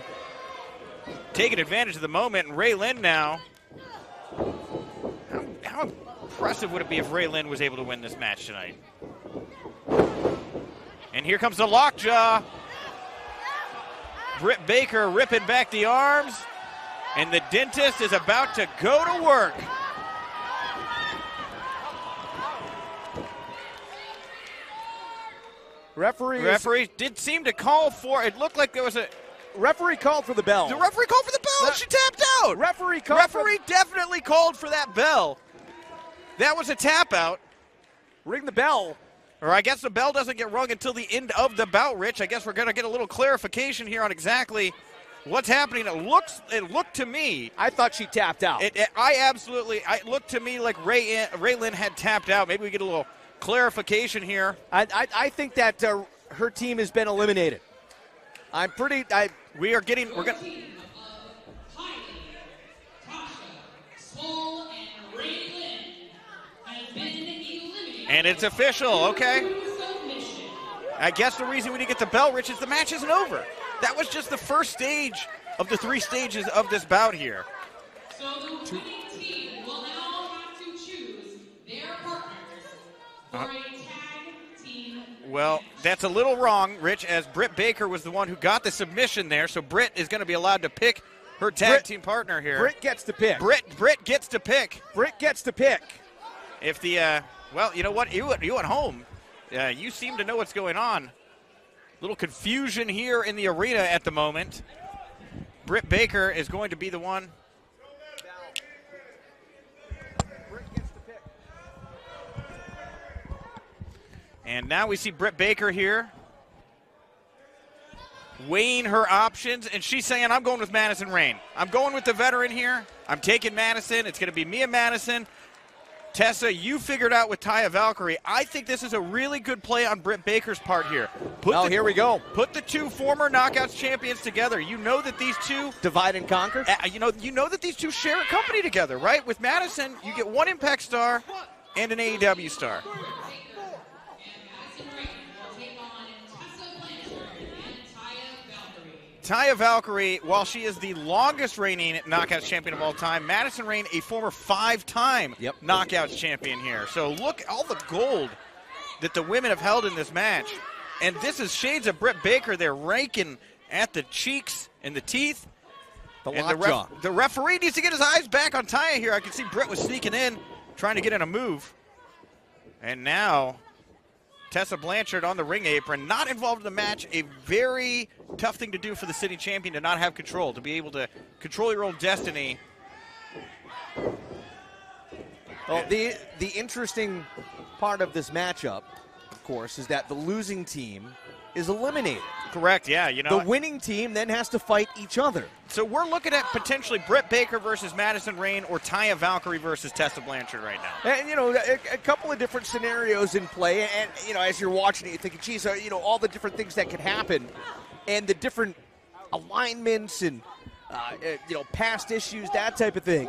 taking advantage of the moment. And Rayne now. How impressive would it be if Rayne was able to win this match tonight? And here comes the lockjaw. Britt Baker ripping back the arms. And the dentist is about to go to work. Referee did seem to call for, it looked like there was a... Referee called for the bell. The referee called for the bell, she tapped out. Referee definitely called for that bell. That was a tap out. Ring the bell. Or I guess the bell doesn't get rung until the end of the bout, Rich. I guess we're going to get a little clarification here on exactly what's happening. It looked to me. I thought she tapped out. It looked to me like Rayne had tapped out. Maybe we get a little clarification here. I think that her team has been eliminated. We're going and it's official, okay. I guess the reason we didn't get the bell, Rich, is the match isn't over. That was just the first stage of the 3 stages of this bout here. So the winning team will now have to choose their partners for a tag team. Well, that's a little wrong, Rich, as Britt Baker was the one who got the submission there, so Britt is going to be allowed to pick her tag team partner here. Britt gets to pick. Britt gets to pick. Britt gets to pick. If the, well, you know what? You at home, you seem to know what's going on. Little confusion here in the arena at the moment. Britt Baker is going to be the one. And now we see Britt Baker here weighing her options, and she's saying, I'm going with Madison Rayne. I'm going with the veteran here. I'm taking Madison. It's going to be me and Madison. Tessa, you figured out with Taya Valkyrie. I think this is a really good play on Britt Baker's part here. Here we go. Put the two former Knockouts champions together. You know that these two... divide and conquer? You know that these two share a company together, right? With Madison, you get one Impact star and an AEW star. Taya Valkyrie, while she is the longest reigning Knockouts champion of all time, Madison Rayne, a former 5-time Knockouts champion here. So look, all the gold that the women have held in this match. And this is shades of Britt Baker. They're raking at the cheeks and the teeth. The referee needs to get his eyes back on Taya here. I can see Britt was sneaking in, trying to get in a move. And now Tessa Blanchard on the ring apron, not involved in the match. A very tough thing to do for the city champion to not have control, to be able to control your own destiny Well, the interesting part of this matchup, of course, is that the losing team is eliminated. Correct, yeah. You know, the winning team then has to fight each other. So we're looking at potentially Britt Baker versus Madison Rayne or Taya Valkyrie versus Tessa Blanchard right now. And, you know, a couple of different scenarios in play. And, you know, as you're watching it, you're thinking, geez, you know, all the different things that can happen and the different alignments and, you know, past issues, that type of thing.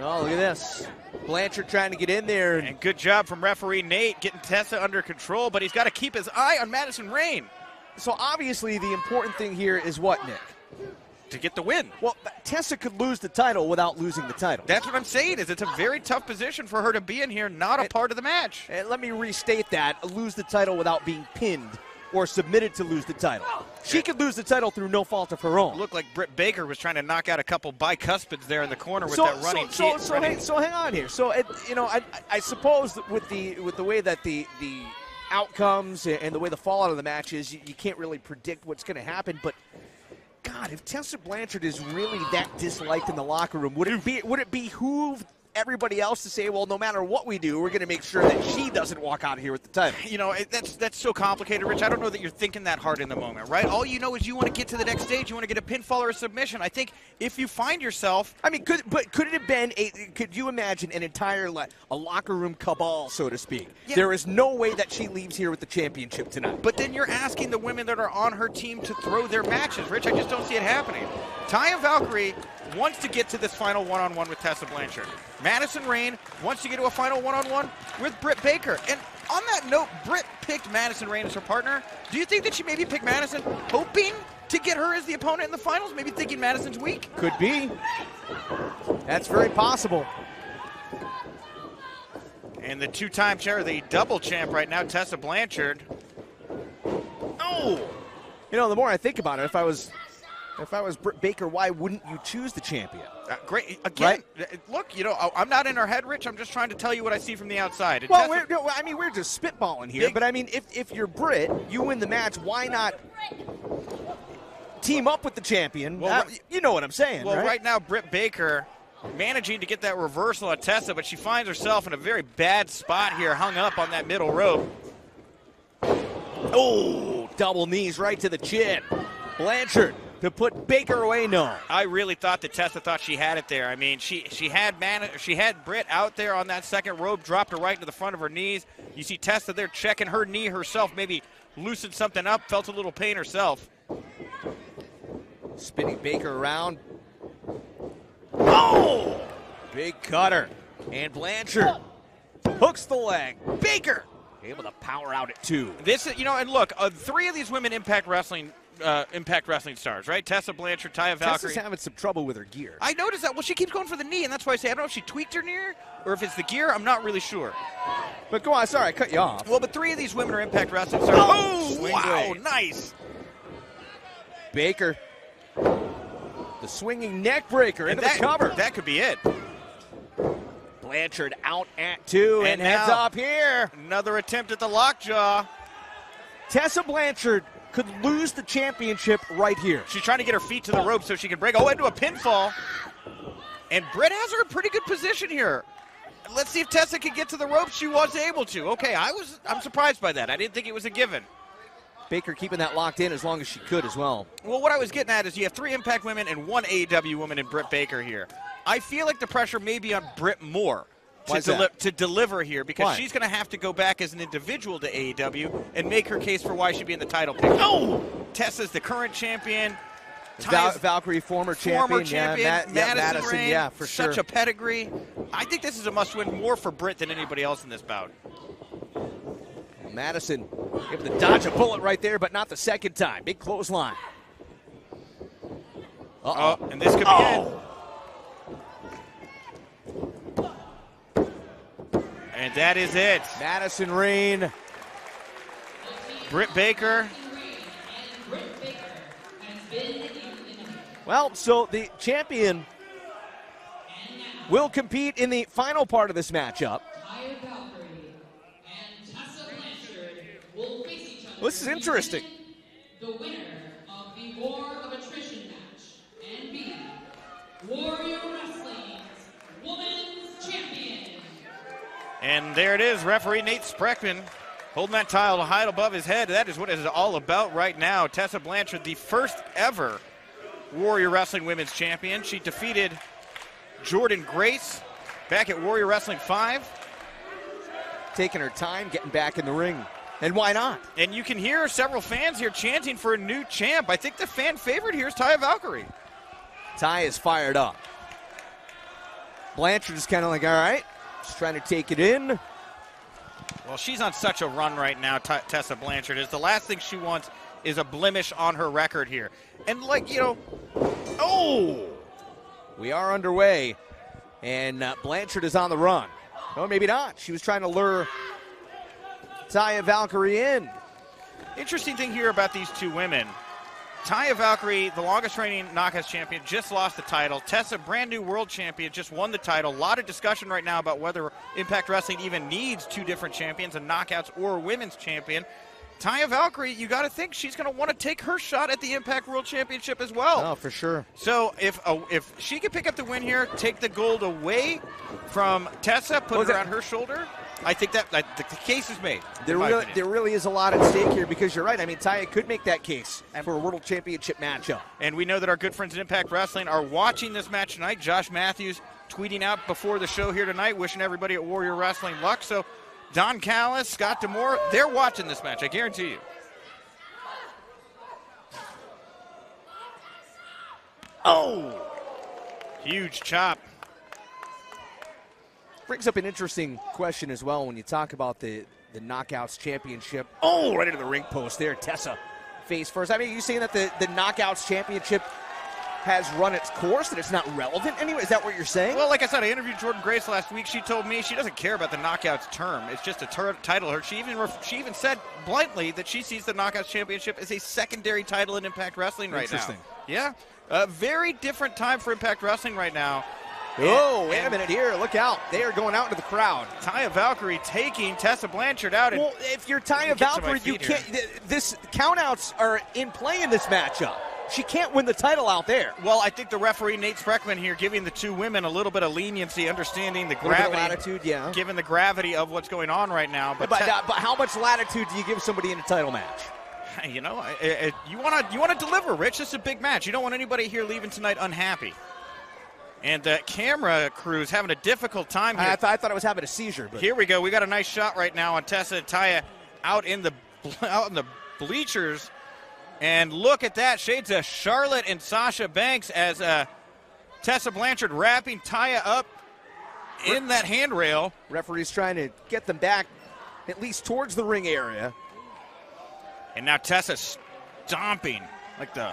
Oh, look at this. Blanchard trying to get in there. And good job from referee Nate getting Tessa under control, but he's got to keep his eye on Madison Rayne. So obviously the important thing here is what, Nick? To get the win. Well, Tessa could lose the title without losing the title. That's what I'm saying, is it's a very tough position for her to be in here, not a part of the match. And let me restate that. Lose the title without being pinned or submitted to lose the title. She could lose the title through no fault of her own. Looked like Britt Baker was trying to knock out a couple bicuspids there in the corner with that running So hang on here. So, you know, I suppose that with the way that the outcomes and the way the fallout of the match is, you can't really predict what's going to happen. But God, if Tessa Blanchard is really that disliked in the locker room, would it behoove everybody else to say, well, no matter what we do, we're going to make sure that she doesn't walk out of here with the title? You know, that's so complicated, Rich. I don't know that you're thinking that hard in the moment, right? All you know is you want to get to the next stage. You want to get a pinfall or a submission. I think if you find yourself... I mean, could it have been could you imagine an entire a locker room cabal, so to speak? Yeah. There is no way that she leaves here with the championship tonight. But then you're asking the women that are on her team to throw their matches, Rich. I just don't see it happening. Taya Valkyrie wants to get to this final one-on-one with Tessa Blanchard. Madison Rayne wants to get to a final one-on-one with Britt Baker. And on that note, Britt picked Madison Rayne as her partner. Do you think that she maybe picked Madison hoping to get her as the opponent in the finals? Maybe thinking Madison's weak? Could be. That's very possible. And the two-time chair, the double champ right now, Tessa Blanchard. Oh! You know, the more I think about it, if I was Britt Baker, why wouldn't you choose the champion? Great. Again, right? Look, you know, I'm not in her head, Rich. I'm just trying to tell you what I see from the outside. And well, we're just spitballing here. But, I mean, if you're Britt, you win the match, why not team up with the champion? Well, you know what I'm saying, well, right? Right now, Britt Baker managing to get that reversal on Tessa, but she finds herself in a very bad spot here, hung up on that middle rope. Oh, double knees right to the chin. Blanchard to put Baker away, no. I really thought that Tessa thought she had it there. I mean, she had Britt out there on that second rope, dropped her right into the front of her knees. You see Tessa there checking her knee herself, maybe loosened something up, felt a little pain herself. Spinning Baker around. Oh! Big cutter. And Blanchard hooks the leg. Baker able to power out at 2. This is, you know, and look, 3 of these women Impact Wrestling stars, right? Tessa Blanchard, Taya Valkyrie. Tessa's having some trouble with her gear. I noticed that. Well, she keeps going for the knee, and that's why I say I don't know if she tweaked her knee or if it's the gear. I'm not really sure. But go on. Sorry, I cut you off. Well, but 3 of these women are Impact Wrestling stars. Oh, wow, nice. Baker. The swinging neck breaker into the cover. That could be it. Blanchard out at 2 and heads up here. Another attempt at the lockjaw. Tessa Blanchard could lose the championship right here. She's trying to get her feet to the rope so she can break into a pinfall. And Britt has her in pretty good position here. Let's see if Tessa can get to the rope. She was able to. Okay, I'm surprised by that. I didn't think it was a given. Baker keeping that locked in as long as she could as well. Well, what I was getting at is you have 3 Impact women and 1 AEW woman in Britt Baker here. I feel like the pressure may be on Britt more to deliver here because she's going to have to go back as an individual to AEW and make her case for why she'd be in the title picture. Oh! Tessa's the current champion. Valkyrie, former champion. Madison Rayne, yeah, for sure. Such a pedigree. I think this is a must-win more for Britt than anybody else in this bout. Madison able to dodge a bullet right there, but not the second time. Big clothesline. And this could be it. And that is it. Madison Rayne. Britt Baker. Well, so the champion will compete in the final part of this matchup. Well, this is interesting. The winner of the War of Attrition match and Warrior Wrestling And there it is, referee Nate Spreckman holding that title high above his head. That is what it is all about right now. Tessa Blanchard, the first ever Warrior Wrestling Women's Champion. She defeated Jordynne Grace back at Warrior Wrestling 5. Taking her time, getting back in the ring. And why not? And you can hear several fans here chanting for a new champ. I think the fan favorite here is Taya Valkyrie. Ty is fired up. Blanchard is kind of like, all right, just trying to take it in. Well, she's on such a run right now, Tessa Blanchard is. The last thing she wants is a blemish on her record here. And like, you know, oh! We are underway, and Blanchard is on the run. Oh, maybe not. She was trying to lure Taya Valkyrie in. Interesting thing here about these two women. Taya Valkyrie, the longest reigning Knockouts champion, just lost the title. Tessa, brand new world champion, just won the title. A lot of discussion right now about whether Impact Wrestling even needs two different champions, a Knockouts or a women's champion. Taya Valkyrie, you got to think she's going to want to take her shot at the Impact World Championship as well. Oh, for sure. So if she can pick up the win here, take the gold away from Tessa, put it on her shoulder, I think that the case is made. There really is a lot at stake here because you're right. I mean, Taya could make that case for a World Championship matchup. And we know that our good friends at Impact Wrestling are watching this match tonight. Josh Matthews tweeting out before the show here tonight, wishing everybody at Warrior Wrestling luck. So Don Callis, Scott D'Amore, they're watching this match, I guarantee you. Oh! Huge chop. Brings up an interesting question as well when you talk about the Knockouts Championship. Oh, right into the ring post there. Tessa face first. I mean, are you saying that the Knockouts Championship has run its course, that it's not relevant anyway? Is that what you're saying? Well, like I said, I interviewed Jordynne Grace last week. She told me she doesn't care about the Knockouts term. It's just a title. She even said bluntly that she sees the Knockouts Championship as a secondary title in Impact Wrestling right now. Interesting. Yeah. A very different time for Impact Wrestling right now. Oh, wait a minute here. Look out. They are going out into the crowd. Taya Valkyrie taking Tessa Blanchard out. Well, if you're Taya Valkyrie, you can't. This countouts are in play in this matchup. She can't win the title out there. Well, I think the referee, Nate Spreckman, here giving the two women a little bit of leniency, understanding the gravity. Latitude, yeah. Given the gravity of what's going on right now. But how much latitude do you give somebody in a title match? You know, you want to deliver, Rich. This is a big match. You don't want anybody here leaving tonight unhappy. And the camera crew's having a difficult time here. I thought it was having a seizure. But here we go. We got a nice shot right now on Tessa and Taya out in the bleachers. And look at that. Shades of Charlotte and Sasha Banks as Tessa Blanchard wrapping Taya up in that handrail. Referee's trying to get them back at least towards the ring area. And now Tessa stomping like the...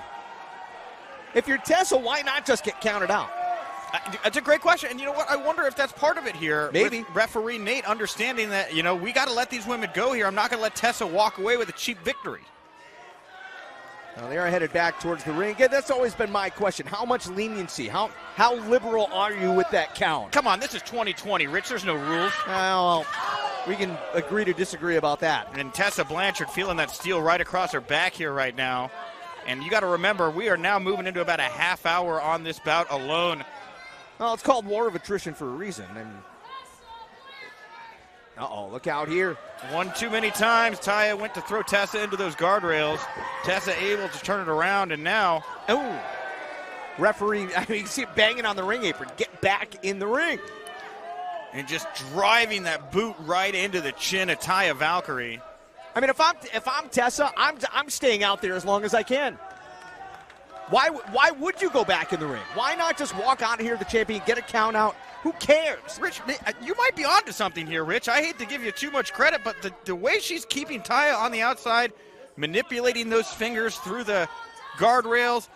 If you're Tessa, why not just get counted out? That's a great question. And you know what? I wonder if that's part of it here. Maybe. With referee Nate understanding that, you know, we got to let these women go here. I'm not going to let Tessa walk away with a cheap victory. Now they are headed back towards the ring. Yeah, that's always been my question. How much leniency? How liberal are you with that count? Come on, this is 2020, Rich. There's no rules. Well, we can agree to disagree about that. And Tessa Blanchard feeling that steel right across her back here right now. And you got to remember, we are now moving into about a half hour on this bout alone. Well, it's called War of Attrition for a reason. Uh-oh, look out here. One too many times. Taya went to throw Tessa into those guardrails. Tessa able to turn it around, and now... Oh, referee, I mean, you can see it banging on the ring apron. Get back in the ring. And just driving that boot right into the chin of Taya Valkyrie. I mean, if I'm Tessa, I'm staying out there as long as I can. Why would you go back in the ring? Why not just walk out of here, the champion, get a count out? Who cares? Rich, you might be onto something here, Rich. I hate to give you too much credit, but the way she's keeping Taya on the outside, manipulating those fingers through the guardrails,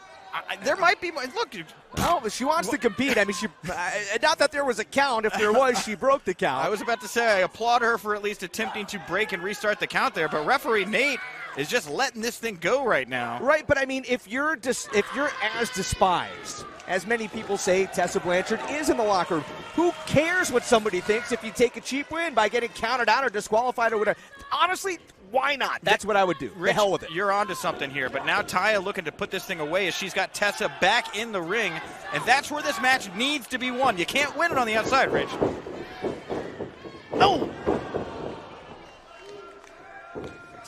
there might be... Look, oh, she wants to compete. I mean, not that there was a count. If there was, she broke the count. I was about to say, I applaud her for at least attempting to break and restart the count there, but referee Nate is just letting this thing go right now. Right, but I mean, if you're as despised as many people say Tessa Blanchard is in the locker room, who cares what somebody thinks if you take a cheap win by getting counted out or disqualified or whatever? Honestly, why not? That's what I would do. Rich, the hell with it. You're onto something here, but now Taya looking to put this thing away as she's got Tessa back in the ring, and that's where this match needs to be won. You can't win it on the outside, Rich. No!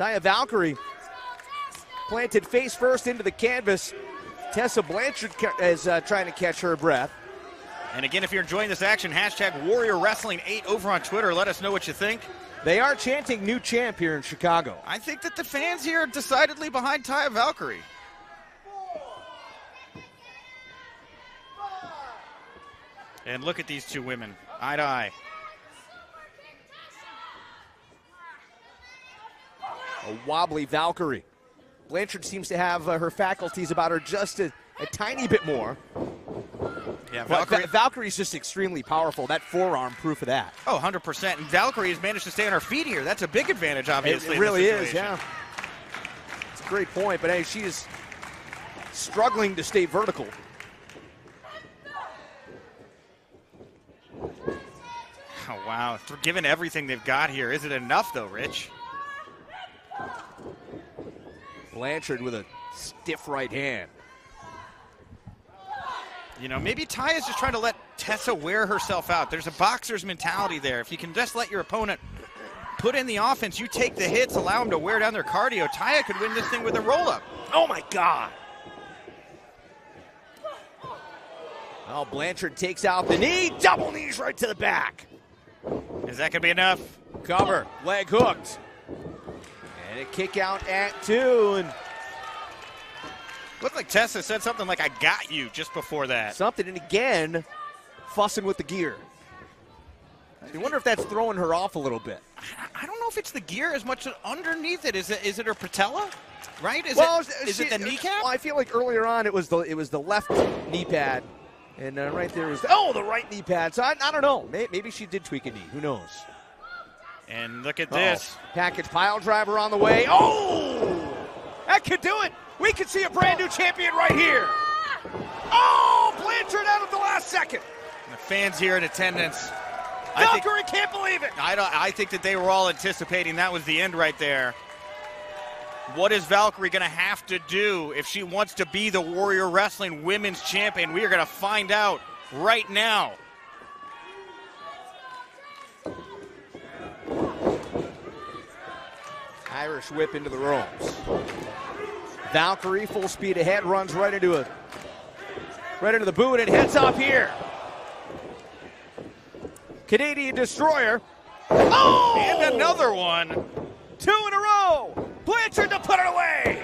Taya Valkyrie planted face first into the canvas. Tessa Blanchard is trying to catch her breath. And again, if you're enjoying this action, hashtag Warrior Wrestling 8 over on Twitter. Let us know what you think. They are chanting new champ here in Chicago. I think that the fans here are decidedly behind Taya Valkyrie. And look at these two women, eye to eye. A wobbly Valkyrie. Blanchard seems to have her faculties about her just a tiny bit more. Yeah, Valkyrie's just extremely powerful. That forearm, proof of that. Oh, 100%. And Valkyrie has managed to stay on her feet here. That's a big advantage, obviously. It really is, yeah. It's a great point, but hey, she is struggling to stay vertical. Oh, wow. Given everything they've got here, is it enough, though, Rich? Blanchard with a stiff right hand. You know, maybe Taya's just trying to let Tessa wear herself out. There's a boxer's mentality there. If you can just let your opponent put in the offense, you take the hits, allow them to wear down their cardio, Taya could win this thing with a roll-up. Oh, my God. Oh, Blanchard takes out the knee, double knees right to the back. Is that going to be enough? Cover, leg hooked. And a kick out at 2. And looked like Tessa said something like, I got you, just before that. Something, and again, fussing with the gear. You wonder if that's throwing her off a little bit. I don't know if it's the gear as much as underneath it. Is it her patella? Right? Is it the kneecap? Well, I feel like earlier on it was the left knee pad. And right there was the right knee pad. So I don't know. Maybe she did tweak a knee. Who knows? And look at this. Package pile driver on the way. Oh! That could do it. We could see a brand new champion right here. Oh! Blanchard out of the last second. The fans here in attendance. Valkyrie can't believe it. I think that they were all anticipating that was the end right there. What is Valkyrie going to have to do if she wants to be the Warrior Wrestling Women's Champion? We are going to find out right now. Irish whip into the ropes. Valkyrie full speed ahead, runs right into the boot and heads up here. Canadian Destroyer. Oh! And another one. 2 in a row. Blanchard to put it away.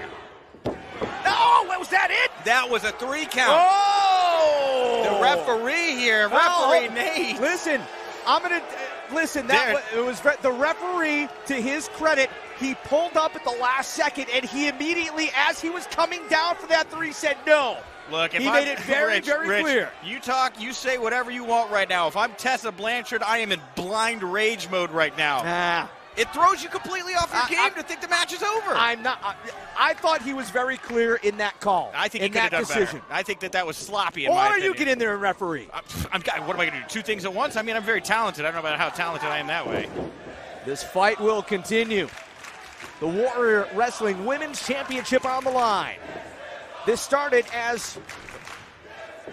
Oh, was that it? That was a 3 count. Oh! The referee here, referee Nate. Listen, I'm going to listen. It was the referee. To his credit, he pulled up at the last second, and he immediately, as he was coming down for that 3, said no. Look, if he made it very, very clear. You talk, you say whatever you want right now. If I'm Tessa Blanchard, I am in blind rage mode right now. It throws you completely off your game to think the match is over. I'm not. I thought he was very clear in that call. I think he could have done better. I think that was sloppy in my opinion. Why opinion. do you get in there and referee? What am I going to do? 2 things at once? I mean, I'm very talented. I don't know about how talented I am that way. This fight will continue. The Warrior Wrestling Women's Championship on the line. This started as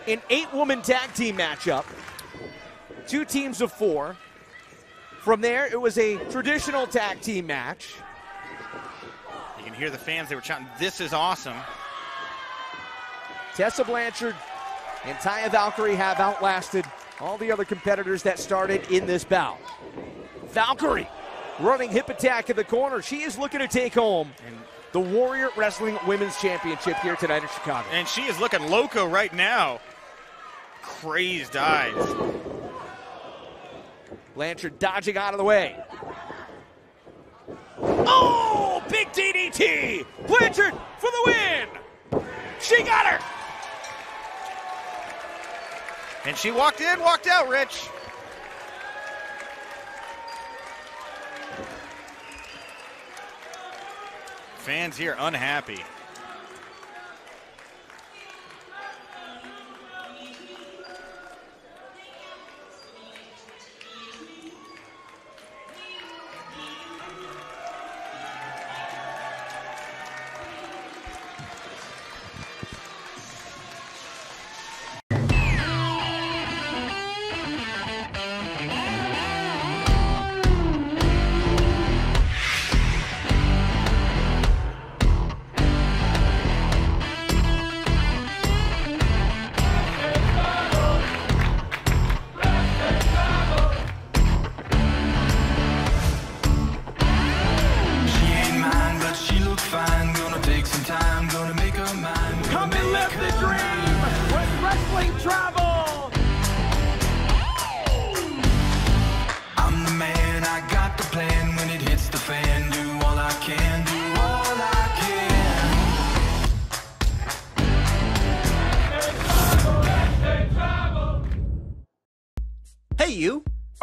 an 8-woman tag team matchup. 2 teams of 4. From there, it was a traditional tag team match. You can hear the fans, they were chanting, "This is awesome." Tessa Blanchard and Taya Valkyrie have outlasted all the other competitors that started in this bout. Valkyrie running hip attack in the corner. She is looking to take home the Warrior Wrestling Women's Championship here tonight in Chicago. And she is looking loco right now. Crazed eyes. Blanchard dodging out of the way. Oh, big DDT! Blanchard for the win! She got her! And she walked in, walked out, Rich. Fans here unhappy.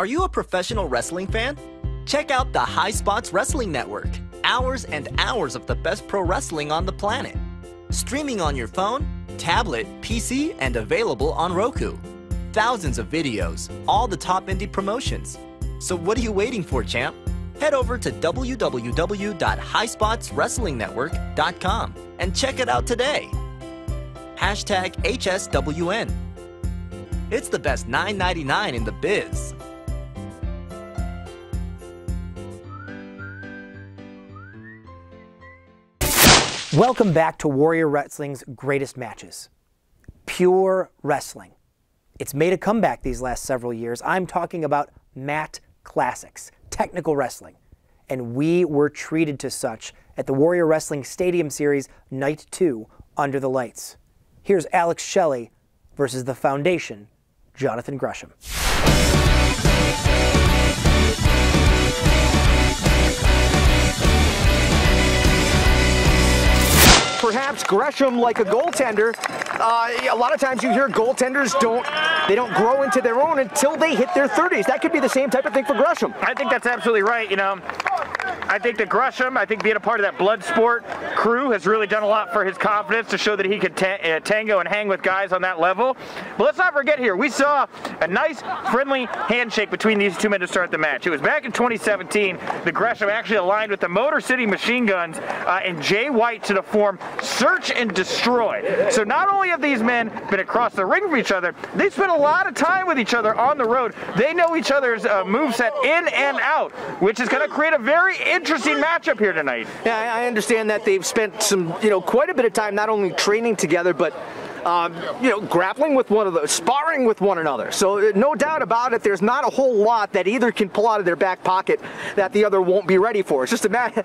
Are you a professional wrestling fan? Check out the High Spots Wrestling Network. Hours and hours of the best pro wrestling on the planet. Streaming on your phone, tablet, PC, and available on Roku. Thousands of videos, all the top indie promotions. So what are you waiting for, champ? Head over to www.highspotswrestlingnetwork.com and check it out today. Hashtag HSWN. It's the best $9.99 in the biz. Welcome back to Warrior Wrestling's greatest matches. Pure wrestling. It's made a comeback these last several years. I'm talking about mat classics, technical wrestling. And we were treated to such at the Warrior Wrestling Stadium Series Night 2 Under the Lights. Here's Alex Shelley versus the Foundation, Jonathan Gresham. Perhaps Gresham, like a goaltender, a lot of times you hear goaltenders don't grow into their own until they hit their 30s. That could be the same type of thing for Gresham. I think that's absolutely right. You know, I think that Gresham, being a part of that blood sport crew has really done a lot for his confidence to show that he could tango and hang with guys on that level. But let's not forget here, we saw a nice, friendly handshake between these two men to start the match. It was back in 2017 that Gresham actually aligned with the Motor City Machine Guns and Jay White to form Search and Destroy. So not only have these men been across the ring from each other, they spent a lot of time with each other on the road. They know each other's moveset in and out, which is going to create a very interesting matchup here tonight. Yeah, I understand that they've spent quite a bit of time not only training together, but grappling with sparring with one another. So no doubt about it, there's not a whole lot that either can pull out of their back pocket that the other won't be ready for. It's just a matter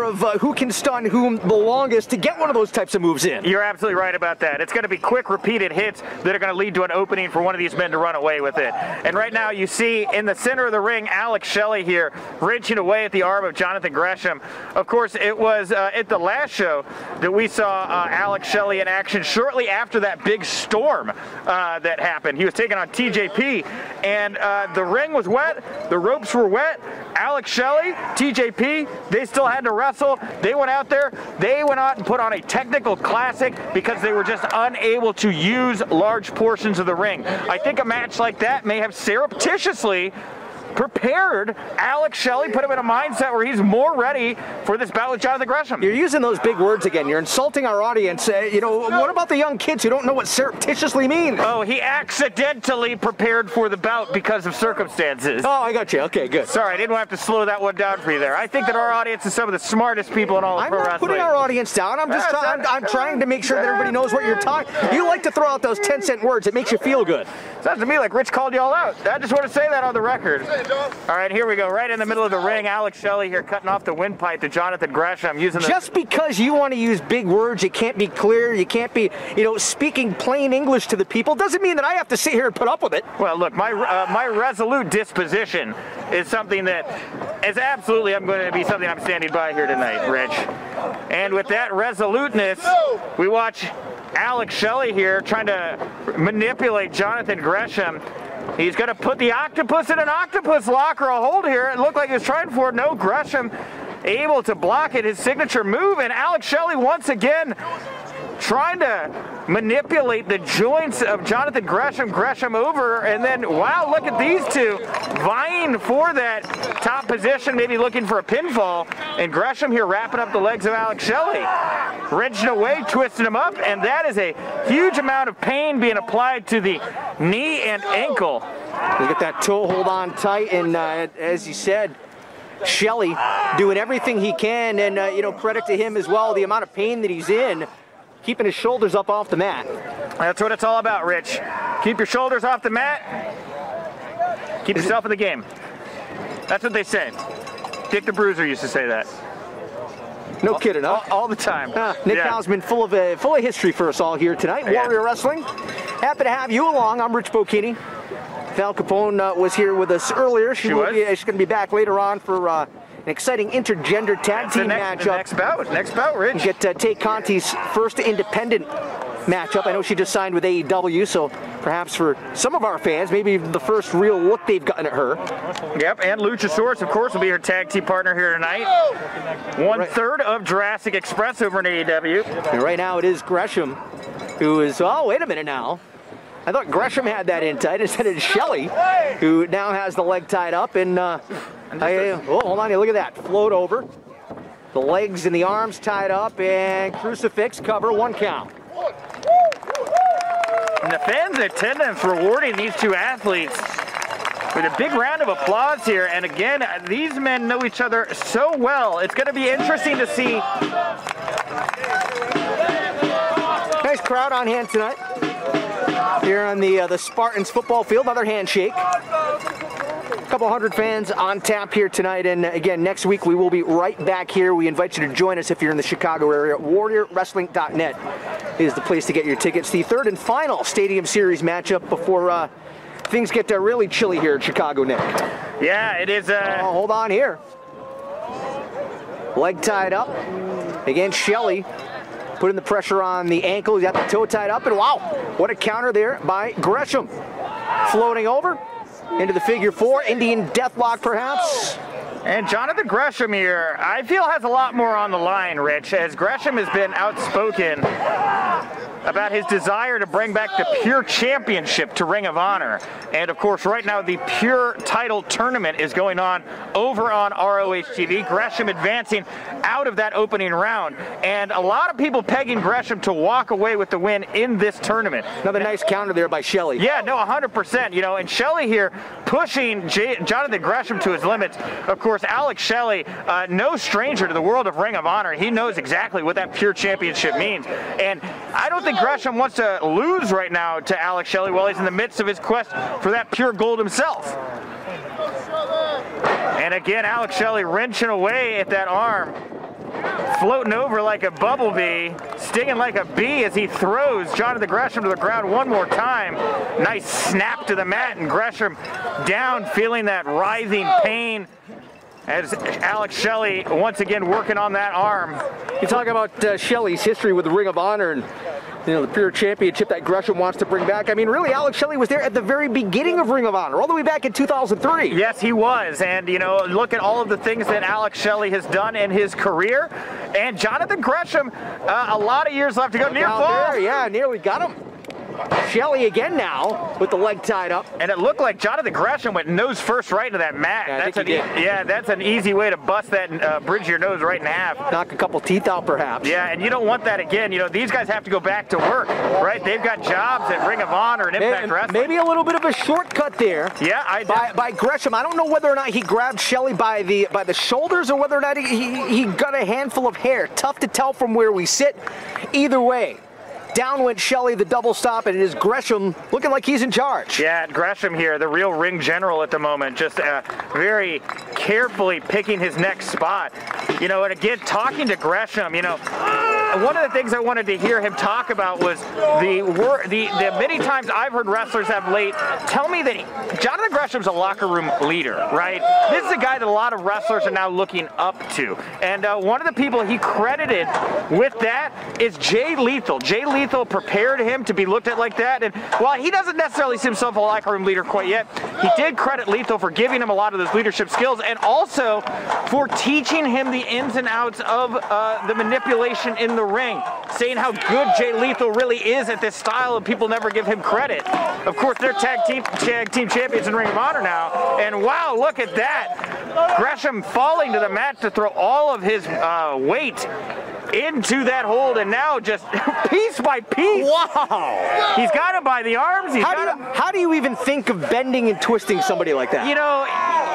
of who can stun whom the longest to get one of those types of moves in. You're absolutely right about that. It's going to be quick, repeated hits that are going to lead to an opening for one of these men to run away with it. And right now you see in the center of the ring, Alex Shelley here, wrenching away at the arm of Jonathan Gresham. Of course, it was at the last show that we saw Alex Shelley in action shortly after that big storm that happened. He was taking on TJP, and the ring was wet, the ropes were wet. Alex Shelley, TJP, they still had to wrestle. They went out there, they went out and put on a technical classic because they were just unable to use large portions of the ring. I think a match like that may have surreptitiously prepared Alex Shelley, put him in a mindset where he's more ready for this bout with Jonathan Gresham. You're using those big words again. You're insulting our audience. What about the young kids who don't know what surreptitiously means? Oh, he accidentally prepared for the bout because of circumstances. Oh, I got you. Okay, good. Sorry, I didn't have to slow that one down for you there. I think that our audience is some of the smartest people in all of pro wrestling. I'm not putting our audience down. I'm just I'm trying to make sure that everybody knows what you're talking. You like to throw out those 10-cent words. It makes you feel good. Sounds to me like Rich called y'all out. I just want to say that on the record. All right, here we go. Right in the middle of the ring, Alex Shelley here cutting off the windpipe to Jonathan Gresham using the... Just because you want to use big words, you can't be clear, you can't be, speaking plain English to the people, doesn't mean that I have to sit here and put up with it. Well, look, my resolute disposition is something that is absolutely going to be something I'm standing by here tonight, Rich. And with that resoluteness, we watch Alex Shelley here trying to manipulate Jonathan Gresham. He's going to put the octopus in an octopus lock or a hold here. It looked like he was trying for it. No, Gresham able to block it, his signature move. And Alex Shelley once again trying to manipulate the joints of Jonathan Gresham over. And then, wow, look at these two vying for that top position, maybe looking for a pinfall. And Gresham here wrapping up the legs of Alex Shelley, wrenching away, twisting him up. And that is a huge amount of pain being applied to the knee and ankle. You get that toe hold on tight, and as you said, Shelley doing everything he can, and credit to him as well, the amount of pain that he's in, keeping his shoulders up off the mat. That's what it's all about, Rich. Keep your shoulders off the mat. Keep yourself in the game. That's what they say. Dick the Bruiser used to say that. No kidding, huh? All the time. Nick Hausman, full of history for us all here tonight. Warrior Wrestling. Happy to have you along. I'm Rich Bocchini. Val Capone was here with us earlier. She's going to be back later on for an exciting intergender tag team matchup. Next bout, Rich. Get take Conti's first independent matchup. I know she just signed with AEW, so perhaps for some of our fans, maybe the first real look they've gotten at her. Yep, and Luchasaurus, of course, will be her tag team partner here tonight. 1/3 of Jurassic Express over in AEW. And right now it is Gresham, who is, oh, wait a minute now. I thought Gresham had that in tight. Instead it's Shelley, who now has the leg tied up. And, oh, hold on, look at that. Float over. The legs and the arms tied up, and crucifix cover, 1 count. And the fans' attendance rewarding these two athletes with a big round of applause here. And again, these men know each other so well. It's going to be interesting to see. Nice crowd on hand tonight. Here on the Spartans football field, another handshake. A couple hundred fans on tap here tonight, and again, next week we will be right back here. We invite you to join us if you're in the Chicago area. WarriorWrestling.net is the place to get your tickets. The third and final Stadium Series matchup before things get really chilly here in Chicago, Nick. Yeah, it is. Oh, hold on here. Leg tied up. Again, Shelley putting the pressure on the ankle. He's got the toe tied up, and wow, what a counter there by Gresham. Floating over into the figure 4, Indian deathlock perhaps. And Jonathan Gresham here, I feel has a lot more on the line, Rich, as Gresham has been outspoken about his desire to bring back the Pure Championship to Ring of Honor. And of course, right now the Pure title tournament is going on over on ROH TV. Gresham advancing out of that opening round. And a lot of people pegging Gresham to walk away with the win in this tournament. Another nice counter there by Shelley. Yeah, no, 100%. You know, and Shelley here pushing Jonathan Gresham to his limits. Of course, Alex Shelley, no stranger to the world of Ring of Honor. He knows exactly what that Pure Championship means. And I don't think Gresham wants to lose right now to Alex Shelley while he's in the midst of his quest for that pure gold himself. And again, Alex Shelley wrenching away at that arm, floating over like a bumblebee, stinging like a bee as he throws Jonathan Gresham to the ground one more time. Nice snap to the mat, and Gresham down, feeling that writhing pain as Alex Shelley once again working on that arm. You talk about Shelley's history with the Ring of Honor and the Pure Championship that Gresham wants to bring back. I mean, really, Alex Shelley was there at the very beginning of Ring of Honor, all the way back in 2003. Yes, he was. And, you know, look at all of the things that Alex Shelley has done in his career. And Jonathan Gresham, a lot of years left to go. Near fall. There, yeah, nearly got him. Shelley again now with the leg tied up. And it looked like Jonathan Gresham went nose first right into that mat. Yeah, that's an easy way to bust that bridge your nose right in half. Knock a couple teeth out perhaps. Yeah, and you don't want that again. You know, these guys have to go back to work, right? They've got jobs at Ring of Honor and Impact Wrestling. Maybe a little bit of a shortcut there. Yeah, by Gresham. I don't know whether or not he grabbed Shelley by the shoulders or whether or not he got a handful of hair. Tough to tell from where we sit. Either way, down went Shelley, the double stop, and it is Gresham looking like he's in charge. Yeah, Gresham here, the real ring general at the moment, just very carefully picking his next spot. You know, and again, talking to Gresham, you know, one of the things I wanted to hear him talk about was the many times I've heard wrestlers have late tell me that Jonathan Gresham's a locker room leader, right? This is a guy that a lot of wrestlers are now looking up to. And one of the people he credited with that is Jay Lethal. Jay Lethal prepared him to be looked at like that, and while he doesn't necessarily see himself a locker room leader quite yet, he did credit Lethal for giving him a lot of those leadership skills and also for teaching him the ins and outs of the manipulation in the ring, saying how good Jay Lethal really is at this style, and people never give him credit. Of course, they're tag team champions in Ring of Honor now, and wow, look at that. Gresham falling to the mat to throw all of his weight into that hold, and now just piece by piece. Wow. He's got him by the arms. How do you even think of bending and twisting somebody like that? You know,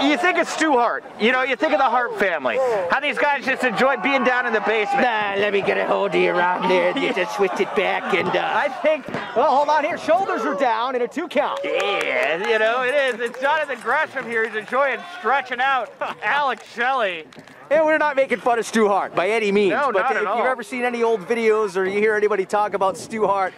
you think of Stu Hart. You know, you think of the Hart family. How these guys just enjoy being down in the basement. Nah, let me get a hold of you around there. You just twist it back, and I think, well, hold on here. Shoulders are down in a 2 count. Yeah, you know, it is. It's Jonathan Gresham here. He's enjoying stretching out Alex Shelley. And we're not making fun of Stu Hart by any means. No, but not at if all. you've ever seen any old videos or you hear anybody talk about Stu Hart,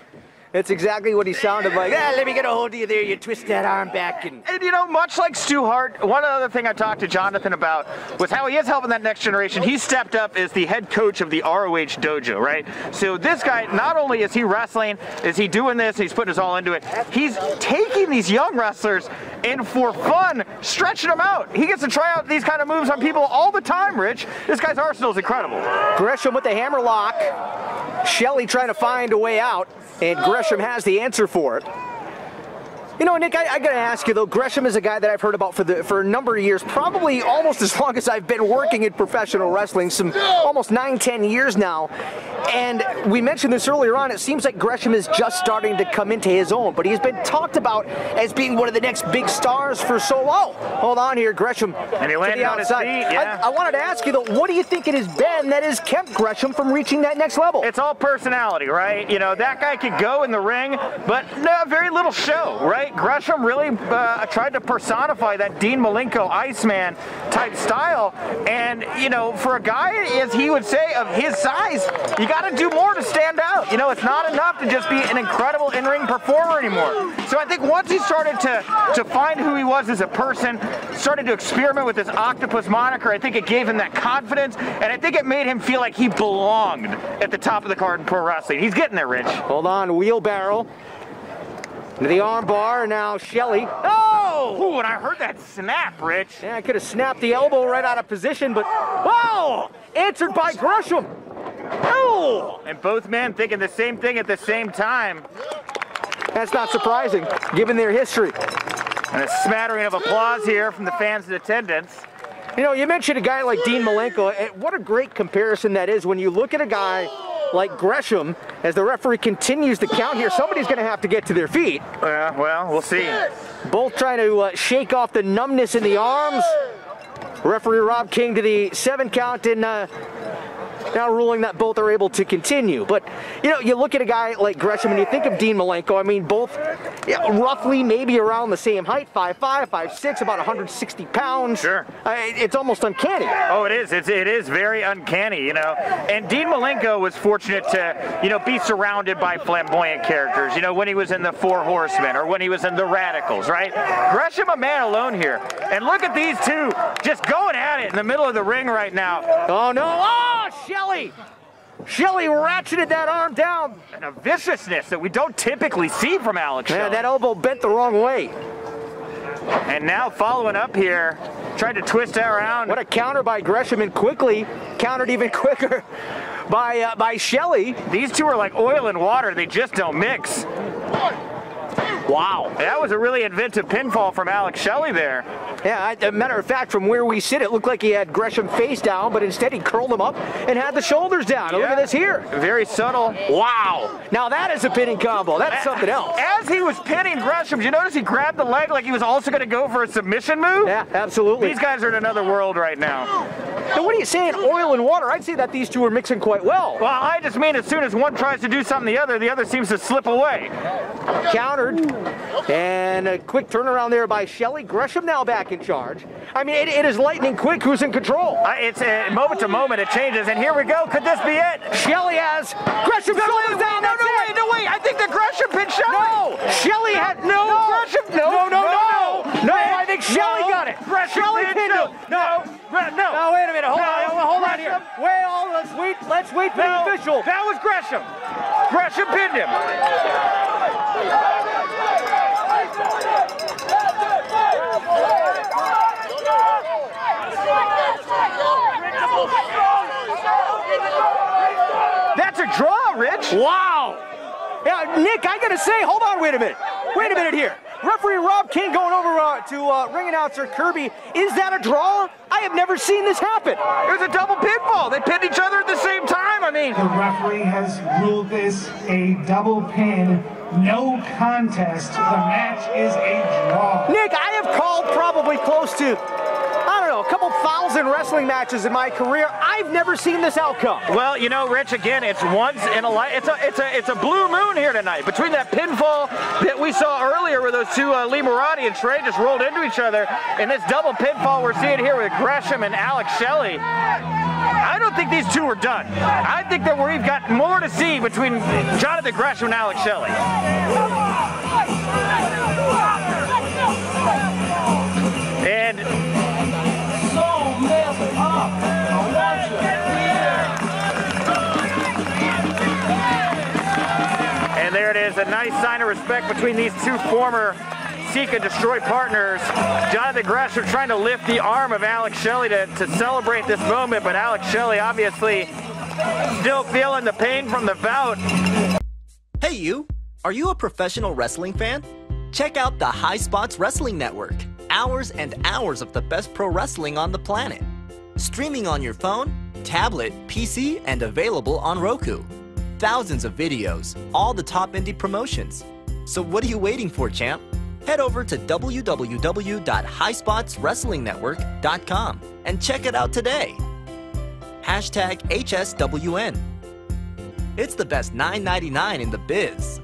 That's exactly what he sounded like. Ah, let me get a hold of you there. You twist that arm back. And you know, much like Stu Hart, one other thing I talked to Jonathan about was how he is helping that next generation. He stepped up as the head coach of the ROH dojo, right? So this guy, not only is he wrestling, is he doing this, he's putting his all into it, he's taking these young wrestlers and for fun, stretching them out. He gets to try out these kind of moves on people all the time, Rich. This guy's arsenal is incredible. Gresham with the hammer lock. Shelley trying to find a way out, and Gresham has the answer for it. You know, Nick, I gotta ask you though, Gresham is a guy that I've heard about for a number of years, probably almost as long as I've been working in professional wrestling, some almost 9-10 years now. And we mentioned this earlier on, it seems like Gresham is just starting to come into his own, but he's been talked about as being one of the next big stars for so long. Hold on here, Gresham. And he landed on his feet, yeah. I wanted to ask you though, what do you think it has been that has kept Gresham from reaching that next level? It's all personality, right? You know, that guy could go in the ring, but no, very little show, right? Gresham really tried to personify that Dean Malenko Iceman type style, and you know, for a guy, as he would say, of his size, you got to do more to stand out. You know, it's not enough to just be an incredible in-ring performer anymore. So I think once he started to find who he was as a person, started to experiment with this octopus moniker, I think it gave him that confidence, and I think it made him feel like he belonged at the top of the card in pro wrestling. He's getting there, Rich. Hold on, wheelbarrow. Into the arm bar, now Shelley. Oh! Ooh, and I heard that snap, Rich. Yeah, I could have snapped the elbow right out of position, but whoa! Answered by Gresham. Oh! And both men thinking the same thing at the same time. That's not surprising, given their history. And a smattering of applause here from the fans in attendance. You know, you mentioned a guy like Dean Malenko. What a great comparison that is when you look at a guy like Gresham. As the referee continues to count here, somebody's going to have to get to their feet. Yeah, well, we'll see. Both trying to shake off the numbness in the arms. Referee Rob King to the 7 count, and now ruling that both are able to continue. But, you know, you look at a guy like Gresham and you think of Dean Malenko. I mean, both roughly maybe around the same height, 5'5", 5'6", about 160 pounds. Sure. It's almost uncanny. Oh, it is. It is very uncanny, you know. And Dean Malenko was fortunate to, you know, be surrounded by flamboyant characters, you know, when he was in the Four Horsemen or when he was in the Radicals, right? Gresham, a man alone here. And look at these two just going at it in the middle of the ring right now. Oh, no. Oh, Shelley ratcheted that arm down. And a viciousness that we don't typically see from Alex Shelley. Man, that elbow bent the wrong way. And now following up here, tried to twist that around. What a counter by Gresham, and quickly countered even quicker by Shelley. These two are like oil and water. They just don't mix. Wow. That was a really inventive pinfall from Alex Shelley there. Yeah, as a matter of fact, from where we sit, it looked like he had Gresham face down, but instead he curled him up and had the shoulders down. Yeah. Look at this here. Very subtle. Wow. Now that is a pinning combo. That's something else. As he was pinning Gresham, did you notice he grabbed the leg like he was also going to go for a submission move? Yeah, absolutely. These guys are in another world right now. Now, what are you saying, oil and water? I'd say that these two are mixing quite well. Well, I just mean as soon as one tries to do something the other seems to slip away. Countered. And a quick turnaround there by Shelley. Gresham now back in charge. I mean, it is lightning quick. Who's in control? It's moment to moment. It changes. And here we go. Could this be it? Shelley has Gresham shoulders down. No way. I think the Gresham pinned Shelley. No. Shelley had Gresham. No. I think Shelley got it. Shelley pinned him. No. Wait a minute. Hold on here. Let's wait for the official. That was Gresham. Gresham pinned him. That's a draw, Rich. Wow. Yeah, Nick, I gotta say, hold on, wait a minute here. Referee Rob King going over to ring announcer Kirby. Is that a draw? I have never seen this happen. It was a double pinfall. They pinned each other at the same time. I mean, the referee has ruled this a double pin, no contest. The match is a draw. Nick, I have called probably close to, I don't know, a couple thousand wrestling matches in my career. I've never seen this outcome. Well, you know, Rich, again, it's once in a life. It's a blue moon here tonight. Between that pinfall that we saw earlier where those two Lee Murati and Trey just rolled into each other, and this double pinfall we're seeing here with Gresham and Alex Shelley. I I don't think these two are done. I think that we've got more to see between Jonathan Gresham and Alex Shelley. And there it is, a nice sign of respect between these two former Seek and Destroy partners. Jonathan Gresham trying to lift the arm of Alex Shelley to celebrate this moment, but Alex Shelley obviously still feeling the pain from the bout. Hey you, are you a professional wrestling fan? Check out the High Spots Wrestling Network. Hours and hours of the best pro wrestling on the planet. Streaming on your phone, tablet, PC, and available on Roku. Thousands of videos, all the top indie promotions. So what are you waiting for, champ? Head over to www.highspotswrestlingnetwork.com and check it out today. Hashtag HSWN. It's the best $9.99 in the biz.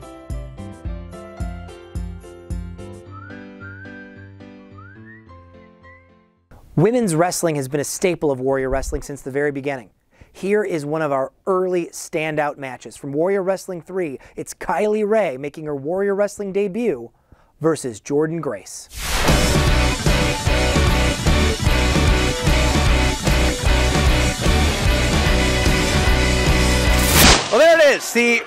Women's wrestling has been a staple of Warrior Wrestling since the very beginning. Here is one of our early standout matches. From Warrior Wrestling 3, it's Kylie Ray making her Warrior Wrestling debut versus Jordynne Grace. Well, there it is, the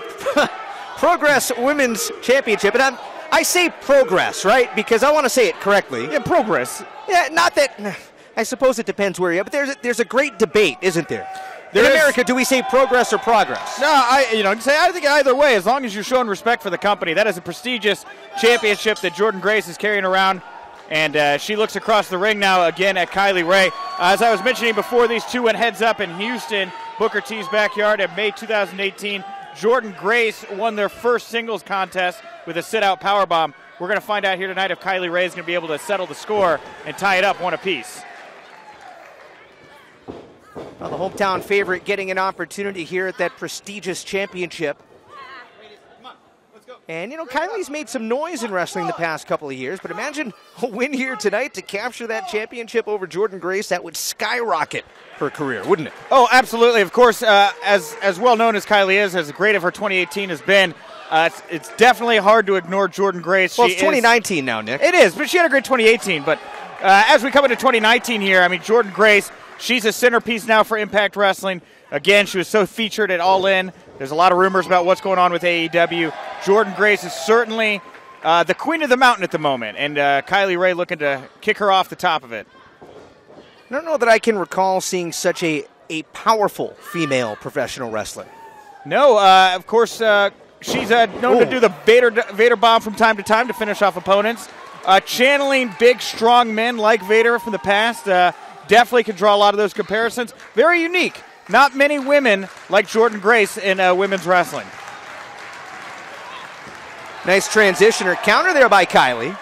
Progress Women's Championship. And I say progress, right? Because I want to say it correctly. Yeah, progress. Yeah, not that... I suppose it depends where you're at, but there's a great debate, isn't there? In America, do we say progress or progress? No, I think either way, as long as you're showing respect for the company. That is a prestigious championship that Jordynne Grace is carrying around, and she looks across the ring now again at Kylie Ray. As I was mentioning before, these two went heads up in Houston, Booker T's backyard in May 2018. Jordynne Grace won their first singles contest with a sit-out powerbomb. We're going to find out here tonight if Kylie Ray is going to be able to settle the score and tie it up one apiece. Well, the hometown favorite getting an opportunity here at that prestigious championship. And, you know, Kylie's made some noise in wrestling the past couple of years, but imagine a win here tonight to capture that championship over Jordynne Grace. That would skyrocket her career, wouldn't it? Oh, absolutely. Of course, as well known as Kylie is, as great of her 2018 has been, it's definitely hard to ignore Jordynne Grace. Well, it's 2019 now, Nick. It is, but she had a great 2018. But as we come into 2019 here, I mean, Jordynne Grace, she's a centerpiece now for Impact Wrestling. Again, she was so featured at Allin. There's a lot of rumors about what's going on with AEW. Jordynne Grace is certainly the queen of the mountain at the moment, and Kylie Ray looking to kick her off the top of it. I don't know that I can recall seeing such a powerful female professional wrestler. No, of course, she's known to do the Vader bomb from time to time to finish off opponents. Channeling big, strong men like Vader from the past. Definitely can draw a lot of those comparisons. Very unique. Not many women like Jordynne Grace in women's wrestling. Nice transition or counter there by Kylie.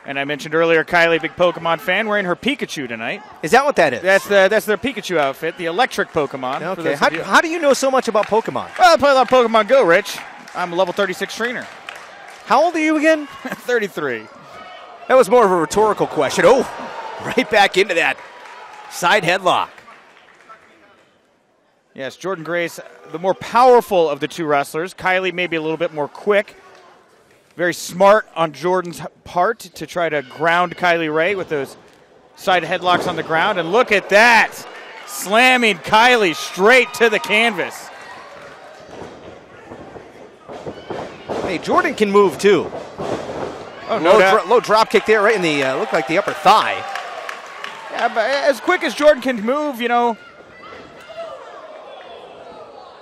And I mentioned earlier, Kylie, big Pokemon fan, wearing her Pikachu tonight. Is that what that is? That's their Pikachu outfit, the electric Pokemon. Okay. How do you know so much about Pokemon? Well, I play a lot of Pokemon Go, Rich. I'm a level 36 trainer. How old are you again? 33. That was more of a rhetorical question. Oh, right back into that side headlock. Yes, Jordynne Grace, the more powerful of the two wrestlers. Kylie maybe a little bit more quick. Very smart on Jordynne's part to try to ground Kylie Ray with those side headlocks on the ground. And look at that, slamming Kylie straight to the canvas. Hey, Jordynne can move too. Oh, no doubt. Low drop kick there, right in the looked like the upper thigh. Yeah, but as quick as Jordynne can move, you know.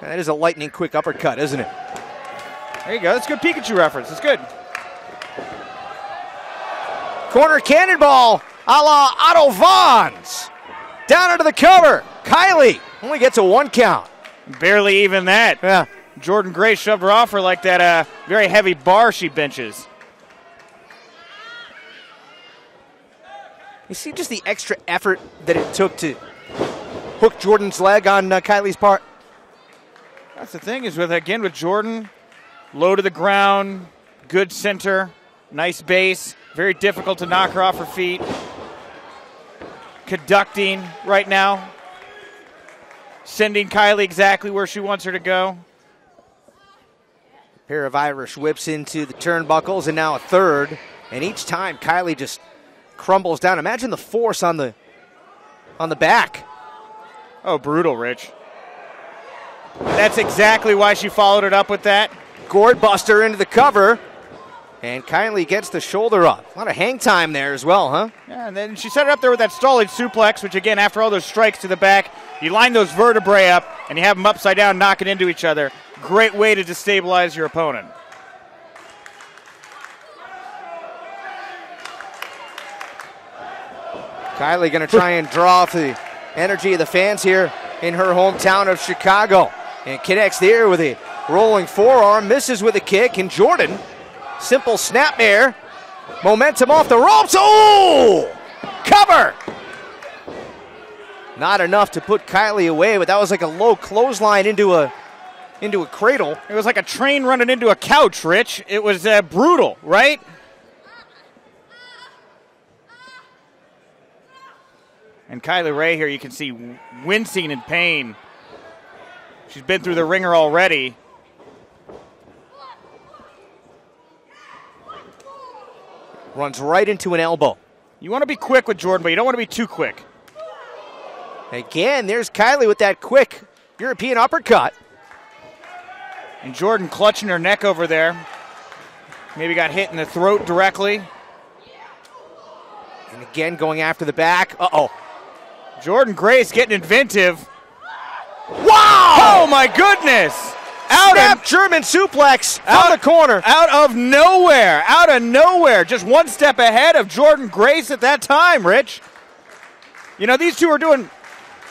That is a lightning quick uppercut, isn't it? There you go. That's a good Pikachu reference. It's good. Corner cannonball a la Otto Vaughn's. Down under the cover. Kylie only gets a 1 count. Barely even that. Yeah. Jordynne Grace shoved her off her like that very heavy bar she benches. You see just the extra effort that it took to hook Jordynne's leg on Kylie's part? That's the thing is with Jordynne, low to the ground, good center, nice base, very difficult to knock her off her feet. conducting right now, sending Kylie exactly where she wants her to go. Pair of Irish whips into the turnbuckles, and now a third. And each time, Kylie just crumbles down. Imagine the force on the back. Oh, brutal, Rich. That's exactly why she followed it up with that. Gourd buster into the cover. And Kylie gets the shoulder up. A lot of hang time there as well, huh? Yeah, and then she set it up there with that stalling suplex, which again, after all those strikes to the back, you line those vertebrae up and you have them upside down, knocking into each other. Great way to destabilize your opponent. Kylie going to try and draw off the energy of the fans here in her hometown of Chicago. And connects there with a rolling forearm, misses with a kick, and Jordynne, simple snapmare, momentum off the ropes. Oh! Cover! Not enough to put Kylie away, but that was like a low clothesline into a cradle. It was like a train running into a couch, Rich. It was brutal, right? And Kylie Ray here, you can see wincing in pain. She's been through the ringer already. Runs right into an elbow. You want to be quick with Jordynne, but you don't want to be too quick. Again, there's Kylie with that quick European uppercut. And Jordynne clutching her neck over there. Maybe got hit in the throat directly. And again, going after the back. Uh-oh. Jordynne Grace getting inventive. Wow! Oh, my goodness! Snap German suplex from the corner. Out of nowhere. Just one step ahead of Jordynne Grace at that time, Rich. You know, these two are doing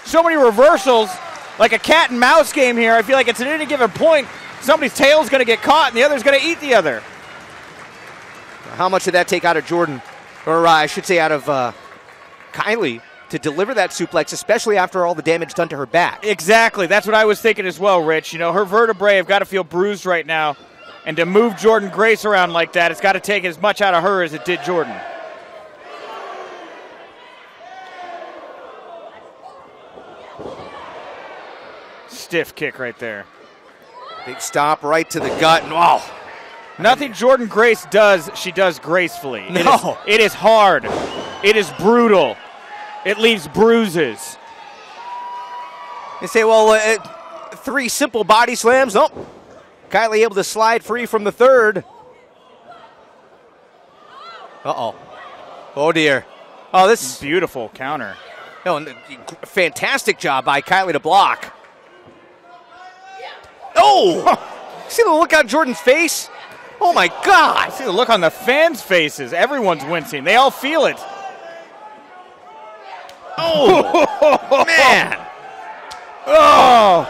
so many reversals, like a cat and mouse game here. I feel like it's at any given point, somebody's tail's going to get caught and the other's going to eat the other. How much did that take out of Jordynne, or I should say out of Kylie, to deliver that suplex, especially after all the damage done to her back? Exactly. That's what I was thinking as well, Rich. You know, her vertebrae have got to feel bruised right now. And to move Jordynne Grace around like that, it's got to take as much out of her as it did Jordynne. Stiff kick right there. Big stop right to the gut. And wow. Nothing Jordynne Grace does, she does gracefully. No. It is hard. It is brutal. It leaves bruises. You say, well, 3 simple body slams. Oh, Kylie able to slide free from the third. Uh-oh. Oh, dear. Oh, this is beautiful counter. Oh, fantastic job by Kylie to block. Oh! See the look on Jordynne's face? Oh, my God. See the look on the fans' faces. Everyone's wincing. They all feel it. Oh, man. Oh,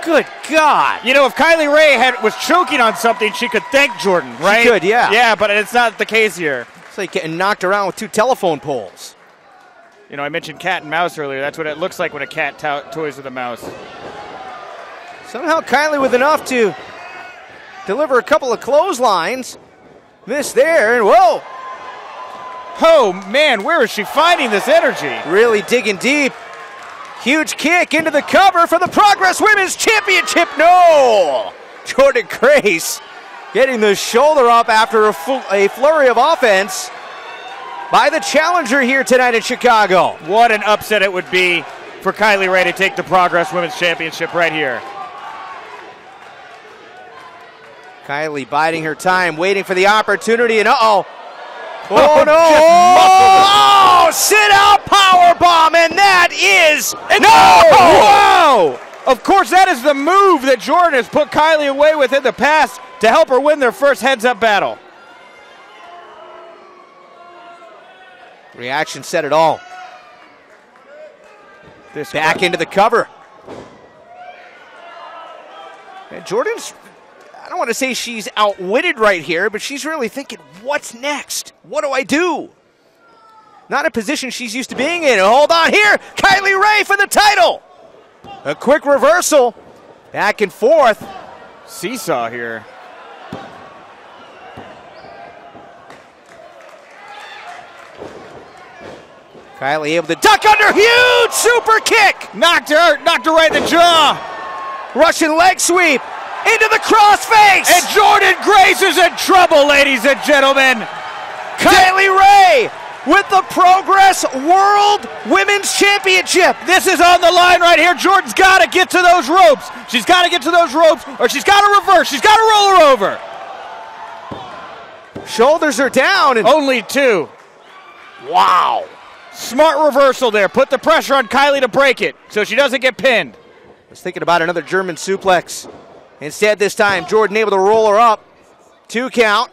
good God. You know, if Kylie Ray was choking on something, she could thank Jordynne, right? She could, yeah. Yeah, but it's not the case here. It's like getting knocked around with 2 telephone poles. You know, I mentioned cat and mouse earlier. That's what it looks like when a cat toys with a mouse. Somehow Kylie with enough to deliver a couple of clotheslines. Missed there, and whoa. Oh, man, where is she finding this energy? Really digging deep. Huge kick into the cover for the Progress Women's Championship. No! Jordynne Grace getting the shoulder up after a flurry of offense by the challenger here tonight in Chicago. What an upset it would be for Kylie Ray to take the Progress Women's Championship right here. Kylie biding her time, waiting for the opportunity, and uh-oh. Oh, no! Oh, sit-out powerbomb, and that is... No! Wow! Of course, that is the move that Jordynne has put Kylie away with in the past to help her win their first heads-up battle. Reaction said it all. Back into the cover. And Jordynne's... I don't want to say she's outwitted right here, but she's really thinking, what's next? What do I do? Not a position she's used to being in. Hold on here. Kylie Ray for the title. A quick reversal. Back and forth. Seesaw here. Kylie able to duck under, huge super kick! Knocked her right in the jaw. Russian leg sweep into the crossface! And Jordynne Grace is in trouble, ladies and gentlemen. Kylie Ray with the Progress World Women's Championship. This is on the line right here. Jordynne's got to get to those ropes. She's got to get to those ropes, or she's got to reverse. She's got to roll her over. Shoulders are down. And only 2. Wow. Smart reversal there. Put the pressure on Kylie to break it so she doesn't get pinned. I was thinking about another German suplex. Instead, this time, Jordynne able to roll her up. 2 count.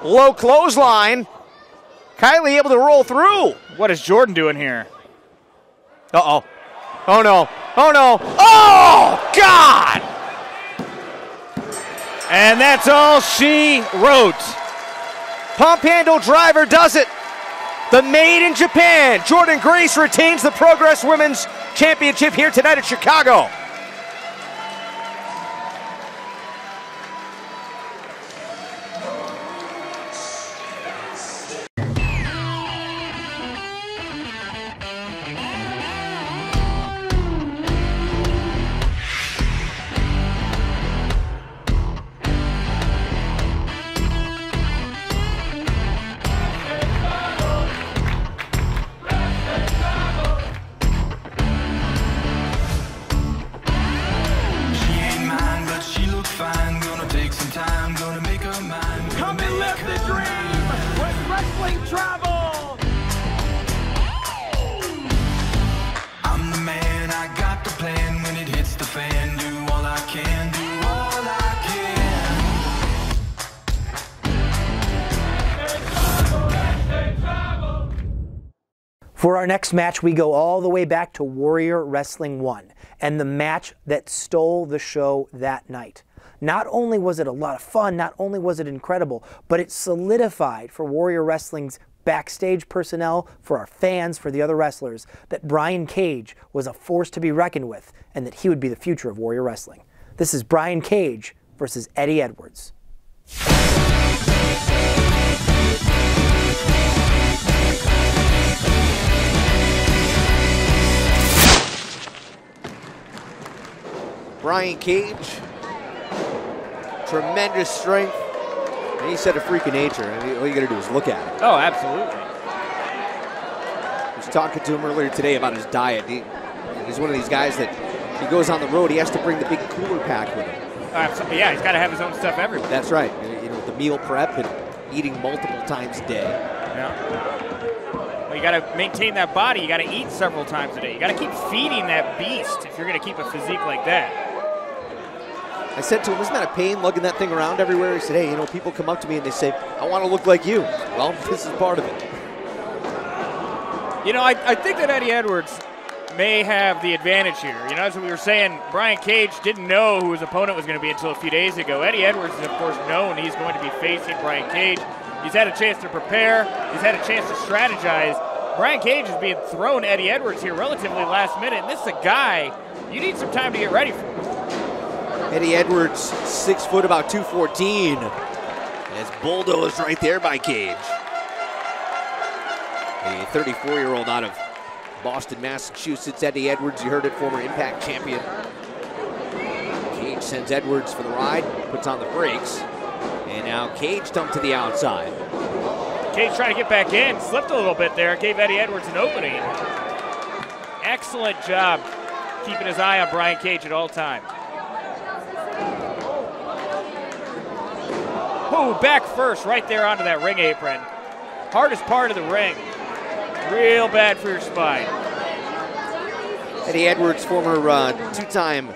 Low clothesline. Kylie able to roll through. What is Jordynne doing here? Uh-oh. Oh, no. Oh, no. Oh, God! And that's all she wrote. Pump handle driver does it. The Made in Japan. Jordynne Grace retains the Progress Women's Championship here tonight at Chicago. For our next match, we go all the way back to Warrior Wrestling 1 and the match that stole the show that night. Not only was it a lot of fun, not only was it incredible, but it solidified for Warrior Wrestling's backstage personnel, for our fans, for the other wrestlers, that Brian Cage was a force to be reckoned with and that he would be the future of Warrior Wrestling. This is Brian Cage versus Eddie Edwards. Brian Cage, tremendous strength, and he said a freak of nature. I mean, all you gotta do is look at it. Oh, absolutely. I was talking to him earlier today about his diet. He's one of these guys that he goes on the road, he has to bring the big cooler pack with him. Yeah, he's got to have his own stuff everywhere. That's right. You know, the meal prep and eating multiple times a day. Yeah. Well, you got to maintain that body. You got to eat several times a day. You got to keep feeding that beast if you're going to keep a physique like that. I said to him, isn't that a pain lugging that thing around everywhere? He said, hey, you know, people come up to me and they say, I want to look like you. Well, this is part of it. You know, I think that Eddie Edwards may have the advantage here. You know, as we were saying, Brian Cage didn't know who his opponent was going to be until a few days ago. Eddie Edwards is, of course, known he's going to be facing Brian Cage. He's had a chance to prepare. He's had a chance to strategize. Brian Cage is being thrown Eddie Edwards here relatively last minute, and this is a guy you need some time to get ready for. Eddie Edwards, 6 foot, about 214. As bulldozed right there by Cage. A 34-year-old out of Boston, Massachusetts. Eddie Edwards, you heard it, former Impact champion. Cage sends Edwards for the ride, puts on the brakes. And now Cage dumped to the outside. Cage trying to get back in, slipped a little bit there, gave Eddie Edwards an opening. Excellent job keeping his eye on Brian Cage at all times. Oh, back first, right there onto that ring apron. Hardest part of the ring. Real bad for your spine. Eddie Edwards, former two-time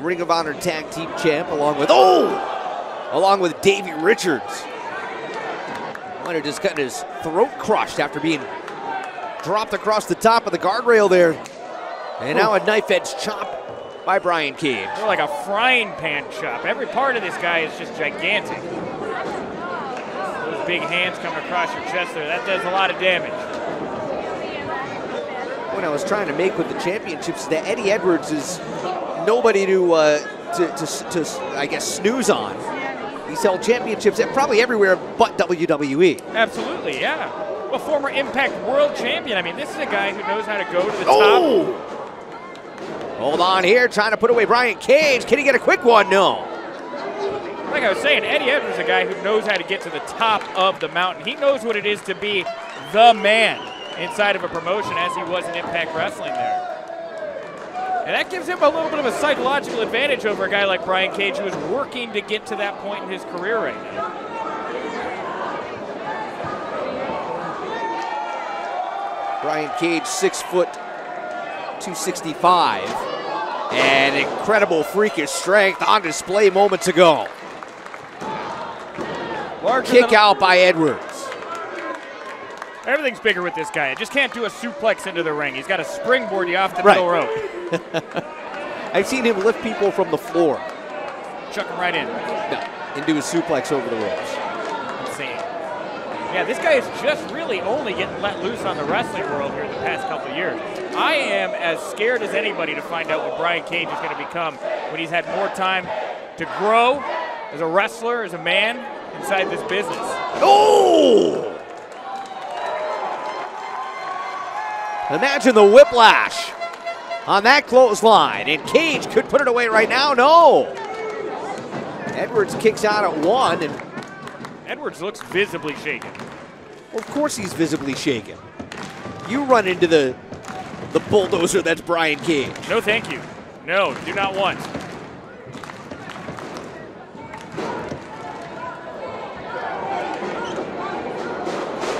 Ring of Honor Tag Team Champ, along with Davey Richards. Might have just gotten his throat crushed after being dropped across the top of the guardrail there. And now a knife edge chop by Brian Cage. They're like a frying pan chop. Every part of this guy is just gigantic. Those big hands coming across your chest there, that does a lot of damage. What I was trying to make with the championships is that Eddie Edwards is nobody to I guess, snooze on. He's held championships at probably everywhere but WWE. Absolutely, yeah. a former Impact World Champion. I mean, this is a guy who knows how to go to the top. Hold on here, trying to put away Brian Cage. Can he get a quick one? No. Like I was saying, Eddie Edwards is a guy who knows how to get to the top of the mountain. He knows what it is to be the man inside of a promotion, as he was in Impact Wrestling there. And that gives him a little bit of a psychological advantage over a guy like Brian Cage, who is working to get to that point in his career right now. Brian Cage, 6 foot, 265, and incredible freakish strength on display moments ago. Kick out by Edwards. Everything's bigger with this guy. I just can't do a suplex into the ring. He's got to springboard you off the middle rope. I've seen him lift people from the floor. Chuck him right in. No, and do a suplex over the ropes. Insane. Yeah, this guy is just really only getting let loose on the wrestling world here in the past couple of years. I am as scared as anybody to find out what Brian Cage is going to become when he's had more time to grow as a wrestler, as a man inside this business. Oh! Imagine the whiplash on that clothesline, and Cage could put it away right now. No. Edwards kicks out at 1, and Edwards looks visibly shaken. Well, of course he's visibly shaken. You run into the bulldozer that's Brian Cage. No, thank you. No, do not want.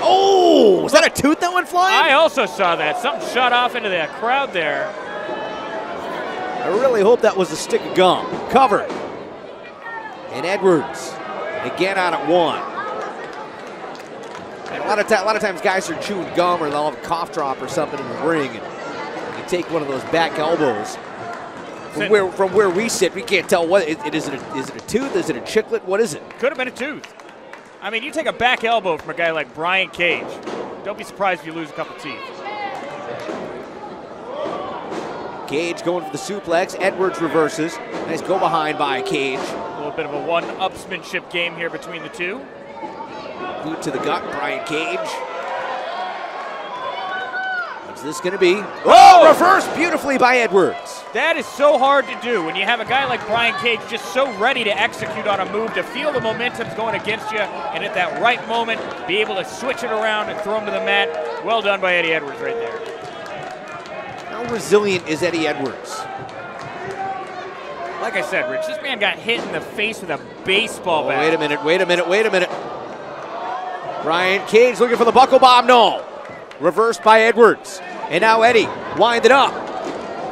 Oh, was that a tooth that went flying? I also saw that. Something shot off into the crowd there. I really hope that was a stick of gum. Covered. And Edwards again out at 1. And a lot of times guys are chewing gum, or they'll have a cough drop or something in the ring, and you take one of those back elbows. From where we sit, we can't tell what is it a tooth? Is it a chiclet? What is it? Could have been a tooth. I mean, you take a back elbow from a guy like Brian Cage. Don't be surprised if you lose a couple teeth. Cage going for the suplex. Edwards reverses. Nice go behind by Cage. A little bit of a one-upsmanship game here between the two. Boot to the gut, Brian Cage. What's this going to be? Oh, reversed beautifully by Edwards. That is so hard to do when you have a guy like Brian Cage just so ready to execute on a move, to feel the momentum's going against you, and at that right moment, be able to switch it around and throw him to the mat. Well done by Eddie Edwards right there. How resilient is Eddie Edwards? Like I said, Rich, this man got hit in the face with a baseball bat. Wait a minute. Brian Cage looking for the buckle bomb. No. Reversed by Edwards. And now Eddie winded up.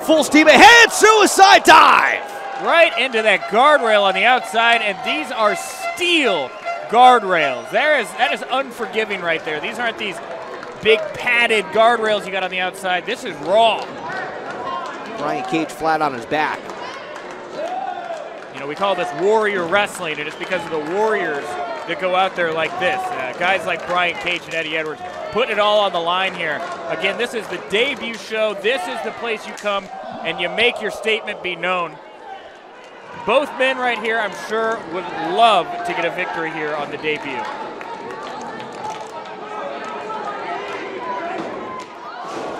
Full steam ahead, suicide dive! Right into that guardrail on the outside, and these are steel guardrails. That is unforgiving right there. These aren't these big padded guardrails you got on the outside. This is raw. Brian Cage flat on his back. You know, we call this warrior wrestling, and it's because of the warriors that go out there like this. Guys like Brian Cage and Eddie Edwards putting it all on the line here. Again, this is the debut show. This is the place you come and you make your statement be known. Both men right here, I'm sure, would love to get a victory here on the debut.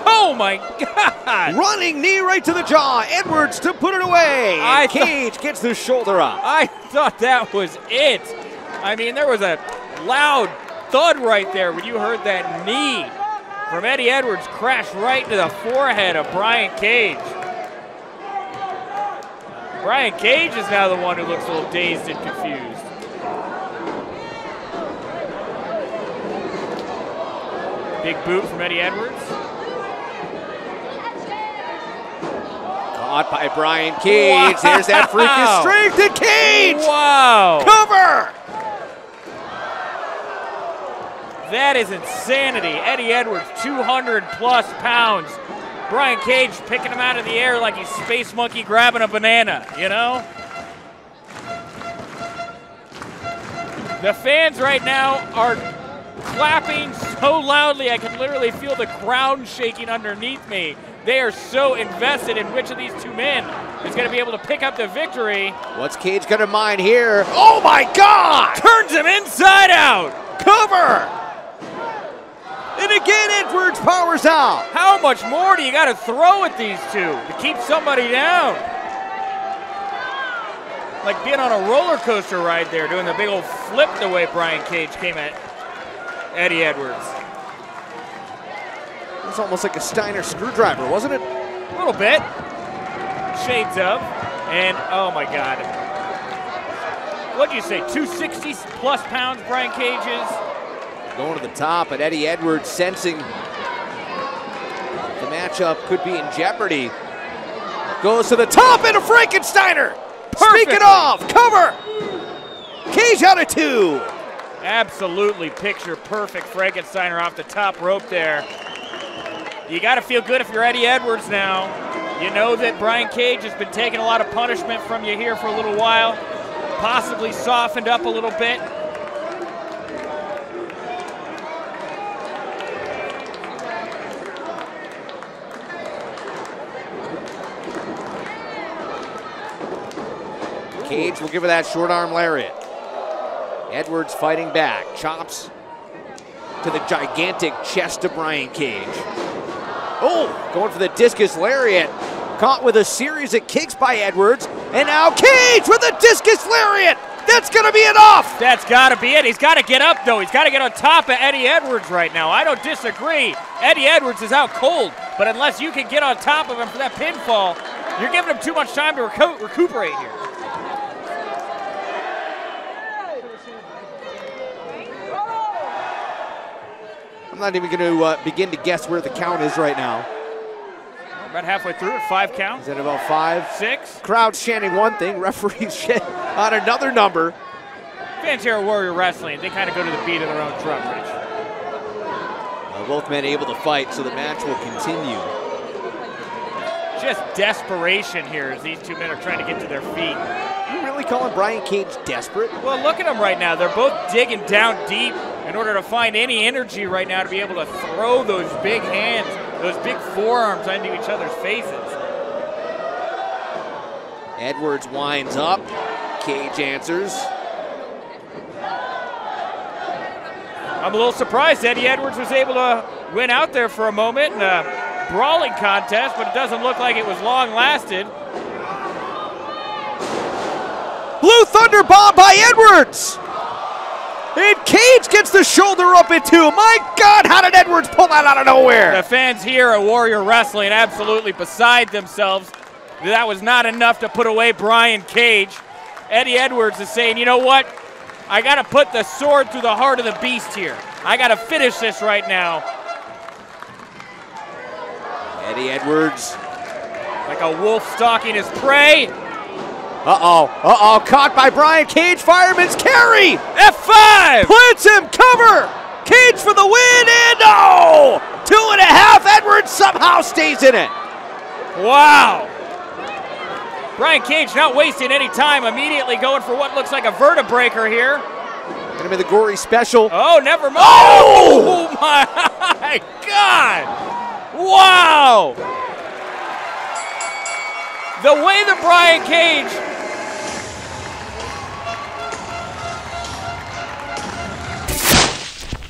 Oh my God! Running knee right to the jaw. Edwards to put it away. And Cage gets the shoulder up. I thought that was it. I mean, there was a loud thud right there when you heard that knee from Eddie Edwards crash right into the forehead of Brian Cage. Brian Cage is now the one who looks a little dazed and confused. Big boot from Eddie Edwards. Caught by Brian Cage. Wow. There's that freakish strength to Cage. Wow. Cover. That is insanity. Eddie Edwards, 200+ pounds. Brian Cage picking him out of the air like he's Space Monkey grabbing a banana, you know? The fans right now are clapping so loudly I can literally feel the ground shaking underneath me. They are so invested in which of these two men is going to be able to pick up the victory. What's Cage going to mine here? Oh my God! Turns him inside out. Cover! And again, Edwards powers out. How much more do you got to throw at these two to keep somebody down? Like being on a roller coaster ride there, doing the big old flip the way Brian Cage came at Eddie Edwards. It's almost like a Steiner screwdriver, wasn't it? A little bit. Shades of. And, oh my God. What'd you say, 260 plus pounds Brian Cage is? Going to the top, and Eddie Edwards sensing the matchup could be in jeopardy. Goes to the top, and a Frankensteiner! Speak it off, cover! Cage out of 2. Absolutely picture perfect Frankensteiner off the top rope there. You got to feel good if you're Eddie Edwards now. You know that Brian Cage has been taking a lot of punishment from you here for a little while, possibly softened up a little bit. Cage will give her that short arm lariat. Edwards fighting back, chops to the gigantic chest of Brian Cage. Oh, going for the discus lariat. Caught with a series of kicks by Edwards. And now Cage with a discus lariat. That's going to be enough. That's got to be it. He's got to get up, though. He's got to get on top of Eddie Edwards right now. I don't disagree. Eddie Edwards is out cold. But unless you can get on top of him for that pinfall, you're giving him too much time to recuperate here. I'm not even going to begin to guess where the count is right now. About halfway through at 5 count. Is it about 5? 6. Crowd's chanting one thing, referees chant on another number. Fans here at Warrior Wrestling, they kind of go to the beat of their own drum, Rich. Both men able to fight, so the match will continue. Just desperation here as these two men are trying to get to their feet. You really calling Brian Cage desperate? Well, look at them right now. They're both digging down deep in order to find any energy right now to be able to throw those big hands, those big forearms into each other's faces. Edwards winds up. Cage answers. I'm a little surprised Eddie Edwards was able to win out there for a moment in a brawling contest, but it doesn't look like it was long lasted. Blue Thunder bomb by Edwards! And Cage gets the shoulder up at 2. My God, how did Edwards pull that out of nowhere? The fans here at Warrior Wrestling absolutely beside themselves. That was not enough to put away Brian Cage. Eddie Edwards is saying, you know what? I got to put the sword through the heart of the beast here. I got to finish this right now. Eddie Edwards. Like a wolf stalking his prey. Uh-oh, caught by Brian Cage, fireman's carry! F5! Plants him, cover! Cage for the win, and no! 2.5, Edwards somehow stays in it. Wow. Brian Cage not wasting any time, immediately going for what looks like a vertebreaker here. Gonna be the gory special. Oh, never mind. Oh! Oh my God! Wow! The way that Brian Cage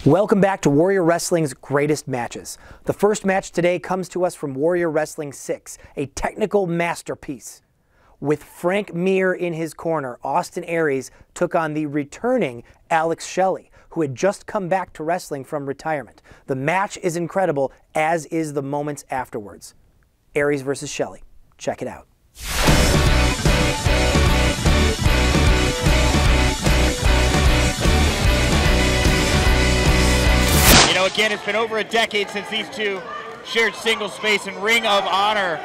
Welcome back to Warrior Wrestling's greatest matches. The first match today comes to us from Warrior Wrestling 6, a technical masterpiece. With Frank Mir in his corner, Austin Aries took on the returning Alex Shelley, who had just come back to wrestling from retirement. The match is incredible, as is the moments afterwards. Aries versus Shelley. Check it out. You know, again, it's been over a decade since these two shared single space and Ring of Honor.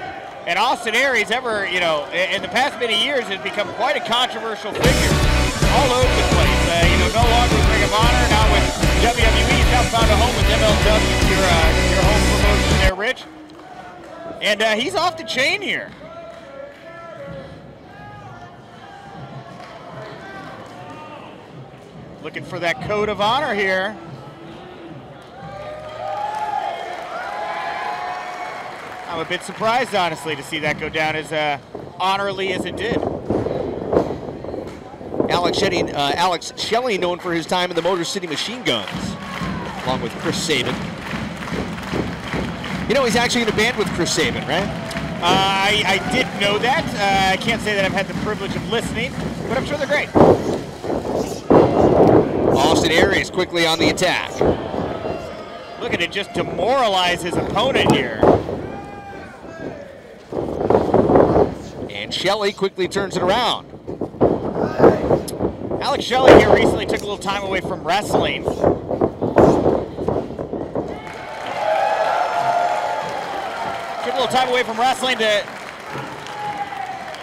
And Austin Aries, ever, you know, in the past many years has become quite a controversial figure all over the place. You know, no longer with Ring of Honor, now with WWE. He's now found a home with MLW, your home promotion there, Rich. And he's off the chain here. Looking for that code of honor here. I'm a bit surprised, honestly, to see that go down as honorably as it did. Alex Shelley, known for his time in the Motor City Machine Guns, along with Chris Sabin. You know he's actually in a band with Chris Sabin, right? I did know that. I can't say that I've had the privilege of listening, but I'm sure they're great. Austin Aries quickly on the attack. Look at it, just demoralize his opponent here. And Shelley quickly turns it around. Alex Shelley here recently took a little time away from wrestling. Took a little time away from wrestling to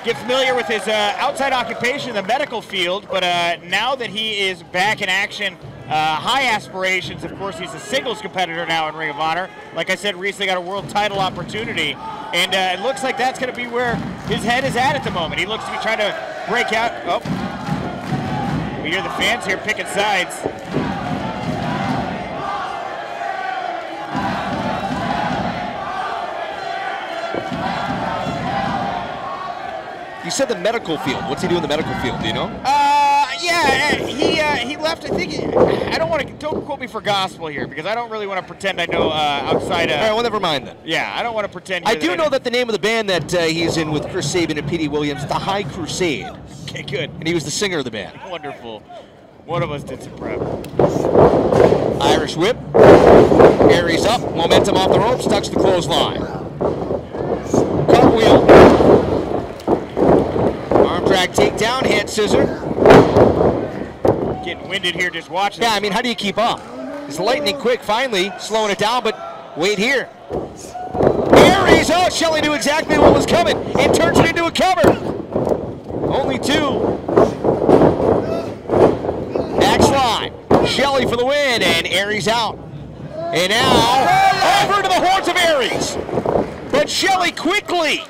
get familiar with his outside occupation in the medical field, but now that he is back in action, high aspirations. Of course, he's a singles competitor now in Ring of Honor. Like I said, recently got a world title opportunity, and it looks like that's going to be where his head is at the moment. He looks to be trying to break out. Oh, we hear the fans here picking sides. You said the medical field. What's he do in the medical field? Do you know? Yeah, he left. I think don't quote me for gospel here because I don't really want to pretend I know outside. All right, well, never mind then. Yeah, I don't want to pretend. I do know that the name of the band that he's in with Chris Sabin and P.D. Williams, the High Crusade. Okay, good. And he was the singer of the band. Wonderful. One of us did some prep. Irish whip. Aries up. Momentum off the ropes. Tucks the clothesline. Cartwheel. Arm drag takedown. Head scissor. Getting winded here just watching. Yeah, I mean, how do you keep up? It's lightning quick, finally, slowing it down, but wait here. Aries, oh, Shelley knew exactly what was coming and turns it into a cover. Only two. Backslide. Shelley for the win, and Aries out. And now, over to the horns of Aries. But Shelley quickly,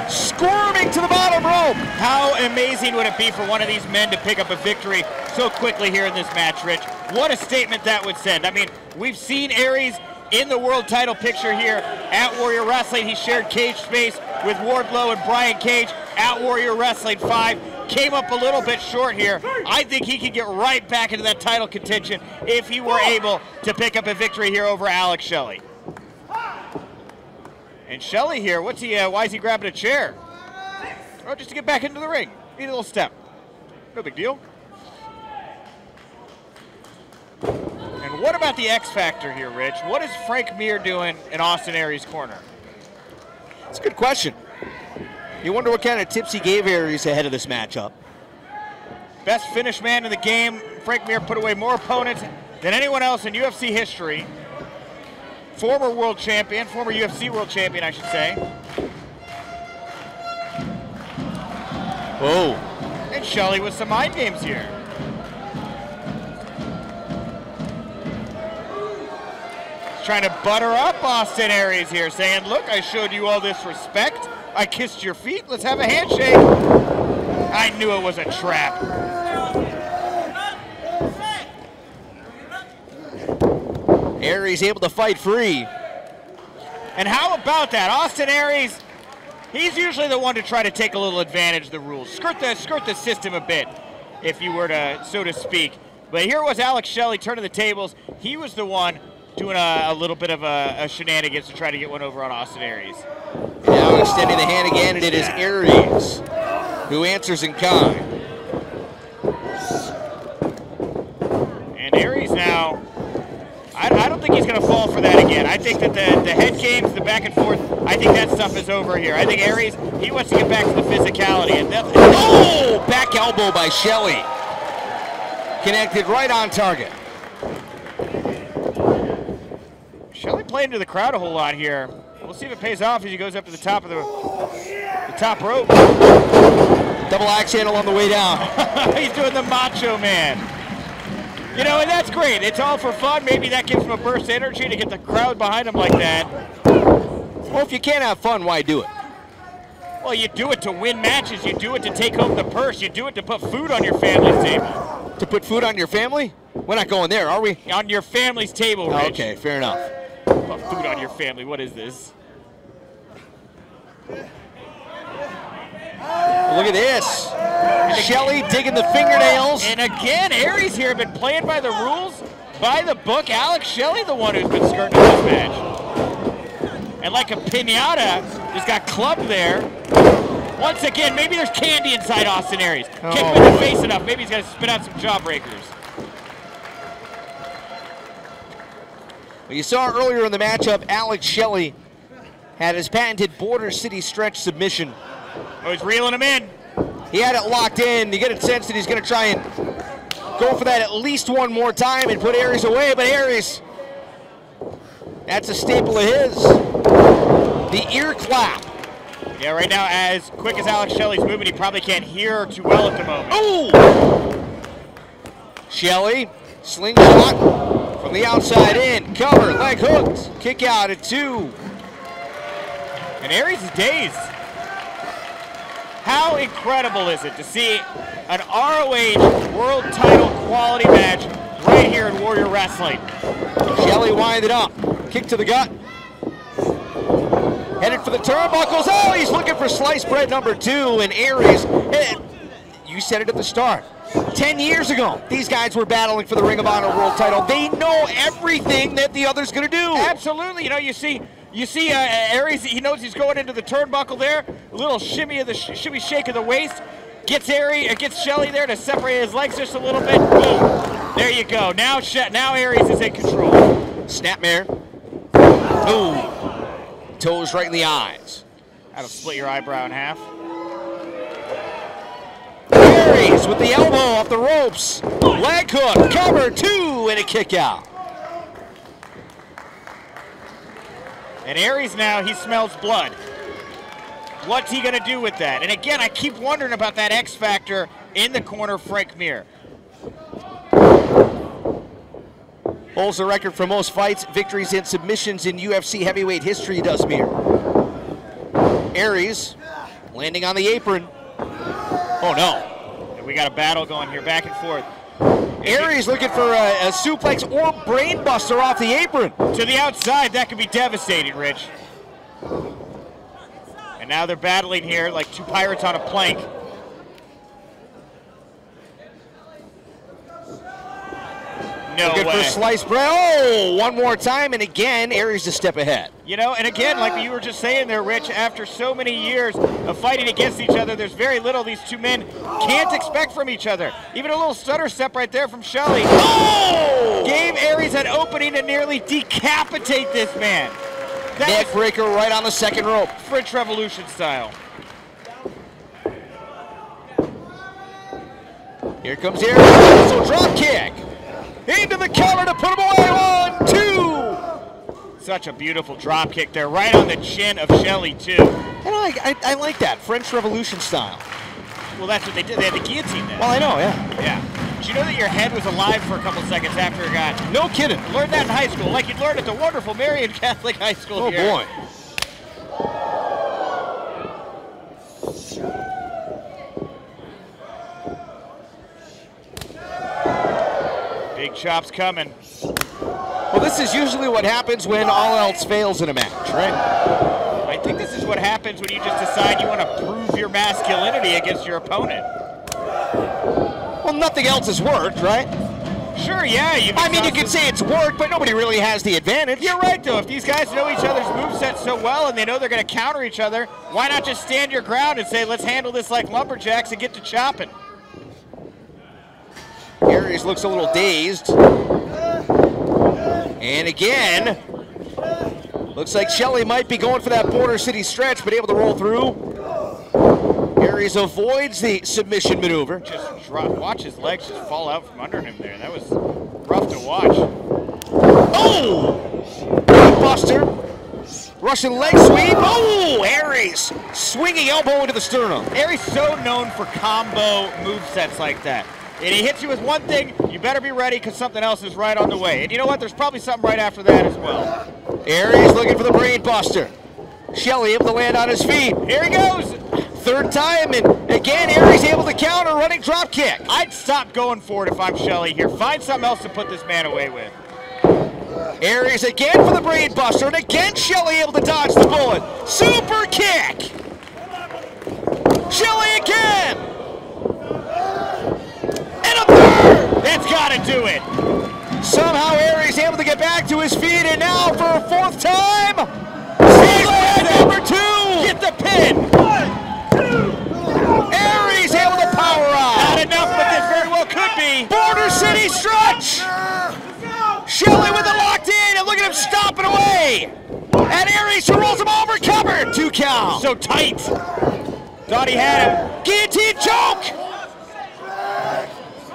squirming to the bottom rope. How amazing would it be for one of these men to pick up a victory so quickly here in this match, Rich? What a statement that would send. I mean, we've seen Aries in the world title picture here at Warrior Wrestling. He shared cage space with Wardlow and Brian Cage at Warrior Wrestling 5. Came up a little bit short here. I think he could get right back into that title contention if he were able to pick up a victory here over Alex Shelley. And Shelley here, why is he grabbing a chair? Oh, just to get back into the ring. Need a little step. No big deal. And what about the X Factor here, Rich? What is Frank Mir doing in Austin Aries' corner? It's a good question. You wonder what kind of tips he gave Aries ahead of this matchup. Best finish man in the game. Frank Mir put away more opponents than anyone else in UFC history. Former world champion, former UFC world champion, I should say. Whoa. And Shelley with some mind games here. He's trying to butter up Austin Aries here, saying, look, I showed you all this respect. I kissed your feet. Let's have a handshake. I knew it was a trap. Aries able to fight free. And how about that? Austin Aries, he's usually the one to try to take a little advantage of the rules. Skirt the system a bit, if you were to, so to speak. But here was Alex Shelley turning the tables. He was the one doing a little bit of a shenanigans to try to get one over on Austin Aries. Now extending the hand again, and it is Aries who answers in kind. And Aries now, I don't think he's going to fall for that again. I think that the head games, the back and forth, I think that stuff is over here. I think Aries, he wants to get back to the physicality. And oh! Back elbow by Shelley. Connected right on target. Shelley playing to the crowd a whole lot here. We'll see if it pays off as he goes up to the top of the top rope. Double axe handle on the way down. He's doing the Macho Man. You know, and that's great. It's all for fun. Maybe that gives him a burst of energy to get the crowd behind him like that. Well, if you can't have fun, why do it? Well, you do it to win matches. You do it to take home the purse. You do it to put food on your family's table. To put food on your family? We're not going there, are we? On your family's table, Rich. Okay, fair enough. Put food on your family. What is this? Look at this. Shelley digging the fingernails. And again, Aries here been playing by the rules by the book. Alex Shelley, the one who's been skirting this match. And like a pinata, just got clubbed there. Once again, maybe there's candy inside Austin Aries. Kick him in the face enough. Maybe he's got to spit out some jawbreakers. Well, you saw earlier in the matchup, Alex Shelley had his patented Border City stretch submission. Oh, he's reeling him in. He had it locked in. You get a sense that he's going to try and go for that at least one more time and put Aries away, but Aries, that's a staple of his. The ear clap. Yeah, right now, as quick as Alex Shelley's moving, he probably can't hear too well at the moment. Ooh! Shelley, slingshot from the outside in. Cover, leg hooked. Kick out at 2. And Aries is dazed. How incredible is it to see an ROH world title quality match right here in Warrior Wrestling? Shelley winded up. Kick to the gut. Headed for the turnbuckles. Oh, he's looking for sliced bread number 2. And Aries, you said it at the start. 10 years ago, these guys were battling for the Ring of Honor world title. They know everything that the other's going to do. Absolutely. You know, you see Aries, he knows he's going into the turnbuckle there. A little shimmy of the shimmy shake of the waist. Gets Shelley there to separate his legs just a little bit. Boom. There you go. Now Aries is in control. Snapmare. Ooh. Toes right in the eyes. That'll split your eyebrow in half. Aries with the elbow off the ropes. Leg hook, cover, 2, and a kick out. And Aries now, he smells blood. What's he gonna do with that? And again, I keep wondering about that X factor in the corner, Frank Mir. Holds the record for most fights, victories, and submissions in UFC heavyweight history, does Mir. Aries landing on the apron. Oh no. And we got a battle going here, back and forth. Aries looking for a suplex or brain buster off the apron. To the outside, that could be devastating, Rich. And now they're battling here like two pirates on a plank. No looking way. for sliced bread. Oh, one more time, and again, Aries a step ahead. You know, and again, like you were just saying there, Rich, after so many years of fighting against each other, there's very little these two men can't expect from each other. Even a little stutter step right there from Shelley. Oh! Gave Aries an opening to nearly decapitate this man. Neck breaker right on the second rope. French Revolution style. Here comes Aries. So drop kick. Into the cover to put him away. 1, 2. Such a beautiful drop kick there, right on the chin of Shelley, too. And I like that, French Revolution style. Well, that's what they did. They had the guillotine there. Well, I know, yeah. Yeah. Did you know that your head was alive for a couple seconds after it got... No kidding. Learned that in high school, like you'd learn at the wonderful Marian Catholic High School Oh, here. boy. Big chops coming. Well, this is usually what happens when all else fails in a match, right? I think this is what happens when you just decide you want to prove your masculinity against your opponent. Well, nothing else has worked, right? Sure, yeah. You can say it's worked, but nobody really has the advantage. You're right, though. If these guys know each other's moveset so well and they know they're going to counter each other, why not just stand your ground and say, let's handle this like lumberjacks and get to chopping? Aries looks a little dazed. And again, looks like Shelley might be going for that Border City stretch, but able to roll through. Aries avoids the submission maneuver. Just drop. Watch his legs just fall out from under him there. That was rough to watch. Oh! Buster. Russian leg sweep. Oh! Aries swinging elbow into the sternum. Aries so known for combo movesets like that. And he hits you with one thing, you better be ready because something else is right on the way. And you know what? There's probably something right after that as well. Aries looking for the brain buster. Shelley able to land on his feet. Here he goes. Third time, and again, Aries able to counter, running drop kick. I'd stop going for it if I'm Shelley here. Find something else to put this man away with. Aries again for the brain buster, and again Shelley able to dodge the bullet. Super kick. Shelley again. And a third. That's got to do it. Somehow back to his feet, and now for a fourth time, number 2. Get the pin. 1, 2. Aries able to power out. Not enough, but this very well could be. Border City stretch. Shelley with it locked in, and look at him stomping away. And Aries who rolls him over, cover. 2 count. So tight. Thought he had him. Guillotine choke.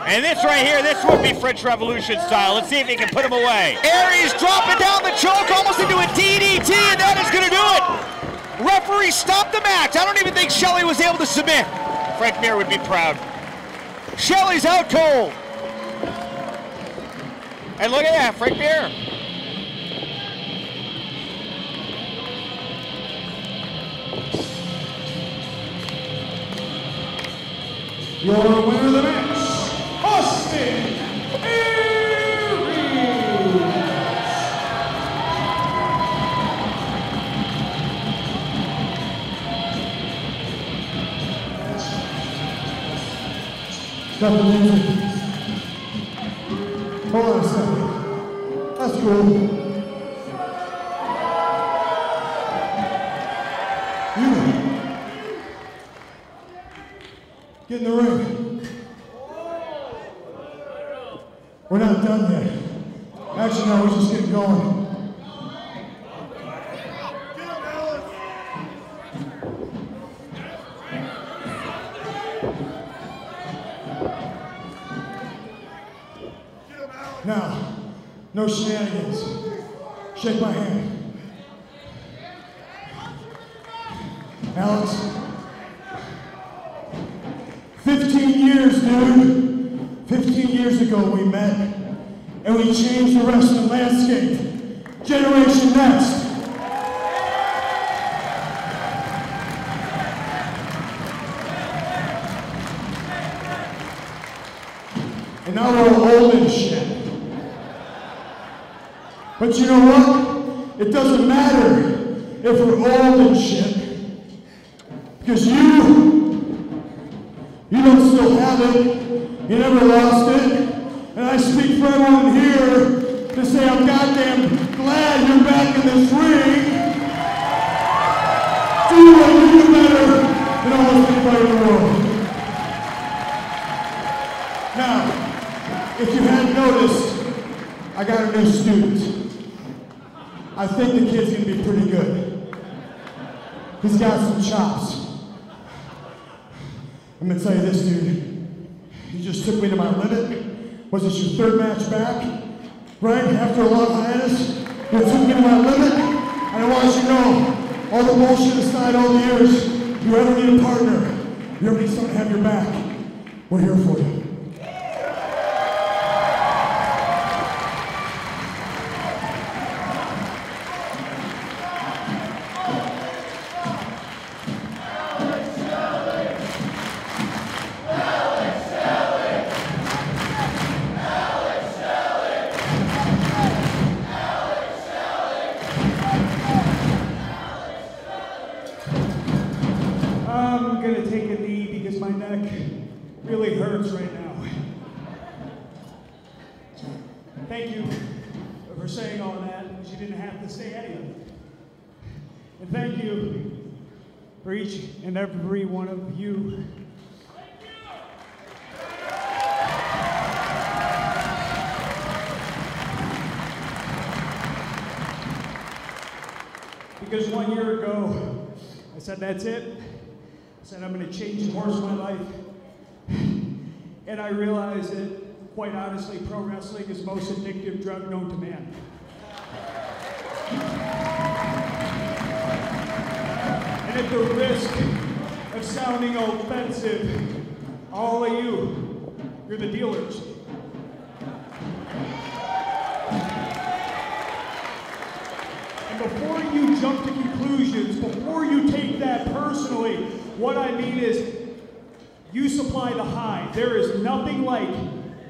And this right here, this would be French Revolution style. Let's see if he can put him away. Aries dropping down the choke almost into a DDT, and that is going to do it. Referee stopped the match. I don't even think Shelley was able to submit. Frank Mir would be proud. Shelley's out cold. And look at that, Frank Mir. Your winner of the match, Austin Aries. Hold on a second. That's cool. Get in the ring. We're not done yet. Actually, no, we're just getting going. Now, no shenanigans. Shake my hand. Alex. 15 years, dude. 15 years ago we met, and we changed the wrestling landscape. Generation Next. And now we're old and shit. But you know what? It doesn't matter if we're old and shit, because you don't still have it. You never lost it. And I speak for everyone here to say I'm goddamn glad you're back in this ring. Do what you do better than almost anybody in the world. Now, if you hadn't noticed, I got a new student. I think the kid's gonna be pretty good. He's got some chops. I'm gonna tell you this, dude. You just took me to my limit. Was this your third match back? Right? After a long hiatus? You took me to my limit? And I want you to know, all the bullshit aside, all the years, you ever need a partner, you ever need someone to have your back, we're here for you. Really hurts right now. Thank you for saying all that, because you didn't have to say any of it. And thank you for each and every one of you. Because 1 year ago, I said, that's it. I said, I'm going to change the course of my life. And I realized that, quite honestly, pro wrestling is the most addictive drug known to man. And at the risk of sounding offensive, all of you, you're the dealers. And before you jump to conclusions, before you take that personally, what I mean is, you supply the high. There is nothing like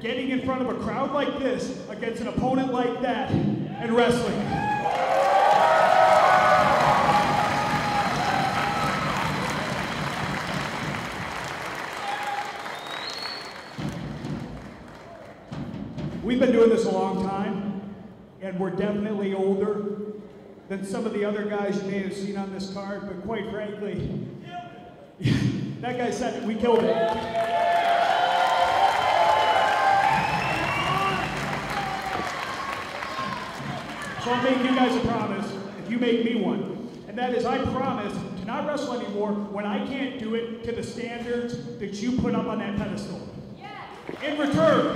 getting in front of a crowd like this against an opponent like that and wrestling. We've been doing this a long time, and and we're definitely older than some of the other guys you may have seen on this card, but quite frankly, that guy said it, we killed it. So I'll make you guys a promise, if you make me one, and that is I promise to not wrestle anymore when I can't do it to the standards that you put up on that pedestal. In return,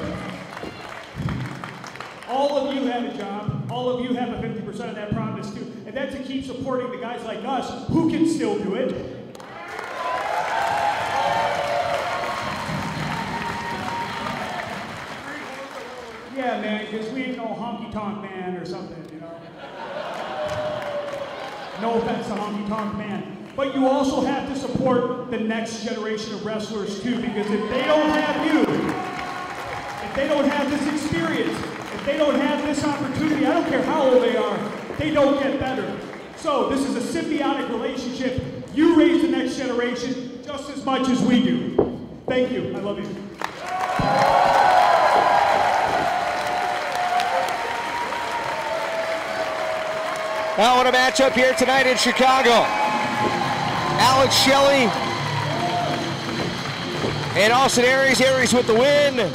all of you have a job, all of you have a 50% of that promise too, and that's to keep supporting the guys like us who can still do it. Yeah, man, because we ain't no honky-tonk man or something, you know? No offense to honky-tonk man. But you also have to support the next generation of wrestlers too, because if they don't have you, if they don't have this experience, if they don't have this opportunity, I don't care how old they are, they don't get better. So this is a symbiotic relationship. You raise the next generation just as much as we do. Thank you. I love you. Now, what a matchup here tonight in Chicago. Alex Shelley and Austin Aries. Aries with the win.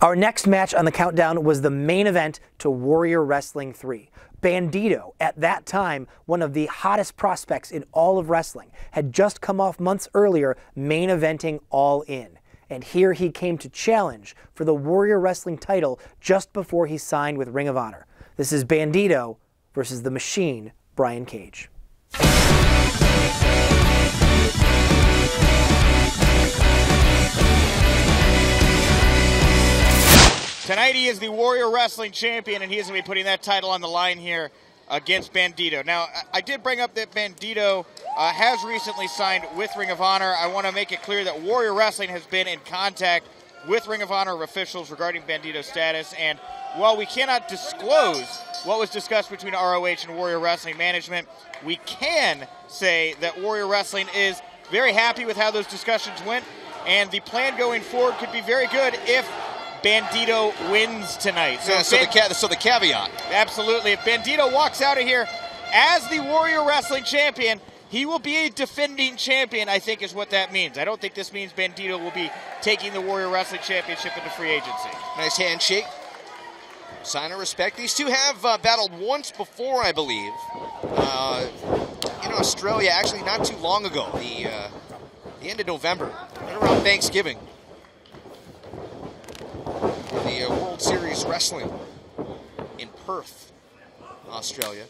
Our next match on the countdown was the main event to Warrior Wrestling 3. Bandito, at that time one of the hottest prospects in all of wrestling, had just come off months earlier main eventing All In. And here he came to challenge for the Warrior Wrestling title just before he signed with Ring of Honor. This is Bandito versus the Machine, Brian Cage. Tonight he is the Warrior Wrestling Champion, and he is going to be putting that title on the line here against Bandito. Now, I did bring up that Bandito has recently signed with Ring of Honor. I want to make it clear that Warrior Wrestling has been in contact with Ring of Honor officials regarding Bandito's status, and while we cannot disclose what was discussed between ROH and Warrior Wrestling management, we can say that Warrior Wrestling is very happy with how those discussions went, and the plan going forward could be very good if Bandito wins tonight. So the caveat. Absolutely. If Bandito walks out of here as the Warrior Wrestling Champion, he will be a defending champion, I think is what that means. I don't think this means Bandito will be taking the Warrior Wrestling Championship into free agency. Nice handshake. Sign of respect. These two have battled once before, I believe. In Australia, actually not too long ago. The end of November, right around Thanksgiving. The World Series Wrestling in Perth, Australia.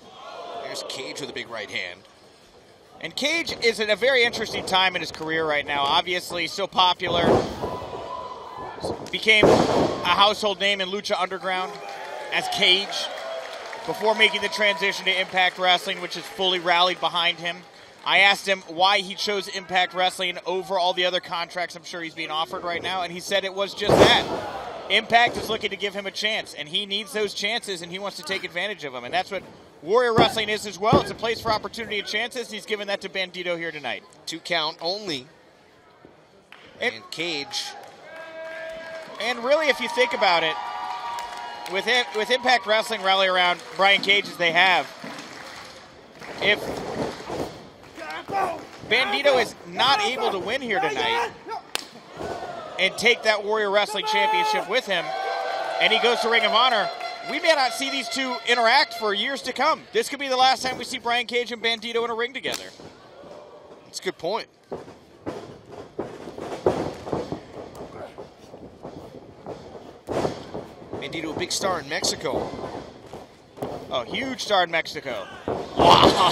There's Cage with a big right hand. And Cage is at a very interesting time in his career right now. Obviously, so popular. Became a household name in Lucha Underground as Cage before making the transition to Impact Wrestling, which has fully rallied behind him. I asked him why he chose Impact Wrestling over all the other contracts I'm sure he's being offered right now, and he said it was just that. Impact is looking to give him a chance, and he needs those chances, and he wants to take advantage of them. And that's what Warrior Wrestling is as well. It's a place for opportunity and chances, and he's given that to Bandito here tonight. 2 count only. And Cage. And really, if you think about it, with Impact Wrestling rally around Brian Cage as they have, if Bandito is not able to win here tonight and take that Warrior Wrestling Championship with him, and he goes to Ring of Honor, we may not see these two interact for years to come. This could be the last time we see Brian Cage and Bandito in a ring together. That's a good point. Bandito, a big star in Mexico. Oh, huge star in Mexico. Wow,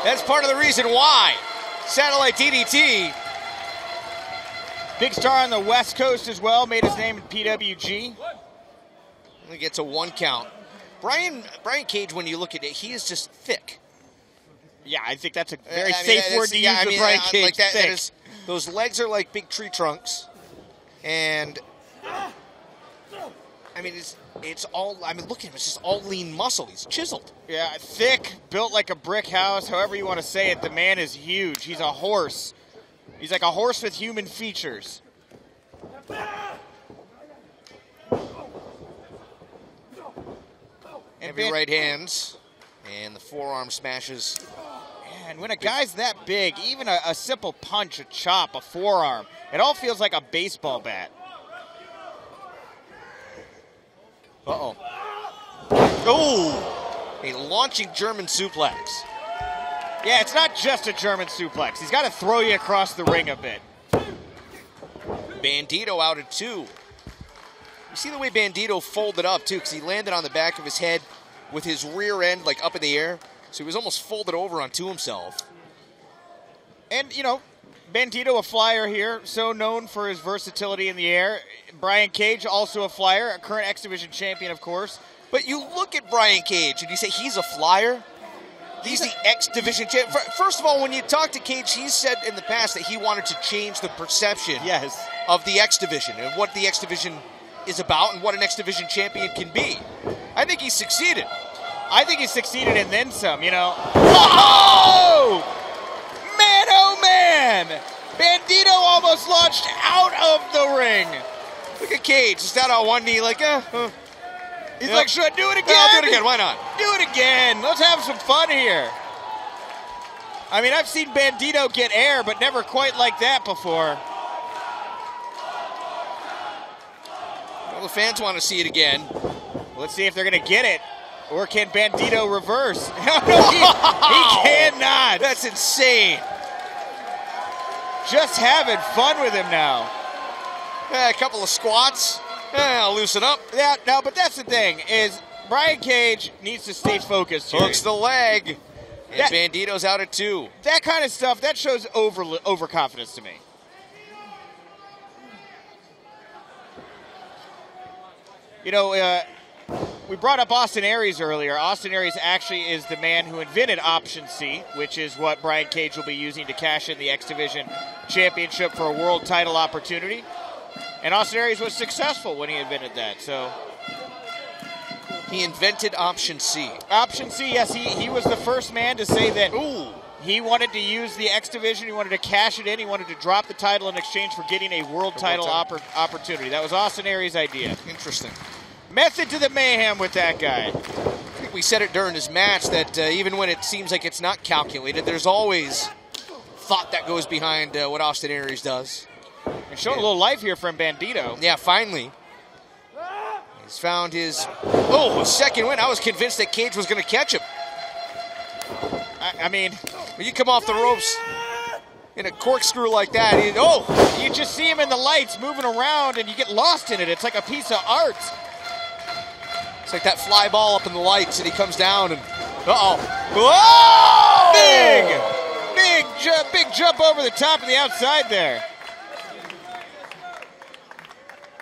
that's part of the reason why. Satellite DDT. Big star on the West Coast as well, made his name in PWG. Only gets a 1 count. Brian Cage, when you look at it, he is just thick. Yeah, I think that's a very safe word to use with Brian Cage. Like that those legs are like big tree trunks. And, I mean, it's all, I mean, look at him, it's just all lean muscle. He's chiseled. Yeah, thick, built like a brick house, however you want to say it. The man is huge. He's a horse. He's like a horse with human features. Heavy right hands, and the forearm smashes. And when a guy's that big, even a simple punch, a chop, a forearm, it all feels like a baseball bat. Uh-oh. Oh! A launching German suplex. Yeah, it's not just a German suplex. He's got to throw you across the ring a bit. Bandito out at 2. You see the way Bandito folded up, too, because he landed on the back of his head with his rear end, like, up in the air. So he was almost folded over onto himself. And, you know, Bandito a flyer here, so known for his versatility in the air. Brian Cage, also a flyer, a current X Division champion, of course. But you look at Brian Cage and you say he's a flyer? He's the X Division champion. First of all, when you talk to Cage, he's said in the past that he wanted to change the perception of the X Division and what the X Division is about and what an X Division champion can be. I think he's succeeded. I think he's succeeded and then some, you know. Oh! Man, oh man! Bandito almost launched out of the ring. Look at Cage, just out on one knee like, He's like, should I do it again? I'll do it again, why not? Do it again. Let's have some fun here. I mean, I've seen Bandito get air, but never quite like that before. Well, the fans want to see it again. Let's see if they're going to get it. Or can Bandito reverse? he cannot. That's insane. Just having fun with him now. A couple of squats. I'll loosen up. Yeah, no, but that's the thing, is Brian Cage needs to stay focused here. Hooks the leg. And Bandito's out at 2. That kind of stuff, that shows overconfidence to me. You know, we brought up Austin Aries earlier. Austin Aries actually is the man who invented Option C, which is what Brian Cage will be using to cash in the X Division Championship for a world title opportunity. And Austin Aries was successful when he invented that, so. He invented Option C. Option C, yes, he was the first man to say that he wanted to use the X Division, he wanted to cash it in, he wanted to drop the title in exchange for getting a world title opportunity. That was Austin Aries' idea. Interesting. Method to the mayhem with that guy. I think we said it during his match that even when it seems like it's not calculated, there's always thought that goes behind what Austin Aries does. And showing a little life here from Bandito. Yeah, finally. He's found his, second win. I was convinced that Cage was going to catch him. I mean, when you come off the ropes in a corkscrew like that, you just see him in the lights moving around and you get lost in it. It's like a piece of art. It's like that fly ball up in the lights and he comes down and, Whoa! Big jump over the top of the outside there.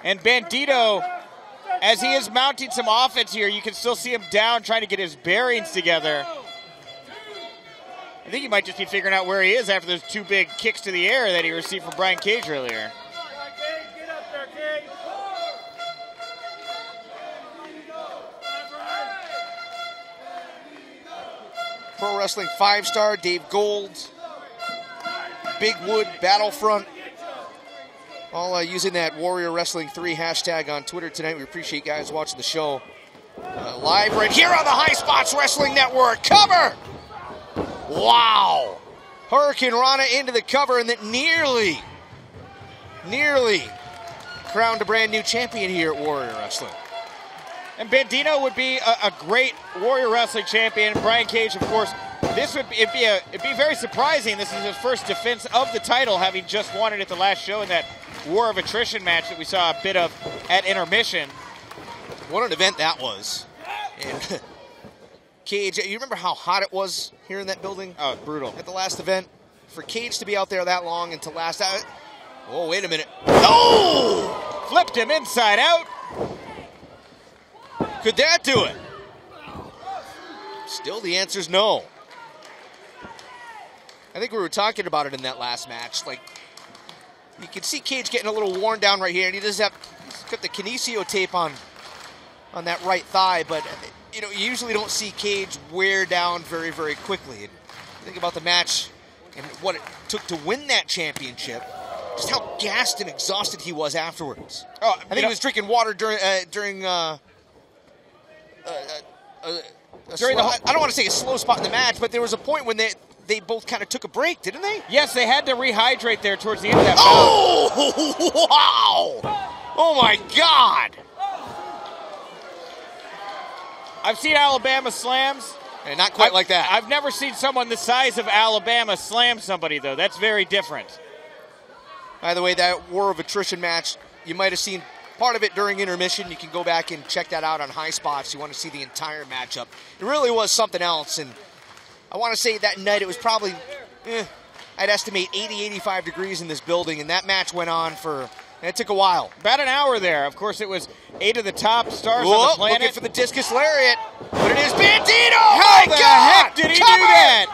And Bandito, as he is mounting some offense here, you can still see him down trying to get his bearings together. I think he might just be figuring out where he is after those 2 big kicks to the air that he received from Brian Cage earlier. Pro Wrestling 5-star Dave Gold, Big Wood, Battlefront, all using that Warrior Wrestling 3 hashtag on Twitter tonight. We appreciate you guys watching the show live right here on the High Spots Wrestling Network. Cover! Wow! Hurricane Rana into the cover and then nearly crowned a brand new champion here at Warrior Wrestling. And Bandito would be a great Warrior Wrestling champion. Brian Cage, of course, it'd be very surprising. This is his first defense of the title, having just won it at the last show in that War of Attrition match that we saw a bit of at intermission. What an event that was. And Cage, you remember how hot it was here in that building? Oh, brutal. At the last event? For Cage to be out there that long and to last out. Oh, wait a minute. Oh! Flipped him inside out. Could that do it? Still, the answer's no. I think we were talking about it in that last match. Like, you can see Cage getting a little worn down right here, and he's got the kinesio tape on that right thigh, but you know, you usually don't see Cage wear down very, very quickly. And think about the match and what it took to win that championship. Just how gassed and exhausted he was afterwards. Oh, I think he was drinking water during the whole, I don't want to say a slow spot in the match, but there was a point when they both kind of took a break, didn't they? Yes, they had to rehydrate there towards the end of that bout. Oh, wow! Oh, my God! I've seen Alabama slams. And not quite like that. I've never seen someone the size of Alabama slam somebody, though. That's very different. By the way, that War of Attrition match, you might have seen part of it during intermission. You can go back and check that out on High Spots. You want to see the entire matchup. It really was something else. And I want to say that night it was probably, I'd estimate 80, 85 degrees in this building. And that match went on for, it took a while. About an hour there. Of course, it was 8 of the top stars on the planet. Looking for the discus lariat. But it is Bandito! How the heck did he do that?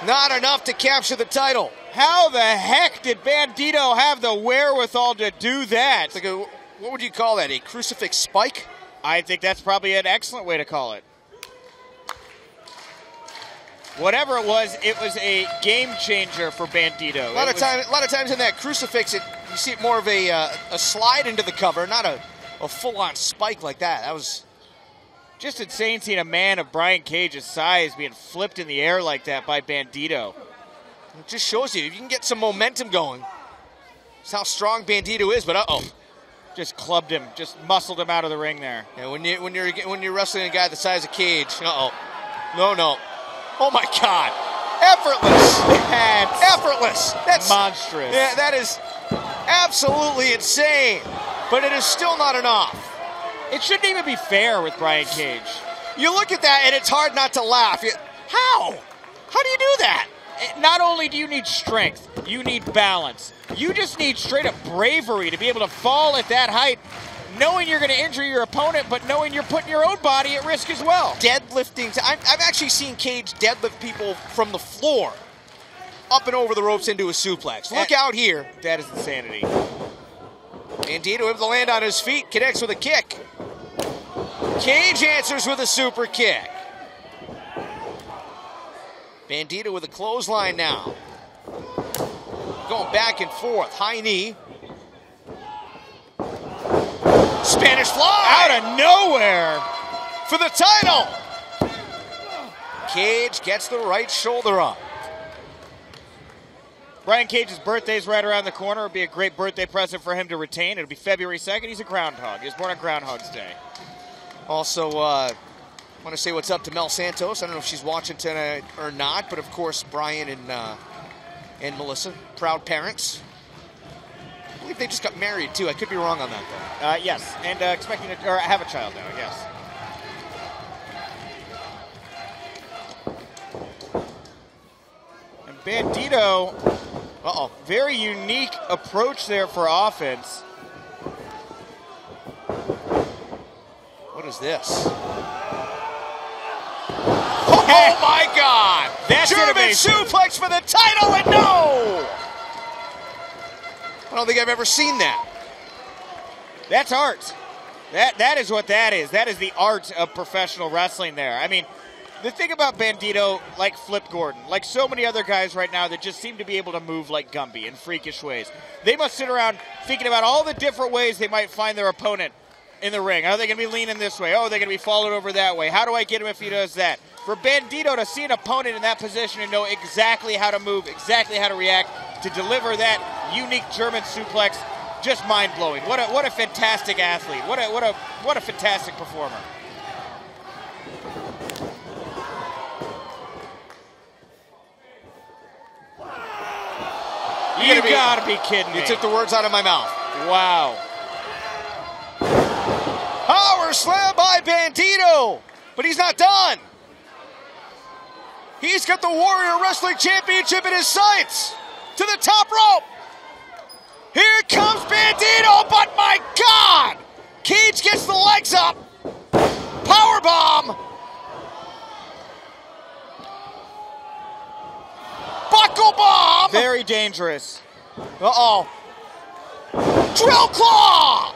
Not enough to capture the title. How the heck did Bandito have the wherewithal to do that? It's like what would you call that, a crucifix spike? I think that's probably an excellent way to call it. Whatever it was a game changer for Bandito. A lot of times in that crucifix, you see it more of a slide into the cover, not a full-on spike like that. That was just insane seeing a man of Brian Cage's size being flipped in the air like that by Bandito. It just shows you, if you can get some momentum going, that's how strong Bandito is, but uh-oh. Just clubbed him, just muscled him out of the ring there. Yeah, when you're wrestling a guy the size of Cage, uh-oh. No. Oh my God. Effortless. Effortless. That's monstrous. Yeah, that is absolutely insane. But it is still not enough. It shouldn't even be fair with Brian Cage. You look at that and it's hard not to laugh. How? How do you do that? Not only do you need strength, you need balance. You just need straight up bravery to be able to fall at that height, knowing you're going to injure your opponent, but knowing you're putting your own body at risk as well. Deadlifting. I've actually seen Cage deadlift people from the floor up and over the ropes into a suplex. Look out here. That is insanity. Bandito able to land on his feet, connects with a kick. Cage answers with a super kick. Bandito with a clothesline now. Going back and forth. High knee. Spanish fly. Out of nowhere. For the title. Cage gets the right shoulder up. Brian Cage's birthday's right around the corner. It'll be a great birthday present for him to retain. It'll be February 2nd. He's a groundhog. He was born on Groundhog's Day. Also, I want to say what's up to Mel Santos. I don't know if she's watching tonight or not, but of course, Brian and Melissa, proud parents. I believe they just got married, too. I could be wrong on that, though. Yes, and expecting to have a child now, yes. And Bandito, very unique approach there for offense. What is this? Oh my God! That's German innovation. suplex for the title, and no! I don't think I've ever seen that. That's art. That is what that is. That is the art of professional wrestling there. I mean, the thing about Bandito, like Flip Gordon, like so many other guys right now that just seem to be able to move like Gumby in freakish ways, they must sit around thinking about all the different ways they might find their opponent in the ring. Are they going to be leaning this way? Oh, they're going to be falling over that way. How do I get him if he does that? For Bandito to see an opponent in that position and know exactly how to move, exactly how to react, to deliver that unique German suplex, just mind-blowing. What a fantastic athlete. What a fantastic performer. You gotta be kidding me. You took the words out of my mouth. Wow. Power slam by Bandito. But he's not done. He's got the Warrior Wrestling Championship in his sights. To the top rope. Here comes Bandito, but my God! Cage gets the legs up. Power bomb. Buckle bomb. Very dangerous. Uh-oh. Drill claw.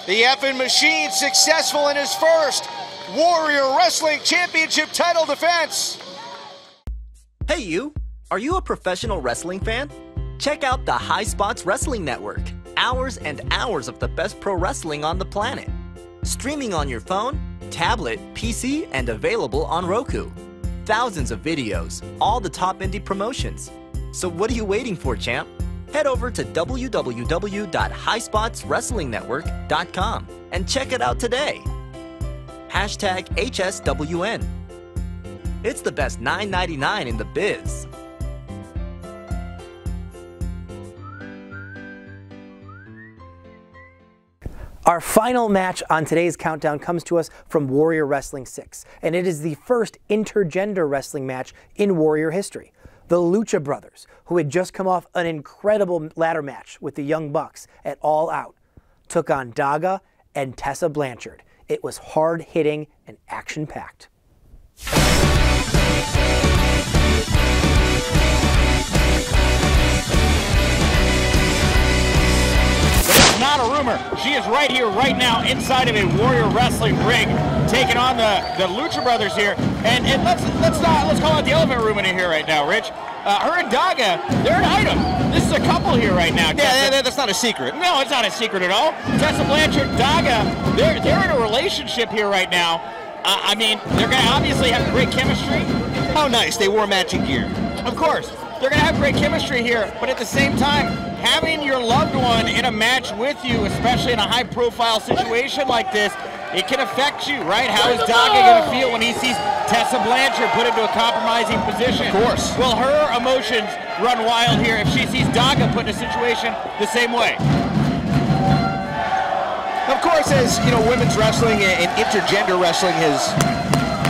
The effing Machine successful in his first Warrior Wrestling Championship title defense. Hey you, are you a professional wrestling fan? Check out the High Spots Wrestling Network. Hours and hours of the best pro wrestling on the planet. Streaming on your phone, tablet, PC, and available on Roku. Thousands of videos, all the top indie promotions. So what are you waiting for, champ? Head over to www.highspotswrestlingnetwork.com and check it out today. Hashtag HSWN. It's the best $9.99 in the biz. Our final match on today's countdown comes to us from Warrior Wrestling 6, and it is the first intergender wrestling match in Warrior history. The Lucha brothers, who had just come off an incredible ladder match with the Young Bucks at All Out, took on Daga and Tessa Blanchard. It was hard-hitting and action-packed. Not a rumor. She is right here, right now, inside of a Warrior Wrestling ring, taking on the Lucha Brothers here. And let's call it the elephant room in here right now, Rich. Her and Daga, they're an item. This is a couple here right now. Yeah, that's not a secret. No, it's not a secret at all. Tessa Blanchard, Daga, they're in a relationship here right now. I mean, they're going to obviously have great chemistry. How nice, they wore matching gear. Of course. They're going to have great chemistry here, but at the same time, having your loved one in a match with you, especially in a high-profile situation like this, it can affect you, right? How is Daga going to feel when he sees Tessa Blanchard put into a compromising position? Of course. Will her emotions run wild here if she sees Daga put in a situation the same way? Of course, as you know, women's wrestling and intergender wrestling has...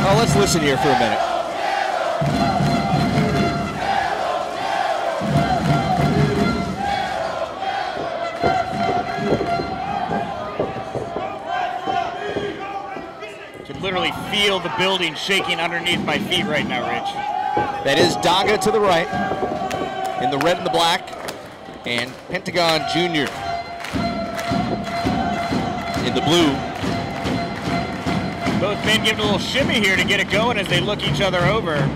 Oh, let's listen here for a minute. Literally feel the building shaking underneath my feet right now, Rich. That is Daga to the right, in the red and the black, and Pentagon Jr. in the blue. Both men give it a little shimmy here to get it going as they look each other over.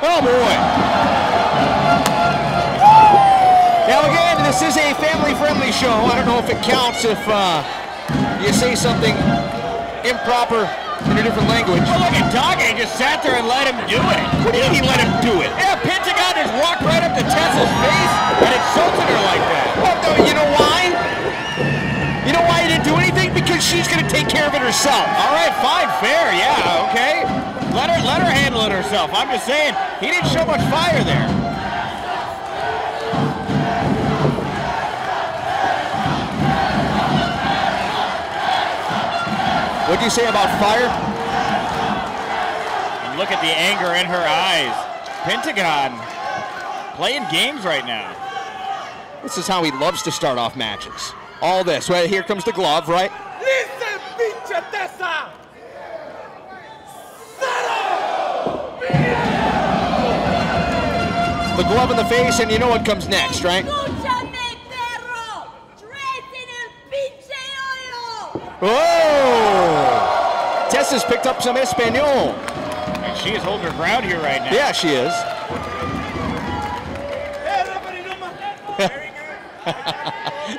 Oh boy. Now again, this is a family-friendly show. I don't know if it counts if you say something improper in a different language. Well, look at Daga, he just sat there and let him do it. What do you mean he let him do it? Yeah, Pentagon just walked right up to Tessa's face and insulted her like that. Well, no, you know why? You know why he didn't do anything? Because she's going to take care of it herself. All right, fine, fair, yeah, okay. Let her handle it herself. I'm just saying, he didn't show much fire there. What do you say about fire? And look at the anger in her eyes. Pentagon playing games right now. This is how he loves to start off matches. All this, right? Here comes the glove, right? Listen, pinche Tessa! The glove in the face, and you know what comes next, right? Oh! Tessa Tessa's picked up some Espanol. And she is holding her ground here right now. Yeah, she is.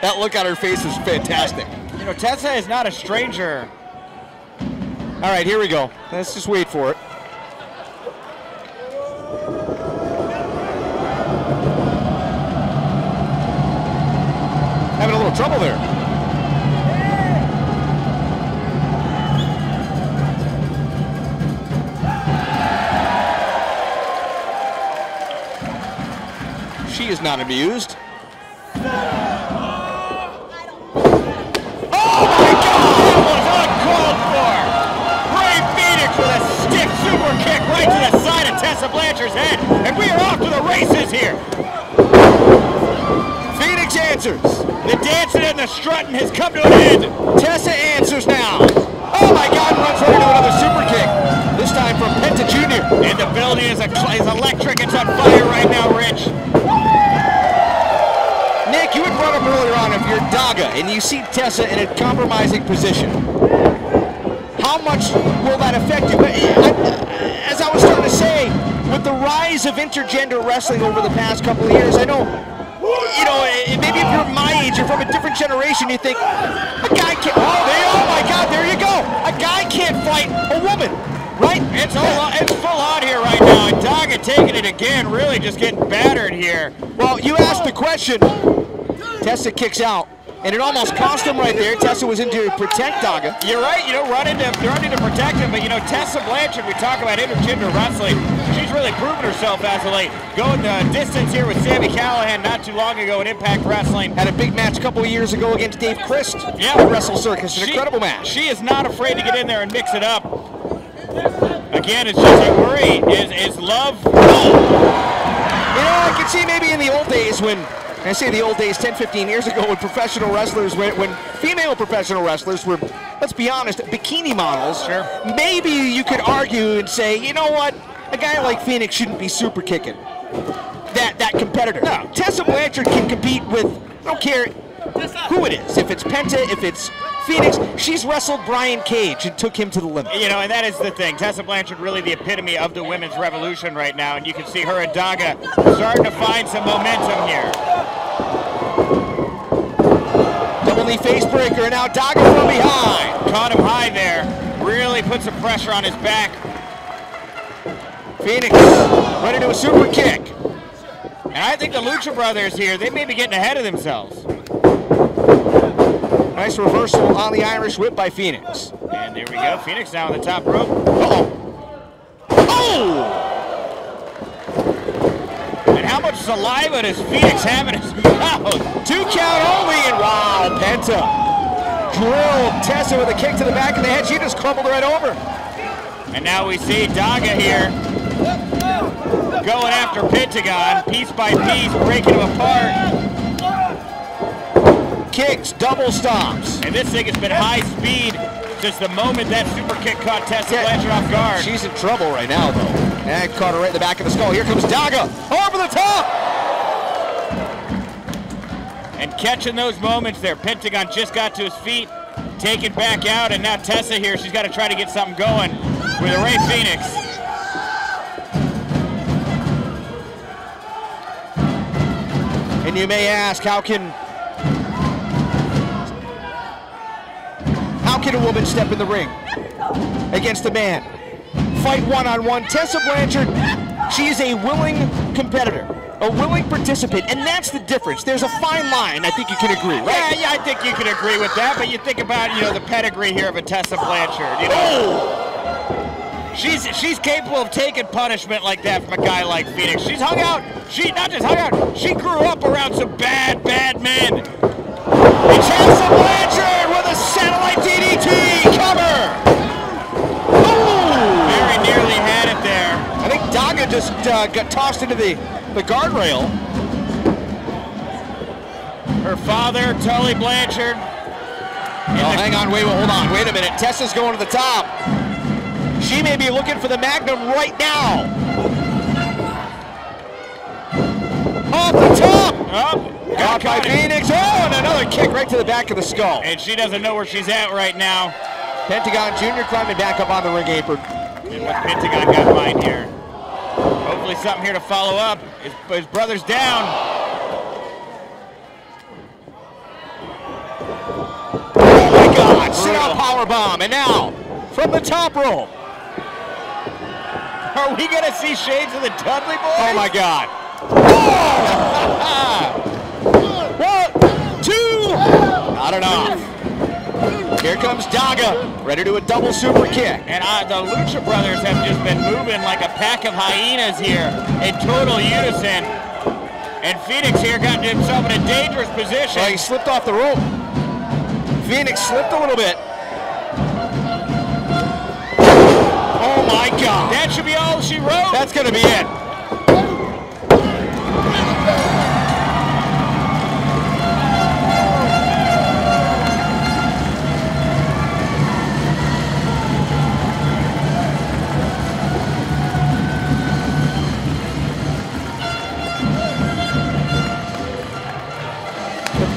That look on her face is fantastic. You know, Tessa is not a stranger. All right, here we go. Let's just wait for it. Having a little trouble there. She is not amused. Right to the side of Tessa Blanchard's head, and we are off to the races here. Phoenix answers. The dancing and the strutting has come to an end. Tessa answers now. Oh my God, runs right into another super kick. This time from Penta Jr. And the building is electric. It's on fire right now, Rich. Nick, you had brought up earlier on if you're Daga and you see Tessa in a compromising position. How much will that affect you? As I was starting to say, with the rise of intergender wrestling over the past couple of years, I know, you know, maybe if you're my age, you're from a different generation, you think, a guy can't, oh my God, there you go. A guy can't fight a woman, right? It's full on here right now, and Daga taking it again, really just getting battered here. Well, you asked the question, Tessa kicks out. And it almost cost him right there. Tessa was in to protect Daga. You're right, you know, running to protect him, but you know, Tessa Blanchard, we talk about intergender wrestling, she's really proven herself as of late. Going the distance here with Sami Callihan not too long ago in Impact Wrestling. Had a big match a couple of years ago against Dave Christ. Yeah. At Wrestle Circus, an incredible match. She is not afraid to get in there and mix it up. Again, it's just a worry, is love. You know, I could see maybe in the old days when, I say the old days, 10, 15 years ago, when professional wrestlers, when female professional wrestlers were, let's be honest, bikini models, sure. Maybe you could argue and say, you know what, a guy like Phoenix shouldn't be super kicking that competitor. No, Tessa Blanchard can compete with, I don't care who it is, if it's Penta, if it's Phoenix, she's wrestled Brian Cage and took him to the limit. You know, and that is the thing. Tessa Blanchard really the epitome of the women's revolution right now, and you can see her and Daga starting to find some momentum here. Double knee face breaker, and now Daga from behind. Caught him high there. Really put some pressure on his back. Phoenix ready to a super kick. And I think the Lucha Brothers here, they may be getting ahead of themselves. Nice reversal on the Irish whip by Phoenix. And there we go. Phoenix now on the top rope. Uh-oh. Oh! And how much saliva does Phoenix have in his mouth? 2 count only, and wow, Penta drilled Tessa with a kick to the back of the head. She just crumbled right over. And now we see Daga here going after Pentagon, piece by piece, breaking him apart. Kicks, double stomps. And this thing has been high speed since the moment that super kick caught Tessa Blanchard off guard. She's in trouble right now, though. And caught her right in the back of the skull. Here comes Daga, over the top! And catching those moments there, Pentagon just got to his feet, taken back out, and now Tessa here, she's got to try to get something going with a Rey Fenix. And you may ask, how can a woman step in the ring against a man? Fight one-on-one. Tessa Blanchard, she is a willing competitor, a willing participant, and that's the difference. There's a fine line, I think you can agree, right? Yeah, I think you can agree with that, but you think about, you know, the pedigree here of a Tessa Blanchard, you know. She's capable of taking punishment like that from a guy like Phoenix. She's hung out, she not just hung out, she grew up around some bad men. And Tessa Blanchard with a satellite DDT cover. Ooh. Very nearly had it there. I think Daga just got tossed into the guardrail. Her father, Tully Blanchard. Hang on, hold on, wait a minute. Tessa's going to the top. She may be looking for the Magnum right now. Off the top. Got by Phoenix. Oh, and another kick right to the back of the skull. And she doesn't know where she's at right now. Pentagon Jr. climbing back up on the ring apron. And what Pentagon got in mind here. Hopefully something here to follow up. His brother's down. Oh my God, sit-out powerbomb. And now, from the top rope. Are we going to see shades of the Dudley Boys? Oh my God. 1, 2, not enough. Here comes Daga, ready to do a double super kick. And the Lucha brothers have just been moving like a pack of hyenas here in total unison. And Phoenix here got himself in a dangerous position. Well, he slipped off the rope. Phoenix slipped a little bit. Oh my God. That should be all she wrote. That's going to be it.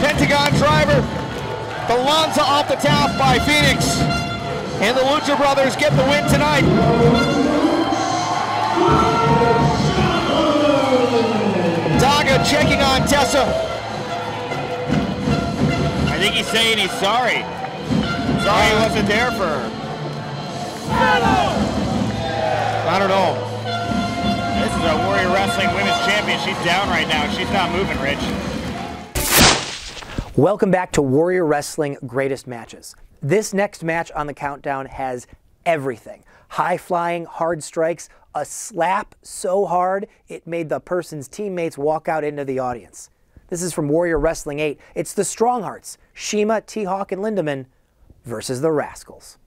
Pentagon driver, the Lanza off the top by Phoenix, and the Lucha brothers get the win tonight. Daga checking on Tessa. I think he's saying he's sorry. Sorry he wasn't there for her. I don't know. This is a Warrior Wrestling Women's Champion. She's down right now. She's not moving, Rich. Welcome back to Warrior Wrestling Greatest Matches. This next match on the countdown has everything. High-flying, hard strikes, a slap so hard it made the person's teammates walk out into the audience. This is from Warrior Wrestling 8. It's the Stronghearts, Shima, T-Hawk, and Lindemann versus the Rascals.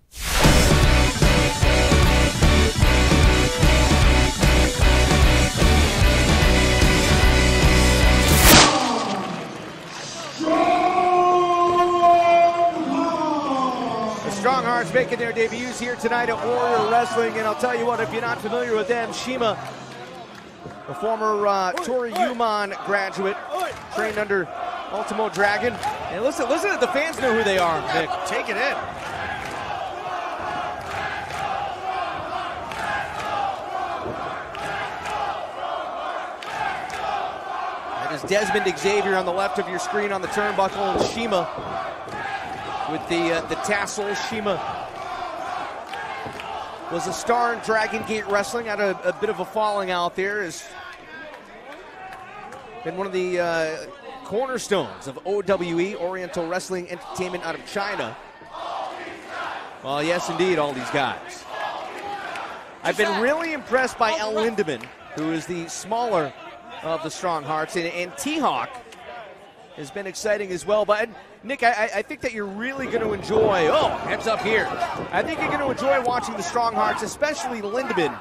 Stronghearts making their debuts here tonight at Warrior Wrestling, and I'll tell you what, if you're not familiar with them, Shima, a former Toriumon graduate, trained under Ultimo Dragon. And listen to the fans know who they are, Nick. Take it in. That is Desmond Xavier on the left of your screen on the turnbuckle, and Shima with the tassel. Shima was a star in Dragon Gate Wrestling, had a bit of a falling out there, has been one of the cornerstones of OWE, Oriental Wrestling Entertainment out of China. Well, yes, indeed, all these guys. I've been really impressed by El Lindemann, who is the smaller of the Stronghearts, and T-Hawk has been exciting as well. But Nick, I think that you're really going to enjoy, heads up here. I think you're going to enjoy watching the Stronghearts, especially Lindemann.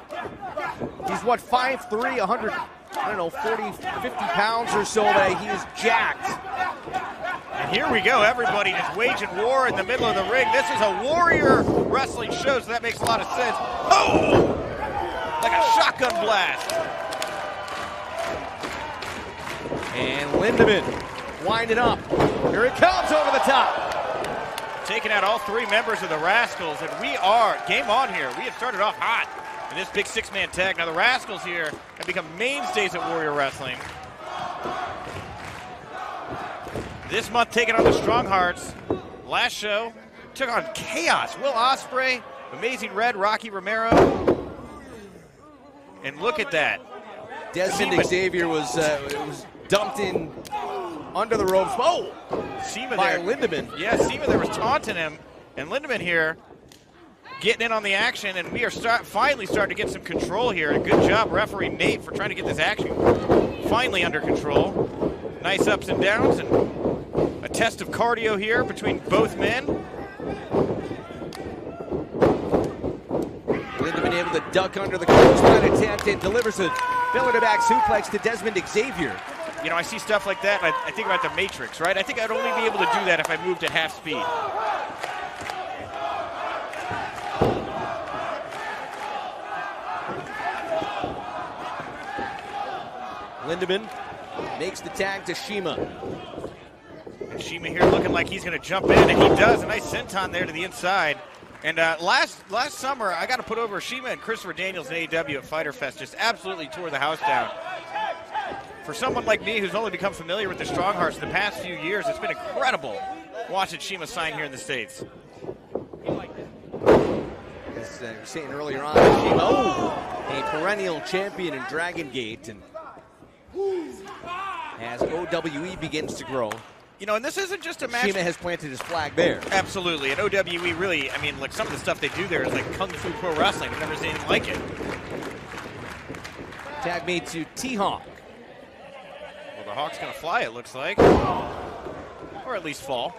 He's what, 5'3", 100, I don't know, 40, 50 pounds or so, but he is jacked. And here we go, everybody just waging war in the middle of the ring. This is a Warrior Wrestling show, so that makes a lot of sense. Oh! Like a shotgun blast. And Lindemann winding up. Here it comes over the top. Taking out all three members of the Rascals, and we are game on here. We have started off hot in this big six-man tag. Now the Rascals here have become mainstays at Warrior Wrestling. This month taking on the Stronghearts. Last show took on Chaos, Will Ospreay, Amazing Red, Rocky Romero. And look at that. Desmond Xavier was dumped in under the ropes. Oh! Shima by there. Lindemann. Yeah, Shima there was taunting him. And Lindemann here getting in on the action, and we are finally starting to get some control here. And good job, referee Nate, for trying to get this action finally under control. Nice ups and downs, and a test of cardio here between both men. Lindemann able to duck under the clothesline attempt and delivers a belly-to-back suplex to Desmond Xavier. You know, I see stuff like that, and I think about the Matrix, right? I think I'd only be able to do that if I moved at half speed. Lindemann makes the tag to Shima. And Shima here looking like he's going to jump in, and he does. A nice senton there to the inside. And last summer, I got to put over Shima and Christopher Daniels in AEW at Fyter Fest. Just absolutely tore the house down. For someone like me who's only become familiar with the Strong Hearts in the past few years, it's been incredible watching Shima sign here in the States. As I was saying earlier on, Shima, a perennial champion in Dragon Gate, and as OWE begins to grow, you know, and this isn't just a match. Shima has planted his flag there. Absolutely, and OWE really, I mean, like some of the stuff they do there is like Kung Fu Pro Wrestling. I've never seen anything like it. Tag made to T-Hawk. Well, the Hawk's gonna fly, it looks like, or at least fall.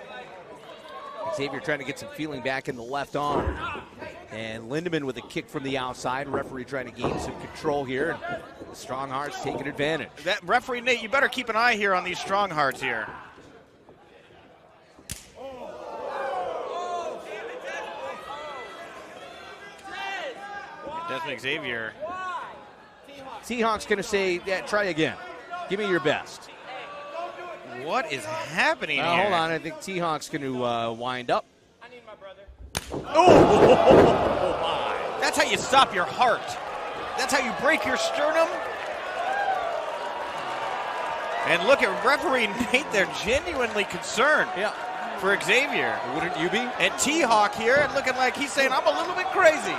Xavier trying to get some feeling back in the left arm. And Lindemann with a kick from the outside. Referee trying to gain some control here. And the Strong Hearts taking advantage. That referee, Nate, you better keep an eye here on these Strong Hearts here. Desmond Xavier. T-Hawk's going to say, yeah, try again. Give me your best. What is happening here? Hold on, I think T-Hawk's going to wind up. Oh! That's how you stop your heart. That's how you break your sternum. And look at referee Nate there, genuinely concerned for Xavier. Wouldn't you be? And T-Hawk here, looking like he's saying, I'm a little bit crazy.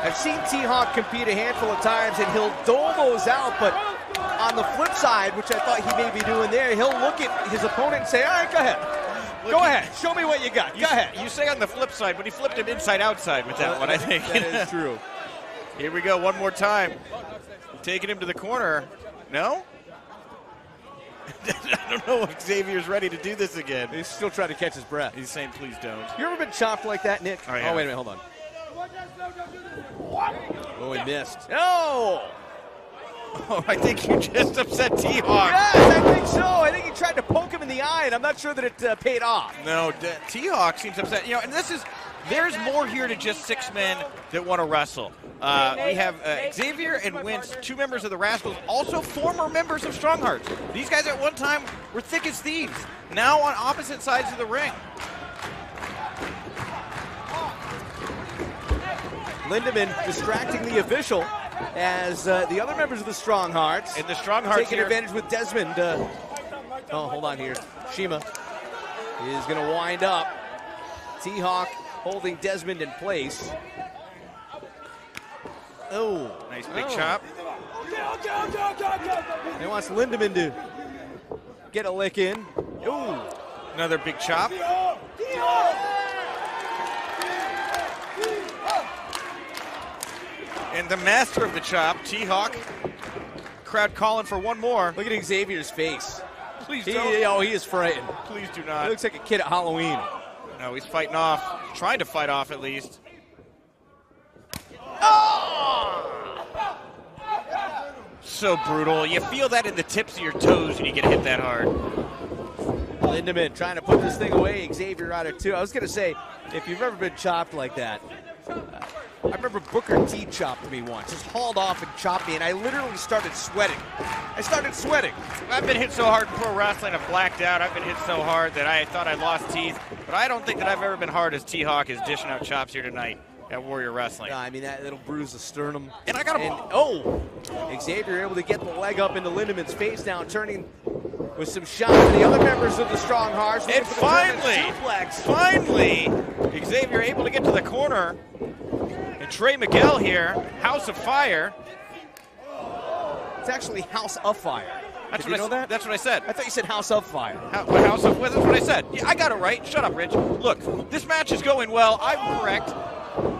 I've seen T-Hawk compete a handful of times, and he'll dole those out, but on the flip side, which I thought he may be doing there, he'll look at his opponent and say, all right, go ahead. Go ahead. Show me what you got. Go ahead. You say on the flip side, but he flipped him inside-outside with that one, I think. That is true. Here we go, one more time. Taking him to the corner. No? I don't know if Xavier's ready to do this again. He's still trying to catch his breath. He's saying, please don't. You ever been chopped like that, Nick? Oh, yeah. Oh, wait a minute, hold on. Oh, he missed. No! Oh, I think you just upset T-Hawk. Yes, I think so. I think he tried to poke him in the eye, and I'm not sure that it paid off. No, T-Hawk seems upset. You know, and there's more here to just 6 men that want to wrestle. We have Xavier and Wince, 2 members of the Rascals, also former members of Strong Hearts. These guys at one time were thick as thieves, now on opposite sides of the ring. Lindemann distracting the official as the other members of the Strong Hearts. And the Strong Hearts taking advantage with Desmond. Oh, hold on here. Shima is going to wind up. T-Hawk holding Desmond in place. Oh. Nice big chop. He wants Lindemann to get a lick in. Ooh. Another big chop. And the master of the chop, T-Hawk. Crowd calling for one more. Look at Xavier's face. Please don't. Oh, he is frightened. Please do not. He looks like a kid at Halloween. No, he's fighting off. Trying to fight off at least. Oh! So brutal. You feel that in the tips of your toes when you get hit that hard. Lindemann trying to put this thing away. Xavier out of 2. I was going to say, if you've ever been chopped like that, I remember Booker T chopped me once. Just hauled off and chopped me, and I literally started sweating. I've been hit so hard in pro wrestling, I've blacked out. I've been hit so hard that I thought I lost teeth. But I don't think that I've ever been hard as T-Hawk is dishing out chops here tonight at Warrior Wrestling. No, I mean, that'll bruise the sternum. And I got a... Oh! Xavier able to get the leg up into Lindemann's face down, turning with some shots to the other members of the Strong Hearts. And finally, Xavier able to get to the corner. And Trey Miguel here, House of Fire. It's actually House of Fire. That's Did you know that? That's what I said. I thought you said House of Fire. House of... Well, that's what I said. Yeah, I got it right. Shut up, Rich. Look, this match is going well. I'm correct.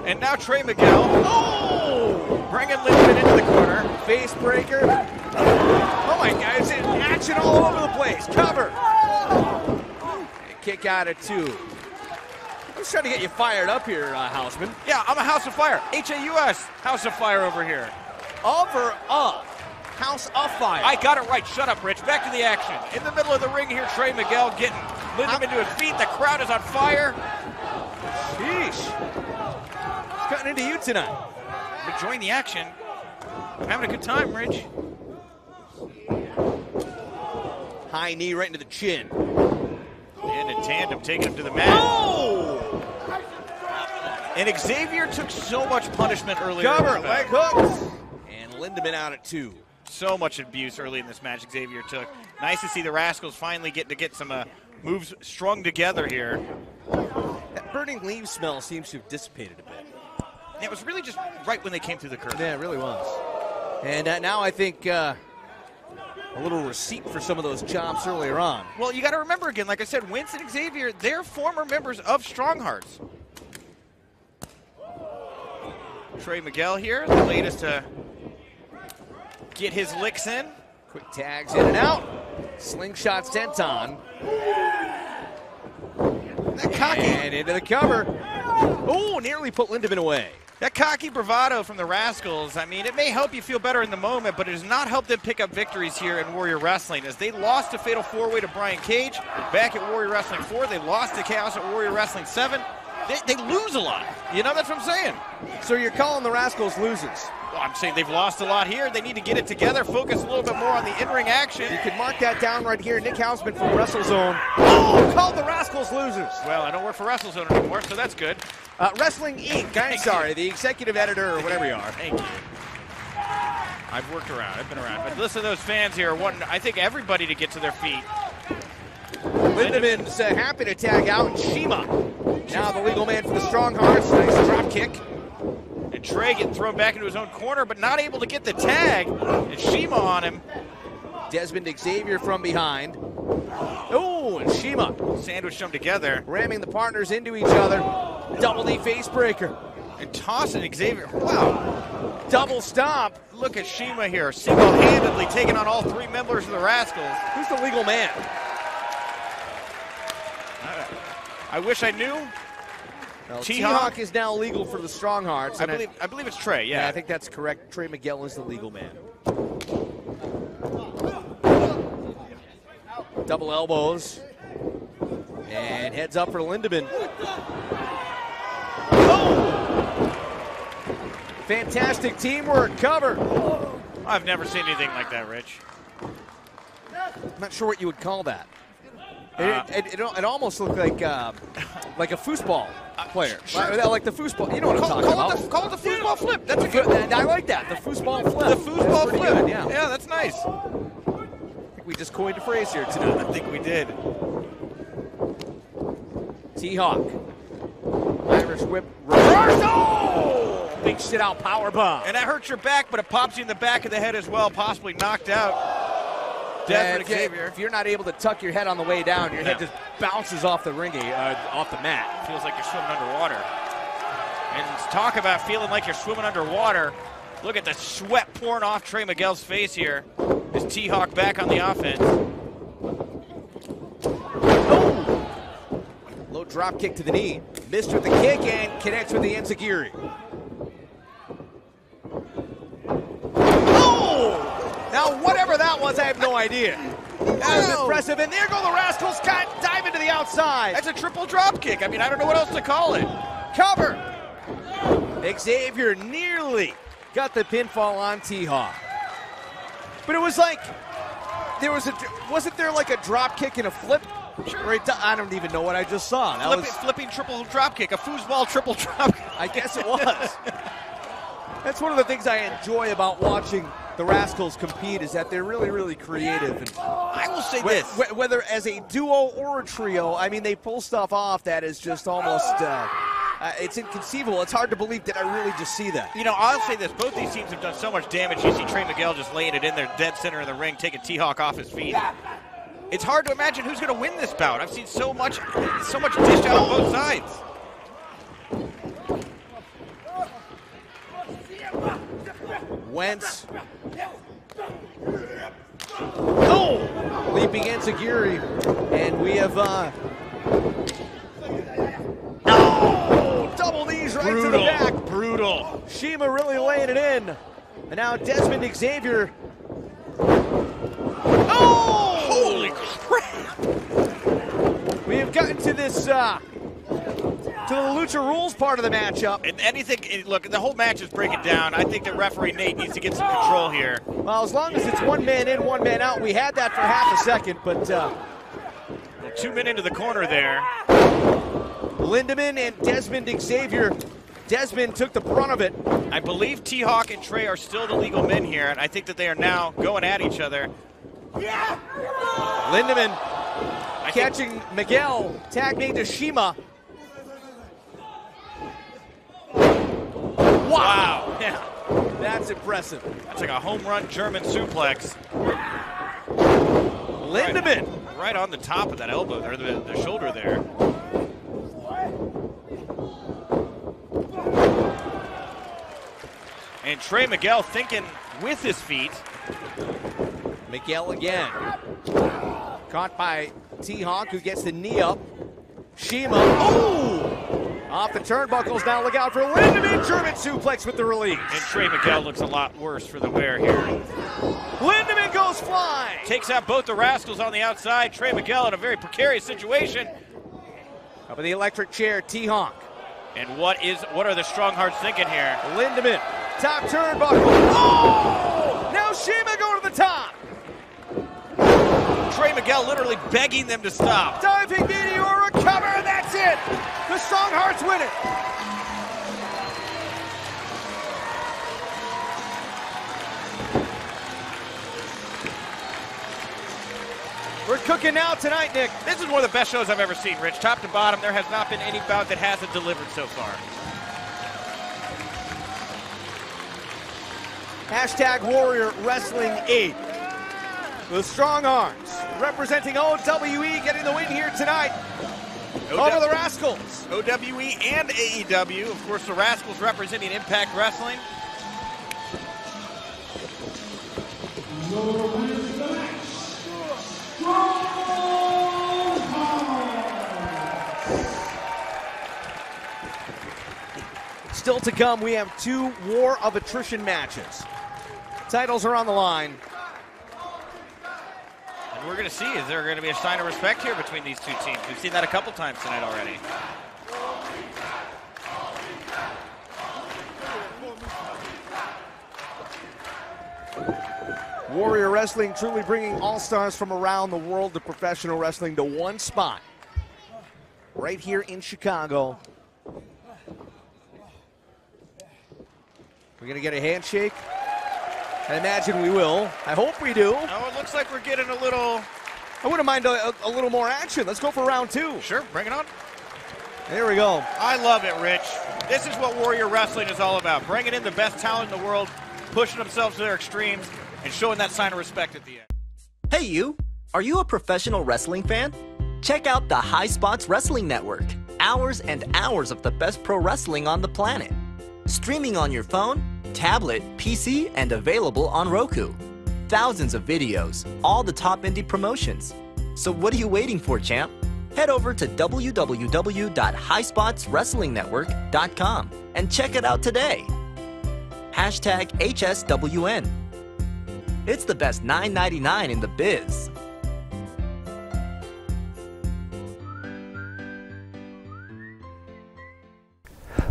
And now Trey Miguel. Oh! Bringing Lindemann into the corner. Face breaker. Oh my God, it's in action all over the place. Cover. And kick out of 2. I'm just trying to get you fired up here, Houseman. Yeah, I'm a House of Fire. H-A-U-S. House of Fire over here. Of or up? House of Fire. I got it right. Shut up, Rich. Back to the action. In the middle of the ring here, Trey Miguel getting Lindemann to his feet. The crowd is on fire. Sheesh. It's cutting into you tonight. I'm enjoying the action. I'm having a good time, Rich. High knee right into the chin. And in tandem, taking him to the mat. Oh! And Xavier took so much punishment earlier. Cover, leg hooks. And Lindemann out at 2. So much abuse early in this match Xavier took. Nice to see the Rascals finally get some moves strung together here. That burning leaf smell seems to have dissipated a bit. It was really just right when they came through the curtain. Yeah, it really was. And now I think a little receipt for some of those chops earlier on. Well, you got to remember again, like I said, Wince and Xavier, they're former members of Strong Hearts. Trey Miguel here, the latest to get his licks in. Quick tags in and out. Slingshot senton. That cocky. And into the cover. Oh, nearly put Lindemann away. That cocky bravado from the Rascals, I mean, it may help you feel better in the moment, but it does not help them pick up victories here in Warrior Wrestling, as they lost a Fatal 4-Way to Brian Cage back at Warrior Wrestling 4. They lost to Chaos at Warrior Wrestling 7. They lose a lot. You know, that's what I'm saying. So you're calling the Rascals losers? Well, I'm saying they've lost a lot here. They need to get it together, focus a little bit more on the in-ring action. You can mark that down right here. Nick Hausman from WrestleZone. Oh, called the Rascals losers. Well, I don't work for WrestleZone anymore, so that's good. Wrestling Inc. I'm sorry, the executive editor or whatever you are. Thank you. I've worked around. I've been around. But listen to those fans here wanting, I think, everybody to get to their feet. Lindemann's happy to tag out, and Shima. Now the legal man for the Strong Hearts. Nice drop kick. And Trey getting thrown back into his own corner, but not able to get the tag. And Shima on him. Desmond Xavier from behind. Oh, and Shima. Sandwiched them together. Ramming the partners into each other. Double knee face breaker. And tossing Xavier. Wow. Double stomp. Look at Shima here, single-handedly taking on all 3 members of the Rascals. Who's the legal man? I wish I knew. Well, T-Hawk is now legal for the Strong Hearts. I believe it's Trey, yeah. I think that's correct. Trey Miguel is the legal man. Double elbows. And heads up for Lindemann. Oh! Fantastic teamwork, cover. I've never seen anything like that, Rich. I'm not sure what you would call that. It almost looked like a foosball player. Sure. Like the foosball. You know what I'm talking about. Call it the foosball flip. That's a good. I like that. The foosball flip. The foosball flip. Good, yeah, that's nice. I think we just coined a phrase here tonight. I think we did. T-Hawk. Irish whip. Reverse. Oh! Big shit out power bomb. And that hurts your back, but it pops you in the back of the head as well, possibly knocked out. If you're not able to tuck your head on the way down, your head just bounces off the off the mat. Feels like you're swimming underwater. And talk about feeling like you're swimming underwater. Look at the sweat pouring off Trey Miguel's face here. Is T-Hawk back on the offense? Oh! Low drop kick to the knee. Missed with the kick and connects with the enziguri. Now, whatever that was, I have no idea. That was impressive, and there go the Rascals, dive into the outside. That's a triple drop kick. I mean, I don't know what else to call it. Cover. Xavier nearly got the pinfall on T-Hawk. But it was like, wasn't there like a drop kick and a flip? Sure. Right, I don't even know what I just saw. Flipping triple drop kick, a foosball triple drop kick. I guess it was. That's one of the things I enjoy about watching the Rascals compete, is that they're really, really creative. And I will say this. Whether as a duo or a trio, I mean, they pull stuff off that is just almost, it's inconceivable. It's hard to believe that I really just see that. You know, I'll say this. Both these teams have done so much damage. You see Trey Miguel just laying it in there dead center of the ring, taking T-Hawk off his feet. It's hard to imagine who's going to win this bout. I've seen so much dished out on both sides. Wentz. Oh! Leaping enziguri. And we have, oh! Double knees right to the back. Brutal. Shima really laying it in. And now Desmond Xavier. Oh! Holy crap! We have gotten to this, to the Lucha rules part of the matchup. And anything, look, the whole match is breaking down. I think that referee Nate needs to get some control here. Well, as long as it's 1 man in, 1 man out, we had that for half a second, but 2 men into the corner there. Lindemann and Desmond Xavier Desmond took the brunt of it. I believe T-Hawk and Trey are still the legal men here, and I think that they are now going at each other. Lindemann catching Miguel, tag made to Shima. Wow. Yeah, that's impressive. That's like a home run German suplex. Lindemann. Right on the top of that elbow, or the shoulder there. And Trey Miguel thinking with his feet. Miguel again. Caught by T-Hawk, who gets the knee up. Shima, off the turnbuckles now. Look out for Lindemann. German suplex with the release. And Trey Miguel looks a lot worse for the wear here. Lindemann goes flying. Takes out both the Rascals on the outside. Trey Miguel in a very precarious situation. Up in the electric chair, T-Hawk. And what are the Strong Hearts thinking here? Lindemann, top turnbuckle. Oh! Now Shima going to the top. Trey Miguel literally begging them to stop. Diving meteor, recover, and that's it. The Strong Hearts win it. We're cooking now tonight, Nick. This is one of the best shows I've ever seen, Rich. Top to bottom, there has not been any bout that hasn't delivered so far. Hashtag Warrior Wrestling 8. The Strong Arms representing OWE getting the win here tonight over the Rascals. OWE and AEW. Of course, the Rascals representing Impact Wrestling. Still to come, we have 2 War of Attrition matches. Titles are on the line. And we're going to see, is there going to be a sign of respect here between these two teams? We've seen that a couple times tonight already. Warrior Wrestling truly bringing all-stars from around the world of professional wrestling to one spot. Right here in Chicago. We're going to get a handshake. I imagine we will. I hope we do. Oh, it looks like we're getting a little... I wouldn't mind a little more action. Let's go for round 2. Sure, bring it on. There we go. I love it, Rich. This is what Warrior Wrestling is all about. Bringing in the best talent in the world, pushing themselves to their extremes, and showing that sign of respect at the end. Hey you, are you a professional wrestling fan? Check out the High Spots Wrestling Network. Hours and hours of the best pro wrestling on the planet. Streaming on your phone, tablet, PC, and available on Roku. Thousands of videos, all the top indie promotions. So what are you waiting for, champ? Head over to www.highspotswrestlingnetwork.com and check it out today. Hashtag HSWN. It's the best $9.99 in the biz.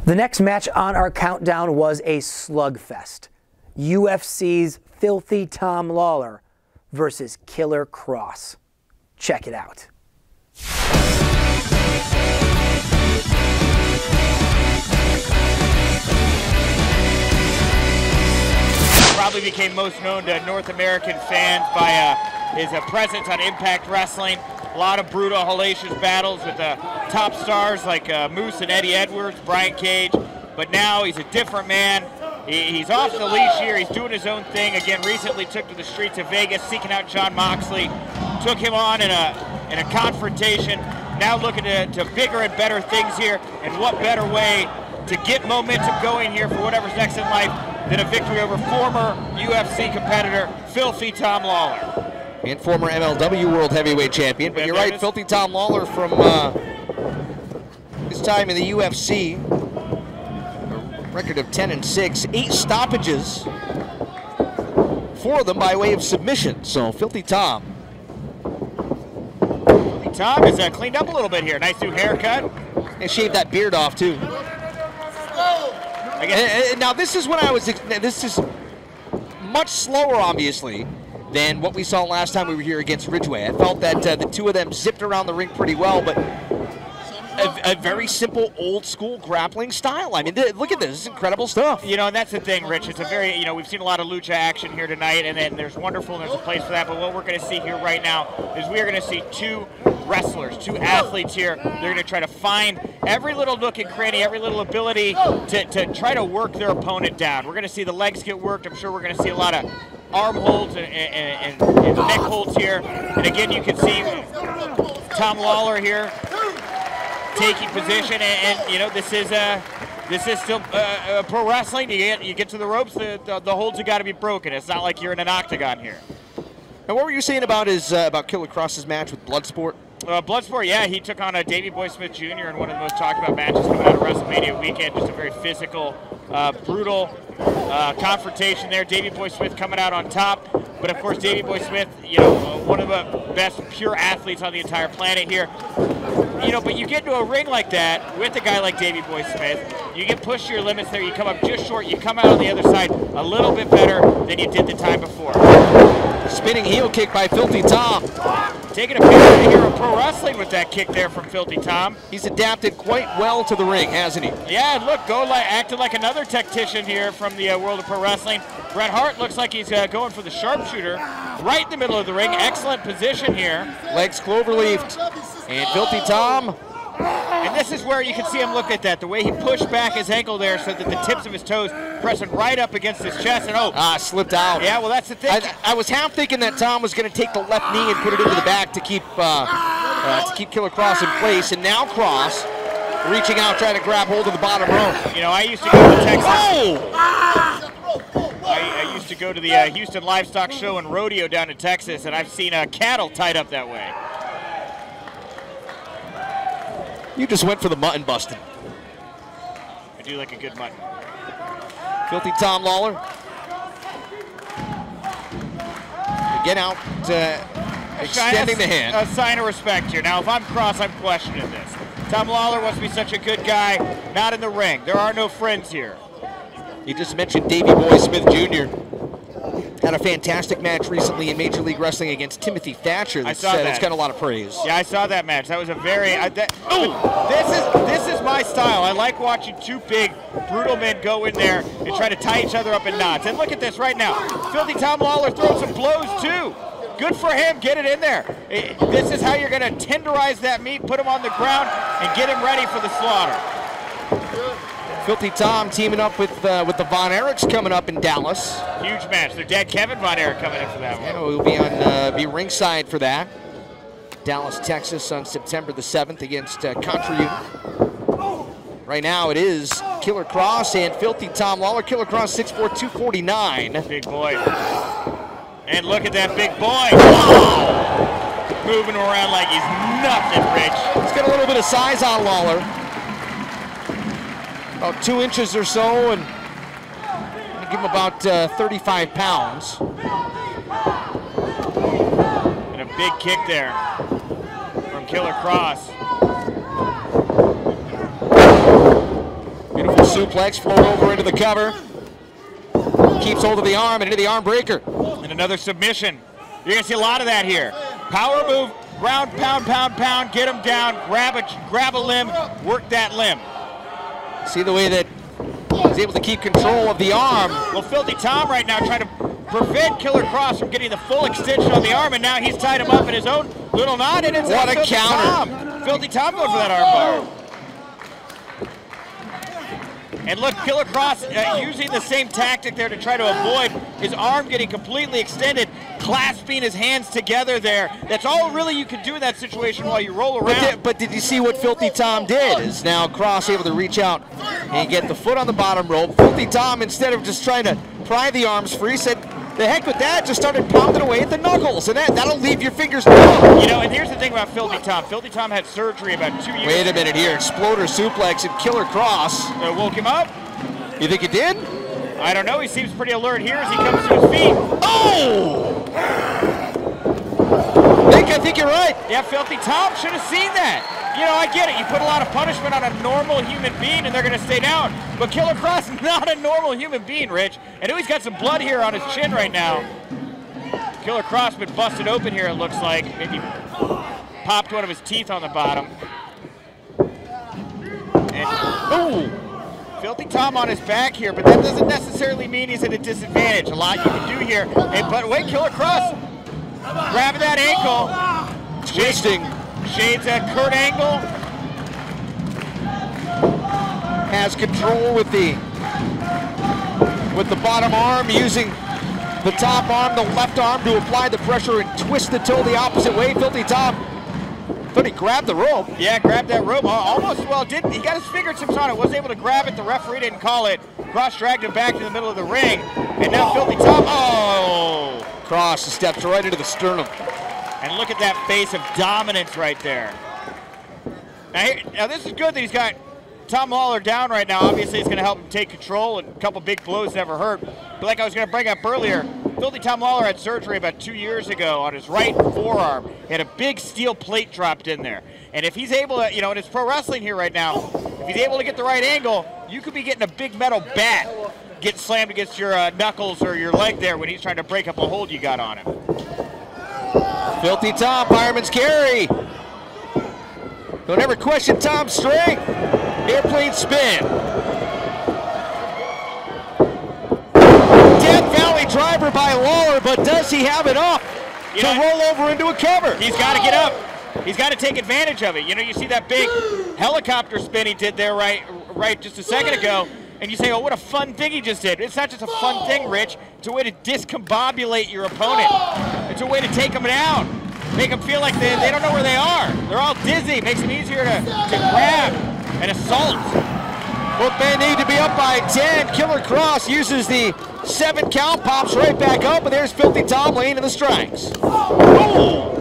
The next match on our countdown was a slugfest. UFC's Filthy Tom Lawler versus Killer Kross. Check it out. Probably became most known to North American fans by his presence on Impact Wrestling. A lot of brutal, hellacious battles with top stars like Moose and Eddie Edwards, Brian Cage. But now he's a different man. He's off the leash here. He's doing his own thing. Again, recently took to the streets of Vegas, seeking out Jon Moxley. Took him on in a confrontation. Now looking to bigger and better things here. And what better way to get momentum going here for whatever's next in life than a victory over former UFC competitor, Filthy Tom Lawler. And former MLW World Heavyweight Champion. But you're right, Filthy Tom Lawler from his time in the UFC. A record of 10-6, 8 stoppages. 4 of them by way of submission. So Filthy Tom. Filthy Tom is cleaned up a little bit here. Nice new haircut. And shaved that beard off too. Now this is when this is much slower, obviously, than what we saw last time we were here against Ridgeway. I felt that the two of them zipped around the ring pretty well, but a very simple, old-school grappling style. I mean, look at this. This is incredible stuff. You know, and that's the thing, Rich. It's a very, you know, we've seen a lot of lucha action here tonight, and then there's wonderful, and there's a place for that. But what we're going to see here right now is we are going to see two wrestlers, two athletes here. They're going to try to find every little nook and cranny, every little ability to try to work their opponent down. We're going to see the legs get worked. I'm sure we're going to see a lot of arm holds and neck holds here. And again, you can see Tom Lawler here taking position, and you know, this is still pro wrestling. You get to the ropes, the holds have got to be broken. It's not like you're in an octagon here. And what were you saying about about Killer Cross's match with Bloodsport? Bloodsport, yeah, he took on Davey Boy Smith Jr. in one of the most talked about matches coming out of WrestleMania weekend. Just a very physical, brutal confrontation there. Davey Boy Smith coming out on top. But of course, Davey Boy Smith, you know, one of the best pure athletes on the entire planet here. You know, but you get into a ring like that with a guy like Davey Boy Smith, you get pushed to your limits there, you come up just short, you come out on the other side a little bit better than you did the time before. Spinning heel kick by Filthy Tom. Taking a picture here of pro wrestling with that kick there from Filthy Tom. He's adapted quite well to the ring, hasn't he? Yeah, look, acting like another tactician here from the world of pro wrestling. Bret Hart looks like he's going for the sharpshooter right in the middle of the ring. Excellent position here. Legs cloverleafed. And Filthy Tom. And this is where you can see him look at that. The way he pushed back his ankle there so that the tips of his toes pressing right up against his chest. And slipped out. Yeah, well, that's the thing. I was half thinking that Tom was going to take the left knee and put it into the back to keep Killer Cross in place. And now Cross reaching out, trying to grab hold of the bottom rope. You know, I used to go to Texas. I used to go to the Houston Livestock Show and Rodeo down in Texas, and I've seen cattle tied up that way. You just went for the mutton busting. I do like a good mutton. Filthy Tom Lawler. Again out, extending the hand. A sign of respect here. Now, if I'm Cross, I'm questioning this. Tom Lawler wants to be such a good guy, not in the ring. There are no friends here. You just mentioned Davey Boy Smith Jr. Had a fantastic match recently in Major League Wrestling against Timothy Thatcher. I saw that. It's got a lot of praise. Yeah, I saw that match. That was a very. This is my style. I like watching two big, brutal men go in there and try to tie each other up in knots. And look at this right now. Filthy Tom Lawler throws some blows too. Good for him. Get it in there. This is how you're going to tenderize that meat, put him on the ground, and get him ready for the slaughter. Filthy Tom teaming up with the Von Erichs coming up in Dallas. Huge match. Their dad Kevin Von Erich coming in for that one. Yeah, we'll be ringside for that. Dallas, Texas on September the 7th against Contra Union. Right now it is Killer Cross and Filthy Tom Lawler. Killer Cross 6'4", 249. Big boy. And look at that big boy. Moving around like he's nothing, Rich. He's got a little bit of size on Lawler. About 2 inches or so, and I'm gonna give him about 35 pounds. And a big kick there from Killer Cross. Beautiful suplex, float over into the cover. Keeps hold of the arm and into the arm breaker. And another submission. You're gonna see a lot of that here. Power move, ground, pound, pound, pound, get him down, grab a limb, work that limb. See the way that he's able to keep control of the arm. Well, Filthy Tom right now trying to prevent Killer Cross from getting the full extension on the arm, and now he's tied him up in his own little knot, and it's what a Filthy counter. Tom. Filthy Tom going for that arm bar. And look, Killer Cross using the same tactic there to try to avoid his arm getting completely extended, clasping his hands together there. That's all really you can do in that situation while you roll around. But did you see what Filthy Tom did? Is now Cross able to reach out and get the foot on the bottom rope. Filthy Tom, instead of just trying to pry the arms free, said, the heck with that, just started pounding away at the knuckles, and that'll leave your fingers numb. You know, and here's the thing about Filthy Tom. Filthy Tom had surgery about 2 years ago. Wait a minute here, exploder suplex and Killer Cross. Woke him up? You think it did? I don't know, he seems pretty alert here as he comes to his feet. Oh! I think you're right. Yeah, Filthy Tom should have seen that. You know, I get it. You put a lot of punishment on a normal human being and they're going to stay down. But Killer Cross is not a normal human being, Rich. I know he's got some blood here on his chin right now. Killer Cross been busted open here, it looks like. Maybe popped one of his teeth on the bottom. Ooh. Filthy Tom on his back here, but that doesn't necessarily mean he's at a disadvantage. A lot you can do here. But wait, Killer Cross grabbing that ankle. Twisting. Shades at Kurt Angle. Has control with the bottom arm, using the top arm, the left arm to apply the pressure and twist the toe the opposite way. Filthy Tom thought he grabbed the rope. Yeah, grabbed that rope. Almost, well, didn't. He got his fingertips on it, was able to grab it. The referee didn't call it. Cross dragged him back to the middle of the ring. And now Filthy Tom, oh! Cross steps right into the sternum. And look at that face of dominance right there. Now this is good that he's got Tom Lawler down right now. Obviously, it's going to help him take control, and a couple big blows never hurt. But like I was going to bring up earlier, Filthy Tom Lawler had surgery about 2 years ago on his right forearm. He had a big steel plate dropped in there. And if he's able to, you know, and it's pro wrestling here right now, if he's able to get the right angle, you could be getting a big metal bat get slammed against your knuckles or your leg there when he's trying to break up a hold you got on him. Filthy Tom, fireman's carry. Don't ever question Tom's strength. Airplane spin. Death Valley driver by Lawler, but does he have enough to roll over into a cover? He's got to get up. He's got to take advantage of it. You know, you see that big helicopter spin he did there right just a second ago, and you say, oh, what a fun thing he just did. It's not just a fun thing, Rich. It's a way to discombobulate your opponent. It's a way to take them down. Make them feel like they don't know where they are. They're all dizzy. Makes them easier to grab and assault. Both men need to be up by 10. Killer Cross uses the 7 count, pops right back up, and there's Filthy Tom laying in the strikes. Oh!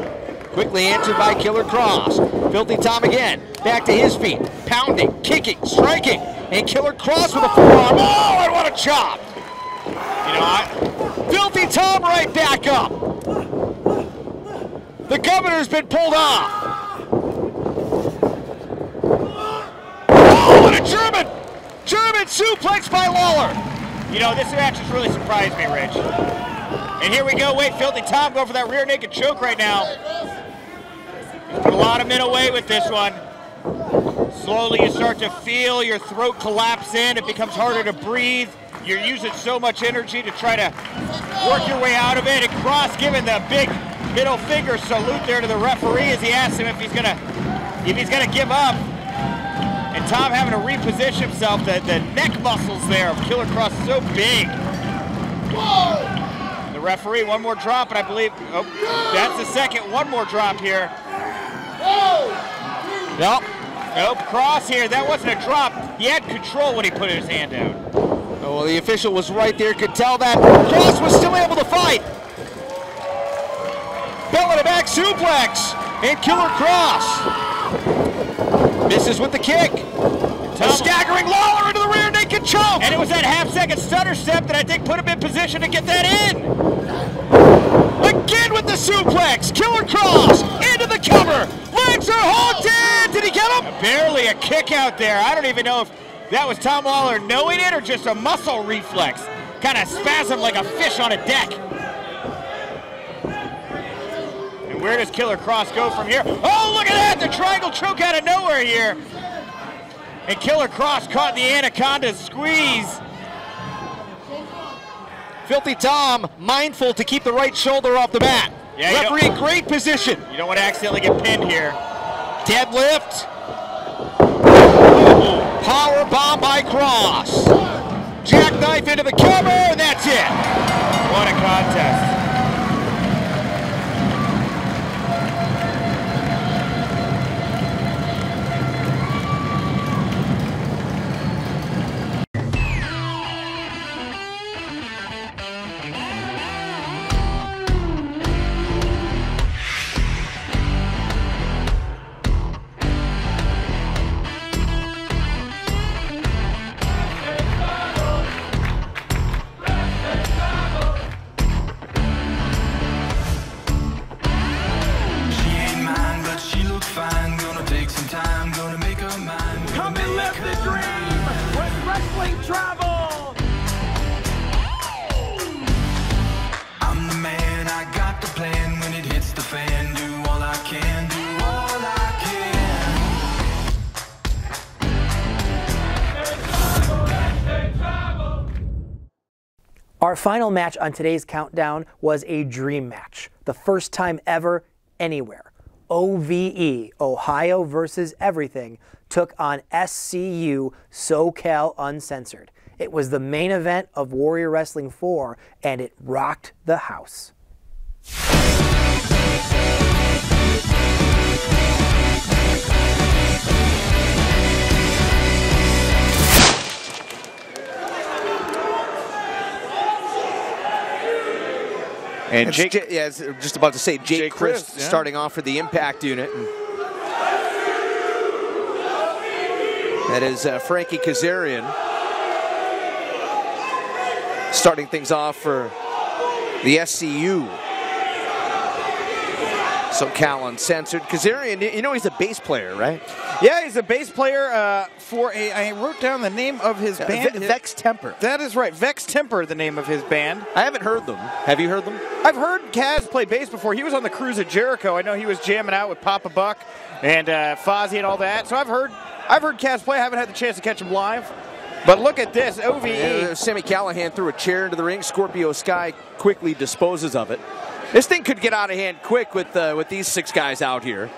Quickly answered by Killer Cross. Filthy Tom again, back to his feet, pounding, kicking, striking, and Killer Cross with a forearm. Oh, and what a chop! You know, Filthy Tom right back up. The governor's been pulled off. Oh, and a German suplex by Lawler. You know, this match has really surprised me, Rich. And here we go. Wait, Filthy Tom going for that rear naked choke right now. He's put a lot of men away with this one. Slowly you start to feel your throat collapse in. It becomes harder to breathe. You're using so much energy to try to work your way out of it. And Cross giving the big middle finger salute there to the referee as he asks him if he's gonna give up. And Tom having to reposition himself. The neck muscles there of Killer Cross so big. Whoa. The referee, one more drop, and I believe, oh, that's the second. One more drop here. Nope. Nope. Cross here. That wasn't a drop. He had control when he put his hand down. Oh, the official was right there. Could tell that Cross was still able to fight. Bell in a back suplex, and Killer Cross misses with the kick. A staggering Lawler into the rear naked choke. And it was that half-second stutter step that I think put him in position to get that in. Again with the suplex. Killer Cross into the cover. Legs are haunted. Did he get him? Barely a kick out there. I don't even know if that was Tom Lawler knowing it or just a muscle reflex. Kind of spasmed like a fish on a deck. And where does Killer Cross go from here? Oh, look at that! The triangle choke out of nowhere here. And Killer Cross caught the anaconda squeeze. Filthy Tom mindful to keep the right shoulder off the mat. Yeah, referee in great position. You don't want to accidentally get pinned here. Deadlift. Power bomb by Cross. Jackknife into the cover, and that's it. What a contest. Our final match on today's countdown was a dream match. The first time ever anywhere. OVE, Ohio versus Everything, took on SCU, SoCal Uncensored. It was the main event of Warrior Wrestling 4, and it rocked the house. And Jake, yeah, I was just about to say, Jake Christ yeah. starting off for the Impact unit. And that is Frankie Kazarian starting things off for the SCU. SoCal Uncensored. Kazarian, you know he's a bass player, right? Yeah, he's a bass player for a, I wrote down the name of his band. Vex Temper. That is right, Vex Temper, the name of his band. I haven't heard them. Have you heard them? I've heard Kaz play bass before. He was on the Cruise of Jericho. I know he was jamming out with Papa Buck and Fozzy and all that. So I've heard Kaz play. I haven't had the chance to catch him live. But look at this, OVE. Yeah, Sami Callihan threw a chair into the ring. Scorpio Sky quickly disposes of it. This thing could get out of hand quick with these 6 guys out here.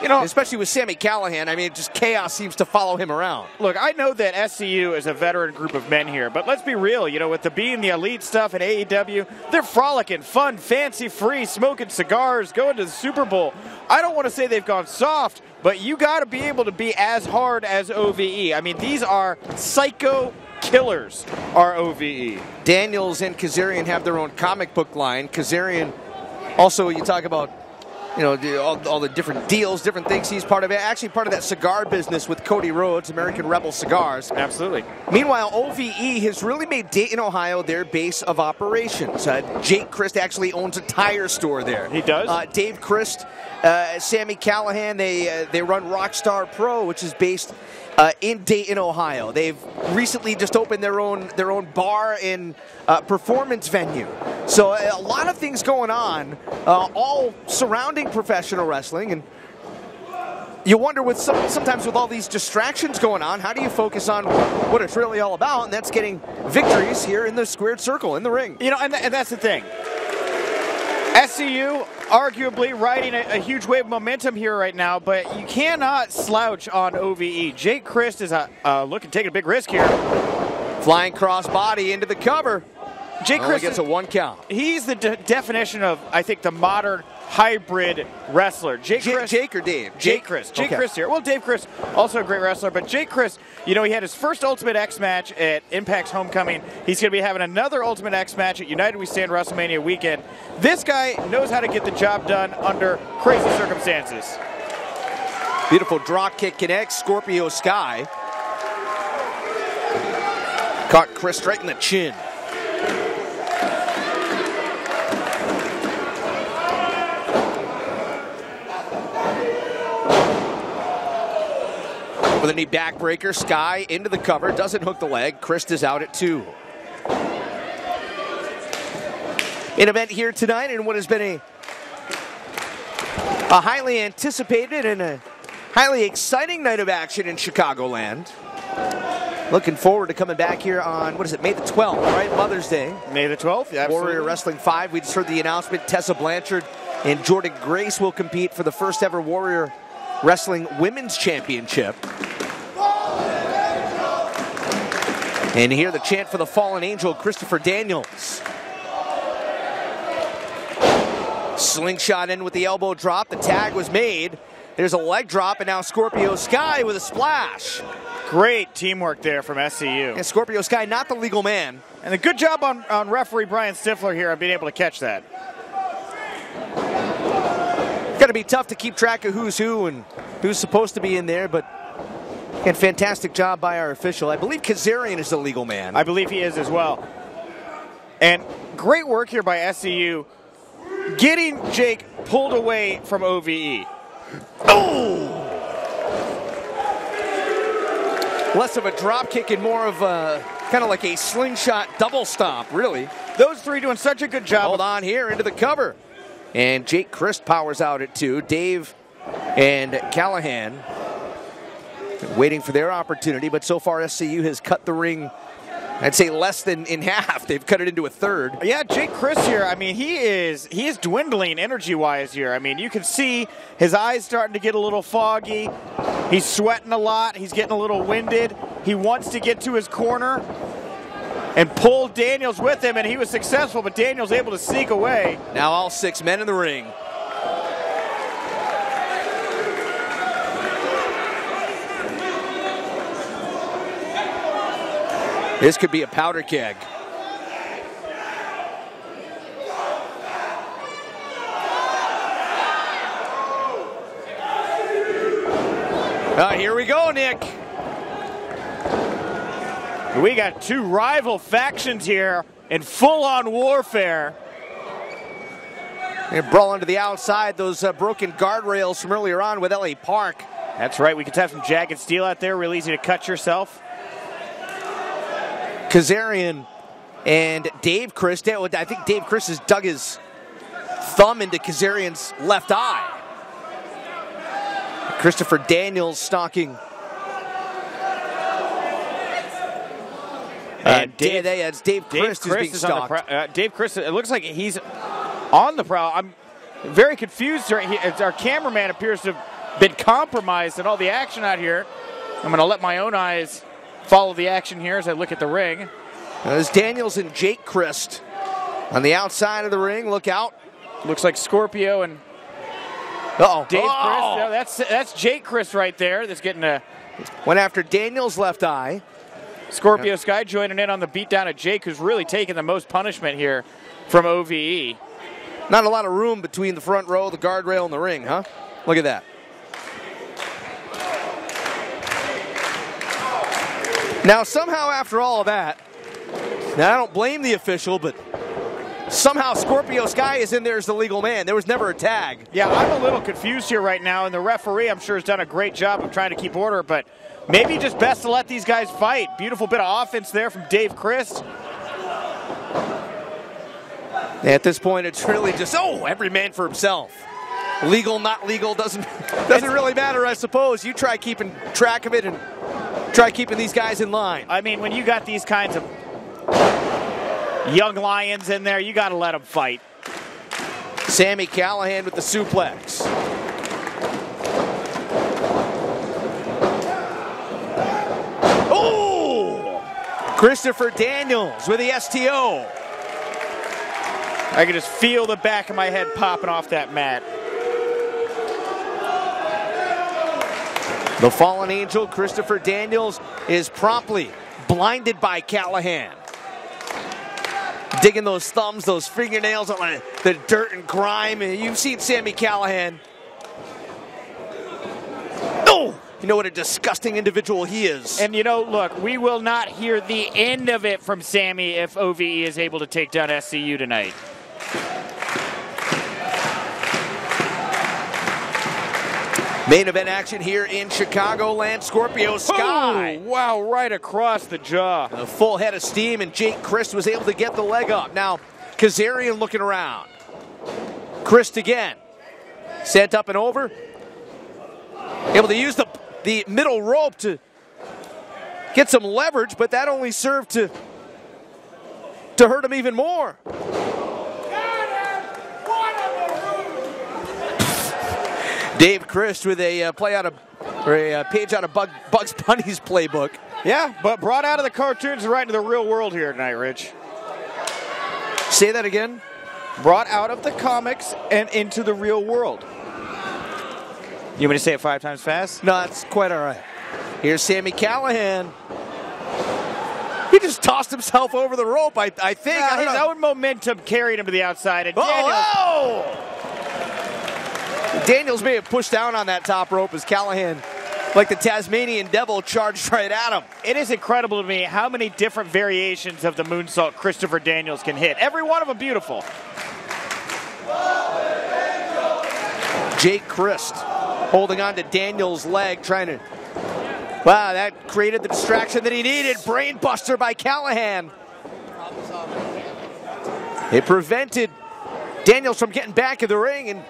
You know, especially with Sami Callihan. I mean, just chaos seems to follow him around. Look, I know that SCU is a veteran group of men here, but let's be real. You know, with the being the elite stuff at AEW, they're frolicking, fun, fancy-free, smoking cigars, going to the Super Bowl. I don't want to say they've gone soft, but you got to be able to be as hard as OVE. I mean, these are psycho killers, are OVE. Daniels and Kazarian have their own comic book line. Kazarian, also, you talk about, you know, all the different deals, different things he's part of it. Actually part of that cigar business with Cody Rhodes, American Rebel Cigars. Absolutely. Meanwhile, OVE has really made Dayton, Ohio their base of operations. Jake Christ actually owns a tire store there. He does? Dave Christ, Sami Callihan, they run Rockstar Pro, which is based in Dayton, Ohio. They've recently just opened their own bar and performance venue. So a lot of things going on, all surrounding professional wrestling, and you wonder sometimes with all these distractions going on, how do you focus on what it's really all about? And that's getting victories here in the squared circle in the ring. You know, and that's the thing. SCU arguably riding a huge wave of momentum here right now, but you cannot slouch on OVE. Jake Christ is taking a big risk here. Flying cross body into the cover. Jake Christ gets a 1 count. He's the definition of, I think, the modern hybrid wrestler. Jake or Dave? Jake Christ. Jake Christ here. Well, Dave Christ, also a great wrestler, but Jake Christ, you know, he had his first Ultimate X match at Impact's Homecoming. He's going to be having another Ultimate X match at United We Stand WrestleMania weekend. This guy knows how to get the job done under crazy circumstances. Beautiful drop kick connects. Scorpio Sky caught Christ right in the chin. With a knee backbreaker, Sky into the cover, doesn't hook the leg. Christ is out at 2. An event here tonight in what has been a highly anticipated and a highly exciting night of action in Chicagoland. Looking forward to coming back here on, what is it, May the 12th, right? Mother's Day. May the 12th, yeah, absolutely. Warrior Wrestling 5, we just heard the announcement. Tessa Blanchard and Jordan Grace will compete for the first ever Warrior Wrestling Women's Championship. And hear the chant for the fallen angel, Christopher Daniels. Slingshot in with the elbow drop. The tag was made. There's a leg drop, and now Scorpio Sky with a splash. Great teamwork there from SCU. And Scorpio Sky, not the legal man. And a good job on referee Brian Stifler here on being able to catch that. Got to be tough to keep track of who's who and who's supposed to be in there, but and fantastic job by our official. I believe Kazarian is the legal man. I believe he is as well. And great work here by SCU, getting Jake pulled away from OVE. Oh! Less of a drop kick and more of a kind of like a slingshot double stomp, really. Those three doing such a good job. Hold on here into the cover. And Jake Christ powers out at 2. Dave and Callihan waiting for their opportunity, but so far SCU has cut the ring I'd say less than in half. They've cut it into a third. Yeah, Jake Chris here, I mean, he is dwindling energy-wise here. I mean, you can see his eyes starting to get a little foggy. He's sweating a lot. He's getting a little winded. He wants to get to his corner and pull Daniels with him, and he was successful, but Daniels able to sneak away. Now all 6 men in the ring. This could be a powder keg. Here we go, Nick. We got two rival factions here in full-on warfare. They brawl into the outside, those broken guardrails from earlier on with LA Park. That's right, we could have some jagged steel out there, real easy to cut yourself. Kazarian and Dave Chris. I think Dave Chris has dug his thumb into Kazarian's left eye. Christopher Daniels stalking. And it's Dave Chris who's being stalked. Dave Chris, it looks like he's on the prowl. I'm very confused. Our cameraman appears to have been compromised in all the action out here. I'm going to let my own eyes follow the action here as I look at the ring. There's Daniels and Jake Christ on the outside of the ring. Look out. Looks like Scorpio and Dave Chris. No, that's Jake Chris right there. That's getting a went after Daniels' left eye. Scorpio Sky joining in on the beatdown of Jake, who's really taking the most punishment here from OVE. Not a lot of room between the front row, the guardrail, and the ring, huh? Look at that. Now, somehow after all of that, now I don't blame the official, but somehow Scorpio Sky is in there as the legal man. There was never a tag. Yeah, I'm a little confused here right now, and the referee, I'm sure, has done a great job of trying to keep order, but maybe just best to let these guys fight. Beautiful bit of offense there from Dave Christ. At this point, it's really just, every man for himself. Legal, not legal, doesn't really matter, I suppose. You try keeping track of it and try keeping these guys in line. I mean, when you got these kinds of young lions in there, you got to let them fight. Sami Callihan with the suplex. Oh! Christopher Daniels with the STO. I can just feel the back of my head popping off that mat. The fallen angel, Christopher Daniels, is promptly blinded by Callihan. Digging those thumbs, those fingernails on the dirt and grime. You've seen Sami Callihan. Oh! You know what a disgusting individual he is. And you know, look, we will not hear the end of it from Sammy if OVE is able to take down SCU tonight. Main event action here in Chicagoland. Scorpio Sky. Oh, wow, right across the jaw. A full head of steam, and Jake Christ was able to get the leg up. Now, Kazarian looking around. Christ again. Sent up and over. Able to use the middle rope to get some leverage, but that only served to hurt him even more. Dave Christ with a page out of Bugs Bunny's playbook. Yeah, but brought out of the cartoons and right into the real world here tonight, Rich. Say that again. Brought out of the comics and into the real world. You want me to say it 5 times fast? No, it's quite all right. Here's Sami Callihan. He just tossed himself over the rope, I think. His own momentum carried him to the outside. And Daniels may have pushed down on that top rope as Callihan, like the Tasmanian devil, charged right at him. It is incredible to me how many different variations of the moonsault Christopher Daniels can hit. Every one of them beautiful. Jake Christ holding on to Daniels' leg, trying to... Wow, that created the distraction that he needed. Brain buster by Callihan. It prevented Daniels from getting back in the ring, and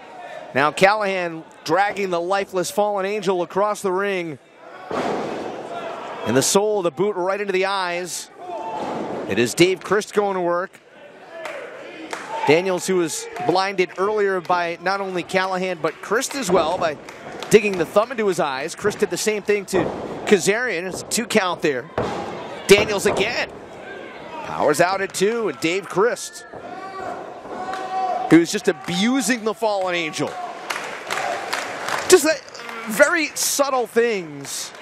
now Callihan dragging the lifeless fallen angel across the ring. And the sole of the boot right into the eyes. It is Dave Christ going to work. Daniels, who was blinded earlier by not only Callahan, but Christ as well by digging the thumb into his eyes. Christ did the same thing to Kazarian. It's a 2 count there. Daniels again. Powers out at 2, and Dave Christ, who's just abusing the fallen angel. Just very subtle things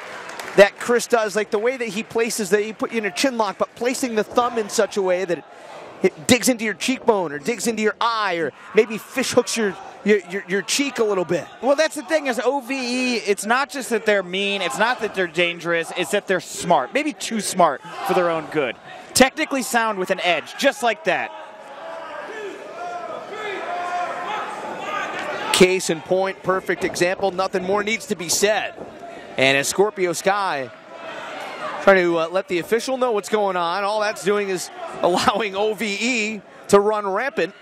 that Chris does, like the way that he places that he put you in a chin lock, but placing the thumb in such a way that it digs into your cheekbone or digs into your eye or maybe fish hooks your cheek a little bit. Well, that's the thing is OVE, it's not just that they're mean, it's not that they're dangerous, it's that they're smart. Maybe too smart for their own good. Technically sound with an edge, just like that. Case in point, perfect example, nothing more needs to be said. And as Scorpio Sky trying to let the official know what's going on, all that's doing is allowing OVE to run rampant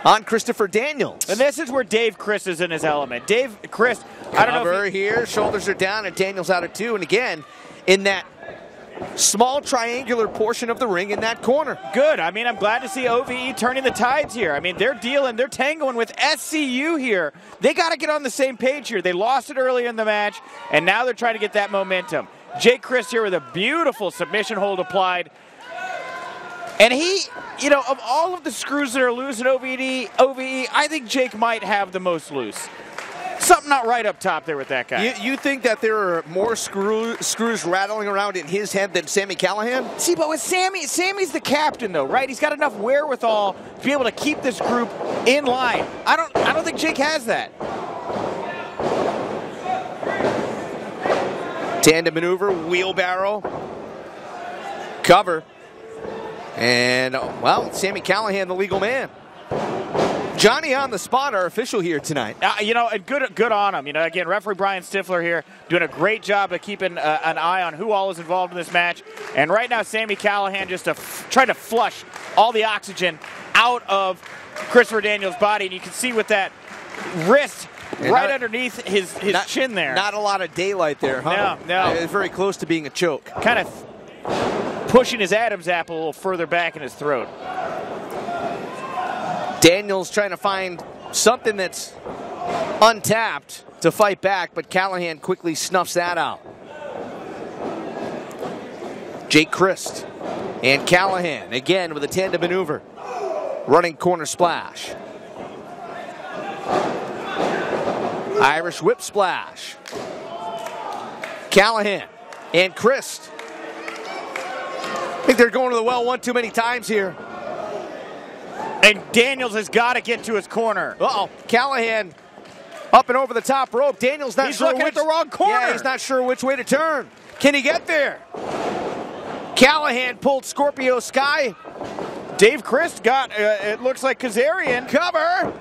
on Christopher Daniels. And this is where Dave Christ is in his element. Dave Christ, I don't know if here, shoulders are down, and Daniels out at 2. And again, in that small triangular portion of the ring in that corner. Good. I mean, I'm glad to see OVE turning the tides here. I mean, they're tangoing with SCU here. They got to get on the same page here. They lost it earlier in the match, and now they're trying to get that momentum. Jake Christ here with a beautiful submission hold applied. And he, you know, of all of the screws that are loose in OVE, I think Jake might have the most loose. Something not right up top there with that guy. You think that there are more screws rattling around in his head than Sammy Callahan? See, but with Sammy's the captain though, right? He's got enough wherewithal to be able to keep this group in line. I don't think Jake has that. Tandem maneuver, wheelbarrow, cover, and well, Sammy Callahan, the legal man. Johnny on the spot, our official here tonight. You know, and good on him. You know, again, referee Brian Stifler here doing a great job of keeping an eye on who all is involved in this match. And right now, Sammy Callahan just trying to flush all the oxygen out of Christopher Daniels' body. And you can see with that wrist right underneath his chin there. Not a lot of daylight there, huh? No. It's very close to being a choke. Kind of pushing his Adam's apple a little further back in his throat. Daniels trying to find something that's untapped to fight back, but Callahan quickly snuffs that out. Jake Christ and Callahan again with a tandem maneuver. Running corner splash. Irish whip splash. Callahan and Christ. I think they're going to the well one too many times here. And Daniels has got to get to his corner. Uh-oh. Callahan up and over the top rope. Daniels not sure looking at the wrong corner. Yeah, he's not sure which way to turn. Can he get there? Callahan pulled Scorpio Sky. Dave Christ got, it looks like Kazarian. Cover.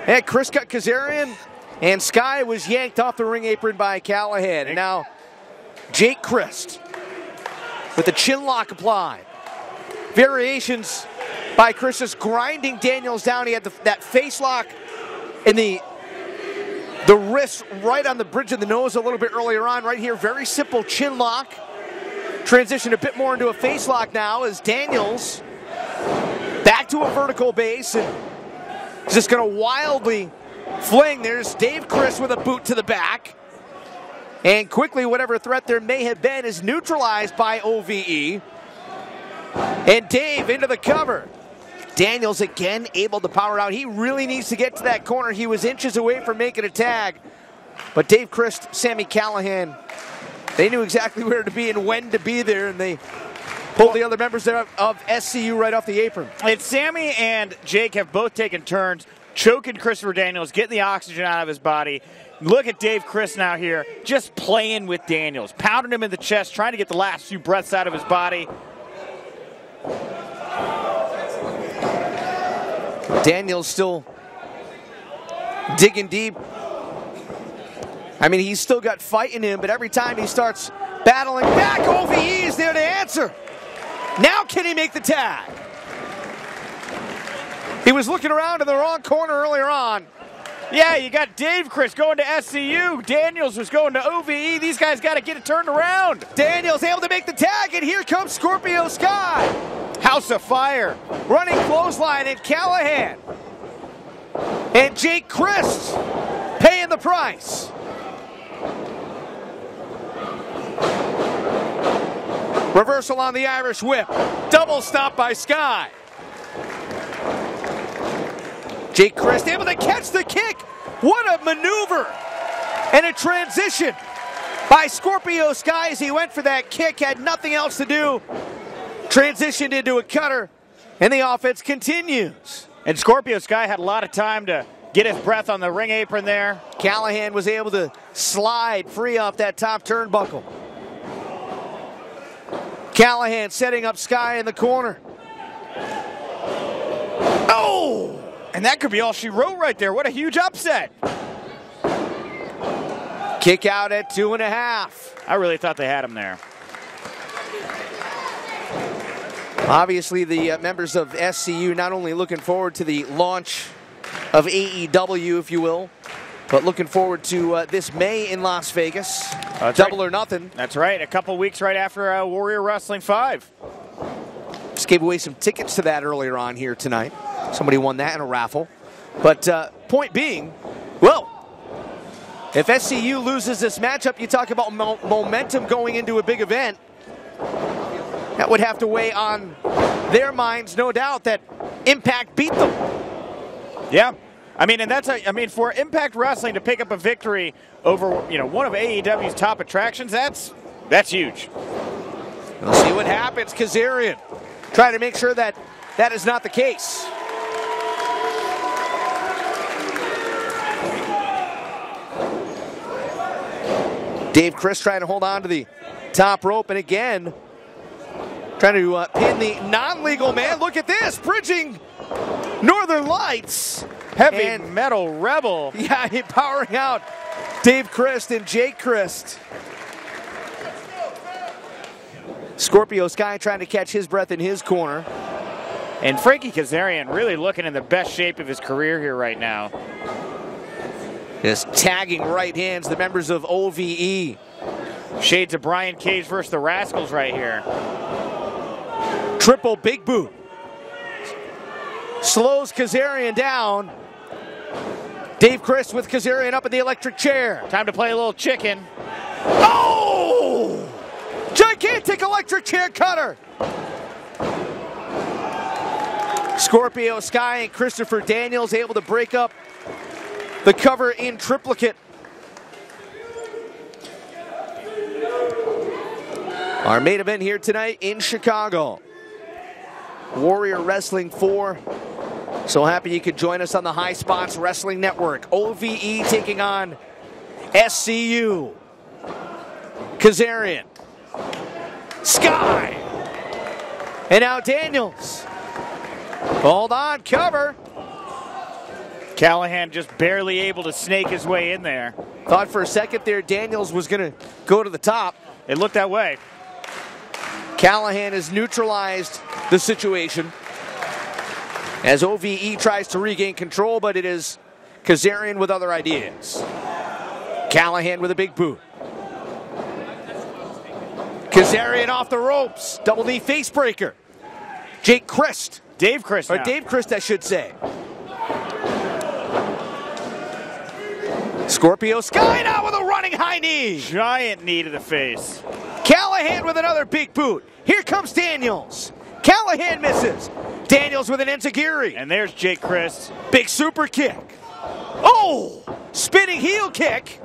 And Chris got Kazarian. And Sky was yanked off the ring apron by Callahan. And now Jake Christ with the chin lock applied. Variations by Chris is grinding Daniels down. He had that face lock and the wrist right on the bridge of the nose a little bit earlier on. Right here, very simple chin lock. Transition a bit more into a face lock now as Daniels back to a vertical base and just going to wildly fling. There's Dave Christ with a boot to the back. And quickly, whatever threat there may have been is neutralized by OVE. And Dave into the cover. Daniels again able to power out. He really needs to get to that corner. He was inches away from making a tag. But Dave Christ, Sammy Callahan, they knew exactly where to be and when to be there, and they pulled the other members of SCU right off the apron. And Sammy and Jake have both taken turns choking Christopher Daniels, getting the oxygen out of his body. Look at Dave Christ now here, just playing with Daniels, pounding him in the chest, trying to get the last few breaths out of his body. Daniels still digging deep. I mean, he's still got fight in him, but every time he starts battling back, OVE is there to answer. Now can he make the tag? He was looking around in the wrong corner earlier on. Yeah, you got Dave Chris going to SCU. Daniels was going to OVE. These guys got to get it turned around. Daniels able to make the tag, and here comes Scorpio Sky. House of Fire. Running clothesline, and Callahan. And Jake Christ paying the price. Reversal on the Irish Whip. Double stop by Sky. Jake Christ able to catch the kick. What a maneuver. And a transition by Scorpio Sky as he went for that kick. Had nothing else to do. Transitioned into a cutter. And the offense continues. And Scorpio Sky had a lot of time to get his breath on the ring apron there. Callahan was able to slide free off that top turnbuckle. Callahan setting up Sky in the corner. Oh! And that could be all she wrote right there. What a huge upset. Kick out at 2.5. I really thought they had him there. Obviously, the members of SCU not only looking forward to the launch of AEW, if you will, but looking forward to this May in Las Vegas. Double or Nothing. That's right. A couple weeks right after Warrior Wrestling 5. Just gave away some tickets to that earlier on here tonight. Somebody won that in a raffle. But point being, well, if SCU loses this matchup, you talk about momentum going into a big event. That would have to weigh on their minds, no doubt, that Impact beat them. Yeah. I mean, and for Impact Wrestling to pick up a victory over, one of AEW's top attractions, that's huge. We'll see what happens. Kazarian trying to make sure that that is not the case. Dave Chris trying to hold on to the top rope, and again, trying to pin the non-legal man. Look at this, bridging Northern Lights. Heavy Metal Rebel. Yeah, powering out Dave Christ and Jake Christ. Scorpio Sky trying to catch his breath in his corner. And Frankie Kazarian really looking in the best shape of his career here right now. Just tagging right hands, the members of OVE. Shades of Brian Cage versus the Rascals right here. Triple big boot. Slows Kazarian down. Dave Christ with Kazarian up in the electric chair. Time to play a little chicken. Oh! Gigantic electric chair cutter. Scorpio Sky and Christopher Daniels able to break up the cover in triplicate. Our main event here tonight in Chicago. Warrior Wrestling 4. So happy you could join us on the High Spots Wrestling Network. OVE taking on SCU. Kazarian. Sky. And now Daniels. Hold on, cover. Callahan just barely able to snake his way in there. Thought for a second there Daniels was going to go to the top. It looked that way. Callahan has neutralized the situation as OVE tries to regain control, but it is Kazarian with other ideas. Callahan with a big boot. Kazarian off the ropes. Double knee face breaker. Jake Christ. Dave Christ. Or Dave Christ, I should say. Scorpio Sky now with a running high knee. Giant knee to the face. Callahan with another big boot. Here comes Daniels. Callahan misses. Daniels with an enziguri. And there's Jake Christ. Big super kick. Oh! Spinning heel kick.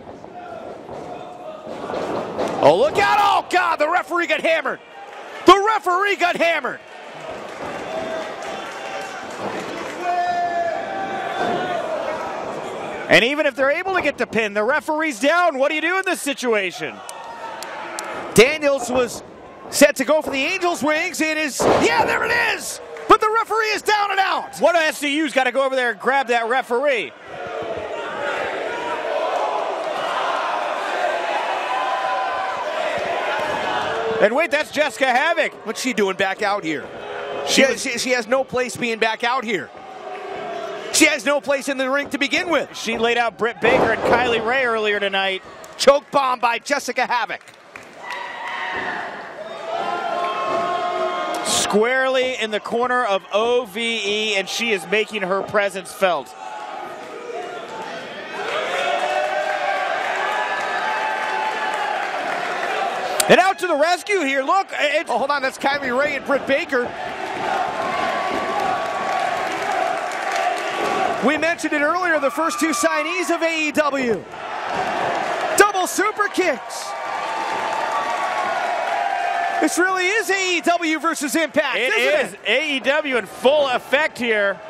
Oh, look out. Oh, God, the referee got hammered. The referee got hammered. And even if they're able to get the pin, the referee's down. What do you do in this situation? Daniels was set to go for the Angels' wings. It is, yeah, there it is. But the referee is down and out. One of SCU's got to go over there and grab that referee. And wait, that's Jessica Havoc. What's she doing back out here? She has no place being back out here. She has no place in the ring to begin with. She laid out Britt Baker and Kylie Ray earlier tonight. Choke bomb by Jessica Havoc. Squarely in the corner of OVE, and she is making her presence felt. And out to the rescue here. Look, oh, hold on, that's Kylie Ray and Britt Baker. We mentioned it earlier, the first two signees of AEW. Double super kicks. This really is AEW versus Impact, isn't it? It is AEW in full effect here.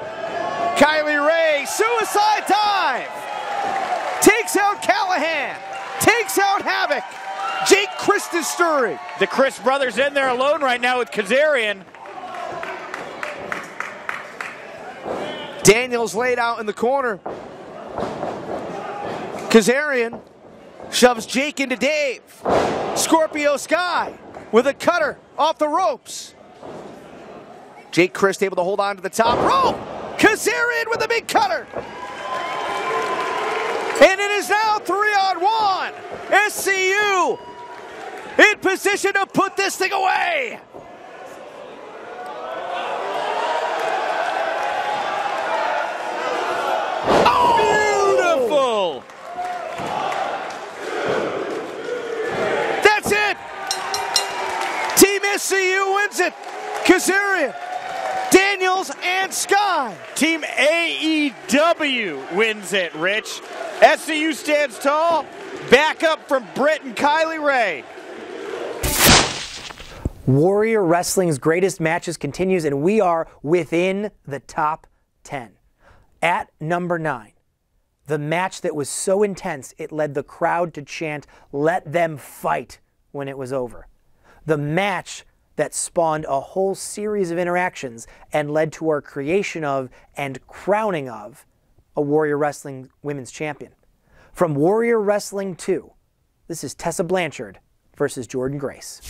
Kylie Ray, suicide dive. Takes out Callahan. Takes out Havoc. Jake Christ is stirring. The Chris brothers in there alone right now with Kazarian. Daniels laid out in the corner. Kazarian shoves Jake into Dave. Scorpio Sky with a cutter off the ropes. Jake Christ able to hold on to the top rope. Kazarian with a big cutter. And it is now 3-on-1. SCU in position to put this thing away. Oh! Beautiful. That's it. Team SCU wins it. Kazarian, Daniels, and Sky. Team AEW wins it, Rich. SCU stands tall. Back up from Britt and Kylie Ray. Warrior Wrestling's greatest matches continues, and we are within the top 10. At number 9, the match that was so intense it led the crowd to chant, "Let them fight," when it was over. The match that spawned a whole series of interactions and led to our creation of and crowning of a Warrior Wrestling Women's Champion. From Warrior Wrestling 2, this is Tessa Blanchard versus Jordynne Grace.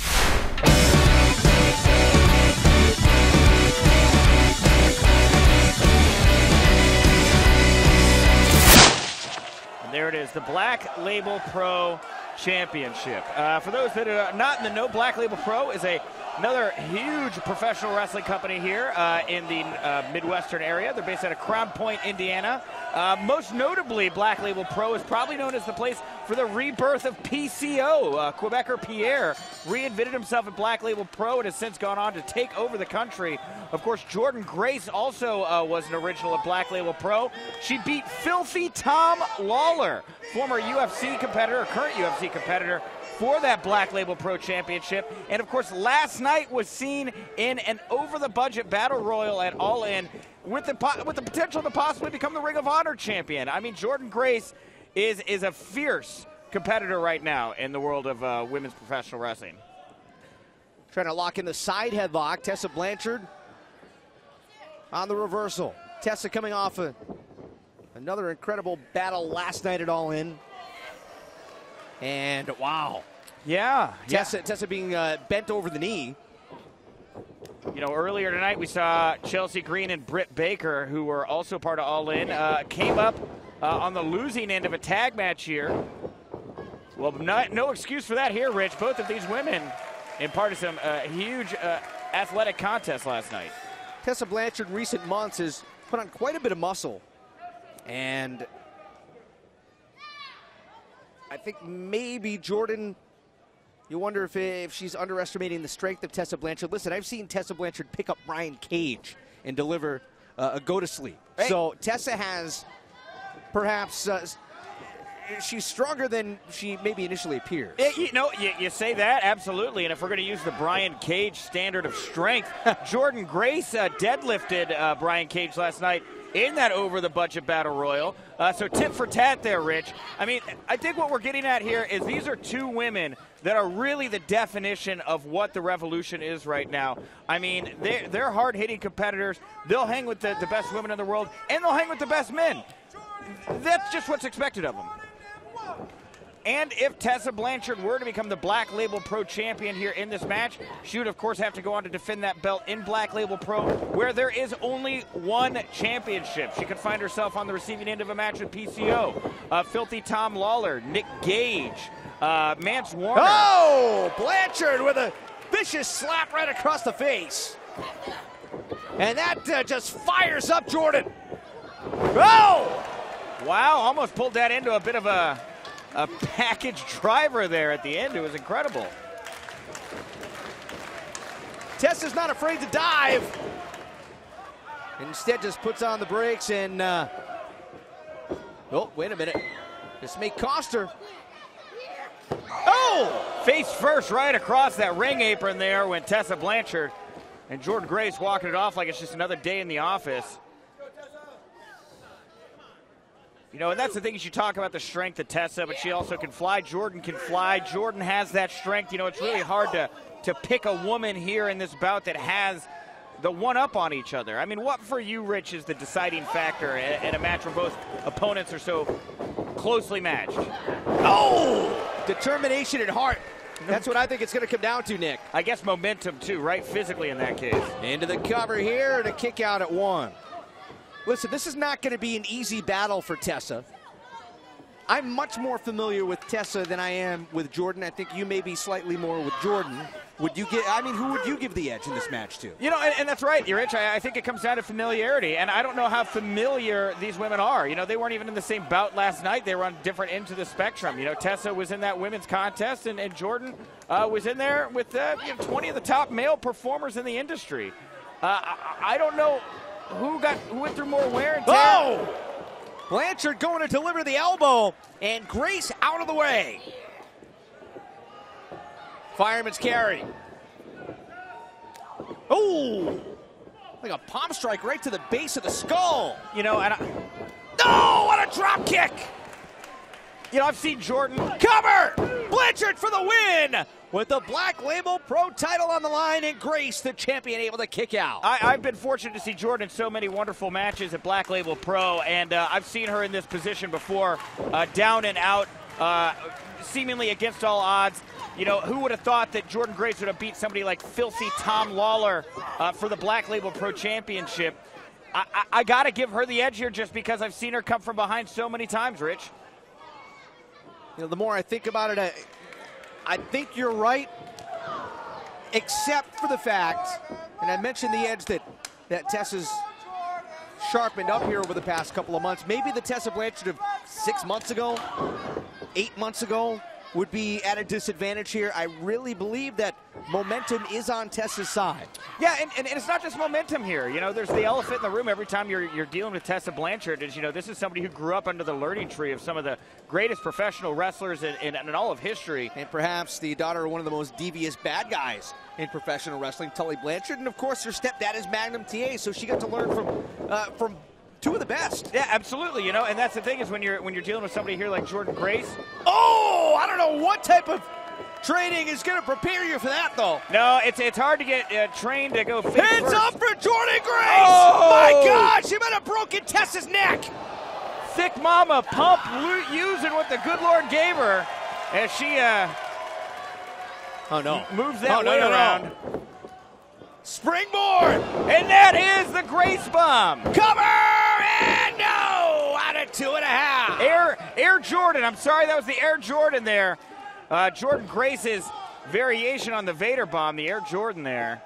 And there it is, the Black Label Pro Championship. For those that are not in the know, Black Label Pro is another huge professional wrestling company here in the Midwestern area. They're based out of Crown Point, Indiana. Most notably, Black Label Pro is probably known as the place for the rebirth of PCO. Quebecer Pierre reinvented himself at Black Label Pro and has since gone on to take over the country. Of course, Jordynne Grace also was an original at Black Label Pro. She beat Filthy Tom Lawler, former UFC competitor, current UFC competitor, for that Black Label Pro Championship. And of course, last night was seen in an over-the-budget battle royal at Allin with the potential to possibly become the Ring of Honor champion. I mean, Jordynne Grace is a fierce competitor right now in the world of women's professional wrestling. Trying to lock in the side headlock. Tessa Blanchard on the reversal. Tessa coming off another incredible battle last night at Allin. And wow. Yeah. Tessa being bent over the knee. You know, earlier tonight we saw Chelsea Green and Britt Baker, who were also part of Allin, came up on the losing end of a tag match here. Well, no excuse for that here, Rich. Both of these women in part of some huge athletic contests last night. Tessa Blanchard in recent months has put on quite a bit of muscle. And I think maybe Jordynne, you wonder if she's underestimating the strength of Tessa Blanchard. Listen, I've seen Tessa Blanchard pick up Brian Cage and deliver a go-to-sleep. Hey. So Tessa has perhaps, she's stronger than she maybe initially appears. You say that, absolutely. And if we're going to use the Brian Cage standard of strength, Jordynne Grace deadlifted Brian Cage last night in that over-the-budget battle royal. So tit for tat there, Rich. I mean, I think what we're getting at here is these are two women that are really the definition of what the Revolution is right now. I mean, they're hard-hitting competitors. They'll hang with the best women in the world, and they'll hang with the best men. That's just what's expected of them. And if Tessa Blanchard were to become the Black Label Pro champion here in this match, she would, of course, have to go on to defend that belt in Black Label Pro, where there is only one championship. She could find herself on the receiving end of a match with PCO, Filthy Tom Lawler, Nick Gage, Mance Warner. Oh! Blanchard with a vicious slap right across the face. And that just fires up Jordynne. Oh! Wow, almost pulled that into a bit of a package driver there at the end. It was incredible. Tessa's not afraid to dive. Instead just puts on the brakes and, oh, wait a minute. This may cost her. Oh! Face first right across that ring apron there when Tessa Blanchard and Jordynne Grace walking it off like it's just another day in the office. You know, and that's the thing, is you talk about the strength of Tessa, but she also can fly. Jordynne can fly. Jordynne has that strength. You know, it's really hard to pick a woman here in this bout that has the one-up on each other. I mean, what for you, Rich, is the deciding factor in a match where both opponents are so closely matched? Oh! Determination and heart. That's what I think it's going to come down to, Nick. I guess momentum, too, right? Physically in that case. Into the cover here and a kick out at 1. Listen, this is not going to be an easy battle for Tessa. I'm much more familiar with Tessa than I am with Jordynne. I think you may be slightly more with Jordynne. Would you get? I mean, who would you give the edge in this match to? You know, and that's right, Rich. I think it comes down to familiarity, and I don't know how familiar these women are. You know, they weren't even in the same bout last night. They were on different ends of the spectrum. You know, Tessa was in that women's contest, and Jordynne was in there with 20 of the top male performers in the industry. I don't know who went through more wear and tear. Oh! Blanchard going to deliver the elbow, and Grace out of the way. Fireman's carry. Oh! Like a palm strike right to the base of the skull. You know, and oh, what a drop kick! You know, I've seen Jordynne. Cover! Blanchard for the win! With the Black Label Pro title on the line, and Grace, the champion, able to kick out. I've been fortunate to see Jordynne in so many wonderful matches at Black Label Pro, and I've seen her in this position before, down and out, seemingly against all odds. You know, who would have thought that Jordynne Grace would have beat somebody like Filthy Tom Lawler for the Black Label Pro Championship? I got to give her the edge here just because I've seen her come from behind so many times, Rich. You know, the more I think about it, I think you're right, except for the fact, and I mentioned the edge that Tessa's sharpened up here over the past couple of months. Maybe the Tessa Blanchard of 6 months ago, 8 months ago, would be at a disadvantage here. I really believe that momentum is on Tessa's side. Yeah, and it's not just momentum here. You know, there's the elephant in the room every time you're dealing with Tessa Blanchard. Is, you know, this is somebody who grew up under the learning tree of some of the greatest professional wrestlers in all of history. And perhaps the daughter of one of the most devious bad guys in professional wrestling, Tully Blanchard. And, of course, her stepdad is Magnum TA, so she got to learn from two of the best. Yeah, absolutely. You know, and that's the thing is when you're dealing with somebody here like Jordynne Grace. Oh, I don't know what type of training is going to prepare you for that, though. No, it's hard to get trained to go face Hands first. up for Jordynne Grace! Oh! My God, she might have broken Tessa's neck. Thick mama pump using what the good Lord gave her as she moves that way around. Springboard! And that is the Grace Bomb. Cover! And no! Out of 2.5. Air Jordynne. I'm sorry, that was the Air Jordynne there. Jordynne Grace's variation on the Vader Bomb, the Air Jordynne there.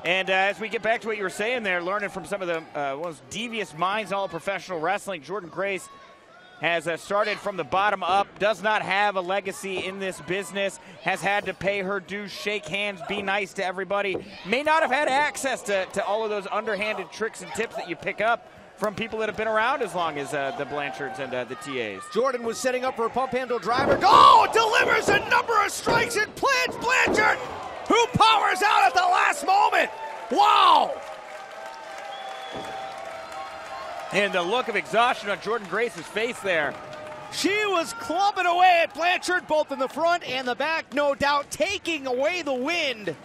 And as we get back to what you were saying there, learning from some of the most devious minds in all of professional wrestling, Jordynne Grace has started from the bottom up, does not have a legacy in this business, has had to pay her dues, shake hands, be nice to everybody, may not have had access to all of those underhanded tricks and tips that you pick up from people that have been around as long as the Blanchards and the TAs. Jordynne was setting up for a pump handle driver. Oh, delivers a number of strikes and plants Blanchard, who powers out at the last moment. Wow! And the look of exhaustion on Jordynne Grace's face there. She was clubbing away at Blanchard, both in the front and the back, no doubt, taking away the wind.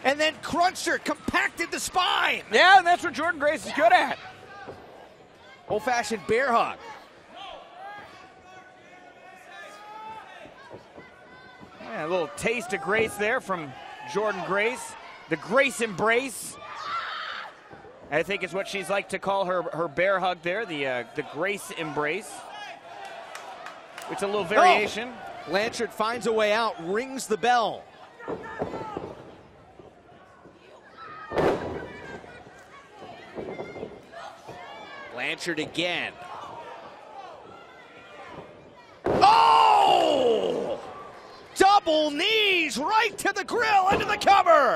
And then crunched her, compacted the spine. Yeah, and that's what Jordynne Grace is good at. Old-fashioned bear hug. Yeah, a little taste of grace there from Jordynne Grace. The Grace Embrace, I think is what she's like to call her bear hug there, the Grace Embrace. It's a little variation. Oh. Blanchard finds a way out, rings the bell. Blanchard again. Oh! Double knees right to the grill, into the cover.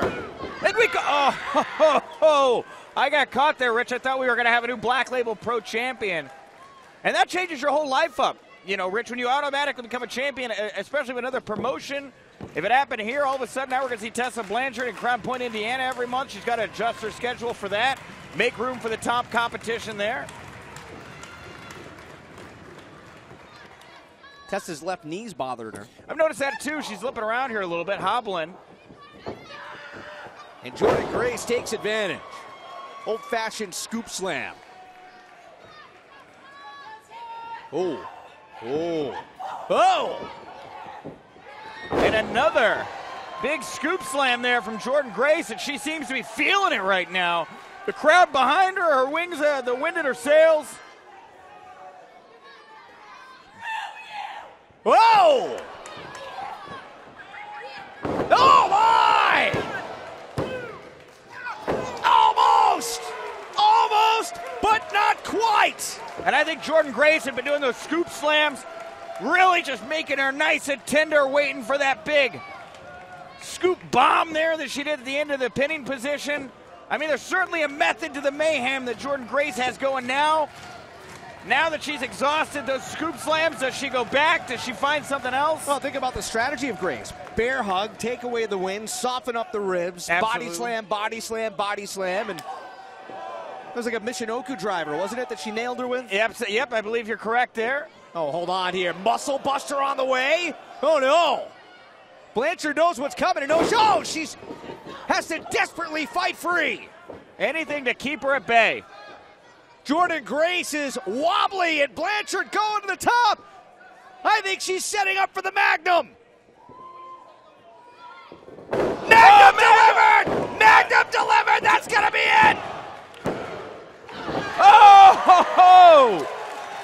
And we go. Oh, I got caught there, Rich. I thought we were going to have a new Black Label Pro champion. And that changes your whole life up. You know, Rich, when you automatically become a champion, especially with another promotion, if it happened here, all of a sudden now we're going to see Tessa Blanchard in Crown Point, Indiana every month. She's got to adjust her schedule for that, make room for the top competition there. Tessa's left knees bothered her. I've noticed that too. She's limping around here a little bit, hobbling. And Jordynne Grace takes advantage. Old-fashioned scoop slam. Oh. Oh. Oh! And another big scoop slam there from Jordynne Grace, and she seems to be feeling it right now. The crowd behind her wings, the wind in her sails. Whoa! Oh my! Almost! Almost, but not quite! And I think Jordynne Grace had been doing those scoop slams, really just making her nice and tender, waiting for that big scoop bomb there that she did at the end of the pinning position. I mean, there's certainly a method to the mayhem that Jordynne Grace has going now. Now that she's exhausted those scoop slams, does she go back? Does she find something else? Well, think about the strategy of Grace. Bear hug, take away the wind, soften up the ribs, Absolutely. body slam, body slam, body slam, and it was like a Minoru driver, wasn't it, that she nailed her with? Yep, I believe you're correct there. Oh, hold on here. Muscle buster on the way. Oh, no. Blanchard knows what's coming and knows, oh, she's has to desperately fight free. Anything to keep her at bay. Jordynne Grace is wobbly and Blanchard going to the top. I think she's setting up for the Magnum. Magnum delivered! Magnum delivered! That's going to be it! Oh!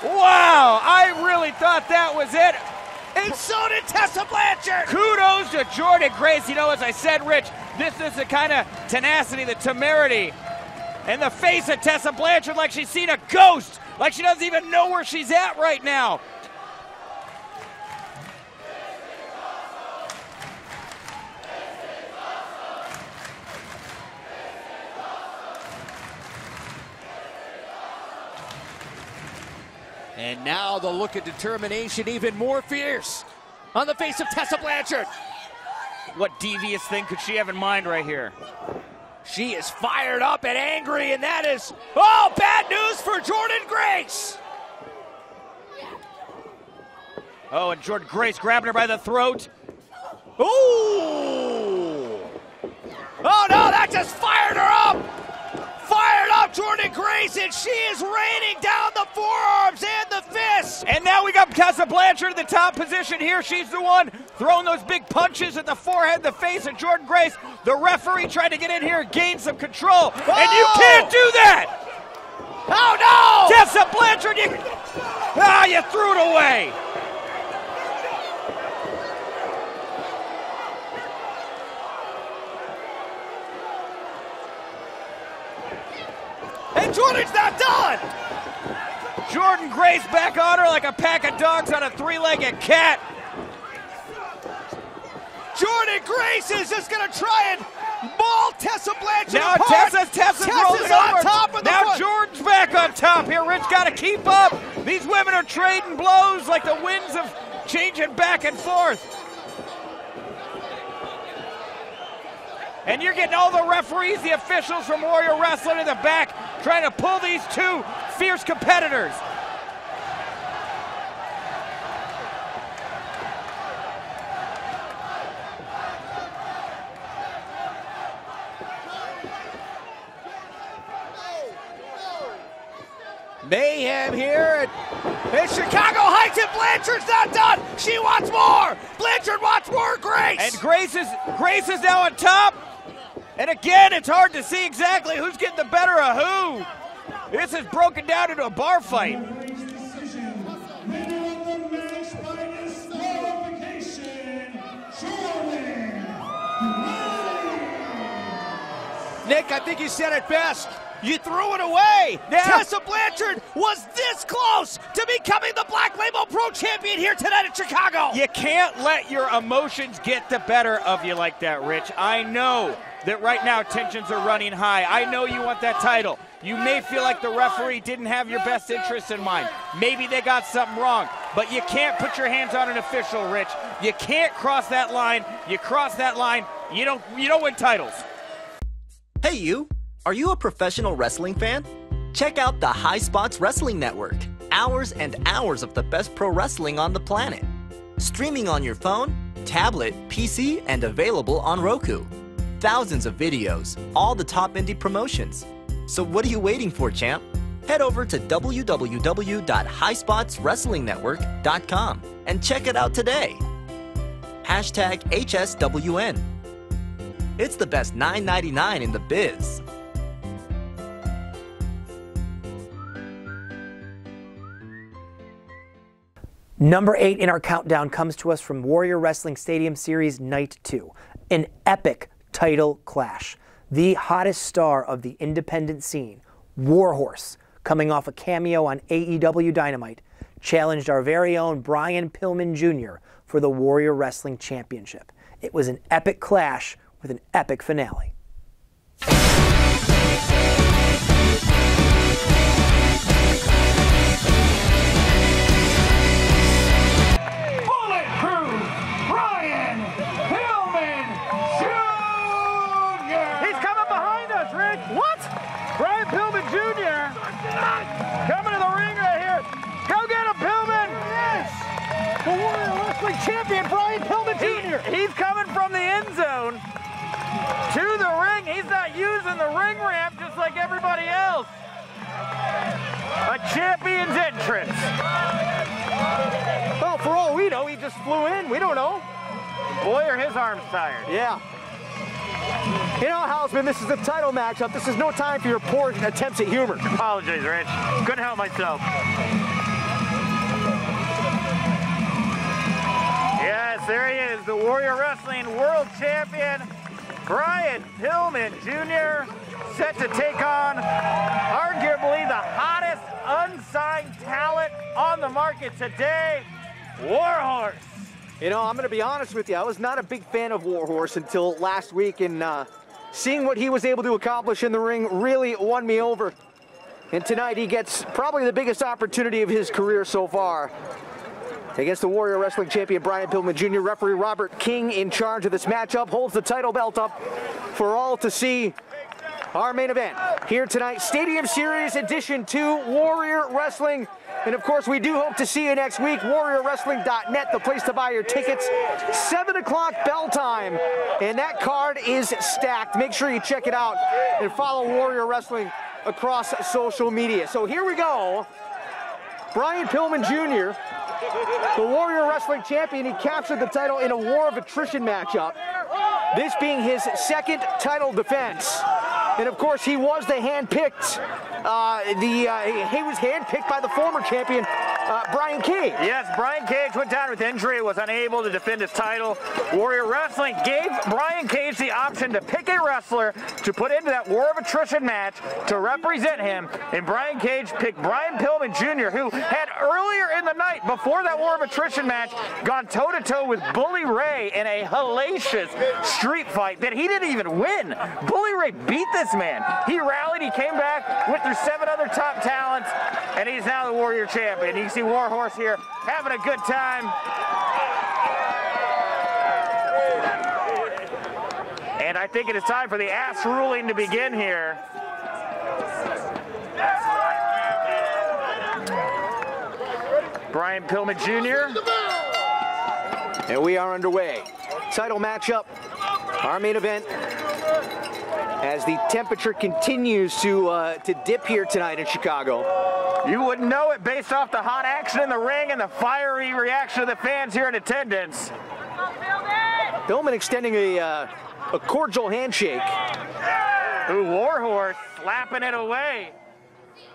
Wow! I really thought that was it. And so did Tessa Blanchard. Kudos to Jordynne Grace. You know, as I said, Rich, this is the kind of tenacity, the temerity, and the face of Tessa Blanchard like she's seen a ghost, like she doesn't even know where she's at right now. And now the look of determination even more fierce on the face of Tessa Blanchard. What devious thing could she have in mind right here? She is fired up and angry, and that is, oh, bad news for Jordynne Grace. Oh, and Jordynne Grace grabbing her by the throat. Ooh! Oh, no, that just fired her up. Fired up Jordynne Grace, and she is raining down the forearms and the fists. And now we got Tessa Blanchard in the top position here. She's the one throwing those big punches at the forehead, the face of Jordynne Grace. The referee trying to get in here and gain some control. Oh! And you can't do that! Oh, no! Tessa Blanchard, you threw it away. And Jordynne's not done! Jordynne Grace back on her like a pack of dogs on a three-legged cat. Jordynne Grace is just going to try and maul Tessa Blanchard now apart. Tessa's rolling on over. top of the now front. Jordynne's back on top here. Rich got to keep up. These women are trading blows like the winds of changing back and forth. And you're getting all the referees, the officials from Warrior Wrestling in the back trying to pull these two fierce competitors. Mayhem here at Chicago Heights, and Blanchard's not done. She wants more. Blanchard wants more. Grace. And Grace is now on top. And again, it's hard to see exactly who's getting the better of who. This is broken down into a bar fight. Nick, I think you said it best. You threw it away. Yeah. Tessa Blanchard was this close to becoming the Black Label Pro Champion here tonight in Chicago. You can't let your emotions get the better of you like that, Rich. I know that right now tensions are running high. I know you want that title. You may feel like the referee didn't have your best interests in mind. Maybe they got something wrong, but you can't put your hands on an official, Rich. You can't cross that line. You cross that line, you don't win titles. Hey you, are you a professional wrestling fan? Check out the High Spots Wrestling Network. Hours and hours of the best pro wrestling on the planet. Streaming on your phone, tablet, PC, and available on Roku. Thousands of videos, all the top indie promotions. So what are you waiting for, champ? Head over to www.highspotswrestlingnetwork.com and check it out today. Hashtag HSWN. It's the best $9.99 in the biz. Number 8 in our countdown comes to us from Warrior Wrestling Stadium Series Night 2. An epic title clash. The hottest star of the independent scene, Warhorse, coming off a cameo on AEW Dynamite, challenged our very own Brian Pillman Jr. for the Warrior Wrestling Championship. It was an epic clash with an epic finale. Coming to the ring right here. Go get him, Pillman. Yes. The Warrior Wrestling Champion, Brian Pillman Jr. He's coming from the end zone to the ring. He's not using the ring ramp just like everybody else. A champion's entrance. Well, for all we know, he just flew in. We don't know. Boy, are his arms tired. Yeah. You know, Hausman, this is a title matchup. This is no time for your poor attempts at humor. Apologies, Rich. Couldn't help myself. Yes, there he is, the Warrior Wrestling World Champion, Brian Pillman Jr., set to take on arguably the hottest unsigned talent on the market today, Warhorse. You know, I'm going to be honest with you. I was not a big fan of Warhorse until last week, and seeing what he was able to accomplish in the ring really won me over. And tonight he gets probably the biggest opportunity of his career so far. Against the Warrior Wrestling Champion Brian Pillman Jr., referee Robert King in charge of this matchup, holds the title belt up for all to see. Our main event here tonight, Stadium Series Edition 2, Warrior Wrestling. And of course, we do hope to see you next week. WarriorWrestling.net, the place to buy your tickets. 7 o'clock bell time. And that card is stacked. Make sure you check it out and follow Warrior Wrestling across social media. So here we go. Brian Pillman Jr., the Warrior Wrestling Champion. He captured the title in a war of attrition matchup. This being his second title defense. And of course, he was the hand-picked. He was hand-picked by the former champion, Brian Cage. Yes, Brian Cage went down with injury, was unable to defend his title. Warrior Wrestling gave Brian Cage the option to pick a wrestler to put into that war of attrition match to represent him. And Brian Cage picked Brian Pillman Jr., who had earlier in the night, before that war of attrition match, gone toe-to-toe with Bully Ray in a hellacious street fight that he didn't even win. Bully Ray beat this man. He rallied, he came back, went through 7 other top talents, and he's now the Warrior Champion. You can see Warhorse here having a good time. And I think it is time for the ass ruling to begin here. Brian Pillman Jr. And we are underway. Title matchup, our main event. as the temperature continues to dip here tonight in Chicago. You wouldn't know it based off the hot action in the ring and the fiery reaction of the fans here in attendance. Pillman extending a cordial handshake. Ooh, Warhorse slapping it away.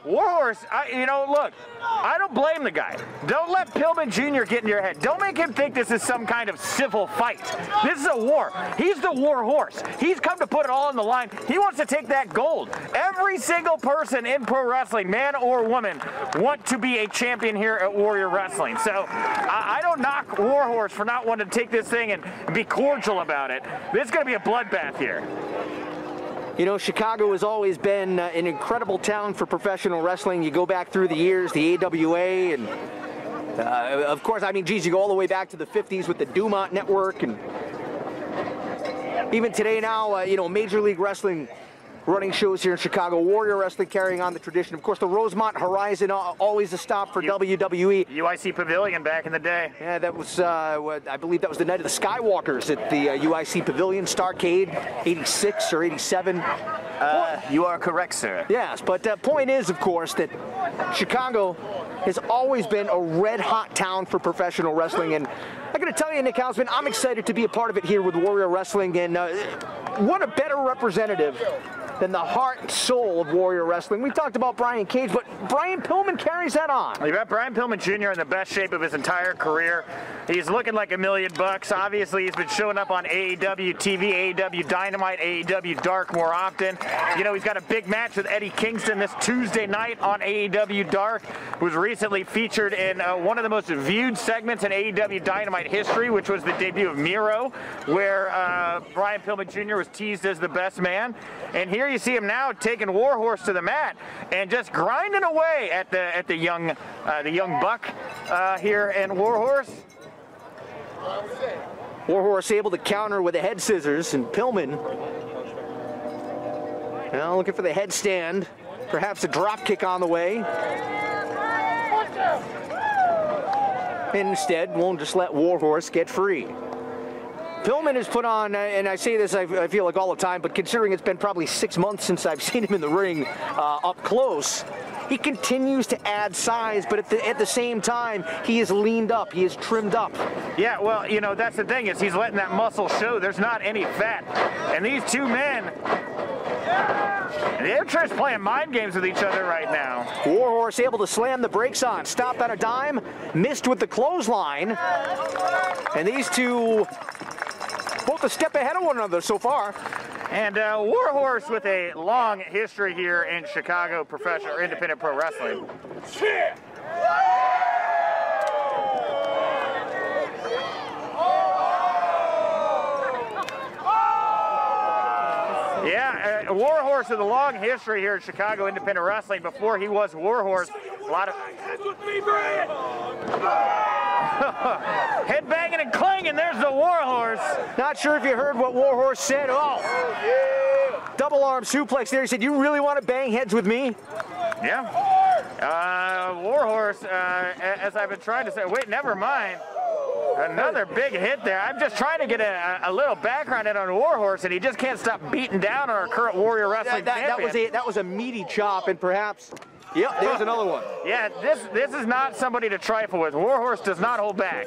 Warhorse, you know, look, I don't blame the guy. Don't let Pillman Jr. get in your head. Don't make him think this is some kind of civil fight. This is a war. He's the Warhorse. He's come to put it all on the line. He wants to take that gold. Every single person in pro wrestling, man or woman, want to be a champion here at Warrior Wrestling. So I don't knock Warhorse for not wanting to take this thing and be cordial about it. This is going to be a bloodbath here. You know, Chicago has always been an incredible town for professional wrestling. You go back through the years, the AWA, and of course, I mean, geez, you go all the way back to the 50s with the Dumont Network, and even today now, you know, Major League Wrestling running shows here in Chicago, Warrior Wrestling carrying on the tradition. Of course, the Rosemont Horizon, always a stop for WWE. UIC Pavilion back in the day. Yeah, that was, I believe that was the night of the Skywalkers at the UIC Pavilion, Starcade, 86 or 87. You are correct, sir. Yes, but the point is, of course, that Chicago has always been a red-hot town for professional wrestling, and I got to tell you, Nick Hausman, I'm excited to be a part of it here with Warrior Wrestling, and what a better representative than the heart and soul of Warrior Wrestling. We talked about Brian Cage, but Brian Pillman carries that on. You got Brian Pillman Jr. in the best shape of his entire career. He's looking like $1 million bucks. Obviously, he's been showing up on AEW TV, AEW Dynamite, AEW Dark more often. You know, he's got a big match with Eddie Kingston this Tuesday night on AEW Dark. Was recently featured in one of the most viewed segments in AEW Dynamite history, which was the debut of Miro, where Brian Pillman Jr. was teased as the best man. And here you see him now taking Warhorse to the mat and just grinding away at the young buck here in Warhorse. Warhorse able to counter with the head scissors, and Pillman now looking for the headstand, perhaps a drop kick on the way. And instead, won't just let Warhorse get free. Pillman has put on, and I say this, I feel like all the time, but considering it's been probably 6 months since I've seen him in the ring up close, he continues to add size, but at the same time, he is leaned up, he is trimmed up. Yeah, well, you know, that's the thing, is he's letting that muscle show. There's not any fat. And these two men, they're just playing mind games with each other right now. Warhorse able to slam the brakes on, stopped on a dime, missed with the clothesline. And these two both a step ahead of one another so far. And Warhorse with a long history here in Chicago professional or independent pro wrestling. Yeah, Warhorse with a long history here in Chicago independent wrestling. Before he was Warhorse, a lot of headbanging and clanging. There's the Warhorse. Not sure if you heard what Warhorse said. Oh, yeah. Double arm suplex there. He said, "You really want to bang heads with me?" Yeah. Warhorse, as I've been trying to say, wait, never mind. Another big hit there. I'm just trying to get a little background in on Warhorse, and he just can't stop beating down on our current Warrior Wrestling champion. That was a meaty chop, and perhaps, yep, there's another one. Yeah, this is not somebody to trifle with. Warhorse does not hold back.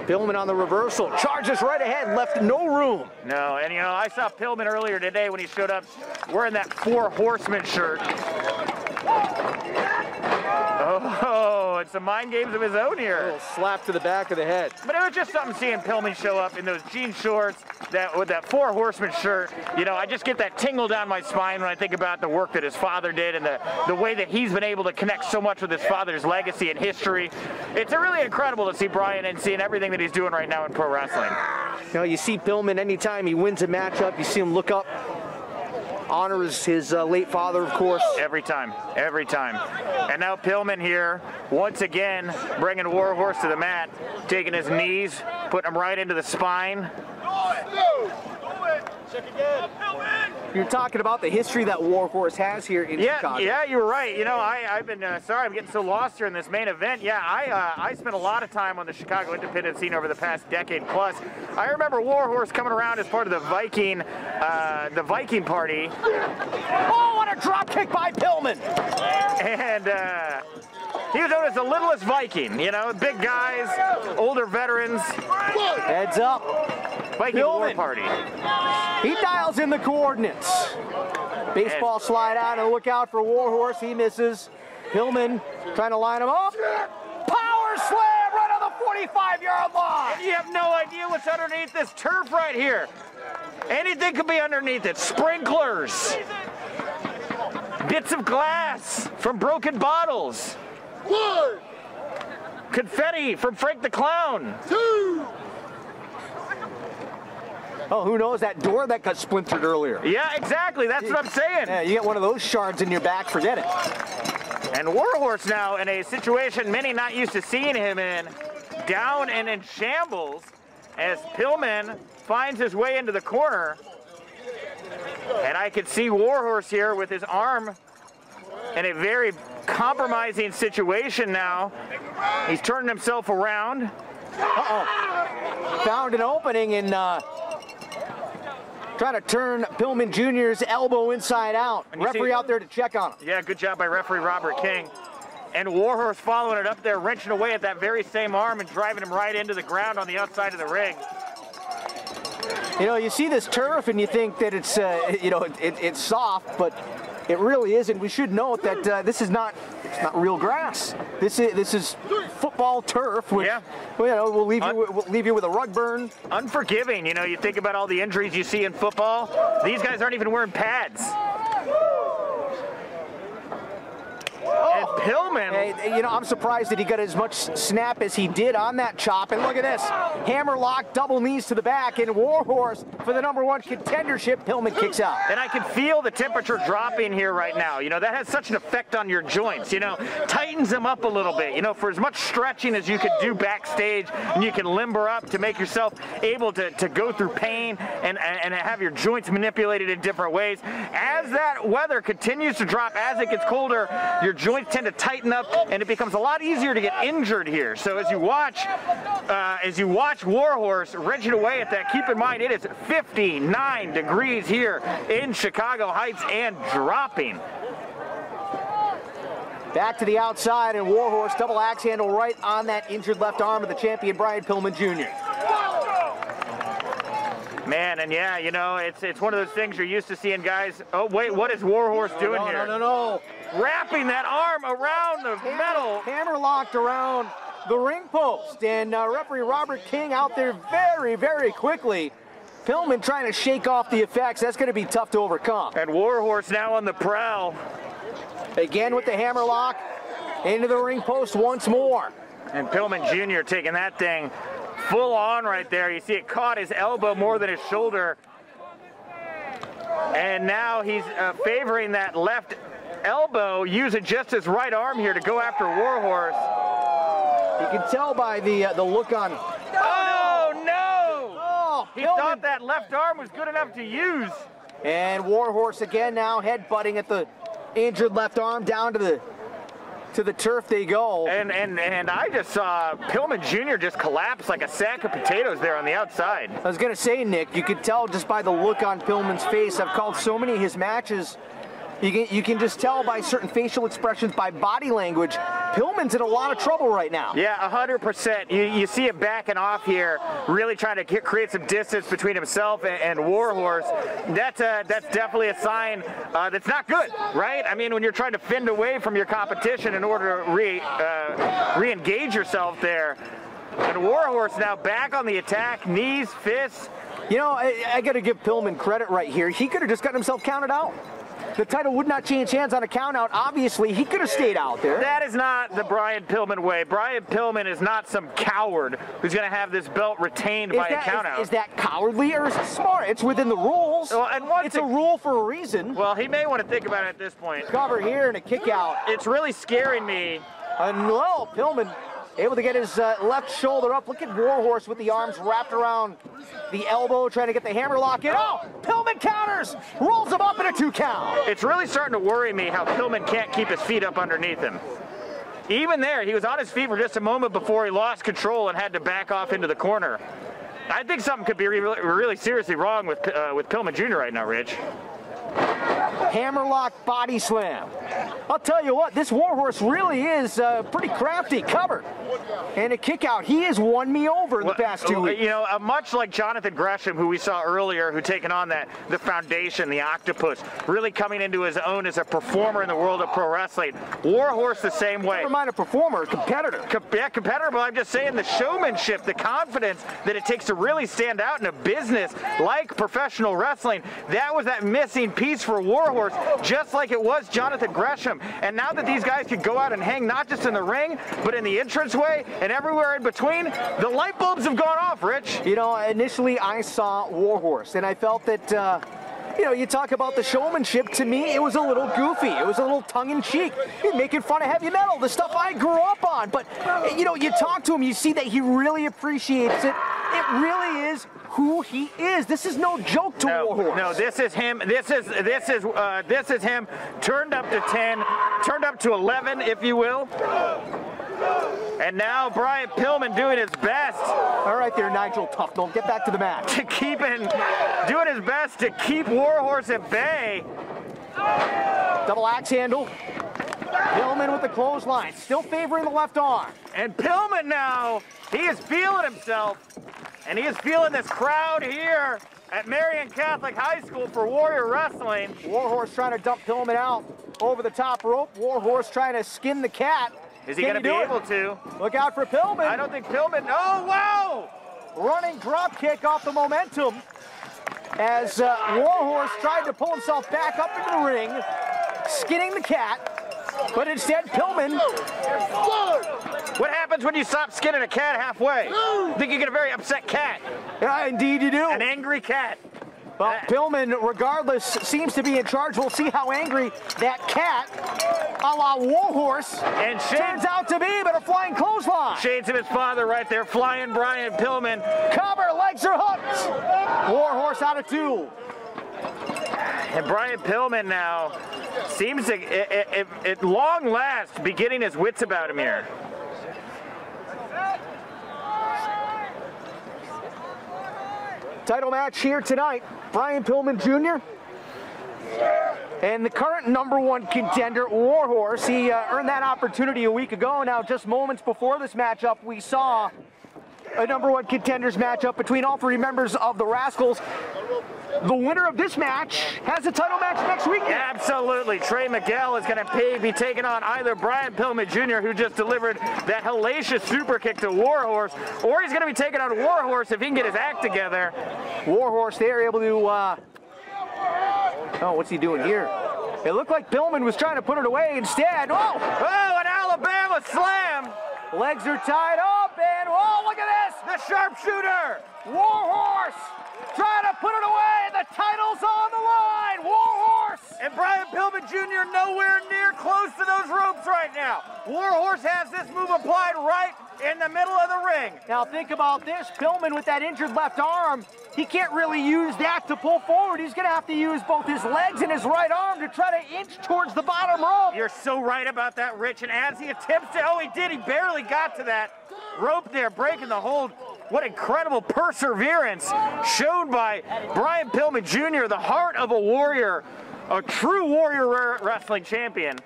Pillman on the reversal, charges right ahead, left no room. No, and you know, I saw Pillman earlier today when he showed up wearing that 4 Horsemen shirt. Oh, it's some mind games of his own here. A little slap to the back of the head. But it was just something seeing Pillman show up in those jean shorts, with that 4 Horsemen shirt. You know, I just get that tingle down my spine when I think about the work that his father did and the way that he's been able to connect so much with his father's legacy and history. It's really incredible to see Brian and seeing everything that he's doing right now in pro wrestling. You know, you see Pillman anytime he wins a matchup, you see him look up. Honors his late father, of course. Every time, every time. And now Pillman here, once again, bringing Warhorse to the mat, taking his knees, putting him right into the spine. You're talking about the history that Warhorse has here in Chicago. Yeah, you're right. You know, I've been sorry I'm getting so lost here in this main event. Yeah, I spent a lot of time on the Chicago independent scene over the past decade plus. I remember Warhorse coming around as part of the Viking party. Oh, what a drop kick by Pillman! And he was known as the littlest Viking. You know, big guys, older veterans. Heads up. Viking War Party. He dials in the coordinates. Baseball slide out and look out for Warhorse. He misses. Pillman trying to line him up. Power slam right on the 45-yard line. And you have no idea what's underneath this turf right here. Anything could be underneath it. Sprinklers. Bits of glass from broken bottles. 1. Confetti from Frank the Clown. 2. Oh, who knows, that door that got splintered earlier. Yeah, exactly. That's what I'm saying. Yeah, you get one of those shards in your back, forget it. And Warhorse now in a situation many not used to seeing him in, down and in shambles, as Pillman finds his way into the corner. And I could see Warhorse here with his arm in a very compromising situation now. He's turning himself around. Uh-oh. Found an opening and trying to turn Pillman Jr.'s elbow inside out. Referee out there to check on him. Yeah, good job by referee Robert King. And Warhorse following it up there, wrenching away at that very same arm and driving him right into the ground on the outside of the ring. You know, you see this turf and you think that it's, you know, it's soft, but it really isn't. We should note that this is not real grass. This is football turf, which, well, you know, we'll leave you with a rug burn. Unforgiving. You know, you think about all the injuries you see in football. These guys aren't even wearing pads. And Pillman. Hey, you know, I'm surprised that he got as much snap as he did on that chop. And look at this. Hammerlock, double knees to the back, and Warhorse for the #1 contendership. Pillman kicks out. And I can feel the temperature dropping here right now. You know, that has such an effect on your joints, you know, tightens them up a little bit. You know, for as much stretching as you could do backstage, and you can limber up to make yourself able to go through pain and have your joints manipulated in different ways. As that weather continues to drop, as it gets colder, your joints tend to tighten up, and it becomes a lot easier to get injured here. So as you watch Warhorse wrenching away at that, keep in mind it is 59 degrees here in Chicago Heights and dropping. Back to the outside, and Warhorse double axe handle right on that injured left arm of the champion Brian Pillman Jr. Man, and yeah, you know, it's one of those things you're used to seeing guys. Oh wait, what is Warhorse doing here? No. Wrapping that arm around the metal. Hammer locked around the ring post, and referee Robert King out there very, very quickly. Pillman trying to shake off the effects. That's going to be tough to overcome. And Warhorse now on the prowl. Again with the hammer lock into the ring post once more. And Pillman Jr. taking that thing full on right there. You see it caught his elbow more than his shoulder. And now he's favoring that left elbow, using just his right arm here to go after Warhorse. You can tell by the look on. Oh no! Oh, he thought that left arm was good enough to use. And Warhorse again now headbutting at the injured left arm down to the turf they go. And I just saw Pillman Jr. just collapse like a sack of potatoes there on the outside. I was gonna say, Nick, you could tell just by the look on Pillman's face. I've called so many of his matches. You can just tell by certain facial expressions, by body language, Pillman's in a lot of trouble right now. Yeah, 100%. You see him backing off here, really trying to create some distance between himself and Warhorse. That's definitely a sign that's not good, right? I mean, when you're trying to fend away from your competition in order to re-engage yourself there. And Warhorse now back on the attack, knees, fists. You know, I got to give Pillman credit right here. He could have just gotten himself counted out. The title would not change hands on a countout. Obviously, he could have stayed out there. That is not the Brian Pillman way. Brian Pillman is not some coward who's going to have this belt retained by a countout. Is that cowardly or is it smart? It's within the rules. Well, and it's a rule for a reason. Well, he may want to think about it at this point. Cover here and a kick out. It's really scaring me. No, Pillman able to get his left shoulder up. Look at Warhorse with the arms wrapped around the elbow, trying to get the hammerlock in. Oh, Pillman counters, rolls him up in a 2 count. It's really starting to worry me how Pillman can't keep his feet up underneath him. Even there, he was on his feet for just a moment before he lost control and had to back off into the corner. I think something could be really seriously wrong with Pillman Jr. right now, Rich. Hammerlock body slam. I'll tell you what, this Warhorse really is pretty crafty. Cover and a kick out. He has won me over in the past 2 weeks. You know, much like Jonathan Gresham, who we saw earlier, who taken on the foundation, the octopus, really coming into his own as a performer in the world of pro wrestling. Warhorse the same way. Never mind a performer, a competitor. Yeah, competitor, but I'm just saying the showmanship, the confidence that it takes to really stand out in a business like professional wrestling, that was that missing piece for Warhorse, just like it was Jonathan Gresham. And now that these guys can go out and hang not just in the ring, but in the entranceway and everywhere in between, the light bulbs have gone off, Rich. You know, initially I saw Warhorse, and I felt that, you know, you talk about the showmanship, to me it was a little goofy. It was a little tongue-in-cheek. He's making fun of heavy metal, the stuff I grew up on. But, you know, you talk to him, you see that he really appreciates it. It really is who he is. This is no joke to Warhorse. No, this is him. This is him turned up to 10, turned up to 11, if you will. And now Brian Pillman doing his best. All right there, Nigel Tufnell. Get back to the match. Doing his best to keep Warhorse at bay. Double axe handle. Pillman with the clothesline, still favoring the left arm. And Pillman now, he is feeling himself. And he is feeling this crowd here at Marion Catholic High School for Warrior Wrestling. Warhorse trying to dump Pillman out over the top rope. Warhorse trying to skin the cat. Is he going to be able to? Look out for Pillman. I don't think Pillman. Oh, wow! Running drop kick off the momentum as Warhorse tried to pull himself back up into the ring, skinning the cat. But instead, Pillman. What happens when you stop skinning a cat halfway? I think you get a very upset cat. Yeah, indeed you do. An angry cat. Well, Pillman, regardless, seems to be in charge. We'll see how angry that cat, a la Warhorse, and turns out to be, but a flying clothesline. Shades of his father right there, flying Brian Pillman. Cover, legs are hooked. Warhorse out of 2. And Brian Pillman now seems to, at long last, be getting his wits about him here. Title match here tonight. Brian Pillman Jr. and the current #1 contender, Warhorse. He earned that opportunity a week ago. Now, just moments before this matchup, we saw a #1 contenders matchup between all 3 members of the Rascals. The winner of this match has a title match next week. Absolutely. Trey Miguel is going to be taking on either Brian Pillman Jr., who just delivered that hellacious super kick to Warhorse, or he's going to be taking on Warhorse if he can get his act together. Warhorse, they're able to, oh, what's he doing here? It looked like Pillman was trying to put it away instead. Oh! Oh, an Alabama slam! Legs are tied up, and oh, look at this! The sharpshooter! Warhorse trying to put it away. The title's on the line. Warhorse! And Brian Pillman Jr. nowhere near close to those ropes right now. Warhorse has this move applied right in the middle of the ring. Now think about this. Pillman with that injured left arm, he can't really use that to pull forward. He's going to have to use both his legs and his right arm to try to inch towards the bottom rope. You're so right about that, Rich. And as he attempts to, oh, he did. He barely got to that rope there, breaking the hold. What incredible perseverance shown by Brian Pillman Jr., the heart of a warrior, a true warrior wrestling champion.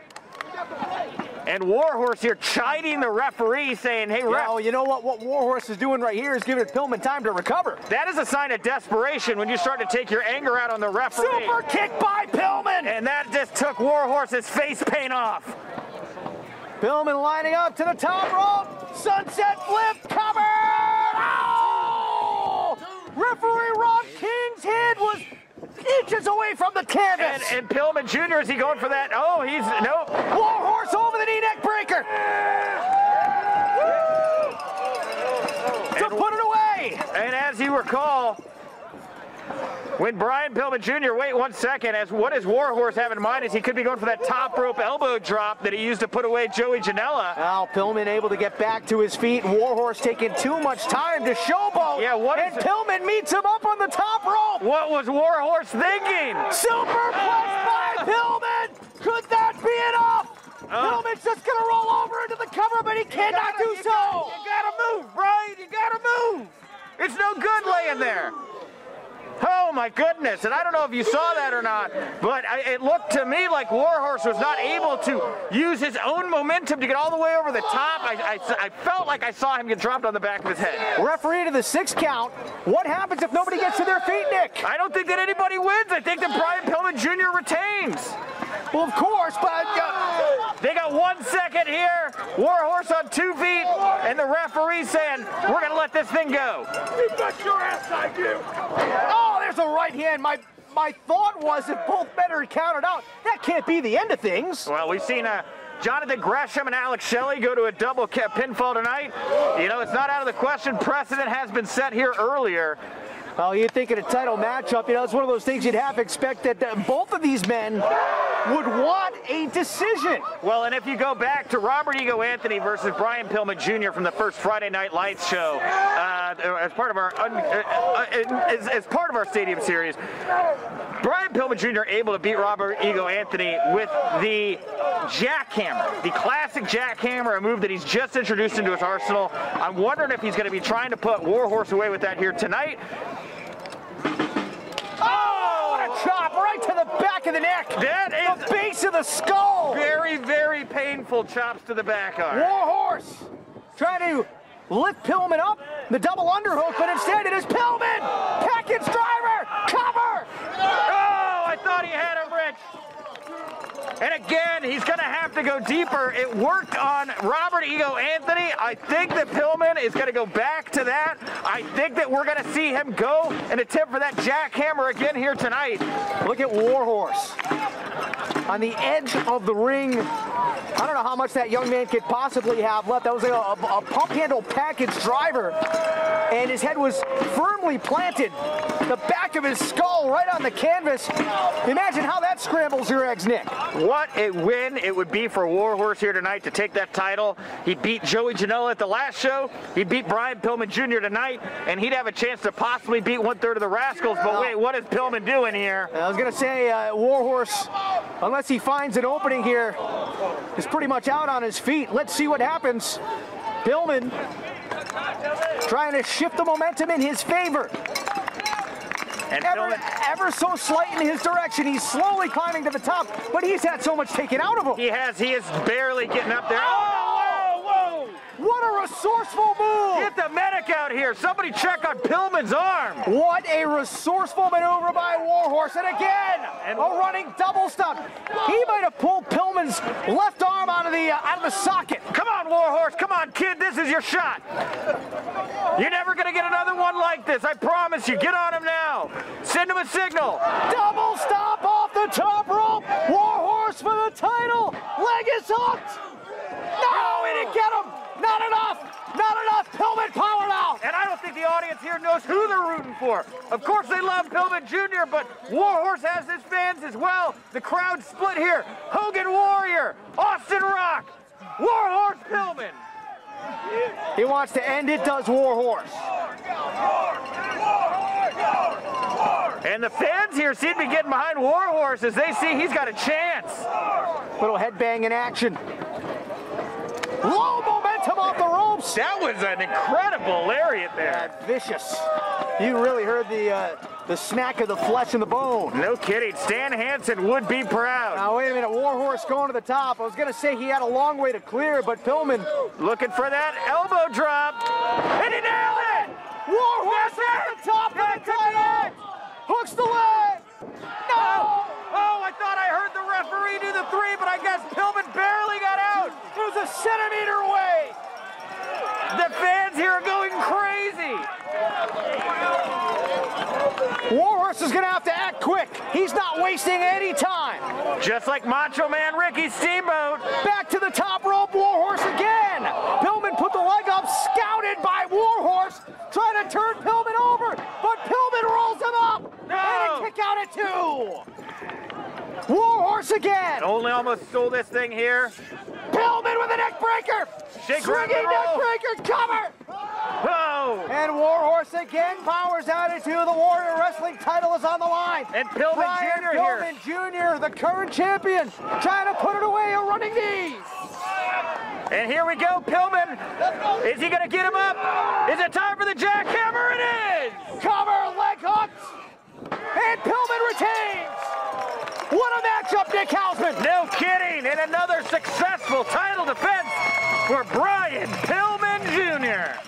And Warhorse here chiding the referee, saying, hey, ref. Oh, you know what? What Warhorse is doing right here is giving Pillman time to recover. That is a sign of desperation when you start to take your anger out on the referee. Super kick by Pillman! And that just took Warhorse's face paint off. Pillman lining up to the top rope. Sunset flip, cover! Oh! Referee Ron King's head was inches away from the canvas. And Pillman Jr., is he going for that? Oh, he's, no. Warhorse over the knee neck breaker. To put it away. And as you recall, When Brian Pillman Jr., wait 1 second, what does Warhorse have in mind is he could be going for that top rope elbow drop that he used to put away Joey Janela. Now Pillman able to get back to his feet, and Warhorse taking too much time to showboat. Yeah, and Pillman meets him up on the top rope. What was Warhorse thinking? Superplex by Pillman! Could that be enough? Pillman's just gonna roll over into the cover, but he cannot do so. You gotta move, Brian, you gotta move. It's no good laying there. Oh my goodness, and I don't know if you saw that or not, but it looked to me like Warhorse was not able to use his own momentum to get all the way over the top. I felt like I saw him get dropped on the back of his head. Referee to the 6 count. What happens if nobody gets to their feet, Nick? I don't think that anybody wins. I think that Brian Pillman Jr. retains. Well, of course, but... they got 1 second here. Warhorse on 2 feet, and the referee saying, we're going to let this thing go. You bet your ass I do. Oh, there's a right hand. My thought was if both men are counted out, that can't be the end of things. Well, we've seen Jonathan Gresham and Alex Shelley go to a double pinfall tonight. You know, it's not out of the question. Precedent has been set here earlier. Well, you'd think in a title matchup, you know, it's one of those things you'd have to expect that both of these men would want a decision. Well, and if you go back to Robert Ego Anthony versus Brian Pillman Jr. from the first Friday Night Lights show, as part of our Stadium Series, Brian Pillman Jr. able to beat Robert Ego Anthony with the jackhammer, the classic jackhammer, a move that he's just introduced into his arsenal. I'm wondering if he's going to be trying to put Warhorse away with that here tonight. Oh, what a chop right to the back of the neck. That is the base of the skull. Very, very painful chops to the back arm. Warhorse trying to lift Pillman up, the double underhook, but instead it is Pillman. Package driver, cover. Oh, I thought he had him, Rich. And again, he's going to have to go deeper. It worked on Robert Ego Anthony. I think that Pillman is going to go back to that. I think that we're going to see him go and attempt for that jackhammer again here tonight. Look at Warhorse on the edge of the ring. I don't know how much that young man could possibly have left. That was like a pump handle package driver, and his head was firmly planted. The back of his skull right on the canvas. Imagine how that scrambles your eggs, Nick. What a win it would be for Warhorse here tonight to take that title. He beat Joey Janela at the last show. He beat Brian Pillman Jr. tonight, and he'd have a chance to possibly beat 1/3 of the Rascals. But wait, what is Pillman doing here? I was going to say, Warhorse, unless he finds an opening here, is pretty much out on his feet. Let's see what happens. Pillman trying to shift the momentum in his favor. And ever so slight in his direction. He's slowly climbing to the top, but he's had so much taken out of him. He is barely getting up there. Oh, whoa, whoa! What a resourceful move! Get the medic out here. Somebody check on Pillman's arm. What a resourceful maneuver by Warhorse. And again, a running double stomp. He might have pulled Pillman's left arm out of the socket. Come on, Warhorse. Come on, kid. This is your shot. You're never going to get another one like this. I promise you. Get on him now. Send him a signal. Double stomp off the top rope. Warhorse for the title. Leg is hooked. No, he didn't get him. Not enough. Not enough. Pillman powered out. And I don't think the audience here knows who they're rooting for. Of course they love Pillman Jr., but Warhorse has his fans as well. The crowd split here. Hogan Warrior, Austin Rock, Warhorse Pillman. He wants to end it, does Warhorse. And the fans here seem to be getting behind Warhorse as they see he's got a chance. Little headbang in action. Low momentum off the ropes. That was an incredible lariat there. Vicious. You really heard the snack of the flesh and the bone. No kidding. Stan Hansen would be proud. Now, wait a minute. Warhorse going to the top. I was going to say he had a long way to clear, but Pillman looking for that elbow drop. And he nailed it. Warhorse at the top of the title. Hooks the leg. No. Oh, I thought I heard the referee do the 3, but I guess Pillman barely got out. It was a centimeter away. The fans here are going crazy. Warhorse is going to have to act quick. He's not wasting any time. Just like Macho Man Ricky Steamboat. Back to the top rope, Warhorse again. Pillman put the leg up, scouted by Warhorse, trying to turn Pillman over, but Pillman rolls him up. No. And again. Only almost stole this thing here. Pillman with a neck breaker. Swinging neck breaker, cover. Whoa! And Warhorse again powers out into the Warrior Wrestling title is on the line. And Pillman Jr. here. Pillman Jr., the current champion, trying to put it away, a running knee. And here we go, Pillman. Is he going to get him up? Is it time for the jackhammer? It is! Cover, leg hooks, and Pillman retains. What a matchup, Nick Hausman. No kidding, and another successful title defense for Brian Pillman Jr.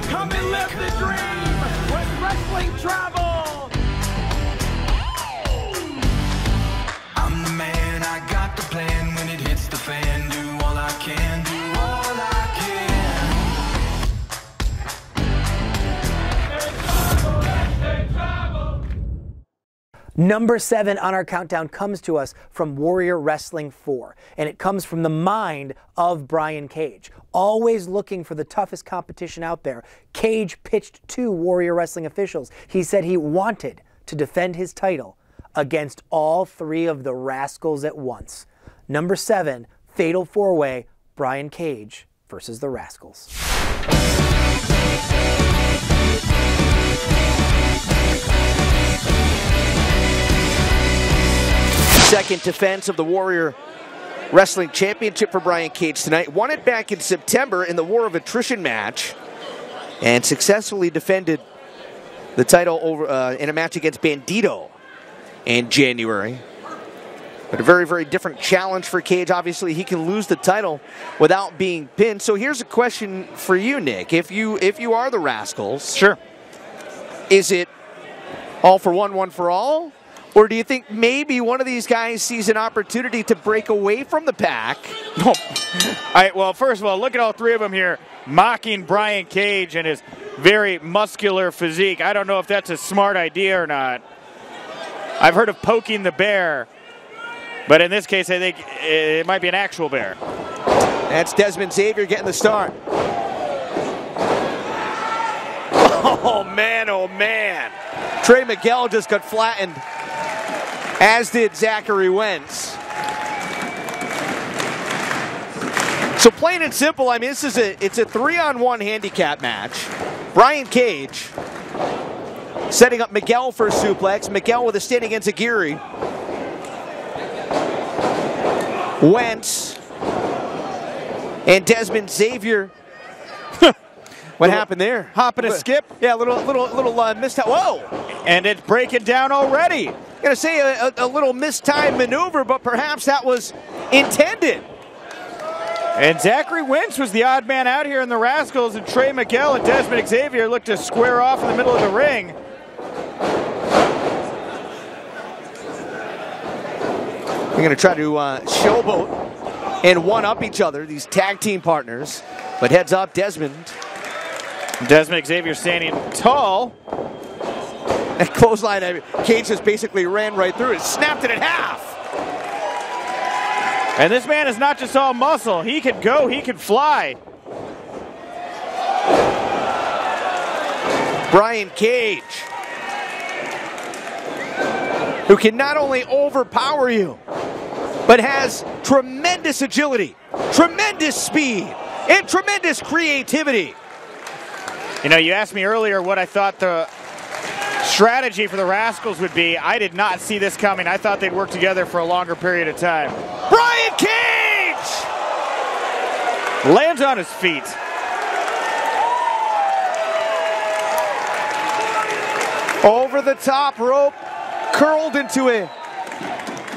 Come and live the dream with wrestling travel. I'm the man, I got the plan. When it hits the fan, do all I can, do all I Number 7 on our countdown comes to us from Warrior Wrestling 4, and it comes from the mind of Brian Cage. Always looking for the toughest competition out there, Cage pitched to Warrior Wrestling officials. He said he wanted to defend his title against all 3 of the Rascals at once. Number 7, Fatal 4-Way, Brian Cage versus the Rascals. Second defense of the Warrior Wrestling Championship for Brian Cage tonight. Won it back in September in the War of Attrition match and successfully defended the title over in a match against Bandito in January. But a very, very different challenge for Cage. Obviously, he can lose the title without being pinned. So here's a question for you, Nick. If you are the Rascals, sure, is it all for one for all? Or do you think maybe one of these guys sees an opportunity to break away from the pack? Well, first of all, look at all 3 of them here mocking Brian Cage and his very muscular physique. I don't know if that's a smart idea or not. I've heard of poking the bear, but in this case, I think it might be an actual bear. That's Desmond Xavier getting the start. Oh, man. Trey Miguel just got flattened, as did Zachary Wentz. So plain and simple, I mean, it's a 3-on-1 handicap match. Brian Cage setting up Miguel for a suplex. Miguel with a standing enziguri. Wentz and Desmond Xavier. What happened there? Hop and a skip. Yeah, little mistake. Whoa! And it's breaking down already. Gonna say a little mistimed maneuver, but perhaps that was intended. And Zachary Wentz was the odd man out here in the Rascals, and Trey Miguel and Desmond Xavier looked to square off in the middle of the ring. We're gonna try to showboat and one-up each other, these tag team partners. But heads up, Desmond Xavier standing tall. That clothesline, Cage just basically ran right through it, snapped it in half. And this man is not just all muscle. He can go, he can fly. Brian Cage, who can not only overpower you, but has tremendous agility, tremendous speed, and tremendous creativity. You know, you asked me earlier what I thought the strategy for the Rascals would be. I did not see this coming. I thought they'd work together for a longer period of time. Brian Cage lands on his feet. Over the top rope, curled into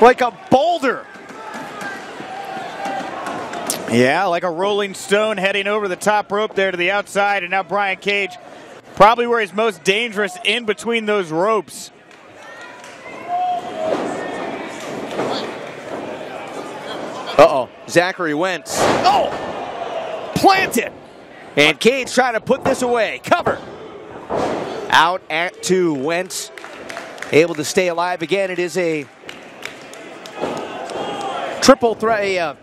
like a boulder. Yeah, like a rolling stone heading over the top rope there to the outside, and now Brian Cage probably where he's most dangerous, in between those ropes. Uh-oh. Zachary Wentz. Oh! Planted! And Cage trying to put this away. Cover. Out at 2. Wentz able to stay alive again. It is a triple threat.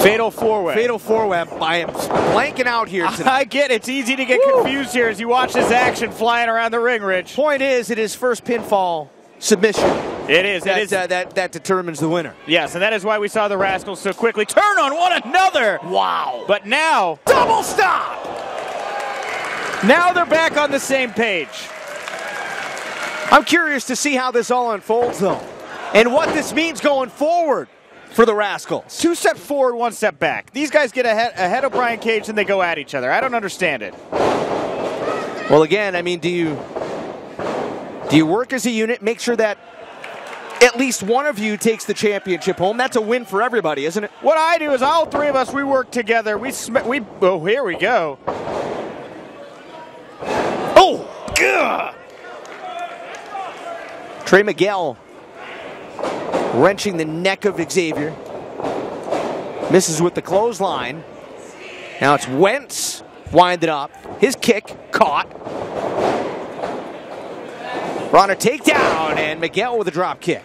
Fatal four-way. Fatal four-way by him blanking out here tonight. I get it. It's easy to get confused here as you watch this action flying around the ring, Rich. Point is, it is first pinfall submission. It is. That determines the winner. Yes, and that is why we saw the Rascals so quickly turn on one another. Wow. But now, double stop. Now they're back on the same page. I'm curious to see how this all unfolds, though, and what this means going forward for the Rascals. 2 steps forward, 1 step back. These guys get ahead of Brian Cage and they go at each other. I don't understand it. Well, again, I mean, do you work as a unit, make sure that at least one of you takes the championship home? That's a win for everybody, isn't it? What I do is all 3 of us, we work together. Oh, here we go. Oh, God. Trey Miguel wrenching the neck of Xavier. Misses with the clothesline. Now it's Wentz winded up. His kick caught. We're on a takedown, and Miguel with a drop kick.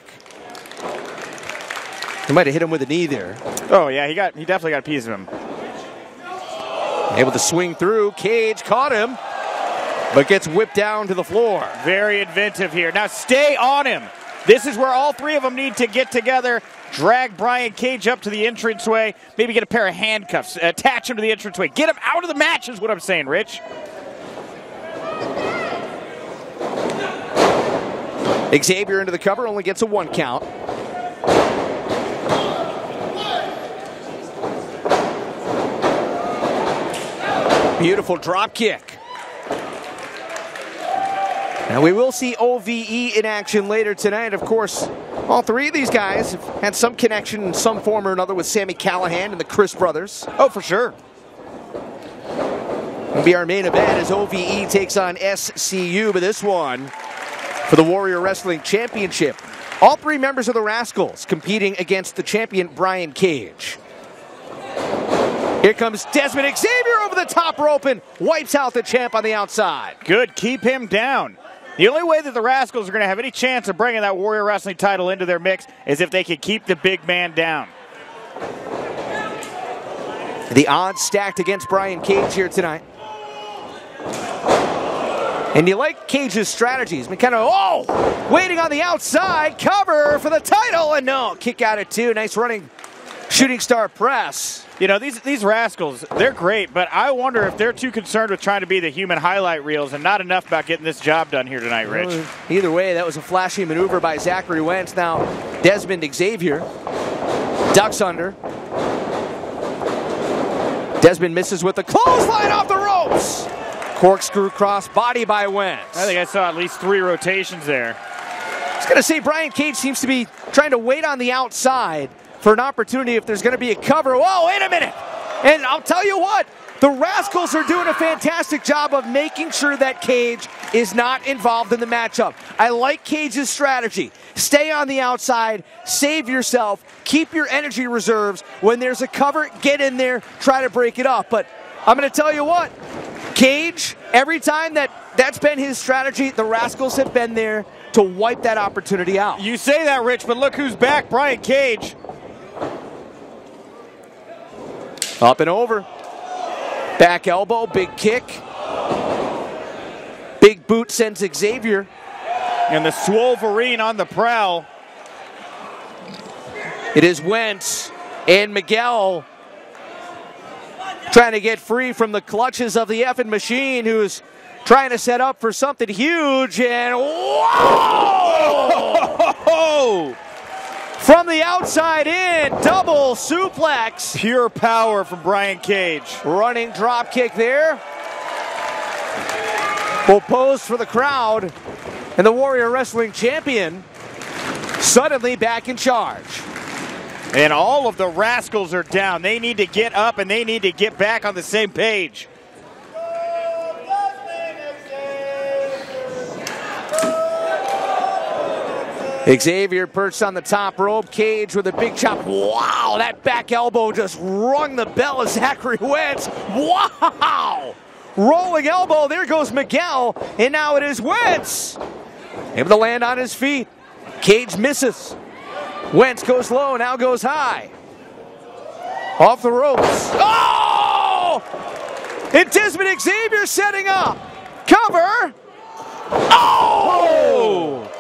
He might have hit him with a knee there. Oh yeah, he definitely got a piece of him. Able to swing through. Cage caught him, but gets whipped down to the floor. Very inventive here. Now stay on him. This is where all 3 of them need to get together, drag Brian Cage up to the entranceway, maybe get a pair of handcuffs, attach him to the entranceway. Get him out of the match is what I'm saying, Rich. Xavier into the cover, only gets a 1 count. Beautiful drop kick. Now we will see OVE in action later tonight. Of course, all 3 of these guys have had some connection in some form or another with Sami Callihan and the Chris brothers. Oh, for sure. Will be our main event as OVE takes on SCU, but this one for the Warrior Wrestling Championship. All 3 members of the Rascals competing against the champion Brian Cage. Here comes Desmond Xavier over the top rope and wipes out the champ on the outside. Good, keep him down. The only way that the Rascals are going to have any chance of bringing that Warrior Wrestling title into their mix is if they can keep the big man down. The odds stacked against Brian Cage here tonight. And you like Cage's strategies. I mean, kind of, waiting on the outside, cover for the title, and no, kick out at 2. Nice running shooting star press. You know, these Rascals, they're great, but I wonder if they're too concerned with trying to be the human highlight reels and not enough about getting this job done here tonight, Rich. Well, either way, that was a flashy maneuver by Zachary Wentz. Now, Desmond Xavier ducks under. Desmond misses with the clothesline off the ropes. Corkscrew cross body by Wentz. I think I saw at least 3 rotations there. I was going to say, Brian Cage seems to be trying to wait on the outside for an opportunity if there's going to be a cover. Whoa, wait a minute. And I'll tell you what, the Rascals are doing a fantastic job of making sure that Cage is not involved in the matchup. I like Cage's strategy. Stay on the outside, save yourself, keep your energy reserves. When there's a cover, get in there, try to break it up. But I'm going to tell you what, Cage, every time that's been his strategy, the Rascals have been there to wipe that opportunity out. You say that, Rich, but look who's back, Brian Cage. Up and over. Back elbow, big kick. Big boot sends Xavier. And the Swolverine on the prowl. It is Wentz and Miguel trying to get free from the clutches of the effing machine, who's trying to set up for something huge. And whoa! From the outside in, double suplex. Pure power from Brian Cage. Running drop kick there. Will pose for the crowd. And the Warrior Wrestling Champion suddenly back in charge. And all of the Rascals are down. They need to get up and they need to get back on the same page. Xavier perched on the top rope. Cage with a big chop. Wow, that back elbow just rung the bell of Zachary Wentz. Wow! Rolling elbow. There goes Miguel. And now it is Wentz. Able to land on his feet. Cage misses. Wentz goes low, now goes high. Off the ropes. Oh! And Desmond Xavier setting up. Cover. Oh!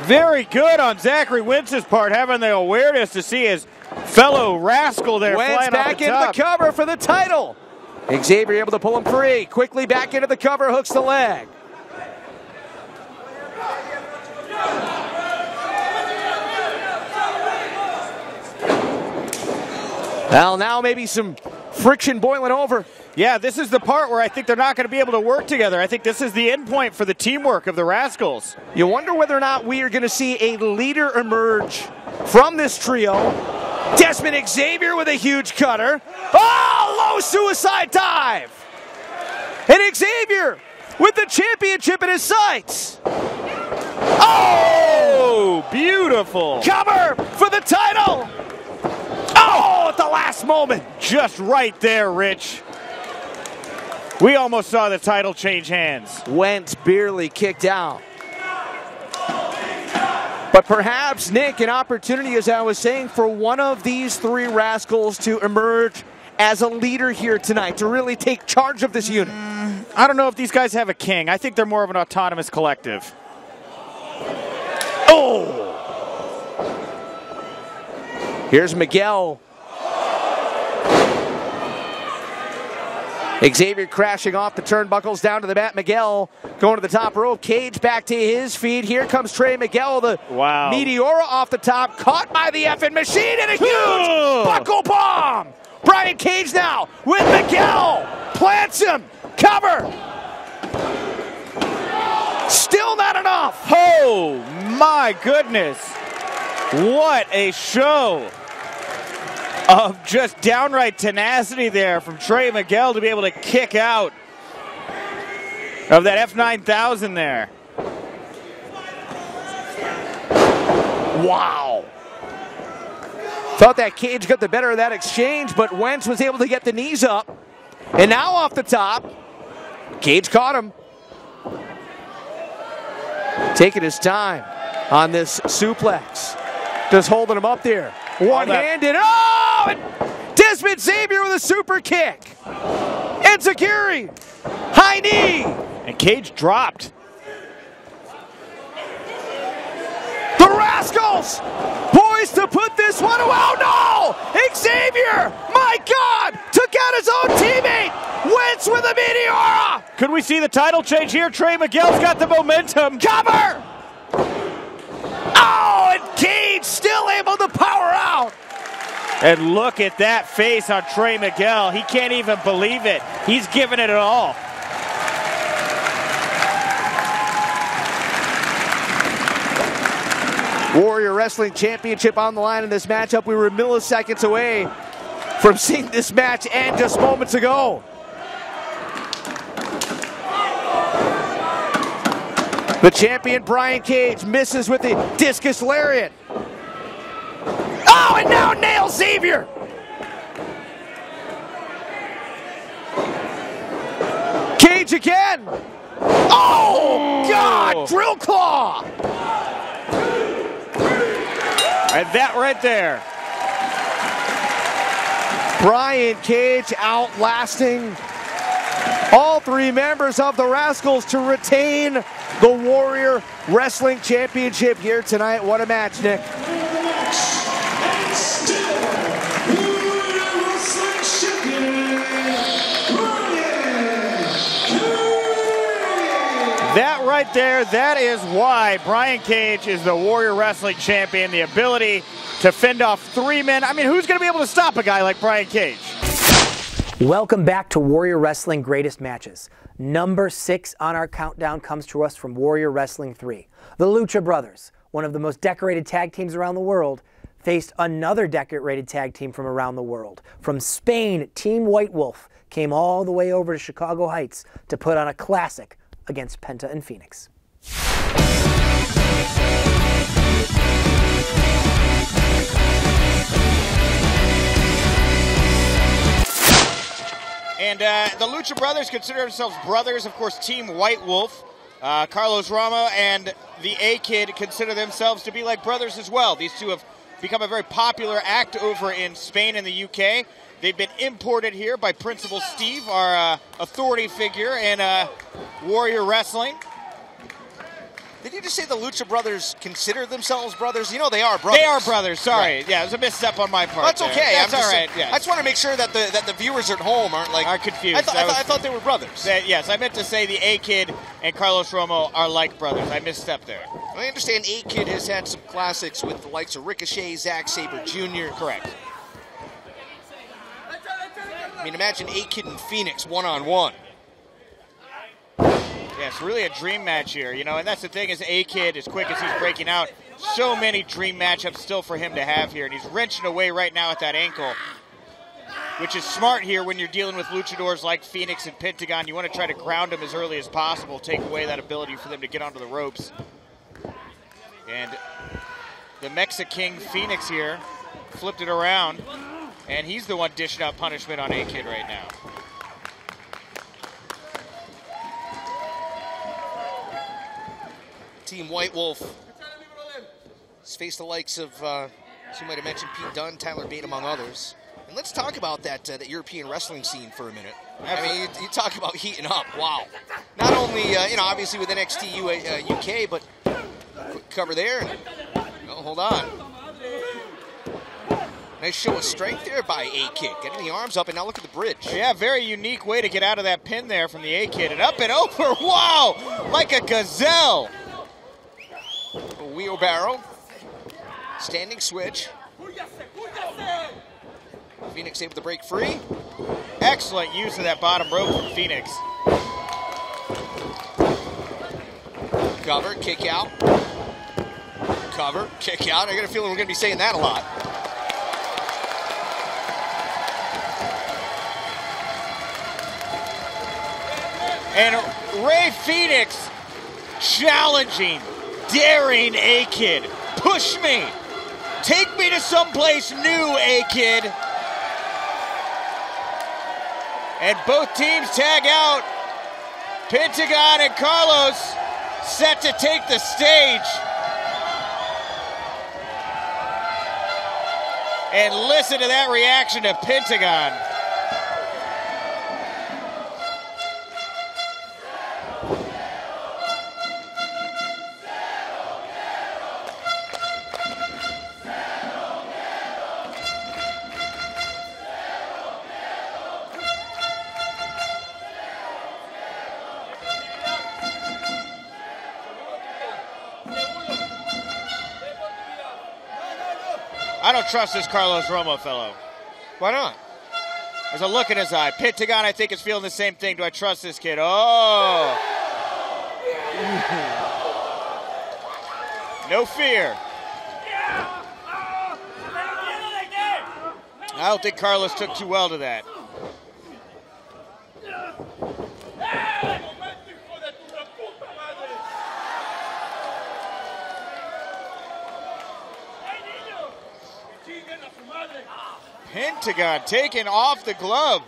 Very good on Zachary Wentz's part, having the awareness to see his fellow rascal there Wentz flying back off the into top. the cover for the title. Xavier able to pull him free. Quickly back into the cover, hooks the leg. Well, now maybe some friction boiling over. Yeah, this is the part where I think they're not going to be able to work together. I think this is the end point for the teamwork of the Rascals. You wonder whether or not we are going to see a leader emerge from this trio. Desmond Xavier with a huge cutter. Oh, low suicide dive. And Xavier with the championship in his sights. Oh, beautiful. Cover for the title. Oh, at the last moment. Just right there, Rich. We almost saw the title change hands. Wentz barely kicked out. But perhaps, Nick, an opportunity, as I was saying, for one of these three rascals to emerge as a leader here tonight, to really take charge of this unit. I don't know if these guys have a king. I think they're more of an autonomous collective. Oh! Here's Miguel. Xavier crashing off the turnbuckles down to the mat. Miguel going to the top rope. Cage back to his feet. Here comes Trey Miguel, the Meteora off the top. Caught by the effing machine and a huge buckle bomb. Brian Cage now with Miguel. Plants him. Cover. Still not enough. Oh, my goodness. What a show of just downright tenacity there from Trey Miguel to be able to kick out of that F9000 there. Wow. Thought that Cage got the better of that exchange, but Wentz was able to get the knees up. And now off the top, Cage caught him. Taking his time on this suplex. Just holding him up there. One-handed. Oh! And Desmond Xavier with a super kick. Enziguri. High knee. And Cage dropped. The Rascals poised to put this one away. Oh no! Xavier, my God, took out his own teammate. Wentz with a Meteora. Could we see the title change here? Trey Miguel's got the momentum. Cover! Oh, and Cage still able to power out. And look at that face on Trey Miguel. He can't even believe it. He's giving it all. Warrior Wrestling Championship on the line in this matchup. We were milliseconds away from seeing this match end just moments ago. The champion, Brian Cage, misses with the discus lariat. Oh, and now nails Xavier. Cage again. Oh, God, drill claw. And that right there. Brian Cage outlasting all three members of the Rascals to retain the Warrior Wrestling Championship here tonight. What a match, Nick. That right there, that is why Brian Cage is the Warrior Wrestling Champion. The ability to fend off three men. I mean, who's going to be able to stop a guy like Brian Cage? Welcome back to Warrior Wrestling Greatest Matches. Number 6 on our countdown comes to us from Warrior Wrestling 3. The Lucha Brothers, one of the most decorated tag teams around the world, faced another decorated tag team from around the world. From Spain, Team White Wolf came all the way over to Chicago Heights to put on a classic against Penta and Phoenix. And the Lucha Brothers consider themselves brothers. Of course, Team White Wolf, Carlos Rama and the A-Kid consider themselves to be like brothers as well. These two have become a very popular act over in Spain and the UK. They've been imported here by Principal Steve, our authority figure in Warrior Wrestling. Did you just say the Lucha Brothers consider themselves brothers? You know they are brothers. They are brothers. Sorry. Right. Yeah, it was a misstep on my part. That's there. okay. That's all right. I just want to make sure that the viewers at home aren't confused. I thought they were brothers. Yes, I meant to say the A-Kid and Carlos Romo are like brothers. I misstepped there. I understand A-Kid has had some classics with the likes of Ricochet, Zack Sabre Jr. Correct. I mean, imagine A-Kid and Phoenix one-on-one. Yeah, it's really a dream match here, you know, and that's the thing is A-Kid, as quick as he's breaking out, so many dream matchups still for him to have here, and he's wrenching away right now at that ankle, which is smart here when you're dealing with luchadors like Phoenix and Pentagon. You want to try to ground them as early as possible, take away that ability for them to get onto the ropes. And the Mexican Phoenix here flipped it around, and he's the one dishing out punishment on A-Kid right now. Team White Wolf has faced the likes of, as you might have mentioned, Pete Dunne, Tyler Bate, among others. And let's talk about that European wrestling scene for a minute. I mean, you talk about heating up. Wow. Not only, obviously with NXT UK, but quick cover there. And, hold on. Nice show of strength there by A-Kid. Getting the arms up, and now look at the bridge. Yeah, very unique way to get out of that pin there from the A-Kid. And up and over. Wow! Like a gazelle. A wheelbarrow. Standing switch. Phoenix able to break free. Excellent use of that bottom rope from Phoenix. Cover, kick out. Cover, kick out. I got a feeling we're going to be saying that a lot. And Ray Phoenix challenging, daring A-Kid. Push me. Take me to someplace new, A-Kid. And both teams tag out. Pentagon and Carlos set to take the stage. And listen to that reaction to Pentagon. I don't trust this Carlos Romo fellow. Why not? There's a look in his eye. Pentagon, I think, is feeling the same thing. Do I trust this kid? Oh! No fear. I don't think Carlos took too well to that. Pentagon taking off the glove.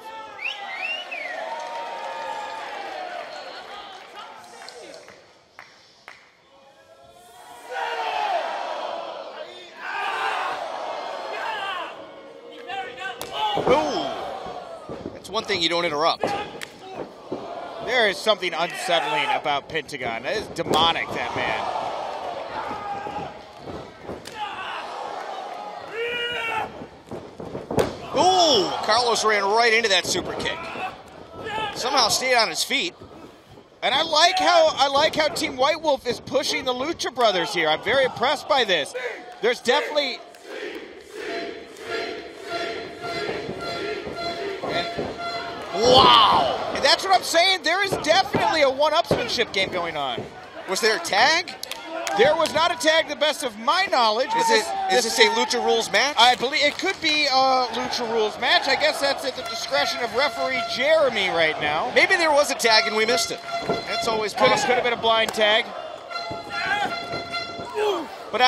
Ooh. That's one thing you don't interrupt. There is something unsettling about Pentagon. That is demonic, that man. Ooh, Carlos ran right into that super kick. Somehow stayed on his feet. And I like how Team White Wolf is pushing the Lucha Brothers here. I'm very impressed by this. There's definitely... Wow! And that's what I'm saying. There is definitely a one-upsmanship game going on. Was there a tag? There was not a tag, to the best of my knowledge. Is this a Lucha Rules match? I believe it could be a Lucha Rules match. I guess that's at the discretion of referee Jeremy right now. Maybe there was a tag and we missed it. That's always possible. Could have been a blind tag. But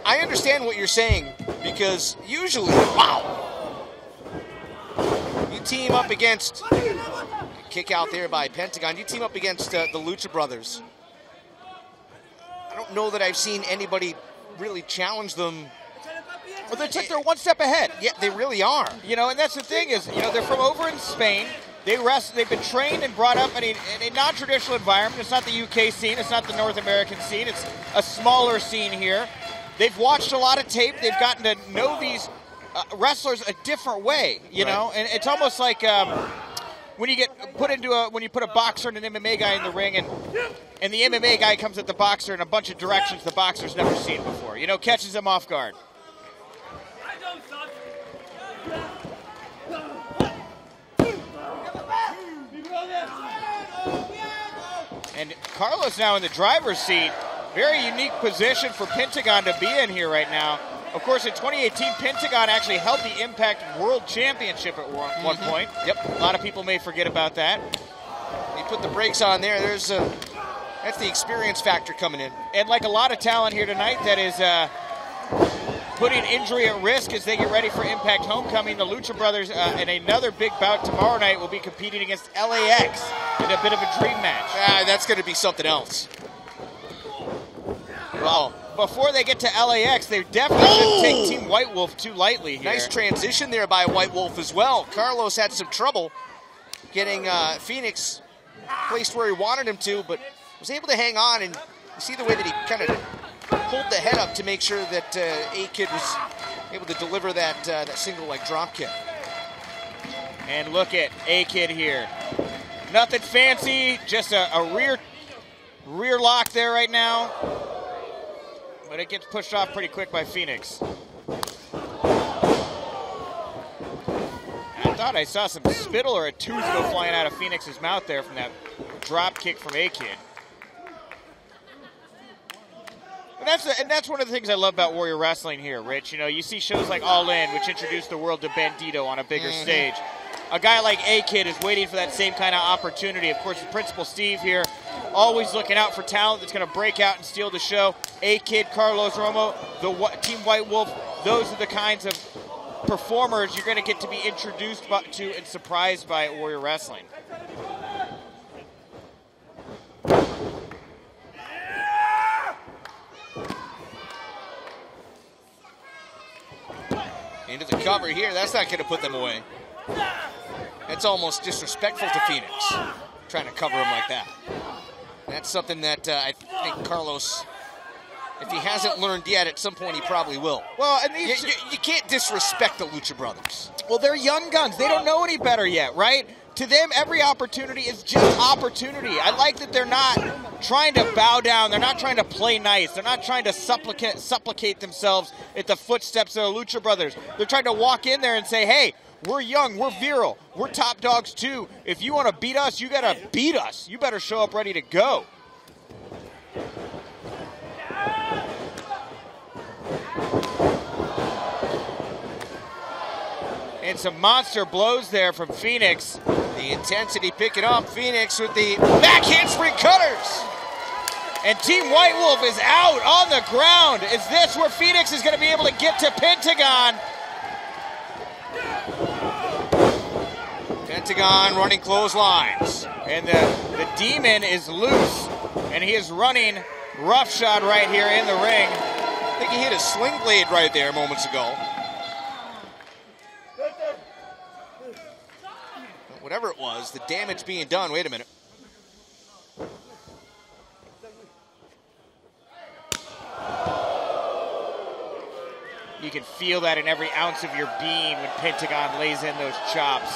I understand what you're saying, because usually, wow. team up against, kick out there by Pentagon, you team up against the Lucha Brothers. I don't know that I've seen anybody really challenge them. Well, they're one step ahead. Yeah, they really are. You know, and that's the thing is, you know, they're from over in Spain. They've been trained and brought up in a non-traditional environment. It's not the UK scene. It's not the North American scene. It's a smaller scene here. They've watched a lot of tape. They've gotten to know these wrestlers a different way, you know? And it's almost like when you get put into when you put a boxer and an MMA guy in the ring, and the MMA guy comes at the boxer in a bunch of directions the boxer's never seen before. You know, catches him off guard. And Carlos now in the driver's seat. Very unique position for Pentagon to be in here right now. Of course, in 2018, Pentagon actually held the Impact World Championship at one point. Yep, a lot of people may forget about that. You put the brakes on there. That's the experience factor coming in. And like a lot of talent here tonight that is putting injury at risk as they get ready for Impact Homecoming, the Lucha Brothers in another big bout tomorrow night will be competing against LAX in a bit of a dream match. That's going to be something else. Well, before they get to LAX, they definitely shouldn't take Team White Wolf too lightly here. Nice transition there by White Wolf as well. Carlos had some trouble getting Phoenix placed where he wanted him to, but was able to hang on, and you see the way that he kind of pulled the head up to make sure that A-Kid was able to deliver that single leg drop kick. And look at A-Kid here. Nothing fancy, just a rear lock there right now. But it gets pushed off pretty quick by Phoenix. I thought I saw some spittle or a tooth go flying out of Phoenix's mouth there from that drop kick from A-Kid. And that's one of the things I love about Warrior Wrestling here, Rich. You know, you see shows like Allin, which introduced the world to Bandito on a bigger stage. A guy like A-Kid is waiting for that same kind of opportunity. Of course, the Principal Steve here, always looking out for talent that's going to break out and steal the show. A-Kid, Carlos Romo, Team White Wolf, those are the kinds of performers you're going to get to be introduced to and surprised by at Warrior Wrestling. Into the cover here. That's not going to put them away. That's almost disrespectful to Phoenix, trying to cover him like that. That's something that I think Carlos, if he hasn't learned yet, at some point he probably will. Well, and you can't disrespect the Lucha Brothers. Well, they're young guns. They don't know any better yet, right? To them, every opportunity is just opportunity. I like that they're not trying to bow down. They're not trying to play nice. They're not trying to supplicate themselves at the footsteps of the Lucha Brothers. They're trying to walk in there and say, hey, we're young, we're virile, we're top dogs too. If you want to beat us, you got to beat us. You better show up ready to go. And some monster blows there from Phoenix. The intensity picking up. Phoenix with the back handspring cutters. And Team White Wolf is out on the ground. Is this where Phoenix is going to be able to get to Pentagon? Pentagon running clotheslines. And the Demon is loose. And he is running roughshod right here in the ring. I think he hit a sling blade right there moments ago. Whatever it was, the damage being done. Wait a minute. You can feel that in every ounce of your being when Pentagon lays in those chops.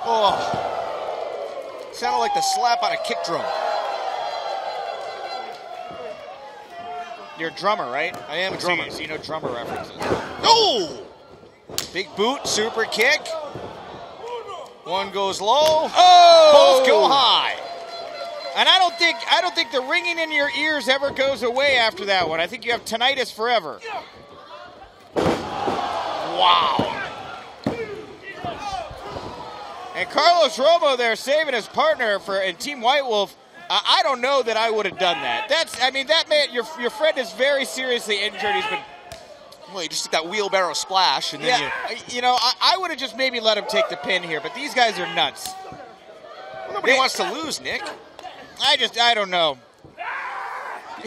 Oh, sounded like the slap on a kick drum. You're a drummer, right? I am a drummer. So you know drummer references. Oh! Big boot, super kick. One goes low. Oh! Both go high. And I don't think the ringing in your ears ever goes away after that one. I think you have tinnitus forever. Wow. And Carlos Romo there saving his partner in Team White Wolf. I don't know that I would have done that. That man, your friend is very seriously injured. He's been. Well, you just took that wheelbarrow splash, and then I would have just maybe let him take the pin here, but these guys are nuts. Well, nobody wants to lose, Nick. I don't know.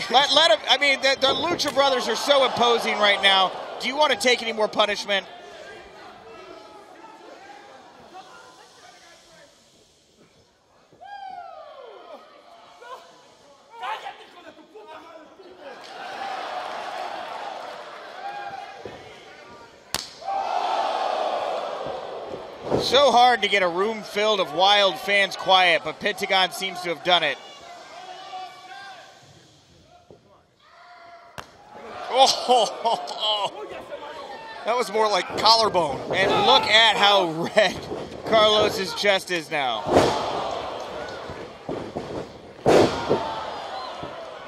Let him. I mean, the Lucha Brothers are so imposing right now. Do you want to take any more punishment? So hard to get a room filled of wild fans quiet, but Pentagon seems to have done it. Oh, that was more like collarbone. And look at how red Carlos's chest is now.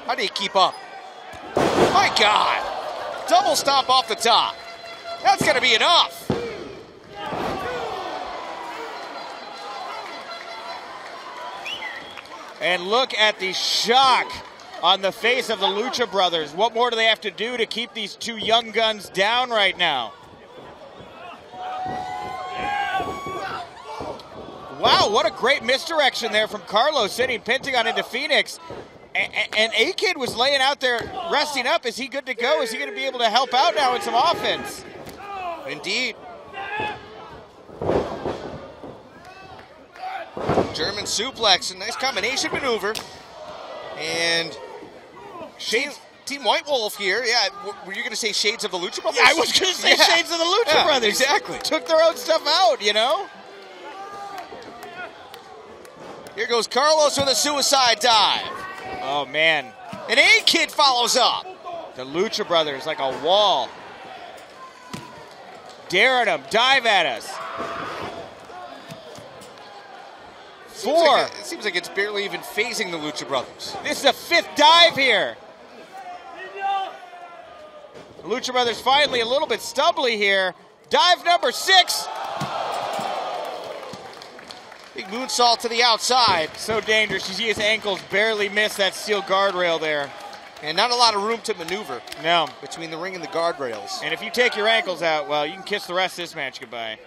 How do you keep up? My God. Double stomp off the top. That's going to be enough. And look at the shock on the face of the Lucha Brothers. What more do they have to do to keep these two young guns down right now? Wow, what a great misdirection there from Carlos, sending Pentagon into Phoenix. And A-Kid was laying out there, resting up. Is he good to go? Is he going to be able to help out now in some offense? Indeed. German suplex, a nice combination maneuver. And Team White Wolf here. Yeah, were you going to say Shades of the Lucha Brothers? Yeah, I was going to say Shades of the Lucha Brothers. Exactly. Took their own stuff out, you know? Here goes Carlos with a suicide dive. Oh, man. And A-Kid follows up. The Lucha Brothers like a wall. Daring them, dive at us. It seems like it's barely even phasing the Lucha Brothers. This is a fifth dive here. The Lucha Brothers finally a little bit stumbly here. Dive number 6. Big moonsault to the outside. So dangerous. You see his ankles barely miss that steel guardrail there. And not a lot of room to maneuver. No. Between the ring and the guardrails. And if you take your ankles out, well, you can kiss the rest of this match goodbye.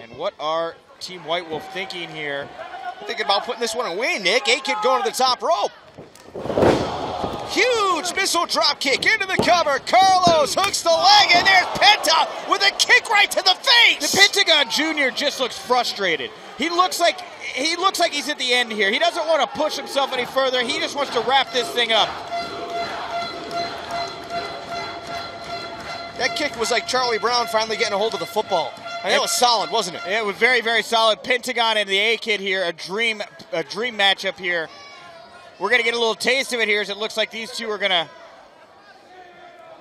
And what are Team White Wolf thinking here? Thinking about putting this one away, Nick. A-Kid going to the top rope. Huge missile drop kick into the cover. Carlos hooks the leg, and there's Penta with a kick right to the face. The Pentagon Jr. just looks frustrated. He looks like he's at the end here. He doesn't want to push himself any further. He just wants to wrap this thing up. That kick was like Charlie Brown finally getting a hold of the football. And that was solid, wasn't it? It was very, very solid. Pentagon and the A-Kid here, a dream matchup here. We're going to get a little taste of it here as it looks like these two are going to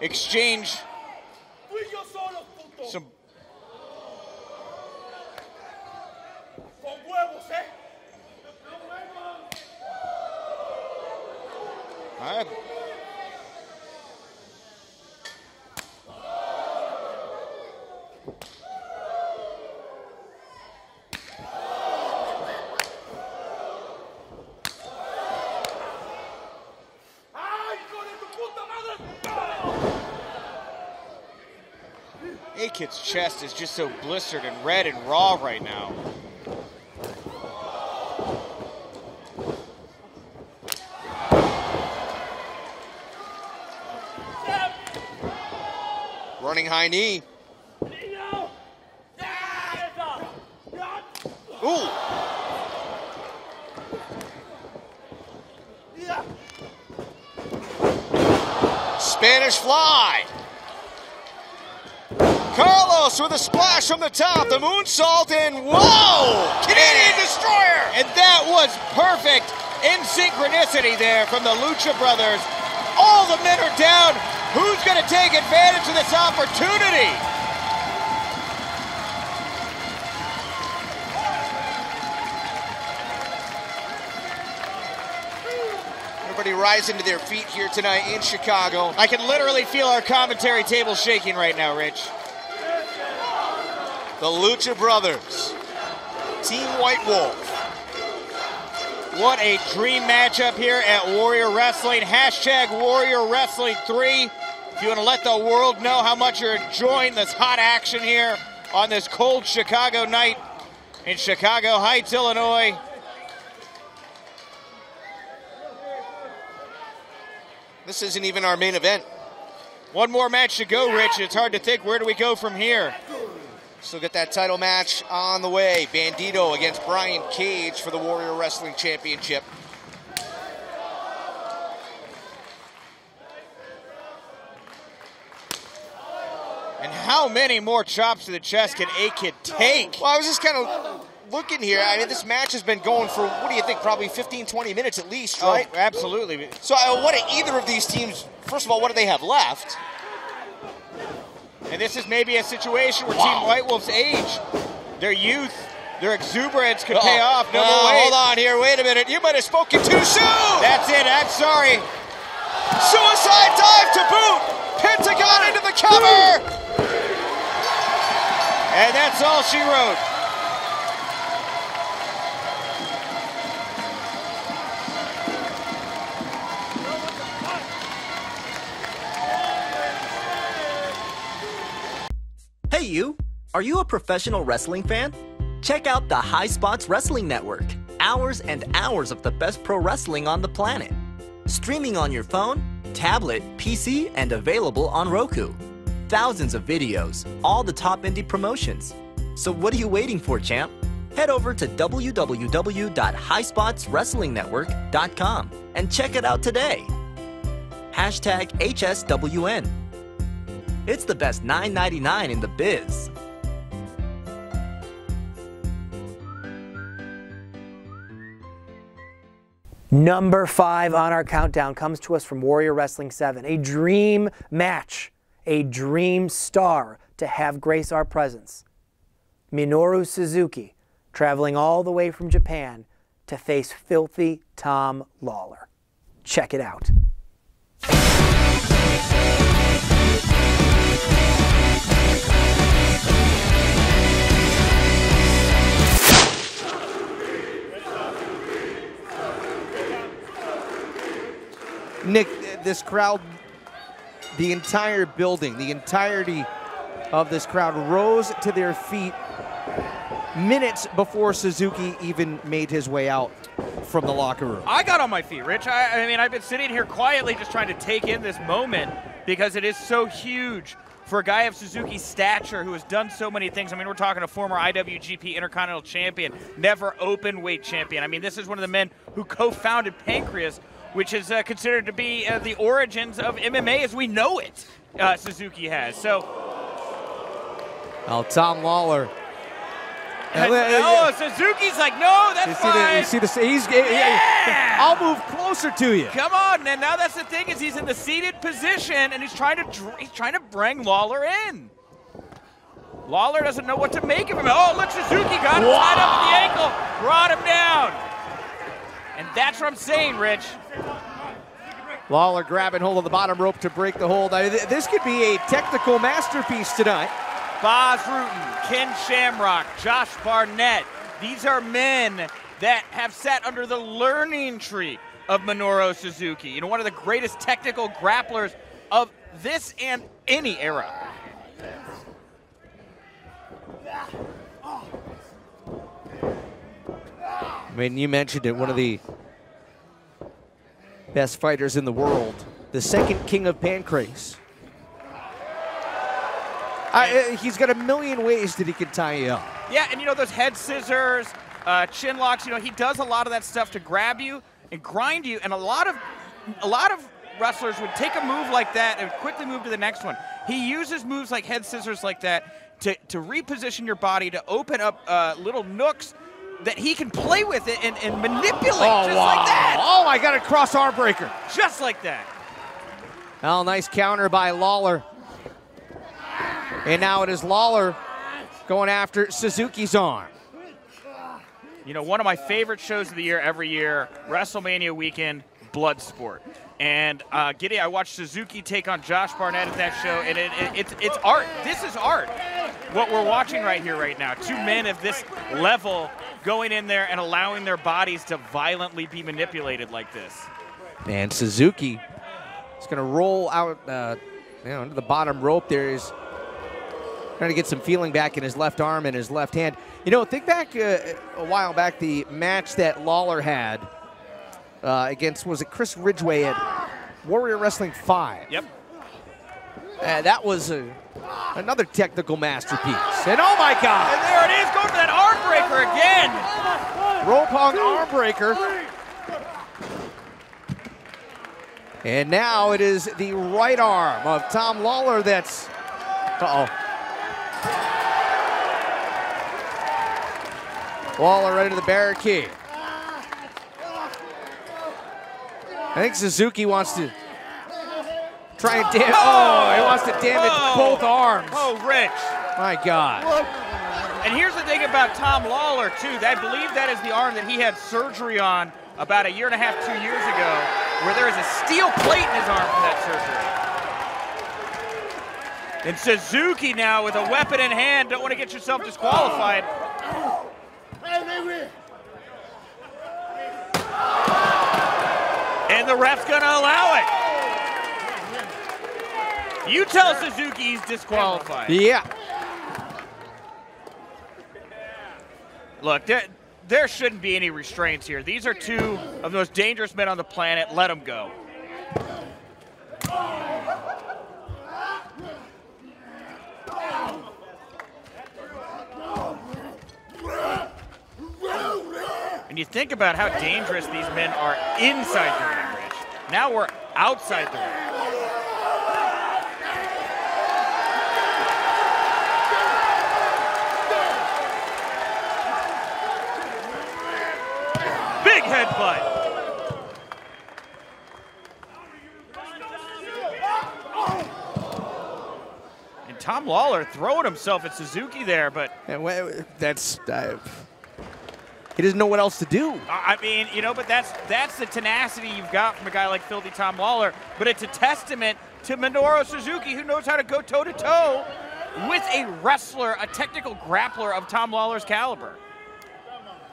exchange some... All right. A-Kid's chest is just so blistered and red and raw right now. Running high knee. Ooh. Spanish fly. Carlos with a splash from the top, the moonsault, and whoa! Canadian Destroyer! And that was perfect in synchronicity there from the Lucha Brothers. All the men are down. Who's going to take advantage of this opportunity? Everybody rising to their feet here tonight in Chicago. I can literally feel our commentary table shaking right now, Rich. The Lucha Brothers Team White Wolf. What a dream matchup here at Warrior Wrestling. Hashtag Warrior Wrestling 3. If you want to let the world know how much you're enjoying this hot action here on this cold Chicago night in Chicago Heights, Illinois. This isn't even our main event. One more match to go, Rich. It's hard to think, where do we go from here? Still get that title match on the way. Bandito against Brian Cage for the Warrior Wrestling Championship. And how many more chops to the chest can A-Kid take? Well, I was just kind of looking here. I mean, this match has been going for, what do you think, probably 15, 20 minutes at least, right? Oh, absolutely. So what do either of these teams, first of all, what do they have left? And this is maybe a situation where Team White Wolf's age, their youth, their exuberance could pay off. No, wait. Hold on here. Wait a minute. You might have spoken too soon. That's it. I'm sorry. Suicide dive to boot. Pentagon into the cover. And that's all she wrote. Hey you! Are you a professional wrestling fan? Check out the High Spots Wrestling Network. Hours and hours of the best pro wrestling on the planet. Streaming on your phone, tablet, PC, and available on Roku. Thousands of videos, all the top indie promotions. So what are you waiting for, champ? Head over to www.highspotswrestlingnetwork.com and check it out today. Hashtag HSWN. It's the best $9.99 in the biz. Number 5 on our countdown comes to us from Warrior Wrestling 7. A dream match, a dream star to have grace our presence. Minoru Suzuki traveling all the way from Japan to face filthy Tom Lawler. Check it out. Nick, this crowd, the entire building, the entirety of this crowd rose to their feet minutes before Suzuki even made his way out from the locker room. I got on my feet, Rich. I mean, I've been sitting here quietly just trying to take in this moment because it is so huge for a guy of Suzuki's stature who has done so many things. I mean, we're talking a former IWGP Intercontinental Champion, never open weight champion. I mean, this is one of the men who co-founded Pancreas, which is considered to be the origins of MMA as we know it, Suzuki has. So, oh, Tom Lawler. Oh, Suzuki's like, no, that's fine. You see the, I'll move closer to you. Come on, and now that's the thing is he's in the seated position and he's trying to bring Lawler in. Lawler doesn't know what to make of him. Oh, look, Suzuki got him tied up at the ankle, brought him down. And that's what I'm saying, Rich. Lawler grabbing hold of the bottom rope to break the hold. This could be a technical masterpiece tonight. Baz Rutten, Ken Shamrock, Josh Barnett. These are men that have sat under the learning tree of Minoru Suzuki. You know, one of the greatest technical grapplers of this and any era. I mean, you mentioned it, one of the best fighters in the world, the second king of Pancrase. He's got a million ways that he can tie you up. Yeah, and you know, those head scissors, chin locks, you know, he does a lot of that stuff to grab you and grind you, and a lot of wrestlers would take a move like that and quickly move to the next one. He uses moves like head scissors like that to reposition your body, to open up little nooks that he can play with it and manipulate just like that. Oh, I got a cross arm breaker. Just like that. Oh, nice counter by Lawler. And now it is Lawler going after Suzuki's arm. You know, one of my favorite shows of the year every year, WrestleMania weekend, Bloodsport. And Giddy, I watched Suzuki take on Josh Barnett at that show, and it's art. This is art. What we're watching right here, right now. Two men of this level going in there and allowing their bodies to violently be manipulated like this. And Suzuki is going to roll out into the bottom rope there. He's trying to get some feeling back in his left arm and his left hand. You know, think back a while back, the match that Lawler had against, was it Chris Ridgway at Warrior Wrestling 5? Yep. That was another technical masterpiece. And oh my God! And there it is, going for that arm breaker again. Rope hung arm breaker. And now it is the right arm of Tom Lawler that's, Lawler right into the barricade. I think Suzuki wants to try and damage. Oh, he wants to damage both arms. Oh, Rich. My God. And here's the thing about Tom Lawler, too. I believe that is the arm that he had surgery on about 1.5 years, 2 years ago, where there is a steel plate in his arm from that surgery. And Suzuki now with a weapon in hand. Don't want to get yourself disqualified. And the ref's going to allow it. You tell Suzuki he's disqualified. Yeah. Look, there shouldn't be any restraints here. These are two of the most dangerous men on the planet. Let them go. And you think about how dangerous these men are inside the ring, Rich. Now we're outside the ring. Big headbutt. And Tom Lawler throwing himself at Suzuki there, but that's he doesn't know what else to do. I mean, you know, but that's the tenacity you've got from a guy like Filthy Tom Lawler. But it's a testament to Minoru Suzuki, who knows how to go toe-to-toe with a wrestler, a technical grappler of Tom Lawler's caliber.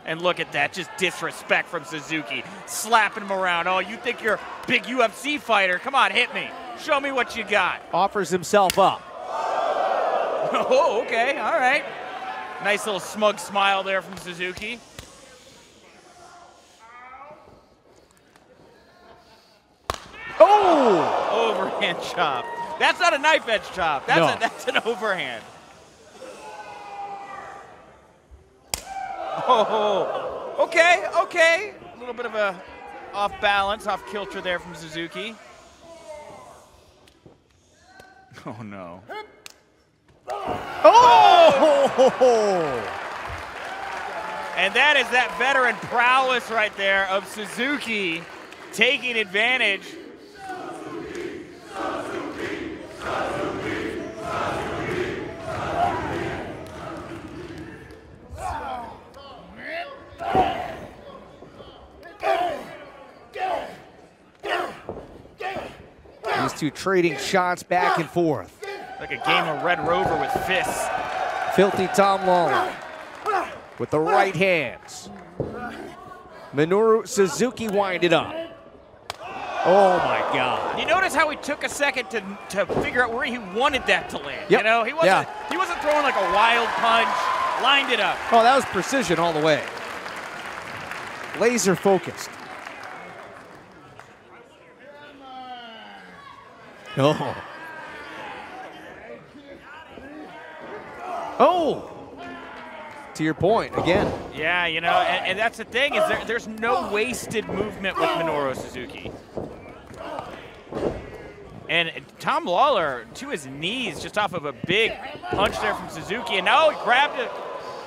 And look at that, just disrespect from Suzuki, slapping him around. Oh, you think you're a big UFC fighter? Come on, hit me. Show me what you got. Offers himself up. Oh, okay, all right. Nice little smug smile there from Suzuki. Oh! Overhand chop. That's not a knife edge chop. That's an overhand. Oh, okay. A little bit of a off balance, off kilter there from Suzuki. Oh no. Oh! And that is that veteran prowess right there of Suzuki taking advantage. These two trading shots back and forth. Like a game of Red Rover with fists. Filthy Tom Lawler with the right hands. Minoru Suzuki winded up. Oh my God. You notice how he took a second to figure out where he wanted that to land. Yep. You know, he wasn't throwing like a wild punch, lined it up. Oh, that was precision all the way. Laser focused. Oh. Oh. To your point, again. Yeah, you know, and that's the thing, is there's no wasted movement with Minoru Suzuki. And Tom Lawler to his knees just off of a big punch there from Suzuki. And now he grabbed it.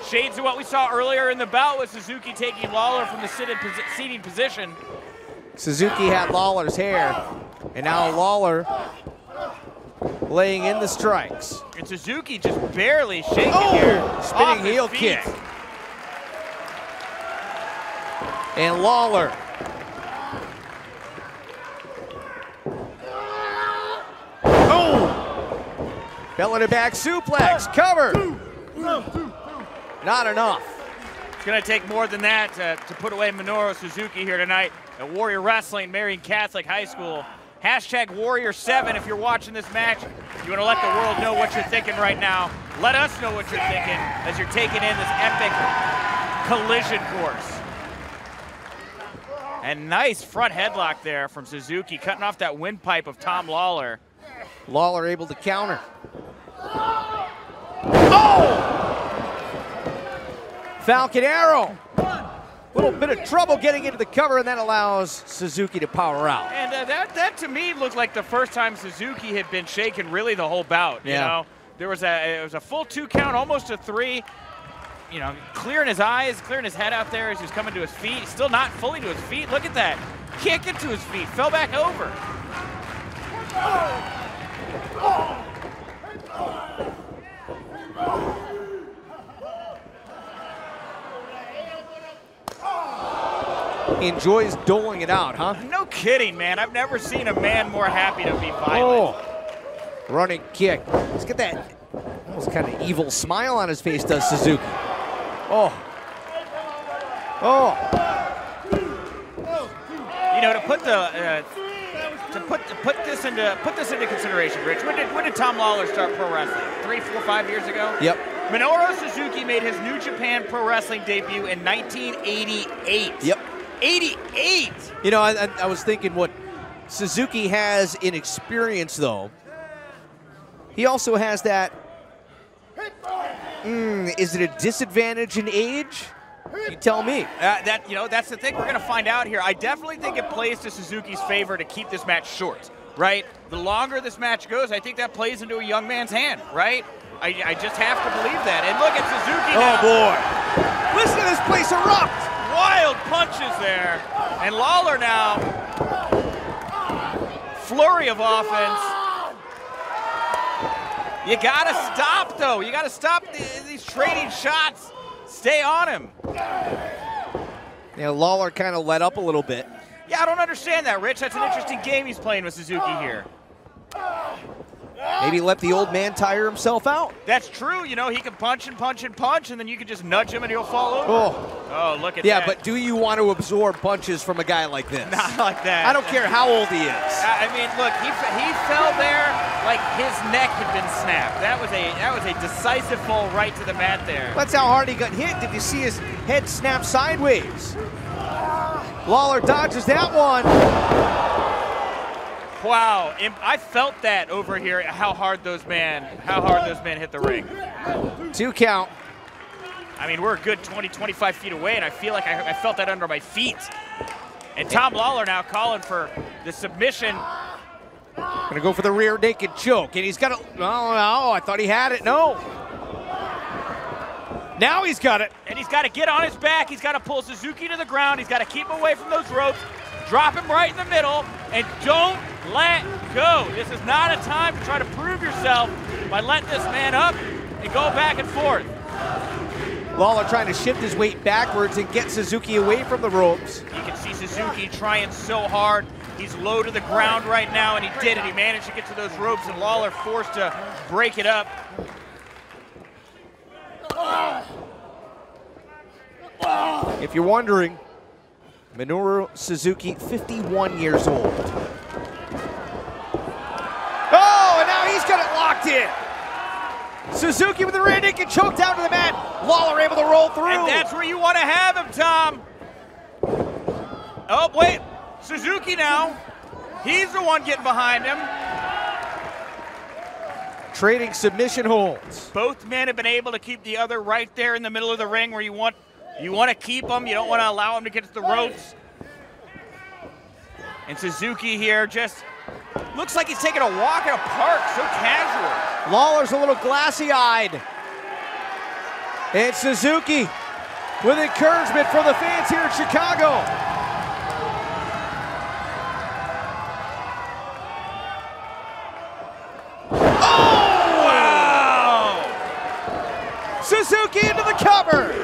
Shades of what we saw earlier in the bout with Suzuki taking Lawler from the seating position. Suzuki had Lawler's hair, and now Lawler laying in the strikes. And Suzuki just barely shaking here. Spinning heel kick. And Lawler. Oh! Belly to back suplex. Cover. Not enough. going to take more than that to put away Minoru Suzuki here tonight at Warrior Wrestling, Marion Catholic High School. Hashtag Warrior7 if you're watching this match. You want to let the world know what you're thinking right now. Let us know what you're thinking as you're taking in this epic collision course. And nice front headlock there from Suzuki, cutting off that windpipe of Tom Lawler. Lawler able to counter. Falcon Arrow. Little bit of trouble getting into the cover, and that allows Suzuki to power out. And that to me looked like the first time Suzuki had been shaken really the whole bout. Yeah. You know, it was a full 2 count, almost a 3. You know, clearing his eyes, clearing his head out there as he's coming to his feet. He's still not fully to his feet. Look at that. Can't get to his feet. Fell back over. Enjoys doling it out, huh? No kidding, man. I've never seen a man more happy to be violent. Running kick. Let's get that almost kind of evil smile on his face, does Suzuki. You know, to put the put this into consideration, Rich. When did Tom Lawler start pro wrestling? 3, 4, 5 years ago? Yep. Minoru Suzuki made his New Japan Pro Wrestling debut in 1988. Yep. 88! You know, I was thinking what Suzuki has in experience, though. He also has that, is it a disadvantage in age? You tell me. That's the thing we're going to find out here. I definitely think it plays to Suzuki's favor to keep this match short, right? The longer this match goes, I think that plays into a young man's hand, right? I just have to believe that. And look at Suzuki now. Oh, boy. Listen to this place erupt. Wild punches there. And Lawler now. Flurry of offense. You got to stop, though. You got to stop these trading shots. Stay on him. Yeah, Lawler kind of let up a little bit. Yeah, I don't understand that, Rich. That's an interesting game he's playing with Suzuki here. Maybe let the old man tire himself out. That's true. You know, he can punch and punch and punch, and then you can just nudge him and he'll fall over. Oh, look at that. Yeah, but do you want to absorb punches from a guy like this? Not like that. I don't care how old he is. I mean, look, he fell there like his neck had been snapped. That was a decisive fall right to the mat there. That's how hard he got hit. Did you see his head snap sideways? Lawler dodges that one. Wow, I felt that over here. How hard those men hit the ring. 2 count. I mean, we're a good 20, 25 feet away, and I feel like I felt that under my feet. And Tom Lawler now calling for the submission. Gonna go for the rear naked choke, and he's got it. Oh, no, I thought he had it. No. Now he's got it. And he's got to get on his back. He's got to pull Suzuki to the ground. He's got to keep him away from those ropes. Drop him right in the middle, and don't let go. This is not a time to try to prove yourself by letting this man up and go back and forth. Lawler trying to shift his weight backwards and get Suzuki away from the ropes. You can see Suzuki trying so hard. He's low to the ground right now, and he did it. He managed to get to those ropes, and Lawler forced to break it up. If you're wondering, Minoru Suzuki, 51 years old. Oh, and now he's got it locked in. Suzuki with the rear naked choke down to the mat. Lawler able to roll through. And that's where you want to have him, Tom. Oh, wait. Suzuki now. He's the one getting behind him. Trading submission holds. Both men have been able to keep the other right there in the middle of the ring where you want to keep him. You don't want to allow him to get to the ropes. And Suzuki here just looks like he's taking a walk in a park, so casual. Lawler's a little glassy-eyed. And Suzuki with encouragement from the fans here in Chicago. Oh, wow! Suzuki into the cover.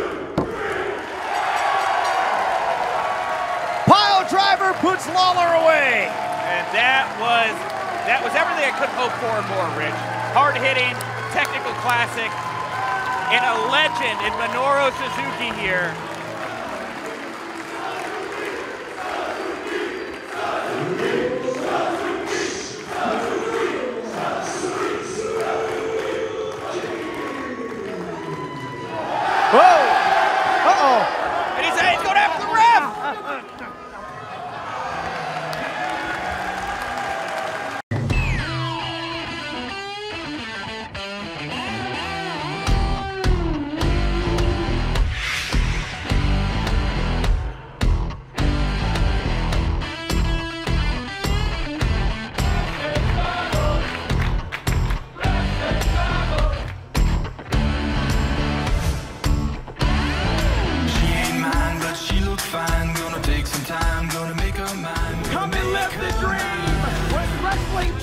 Pile driver puts Lawler away. And that was everything I could hope for and more, Rich. Hard-hitting, technical classic, and a legend in Minoru Suzuki here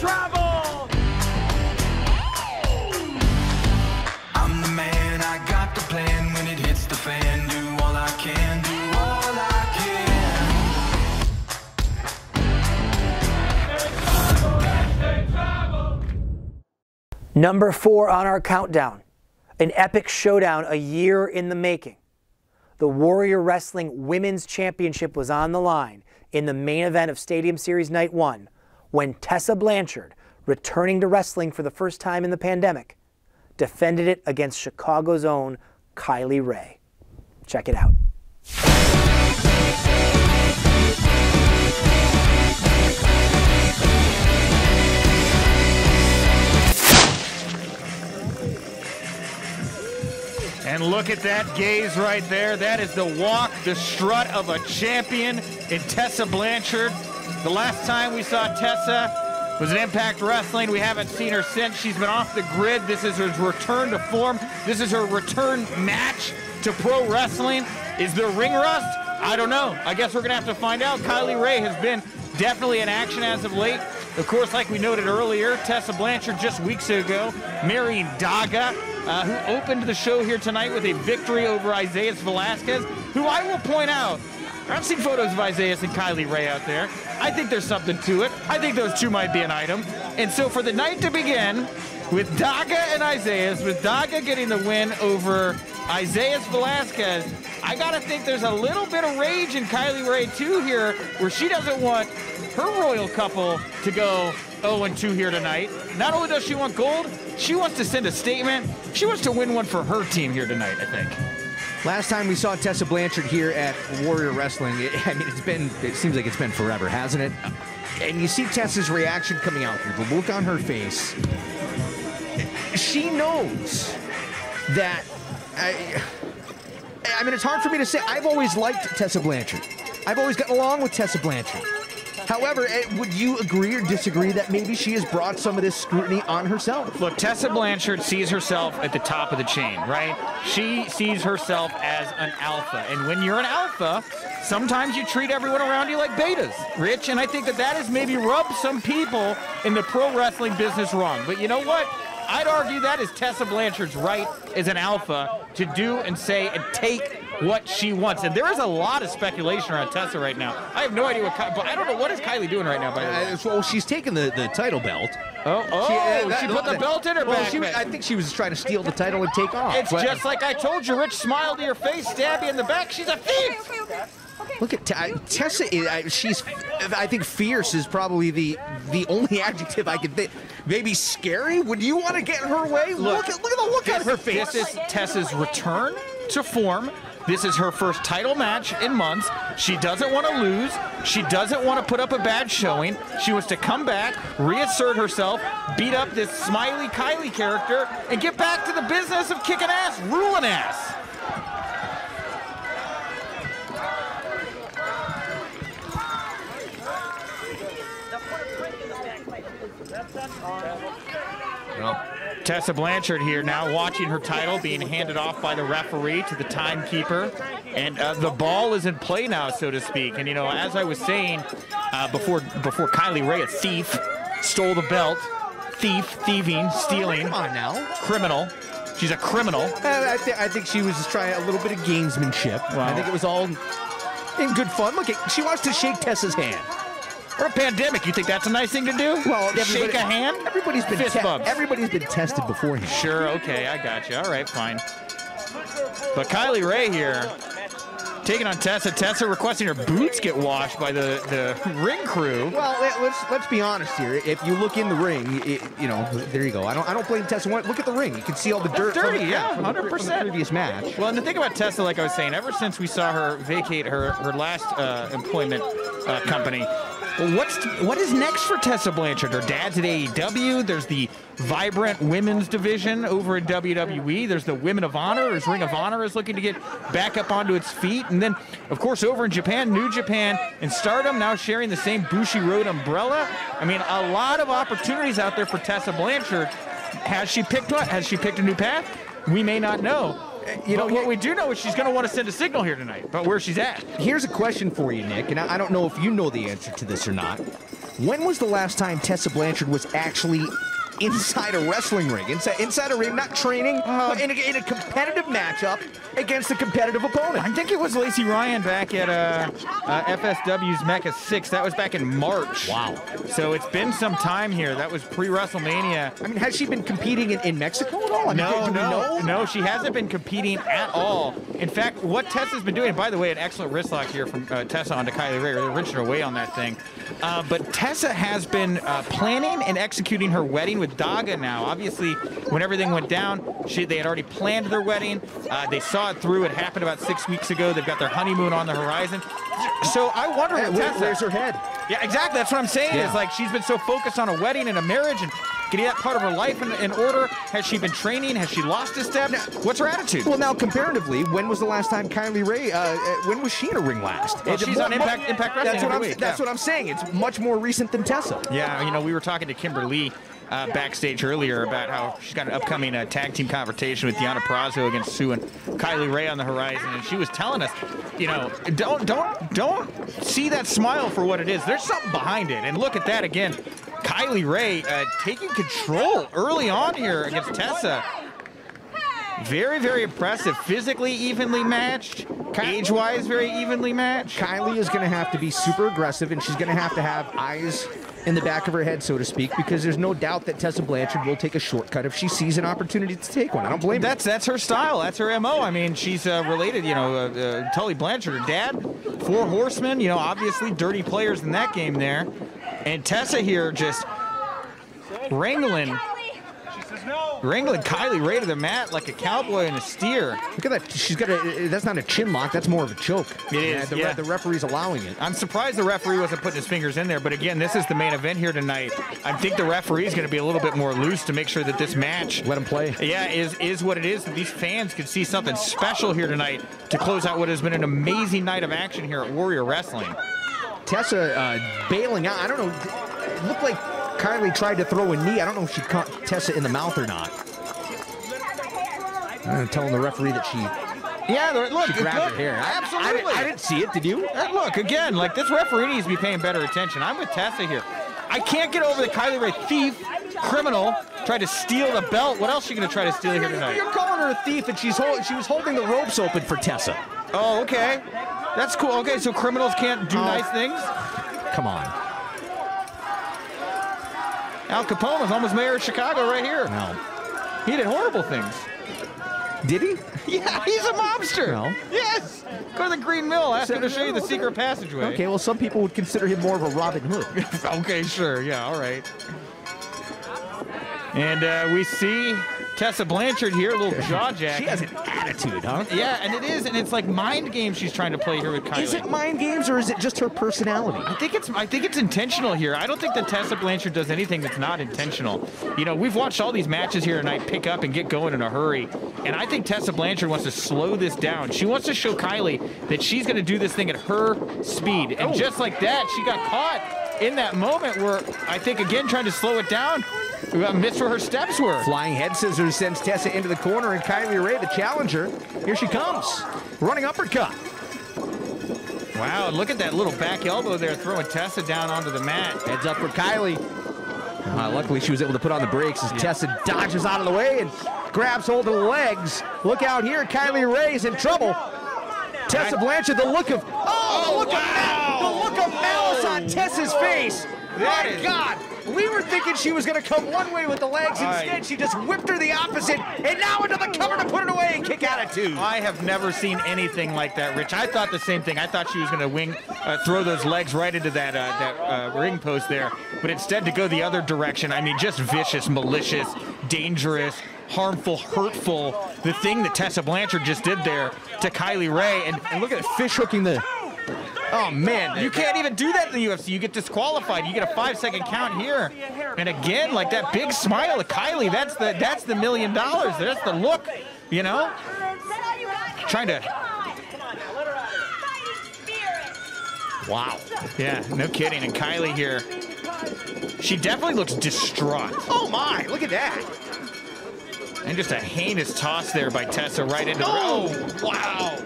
travel. I'm the man, I got the plan. When it hits the fan, do all I can, do all I can. Number 4 on our countdown, an epic showdown a year in the making. The Warrior Wrestling Women's Championship was on the line in the main event of Stadium Series Night 1 when Tessa Blanchard, returning to wrestling for the first time in the pandemic, defended it against Chicago's own Kylie Ray. Check it out. And look at that gaze right there. That is the walk, the strut of a champion in Tessa Blanchard. The last time we saw Tessa was in Impact Wrestling. We haven't seen her since. She's been off the grid. This is her return to form. This is her return match to pro wrestling. Is there ring rust? I don't know. I guess we're going to have to find out. Kylie Ray has been definitely in action as of late. Of course, like we noted earlier, Tessa Blanchard just weeks ago marrying Daga, who opened the show here tonight with a victory over Isaias Velasquez, who I will point out, I've seen photos of Isaias and Kylie Ray out there. I think there's something to it. I think those two might be an item. And so for the night to begin with Daga and Isaias, with Daga getting the win over Isaias Velasquez, I got to think there's a little bit of rage in Kylie Ray too here, where she doesn't want her royal couple to go 0-2 here tonight. Not only does she want gold, she wants to send a statement. She wants to win one for her team here tonight, I think. Last time we saw Tessa Blanchard here at Warrior Wrestling, it seems like it's been forever, hasn't it? And you see Tessa's reaction coming out here, the look on her face. She knows that, I mean, it's hard for me to say. I've always liked Tessa Blanchard. I've always gotten along with Tessa Blanchard. However, would you agree or disagree that maybe she has brought some of this scrutiny on herself? Look, Tessa Blanchard sees herself at the top of the chain, right? She sees herself as an alpha. And when you're an alpha, sometimes you treat everyone around you like betas, Rich. And I think that has maybe rubbed some people in the pro wrestling business wrong. But you know what? I'd argue that is Tessa Blanchard's right as an alpha to do and say and take what she wants. And there is a lot of speculation around Tessa right now. I have no idea but I don't know, what is Kylie doing right now, by the way? Well, she's taking the title belt. She put the belt in her back. I think she was trying to steal the title and take off. It's just like I told you, Rich, smile to your face, stab you in the back. She's a thief. Look at Tessa. She's, I think, fierce is probably the only adjective I can think. Maybe scary. Would you want to get in her way? Look at the look on her face. This is Tessa's return to form. This is her first title match in months. She doesn't want to lose. She doesn't want to put up a bad showing. She wants to come back, reassert herself, beat up this smiley Kylie character, and get back to the business of kicking ass, ruling ass. Well, Tessa Blanchard here now watching her title being handed off by the referee to the timekeeper. And the ball is in play now, so to speak. And, you know, as I was saying before Kylie Ray, a thief, stole the belt. Thieving, stealing. Come on now. Criminal. She's a criminal. I think she was just trying a little bit of gamesmanship. Wow. I think it was all in good fun. Look, she wants to shake Tessa's hand. We're a pandemic. You think that's a nice thing to do? Well, shake a hand? Everybody's been tested beforehand. Sure, okay, I got you. All right, fine. But Kylie Ray here taking on Tessa. Tessa requesting her boots get washed by the ring crew. Well, let's be honest here. If you look in the ring, you know, there you go. I don't blame Tessa. Look at the ring. You can see all the dirt. It's dirty, yeah, 100%. From the previous match. Well, and the thing about Tessa, like I was saying, ever since we saw her vacate her last employment company, what is next for Tessa Blanchard? Her dad's at AEW. There's the vibrant women's division over at WWE. There's the Women of Honor, as Ring of Honor is looking to get back up onto its feet. And then, of course, over in Japan, New Japan and Stardom now sharing the same Bushiroad umbrella. I mean, a lot of opportunities out there for Tessa Blanchard. Has she picked what? Has she picked a new path? We may not know. You know, what we do know is she's going to want to send a signal here tonight about where she's at. Here's a question for you, Nick, and I don't know if you know the answer to this or not. when was the last time Tessa Blanchard was actually inside a wrestling ring, inside a ring, not training, but in a competitive matchup against a competitive opponent? I think it was Lacey Ryan back at FSW's Mecca 6. That was back in March. Wow. So it's been some time here. That was pre-WrestleMania. I mean, has she been competing in Mexico at all? I mean, No, she hasn't been competing at all. In fact, what Tessa's been doing, and by the way, an excellent wrist lock here from Tessa onto Kylie Ray, or wrenching her way on that thing. But Tessa has been planning and executing her wedding with Daga now. Obviously, when everything went down, they had already planned their wedding. They saw it through. It happened about 6 weeks ago. They've got their honeymoon on the horizon. So I wonder if Tessa, where's her head? Yeah, exactly. That's what I'm saying. Yeah. Is like she's been so focused on a wedding and a marriage and getting that part of her life in order. Has she been training? Has she lost a step? What's her attitude? Well, now comparatively, when was the last time Kylie Ray? When was she in a ring last? Well, she's on Impact Wrestling. That's what I'm saying. It's much more recent than Tessa. Yeah, you know, we were talking to Kimber Lee backstage earlier about how she's got an upcoming tag team confrontation with Deonna Purrazzo against Sue and Kylie Ray on the horizon, and she was telling us, you know, don't see that smile for what it is. There's something behind it, and look at that again. Kylie Ray taking control early on here against Tessa. Very, very impressive. Physically evenly matched. Age-wise, very evenly matched. Kylie is going to have to be super aggressive, and she's going to have eyes in the back of her head, so to speak, because there's no doubt that Tessa Blanchard will take a shortcut if she sees an opportunity to take one. I don't blame her. That's her style. That's her MO. I mean, she's related, you know, Tully Blanchard, her dad, 4 Horsemen, you know, obviously dirty players in that game there. And Tessa here just wrangling Kylie Ray to the mat like a cowboy and a steer. Look at that. She's got that's not a chin lock. That's more of a choke. It is. The referee's allowing it. I'm surprised the referee wasn't putting his fingers in there. But again, this is the main event here tonight. I think the referee is going to be a little bit more loose to make sure that this match, let him play. Yeah, is what it is. That these fans can see something special here tonight to close out what has been an amazing night of action here at Warrior Wrestling. Tessa bailing out. I don't know. It looked like Kylie tried to throw a knee. I don't know if she caught Tessa in the mouth or not. I'm telling the referee that she grabbed her hair. Absolutely. I didn't see it. Did you? Look, again, like this referee needs to be paying better attention. I'm with Tessa here. I can't get over the Kylie Ray thief, criminal, tried to steal the belt. What else are you going to try to steal here tonight? You're calling her a thief, and she was holding the ropes open for Tessa. Oh, okay. That's cool. Okay, so criminals can't do nice things? Come on. Al Capone was almost mayor of Chicago right here. No. He did horrible things. Did he? Yeah, he's a mobster. No. Yes. Go to the Green Mill. Ask him to show you the secret passageway. Okay, well, some people would consider him more of a Robin Hood. Okay, sure. Yeah, all right. And we see Tessa Blanchard here, a little jaw jack. She has an attitude, huh? Yeah, and it is, and it's like mind games she's trying to play here with Kylie. Is it mind games or is it just her personality? I think it's intentional here. I don't think that Tessa Blanchard does anything that's not intentional. You know, we've watched all these matches here tonight pick up and get going in a hurry, and I think Tessa Blanchard wants to slow this down. She wants to show Kylie that she's going to do this thing at her speed, and just like that, she got caught in that moment where I think, again, trying to slow it down, missed where her steps were. Flying head scissors sends Tessa into the corner, and Kylie Ray, the challenger, here she comes. Running uppercut. Wow, look at that little back elbow there, throwing Tessa down onto the mat. Heads up for Kylie. Luckily, she was able to put on the brakes as Tessa dodges out of the way and grabs hold of the legs. Look out here, Kylie Ray's in trouble. Tessa Blanchard, the look of malice on Tessa's face. My God. We were thinking she was going to come one way with the legs. Instead, she just whipped her the opposite, and now into the cover to put it away and kick attitude. I have never seen anything like that, Rich. I thought the same thing. I thought she was going to throw those legs right into that ring post there, but instead to go the other direction. I mean, just vicious, malicious, dangerous, harmful, hurtful. The thing that Tessa Blanchard just did there to Kylie Ray, and look at it, fish hooking the... Oh, man, you can't even do that in the UFC. You get disqualified. You get a 5-second count here. And again, like that big smile of Kylie, that's the $1 million. That's the look, you know? Trying to... Wow. Yeah, no kidding. And Kylie here, she definitely looks distraught. Oh, my, look at that. And just a heinous toss there by Tessa right into the... Oh, wow.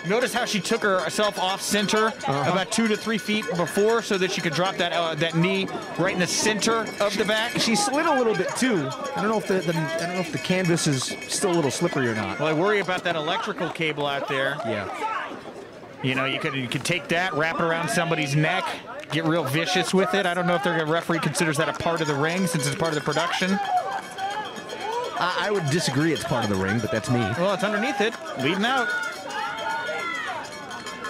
Notice how she took herself off center about 2 to 3 feet before so that she could drop that that knee right in the center of the back. She slid a little bit too. I don't know if the canvas is still a little slippery or not. Well, I worry about that electrical cable out there. Yeah. You know, you could take that, wrap it around somebody's neck, get real vicious with it. I don't know if the referee considers that a part of the ring since it's part of the production. I would disagree it's part of the ring, but that's me. Well, it's underneath it, leading out.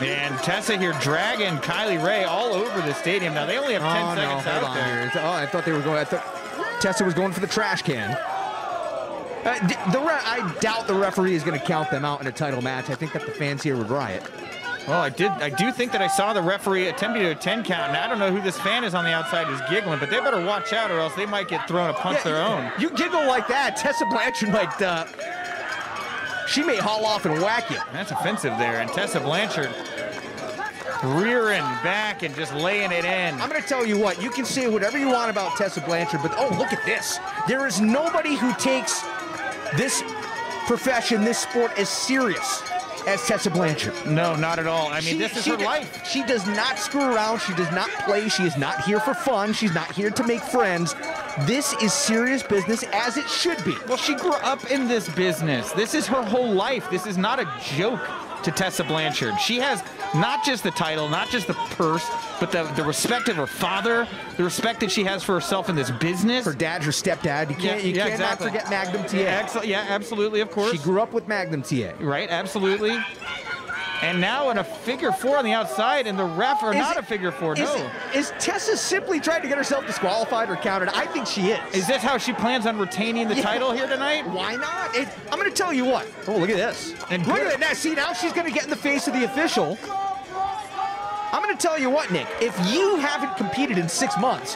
And Tessa here dragging Kylie Ray all over the stadium. Now, they only have 10 seconds out there. Oh, I thought they were going. I thought Tessa was going for the trash can. I doubt the referee is going to count them out in a title match. I think that the fans here would riot. Well, I do think that I saw the referee attempting to a 10 count, and I don't know who this fan is on the outside who's giggling, but they better watch out or else they might get thrown a punch their own. You giggle like that, Tessa Blanchard might, she may haul off and whack you. That's offensive there, and Tessa Blanchard rearing back and just laying it in. I'm going to tell you what, you can say whatever you want about Tessa Blanchard, but oh, look at this. There is nobody who takes this profession, this sport as serious as Tessa Blanchard. No, not at all. I mean, this is her life. She does not screw around. She does not play. She is not here for fun. She's not here to make friends. This is serious business, as it should be. Well, she grew up in this business. This is her whole life. This is not a joke to Tessa Blanchard. She has not just the title, not just the purse, but the respect of her father, the respect that she has for herself in this business. Her dad's her stepdad. You can't not forget Magnum TA. Yeah, absolutely, of course. She grew up with Magnum TA. Right, absolutely. And now in a figure 4 on the outside, and the ref are not a figure 4, no. Is Tessa simply trying to get herself disqualified or counted? I think she is. Is this how she plans on retaining the title here tonight? Why not? I'm going to tell you what. Oh, look at this. And look at that. See, now she's going to get in the face of the official. I'm going to tell you what, Nick. If you haven't competed in 6 months,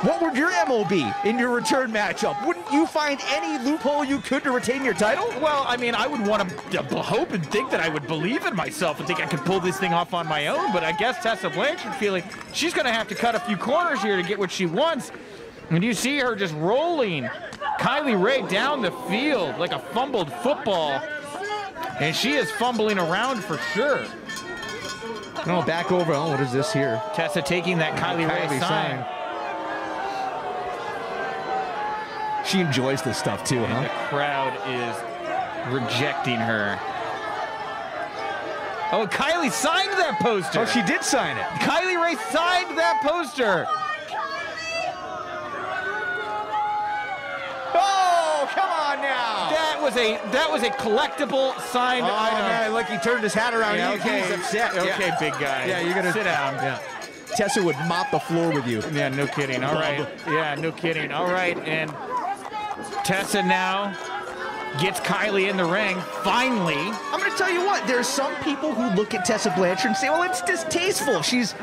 what would your MO be in your return matchup? Wouldn't you find any loophole you could to retain your title? Well, I mean, I would want to hope and think that I would believe in myself and think I could pull this thing off on my own, but I guess Tessa Blanchard feeling she's going to have to cut a few corners here to get what she wants. And you see her just rolling Kylie Ray down the field like a fumbled football. And she is fumbling around for sure. No, back over. Oh, what is this here? Tessa taking that Kylie Ray sign. She enjoys this stuff too, huh? The crowd is rejecting her. Oh, Kylie signed that poster. Oh, she did sign it. Kylie Ray signed that poster. Oh, come on now. That was a collectible signed item. Man, look, he turned his hat around. Yeah, okay. He's upset. Okay, big guy. Yeah, you're gonna sit down. Yeah. Tessa would mop the floor with you. Yeah, no kidding. All right. Yeah, no kidding. All right, and Tessa now gets Kylie in the ring, finally. I'm going to tell you what, there's some people who look at Tessa Blanchard and say, well, it's distasteful. She's,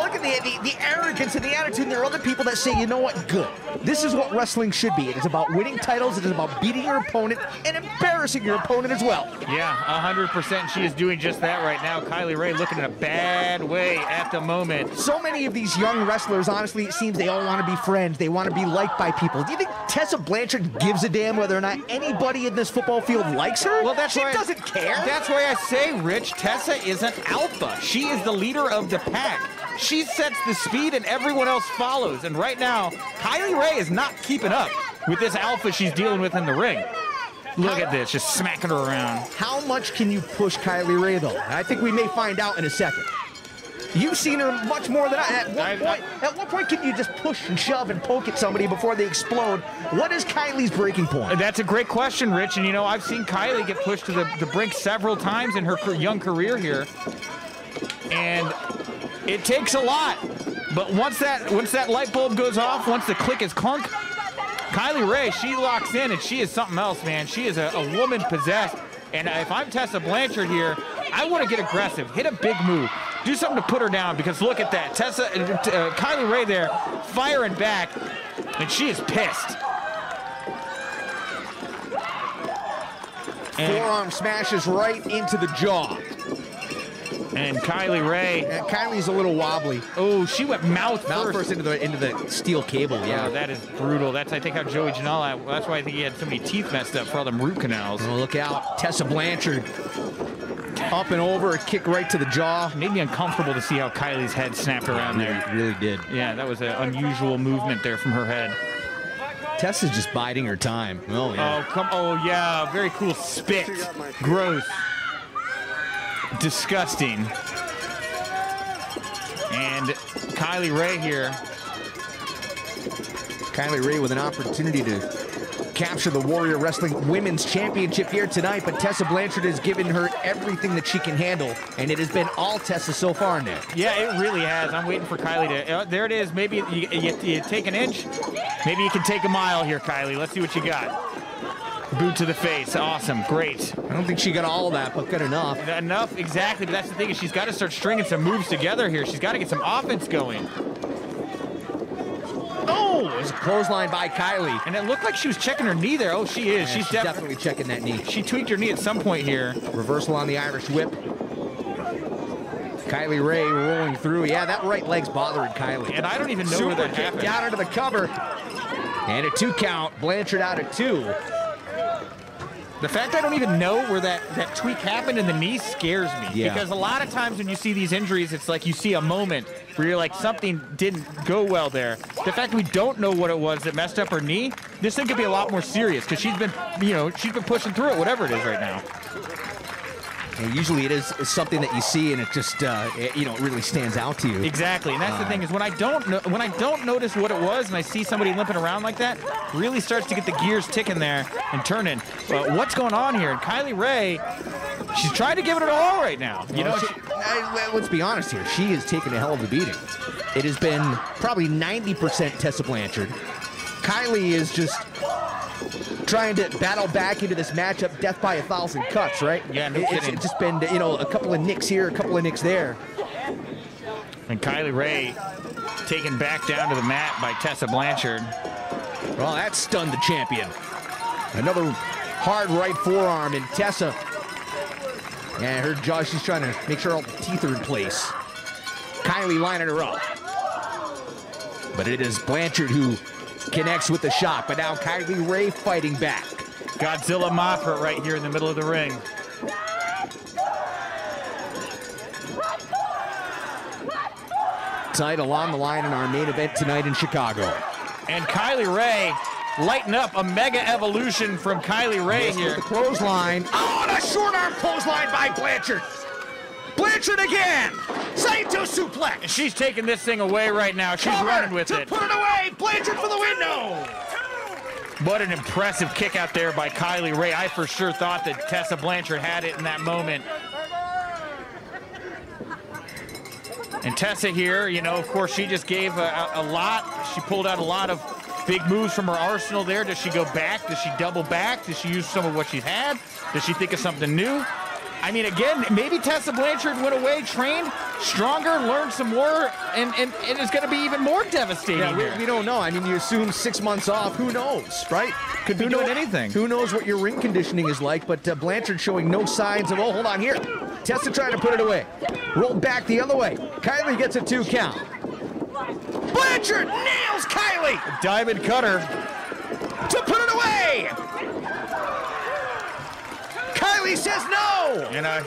look at the arrogance and the attitude. And there are other people that say, you know what, good. This is what wrestling should be. It is about winning titles. It is about beating your opponent and embarrassing your opponent as well. Yeah, 100%. She is doing just that right now. Kylie Ray looking in a bad way at the moment. So many of these young wrestlers, honestly, it seems they all want to be friends. They want to be liked by people. Do you think Tessa Blanchard gives a damn whether or not anybody in this football field likes her? Well, she doesn't care. That's why I say, Rich, Tessa is an alpha. She is the leader of the pack. She sets the speed and everyone else follows. And right now, Kylie Ray is not keeping up with this alpha she's dealing with in the ring. Look at this, just smacking her around. How much can you push Kylie Ray, though? I think we may find out in a second. You've seen her much more than I. At what point can you just push and shove and poke at somebody before they explode? What is Kylie's breaking point? That's a great question, Rich. And, you know, I've seen Kylie get pushed to the brink several times in her young career here. And it takes a lot. But once that light bulb goes off, once the click is clunk, Kylie Ray, she locks in, and she is something else, man. She is a woman possessed. And if I'm Tessa Blanchard here, I want to get aggressive, hit a big move, do something to put her down, because look at that. Kylie Ray there firing back, and she is pissed. Forearm smashes right into the jaw. And Kylie Ray. Kylie's a little wobbly. Oh, she went mouth first into the steel cable. Yeah, that is brutal. That's, I think, how Joey Janela. That's why I think he had so many teeth messed up for all them root canals. Oh, look out, Tessa Blanchard. Up and over, a kick right to the jaw. Made me uncomfortable to see how Kylie's head snapped around there. It really did. Yeah, that was an unusual movement there from her head. Tessa's just biding her time. Oh, yeah. Oh, yeah. Very cool spit. Gross. Disgusting. And Kylie Ray here. Kylie Ray with an opportunity to capture the Warrior Wrestling Women's Championship here tonight, but Tessa Blanchard has given her everything that she can handle, and it has been all Tessa so far, Nick. Yeah, it really has. I'm waiting for Kylie to... there it is. Maybe you take an inch. Maybe you can take a mile here, Kylie. Let's see what you got. Boot to the face. Awesome. Great. I don't think she got all of that, but good enough. Enough, exactly. But that's the thing, is she's got to start stringing some moves together here. She's got to get some offense going. Oh, it was a clothesline by Kylie. And it looked like she was checking her knee there. Oh, she is. Yeah, she's definitely checking that knee. She tweaked her knee at some point here. Reversal on the Irish whip. Kylie Ray rolling through. Yeah, that right leg's bothering Kylie. And I don't even know where that happened. Down into the cover. And a 2 count. Blanchard out at 2. The fact I don't even know where that tweak happened in the knee scares me. Yeah. Because a lot of times when you see these injuries, it's like you see a moment where you're like, something didn't go well there. The fact we don't know what it was that messed up her knee, this thing could be a lot more serious, because she's been pushing through it, whatever it is right now. And usually it is something that you see and it just, it really stands out to you. Exactly, and that's the thing, is when I don't notice what it was and I see somebody limping around like that, really starts to get the gears ticking there and turning. What's going on here? And Kylie Ray, she's trying to give it her all right now. Let's be honest here. She is taking a hell of a beating. It has been probably 90% Tessa Blanchard. Kylie is just trying to battle back into this matchup, death by 1,000 cuts, right? Yeah, no kidding. It's just been, a couple of nicks here, a couple of nicks there. And Kylie Ray taken back down to the mat by Tessa Blanchard. Well, that stunned the champion. Another hard right forearm, and Tessa, her jaw, she's trying to make sure all the teeth are in place. Kylie lining her up. But it is Blanchard who connects with the shot, but now Kylie Ray fighting back. Godzilla Mothra right here in the middle of the ring. Title on the line in our main event tonight in Chicago. And Kylie Ray lighting up a mega evolution from Kylie Ray here. With the clothesline. Oh, and a short arm clothesline by Blanchard. Blanchard again. Saito suplex. And she's taking this thing away right now. She's running with it. Put it away. Blanchard for the window. What an impressive kick out there by Kylie Ray. I for sure thought that Tessa Blanchard had it in that moment. And Tessa here, of course, she just gave a lot. She pulled out a lot of big moves from her arsenal there. Does she go back? Does she double back? Does she use some of what she's had? Does she think of something new? I mean, again, maybe Tessa Blanchard went away, trained stronger, learned some more, and it's going to be even more devastating. Yeah, we don't know. I mean, you assume 6 months off. Who knows, right? Could be doing anything. Who knows what your ring conditioning is like, but Blanchard showing no signs of, hold on here. Tessa trying to put it away. Rolled back the other way. Kylie gets a 2 count. Blanchard nails Kylie. Diamond cutter. To put it away. Kylie says no. And a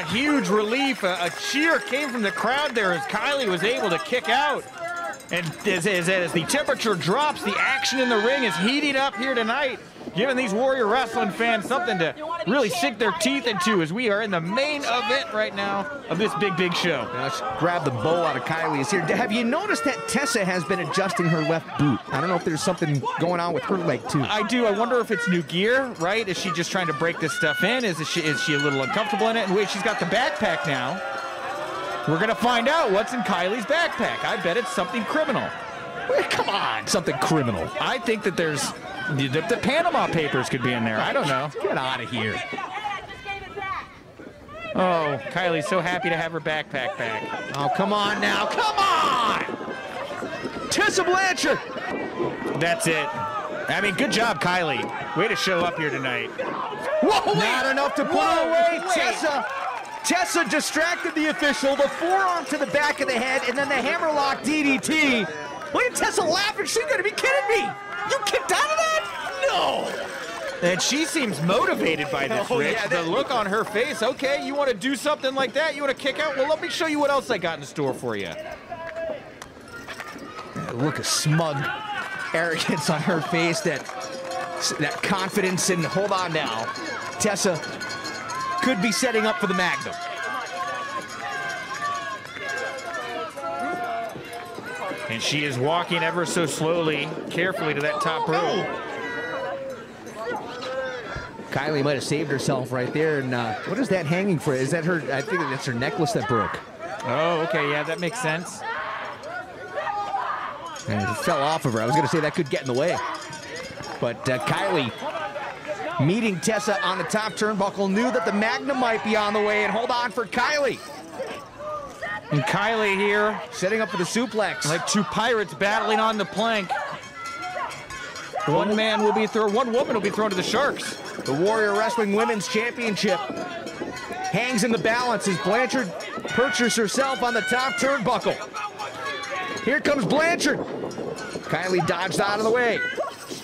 huge relief, a cheer came from the crowd there as Kylie was able to kick out. And as the temperature drops, the action in the ring is heating up here tonight, giving these Warrior Wrestling fans something to really sink their teeth into as we are in the main event right now of this big show. Let's grab the bow out of Kylie's here. Have you noticed that Tessa has been adjusting her left boot? I don't know if there's something going on with her leg too. I do. I wonder if it's new gear, right? Is she just trying to break this stuff in? Is she a little uncomfortable in it? And wait, she's got the backpack now. We're going to find out what's in Kylie's backpack. I bet it's something criminal. Wait, come on, something criminal. I think that there's the Panama Papers could be in there. I don't know. Get out of here. Oh, Kylie's so happy to have her backpack back. Oh, come on now. Come on! Tessa Blanchard. That's it. I mean, good job, Kylie. Way to show up here tonight. Whoa, not enough to put away. Tessa distracted the official. The forearm to the back of the head, and then the hammerlock DDT. Look at Tessa laughing. She's going to be kidding me. You kicked out of that? No. And she seems motivated by this, Rich. Yeah, the look on her face. Okay, you want to do something like that? You want to kick out? Well, let me show you what else I got in store for you. Look of smug arrogance on her face, that confidence, and hold on now. Tessa could be setting up for the Magnum. And she is walking ever so slowly, carefully to that top row. Kylie might have saved herself right there. And what is that hanging for? Is that her? I think that's her necklace that broke. Oh, okay, yeah, that makes sense. And it fell off of her. I was going to say that could get in the way. But Kylie, meeting Tessa on the top turnbuckle, knew that the Magnum might be on the way, and hold on for Kylie. And Kylie here, setting up for the suplex. Like two pirates battling on the plank. One woman will be thrown to the Sharks. The Warrior Wrestling Women's Championship hangs in the balance as Blanchard perches herself on the top turnbuckle. Here comes Blanchard. Kylie dodged out of the way.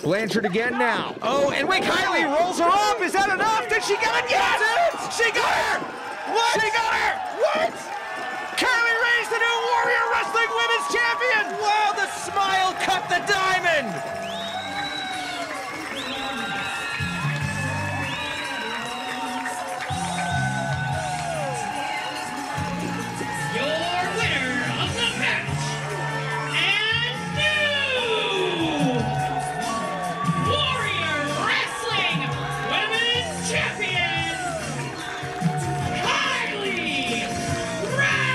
Blanchard again now. Oh, and wait, Kylie rolls her up. Is that enough? Did she get it? Yes! She got her! What? She got her! What? Kylie Ray's the new Warrior Wrestling Women's Champion! Wow, the smile cut the diamond! Your winner of the match and new Warrior Wrestling Women's Champion, Kylie Ray!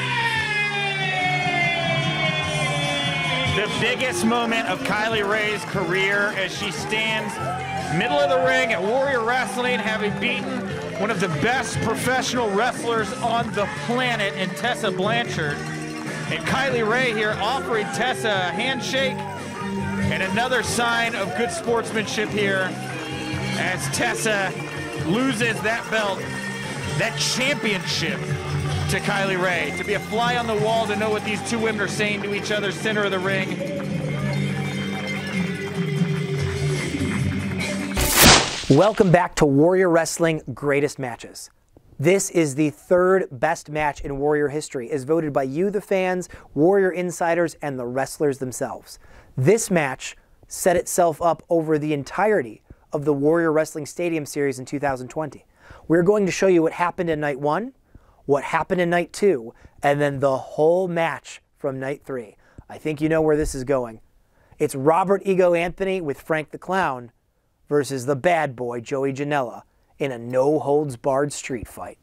The biggest moment of Kylie Ray's career as she stands middle of the ring at Warrior Wrestling, having beaten one of the best professional wrestlers on the planet in Tessa Blanchard. And Kylie Ray here offering Tessa a handshake and another sign of good sportsmanship here as Tessa loses that belt, that championship, to Kylie Ray. To be a fly on the wall, to know what these two women are saying to each other, center of the ring. Welcome back to Warrior Wrestling Greatest Matches. This is the third best match in Warrior history, as voted by you, the fans, Warrior insiders, and the wrestlers themselves. This match set itself up over the entirety of the Warrior Wrestling Stadium Series in 2020. We're going to show you what happened in Night 1, what happened in Night 2, and then the whole match from Night 3. I think you know where this is going. It's Robert Ego Anthony with Frank the Clown versus the bad boy Joey Janela in a no-holds-barred street fight.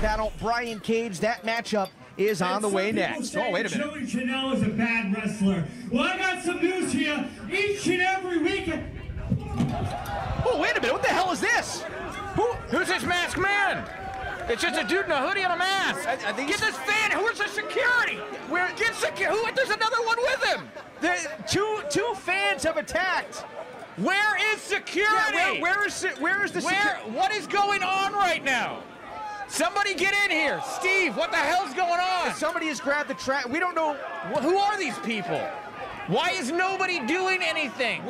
Battle, Brian Cage, that matchup is on the way next. Oh, wait a minute. Joey Janela is a bad wrestler. Well, I got some news for you. Each and every week. Oh, wait a minute, what the hell is this? Who's this masked man? It's just a dude in a hoodie and a mask. Get this fan, where's the security? Get security, there's another one with him. Two fans have attacked. Where is security? Yeah, where is the security? What is going on right now? Somebody get in here. Steve, what the hell's going on? Somebody has grabbed the track. We don't know. Who are these people? Why is nobody doing anything?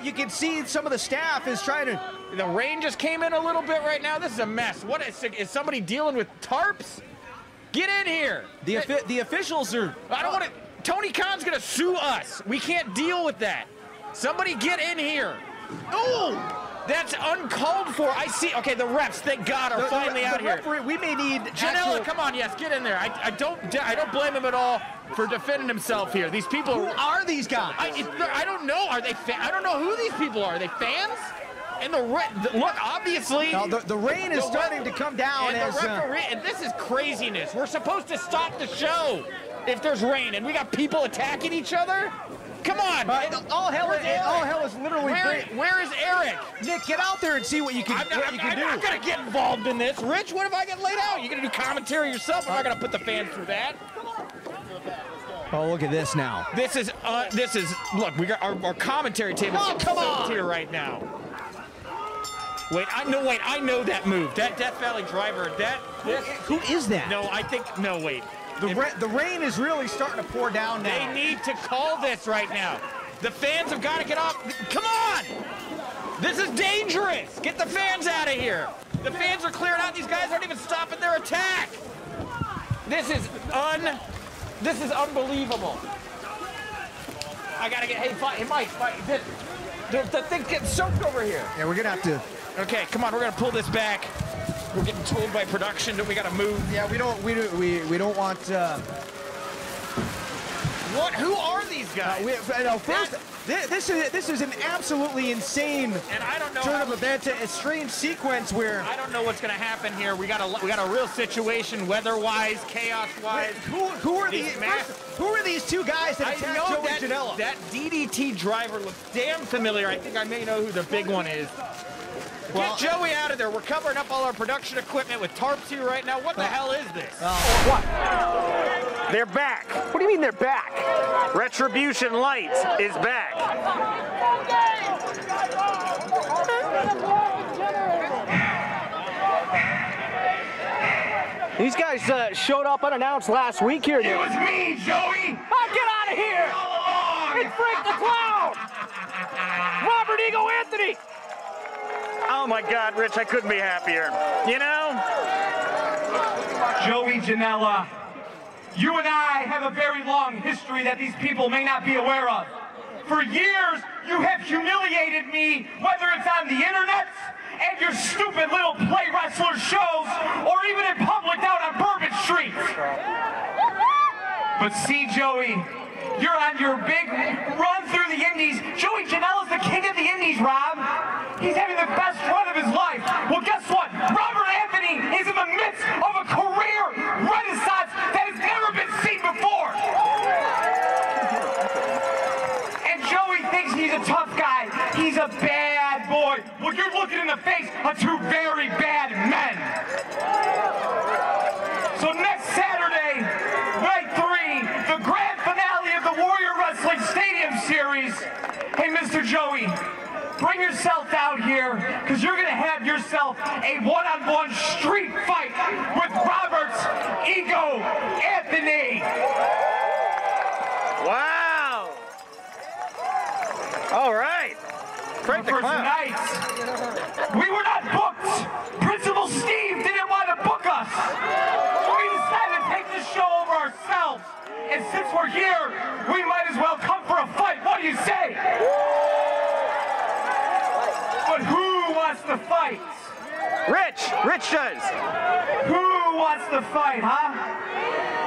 You can see some of the staff is trying to. The rain just came in a little bit right now. This is a mess. What is somebody dealing with tarps? Get in here. The officials are. I don't want to. Tony Khan's gonna sue us. We can't deal with that. Somebody get in here. Oh, that's uncalled for. I see. Okay, the refs, thank God, are finally out here. Referee, we may need. Janela, come on, yes, get in there. I don't blame him at all for defending himself here. These people. Who are these guys? I don't know. Are they? I don't know who these people are. Are they fans? And look, obviously. Now, the rain is starting to come down. And the referee. And this is craziness. We're supposed to stop the show if there's rain, and we got people attacking each other. Come on! All hell is literally great. Where is Eric? Nick, get out there and see what you can do. I'm not gonna get involved in this. Rich, what if I get laid out? You gonna do commentary yourself? I'm not gonna put the fans through that. Oh, look at this now. This is look, we got our commentary table here right now. Wait, I know that move. That Death Valley driver. Who is that? Wait. The rain is really starting to pour down now. They need to call this right now. The fans have got to get off. Come on! This is dangerous. Get the fans out of here. The fans are clearing out. These guys aren't even stopping their attack. This is unbelievable. I gotta get, hey Mike, the thing's getting soaked over here. Yeah, we're gonna have to. Okay, come on, we're gonna pull this back. We're getting told by production that we gotta move. Yeah, we don't want. What? Who are these guys? This is an absolutely insane and I don't know turn of events, a strange sequence where I don't know what's going to happen here. We got a real situation, weather-wise, chaos-wise. Who are these two guys that attacked Joey and Janela? That DDT driver looks damn familiar. I think I may know who the big one is. Get Joey out of there. We're covering up all our production equipment with tarps here right now. What the hell is this? What? They're back. What do you mean they're back? Retribution Light is back. These guys showed up unannounced last week here. It was me, Joey. Oh, get out of here! It's Frank the Clown! Robert Ego Anthony! Oh my God, Rich, I couldn't be happier. You know? Joey Janela, you and I have a very long history that these people may not be aware of. For years, you have humiliated me, whether it's on the internet and your stupid little play wrestler shows, or even in public down on Bourbon Street. But see, Joey, you're on your big run through the Indies. Joey Janela's the king of the Indies, Rob. He's having the best run of his life. Well, guess what? Robert Anthony is in the midst of a career renaissance that has never been seen before. And Joey thinks he's a tough guy. He's a bad boy. Well, you're looking in the face of two very bad men. So next Saturday, night 3, the grand finale of the Warrior Wrestling Stadium Series. Hey, Mr. Joey, bring yourself out here, because you're going to have yourself a one-on-one street fight with Robert's Ego Anthony. Wow. All right. Frank the Clown. Tonight, we were not booked. Principal Steve didn't want to book us. So we decided to take this show over ourselves. And since we're here, we might as well come for a fight. What do you say? But who wants to fight? Rich does. Who wants to fight, huh?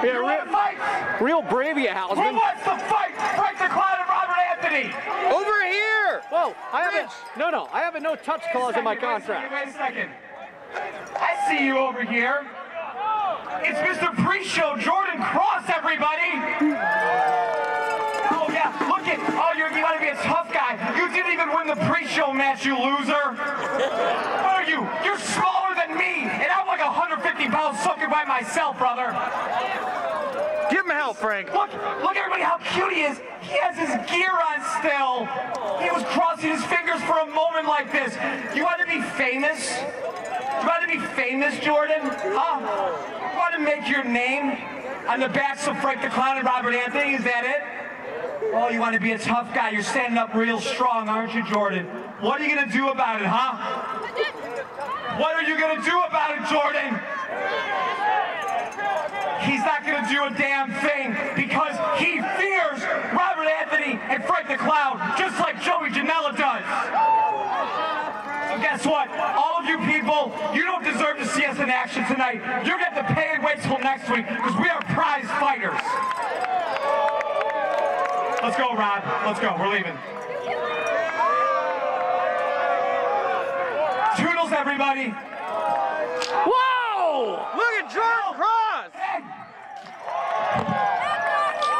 Yeah, you want to fight? Real brave of you, Hausman. Who wants to fight Frank the Clown and Robert Anthony? Over here! Whoa, I have a no touch clause in my contract. Wait a second. I see you over here. It's Mr. Pre-Show Jordan Cross, everybody. Oh yeah, look at, you want to be a tough guy. You didn't even win the pre-show match, you loser. What are you? You're smaller than me, and I'm like 150 pounds soaking by myself, brother. Give him help, Frank. Look everybody how cute he is. He has his gear on still. He was crossing his fingers for a moment like this. You want to be famous? You want to be famous, Jordan? Huh? You want to make your name on the backs of Frank the Clown and Robert Anthony? Is that it? Oh, you want to be a tough guy. You're standing up real strong, aren't you, Jordan? What are you going to do about it, huh? What are you going to do about it, Jordan? He's not going to do a damn thing because he fears Robert Anthony and Frank the Clown, just like Joey Janela does. So guess what? All of you people, you don't deserve to see us in action tonight. You're going to have to pay and wait till next week because we are prize fighters. Let's go, Rob. Let's go. We're leaving. Toodles, everybody. Whoa! Look at Jordan Cross.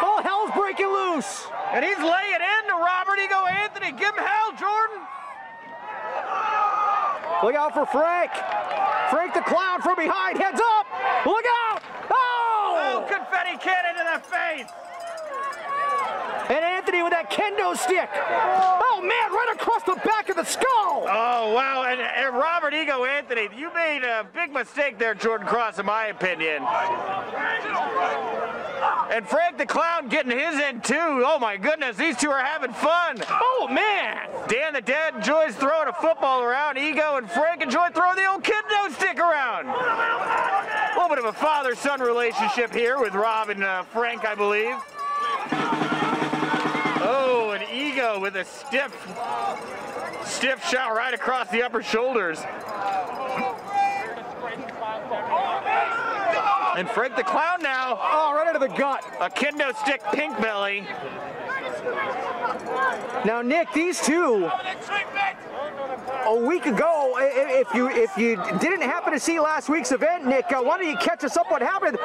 All hell's breaking loose. And he's laying into Robert Ego Anthony. Give him hell, Jordan. Look out for Frank. Frank the Clown from behind. Heads up. Look out. Oh! Oh, confetti cannon in the face. And Anthony with that kendo stick. Oh, man, right across the back of the skull. Oh, wow. And Robert Ego Anthony, you made a big mistake there, Jordan Cross, in my opinion. And Frank the Clown getting his in too. Oh my goodness, these two are having fun. Oh man. Dan the Dad enjoys throwing a football around. Ego and Frank enjoy throwing the old kendo stick around. A little bit of a father-son relationship here with Rob and Frank, I believe. Oh, and Ego with a stiff shot right across the upper shoulders. And Frank the Clown now. Oh, right into the gut. A kendo stick pink belly. Now, Nick, these two, a week ago, if you didn't happen to see last week's event, Nick, why don't you catch us up what happened?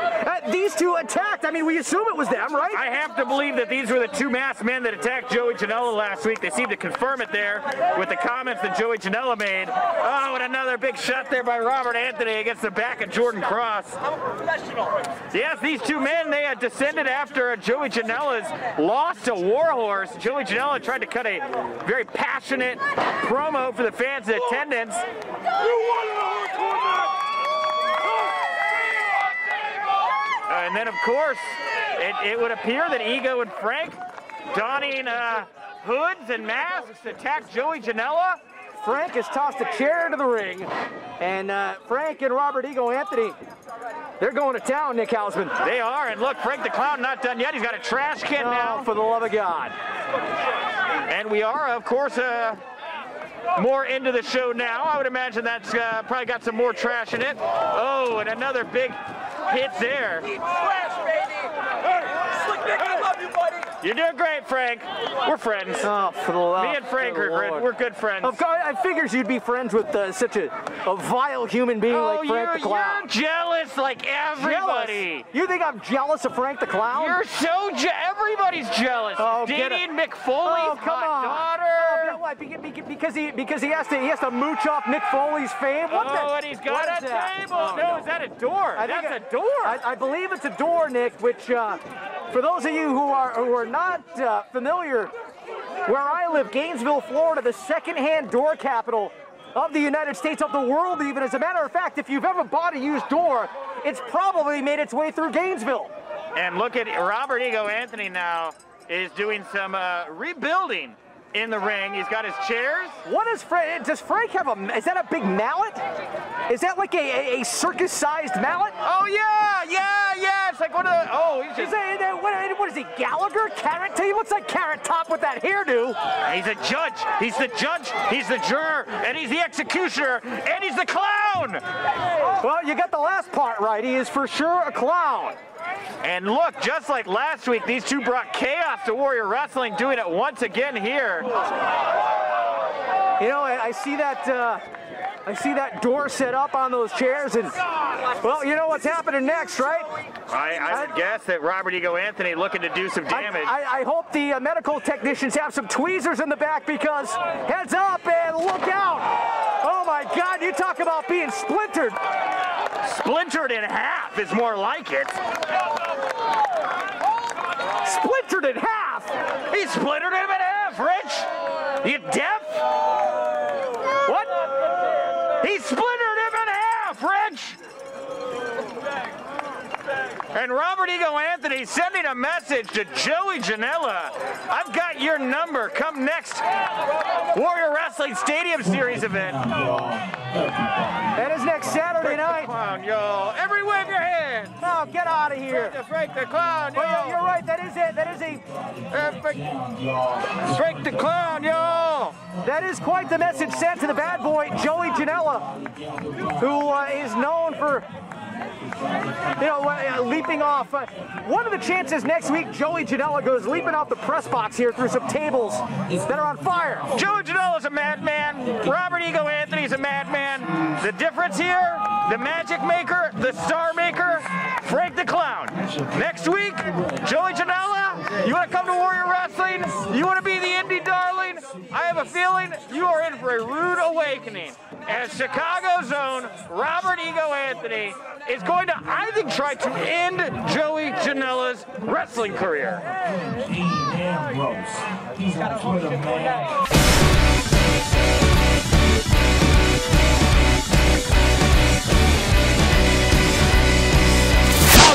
These two attacked. I mean, we assume it was them, right? I have to believe that these were the two masked men that attacked Joey Janela last week. They seem to confirm it there with the comments that Joey Janela made. Oh, and another big shot there by Robert Anthony against the back of Jordan Cross. I'm a professional. Yes, these two men, they had descended after Joey Janela's loss to Warhorse. Joey Janela tried to cut a very passionate promo for the fans in attendance. And then, of course, it would appear that Ego and Frank, donning hoods and masks, attacked Joey Janela. Frank has tossed a chair into the ring, and Frank and Robert Ego Anthony, they're going to town, Nick Hausman. They are, and look, Frank the Clown not done yet. He's got a trash can now. For the love of God. And we are, of course, more into the show now. I would imagine that's probably got some more trash in it. Oh, and another big hit there. You're doing great, Frank. We're friends. Oh, for the love. Me and Frank we're good friends. Of course, I figured you'd be friends with such a vile human being like Frank the Clown. You're jealous like everybody. Jealous? You think I'm jealous of Frank the Clown? You're so everybody's jealous. Oh, Dani and Mick Foley's hot daughter. Oh, what? Because he has to mooch off Mick Foley's fame. What and he's got a table. Oh, no, is that a door? That's a door. I believe it's a door, Nick. Which, for those of you who are not familiar, where I live, Gainesville, Florida, the second-hand door capital of the United States, of the world even. As a matter of fact, if you've ever bought a used door, it's probably made its way through Gainesville. And look at Robert Ego Anthony now is doing some rebuilding in the ring. He's got his chairs. What is Frank? Does Frank have is that a big mallet? Is that like a circus-sized mallet? Oh yeah. It's like one of the. Oh, he's just. What is he? Gallagher? Carrot Top? He looks like Carrot Top with that hairdo. He's a judge. He's the judge. He's the juror, and he's the executioner, and he's the clown. Well, you got the last part right. He is for sure a clown. And look, just like last week, these two brought chaos to Warrior Wrestling, doing it once again here. You know, I see that door set up on those chairs, and well, you know what's happening next, right? I would guess that Robert Ego Anthony looking to do some damage. I hope the medical technicians have some tweezers in the back, because heads up and look out! Oh my God, you talk about being splintered. Splintered in half is more like it. Splintered in half? He splintered him in half, Rich. You deaf? What? He splintered him in half, Rich. And Robert Ego Anthony sending a message to Joey Janela. I've got your number. Come next Warrior Wrestling Stadium Series event. That is next Saturday night. Clown, yo. Every wave your hand. No, get out of here. Frank the Clown, yo. Well, you're right. That is it. That is Frank the Clown, yo. That is quite the message sent to the bad boy, Joey Janela, who is known for, leaping off. What are the chances next week Joey Janela goes leaping off the press box here through some tables that are on fire? Joey Janela's a madman. Robert Ego Anthony's a madman. The difference here, the magic maker, the star maker, Frank the Clown. Next week, Joey Janela, you want to come to Warrior Wrestling? You want to be the indie darling? I have a feeling you are in for a rude awakening, as Chicago's own Robert Ego Anthony is going to, I think, try to end Joey Janela's wrestling career. He's on Twitter, man.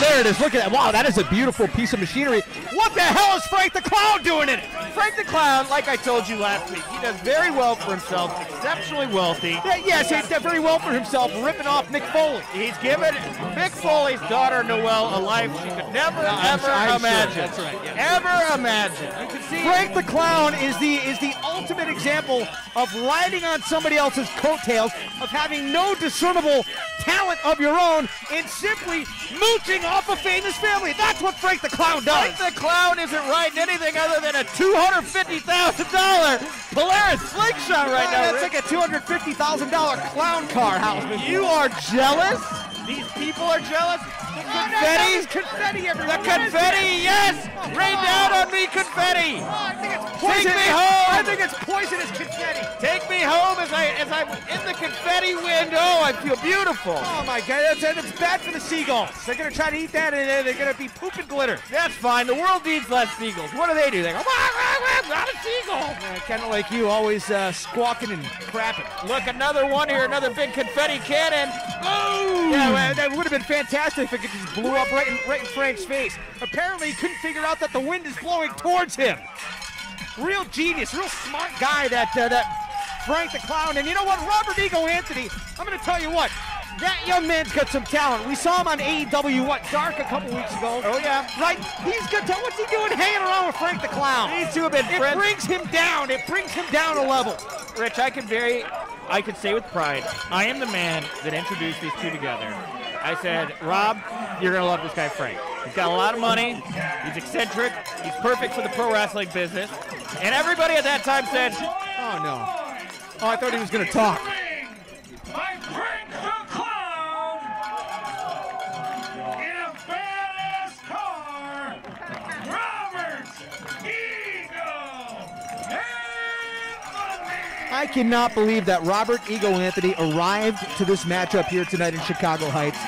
there it is. Look at that. Wow, that is a beautiful piece of machinery. What the hell is Frank the Clown doing in it? Frank the Clown, like I told you last week, he does very well for himself, exceptionally wealthy. Yes, he did very well for himself, ripping off Mick Foley. He's given Mick Foley's daughter, Noelle, a life she could never, ever imagine. Sure. That's right. Yeah. Ever imagine. You can see Frank the Clown is the ultimate example of riding on somebody else's coattails, of having no discernible talent of your own, and simply mooching off a famous family. That's what Frank the Clown does. Frank the Clown isn't riding anything other than a $250,000 Polaris slingshot right now. That's like a $250,000 clown car, Hausman. You are jealous? These people are jealous? Confetti? Confetti everywhere. The confetti, yes! Rain down on me, confetti! I think it's poison. Take me home! I think it's poisonous confetti. Take me home as I'm in the confetti wind. Oh, I feel beautiful. Oh my God, that's bad for the seagulls. They're gonna try to eat that and they're gonna be pooping glitter. That's fine. The world needs less seagulls. What do? They go, not a seagull. Kind of like you, always squawking and crapping. Look, another one here, another big confetti cannon. Boom! Yeah, that would have been fantastic if it just blew up right in Frank's face. Apparently, he couldn't figure out that the wind is blowing towards him. Real genius, real smart guy, that Frank the Clown. And you know what, Robert Ego Anthony, I'm going to tell you what, that young man's got some talent. We saw him on AEW, Dark a couple weeks ago. Oh, yeah. Right? He's good. What's he doing hanging around with Frank the Clown? These two have been friends. It brings him down. It brings him down a level. Rich, I could say with pride, I am the man that introduced these two together. I said, Rob, you're going to love this guy, Frank. He's got a lot of money. He's eccentric. He's perfect for the pro wrestling business. And everybody at that time said, oh, no. Oh, I thought he was going to talk. My Frank the Clown in a badass car, Robert Ego Anthony. I cannot believe that Robert Ego Anthony arrived to this matchup here tonight in Chicago Heights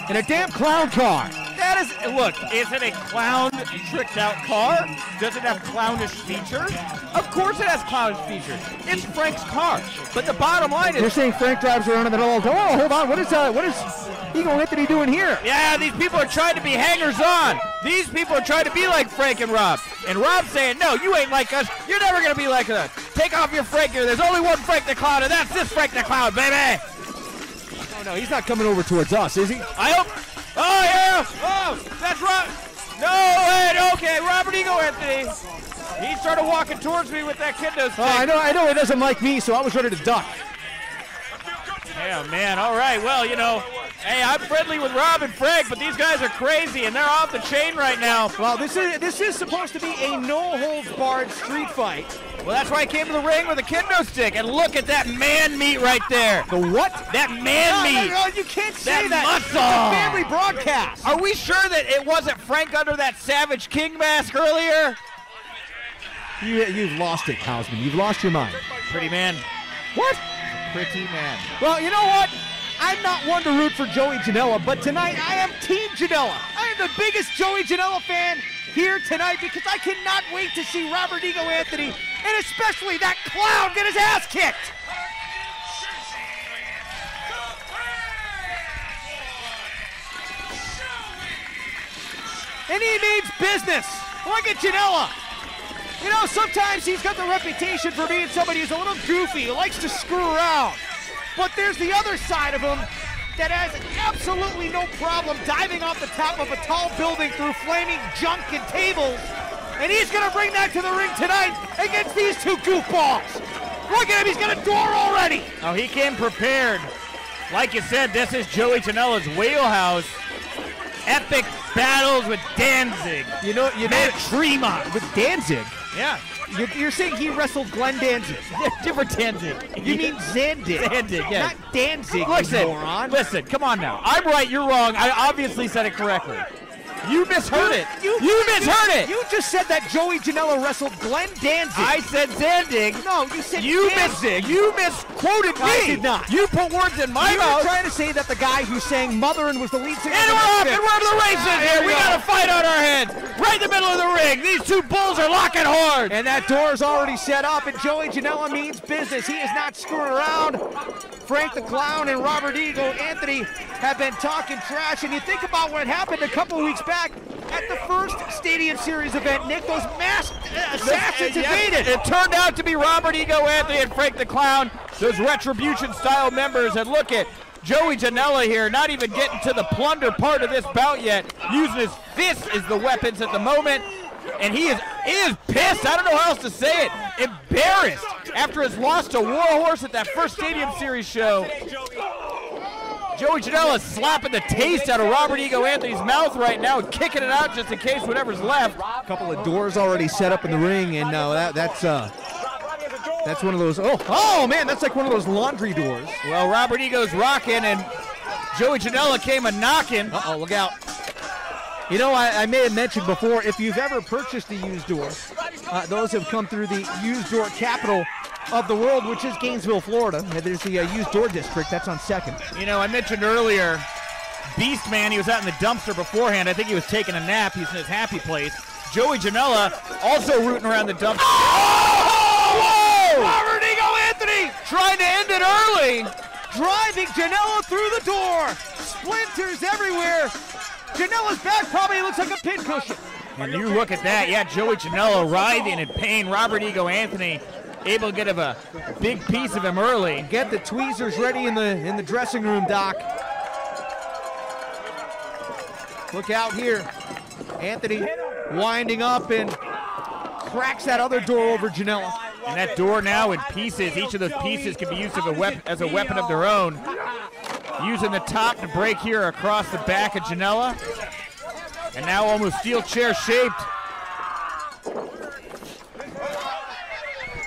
in a damn clown car. That is, look, is it a clown tricked out car? Does it have clownish features? Of course it has clownish features. It's Frank's car. But the bottom line is... You're saying Frank drives around in the middle of the... Oh, hold on. What is Ego Anthony doing here? Yeah, these people are trying to be hangers-on. These people are trying to be like Frank and Rob. And Rob's saying, no, you ain't like us. You're never going to be like us. Take off your Frank here. There's only one Frank the Clown, and that's this Frank the Clown, baby. Oh, no, he's not coming over towards us, is he? I hope... Oh, yeah! Oh, that's Rob. No, wait, okay, Robert Ego Anthony. He started walking towards me with that kendo stick. Oh, I know he doesn't like me, so I was ready to duck. Yeah, man, all right, well, you know, hey, I'm friendly with Rob and Frank, but these guys are crazy, and they're off the chain right now. Well, this is supposed to be a no-holds-barred street fight. Well, that's why I came to the ring with a kendo stick, and look at that man meat right there. The what? That man meat. No, you can't say that. Muscle. It's a family broadcast. Are we sure that it wasn't Frank under that Savage King mask earlier? You've lost it, Hausman. You've lost your mind. Pretty man. What? Pretty man. Well, you know what? I'm not one to root for Joey Janela, but tonight I am Team Janela. I am the biggest Joey Janela fan here tonight because I cannot wait to see Robert Ego Anthony, and especially that clown, get his ass kicked. And he means business. Look at Janela. You know, sometimes he's got the reputation for being somebody who's a little goofy, who likes to screw around. But there's the other side of him that has absolutely no problem diving off the top of a tall building through flaming junk and tables. And he's going to bring that to the ring tonight against these two goofballs. Look at him, he's got a door already. Oh, he came prepared. Like you said, this is Joey Janela's wheelhouse. Epic battles with Danzig. You know, Tremont. With Danzig? Yeah. You're saying he wrestled Glenn Danzig. Different Danzig. You mean Zandig. Zandig, yeah. Not Danzig, listen, you moron. Listen, come on now. I'm right, you're wrong. I obviously said it correctly. You misheard it. You misheard it. You just said that Joey Janela wrestled Glenn Danzig. I said Zandig. No, you said Danzig. You misquoted me. I did not. You put words in my mouth. You were trying to say that the guy who sang Mother and was the lead singer. And we're off, and we're to the races here. We got a fight on our hands. Right in the middle of the ring. These two bulls are locking hard. And that door is already set up, and Joey Janela means business. He is not screwing around. Frank the Clown and Robert Ego Anthony have been talking trash, and you think about what happened a couple of weeks back at the first Stadium Series event. Nick, those masked assassins invaded. It turned out to be Robert Ego Anthony and Frank the Clown, those Retribution-style members. And look at Joey Janela here, not even getting to the plunder part of this bout yet, using his fists as the weapons at the moment. And he is pissed. I don't know how else to say it. Embarrassed after his loss to Warhorse at that first Stadium Series show. Joey Janela is slapping the taste out of Robert Ego Anthony's mouth right now, kicking it out just in case whatever's left. A couple of doors already set up in the ring, and that's one of those. Oh man, that's like one of those laundry doors. Well, Robert Ego's rocking, and Joey Janela came a knocking. Uh-oh, look out. You know, I may have mentioned before, if you've ever purchased a used door, those have come through the used door capital of the world, which is Gainesville, Florida. There's the used door district. That's on 2nd. You know, I mentioned earlier, Beastman, he was out in the dumpster beforehand. I think he was taking a nap. He's in his happy place. Joey Janela also rooting around the dumpster. Oh! Whoa! Robert Ego Anthony trying to end it early. Driving Janela through the door. Splinters everywhere. Janela's back probably looks like a pincushion. And you look at that. Yeah, Joey Janela writhing in pain. Robert Ego Anthony able to get a big piece of him early. Get the tweezers ready in the dressing room, Doc. Look out here. Anthony winding up and cracks that other door over Janela. And that door now in pieces. Each of those pieces can be used as a weapon of their own. Using the top to break here across the back of Janela. And now almost steel chair shaped.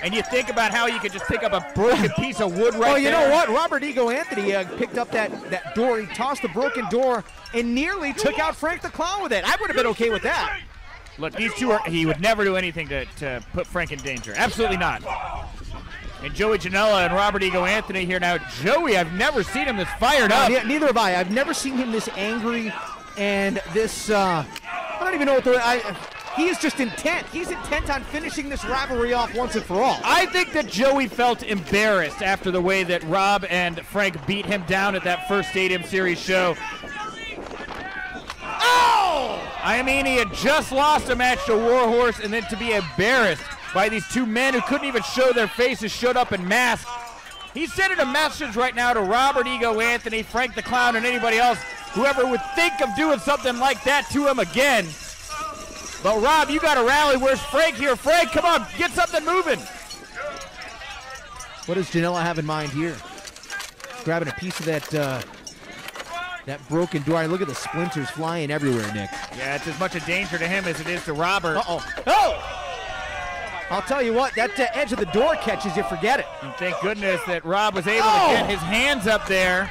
And you think about how you could just pick up a broken piece of wood right there. Oh, you know what? Robert Ego Anthony picked up that door. He tossed the broken door and nearly took out Frank the Clown with it. I would have been okay with that. Look, these two he would never do anything to put Frank in danger. Absolutely not. And Joey Janela and Robert Ego Anthony here now. Joey, I've never seen him this fired up. Neither have I. I've never seen him this angry and this, I don't even know what he is just intent. He's intent on finishing this rivalry off once and for all. I think that Joey felt embarrassed after the way that Rob and Frank beat him down at that first Stadium Series show. Oh! I mean, he had just lost a match to Warhorse, and then to be embarrassed by these two men who couldn't even show their faces, showed up in masks. He's sending a message right now to Robert Ego Anthony, Frank the Clown, and anybody else, whoever would think of doing something like that to him again. But Rob, you got to rally. Where's Frank here? Frank, come on, get something moving. What does Janela have in mind here? Grabbing a piece of that broken door. Look at the splinters flying everywhere, Nick. Yeah, it's as much a danger to him as it is to Robert. Uh-oh. Oh! I'll tell you what, that edge of the door catches you, forget it. And thank goodness that Rob was able to get his hands up there,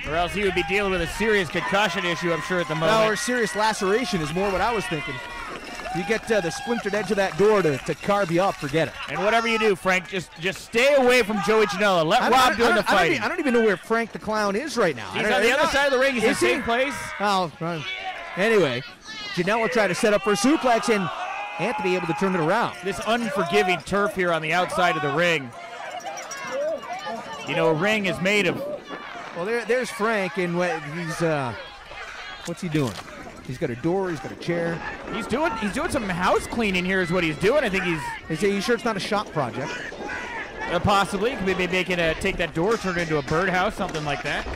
or else he would be dealing with a serious concussion issue, I'm sure, at the moment. No, or serious laceration is more what I was thinking. You get the splintered edge of that door to carve you up, forget it. And whatever you do, Frank, just stay away from Joey Janela. Let Rob do the fighting. I don't even know where Frank the Clown is right now. He's on the other side of the ring. He's in the same place. Oh, anyway, Janela tried to set up for a suplex, and Anthony able to turn it around. This unforgiving turf here on the outside of the ring. You know, a ring is made of... Well, there's Frank, and he's... what's he doing? He's got a door, he's got a chair. He's doing some house cleaning here is what he's doing. I think Is he sure it's not a shop project? Possibly. He could be making take that door, turn it into a birdhouse, something like that.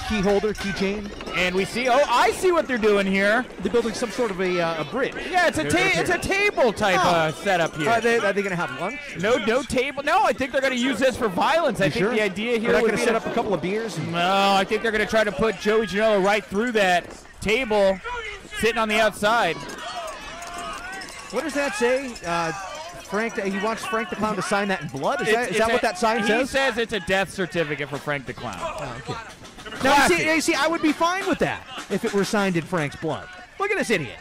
Key holder, keychain. And we see, I see what they're doing here. They're building some sort of a bridge. Yeah, it's a table type setup here. Are they going to have lunch? No table. No, I think they're going to use this for violence. I think the idea here would be to set up a couple of beers. No, I think they're going to try to put Joey Janela right through that table, sitting on the outside. What does that say? He wants Frank the Clown to sign that in blood? Is that what that sign says? He says it's a death certificate for Frank the Clown. Oh, okay. Now, you see, I would be fine with that. if it were signed in Frank's blood. Look at this idiot.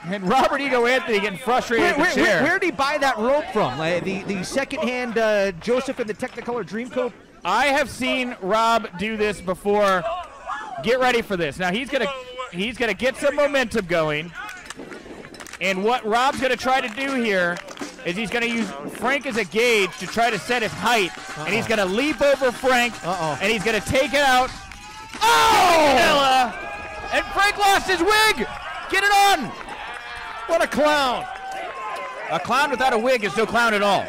And Robert Ego Anthony getting frustrated at the chair. Where did he buy that rope from? Like the second-hand Joseph and the Technicolor Dreamcoat? I have seen Rob do this before. Get ready for this. Now he's gonna get some momentum going. And what Rob's gonna try to do here is he's gonna use Frank as a gauge to try to set his height. And he's gonna leap over Frank. And he's gonna take it out. Oh! Janela! And Frank lost his wig! Get it on! What a clown! A clown without a wig is no clown at all.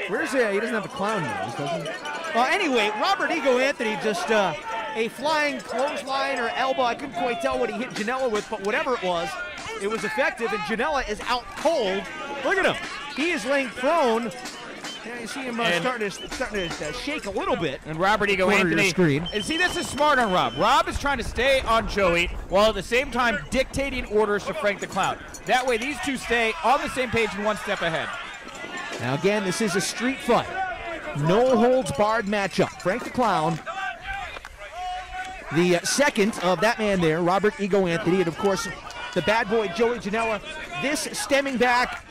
Where's he? He doesn't have a clown nose, does he? Well, anyway, Robert Ego Anthony just a flying clothesline or elbow. I couldn't quite tell what he hit Janela with, but whatever it was effective, and Janela is out cold. Look at him. He is laying prone. Yeah, you see him starting to shake a little bit. And Robert Ego Anthony. And see, this is smart on Rob. Rob is trying to stay on Joey while at the same time dictating orders to Frank the Clown. That way, these two stay on the same page and one step ahead. Now, again, this is a street fight. No holds barred matchup. Frank the Clown, the second of that man there, Robert Ego Anthony, and of course, the bad boy Joey Janela. This stemming back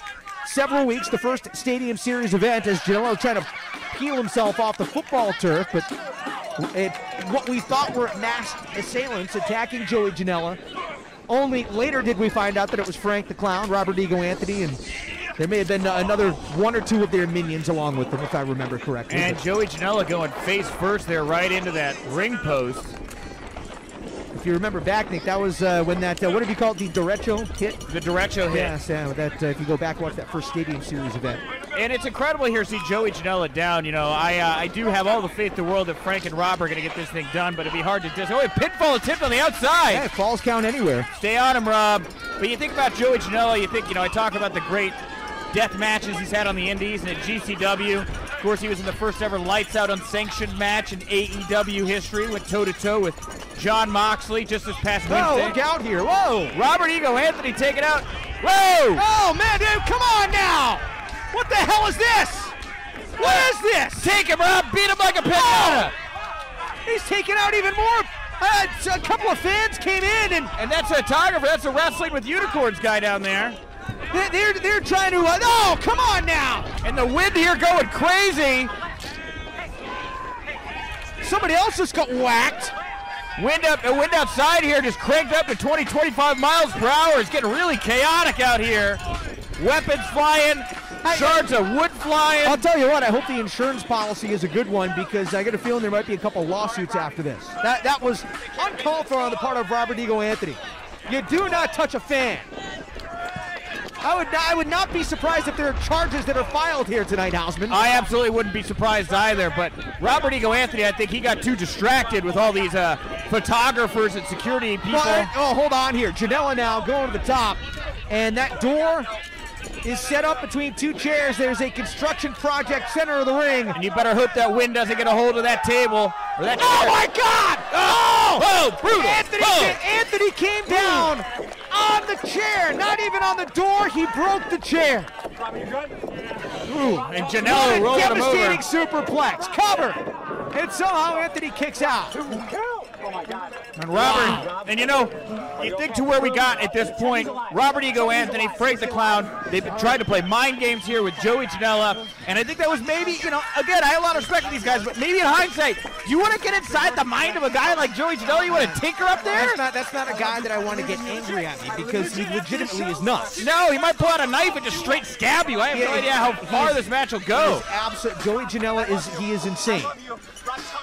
several weeks, the first Stadium Series event, as Janela trying to peel himself off the football turf, but what we thought were masked assailants attacking Joey Janela. Only later did we find out that it was Frank the Clown, Robert Ego Anthony, and there may have been another one or two of their minions along with them, if I remember correctly. And Joey Janela going face first there right into that ring post. If you remember back, Nick, that was when that, what did you call it, the derecho hit? The derecho hit. Yes, that, if you go back and watch that first Stadium Series event. And it's incredible here to see Joey Janela down. You know, I do have all the faith in the world that Frank and Rob are going to get this thing done, but it'd be hard to just, pinfall attempt on the outside. Yeah, falls count anywhere. Stay on him, Rob. But you think about Joey Janela, you think, I talk about the great death matches he's had on the indies and at GCW. Of course, he was in the first ever Lights Out Unsanctioned match in AEW history, went toe-to-toe with John Moxley just this past Wednesday. Oh, look out here. Whoa. Robert Ego Anthony taking out. Whoa. Oh, man, dude, come on now. What the hell is this? What is this? Take him, Rob. Beat him like a pinata. He's taking out even more. A couple of fans came in. And that's a photographer. That's a Wrestling with Unicorns guy down there. They're trying to, oh, come on now. And the wind here going crazy. Somebody else just got whacked. Wind outside here just cranked up to 20, 25 miles per hour. It's getting really chaotic out here. Weapons flying, shards of wood flying. I'll tell you what, I hope the insurance policy is a good one because I get a feeling there might be a couple lawsuits after this. That was uncalled for on the part of Robert Ego Anthony. You do not touch a fan. I would not be surprised if there are charges that are filed here tonight, Hausman. I absolutely wouldn't be surprised either, but Robert Ego Anthony, I think he got too distracted with all these photographers and security people. Oh, hold on here. Janela now going to the top, and that door is set up between two chairs. There's a construction project center of the ring. And you better hope that wind doesn't get a hold of that table. Or that oh, my God! Oh, brutal. Anthony came down on the chair, not even on the door. He broke the chair. Ooh, and Janela rolled him over. Devastating superplex. Cover. And somehow Anthony kicks out. Oh my God. And Robert, and you think to where we got at this point, Robert Ego Anthony, Frank the Clown, they've tried to play mind games here with Joey Janela, and I think that was maybe, again, I have a lot of respect for these guys, but maybe in hindsight, do you want to get inside the mind of a guy like Joey Janela? You want to tinker up there? That's not a guy that I want to get angry at me because he legitimately is nuts. No, he might pull out a knife and just straight stab you. I have no idea how far this match will go. Joey Janela is insane.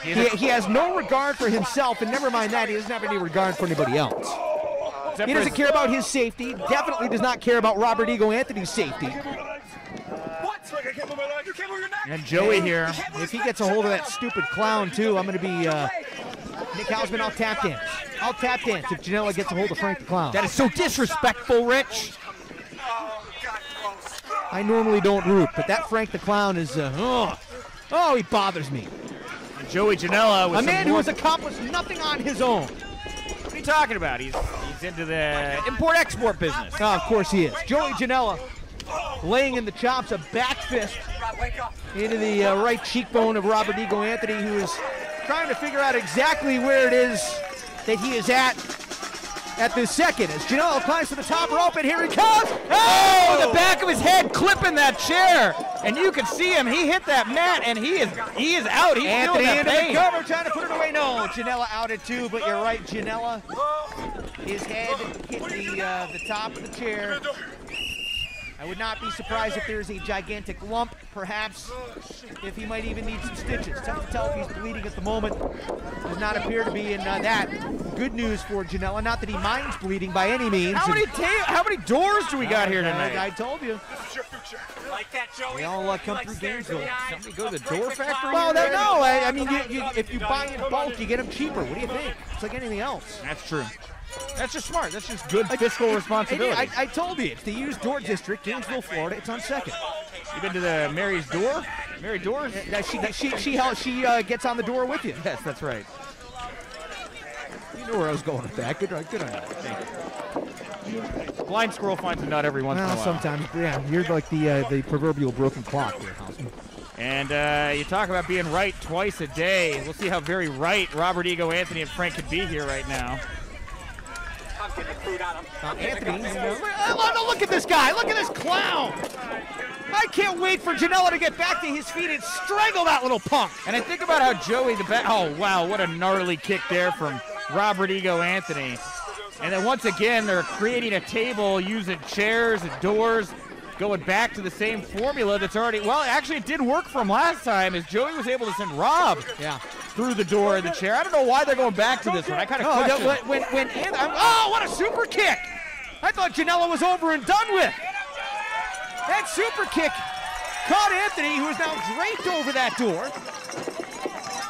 He has no regard for himself, and never mind that, he doesn't have any regard for anybody else. He doesn't care about his safety, definitely does not care about Robert Ego Anthony's safety. And Joey here. If he gets a hold of that stupid clown, too, I'm going to be Nick Hausman, I'll tap dance. I'll tap dance if Janela gets a hold of Frank the Clown. That is so disrespectful, Rich. I normally don't root, but that Frank the Clown is, he bothers me. Joey Janela was a man who has accomplished nothing on his own. What are you talking about? He's into the import-export business. Oh, of course he is. Joey Janela laying in the chops, a back fist into the right cheekbone of Robert Ego Anthony, who is trying to figure out exactly where it is that he is at this second. As Janela climbs to the top rope, and here he comes. Oh, the back of his head clipping that chair. And you can see him. He hit that mat, and he is out. He's Anthony feeling that into pain. the cover, trying to put it away. No, Janela outed too, but you're right, Janela. His head hit the top of the chair. I would not be surprised if there's a gigantic lump, perhaps, if he might even need some stitches. Tough to tell if he's bleeding at the moment. Does not appear to be in that. Good news for Janela, not that he minds bleeding by any means. How many doors do we got here tonight? I told you. Like that, Joey. They all come through Gainesville. Somebody go to the door factory? Well, no. I mean, if you buy in bulk, you get them cheaper. What do you think? It's like anything else. That's true. That's just smart. That's just good fiscal responsibility. I told you, it's the used door district, Gainesville, Florida. It's on 2nd. You been to the Mary's door? Mary Doors? She gets on the door with you. Yes, that's right. You knew where I was going with that. Good on you. Blind squirrel finds a nut every once in a while. Sometimes, yeah. You're like the proverbial broken clock here, Houseman. And you talk about being right twice a day. We'll see how very right Robert Ego, Anthony, and Frank could be here right now. Anthony, look at this guy. Look at this clown. I can't wait for Janela to get back to his feet and strangle that little punk. And I think about how Joey oh, wow, what a gnarly kick there from Robert Ego Anthony. And then once again, they're creating a table using chairs and doors, going back to the same formula that's already, well, actually it did work from last time as Joey was able to send Rob through the door of the chair. I don't know why they're going back to this one. I kind of question. What a super kick. I thought Janela was over and done with. That super kick caught Anthony, who is now draped over that door.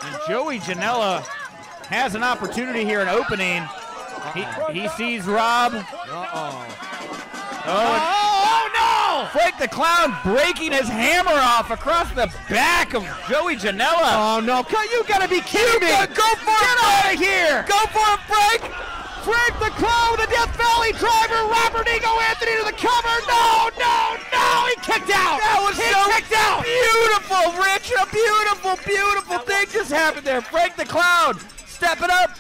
And Joey Janela has an opportunity here, an opening. He sees Rob. Oh, no! Frank the Clown breaking his hammer off across the back of Joey Janela. Oh, no. You gotta be kidding me. Go for it, Get out of here. Go for it, Frank. Frank the Clown with the Death Valley driver. Robert Ego Anthony to the cover. No. He kicked out. That was kicked out. Beautiful, Rich. A beautiful thing just happened there. Frank the Clown stepping up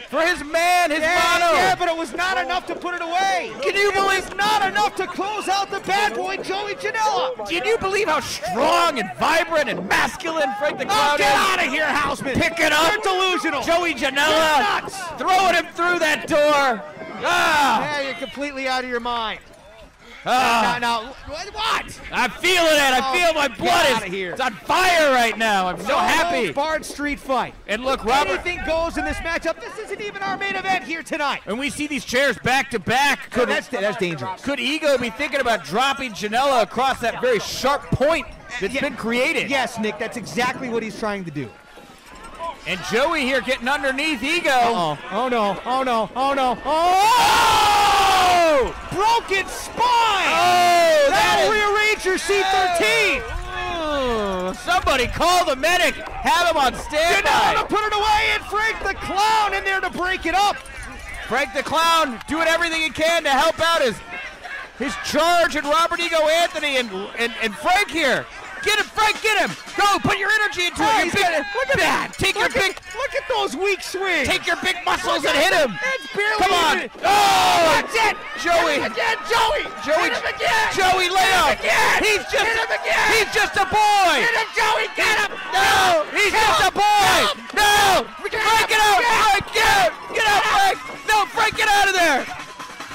for his man, his mono. Yeah, but it was not enough to put it away. Can you believe? It was not enough to close out the bad boy, Joey Janela. Can you believe how strong and vibrant and masculine Frank the Clown is? Get out of here, Houseman. Pick it up. You're delusional. Joey Janela throwing him through that door. Yeah, you're completely out of your mind. Now, what? I'm feeling it. I feel my blood is on fire right now. I'm so happy. Barred street fight. And look, Robert. Anything goes in this matchup. This isn't even our main event here tonight. And we see these chairs back to back. That's dangerous. Could Ego be thinking about dropping Janela across that very sharp point that's been created? Yes, Nick. That's exactly what he's trying to do. And Joey here getting underneath Ego. Oh no. Broken spine! Oh, that'll rearrange your C13! Somebody call the medic. Have him on standby. Janela to put it away, and Frank the Clown in there to break it up. Frank the Clown doing everything he can to help out his charge and Robert Ego Anthony and Frank here. Get him, Frank, get him! Go, put your energy into it. Look at that! Look at those weak swings! Take your big muscles and hit him! It's barely Come on! even. Oh! That's it! Joey! Hit him again, Joey! Joey! Hit him again! Joey, lay off! Hit him again! He's just a boy! Hit him, Joey! Get him! No! He's just a boy! No! Frank, get out! Frank, get out, Frank! No, Frank, get out of there!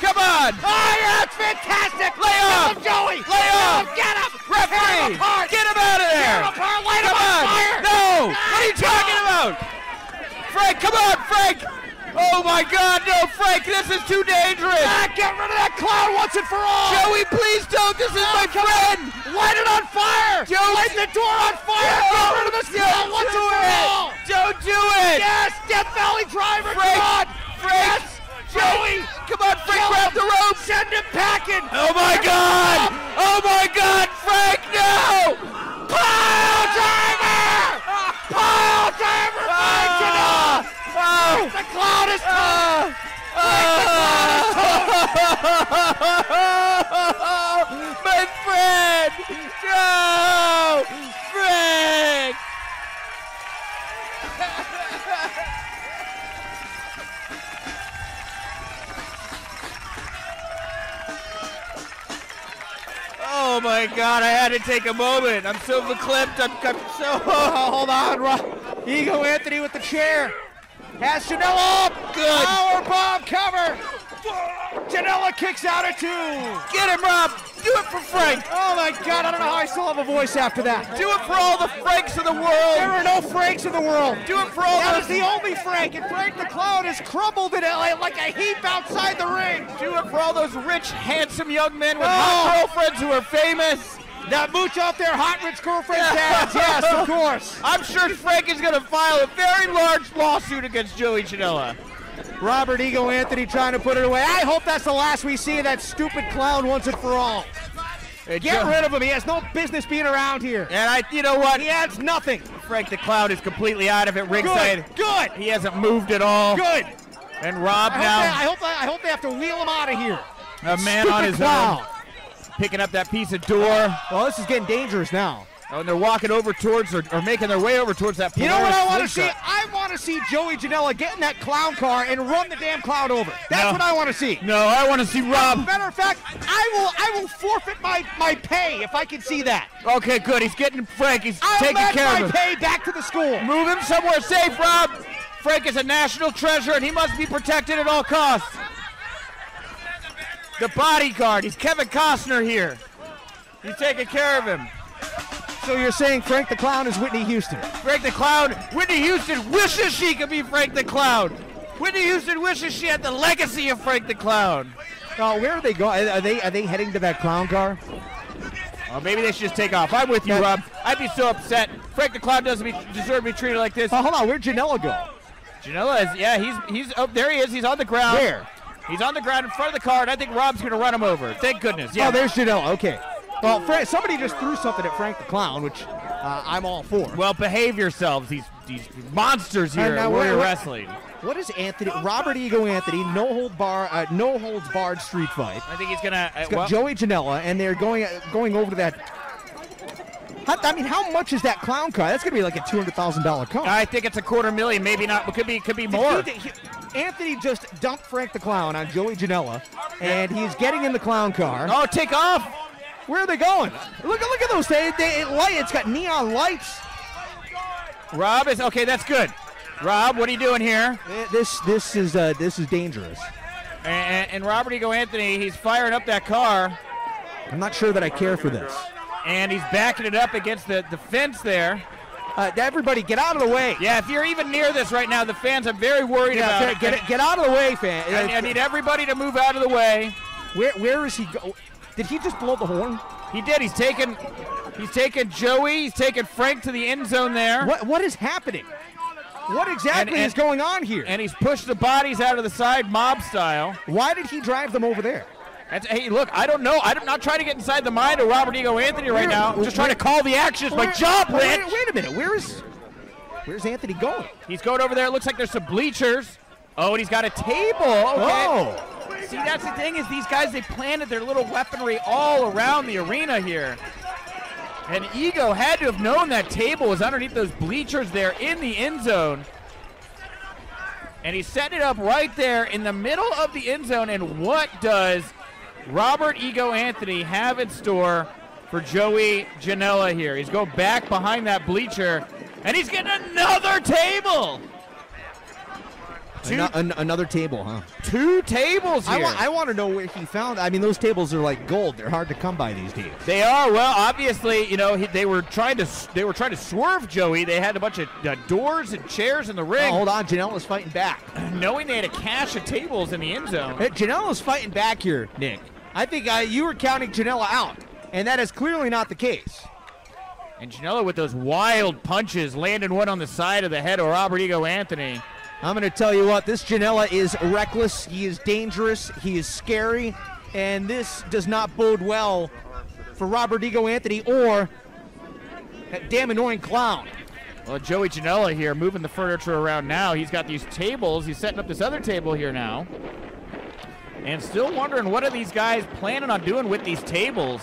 Come on! Oh, yeah, that's fantastic! Lay off! Get him, Joey! Lay off! Get him! Referee! Get him out of there! Tear him apart! Light him Come on on! fire! No! What are you talking about? Frank, come on, Frank! Oh my God, no, Frank, this is too dangerous! Get rid of that clown once and for all! Joey, please don't! This is my friend! Light it on fire! Joey! Light the door on fire! Get rid of this clown once and for all! Don't do it! Yes! Death Valley driver! Frank! Come on! Frank! Yes! Joey! Come on, Frank, grab the rope! Send him packing! Oh my God! Oh my God, Frank, no! Pile driver! Pile driver! Frank Janela! The clown is tough! My friend! No! Frank! Oh my God! I had to take a moment. I'm so verklempt. I'm so. Hold on, Ego Anthony with the chair. Has Janela up. Good. Power bomb cover. Janela kicks out at 2. Get him, Rob. Do it for Frank. Oh my God, I don't know how I still have a voice after that. Do it for all the Franks of the world. There are no Franks in the world. Do it for all That those. is the only Frank, and Frank the Clown is crumbled in LA like a heap outside the ring. Do it for all those rich, handsome young men with hot girlfriends who are famous. That mooch out there, hot rich girlfriend dads, yes, of course. I'm sure Frank is going to file a very large lawsuit against Joey Janela. Robert Ego Anthony trying to put it away. I hope that's the last we see of that stupid clown once and for all. Get rid of him. He has no business being around here. And you know what? He adds nothing. Frank the Clown is completely out of it ringside. Good. He hasn't moved at all. Good. And Rob I hope they have to wheel him out of here. A man on his own. Picking up that piece of door. Well, this is getting dangerous now. Oh, and they're walking over towards or making their way over towards that. You know what I want to see? I want to see Joey Janela get in that clown car and run the damn clown over. That's what I want to see. No, I want to see Rob. Matter of fact, I will forfeit my pay if I can see that. Okay, good. He's getting Frank. He's taking care of him. I'll match my pay back to the school. Move him somewhere safe, Rob. Frank is a national treasure, and he must be protected at all costs. The bodyguard. He's Kevin Costner here. He's taking care of him. So you're saying Frank the Clown is Whitney Houston? Frank the Clown. Whitney Houston wishes she could be Frank the Clown. Whitney Houston wishes she had the legacy of Frank the Clown. Where are they going? Are they heading to that clown car? Or maybe they should just take off. I'm with you, Rob. I'd be so upset. Frank the Clown doesn't deserve to be treated like this. Hold on. Where'd Janela go? Janela is, he's oh, there he is. He's on the ground. Where? He's on the ground in front of the car, and I think Rob's going to run him over. Thank goodness. Yeah. Oh, there's Janela. Okay. Well, somebody just threw something at Frank the Clown, which I'm all for. Well, behave yourselves, these monsters here at Warrior Wrestling. What is Anthony? Robert Ego Anthony, no holds barred street fight. I think he's gonna. It's got Joey Janela, and they're going over to that. How much is that clown car? That's gonna be like a $200,000 car. I think it's $250,000, maybe not. It could be more. Anthony just dumped Frank the Clown on Joey Janela, and he's getting in the clown car. Oh, take off! Where are they going? Look at those. It's got neon lights. Rob is okay. That's good. Rob, what are you doing here? This is dangerous. And Robert Ego Anthony, he's firing up that car. I'm not sure that I care for this. And he's backing it up against the fence there. Everybody, get out of the way. Yeah, if you're even near this right now, the fans are very worried about it. Get out of the way, fan. I need everybody to move out of the way. Where is he going? Did he just blow the horn? He did. He's taken Joey. He's taken Frank to the end zone there. What is happening? What exactly is going on here? And he's pushed the bodies out of the side, mob style. Why did he drive them over there? Hey, look, I don't know. I'm not trying to get inside the mind of Robert Ego Anthony right now. I'm just trying to call the actions. My job, Rich. Wait a minute. Where's Anthony going? He's going over there. It looks like there's some bleachers. Oh, and he's got a table. Okay. Oh. See, that's the thing is these guys, they planted their little weaponry all around the arena here. And Ego had to have known that table was underneath those bleachers there in the end zone. And he set it up right there in the middle of the end zone. And what does Robert Ego Anthony have in store for Joey Janela here? He's going back behind that bleacher, and he's getting another table. Another table, huh? 2 tables here. I want to know where he found. Those tables are like gold. They're hard to come by these days. They are. Well, obviously, they were trying to swerve Joey. They had a bunch of doors and chairs in the ring. Oh, hold on, Janela's fighting back. Knowing they had a cache of tables in the end zone. Janela's fighting back here, Nick. I think you were counting Janela out, and that is clearly not the case. And Janela with those wild punches, landing one on the side of the head of Robert Ego Anthony. I'm going to tell you what, this Janela is reckless, he is dangerous, he is scary, and this does not bode well for Robert Ego Anthony or that damn annoying clown. Well, Joey Janela here moving the furniture around now. He's got these tables. He's setting up this other table here now. And still wondering what are these guys planning on doing with these tables.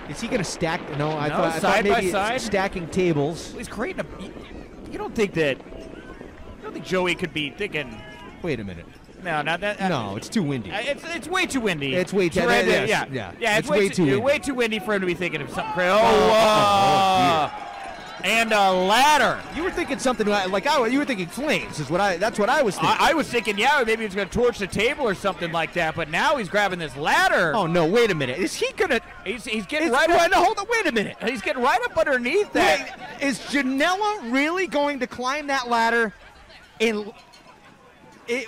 Is he going to stack? No, I thought side by maybe side. Stacking tables. He's creating a. You don't think Joey could be thinking? Wait a minute. No, not that. No, it's too windy. It's way too windy. It's way too windy. yeah. It's way too windy. Way too windy for him to be thinking of something crazy. And a ladder. You were thinking something like you were thinking flames. That's what I was thinking. I was thinking, yeah, maybe he's going to torch the table or something like that. But now he's grabbing this ladder. Oh no! Wait a minute. Is he gonna? He's getting right up. No, hold on. Wait a minute. He's getting right up underneath that. Wait, is Janela really going to climb that ladder?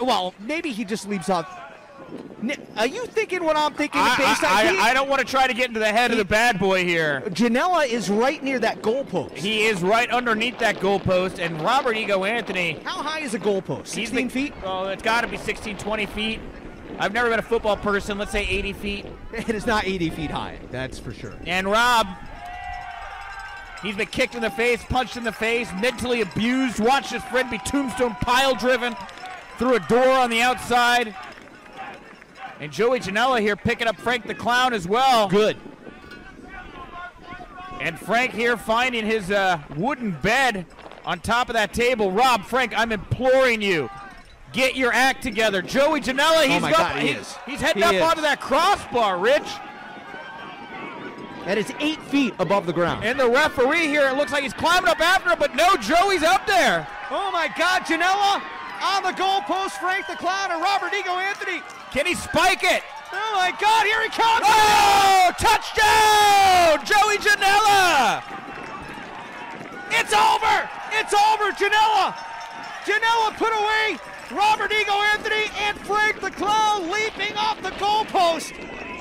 Well, maybe he just leaps off. Are you thinking what I'm thinking? I don't want to try to get into the head of the bad boy here. Janela is right near that goalpost. He is right underneath that goalpost, and Robert Ego Anthony. How high is a goalpost? 16 feet? Oh, it's got to be 16, 20 feet. I've never been a football person. Let's say 80 feet. It is not 80 feet high, that's for sure. And Rob, he's been kicked in the face, punched in the face, mentally abused, watched his friend be tombstone pile driven through a door on the outside. And Joey Janela here picking up Frank the Clown as well. Good. And Frank here finding his wooden bed on top of that table. Rob, Frank, I'm imploring you, get your act together. Joey Janela, he's heading up onto that crossbar, Rich. That is 8 feet above the ground. And the referee here, it looks like he's climbing up after him, but no, Joey's up there. Oh my God, Janela on the goalpost, Frank the Clown and Robert Ego Anthony. Can he spike it? Oh my God, here he comes! Oh, touchdown, Joey Janela! It's over! It's over, Janela! Janela put away Robert Ego Anthony and Frank the Clown leaping off the goalpost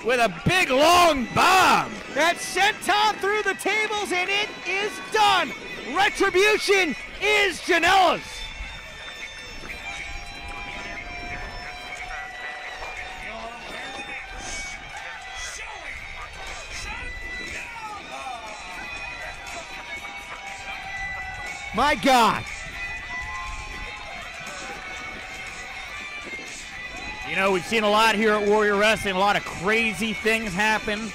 with a big long bomb. That's sent on through the tables, and it is done. Retribution is Janela's. My God. You know, we've seen a lot here at Warrior Wrestling, a lot of crazy things happen.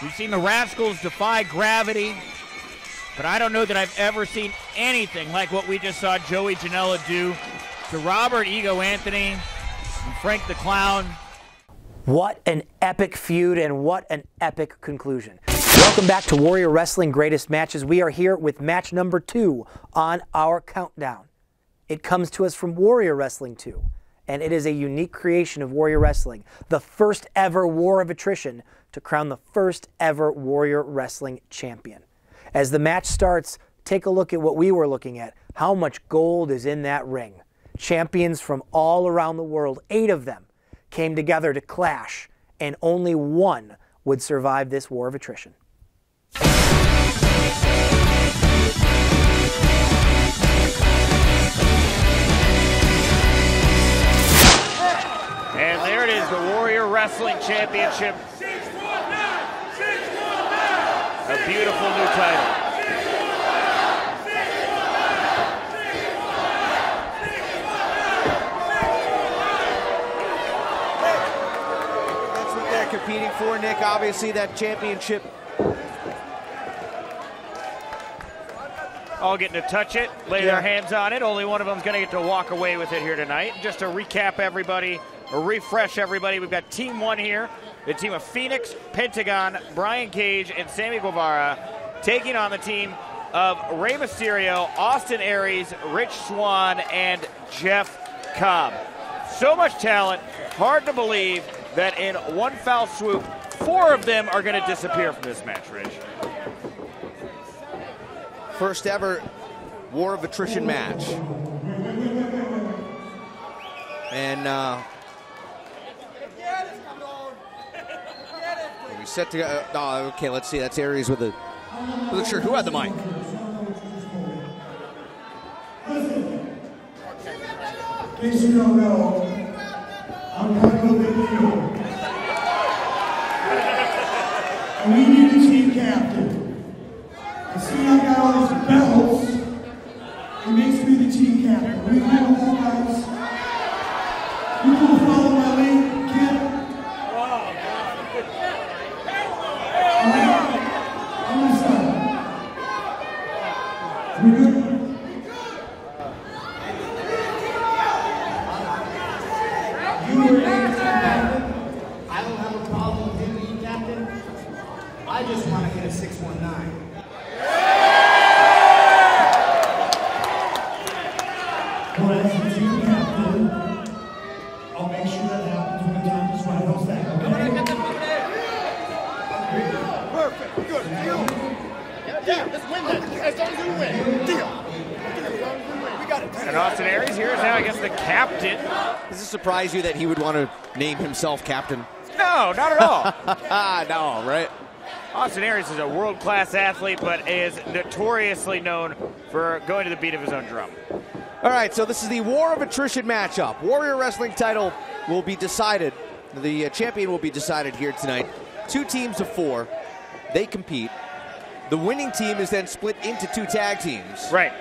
We've seen the Rascals defy gravity, but I don't know that I've ever seen anything like what we just saw Joey Janela do to Robert Ego Anthony and Frank the Clown. What an epic feud and what an epic conclusion. Welcome back to Warrior Wrestling Greatest Matches. We are here with match number 2 on our countdown. It comes to us from Warrior Wrestling 2, and it is a unique creation of Warrior Wrestling, the first ever War of Attrition to crown the first ever Warrior Wrestling champion. As the match starts, take a look at what we were looking at. How much gold is in that ring? Champions from all around the world, 8 of them, came together to clash, and only one would survive this War of Attrition. And there it is, the Warrior Wrestling Championship. A beautiful new title. That's what they're competing for, Nick. Obviously, that championship. All getting to touch it, lay their hands on it. Only one of them's going to get to walk away with it here tonight. Just to recap everybody, or refresh everybody, we've got Team 1 here. The team of Phoenix, Pentagon, Brian Cage, and Sammy Guevara taking on the team of Rey Mysterio, Austin Aries, Rich Swann, and Jeff Cobb. So much talent, hard to believe that in one foul swoop, 4 of them are going to disappear from this match, Rich. First ever War of Attrition match. And we set to okay, let's see, that's Aries with the shirt. Who had the mic? In case you don't know, I'm kind of a big deal. And we need a team captain. I see I got all these bells. It makes me the team captain. We go home, guys. You can follow my lead, kid. Alright? On my side. We good? I just want to hit a 619. Well, as the team captain, I'll make sure that happens when the time is right. How's that? Perfect. Good. Deal. Yeah, let's win that. As long as we win. Deal. We got it. And Austin Aries here is now, I guess, the captain. Does it surprise you that he would want to name himself captain? No, not at all. No, right? Austin Aries is a world-class athlete, but is notoriously known for going to the beat of his own drum. All right, so this is the War of Attrition matchup. Warrior Wrestling title will be decided. The champion will be decided here tonight. 2 teams of 4. They compete. The winning team is then split into 2 tag teams. Right.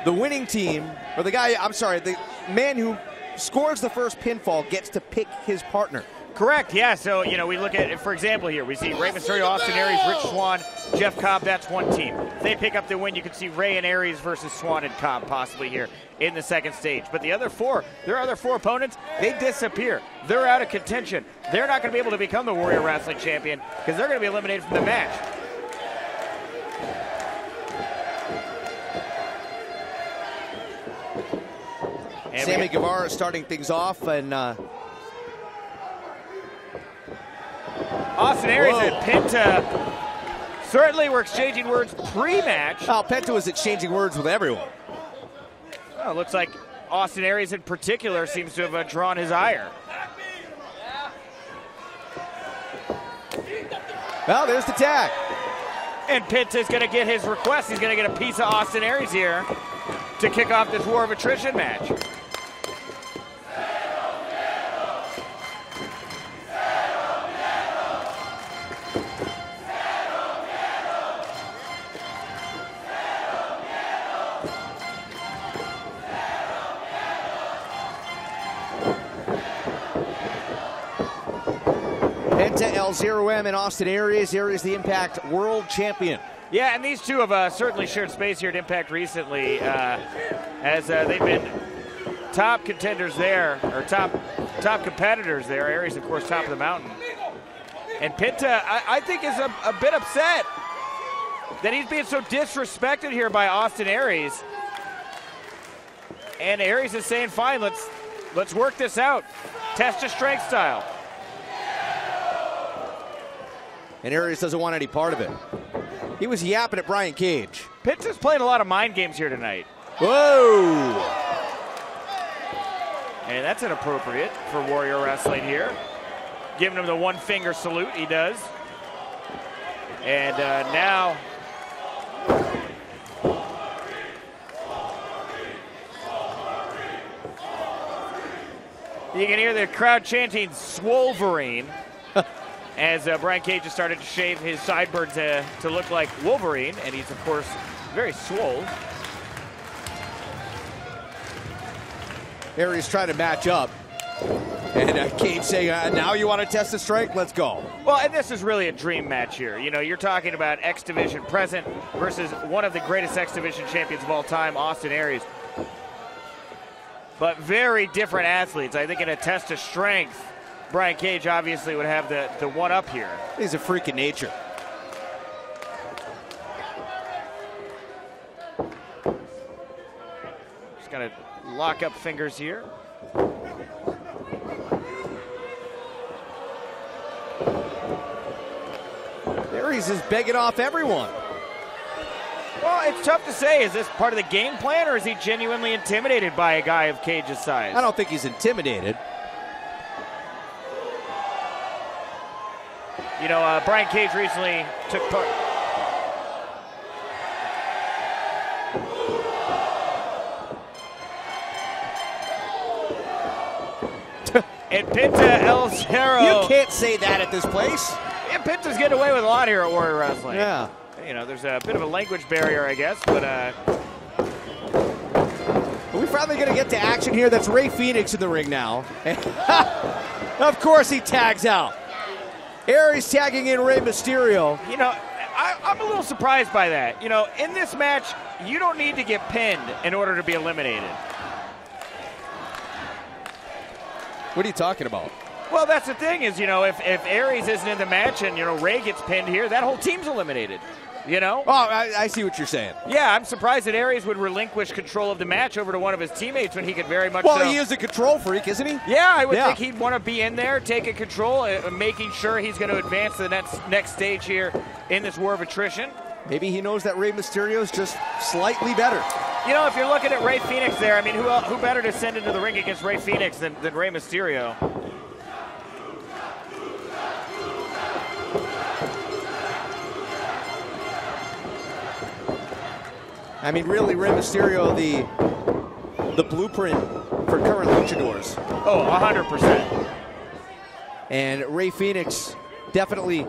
The winning team, or the man who scores the first pinfall gets to pick his partner. Correct, yeah. So, we look at, for example, here, we see Rey Mysterio, Austin Aries, Rich Swann, Jeff Cobb. That's one team. If they pick up the win, you can see Rey and Aries versus Swann and Cobb possibly here in the second stage. But the other 4, their other 4 opponents, they disappear. They're out of contention. They're not going to be able to become the Warrior Wrestling Champion because they're going to be eliminated from the match. And Sammy Guevara starting things off, and Austin Aries and Penta certainly were exchanging words pre-match. Oh, Penta was exchanging words with everyone. Well, it looks like Austin Aries in particular seems to have drawn his ire. Well, there's the tag. And Penta's going to get his request. He's going to get a piece of Austin Aries here to kick off this War of Attrition match. Penta L0M and Austin Aries. Aries, the Impact World Champion. Yeah, and these two have certainly shared space here at Impact recently, as they've been top contenders there, or top competitors there. Aries, of course, top of the mountain. And Penta, I think, is a bit upset that he's being so disrespected here by Austin Aries. And Aries is saying, fine, let's work this out. Test of strength style. And Aries doesn't want any part of it. He was yapping at Brian Cage. Penta's playing a lot of mind games here tonight. Whoa! And that's inappropriate for Warrior Wrestling here. Giving him the one-finger salute, he does. And now... you can hear the crowd chanting Swolverine as Brian Cage has started to shave his sideburns to look like Wolverine, and he's, of course, very swole. Aries trying to match up. And Cage saying, now you want to test the strength? Let's go. Well, and this is really a dream match here. You know, you're talking about X Division present versus one of the greatest X Division champions of all time, Austin Aries. But very different athletes. I think in a test of strength, Brian Cage obviously would have the one-up here. He's a freak of nature. Just got to lock up fingers here. Aries is begging off everyone. Well, it's tough to say. Is this part of the game plan, or is he genuinely intimidated by a guy of Cage's size? I don't think he's intimidated. You know, Brian Cage recently took part. And Penta El-Zero. You can't say that at this place. Yeah, Penta's getting away with a lot here at Warrior Wrestling. Yeah. You know, there's a bit of a language barrier, I guess, but... Are we finally going to get to action here? That's Rey Fenix in the ring now. Of course he tags out. Aries tagging in Rey Mysterio. You know, I'm a little surprised by that. You know, in this match, you don't need to get pinned in order to be eliminated. What are you talking about? Well, that's the thing is, you know, if Aries isn't in the match and, you know, Ray gets pinned here, that whole team's eliminated. You know? Oh, I see what you're saying. Yeah, I'm surprised that Aries would relinquish control of the match over to one of his teammates when he could very much. Well, he is a control freak, isn't he? Yeah, I would think he'd want to be in there, taking control, making sure he's going to advance to the next stage here in this war of attrition. Maybe he knows that Rey Mysterio's just slightly better. You know, if you're looking at Rey Fénix there, I mean, who better to send into the ring against Rey Fénix than Rey Mysterio? I mean, really, Rey Mysterio, the blueprint for current luchadors. Oh, 100%. And Rey Fénix definitely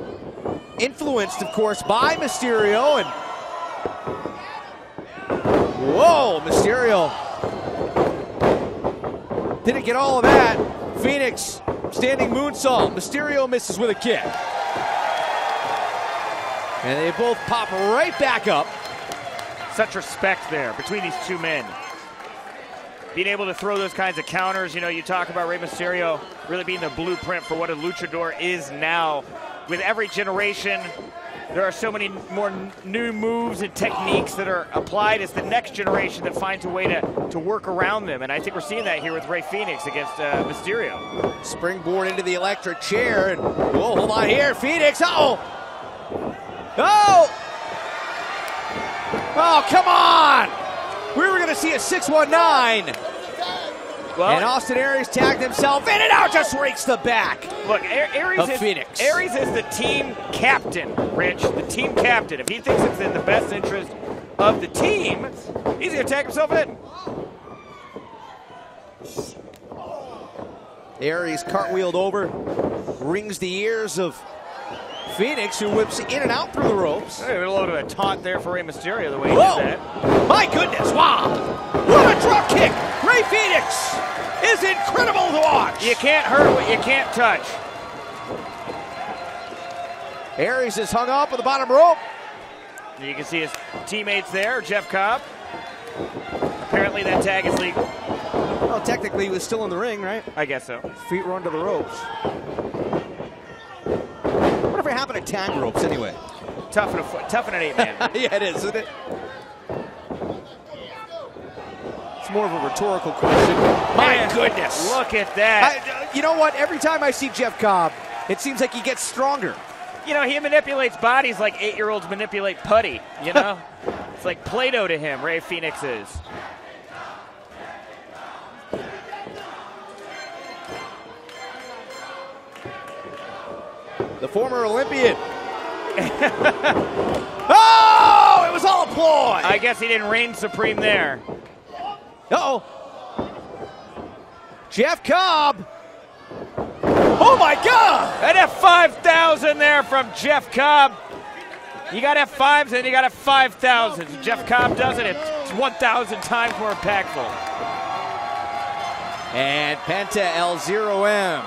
influenced, of course, by Mysterio. And whoa, Mysterio didn't get all of that. Fénix standing moonsault. Mysterio misses with a kick. And they both pop right back up. Such respect there between these two men. Being able to throw those kinds of counters, you know, you talk about Rey Mysterio really being the blueprint for what a luchador is now. With every generation, there are so many more new moves and techniques that are applied as the next generation that finds a way to work around them. And I think we're seeing that here with Rey Fénix against Mysterio. Springboard into the electric chair. And whoa, hold on here, Fénix. Oh! Oh! Oh, come on! We were going to see a 619. Well, and Austin Aries tagged himself in and out, just rakes the back. Look, Aries is the team captain, Rich. The team captain. If he thinks it's in the best interest of the team, he's going to tag himself in. Aries cartwheeled over, rings the ears of Fénix, who whips in and out through the ropes. Hey, a little bit of a taunt there for Rey Mysterio, the way he did that. My goodness, wow! What a drop kick! Rey Fénix is incredible to watch! You can't hurt what you can't touch. Aries is hung up on the bottom rope. You can see his teammates there, Jeff Cobb. Apparently that tag is legal. Well, technically he was still in the ring, right? I guess so. Feet were under the ropes. Whatever happened to tag ropes anyway? Tough in an 8-man. Yeah, it is, isn't it? It's more of a rhetorical question. My goodness. Look at that. You know what? Every time I see Jeff Cobb, it seems like he gets stronger. You know, he manipulates bodies like 8-year-olds manipulate putty, you know? It's like Play-Doh to him, Rey Fénix is. The former Olympian. Oh, it was all a ploy. I guess he didn't reign supreme there. Uh-oh. Jeff Cobb. Oh, my God. An F5,000 there from Jeff Cobb. You got F5s and you got F5,000s. Jeff Cobb does it. It's 1,000 times more impactful. And Penta L0M.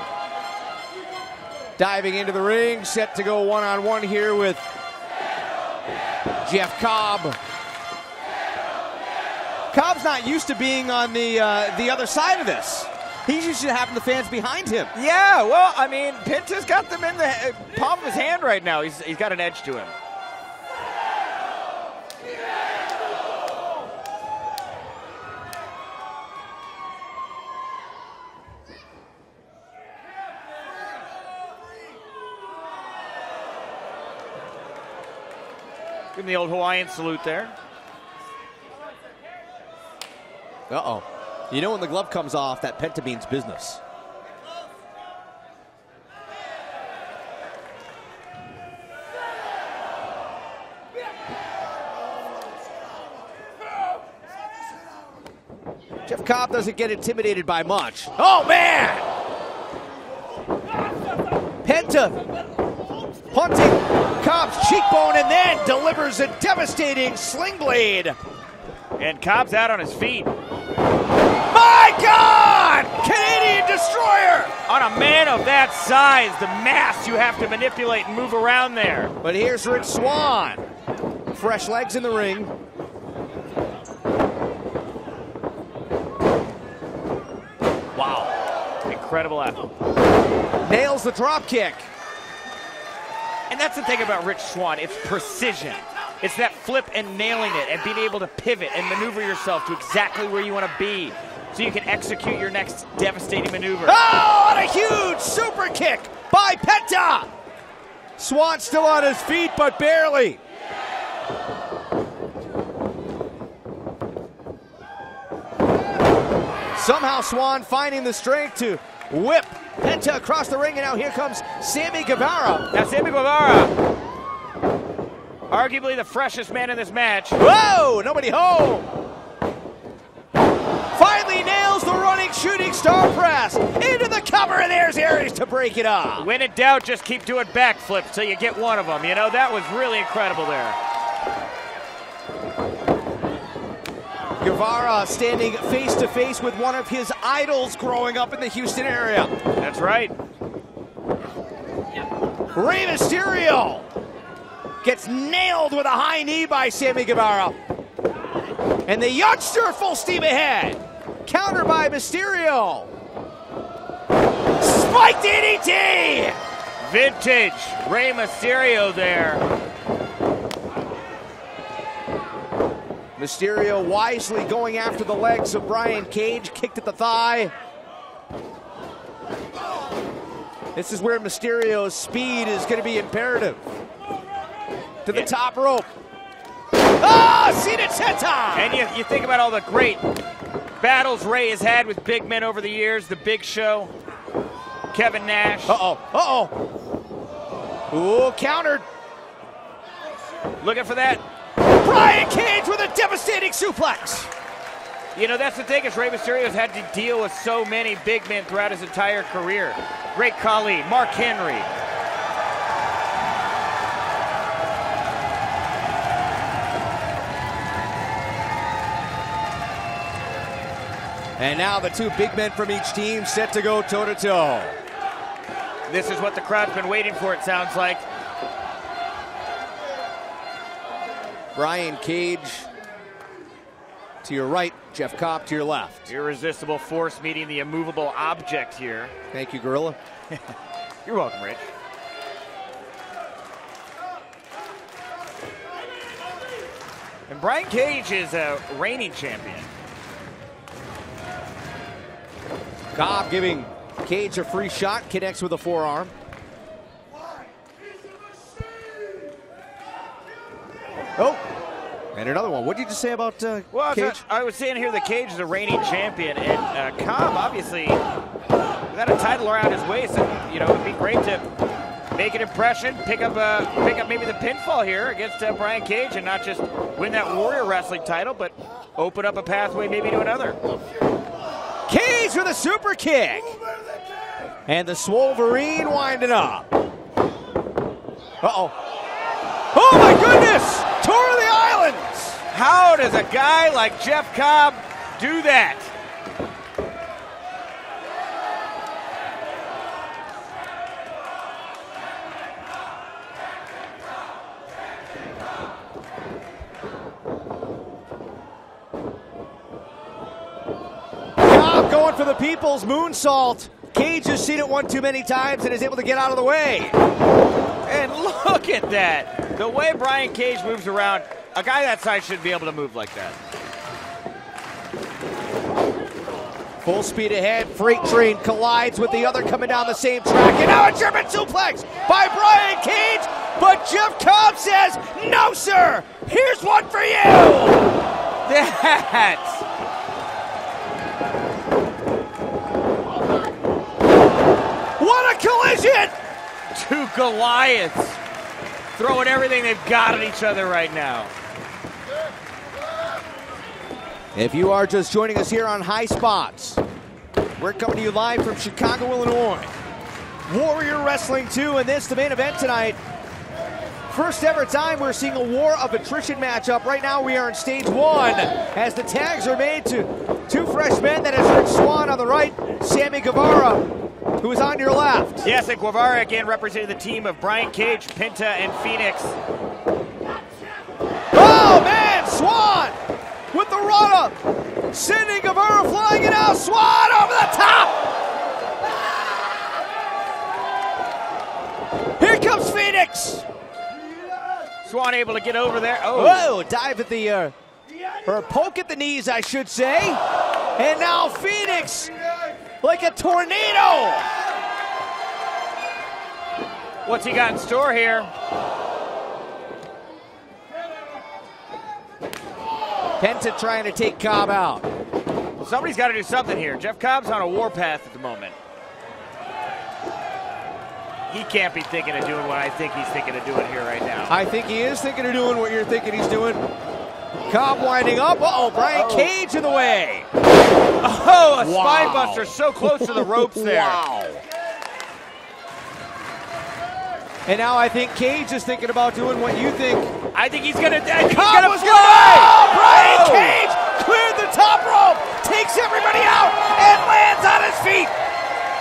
Diving into the ring, set to go one-on-one here with Jeff Cobb. Cobb's not used to being on the other side of this. He's used to having the fans behind him. Yeah, well, I mean, Penta's got them in the palm of his hand right now. He's got an edge to him. Give him the old Hawaiian salute there. Uh-oh. You know when the glove comes off, that Penta means business. Jeff Cobb doesn't get intimidated by much. Oh, man! Penta punting Cobb's cheekbone and then delivers a devastating sling blade. And Cobb's out on his feet. My God! Canadian Destroyer! On a man of that size, the mass you have to manipulate and move around there. But here's Rich Swann. Fresh legs in the ring. Wow. incredible athlete. Nails the drop kick. And that's the thing about Rich Swann, it's precision. It's that flip and nailing it and being able to pivot and maneuver yourself to exactly where you want to be so you can execute your next devastating maneuver. Oh, and a huge super kick by Penta. Swann still on his feet, but barely. Somehow Swann finding the strength to whip Penta across the ring, and now here comes Sammy Guevara. Now Sammy Guevara, arguably the freshest man in this match. Whoa, nobody home. Finally nails the running shooting star press into the cover, and there's Aries to break it up. When in doubt, just keep doing backflips till you get one of them. You know, that was really incredible there. Guevara standing face to face with one of his idols growing up in the Houston area. That's right. Rey Mysterio gets nailed with a high knee by Sammy Guevara. And the youngster full steam ahead. Counter by Mysterio. Spike DDT! Vintage Rey Mysterio there. Mysterio wisely going after the legs of Brian Cage, kicked at the thigh. This is where Mysterio's speed is going to be imperative. To the top rope. Ah, Cena Teta! And you think about all the great battles Rey has had with big men over the years. The Big Show, Kevin Nash. Ooh, countered. Looking for that. Brian Cage with a devastating suplex. You know, that's the thing, is Rey Mysterio's had to deal with so many big men throughout his entire career. Great Khali, Mark Henry. And now the two big men from each team set to go toe-to-toe. This is what the crowd's been waiting for, it sounds like. Brian Cage to your right, Jeff Cobb to your left. Irresistible force meeting the immovable object here. Thank you, Gorilla. You're welcome, Rich. And Brian Cage is a reigning champion. Cobb giving Cage a free shot, connects with a forearm. Oh, and another one. What did you just say about Cage? I was saying here that Cage is a reigning champion, and Cobb, obviously, without a title around his waist, you know, it'd be great to make an impression, pick up maybe the pinfall here against Brian Cage, and not just win that Warrior Wrestling title, but open up a pathway maybe to another. Cage with a super kick, and the Swolverine winding up. Oh my goodness! Tour of the Islands! How does a guy like Jeff Cobb do that? Cobb going for the people's moonsault. Cage has seen it one too many times and is able to get out of the way. And look at that. The way Brian Cage moves around, a guy that size should be able to move like that. Full speed ahead, freight train collides with the other coming down the same track, and now a German suplex by Brian Cage, but Jeff Cobb says, no sir, here's one for you! What a collision! Two Goliaths throwing everything they've got at each other right now. If you are just joining us here on High Spots, we're coming to you live from Chicago, Illinois. Warrior Wrestling 2, and this, the main event tonight. First ever time we're seeing a war of attrition matchup. Right now we are in stage 1 as the tags are made to two fresh men. That is Rich Swann on the right, Sammy Guevara, who is on your left. Yes, and Guevara again representing the team of Brian Cage, Penta, and Phoenix. Oh man, Swann with the run-up. Sending Guevara flying it out. Swann over the top. Phoenix. Swan able to get over there. Oh, dive at the, or poke at the knees, I should say. And now Phoenix, like a tornado. What's he got in store here? Penta trying to take Cobb out. Well, somebody's got to do something here. Jeff Cobb's on a warpath at the moment. He can't be thinking of doing what I think he's thinking of doing here right now. I think he is thinking of doing what you're thinking he's doing. Cobb winding up. Uh-oh, Brian Cage in the way. Oh, a spine buster so close to the ropes there. Wow. And now I think Cage is thinking about doing what you think. I think he's gonna. I think Cobb was gonna. Oh, Brian Cage cleared the top rope, takes everybody out, and lands on his feet.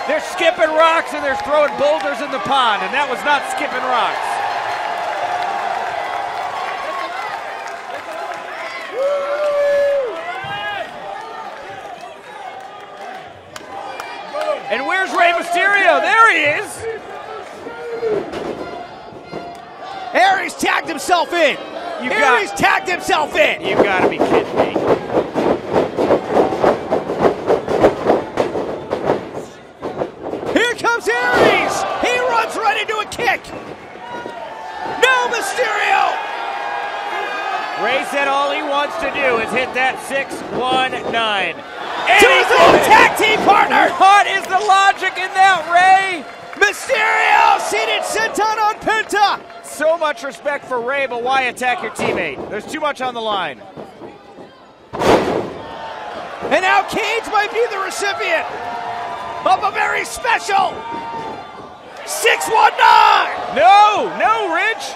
They're skipping rocks and they're throwing boulders in the pond, and that was not skipping rocks. And where's Rey Mysterio? There he is. Aries tagged himself in. Aries tagged himself in. You've got to be kidding me. Here comes Aries. He runs right into a kick. No, Mysterio. Rey said all he wants to do is hit that 619. To his own tag team partner. What is the logic in that, Rey? Mysterio seated senton on Penta. So much respect for Rey, but why attack your teammate? There's too much on the line. And now Cage might be the recipient of a very special 619. No, Rich.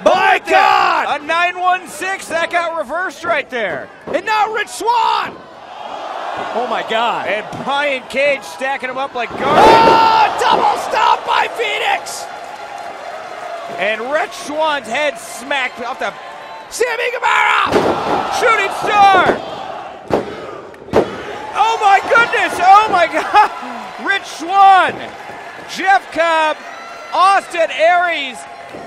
My God. A 916, that got reversed right there. And now Rich Swann. Oh my God. And Brian Cage stacking him up like garbage. Oh, double stop by Phoenix. And Rich Swann's head smacked off the Sammy Guevara. Shooting star. Oh my goodness. Oh my God. Rich Swann, Jeff Cobb, Austin Aries,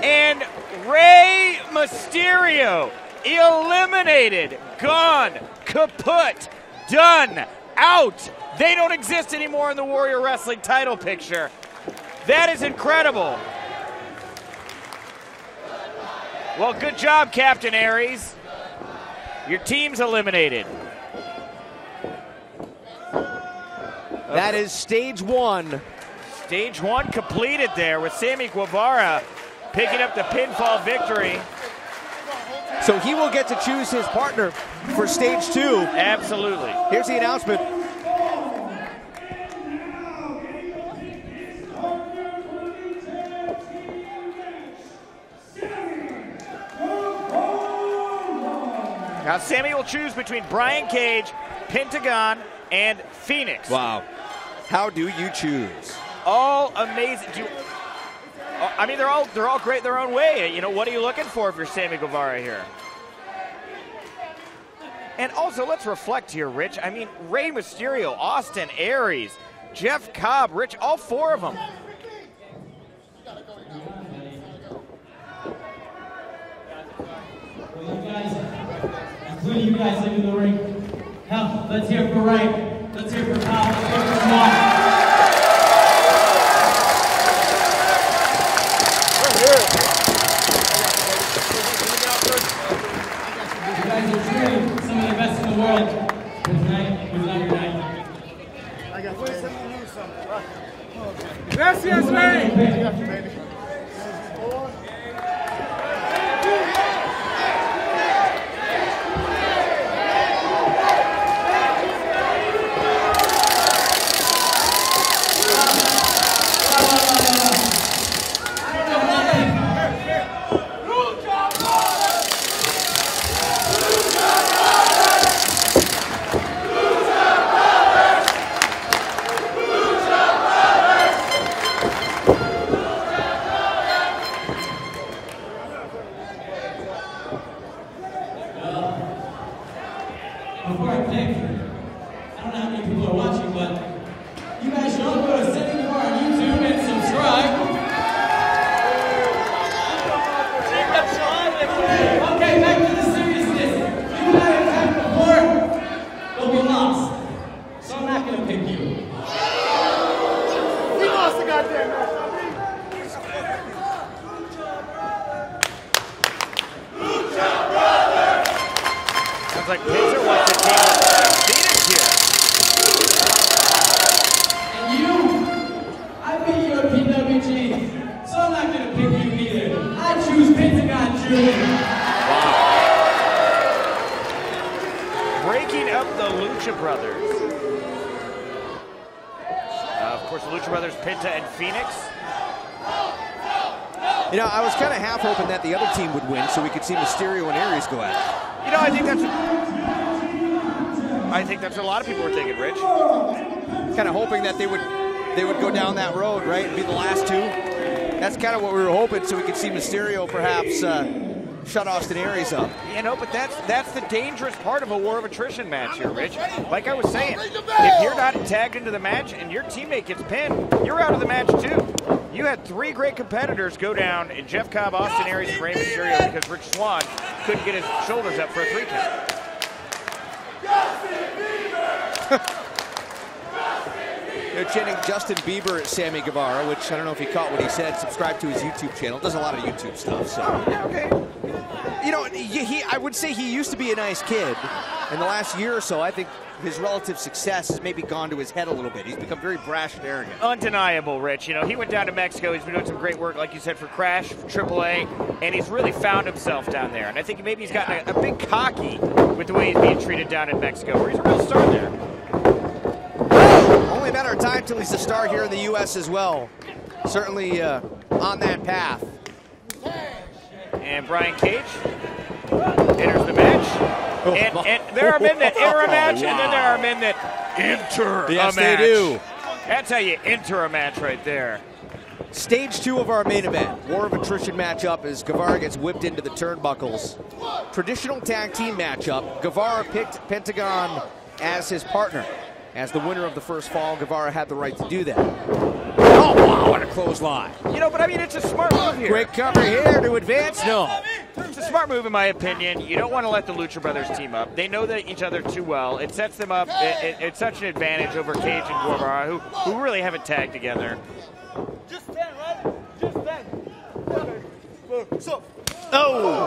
and Rey Mysterio eliminated, gone, kaput, done, out. They don't exist anymore in the Warrior Wrestling title picture. That is incredible. Well, good job, Captain Aries. Your team's eliminated. That is stage one. Stage one completed there with Sammy Guevara picking up the pinfall victory. So he will get to choose his partner for stage two. Absolutely. Here's the announcement. Now Sammy will choose between Brian Cage, Pentagon, and Phoenix. Wow. How do you choose? All amazing. I mean, they're all great in their own way. You know, what are you looking for if you're Sammy Guevara here? And also, let's reflect here, Rich. I mean, Rey Mysterio, Austin Aries, Jeff Cobb, Rich, all four of them. Including you guys leaving the ring. Hell, let's hear it for Rey. Let's hear it for Cobb. Let's hear it for Swann. You guys are truly some of the best in the world. But tonight was not your night. I got Gracias, Rey. like Pizza wants to team with Phoenix here. And you, I beat you at PWG, so I'm not going to pick you either. I choose Pentagon Jr. Breaking up the Lucha Brothers. Of course, the Lucha Brothers, Penta and Phoenix. You know, I was kind of half hoping that the other team would win so we could see Mysterio and Aries go at it. You know, I think that's what a lot of people were thinking, Rich. Kind of hoping that they would go down that road, right, and be the last two. That's kind of what we were hoping, so we could see Mysterio perhaps shut Austin Aries up. You know, but that's the dangerous part of a war of attrition match here, Rich. Like I was saying, if you're not tagged into the match and your teammate gets pinned, you're out of the match too. You had 3 great competitors go down in Jeff Cobb, Austin Aries, and Rey Mysterio because Rich Swann couldn't get his shoulders up for a 3 count. They're chanting Justin Bieber at Sammy Guevara, which I don't know if he caught what he said. Subscribe to his YouTube channel. Does a lot of YouTube stuff. So yeah, okay. You know, I would say he used to be a nice kid. In the last year or so, I think his relative success has maybe gone to his head a little bit. He's become very brash and arrogant. Undeniable, Rich. You know, he went down to Mexico. He's been doing some great work, like you said, for Crash, for AAA, and he's really found himself down there. And I think maybe he's gotten a bit cocky with the way he's being treated down in Mexico, where he's a real star there. Only a matter of time till he's a star here in the U.S. as well. Certainly on that path. And Brian Cage enters the match. And there are men that enter a match, and then there are men that enter a match. Yes, they do. That's how you enter a match right there. Stage 2 of our main event. War of attrition matchup as Guevara gets whipped into the turnbuckles. Traditional tag team matchup. Guevara picked Pentagon as his partner. As the winner of the first fall, Guevara had the right to do that. Oh, wow, what a clothesline. You know, but I mean, it's a smart move here. Quick cover here to advance. No. It's a smart move, in my opinion. You don't want to let the Lucha Brothers team up. They know each other too well. It sets them up. It's such an advantage over Cage and Guevara, who really haven't tagged together. Just stand, right? Just stand. So. Oh!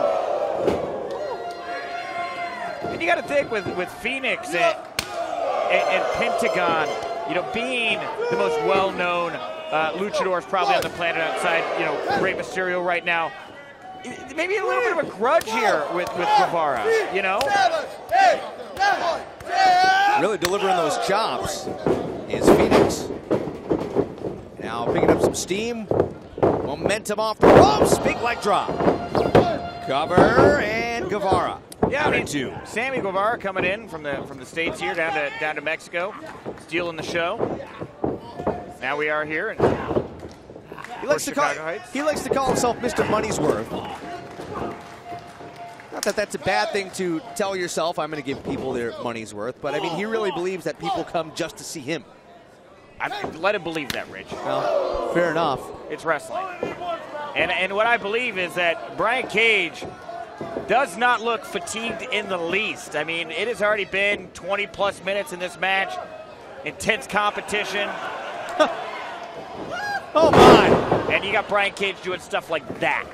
And you got to think with Phoenix and Pentagon, you know, being the most well-known luchadors probably on the planet outside, you know, Rey Mysterio right now. Maybe a little bit of a grudge here with Guevara, you know? Really delivering those chops is Phoenix. Now picking up some steam. Momentum off the ropes. Big leg drop. Cover and Guevara. Yeah, I mean, Sammy Guevara coming in from the States here down to Mexico, stealing the show. Now we are here, and he likes to call himself Mr. Money's Worth. Not that that's a bad thing to tell yourself. I'm going to give people their money's worth, but I mean, he really believes that people come just to see him. Let him believe that, Rich. Well, fair enough. It's wrestling, and what I believe is that Brian Cage does not look fatigued in the least. I mean, it has already been 20-plus minutes in this match. Intense competition. Oh, my. And you got Brian Cage doing stuff like that.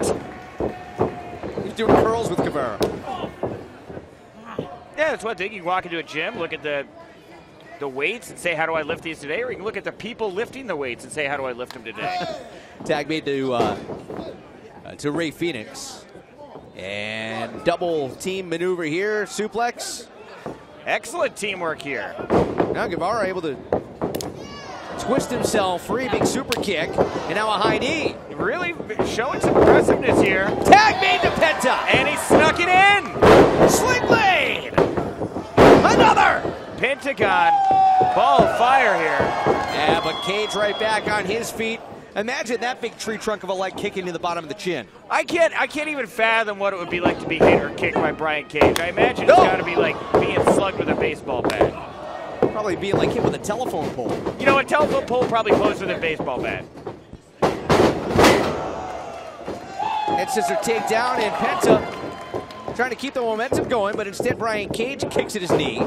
He's doing curls with Guevara. Yeah, that's one thing. You can walk into a gym, look at the weights and say, how do I lift these today? Or you can look at the people lifting the weights and say, how do I lift them today? Tag made to Rey Phoenix. And double team maneuver here, suplex. Excellent teamwork here. Now Guevara able to twist himself free, big super kick, and now a high knee. Really showing some aggressiveness here. Tag made to Penta. And he snuck it in. Sling blade. Another. Pentagon, ball of fire here. Yeah, but Cage right back on his feet. Imagine that big tree trunk of a leg kicking to the bottom of the chin. I can't even fathom what it would be like to be hit or kicked by Brian Cage. I imagine it's got to be like being slugged with a baseball bat. Probably being like hit with a telephone pole. You know, a telephone pole probably closer than a baseball bat. Head scissor takedown, and Penta trying to keep the momentum going, but instead Brian Cage kicks at his knee.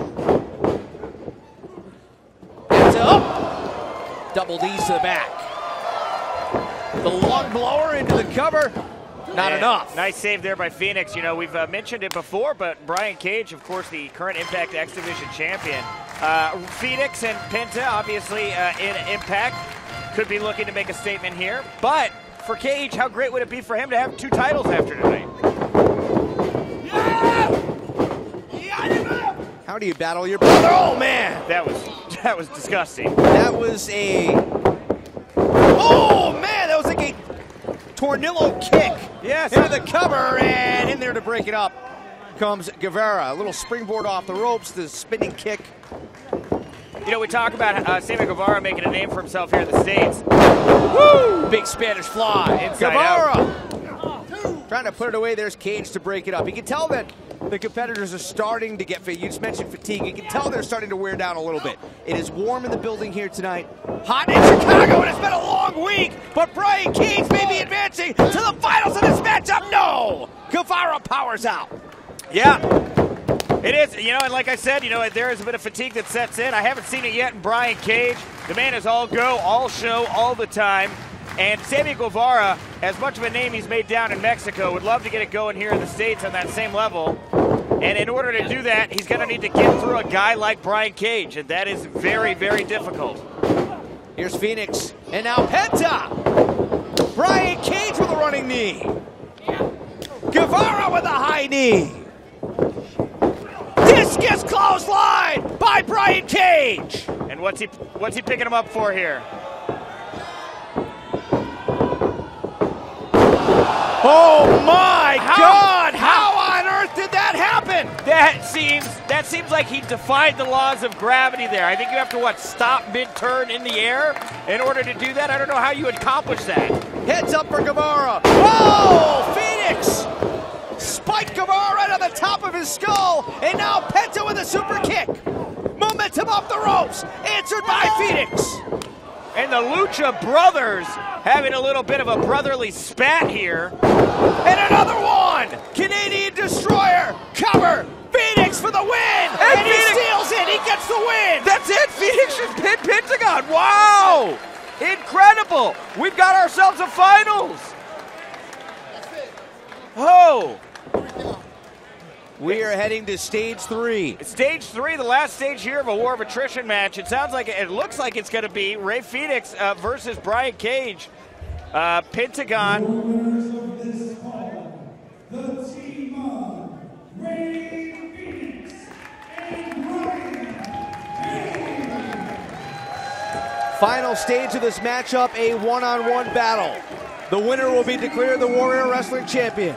Penta up. Double D's to the back. The lung blower into the cover. not enough. Nice save there by Phoenix. You know, we've mentioned it before, but Brian Cage, of course, the current Impact X Division champion. Phoenix and Penta, obviously, in Impact, could be looking to make a statement here. But for Cage, how great would it be for him to have 2 titles after tonight? How do you battle your brother? Oh, man! That was disgusting. That was a... Oh, man! That was like a tornillo kick. Yes. Into the cover, and in there to break it up comes Guevara. A little springboard off the ropes, the spinning kick. You know, we talk about Sammy Guevara making a name for himself here in the States. Woo! Big Spanish fly. Inside Guevara! out. Trying to put it away, there's Cage to break it up. You can tell that the competitors are starting to get fit. You just mentioned fatigue. You can tell they're starting to wear down a little bit. It is warm in the building here tonight. Hot in Chicago, and it's been a long week. But Brian Cage may be advancing to the finals of this matchup. No! Guevara powers out. Yeah. It is, you know, and like I said, you know, there is a bit of fatigue that sets in. I haven't seen it yet in Brian Cage. The man is all go, all show, all the time. And Sammy Guevara, as much of a name he's made down in Mexico, would love to get it going here in the States on that same level. And in order to do that, he's going to need to get through a guy like Brian Cage, and that is very, very difficult. Here's Phoenix, and now Penta. Brian Cage with a running knee. Guevara with a high knee. Discus clothesline by Brian Cage. And what's he picking him up for here? Oh my God! How on earth did that happen? That seems like he defied the laws of gravity there. I think you have to stop mid-turn in the air in order to do that. I don't know how you accomplish that. Heads up for Guevara. Oh, Phoenix! Spike Guevara right on the top of his skull, and now Penta with a super kick. Momentum off the ropes, answered by Phoenix. And the Lucha brothers having a little bit of a brotherly spat here. And another one! Canadian Destroyer, cover! Phoenix for the win! And he steals it, he gets the win! That's it, Phoenix just pinned Pentagon, wow! Incredible! We've got ourselves a finals! Oh! We are heading to stage 3. Stage 3, the last stage here of a War of Attrition match. It looks like it's going to be Rey Fenix versus Brian Cage. Pentagon. The team of Rey Fenix and Brian Cage. Final stage of this matchup, a one-on-one battle. The winner will be declared the Warrior Wrestling Champion.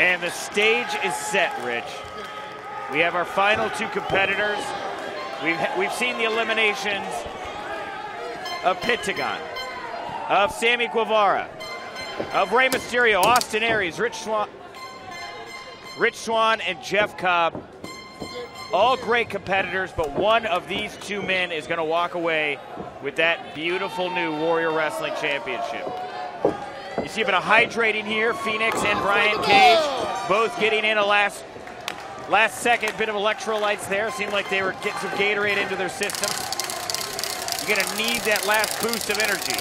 And the stage is set, Rich. We have our final 2 competitors. We've seen the eliminations of Pentagon, of Sammy Guevara, of Rey Mysterio, Austin Aries, Rich Swann, and Jeff Cobb. All great competitors, but one of these 2 men is going to walk away with that beautiful new Warrior Wrestling Championship. You see a bit of hydrating here. Phoenix and Brian Cage both getting in a last second bit of electrolytes there. Seemed like they were getting some Gatorade into their system. You're going to need that last boost of energy.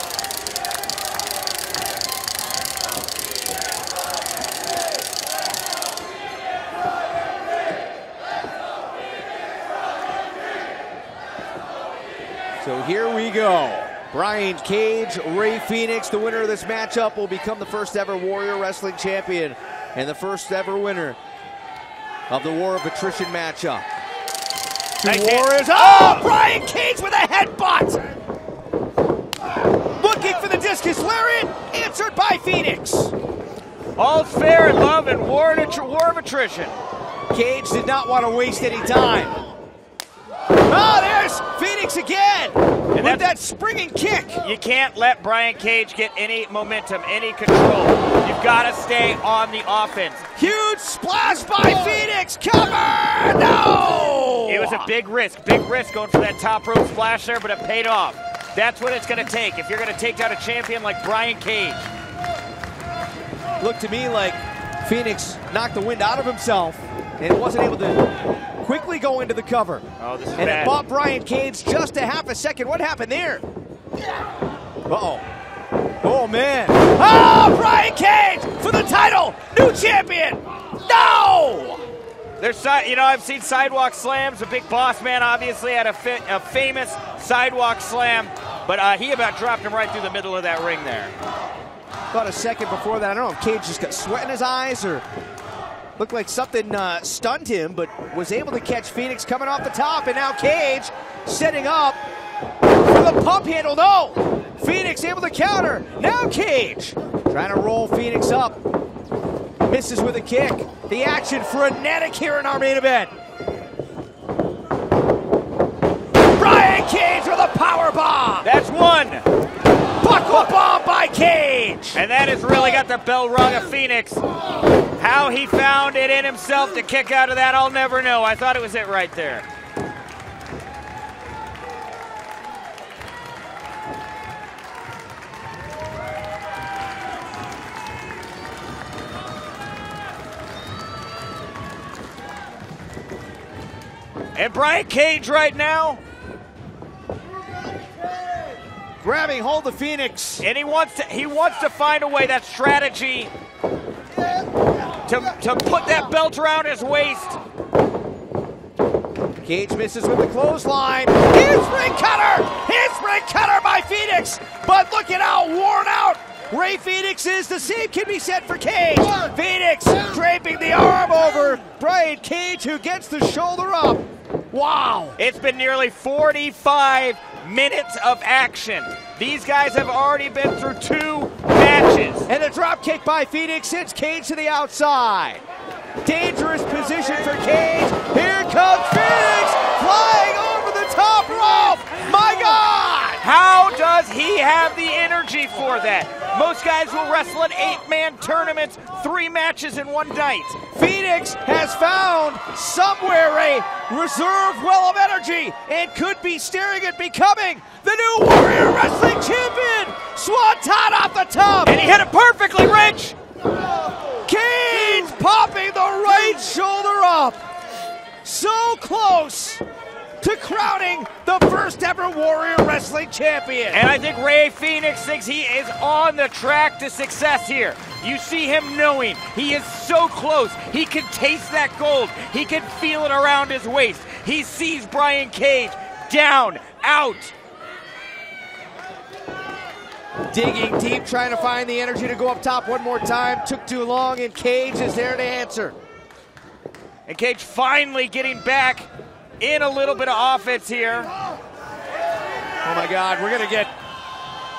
So here we go. Brian Cage, Rey Fenix, the winner of this matchup will become the first ever Warrior Wrestling Champion and the first ever winner of the War of Attrition matchup. 2 Warriors. Oh, Brian Cage with a headbutt! Looking for the discus lariat, answered by Phoenix. All fair in love and War of Attrition. Cage did not want to waste any time. Oh, there's Phoenix again. And with that springing kick. You can't let Brian Cage get any momentum, any control. You've got to stay on the offense. Huge splash by Phoenix. Cover! No! It was a big risk going for that top rope splash there, but it paid off. That's what it's going to take if you're going to take down a champion like Brian Cage. Looked to me like Phoenix knocked the wind out of himself and wasn't able to quickly go into the cover. Oh, this is and bad. it bought Brian Cage just a half a second. What happened there? Uh-oh. Oh, man. Oh, Brian Cage for the title. New champion. No! There's, you know, I've seen sidewalk slams. The big boss man obviously had a famous sidewalk slam, but he about dropped him right through the middle of that ring there. About a second before that. I don't know if Cage just got sweat in his eyes or looked like something stunned him, but was able to catch Phoenix coming off the top, and now Cage setting up for the pump handle. No! Phoenix able to counter. Now Cage trying to roll Phoenix up. Misses with a kick. The action frenetic here in our main event. Brian Cage with a power bomb. That's one. Buckle bomb by Cage. And that has really got the bell rung of Phoenix. How he found it in himself to kick out of that, I'll never know. I thought it was it right there. And Brian Cage right now grabbing hold of Phoenix. And he wants to find a way, that strategy to put that belt around his waist. Cage misses with the clothesline. Handspring cutter! Handspring cutter by Phoenix! But look at how worn out Ray Phoenix is. The same can be said for Cage. Phoenix draping the arm over Brian Cage, who gets the shoulder up. Wow! It's been nearly 45 minutes of action. These guys have already been through 2 matches. And a drop kick by Phoenix sends Cage to the outside. Dangerous position for Cage. Here comes Phoenix flying over the top rope. My God! How does he have the energy for that? Most guys will wrestle in 8-man tournaments, 3 matches in one night. Phoenix has found somewhere a reserve well of energy and could be staring at becoming the new Warrior Wrestling Champion. Swanton off the top. And he hit it perfectly, Rich. Cage popping the right shoulder up. So close to crowning the first ever Warrior Wrestling Champion. And I think Ray Phoenix thinks he is on the track to success here. You see him knowing he is so close. He can taste that gold. He can feel it around his waist. He sees Brian Cage down, out. Digging deep, trying to find the energy to go up top one more time. Took too long, and Cage is there to answer. And Cage finally getting back in a little bit of offense here. Oh my God, we're gonna get,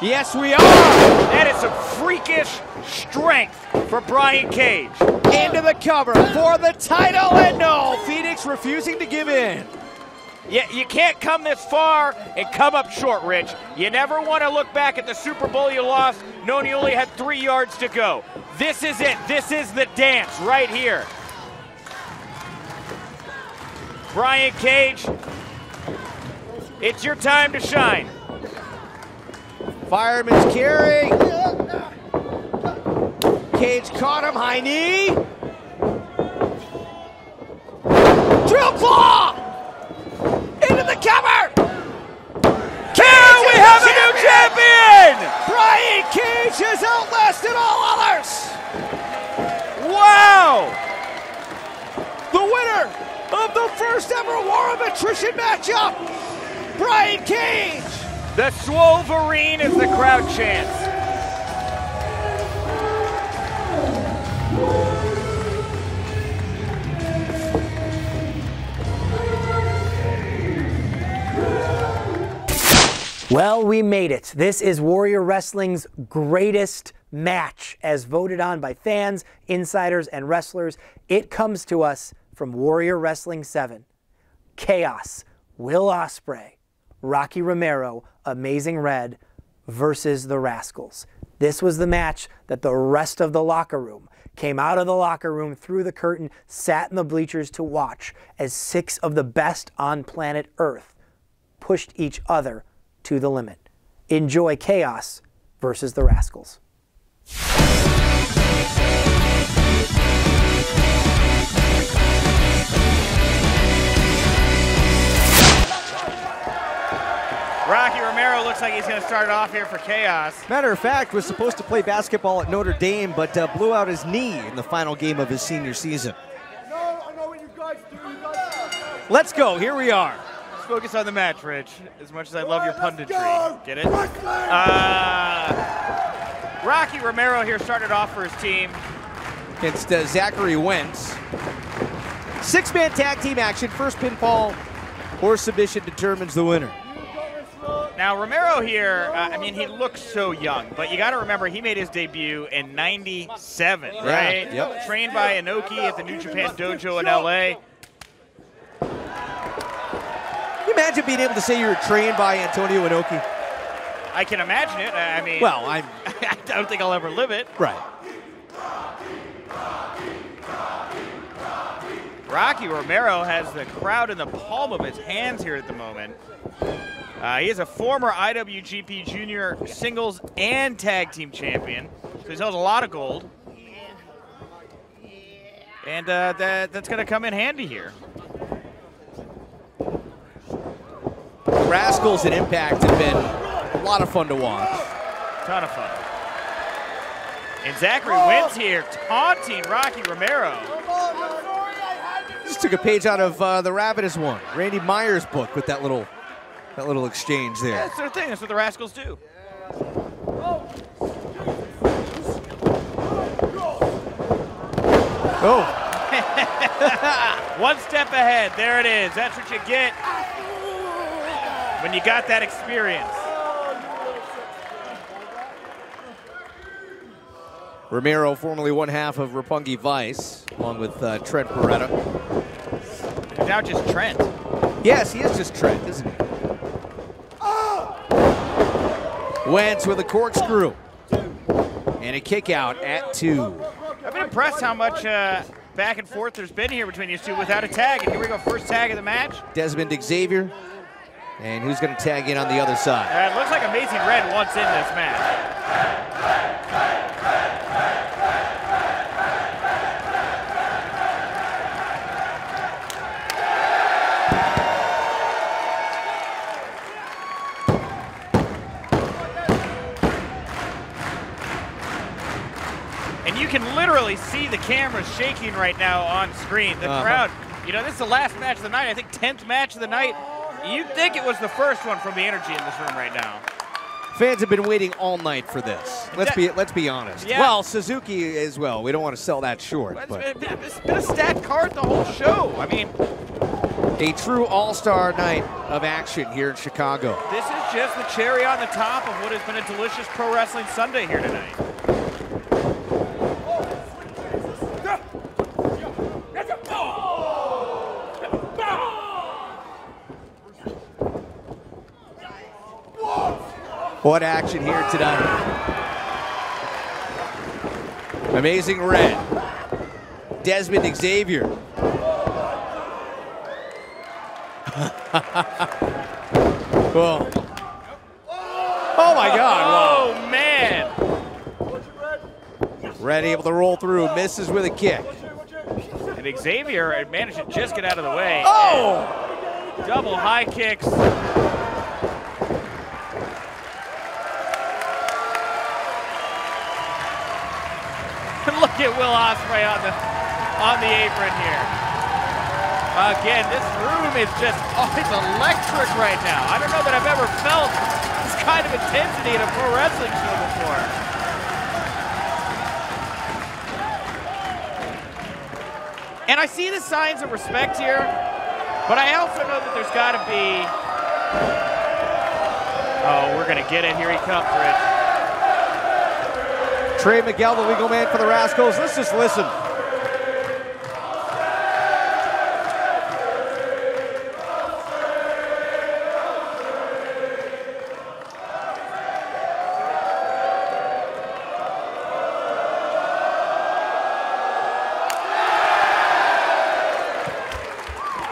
yes we are! That is some freakish strength for Brian Cage. Into the cover for the title, and no, Phoenix refusing to give in. Yeah, you can't come this far and come up short, Rich. You never want to look back at the Super Bowl you lost, knowing you only had 3 yards to go. This is it. This is the dance right here. Brian Cage, it's your time to shine. Fireman's carry. Cage caught him, high knee. Drill claw! Into the cover! Here we have a new champion! Brian Cage has outlasted all others! Wow! The winner of the first ever War of Attrition matchup, Brian Cage! The Swoverine is the crowd chants. Well, we made it. This is Warrior Wrestling's greatest match as voted on by fans, insiders, and wrestlers. It comes to us from Warrior Wrestling 7. Chaos, Will Ospreay, Rocky Romero, Amazing Red, versus the Rascals. This was the match that the rest of the locker room came out of the locker room, through the curtain, sat in the bleachers to watch as 6 of the best on planet Earth pushed each other to the limit. Enjoy Chaos versus the Rascals. Rocky Romero looks like he's going to start it off here for Chaos. Matter of fact, was supposed to play basketball at Notre Dame, but blew out his knee in the final game of his senior season. Let's go. Here we are. Let's focus on the match, Rich. As much as I love your punditry. Get it? Rocky Romero here started off for his team. Against Zachary Wentz. 6-man tag team action. First pinfall or submission determines the winner. Now, Romero here, I mean, he looks so young, but you got to remember he made his debut in '97, right? Yep. Trained by Inoki at the New Japan Dojo in LA. Can you imagine being able to say you were trained by Antonio Inoki? I can imagine it. I mean, well, I don't think I'll ever live it. Right. Rocky Romero has the crowd in the palm of his hands here at the moment. He is a former IWGP Junior singles and tag team champion, so he's held a lot of gold. And that's going to come in handy here. Rascals and Impact have been a lot of fun to watch. Ton of fun. And Zachary Wentz here taunting Rocky Romero. Just took a page out of the Ravenous One, Randy Myers' book, with that little exchange there. Yeah, that's their thing. That's what the Rascals do. Oh. One step ahead. There it is. That's what you get when you got that experience. Romero, formerly one half of Roppongi Vice, along with Trent Beretta. Now just Trent. Yes, he is just Trent, isn't he? Wentz with a corkscrew. And a kick out at 2. I've been impressed how much back and forth there's been here between these two without a tag. And here we go, first tag of the match. Desmond Xavier. And who's going to tag in on the other side? It looks like Amazing Red wants in this match. And you can literally see the cameras shaking right now on screen. The crowd, you know, this is the last match of the night. I think 10th match of the night. You'd think it was the first one from the energy in this room right now. Fans have been waiting all night for this. Let's be honest. Yeah. Well, Suzuki as well. We don't want to sell that short. But It's been a stacked card the whole show. I mean, a true all-star night of action here in Chicago. this is just the cherry on the top of what has been a delicious pro wrestling Sunday here tonight. What action here tonight. Amazing Red. Desmond Xavier. Whoa. Oh my God. Oh, man. Red able to roll through, misses with a kick. And Xavier managed to just get out of the way. Oh! Double high kicks. Look at Will Ospreay on the apron here. Again, this room is just always electric right now. I don't know that I've ever felt this kind of intensity in a pro wrestling show before. And I see the signs of respect here, but I also know that there's got to be... Oh, we're going to get it. Here he comes, Rich. Trey Miguel, the legal man for the Rascals. Let's just listen.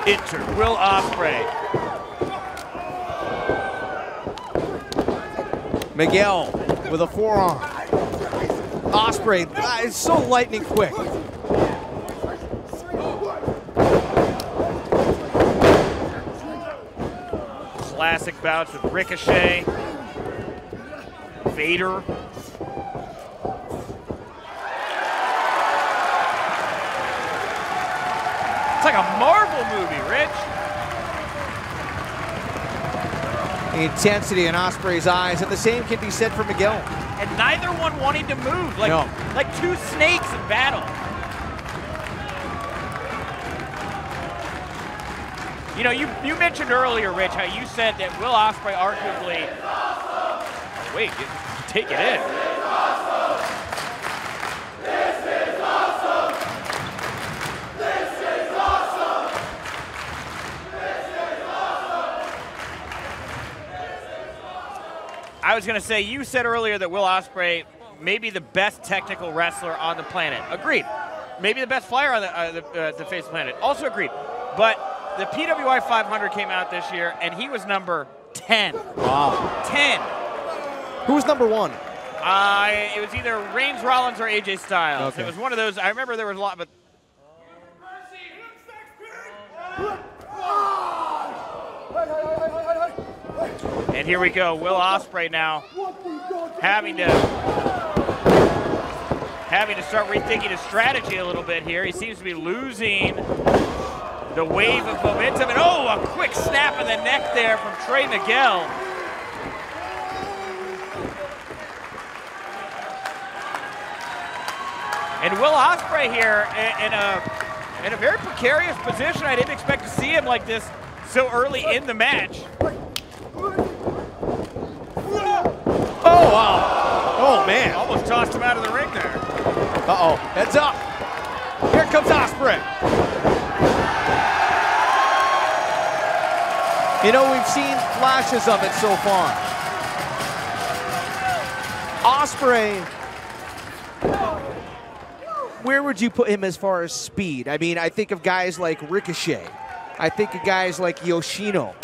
Enter Will Ospreay. Miguel with a forearm. Ospreay is so lightning quick. Classic bouts with Ricochet, Vader. It's like a Marvel movie, Rich. The intensity in Ospreay's eyes, and the same can be said for Miguel. And neither one wanting to move, like, no. like two snakes in battle. You know, you mentioned earlier, Rich, how you said that Will Ospreay arguably, wait, take it in. This is awesome. This is awesome. This is awesome. I was going to say, you said earlier that Will Ospreay may be the best technical wrestler on the planet. Agreed. Maybe the best flyer on the face of the planet. Also agreed. But the PWI 500 came out this year, and he was number 10. Wow. 10. Who was number 1? It was either Reigns, Rollins, or AJ Styles. Okay. It was one of those. I remember there was a lot, but. And here we go. Will Ospreay now having to start rethinking his strategy a little bit here. He seems to be losing the wave of momentum, and oh, a quick snap in the neck there from Trey Miguel. And Will Ospreay here in a very precarious position. I didn't expect to see him like this so early in the match. Oh, wow. Oh, man. Almost tossed him out of the ring there. Uh-oh. Heads up. Here comes Ospreay. You know, we've seen flashes of it so far. Ospreay, where would you put him as far as speed? I mean, I think of guys like Ricochet. I think of guys like Yoshino.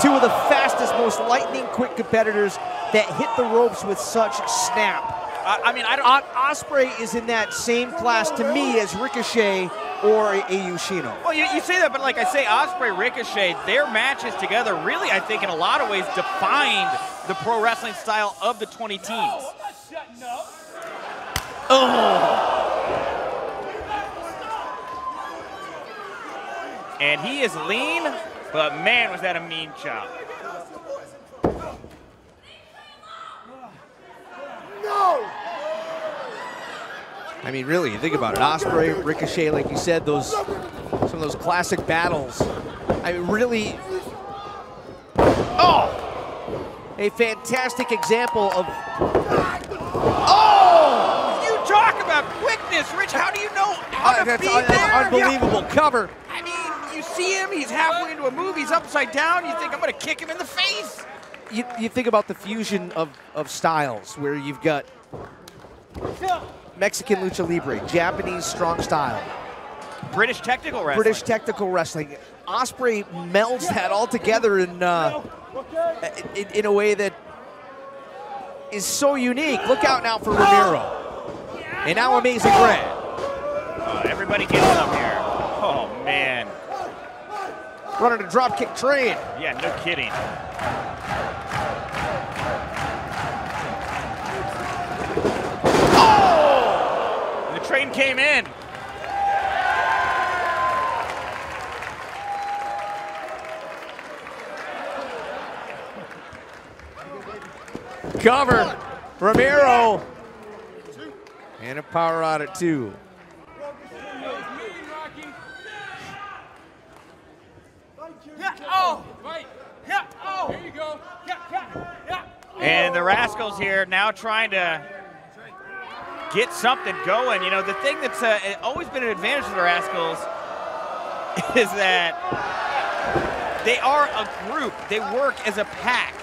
Two of the fastest, most lightning-quick competitors that hit the ropes with such snap. Ospreay is in that same class to me as Ricochet or a Yoshino. Well, you say that, but like I say, Ospreay, Ricochet, their matches together really, I think, in a lot of ways defined the pro wrestling style of the 20 teens. Oh! And he is lean, but man, was that a mean chop. No! I mean, really, you think about it. Ospreay, Ricochet, like you said, some of those classic battles. I mean, really, a fantastic example of. Oh! You talk about quickness, Rich. How do you know how to be there? Unbelievable cover. I mean, you see him. He's halfway into a move. He's upside down. You think I'm going to kick him in the face? You think about the fusion of styles, where you've got Mexican lucha libre, Japanese strong style, British technical wrestling. British technical wrestling. Ospreay melds that all together in a way that is so unique. Look out now for Romero. And now Amazing Red. Everybody gets up here. Oh, man. Running a dropkick train. Yeah, no kidding. Oh! The train came in. Cover. Romero. And a power out at 2. And the Rascals here now trying to get something going. You know, the thing that's always been an advantage of the Rascals is that they are a group. They work as a pack.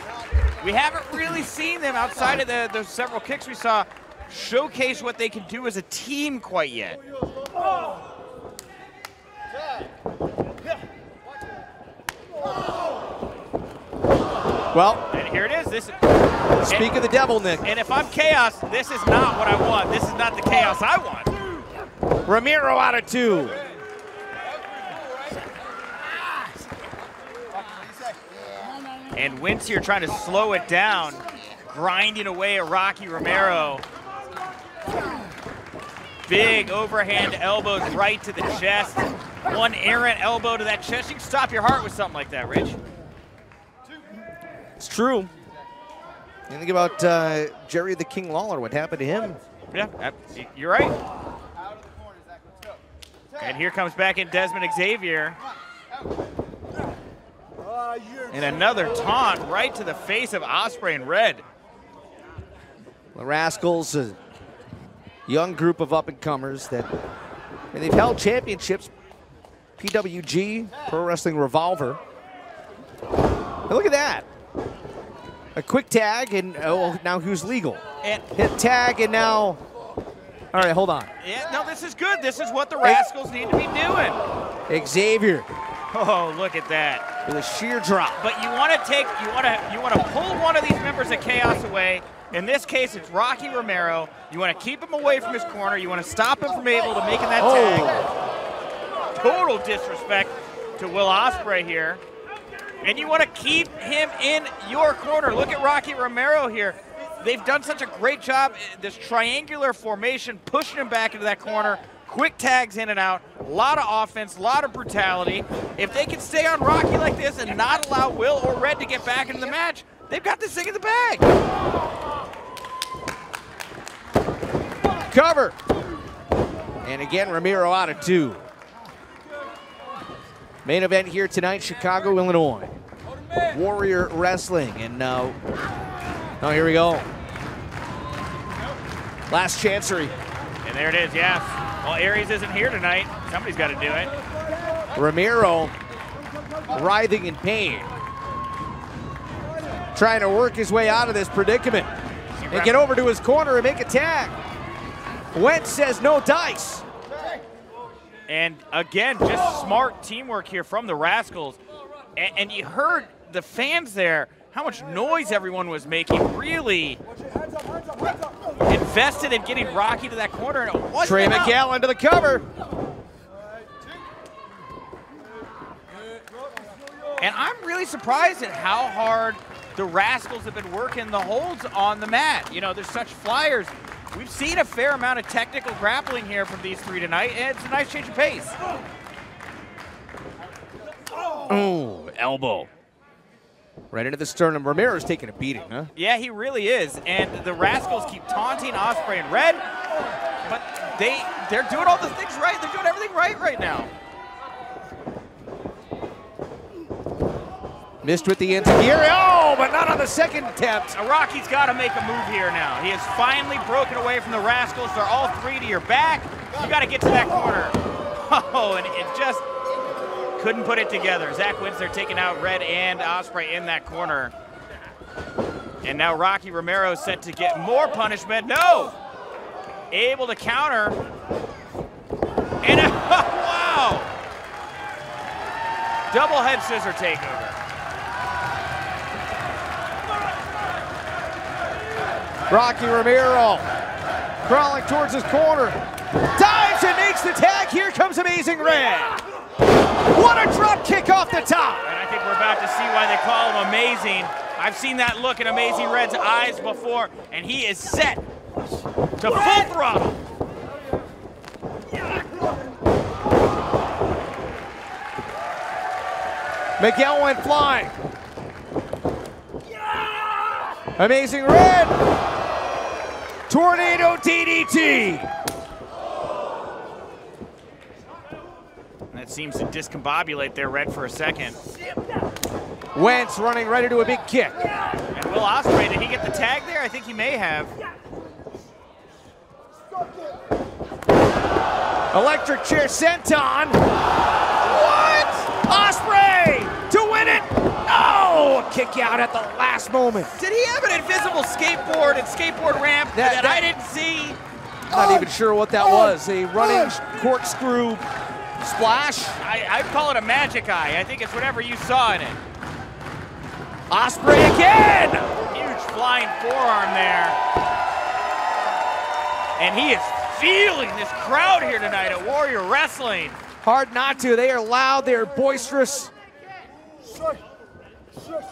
We haven't really seen them outside of the several kicks we saw showcase what they can do as a team quite yet. Well, and here it is. Speak of the devil, Nick. And if I'm Chaos, this is not what I want. This is not the Chaos I want. Romero out of 2. And Wentz here trying to slow it down, grinding away at Rocky Romero. Big overhand elbows right to the chest. One errant elbow to that chest. You can stop your heart with something like that, Rich. It's true. You think about Jerry the King Lawler, what happened to him? Yeah, you're right. And here comes back in Desmond Xavier. And another taunt right to the face of Ospreay in red. The Rascals, a young group of up-and-comers that they've held championships. PWG, Pro Wrestling Revolver. And look at that. A quick tag, and now who's legal? And hit tag, and now. All right, hold on. Yeah, no, this is good. This is what the Rascals need to be doing. Xavier. Oh, look at that. With a sheer drop. But you want to pull one of these members of Chaos away. In this case, it's Rocky Romero. You want to keep him away from his corner. You want to stop him from able to making that tag. Total disrespect to Will Ospreay here. And you want to keep him in your corner. Look at Rocky Romero here. They've done such a great job, this triangular formation, pushing him back into that corner. Quick tags in and out, a lot of offense, a lot of brutality. If they can stay on Rocky like this and not allow Will or Red to get back into the match, they've got this thing in the bag. Cover. And again, Romero out of 2. Main event here tonight, Chicago, Illinois. Warrior Wrestling. And now, here we go. Last chancery. And there it is, yes. Well, Aries isn't here tonight. Somebody's got to do it. Romero writhing in pain. Trying to work his way out of this predicament. And get over to his corner and make a tag. Wentz says no dice. And again, just smart teamwork here from the Rascals. And you heard the fans there, how much noise everyone was making. Really invested in getting Rocky to that corner. And it wasn't Trey enough. Miguel into the cover. And I'm really surprised at how hard the Rascals have been working the holds on the mat. You know, there's such flyers. We've seen a fair amount of technical grappling here from these three tonight, and it's a nice change of pace. Oh, elbow. Right into the sternum. Romero's taking a beating, huh? Yeah, he really is. And the Rascals keep taunting Ospreay in red, but they're doing all the things right. They're doing everything right now. Missed with the enziguri. Oh, but not on the second attempt. Rocky's got to make a move here now. He has finally broken away from the Rascals. They're all three to your back. You got to get to that corner. Oh, and it just couldn't put it together. Zach Wentz, they're taking out Red and Ospreay in that corner. And now Rocky Romero is set to get more punishment. No! Able to counter. And wow! Double head scissor takeover. Rocky Romero crawling towards his corner. Dives and makes the tag. Here comes Amazing Red. What a drop kick off the top. And I think we're about to see why they call him Amazing. I've seen that look in Amazing Red's eyes before, and he is set to full throttle. Miguel went flying. Amazing Red. Tornado DDT. That seems to discombobulate their Red for a second. Wentz running right into a big kick. And Will Ospreay, did he get the tag there? I think he may have. Electric chair senton. What? Ospreay to win it. Oh, a kick out at the last moment. Did he have an invisible skateboard and skateboard ramp that I didn't see? Not even sure what that was. A running corkscrew splash. I'd call it a magic eye. I think it's whatever you saw in it. Ospreay again! Huge flying forearm there. And he is feeling this crowd here tonight at Warrior Wrestling. Hard not to. They are loud, they are boisterous.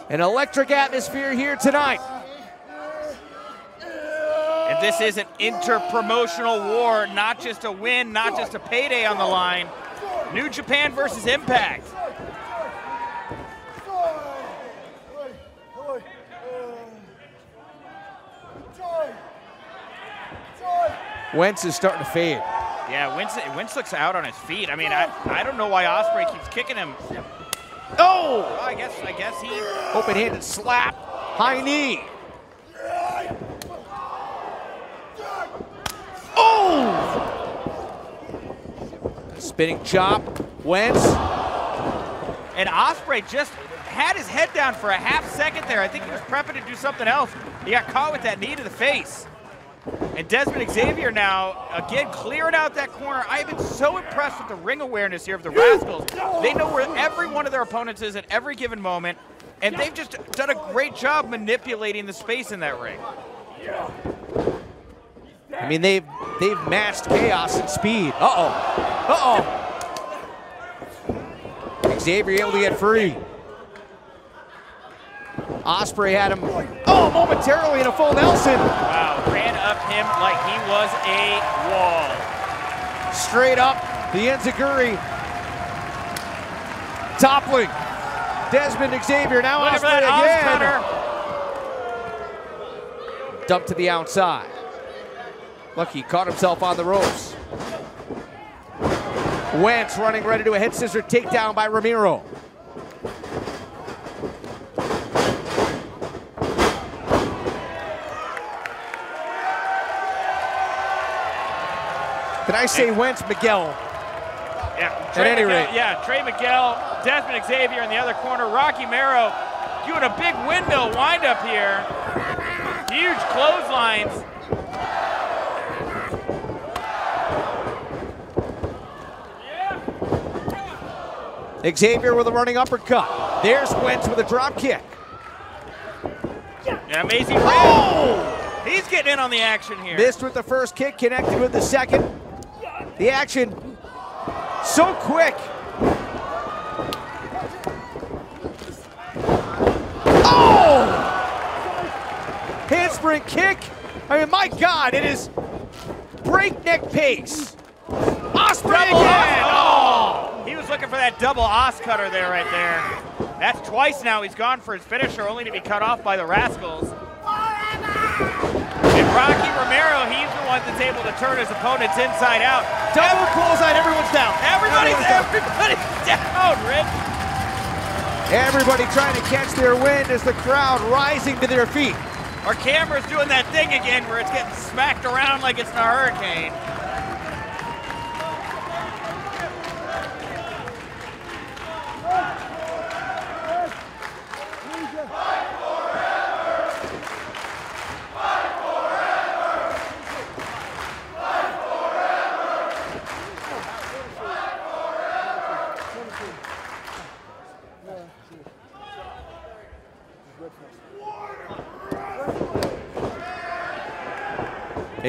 An electric atmosphere here tonight. And this is an inter-promotional war, not just a win, not just a payday on the line. New Japan versus Impact. Wentz is starting to fade. Yeah, Wentz looks out on his feet. I mean, I don't know why Ospreay keeps kicking him. Oh! Well, I guess he... Open-handed slap, high knee. Oh! Spinning chop, Wentz. And Ospreay just had his head down for a half second there. I think he was prepping to do something else. He got caught with that knee to the face. And Desmond Xavier now, again, clearing out that corner. I've been so impressed with the ring awareness here of the Rascals. They know where every one of their opponents is at every given moment, and they've just done a great job manipulating the space in that ring. I mean, they've matched chaos and speed. Uh-oh. Uh-oh. Xavier able to get free. Ospreay had him, momentarily in a full Nelson. Wow, ran up him like he was a wall. Straight up, the Enziguri. Toppling. Desmond Xavier, now Ospreay again. Dumped to the outside. Lucky caught himself on the ropes. Wentz running ready to a head scissor takedown by Romero. Did I say Wentz, Miguel? Yeah, At any rate. Yeah, Trey Miguel, Desmond Xavier in the other corner. Rocky Mero doing a big window windup here. Huge clotheslines. Xavier with a running uppercut. There's Wentz with a drop kick. Yeah, amazing. Oh! He's getting in on the action here. Missed with the first kick, connected with the second. The action so quick. Oh! Handspring kick. I mean, my God, it is breakneck pace. Ospreay again. Oh! He was looking for that double Os cutter there, right there. That's twice now he's gone for his finisher, only to be cut off by the Rascals. And Rocky Romero, he's the one that's able to turn his opponents inside out. Double clothesline, everyone's down. Everybody's down, Rich. Everybody trying to catch their wind as the crowd rising to their feet. Our camera's doing that thing again where it's getting smacked around like it's in a hurricane.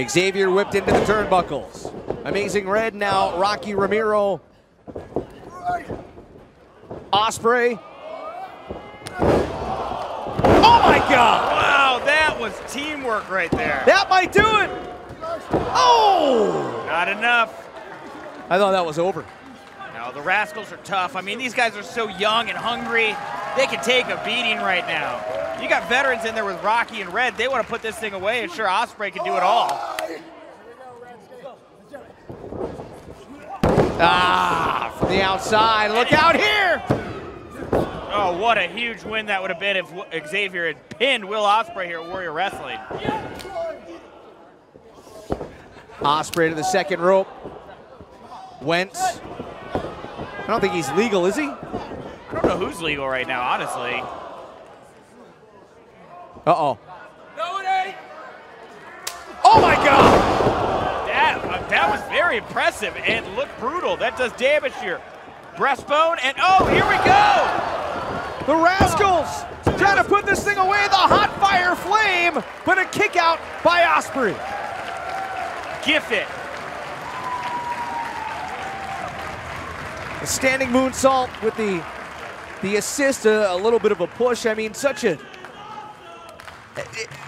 Xavier whipped into the turnbuckles. Amazing Red now, Rocky Romero. Ospreay. Oh my God! Wow, that was teamwork right there. That might do it! Oh! Not enough. I thought that was over. No, the Rascals are tough. I mean, these guys are so young and hungry. They can take a beating right now. You got veterans in there with Rocky and Red. They want to put this thing away, and sure, Ospreay can do it all. Ah, from the outside. Look out here! Oh, what a huge win that would have been if Xavier had pinned Will Ospreay here at Warrior Wrestling. Ospreay to the second rope. Wentz. I don't think he's legal, is he? I don't know who's legal right now, honestly. Uh-oh. Oh my God! That was very impressive and looked brutal. That does damage here. Breastbone, and oh, here we go! The Rascals! trying to put this thing away, the hot fire flame, but a kick out by Ospreay. Gift it. A standing moonsault with the assist, a little bit of a push. I mean, such a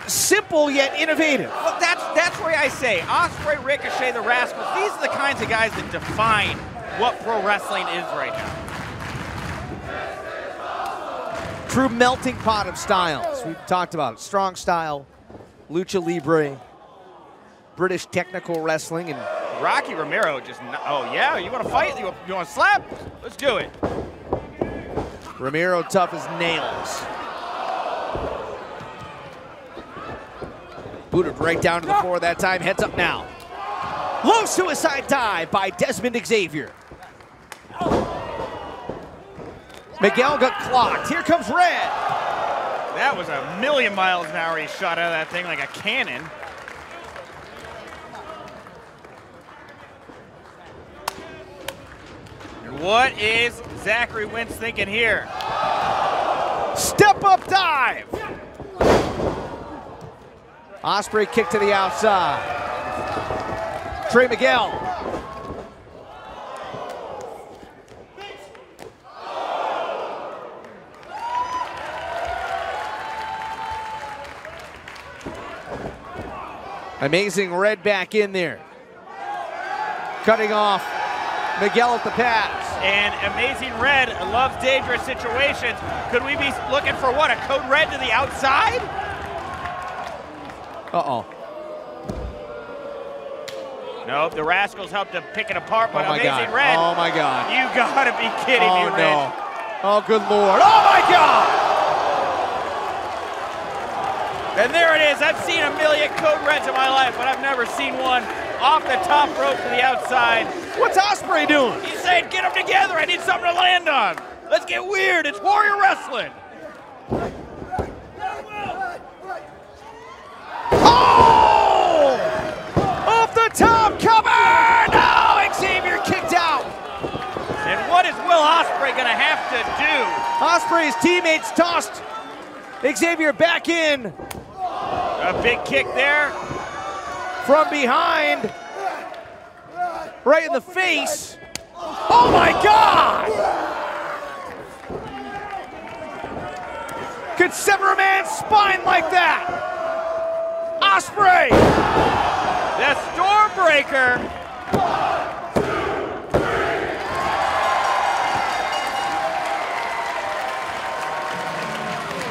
simple yet innovative. Well, that's where I say Ospreay, Ricochet, the Rascals. These are the kinds of guys that define what pro wrestling is right now. True melting pot of styles. We've talked about it. Strong style, lucha libre, British technical wrestling, and Rocky Romero just, oh yeah, you want to fight? You want to slap? Let's do it. Romero tough as nails. Booted right down to the floor that time, heads up now. Low suicide dive by Desmond Xavier. Miguel got clocked. Here comes Red. That was a million miles an hour he shot out of that thing like a cannon. And what is Zachary Wentz thinking here? Step up dive. Ospreay kick to the outside. Trey Miguel. Amazing Red back in there. Cutting off Miguel at the pass. And Amazing Red loves dangerous situations. Could we be looking for what, a code red to the outside? Uh-oh. Nope, the Rascals helped to pick it apart, but Amazing God. Red. Oh my God. You gotta be kidding me, Red. No. Oh, good Lord. Oh my God! And there it is. I've seen a million code reds in my life, but I've never seen one off the top rope to the outside. What's Ospreay doing? He's saying, get them together. I need something to land on. Let's get weird. It's Warrior Wrestling. Oh! Off the top, cover! No, Xavier kicked out. And what is Will Ospreay gonna have to do? Ospreay's teammates tossed Xavier back in. A big kick there. From behind. Right in the face. Oh my God! Could sever a man's spine like that. Ospreay! The Stormbreaker.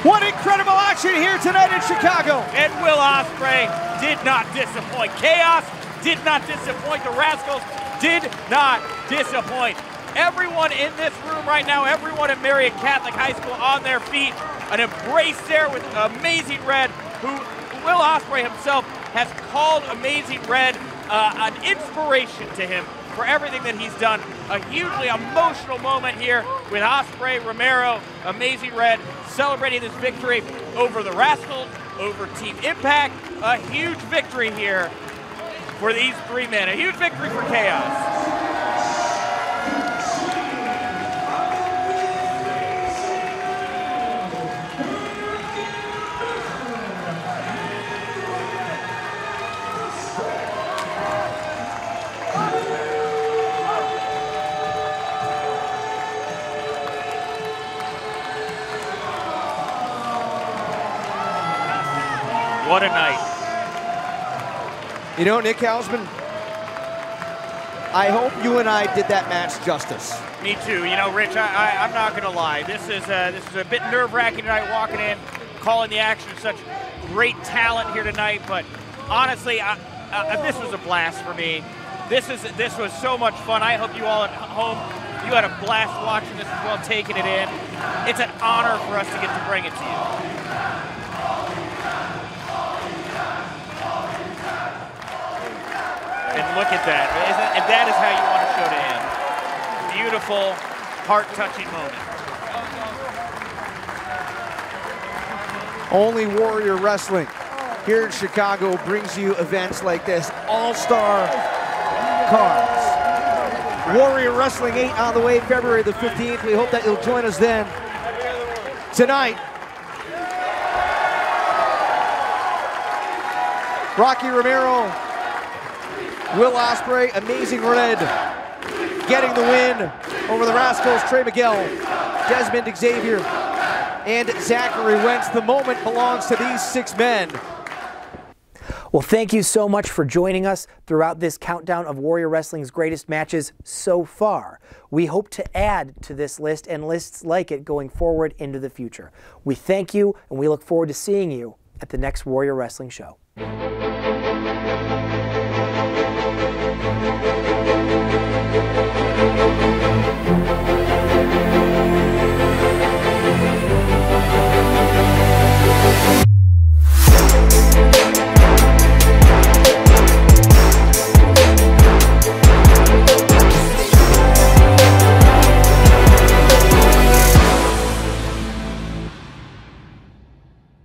What incredible action here tonight in Chicago. And Will Ospreay did not disappoint. Chaos did not disappoint. The Rascals did not disappoint. Everyone in this room right now, everyone at Marion Catholic High School on their feet. An embrace there with Amazing Red, who Will Ospreay himself has called Amazing Red an inspiration to him for everything that he's done. A hugely emotional moment here with Ospreay, Romero, Amazing Red celebrating this victory over the Rascals, over Team Impact. A huge victory here for these three men. A huge victory for Chaos. What a night. You know, Nick Hausman, I hope you and I did that match justice. Me too. You know, Rich, I'm not going to lie. This is a bit nerve-wracking tonight, walking in, calling the action. Such great talent here tonight, but honestly, this was a blast for me. This was so much fun. I hope you all at home, you had a blast watching this as well, taking it in. It's an honor for us to get to bring it to you. And look at that. And that is how you want a show to end. Beautiful, heart-touching moment. Only Warrior Wrestling here in Chicago brings you events like this. All-star cards. Warrior Wrestling 8 on the way, February the 15th. We hope that you'll join us then. Tonight, Rocky Romero, Will Ospreay, Amazing Red, getting the win over the Rascals, Trey Miguel, Desmond Xavier, and Zachary Wentz. The moment belongs to these 6 men. Well, thank you so much for joining us throughout this countdown of Warrior Wrestling's greatest matches so far. We hope to add to this list and lists like it going forward into the future. We thank you, and we look forward to seeing you at the next Warrior Wrestling show.